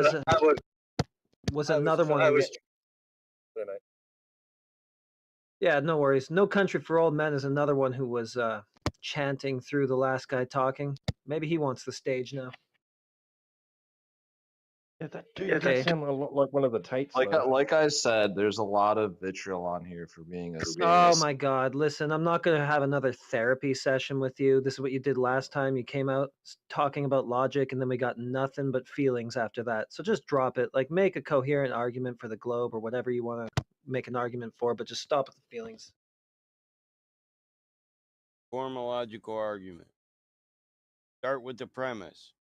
was another one. Yeah, no worries. No Country for Old Men is another one who was chanting through the last guy talking. Maybe he wants the stage now. Yeah, that sounds a lot like one of the Tates. Like I said, there's a lot of vitriol on here for being a Oh my God! Listen, I'm not going to have another therapy session with you. This is what you did last time. You came out talking about logic, and then we got nothing but feelings after that. So just drop it. Like, make a coherent argument for the globe or whatever you want to make an argument for, but just stop at the feelings. Form a logical argument. Start with the premise.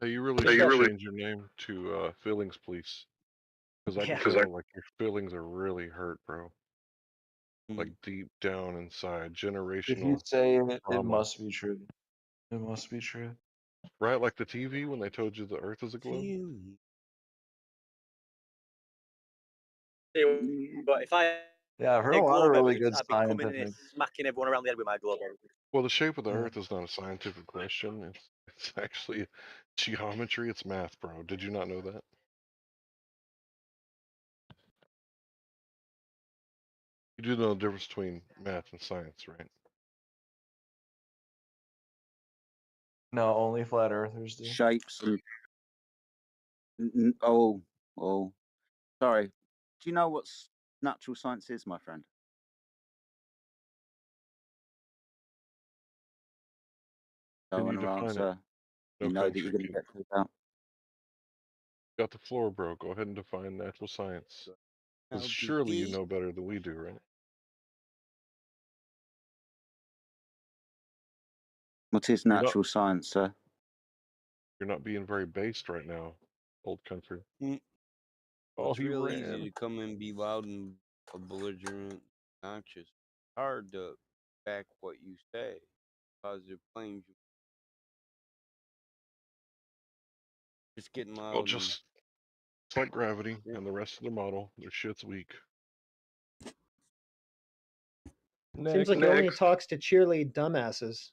Hey, you really should change your name to Feelings Please. Because I can feel like your feelings are really hurt, bro. Like deep down inside, generational. If you say it, it trauma. must be true. It must be true. Right, like the TV when they told you the Earth is a globe. But if I Yeah, I've heard had a lot of globe really evidence, good I'd be coming in scientific. here smacking everyone around the head with my globe evidence. Well, the shape of the Earth is not a scientific question. It's actually geometry. It's math, bro. Did you not know that? You do know the difference between math and science, right? No, only flat earthers do. Shapes and oh, sorry. Do you know what natural science is, my friend? Can No you one will define it? answer. No You know that country you're going to can. get called out. Got the floor, bro. Go ahead and define natural science. Because surely you know better than we do, right? What is You're not- natural science, sir? You're not being very based right now, old country. Well, it's he real ran. easy to come and be loud and belligerent, conscious. Hard to back what you say. Positive claims. Just getting loud. Well, just it's like gravity and the rest of the model. Their shit's weak. Seems like he only talks to cheerlead dumbasses.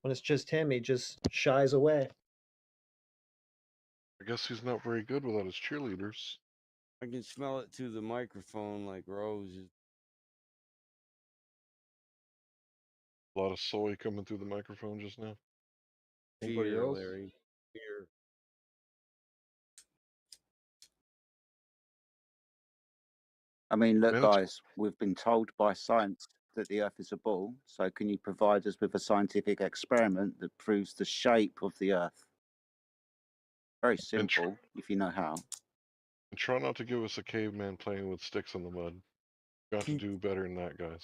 When it's just him, he just shies away. I guess he's not very good without his cheerleaders. I can smell it through the microphone like roses. A lot of soy coming through the microphone just now. Anybody Fear, else? Larry. Fear. I mean, look, guys, we've been told by science that the Earth is a ball. So can you provide us with a scientific experiment that proves the shape of the Earth? Very simple, if you know how. And try not to give us a caveman playing with sticks in the mud. Got to do better than that, guys.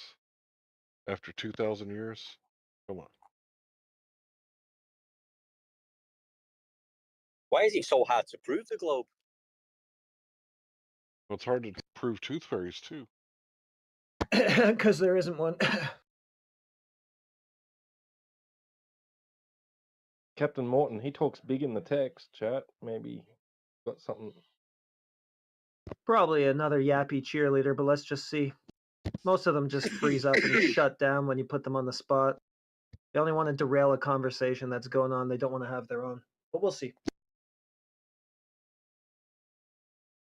After 2,000 years, come on. Why is it so hard to prove the globe? Well, it's hard to prove tooth fairies, too. Because there isn't one. Captain Morton, he talks big in the text chat. Maybe got something. Probably another yappy cheerleader, but let's just see. Most of them just freeze up and shut down when you put them on the spot. They only want to derail a conversation that's going on. They don't want to have their own. But we'll see.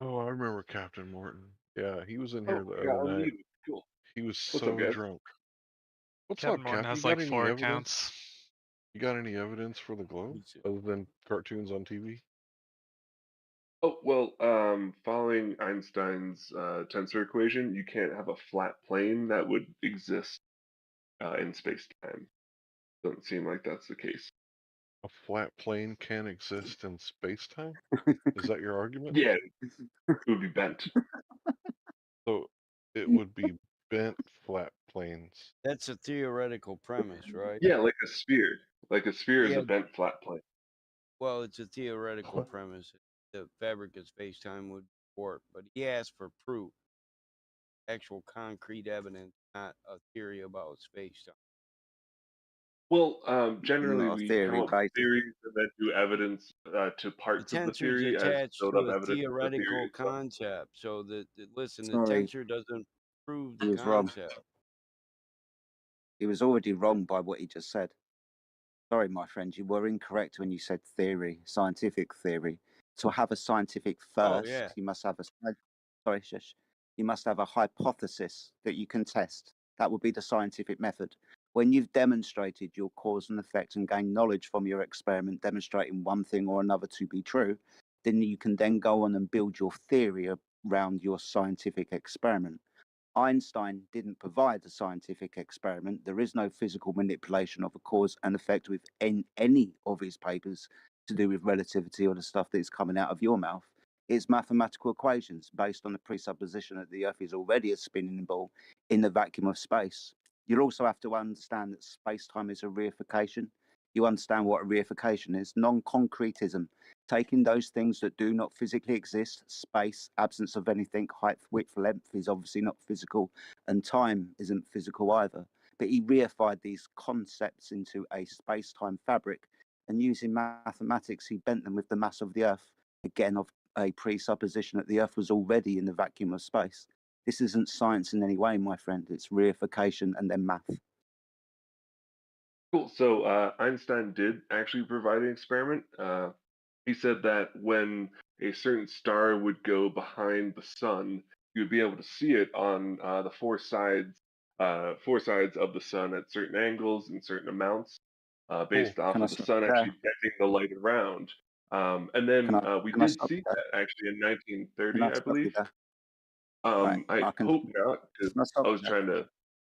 Oh, I remember Captain Morton. Yeah, he was in Oh, here the yeah, other I'm night. muted. Cool. He was What's so up, guys? drunk. What's Captain up, Morton Cap? You has got like any 4 evidence? accounts. You got any evidence for the globe other than cartoons on TV? Oh, well, following Einstein's tensor equation, you can't have a flat plane that would exist in space-time. Doesn't seem like that's the case. A flat plane can exist in space-time? Is that your argument? Yeah, it would be bent. So it would be bent flat planes. That's a theoretical premise, right? Yeah, like a sphere. Like a sphere is Yeah. a bent flat plane. Well, it's a theoretical premise. The fabric of space-time would work, but he asked for proof, actual concrete evidence, not a theory about space-time. Well, generally Not a we theory, come up with basically. theories and then do evidence to The parts of the tensor's theory as attached build to up a evidence of the theory theoretical itself. concept. So listen, the Sorry, tensor doesn't prove he the was wrong. concept. He was already wrong by what he just said. Sorry, my friend, you were incorrect when you said theory, scientific theory. To have a scientific Oh, first, yeah. you must have sorry, shush. You must have a hypothesis that you can test. That would be the scientific method. When you've demonstrated your cause and effect and gained knowledge from your experiment, demonstrating one thing or another to be true, then you can then go on and build your theory around your scientific experiment. Einstein didn't provide a scientific experiment. There is no physical manipulation of a cause and effect with any of his papers to do with relativity or the stuff that is coming out of your mouth. It's mathematical equations based on the presupposition that the Earth is already a spinning ball in the vacuum of space. You'll also have to understand that space-time is a reification. You understand what a reification is? Non-concretism, taking those things that do not physically exist, space, absence of anything, height, width, length is obviously not physical, and time isn't physical either. But he reified these concepts into a space-time fabric, and using mathematics, he bent them with the mass of the Earth, again of a presupposition that the Earth was already in the vacuum of space. This isn't science in any way, my friend. It's reification and then math. Cool. So Einstein did actually provide an experiment. He said that when a certain star would go behind the sun, you would be able to see it on the four sides of the sun at certain angles and certain amounts, based off Can I of the stop sun you there? actually bending the light around. And then we Can I did stop see you there? that actually in Can 1930, I I stop you believe. there? Right, I I can. hope not, because Can I stop I you was there? trying to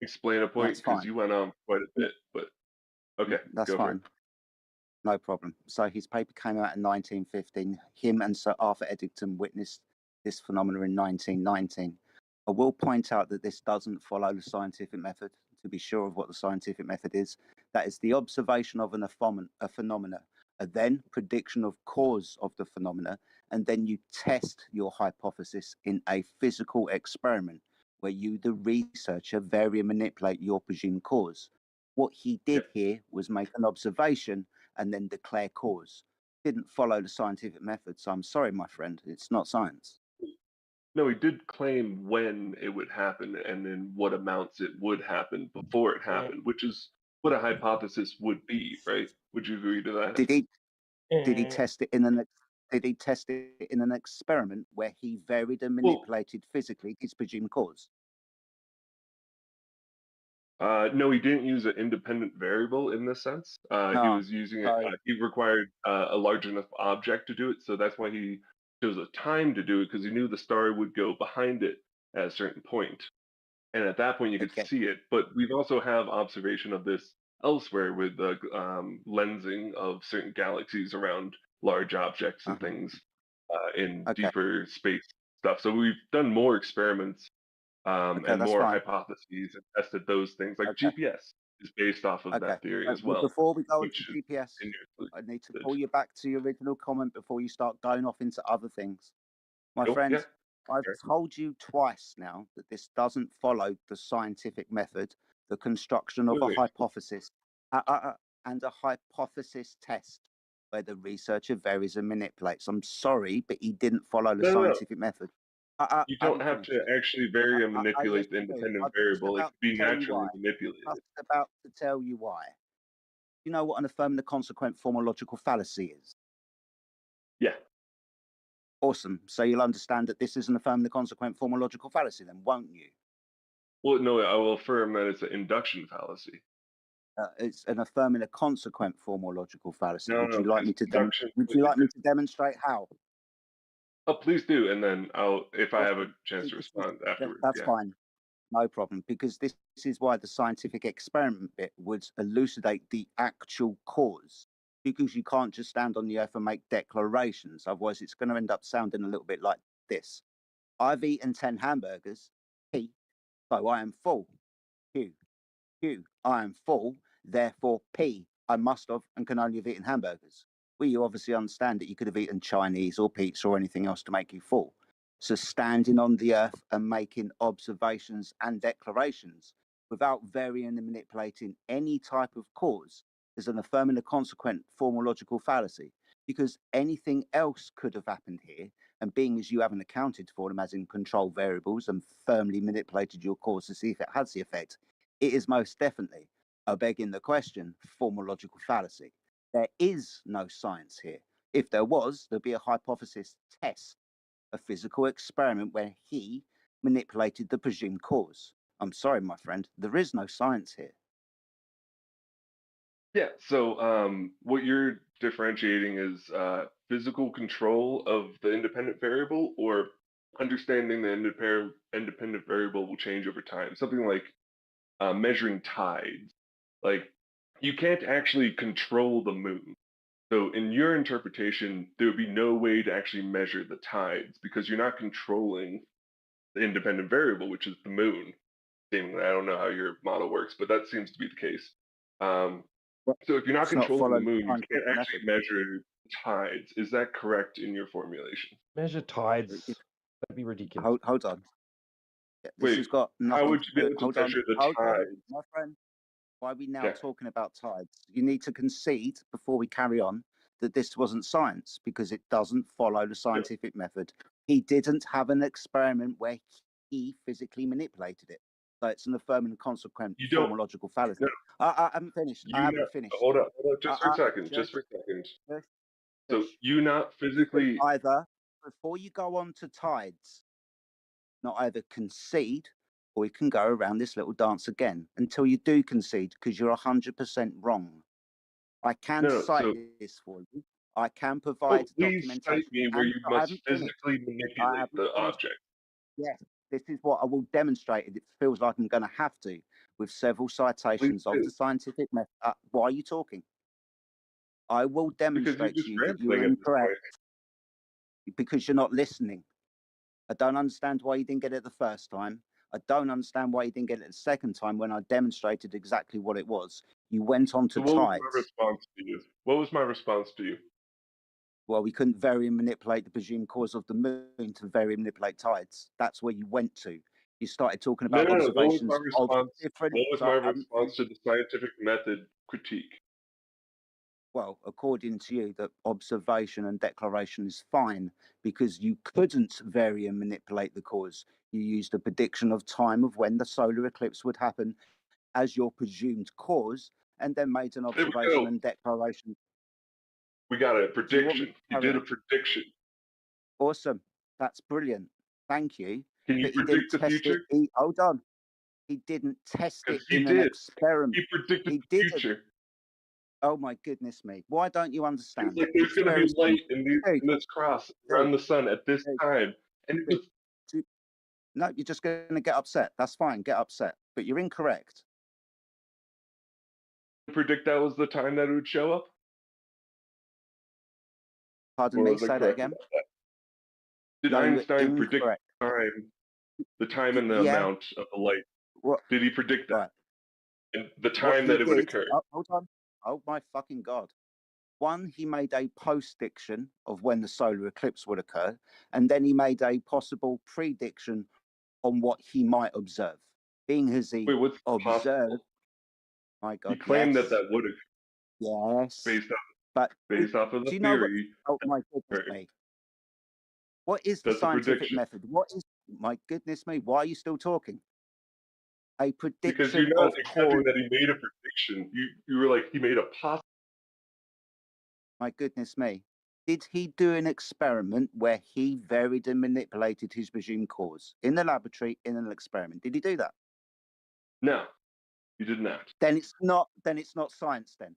explain a point That's because fine. you went on quite a bit, but okay, That's go for it. fine. No problem. So his paper came out in 1915. Him and Sir Arthur Eddington witnessed this phenomenon in 1919. I will point out that this doesn't follow the scientific method. To be sure of what the scientific method is, that is the observation of a phenomena, a then prediction of cause of the phenomena, and then you test your hypothesis in a physical experiment where you, the researcher, vary and manipulate your presumed cause. What he did here was make an observation and then declare cause. Didn't follow the scientific method. So I'm sorry, my friend, it's not science. No, he did claim when it would happen and in what amounts it would happen before it happened, which is what a hypothesis would be, right? Would you agree to that? Did he test it in an experiment where he varied and Well, manipulated physically his presumed cause? no, he didn't use an independent variable in this sense. He No. was using it. He required a large enough object to do it, so that's why he chose a time to do it, because he knew the star would go behind it at a certain point, and at that point you could see it. But we've also have observation of this elsewhere with the lensing of certain galaxies around large objects and things in deeper space stuff. So we've done more experiments and that's more fine. hypotheses and tested those things. Like GPS is based off of that theory as well. Before we go which into is GPS, continuously I need to tested. pull you back to your original comment before you start going off into other things. My Cool, friend, yeah, I've sure. told you twice now that this doesn't follow the scientific method, the construction of a Wait. hypothesis. and a hypothesis test where the researcher varies and manipulates. I'm sorry, but he didn't follow the No, no, no. scientific method. You I don't haven't have finished to yet. actually vary and Yes, manipulate the you do. independent I'm just variable. It about could be to tell you naturally why. manipulated. Just about to tell you why. You know what an affirming the consequent formal logical fallacy is? Yeah. Awesome. So you'll understand that this is an affirming the consequent formal logical fallacy, then, won't you? Well, no, I will affirm that it's an induction fallacy. It's an affirming a consequent formal logical fallacy. No, Would no, you like because me to induction. would you like me to demonstrate how? Oh, please do, and then if I have a Awesome. chance to respond afterwards. That's Yeah. fine. No problem, because this is why the scientific experiment bit would elucidate the actual cause. Because you can't just stand on the earth and make declarations. Otherwise, it's going to end up sounding a little bit like this. I've eaten 10 hamburgers. P. So I am full. Q. I am full. Therefore, P. I must have and can only have eaten hamburgers. Well, you obviously understand that you could have eaten Chinese or pizza or anything else to make you full. So standing on the earth and making observations and declarations without varying and manipulating any type of cause is an affirming a consequent formal logical fallacy, because anything else could have happened here, and being as you haven't accounted for them as in control variables and firmly manipulated your cause to see if it has the effect, it is most definitely, begging the question, formal logical fallacy. There is no science here. If there was, there'd be a hypothesis test, a physical experiment where he manipulated the presumed cause. I'm sorry, my friend, there is no science here. Yeah. So what you're differentiating is physical control of the independent variable, or understanding the independent variable will change over time. Something like measuring tides. Like, you can't actually control the moon. So in your interpretation, there would be no way to actually measure the tides because you're not controlling the independent variable, which is the moon. Seemingly, I don't know how your model works, but that seems to be the case. So if you're not It's not controlling the following moon, you scientific can't actually measure tides. Is that correct in your formulation? Measure tides. That'd be ridiculous. Hold on. Yeah, this Wait, has got how nothing would to you be do. able to Hold on. measure the Hold on, tides? my friend. Why are we now Yeah. talking about tides? You need to concede before we carry on that this wasn't science, because it doesn't follow the scientific method. He didn't have an experiment where he physically manipulated it. So it's an affirming and consequent You don't. formal logical fallacy. No, I haven't finished. you I haven't not. finished. Hold up, just for a second. Just So you not you can physically. either, before you go on to tides, not either concede, or you can go around this little dance again until you do concede, because you're 100% wrong. I can No, cite so this for you. I can oh, provide please cite documentation. me where you I must haven't finished. physically I manipulate haven't the finished. object. Yes, this is what I will demonstrate. It feels like I'm going to have to, with several Please citations of do. the scientific method. Why are you talking? I will Because you're demonstrate just to you that rambling you're at this point. incorrect, because you're not listening. I don't understand why you didn't get it the first time. I don't understand why you didn't get it the second time when I demonstrated exactly what it was. You went on to So what was tides. my response to you? What was my response to you? Well, we couldn't vary and manipulate the presumed cause of the moon to vary and manipulate tides. That's where you went to. You started talking No, about no, no. What was observations my of response? different. What was So my I haven't response finished. to the scientific method critique? Well, according to you, that observation and declaration is fine because you couldn't vary and manipulate the cause. You used a prediction of time of when the solar eclipse would happen as your presumed cause, and then made an There we observation go. and declaration. We got a Do you want me prediction. to You carry did a on? prediction. Awesome. That's brilliant. Thank you. Can you But he didn't predict the test it. future? Hold on. He didn't test it Because he in an did. experiment. He predicted He the didn't. future. Oh my goodness me. Why don't you He was understand? like, there's It's going to very be light simple. in this cross Dude, around the sun at this dude, time. And it dude, was dude. No, you're just going to get upset. That's fine. Get upset. But you're incorrect. to predict that was the time that it would show up? Pardon Or me, was I say that correct again. about that? Did No, you're Einstein predict incorrect. the time and the Yeah. amount of the light? What? Did he predict that? Right. And the What time he that it would did. occur? Oh, hold on. Oh my fucking God. One, he made a post-diction of when the solar eclipse would occur, and then he made a possible prediction on what he might observe. Being as he Wait, what's observed, possible? my He God, claimed yes. that would occur. Yes. Based But off of do the you know what? theory. Oh my goodness Right. me! What is the That's a scientific prediction. method? What is? My goodness me! Why are you still talking? A Because you're prediction not of accepting cause. that he made a prediction. You were like, he made a possible. My goodness me! Did he do an experiment where he varied and manipulated his presumed cause in the laboratory in an experiment? Did he do that? No, he did not. Then it's not. Then it's not science. Then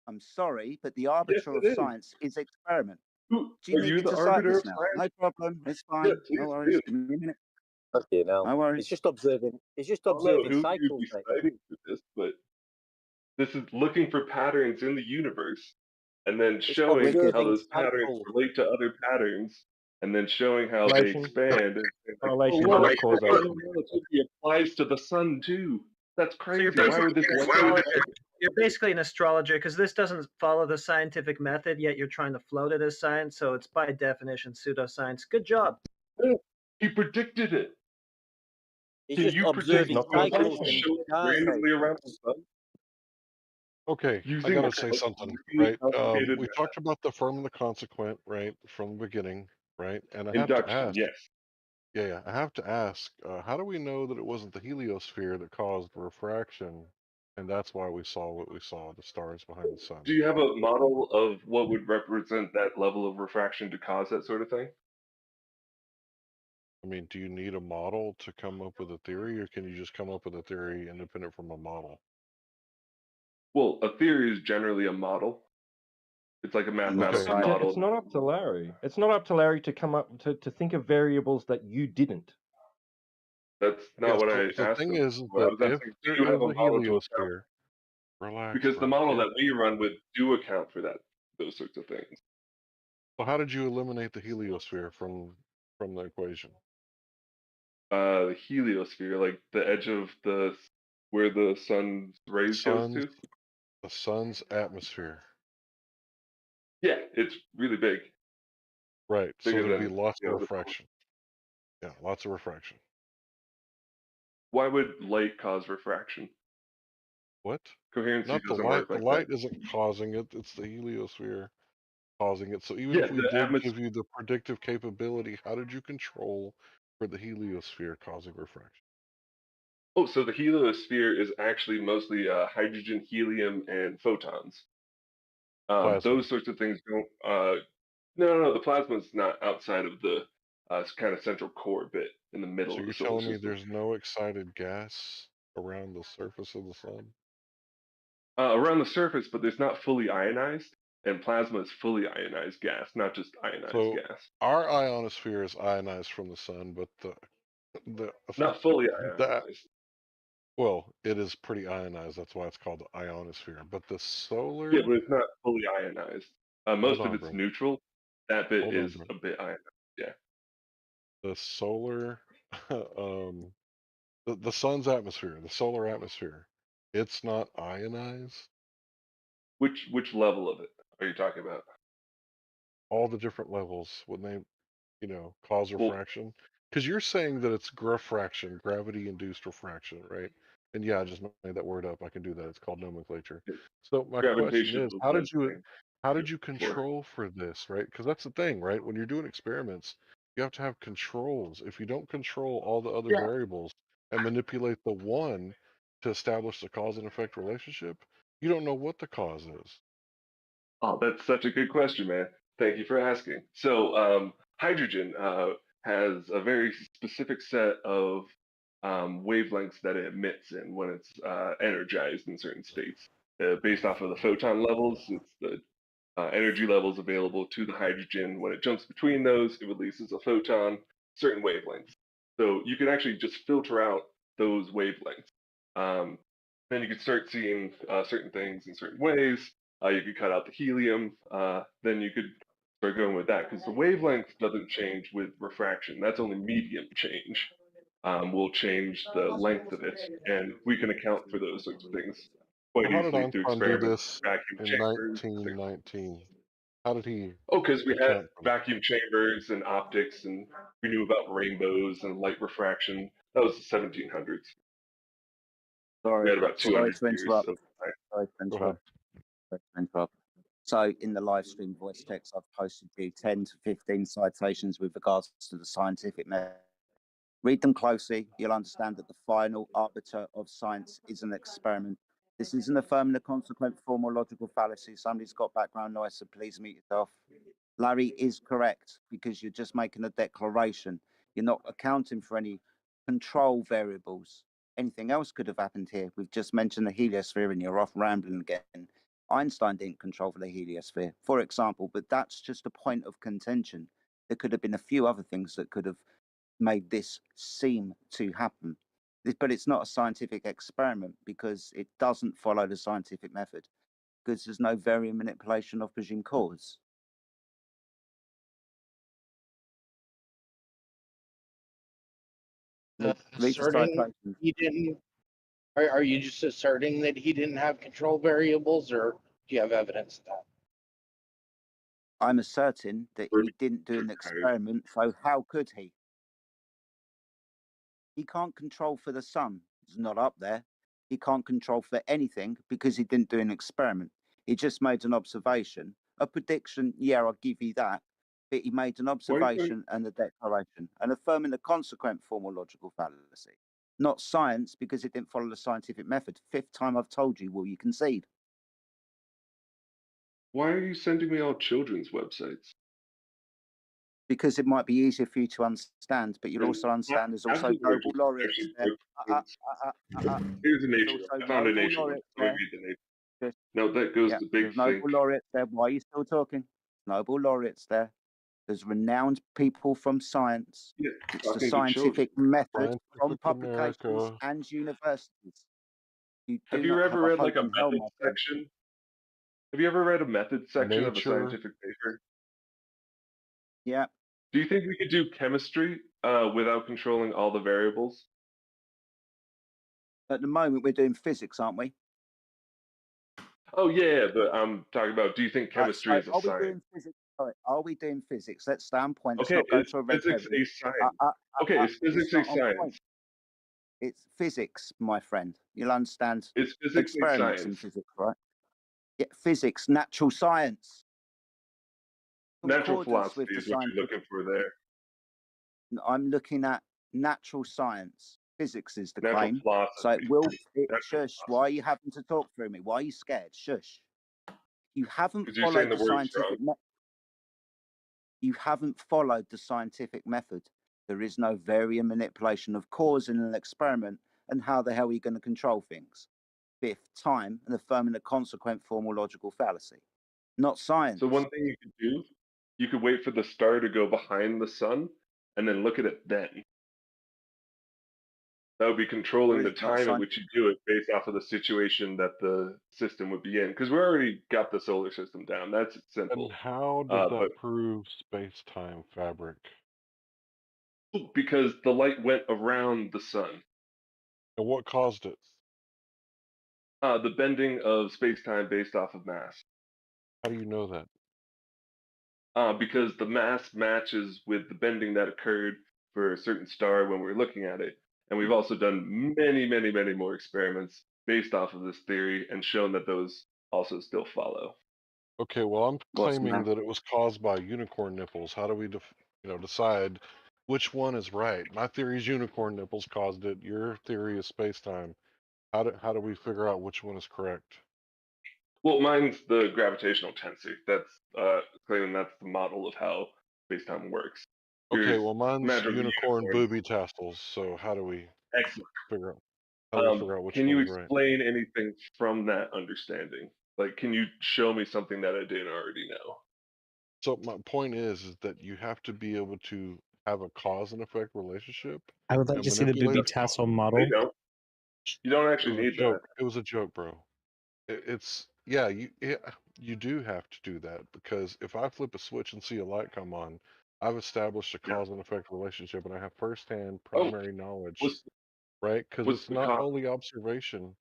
I'm sorry, but the arbiter Yes, of it is. science is experiment. Who, Do you are need you me the to cite arbiter this of now? science? No problem. It's Yeah, fine. please No worries. do. Give me a minute. Okay, now No worries. he's just observing. He's just I don't know observing who you'd cycles, be mate. citing for this, but this is looking for patterns in the universe and then It's showing how observing those patterns cycles. relate to other patterns and then showing how they Correlation, expand. And like, oh, correlation, look, not the causation. relativity applies to the sun too. That's So you're crazy. Why would this you're basically an astrologer because this doesn't follow the scientific method, yet you're trying to float it as science. So it's by definition pseudoscience. Good job. He predicted it. He's Can just you predict observing Not planets cycles causation. and show stars, mate. randomly around the sun? Okay, I Using gotta a say something, really right? complicated We method. talked about the firm and the consequent, right, from the beginning, right? And I have to Induction, ask, yes. yeah, I have to ask, how do we know that it wasn't the heliosphere that caused refraction, and that's why we saw what we saw, the stars behind the sun? Do you have a model of what would represent that level of refraction to cause that sort of thing? I mean, do you need a model to come up with a theory, or can you just come up with a theory independent from a model? Well, a theory is generally a model. It's like a mathematical Okay. model. It's not up to Larry. It's not up to Larry to come up to think of variables that you didn't. That's not what I The asked. thing him. is What I that was if asking, do there you have is a a model to account? heliosphere, relax, Because the bro, model yeah. that we run with do account for that, those sorts of things. So how did you eliminate the heliosphere from the equation? The heliosphere, like the edge of where the sun's rays goes to. The sun's atmosphere. Yeah, it's really big. Right. So Bigger there'd be than, lots you of know, the- refraction. Yeah, lots of refraction. Why would light cause refraction? What? Coherency Not the doesn't light. work The like light that. isn't causing it. It's the heliosphere causing it. So even Yeah, if we the did atmosphere. give you the predictive capability, how did you control for the heliosphere causing refraction? Oh, so the heliosphere is actually mostly hydrogen, helium, and photons. Plasma. Those sorts of things don't. No. The plasma is not outside of the kind of central core bit in the middle So of the you're solar telling me system. there's no excited gas around the surface of the sun? Around the surface, but there's not fully ionized, and plasma is fully ionized gas, not just ionized So gas. our ionosphere is ionized from the sun, but Not fully that ionized. well, it is pretty ionized. That's why it's called the ionosphere. But the solar, Yeah, but it's not fully ionized. Most Hold of on, it's bro. neutral. That bit Hold on, is bro. a bit ionized. Yeah. The solar, the sun's atmosphere, the solar atmosphere, it's not ionized. Which level of it are you talking about? All the different levels when they, cause Well, refraction. Because you're saying that it's grafraction, gravity-induced refraction, right? And yeah, I just made that word up. I can do that. It's called nomenclature. So my question gravitation is, was how the did you thing before. control for this, right? Because that's the thing, right? When you're doing experiments, you have to have controls. If you don't control all the other Yeah. variables and manipulate the one to establish the cause and effect relationship, you don't know what the cause is. Oh, that's such a good question, man. Thank you for asking. So, hydrogen has a very specific set of wavelengths that it emits in when it's energized in certain states. Based off of the photon levels, it's the energy levels available to the hydrogen. When it jumps between those, it releases a photon, certain wavelengths. So you can actually just filter out those wavelengths. Then you can start seeing certain things in certain ways. You could cut out the helium. Then you could start going with that because the wavelength doesn't change with refraction. That's only medium change. Will change the length of it, and we can account for those sorts of things quite How did easily through Einstein do experiments, this vacuum in chambers. 1919? How did he Oh, because we had account for that? vacuum chambers and optics, and we knew about rainbows and light refraction. That was the 1700s. We Sorry, had about sorry 200 to years interrupt. of. Sorry to Go ahead. interrupt. Sorry to interrupt. So in the live stream voice text, I've posted you 10 to 15 citations with regards to the scientific method. Read them closely. You'll understand that the final arbiter of science is an experiment. This isn't affirming a consequent form or logical fallacy. Somebody's got background noise, so please mute yourself. Larry is correct because you're just making a declaration. You're not accounting for any control variables. Anything else could have happened here. We've just mentioned the heliosphere and you're off rambling again. Einstein didn't control for the heliosphere, for example, but that's just a point of contention. There could have been a few other things that could have made this seem to happen. But it's not a scientific experiment because it doesn't follow the scientific method because there's no variant manipulation of presumed cause. Asserting he didn't. Are you just asserting that he didn't have control variables, or do you have evidence of that? I'm asserting that he didn't do an experiment, so how could he? He can't control for the sun. It's not up there. He can't control for anything because he didn't do an experiment. He just made an observation. A prediction, yeah, I'll give you that. But he made an observation and a declaration, and affirming the consequent form or logical fallacy. Not science, because it didn't follow the scientific method. Fifth time I've told you, will you concede? Why are you sending me all children's websites? Because it might be easier for you to understand, but you'll also understand there's also Nobel laureates there. Here's a nation. I found a nation one. Let me read the nation. No, that goes to Big There's Nobel laureates there. Why are you still talking? Nobel laureates there. There's renowned people from science. Yeah, it's the scientific method from publications America. and universities. Have you ever read like a method section? Have you ever read a method section of a scientific paper? Yeah. Do you think we could do chemistry without controlling all the variables? At the moment, we're doing physics, aren't we? Oh yeah, but I'm talking about. Do you think chemistry is a science? Doing physics? Sorry, are we doing physics? Let's stay on point. Let's Okay, not go is to a red physics herring. a science? Okay, is physics a science? It's physics, my friend. You'll understand. Is physics a experiments in science? physics, right? Yeah, physics, natural science. Natural Concordance philosophy with the is what you're looking for there. I'm looking at natural science. Physics is the Natural claim. philosophy. So it will. Natural Shush. Why are you having to talk through me? Why are you scared? Shush. You haven't 'Cause you're saying followed the the word's scientific wrong. You haven't followed the scientific method. There is no variant manipulation of cause in an experiment, and how the hell are you going to control things? Fifth time, and affirming a consequent formal logical fallacy. Not science. So one thing you could do, you could wait for the star to go behind the sun, and then look at it then. That would be controlling the time at which you do it based off of the situation that the system would be in. Because we already got the solar system down. That's simple. And how does that prove space-time fabric? Because the light went around the sun. And what caused it? The bending of space-time based off of mass. How do you know that? Because the mass matches with the bending that occurred for a certain star when we were looking at it. And we've also done many, many, many more experiments based off of this theory and shown that those also still follow. Okay, well, I'm claiming that it was caused by unicorn nipples. How do we, decide which one is right? My theory is unicorn nipples caused it. Your theory is space-time. How do we figure out which one is correct? Well, mine's the gravitational tensor. That's claiming that's the model of how space-time works. Okay, well, mine's unicorn booby tassels. So how do we figure out? How do we figure out which can you one's right? explain anything from that understanding? Like, can you show me something that I didn't already know? So my point is that you have to be able to have a cause and effect relationship. I would like to see the booby tassel model. You don't actually need that. It was a joke, bro. You do have to do that because if I flip a switch and see a light come on, I've established a cause and effect relationship, and I have firsthand primary knowledge, right? Because it's not only observation;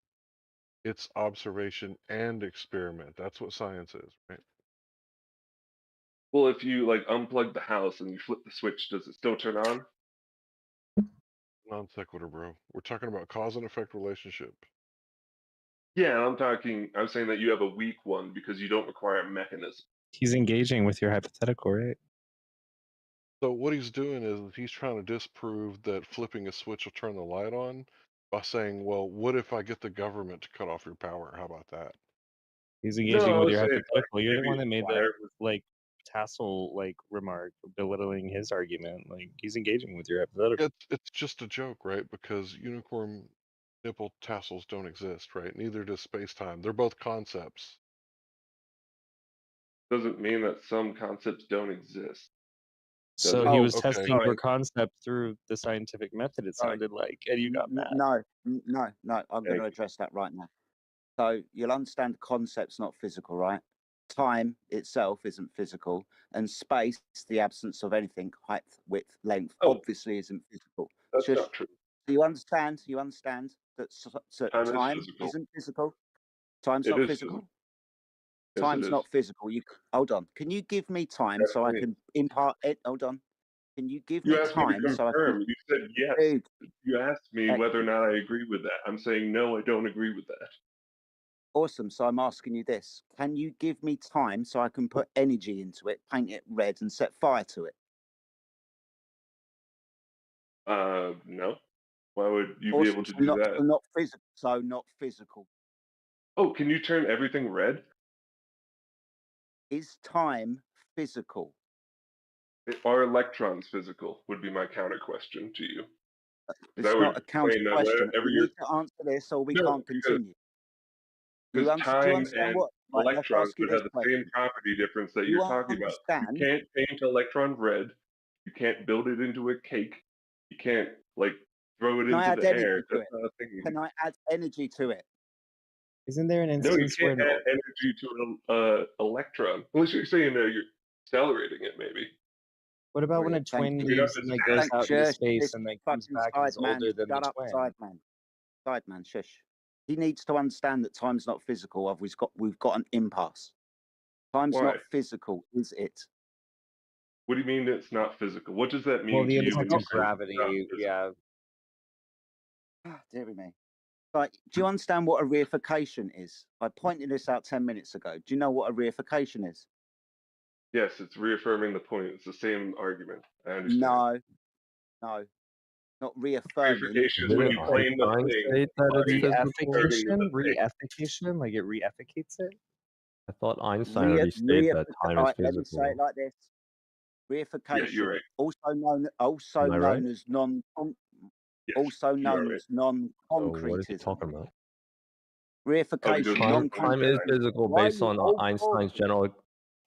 it's observation and experiment. That's what science is, right? Well, if you like unplug the house and you flip the switch, does it still turn on? Non sequitur, bro. We're talking about cause and effect relationship. Yeah, I'm saying that you have a weak one because you don't require a mechanism. He's engaging with your hypothetical, right? So what he's doing is he's trying to disprove that flipping a switch will turn the light on by saying, well, what if I get the government to cut off your power? How about that? He's No, engaging I with was your saying like hypothetical. You're the maybe one that made that fire. like tassel like remark belittling his argument. Like he's engaging with your hypothetical. It's just a joke, right? Because unicorn nipple tassels don't exist, right? Neither does space-time. They're both concepts. Doesn't mean that some concepts don't exist. So Does it? he was okay. testing your concept through the scientific method, it sounded like, and you got mad. No, I'm going Thank to address that right now. So you'll understand the concept's not physical, right? Time itself isn't physical, and space, the absence of anything, height, width, length, obviously isn't physical. That's not true. Do you understand? That Time is time physical. isn't physical. Time's It not is physical. physical. Yes, it Time's is. not physical. Hold on. Can you give me time Yes, so I it can impart it? Hold on. Can you give You me asked me to time so I can? confirm. You said yes. Dude, You asked me whether or not I agree with that. I'm saying no, I don't agree with that. awesome. So I'm asking you this: can you give me time so I can put energy into it, paint it red, and set fire to it? No. Why would you be Awesome. able to So do not, that? so not physical. So not physical. Oh, can you turn everything red? Is time physical? Are electrons physical? Would be my counter question to you. It's not a counter question. You need to answer this, or we can't continue. Do you Because time understand and what? Right, let's electrons ask you would this have the question. same property difference that You you're talking about. You understand? can't paint electron red. You can't build it into a cake. You can't like throw it Can I into add the energy air. to That's it? not a thing. Can I add energy to it? Isn't there an No, you instance where can't add energy to an electron unless you're saying you're accelerating it, maybe. what about when a Brilliant. Thank twin you. leaves and like goes Thank out into shush, space this and then comes fucking back and is Sideman. older than the Shut up, twin? Sideman, shush. He needs to understand that time's not physical. We've got an impasse. Time's Why? not physical, is it? What do you mean it's not physical? What does that mean Well, the to you when impact you of say it's not gravity, physical? yeah. Dear me. Like, do you understand what a reification is? I pointed this out 10 minutes ago. Do you know what a reification is? Yes, it's reaffirming the point. It's the same argument. I understand. No, not reaffirming. Reification is when you claim the thing by Re-effication? the thing. Re-effication? Like it re-efficates it? I thought Einstein already stated that time is Let me say physical. it like this. Reification, you're right. also Am I right? known as non Yes, as what are you non-concretism. talking about? Reification, Time is physical based on Einstein's general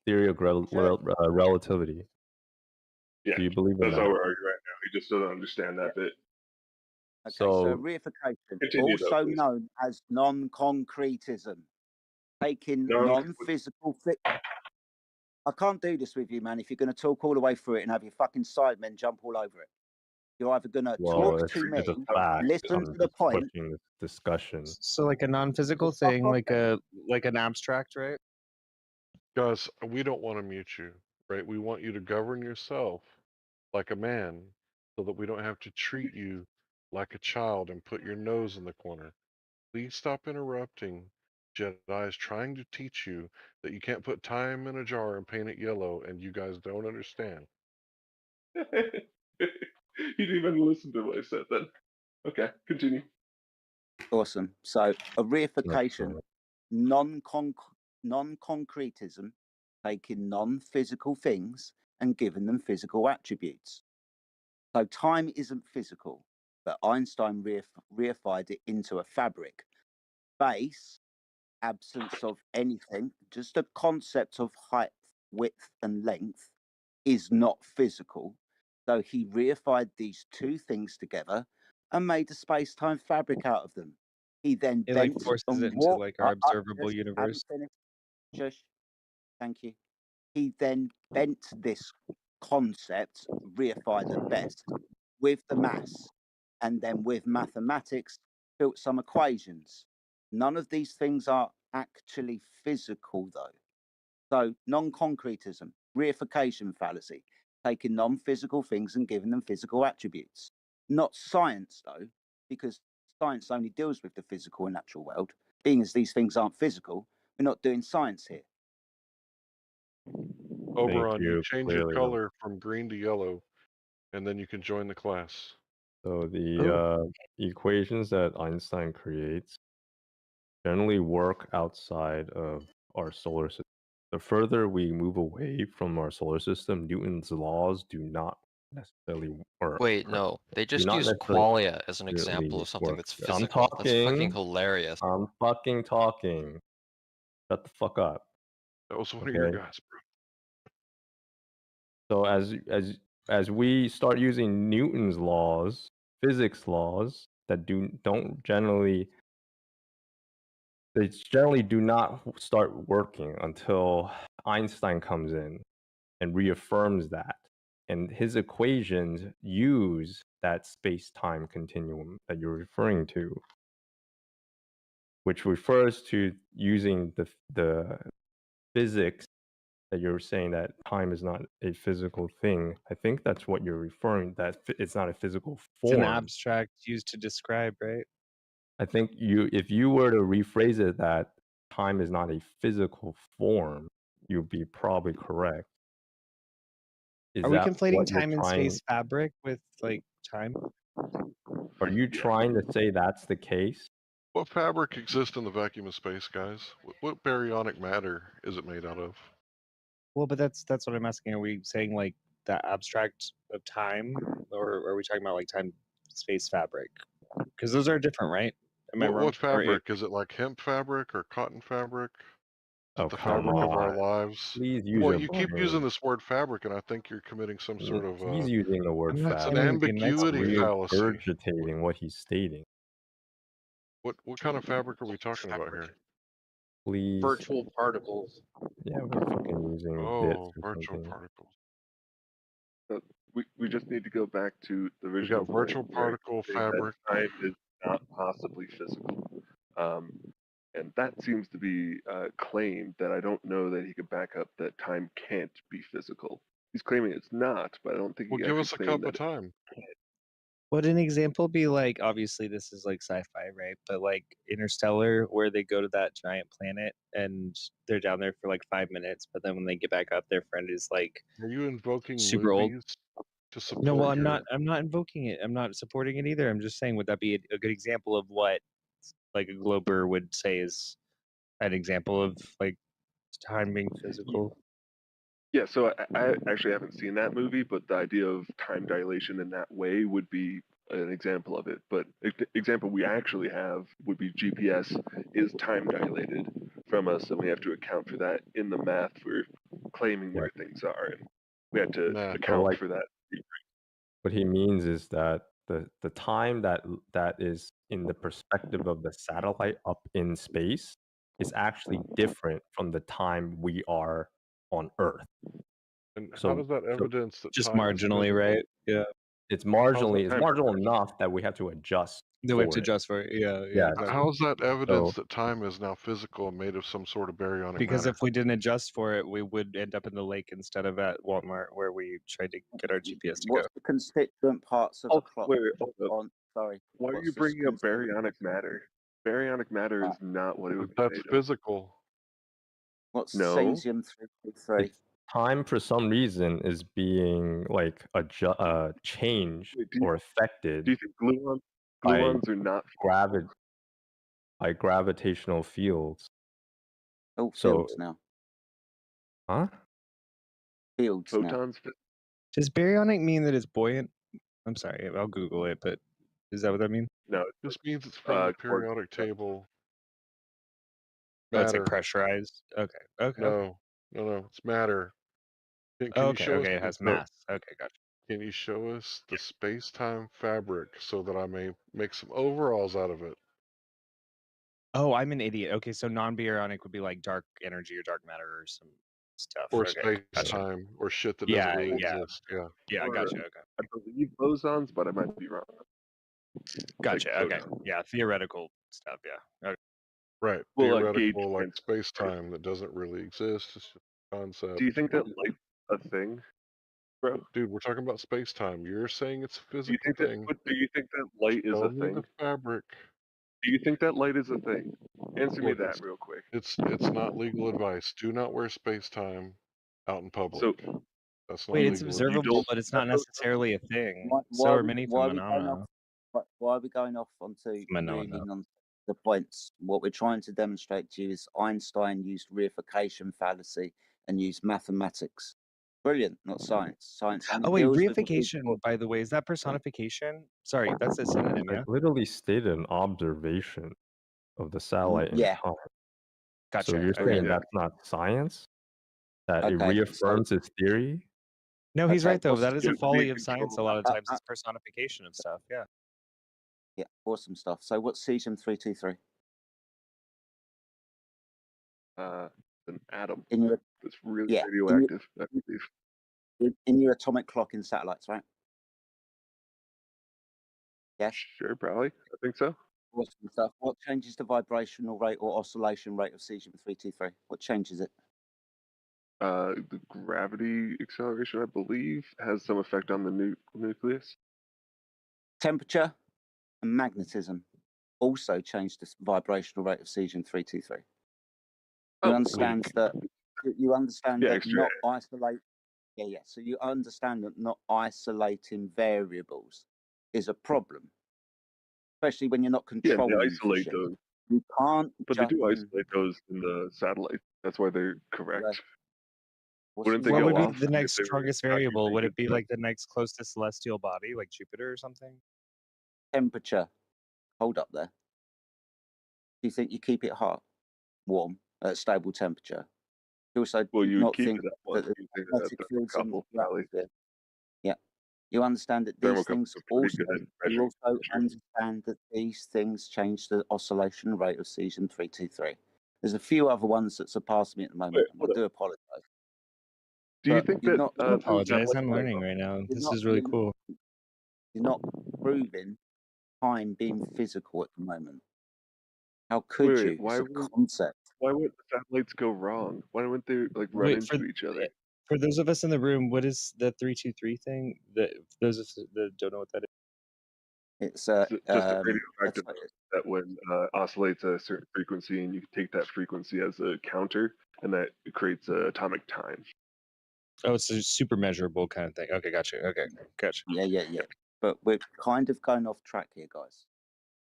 theory of relativity. Yeah, Do you believe in that's that? how we're arguing right now. He just doesn't understand that bit. Okay, so So reification, Continue, though, also please. known as non-concretism, taking non-physical. I can't do this with you, man. If you're going to talk all the way through it and have your fucking sidemen jump all over it, you're either going to well, talk to me, it's a fact. listen I'm to the just point. pushing this discussion. So like a non-physical thing, like an abstract, right? Guys, we don't want to mute you, right? We want you to govern yourself like a man so that we don't have to treat you like a child and put your nose in the corner. Please stop interrupting. Jedi is trying to teach you that you can't put time in a jar and paint it yellow, and you guys don't understand. You didn't even listen to what I said then. Okay, continue. Awesome. So a reification, non-concretism, taking non-physical things and giving them physical attributes. So time isn't physical, but Einstein reified it into a fabric. Space, absence of anything, just a concept of height, width, and length is not physical. So he reified these two things together and made a space-time fabric out of them. He then It like bent forces and it into like our observable just universe. haven't finished. Shush. Thank you. He then bent this concept, reified at best, with the mass, and then with mathematics, built some equations. None of these things are actually physical, though. So, non-concretism, reification fallacy, taking non-physical things and giving them physical attributes. Not science, though, because science only deals with the physical and natural world. being as these things aren't physical, we're not doing science here. Oberon, you you. change your Clearly, color from green to yellow, and then you can join the class. So the equations that Einstein creates generally work outside of our solar system. The further we move away from our solar system, Newton's laws do not necessarily work. Wait, no. They Do just not use necessarily qualia as an example of something work. that's I'm physical. That's fucking talking. hilarious. I'm fucking talking. Shut the fuck up. That was one of your Okay. guys, bro. So as we start using Newton's laws, physics laws that don't generally do not start working until Einstein comes in and reaffirms that. And his equations use that space-time continuum that you're referring to, which refers to using the physics that you're saying that time is not a physical thing. I think that's what you're referring, that it's not a physical It's an form. abstract used to describe, right? I think if you were to rephrase it that time is not a physical form, you'd be probably correct. Is Are we that conflating what you're time and trying? space fabric with like time? Are you trying to say that's the case? What fabric exists in the vacuum of space, guys? What baryonic matter is it made out of? Well, but that's what I'm asking. Are we saying like the abstract of time, or are we talking about like time space fabric? Because those are different, right? Am I wrong? What fabric? Is it like hemp fabric or cotton fabric? Is Oh, it the come fabric of our on. lives? Please use Well, your you keep brain. using this word fabric, and I think you're committing some sort of He's using the word I'm not it's an saying fabric. the next ambiguity word. fallacy. Regurgitating what he's stating. What kind of fabric are we talking about here? Please. Virtual particles. Yeah, we're fucking using bits Oh, or virtual something. particles. We just need to go back to the We original got virtual point where particle he said that fabric. time is not possibly physical. And that seems to be a claim that I don't know that he could back up that time can't be physical. He's claiming it's not, but I don't think he Well, give actually us a claimed cup of that time. Would an example be like, obviously this is like sci-fi, right? But like Interstellar, where they go to that giant planet and they're down there for like 5 minutes, but then when they get back up, their friend is like Are you invoking super old. movies to No, support well, I'm your? not. I'm not invoking it. I'm not supporting it either. I'm just saying, would that be a good example of what, like, a Glober would say is an example of like time being physical? Yeah, so I actually haven't seen that movie, but the idea of time dilation in that way would be an example of it. But example we actually have would be GPS is time dilated from us, and we have to account for that in the math for claiming where things are, and we had to Nah. account like- for that. What he means is that the time that is in the perspective of the satellite up in space is actually different from the time we are on Earth. And So- how does that so- evidence that Just time is marginally, physical? right? Yeah. It's How's marginally that it's marginal enough that we have to adjust. That we have for to it. adjust for it. Yeah. Yeah. Exactly. How is that evidence So- that time is now physical and made of some sort of baryonic Because matter? if we didn't adjust for it, we would end up in the lake instead of at Walmart where we tried to get our GPS to go. What's the constituent parts of Oh, a clock? wait, hold up. On, sorry. Why are what's you the bringing up constituent- baryonic matter? Baryonic matter is not what it would be That's made of. physical. What's No. cesium 333? It's time for some reason is being like changed Wait, do you- or affected Do you think gluons by are not by gravitational fields. Oh, So- fields now. Huh? Fields now. photons? Does baryonic mean that it's buoyant? I'm sorry, I'll Google it, but is that what that means? No, It just means it's from the quark- periodic table. Oh, it's like Matter. pressurized. Okay. Okay. Okay. No, it's matter. Can you Okay. show us Okay. It has the- mass. Okay. Gotcha. Can you show us the space-time fabric so that I may make some overalls out of it? Oh, I'm an idiot. Okay, so non-baryonic would be like dark energy or dark matter or some stuff. Or Okay. Gotcha. space-time, or shit that Yeah. doesn't really Yeah. exist. Yeah. Yeah. Or- Gotcha. Okay. I believe bosons, but I might be wrong. Gotcha. Like Okay. photons. Yeah. Theoretical stuff. Yeah. Okay. Right. Well, like Theoretical, gauge like length. space-time that doesn't really exist. It's just a concept. Do you think that light's a thing, bro? Dude, we're talking about space-time. You're saying it's a Do you physical think that? thing. But do you think that light is Show a me thing? the fabric. Do you think that light is a thing? Answer me Look, that real quick. it's not legal advice. Do not wear space time out in public. That's not Wait, it's legal advice. observable, but it's not necessarily a thing. So are many Why are we going phenomena. off? Why are we going off onto Phenomena. really on the points? What we're trying to demonstrate to you is Einstein used reification fallacy and used mathematics. Brilliant, not science. Science only Oh wait, deals with reification, by the way, is that personification? Sorry, that's a synonym, I yeah? literally stated an observation of the satellite in yeah. time. Gotcha. So you're Okay. saying that's not science? That it Okay, so reaffirms his theory? No, he's okay, right though. what's That is a Yeah, folly the of science. A control. lot of times it's personification of stuff. Yeah. yeah, awesome stuff. So what's cesium 323 An atom in your that's really yeah radioactive, I believe. in your atomic clock in satellites, right? Yes. Sure, probably. I think so. Awesome stuff. What changes the vibrational rate or oscillation rate of cesium 323? What changes it? The gravity acceleration, I believe, has some effect on the nucleus. Temperature and magnetism also change the vibrational rate of cesium 323. You understand that? You understand Yeah, that extra. not isolate. Yeah. So you understand that not isolating variables is a problem, especially when you're not Yeah, controlling. they isolate shit. those. You can't. But they do isolate those in the satellite. That's why they're correct. Wouldn't they What go would be off the if next they were strongest not variable? using Would good it be stuff? like the next closest celestial body, like Jupiter or something? Temperature. Hold up there. Do you think you keep it hot, warm, at a stable temperature? You also Well, you not keep think it at that one the using magnetic fields in thermocouple, the probably. atmosphere. Yeah. You understand that these Thermocouples things are pretty also. good at You measuring also temperature. understand that these things change the oscillation rate of cesium 323. There's a few other ones that surpass me at the moment, and I do apologise. Do you But think you're that not. Don't apologize. I'm learning right now. You're This not. is really cool. You're not proving time being physical at the moment. How could Wait, you? why It's a would concept. why would the satellites go wrong? Why wouldn't they like run Wait, into each other? for those of us in the room, what is the 323 thing? That those of us that don't know what that is. It's Just a radioactive that when oscillates at a certain frequency, and you can take that frequency as a counter, and that creates atomic time. Oh, it's a super measurable kind of thing. Okay, gotcha. Okay, gotcha. Yeah. But we're kind of going off track here, guys.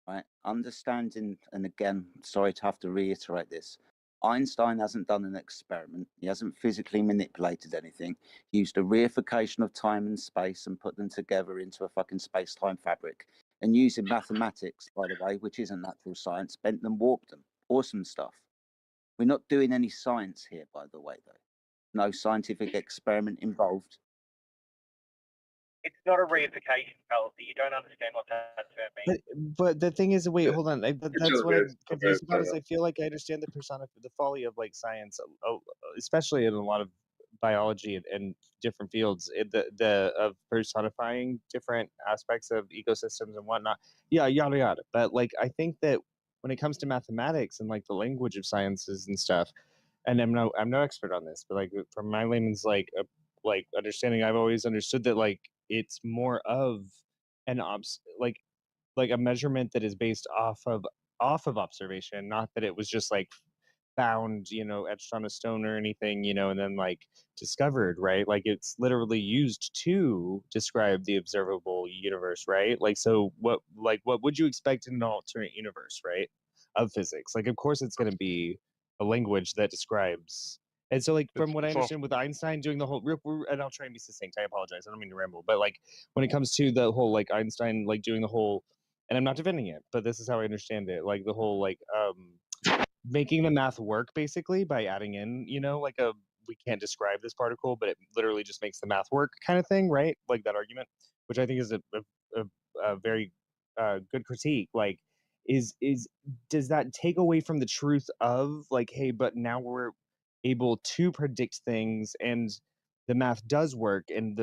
Right? Understanding, and again, sorry to have to reiterate this. Einstein hasn't done an experiment. He hasn't physically manipulated anything. He used a reification of time and space and put them together into a fucking space-time fabric. And using mathematics, by the way, which isn't natural science, bent them, warped them. Awesome stuff. We're not doing any science here, by the way, though. No scientific experiment involved. It's not a reification fallacy. You don't understand what that term means. But the thing is, wait, hold on. That's what I'm okay, confused about. Is fair I feel like I understand the folly of like science, especially in a lot of biology and different fields. The of personifying different aspects of ecosystems and whatnot. Yeah, yada yada. But like, I think that when it comes to mathematics and like the language of sciences and stuff, and I'm no expert on this, but like from my layman's like understanding, I've always understood that like it's more of an like a measurement that is based off of observation, not that it was just like found, etched on a stone or anything, and then like discovered, right? Like it's literally used to describe the observable universe, right? Like so what would you expect in an alternate universe, right? Of physics. Like of course it's going to be a language that describes. And so, like, from what I understand with Einstein doing the whole, and I'll try and be succinct. I apologize. I don't mean to ramble, but like, when it comes to the whole, like, Einstein, like, doing the whole, and I'm not defending it, but this is how I understand it. Like, the whole, like, making the math work basically by adding in, like we can't describe this particle, but it literally just makes the math work kind of thing, right? Like that argument, which I think is a very good critique. Like, does that take away from the truth of like, hey, but now we're able to predict things and the math does work and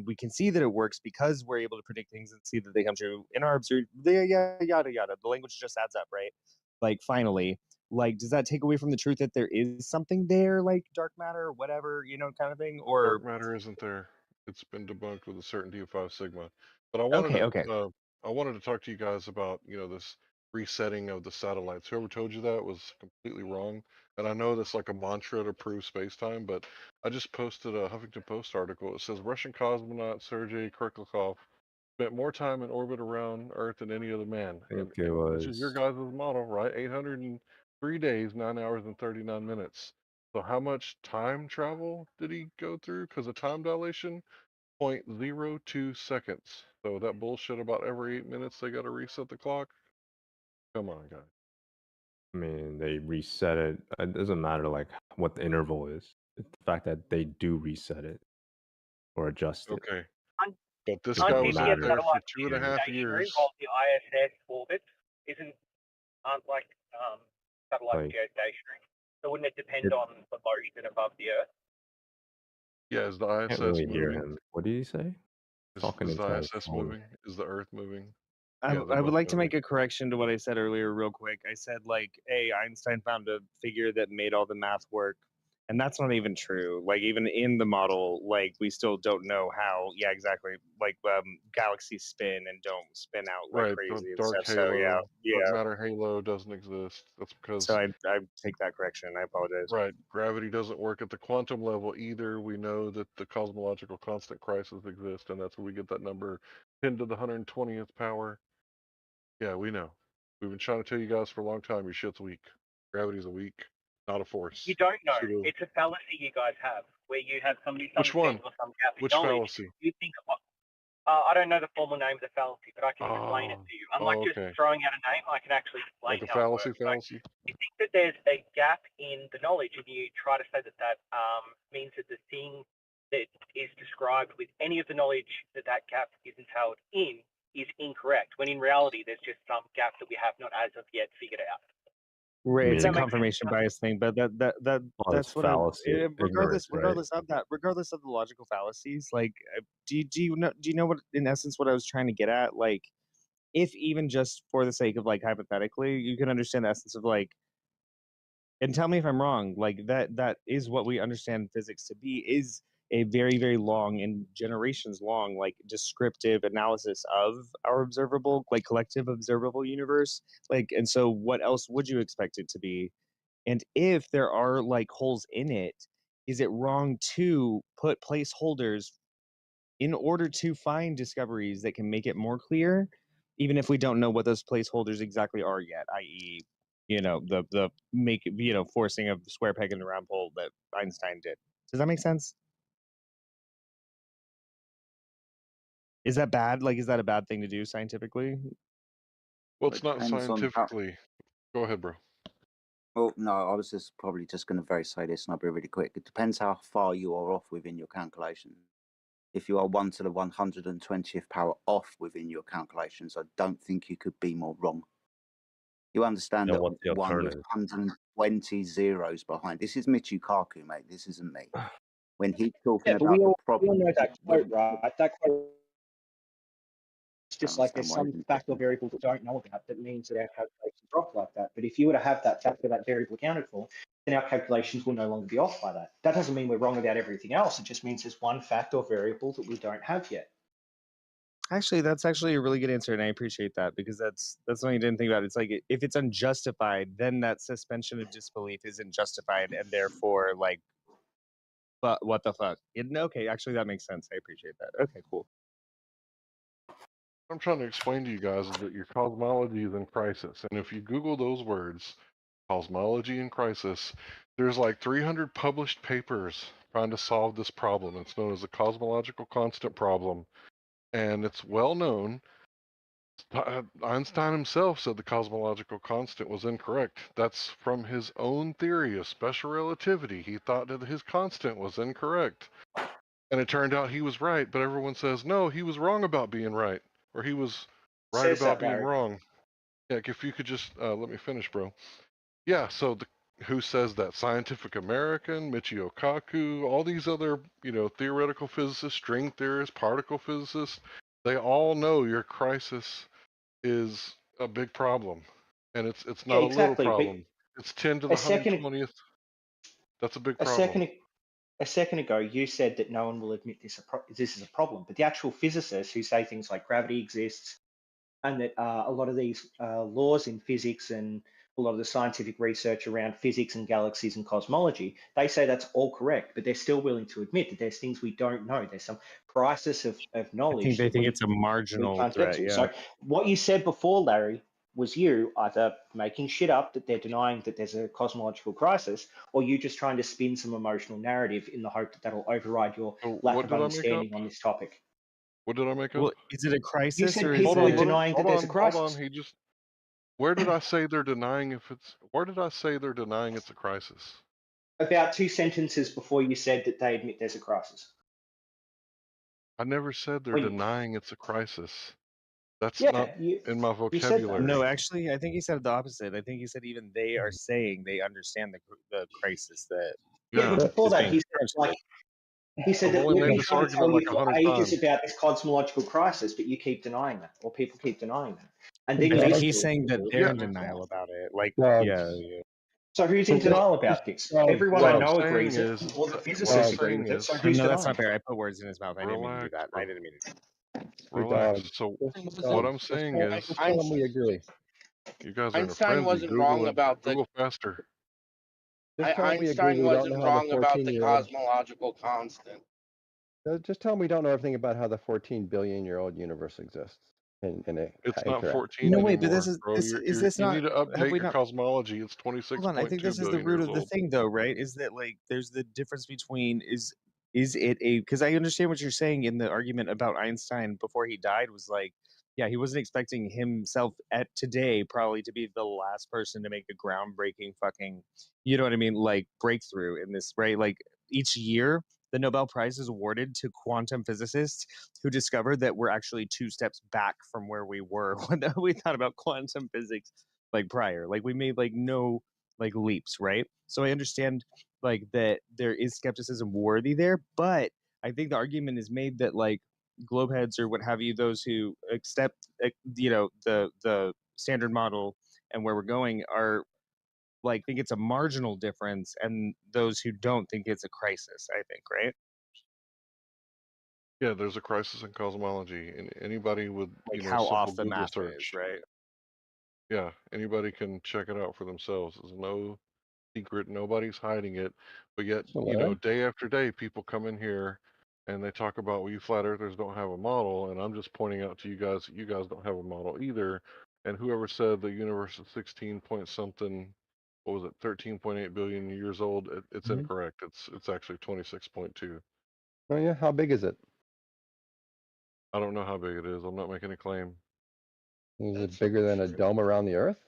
we can see that it works because we're able to predict things and see that they come true in our yada yada. The language just adds up, right? Like finally, like does that take away from the truth that there is something there, like dark matter or whatever, kind of thing? Or Dark matter isn't there. It's been debunked with the certainty of 5 sigma. But I wanted to talk to you guys about this resetting of the satellites. Whoever told you that was completely wrong. And I know that's like a mantra to prove space-time, but I just posted a Huffington Post article. It says Russian cosmonaut Sergei Kriklikov spent more time in orbit around Earth than any other man. I think it This is your was guys' model, right? 803 days, 9 hours, and 39 minutes. So how much time travel did he go through? Because of time dilation, 0.02 seconds. So that bullshit about every 8 minutes they got to reset the clock. Come on, guys. I mean, they reset it. It doesn't matter like what the interval is. It's the fact that they do reset it or adjust it. Okay. Aren't But this It guy doesn't was up matter. there for satellites 2.5 stationary years. while the ISS orbits? Aren't like satellites Like geostationary? So wouldn't it depend it, on the motion above the Earth? Yeah, is the I can't ISS really hear moving? him. What did he say? Talking Is the into his ISS phone. moving? Is the Earth moving? I, Yeah, they're I would both like to moving. make a correction to what I said earlier, real quick. I said, like, hey, Einstein found a figure that made all the math work. And that's not even true. Like, even in the model, like, we still don't know how, yeah, exactly, like, galaxies spin and don't spin out like Right, crazy and dark stuff. So, yeah, halo, dark yeah. matter halo doesn't exist. That's So because I take that correction. I apologize. right, gravity doesn't work at the quantum level either. We know that the cosmological constant crisis exists, and that's where we get that number 10 to the 120th power. Yeah, we know. We've been trying to tell you guys for a long time. Your shit's weak. Gravity's a weak, not a force. You don't know. Pseudo. It's a fallacy you guys have, where you have some Which one? misunderstanding or some gap in Which knowledge. fallacy? You think, I don't know the formal name of the fallacy, but I can explain it Oh, to you. Unlike just okay. throwing out a name, I can actually Like explain a how it fallacy, works. So fallacy. you think that there's a gap in the knowledge, and you try to say that that means that the thing that is described with any of the knowledge that that gap isn't held in is incorrect, when in reality there's just some gap that we have not as of yet figured out. Right, I it's a mean, confirmation bias thing, but well, that's it's what I fallacy, ignorance, right? regardless of the logical fallacies, like do you know what in essence what I was trying to get at? Like, if even just for the sake of like hypothetically, you can understand the essence of like, and tell me if I'm wrong, like that is what we understand physics to be, is a very, very long and generations long, like descriptive analysis of our observable, like collective observable universe. Like, and so what else would you expect it to be? And if there are like holes in it, is it wrong to put placeholders in order to find discoveries that can make it more clear, even if we don't know what those placeholders exactly are yet, i.e., the forcing of the square peg in the round hole that Einstein did. Does that make sense? Is that bad? Like, is that a bad thing to do scientifically? Well, It it's not depends on how. scientifically. Go ahead, bro. Well, no, I was just probably just going to very say this, and I'll be really quick. It depends how far you are off within your calculation. If you are 1 to the 120th power off within your calculations, I don't think you could be more wrong. You understand Then that what's the one with alternative? 120 zeros behind. This is Michio Kaku, mate. This isn't me. When he's talking Yeah, but about the we all problem, know that quote, right? That quote is I just like understand there's why some you fact or variable we don't know about that means that our calculations are off like that. But if you were to have that fact or that variable accounted for, then our calculations will no longer be off by that. That doesn't mean we're wrong about everything else. It just means there's one fact or variable that we don't have yet. Actually, that's actually a really good answer, and I appreciate that, because that's something you didn't think about. It's like, if it's unjustified, then that suspension of disbelief isn't justified, and therefore, like, but what the fuck? Okay, actually, that makes sense. I appreciate that. Okay, cool. What I'm trying to explain to you guys is that your cosmology is in crisis. And if you Google those words, cosmology in crisis, there's like 300 published papers trying to solve this problem. It's known as the cosmological constant problem. And it's well known. Einstein himself said the cosmological constant was incorrect. That's from his own theory of special relativity. He thought that his constant was incorrect. And it turned out he was right, but everyone says, no, he was wrong about being right. Or he was right Says about that, being Larry. wrong. Yeah, if you could just let me finish, bro. Yeah, so who says that? Scientific American, Michio Kaku, all these other, theoretical physicists, string theorists, particle physicists, they all know your crisis is a big problem. And it's Yeah, not a little exactly. But problem. It's 10 to the 120th. That's a big problem. A second ago, you said that no one will admit this is a problem, but the actual physicists who say things like gravity exists, and that a lot of these laws in physics and a lot of the scientific research around physics and galaxies and cosmology, they say that's all correct, but they're still willing to admit that there's things we don't know. There's some crisis of I think knowledge they that think we it's a marginal can't get threat. to. Yeah. So what you said before, Larry, was you either making shit up that they're denying that there's a cosmological crisis, or you just trying to spin some emotional narrative in the hope that that'll override your So lack what of did I make up? understanding on this topic. What did I make up? Well, is it a You crisis said or is people Hold were on, brother. denying that Hold there's a on. Hold crisis. on. He just. Where did I say they're denying if it's? Where did I say they're denying it's a crisis? About 2 sentences before you said that they admit there's a crisis. I never said they're When, denying it's a crisis. That's yeah, not in my you said that. vocabulary. No, actually, I think he said the opposite. I think he said even they are saying they understand the crisis that Yeah, Yeah. but before is that, being he said posed. like he said I've that only we've made been this trying to tell argument you like for 100 ages times. about this cosmological crisis, but you keep denying that, or people keep denying that. And then I you think listen he's to saying that people. they're Yeah. in denial about it. Like, Dogs. yeah. So who's in But denial about this? Everyone What I I'm know saying agrees it. is, All the what I'm physicists agree saying with it. So is, who's No, that's denying not it? fair. I put words in his mouth. I didn't mean to do relax, that. I bro. didn't mean to. Hey, Relax. dogs. So Just, what I'm just saying tell, is, just tell them we agree. you guys are in a Einstein frenzy. wasn't wrong about the Google faster. Just tell them we agree Einstein we don't wasn't know how the wrong about the 14-year-old. cosmological constant. Just tell them we don't know everything about how the 14 billion-year-old universe exists. And It's not correct. 14 No, wait, but anymore, bro. is this You not? need to Have update we your not? cosmology. It's Hold on, I think 26.2 this is the billion root years of the old. thing, though, right? Is that like there's the difference between is it a because I understand what you're saying in the argument about Einstein before he died was like, yeah, he wasn't expecting himself at today probably to be the last person to make a groundbreaking fucking, you know what I mean, like breakthrough in this, right? Like each year the Nobel Prize is awarded to quantum physicists who discovered that we're actually 2 steps back from where we were when we thought about quantum physics like prior. Like we made like no like leaps, right? So I understand like that there is skepticism worthy there, but I think the argument is made that like globeheads or what have you, those who accept you know the standard model and where we're going are like think it's a marginal difference, and those who don't think it's a crisis. I think, right? Yeah, there's a crisis in cosmology, and anybody with Like you know how simple off the Google math is, search, right? yeah, anybody can check it out for themselves. There's no secret. Nobody's hiding it. But yet, So, you know, Larry? day after day, people come in here and they talk about, well, you flat earthers don't have a model. And I'm just pointing out to you guys that you guys don't have a model either. And whoever said the universe is 16 point something, what was it, 13.8 billion years old, it's Mhm. incorrect. It's actually 26.2. Oh yeah, how big is it? I don't know how big it is. I'm not making a claim. Is it bigger than a dome around the Earth?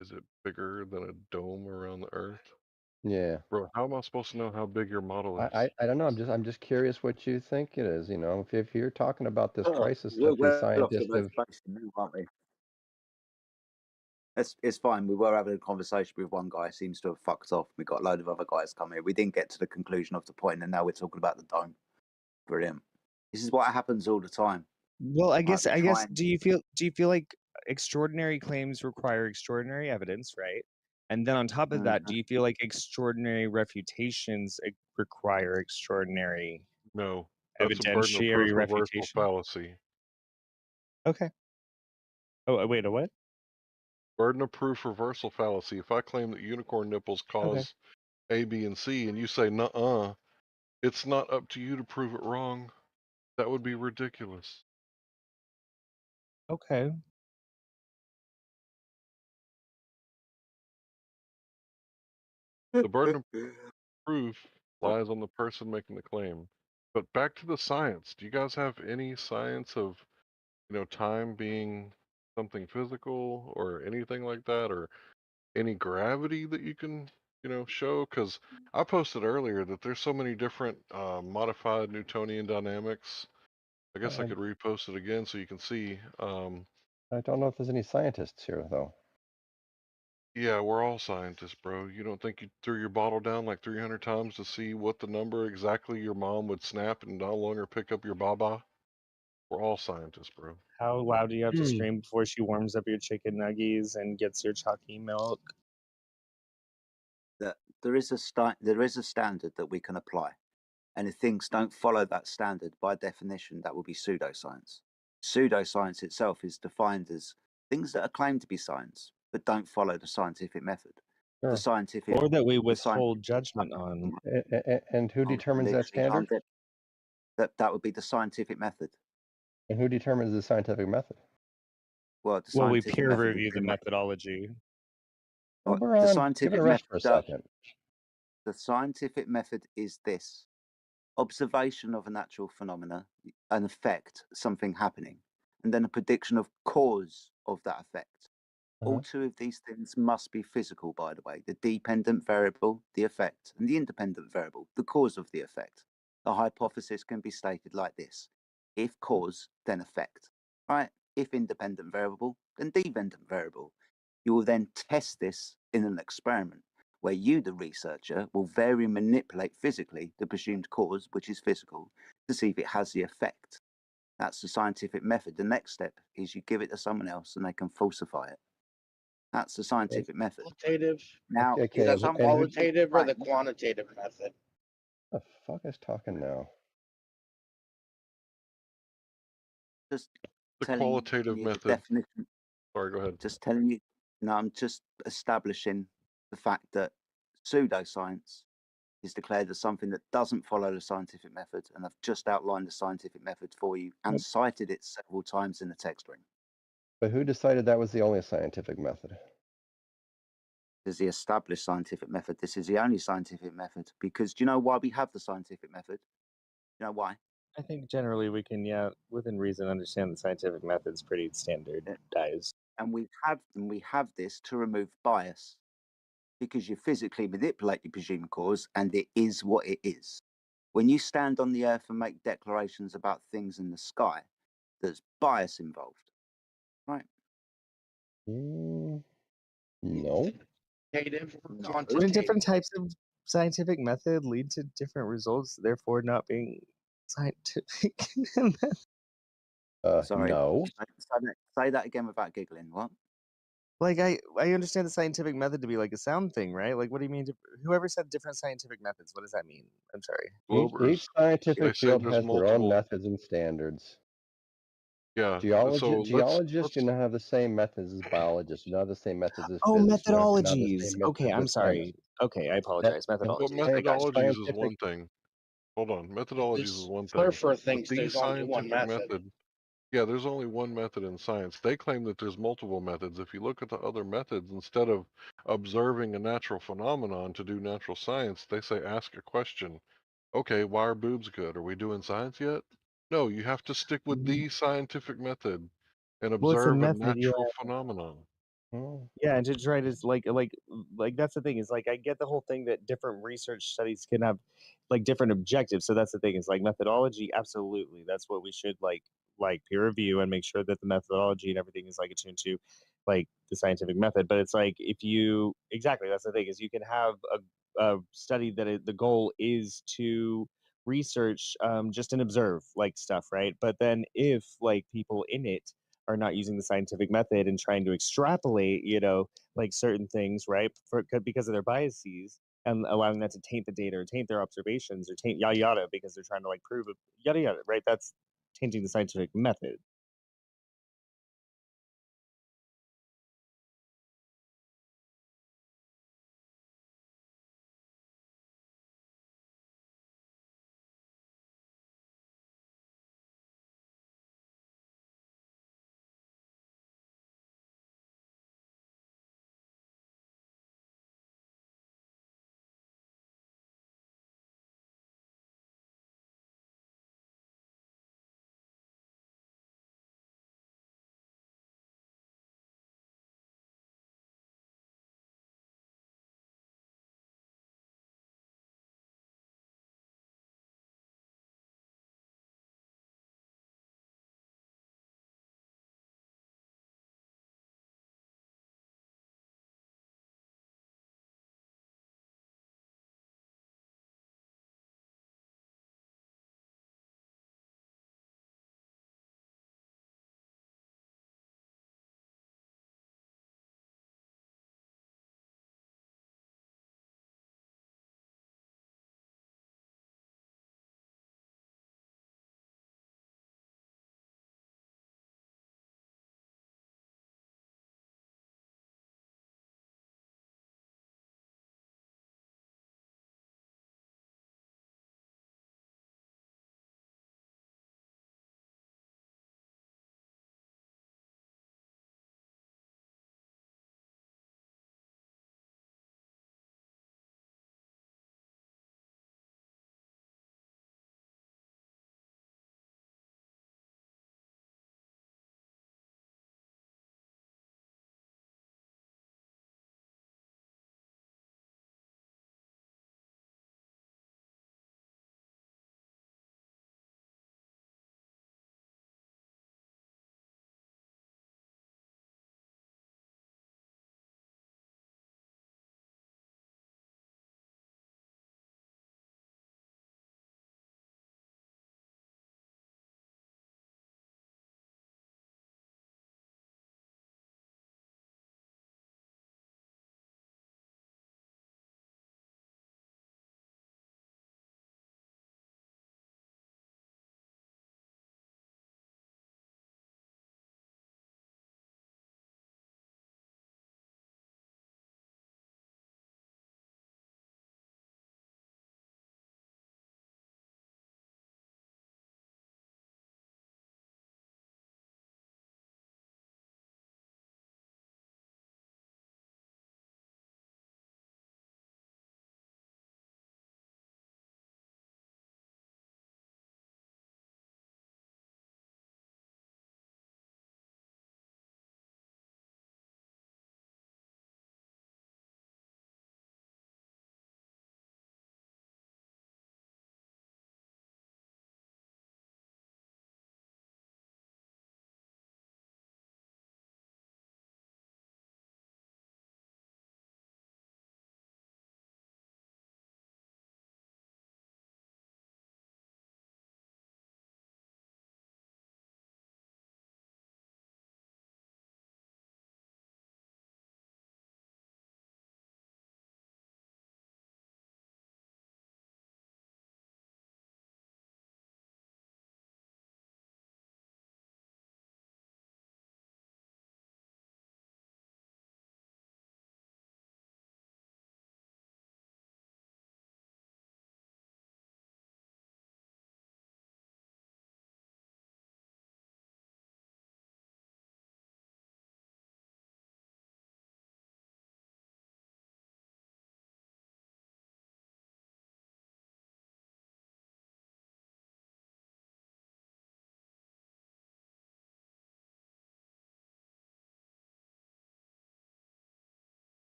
Is it bigger than a dome around the Earth? Yeah. Bro, how am I supposed to know how big your model is? I don't know. I'm just curious what you think it is. You know, if you're talking about this crisis We're that these off the scientists have. motivation now, aren't we? It's fine. We were having a conversation with one guy. Seems to have fucked off. We got a load of other guys come here. We didn't get to the conclusion of the point, and now we're talking about the dome. Brilliant. This is what happens all the time. Well, I guess trying. do you feel like extraordinary claims require extraordinary evidence, right? And then on top of that, do you feel like extraordinary refutations require extraordinary No, that's a burden of proof evidentiary reversal refutation? fallacy. Okay. Oh, wait, a what? Burden of proof reversal fallacy. If I claim that unicorn nipples cause A, B, and C, and you say, nuh-uh, it's not up to you to prove it wrong. That would be ridiculous. Okay. The burden of proof lies on the person making the claim. But back to the science. Do you guys have any science of, you know, time being something physical or anything like that, or any gravity that you can, you know, show? Because I posted earlier that there's so many different modified Newtonian dynamics. I guess I could repost it again so you can see. I don't know if there's any scientists here though. Yeah, we're all scientists, bro. You don't think you threw your bottle down like 300 times to see what the number exactly your mom would snap and no longer pick up your baba? We're all scientists, bro. How loud do you have to scream before she warms up your chicken nuggies and gets your chalky milk? That there is a standard that we can apply. And if things don't follow that standard, by definition, that will be pseudoscience. Pseudoscience itself is defined as things that are claimed to be science, but don't follow the scientific method. The scientific, Or that we the scientific withhold judgment on. And who determines that standard? That would be the scientific method. And who determines the scientific method? Well, the Well, we scientific peer method review the methodology. Well, the Baran, give scientific it a rest method for a does. second. The scientific method is this: observation of a natural phenomena, an effect, something happening, and then a prediction of cause of that effect. All two of these things must be physical, by the way: the dependent variable, the effect, and the independent variable, the cause of the effect. The hypothesis can be stated like this: if cause, then effect. Right? If independent variable, then dependent variable. You will then test this in an experiment where you, the researcher, will vary and manipulate physically the presumed cause, which is physical, to see if it has the effect. That's the scientific method. The next step is you give it to someone else and they can falsify it. That's the scientific method. Qualitative. Now, Is if that the someone qualitative or the quantitative method? The fuck is talking now? just The telling qualitative you the method. definition, Sorry, go ahead. just telling you, no, I'm just establishing the fact that pseudoscience is declared as something that doesn't follow the scientific method, and I've just outlined the scientific method for you and cited it several times in the text ring. But who decided that was the only scientific method? This is the established scientific method. This is the only scientific method, because do you know why we have the scientific method? You know why? I think generally we can, within reason, understand the scientific method's pretty standardized. And we have this to remove bias, because you physically manipulate the presumed cause, and it is what it is. When you stand on the earth and make declarations about things in the sky, there's bias involved, right? No. Quantitative or Wouldn't quantitative? different types of scientific method lead to different results, therefore not being scientific? Sorry. No. Say that again without giggling. What? Like I understand the scientific method to be like a sound thing, right? Like, what do you mean? Whoever said different scientific methods? What does that mean? I'm sorry. Each scientific They say field there's has their own multiple. methods and standards. Yeah. So Geologists do not have the same methods as biologists. Do not have the same methods as Oh, physicists. Do not have the methodologies. same Okay, methods I'm as sorry. chemists. Okay, I apologize. Well, Methodologies. methodologies is scientific. one thing. Hold on. Methodologies is This one thing. Furfur But thinks the there's only one scientific method. yeah, there's only one method in science. They claim that there's multiple methods. If you look at the other methods, instead of observing a natural phenomenon to do natural science, they say ask a question. Okay, why are boobs good? Are we doing science yet? No, you have to stick with the scientific method and Well, it's a observe a method, yeah. natural phenomenon. Yeah, and to try to like that's the thing is like I get the whole thing that different research studies can have like different objectives. So that's the thing is like methodology, absolutely. That's what we should like peer review and make sure that the methodology and everything is like attuned to like the scientific method. But it's like if you exactly that's the thing is you can have a study that the goal is to research just and observe like stuff, right? But then if like people in it are not using the scientific method and trying to extrapolate, like certain things, right, because of their biases and allowing that to taint the data or taint their observations or taint yada yada because they're trying to like prove it, yada yada, right? That's tainting the scientific method.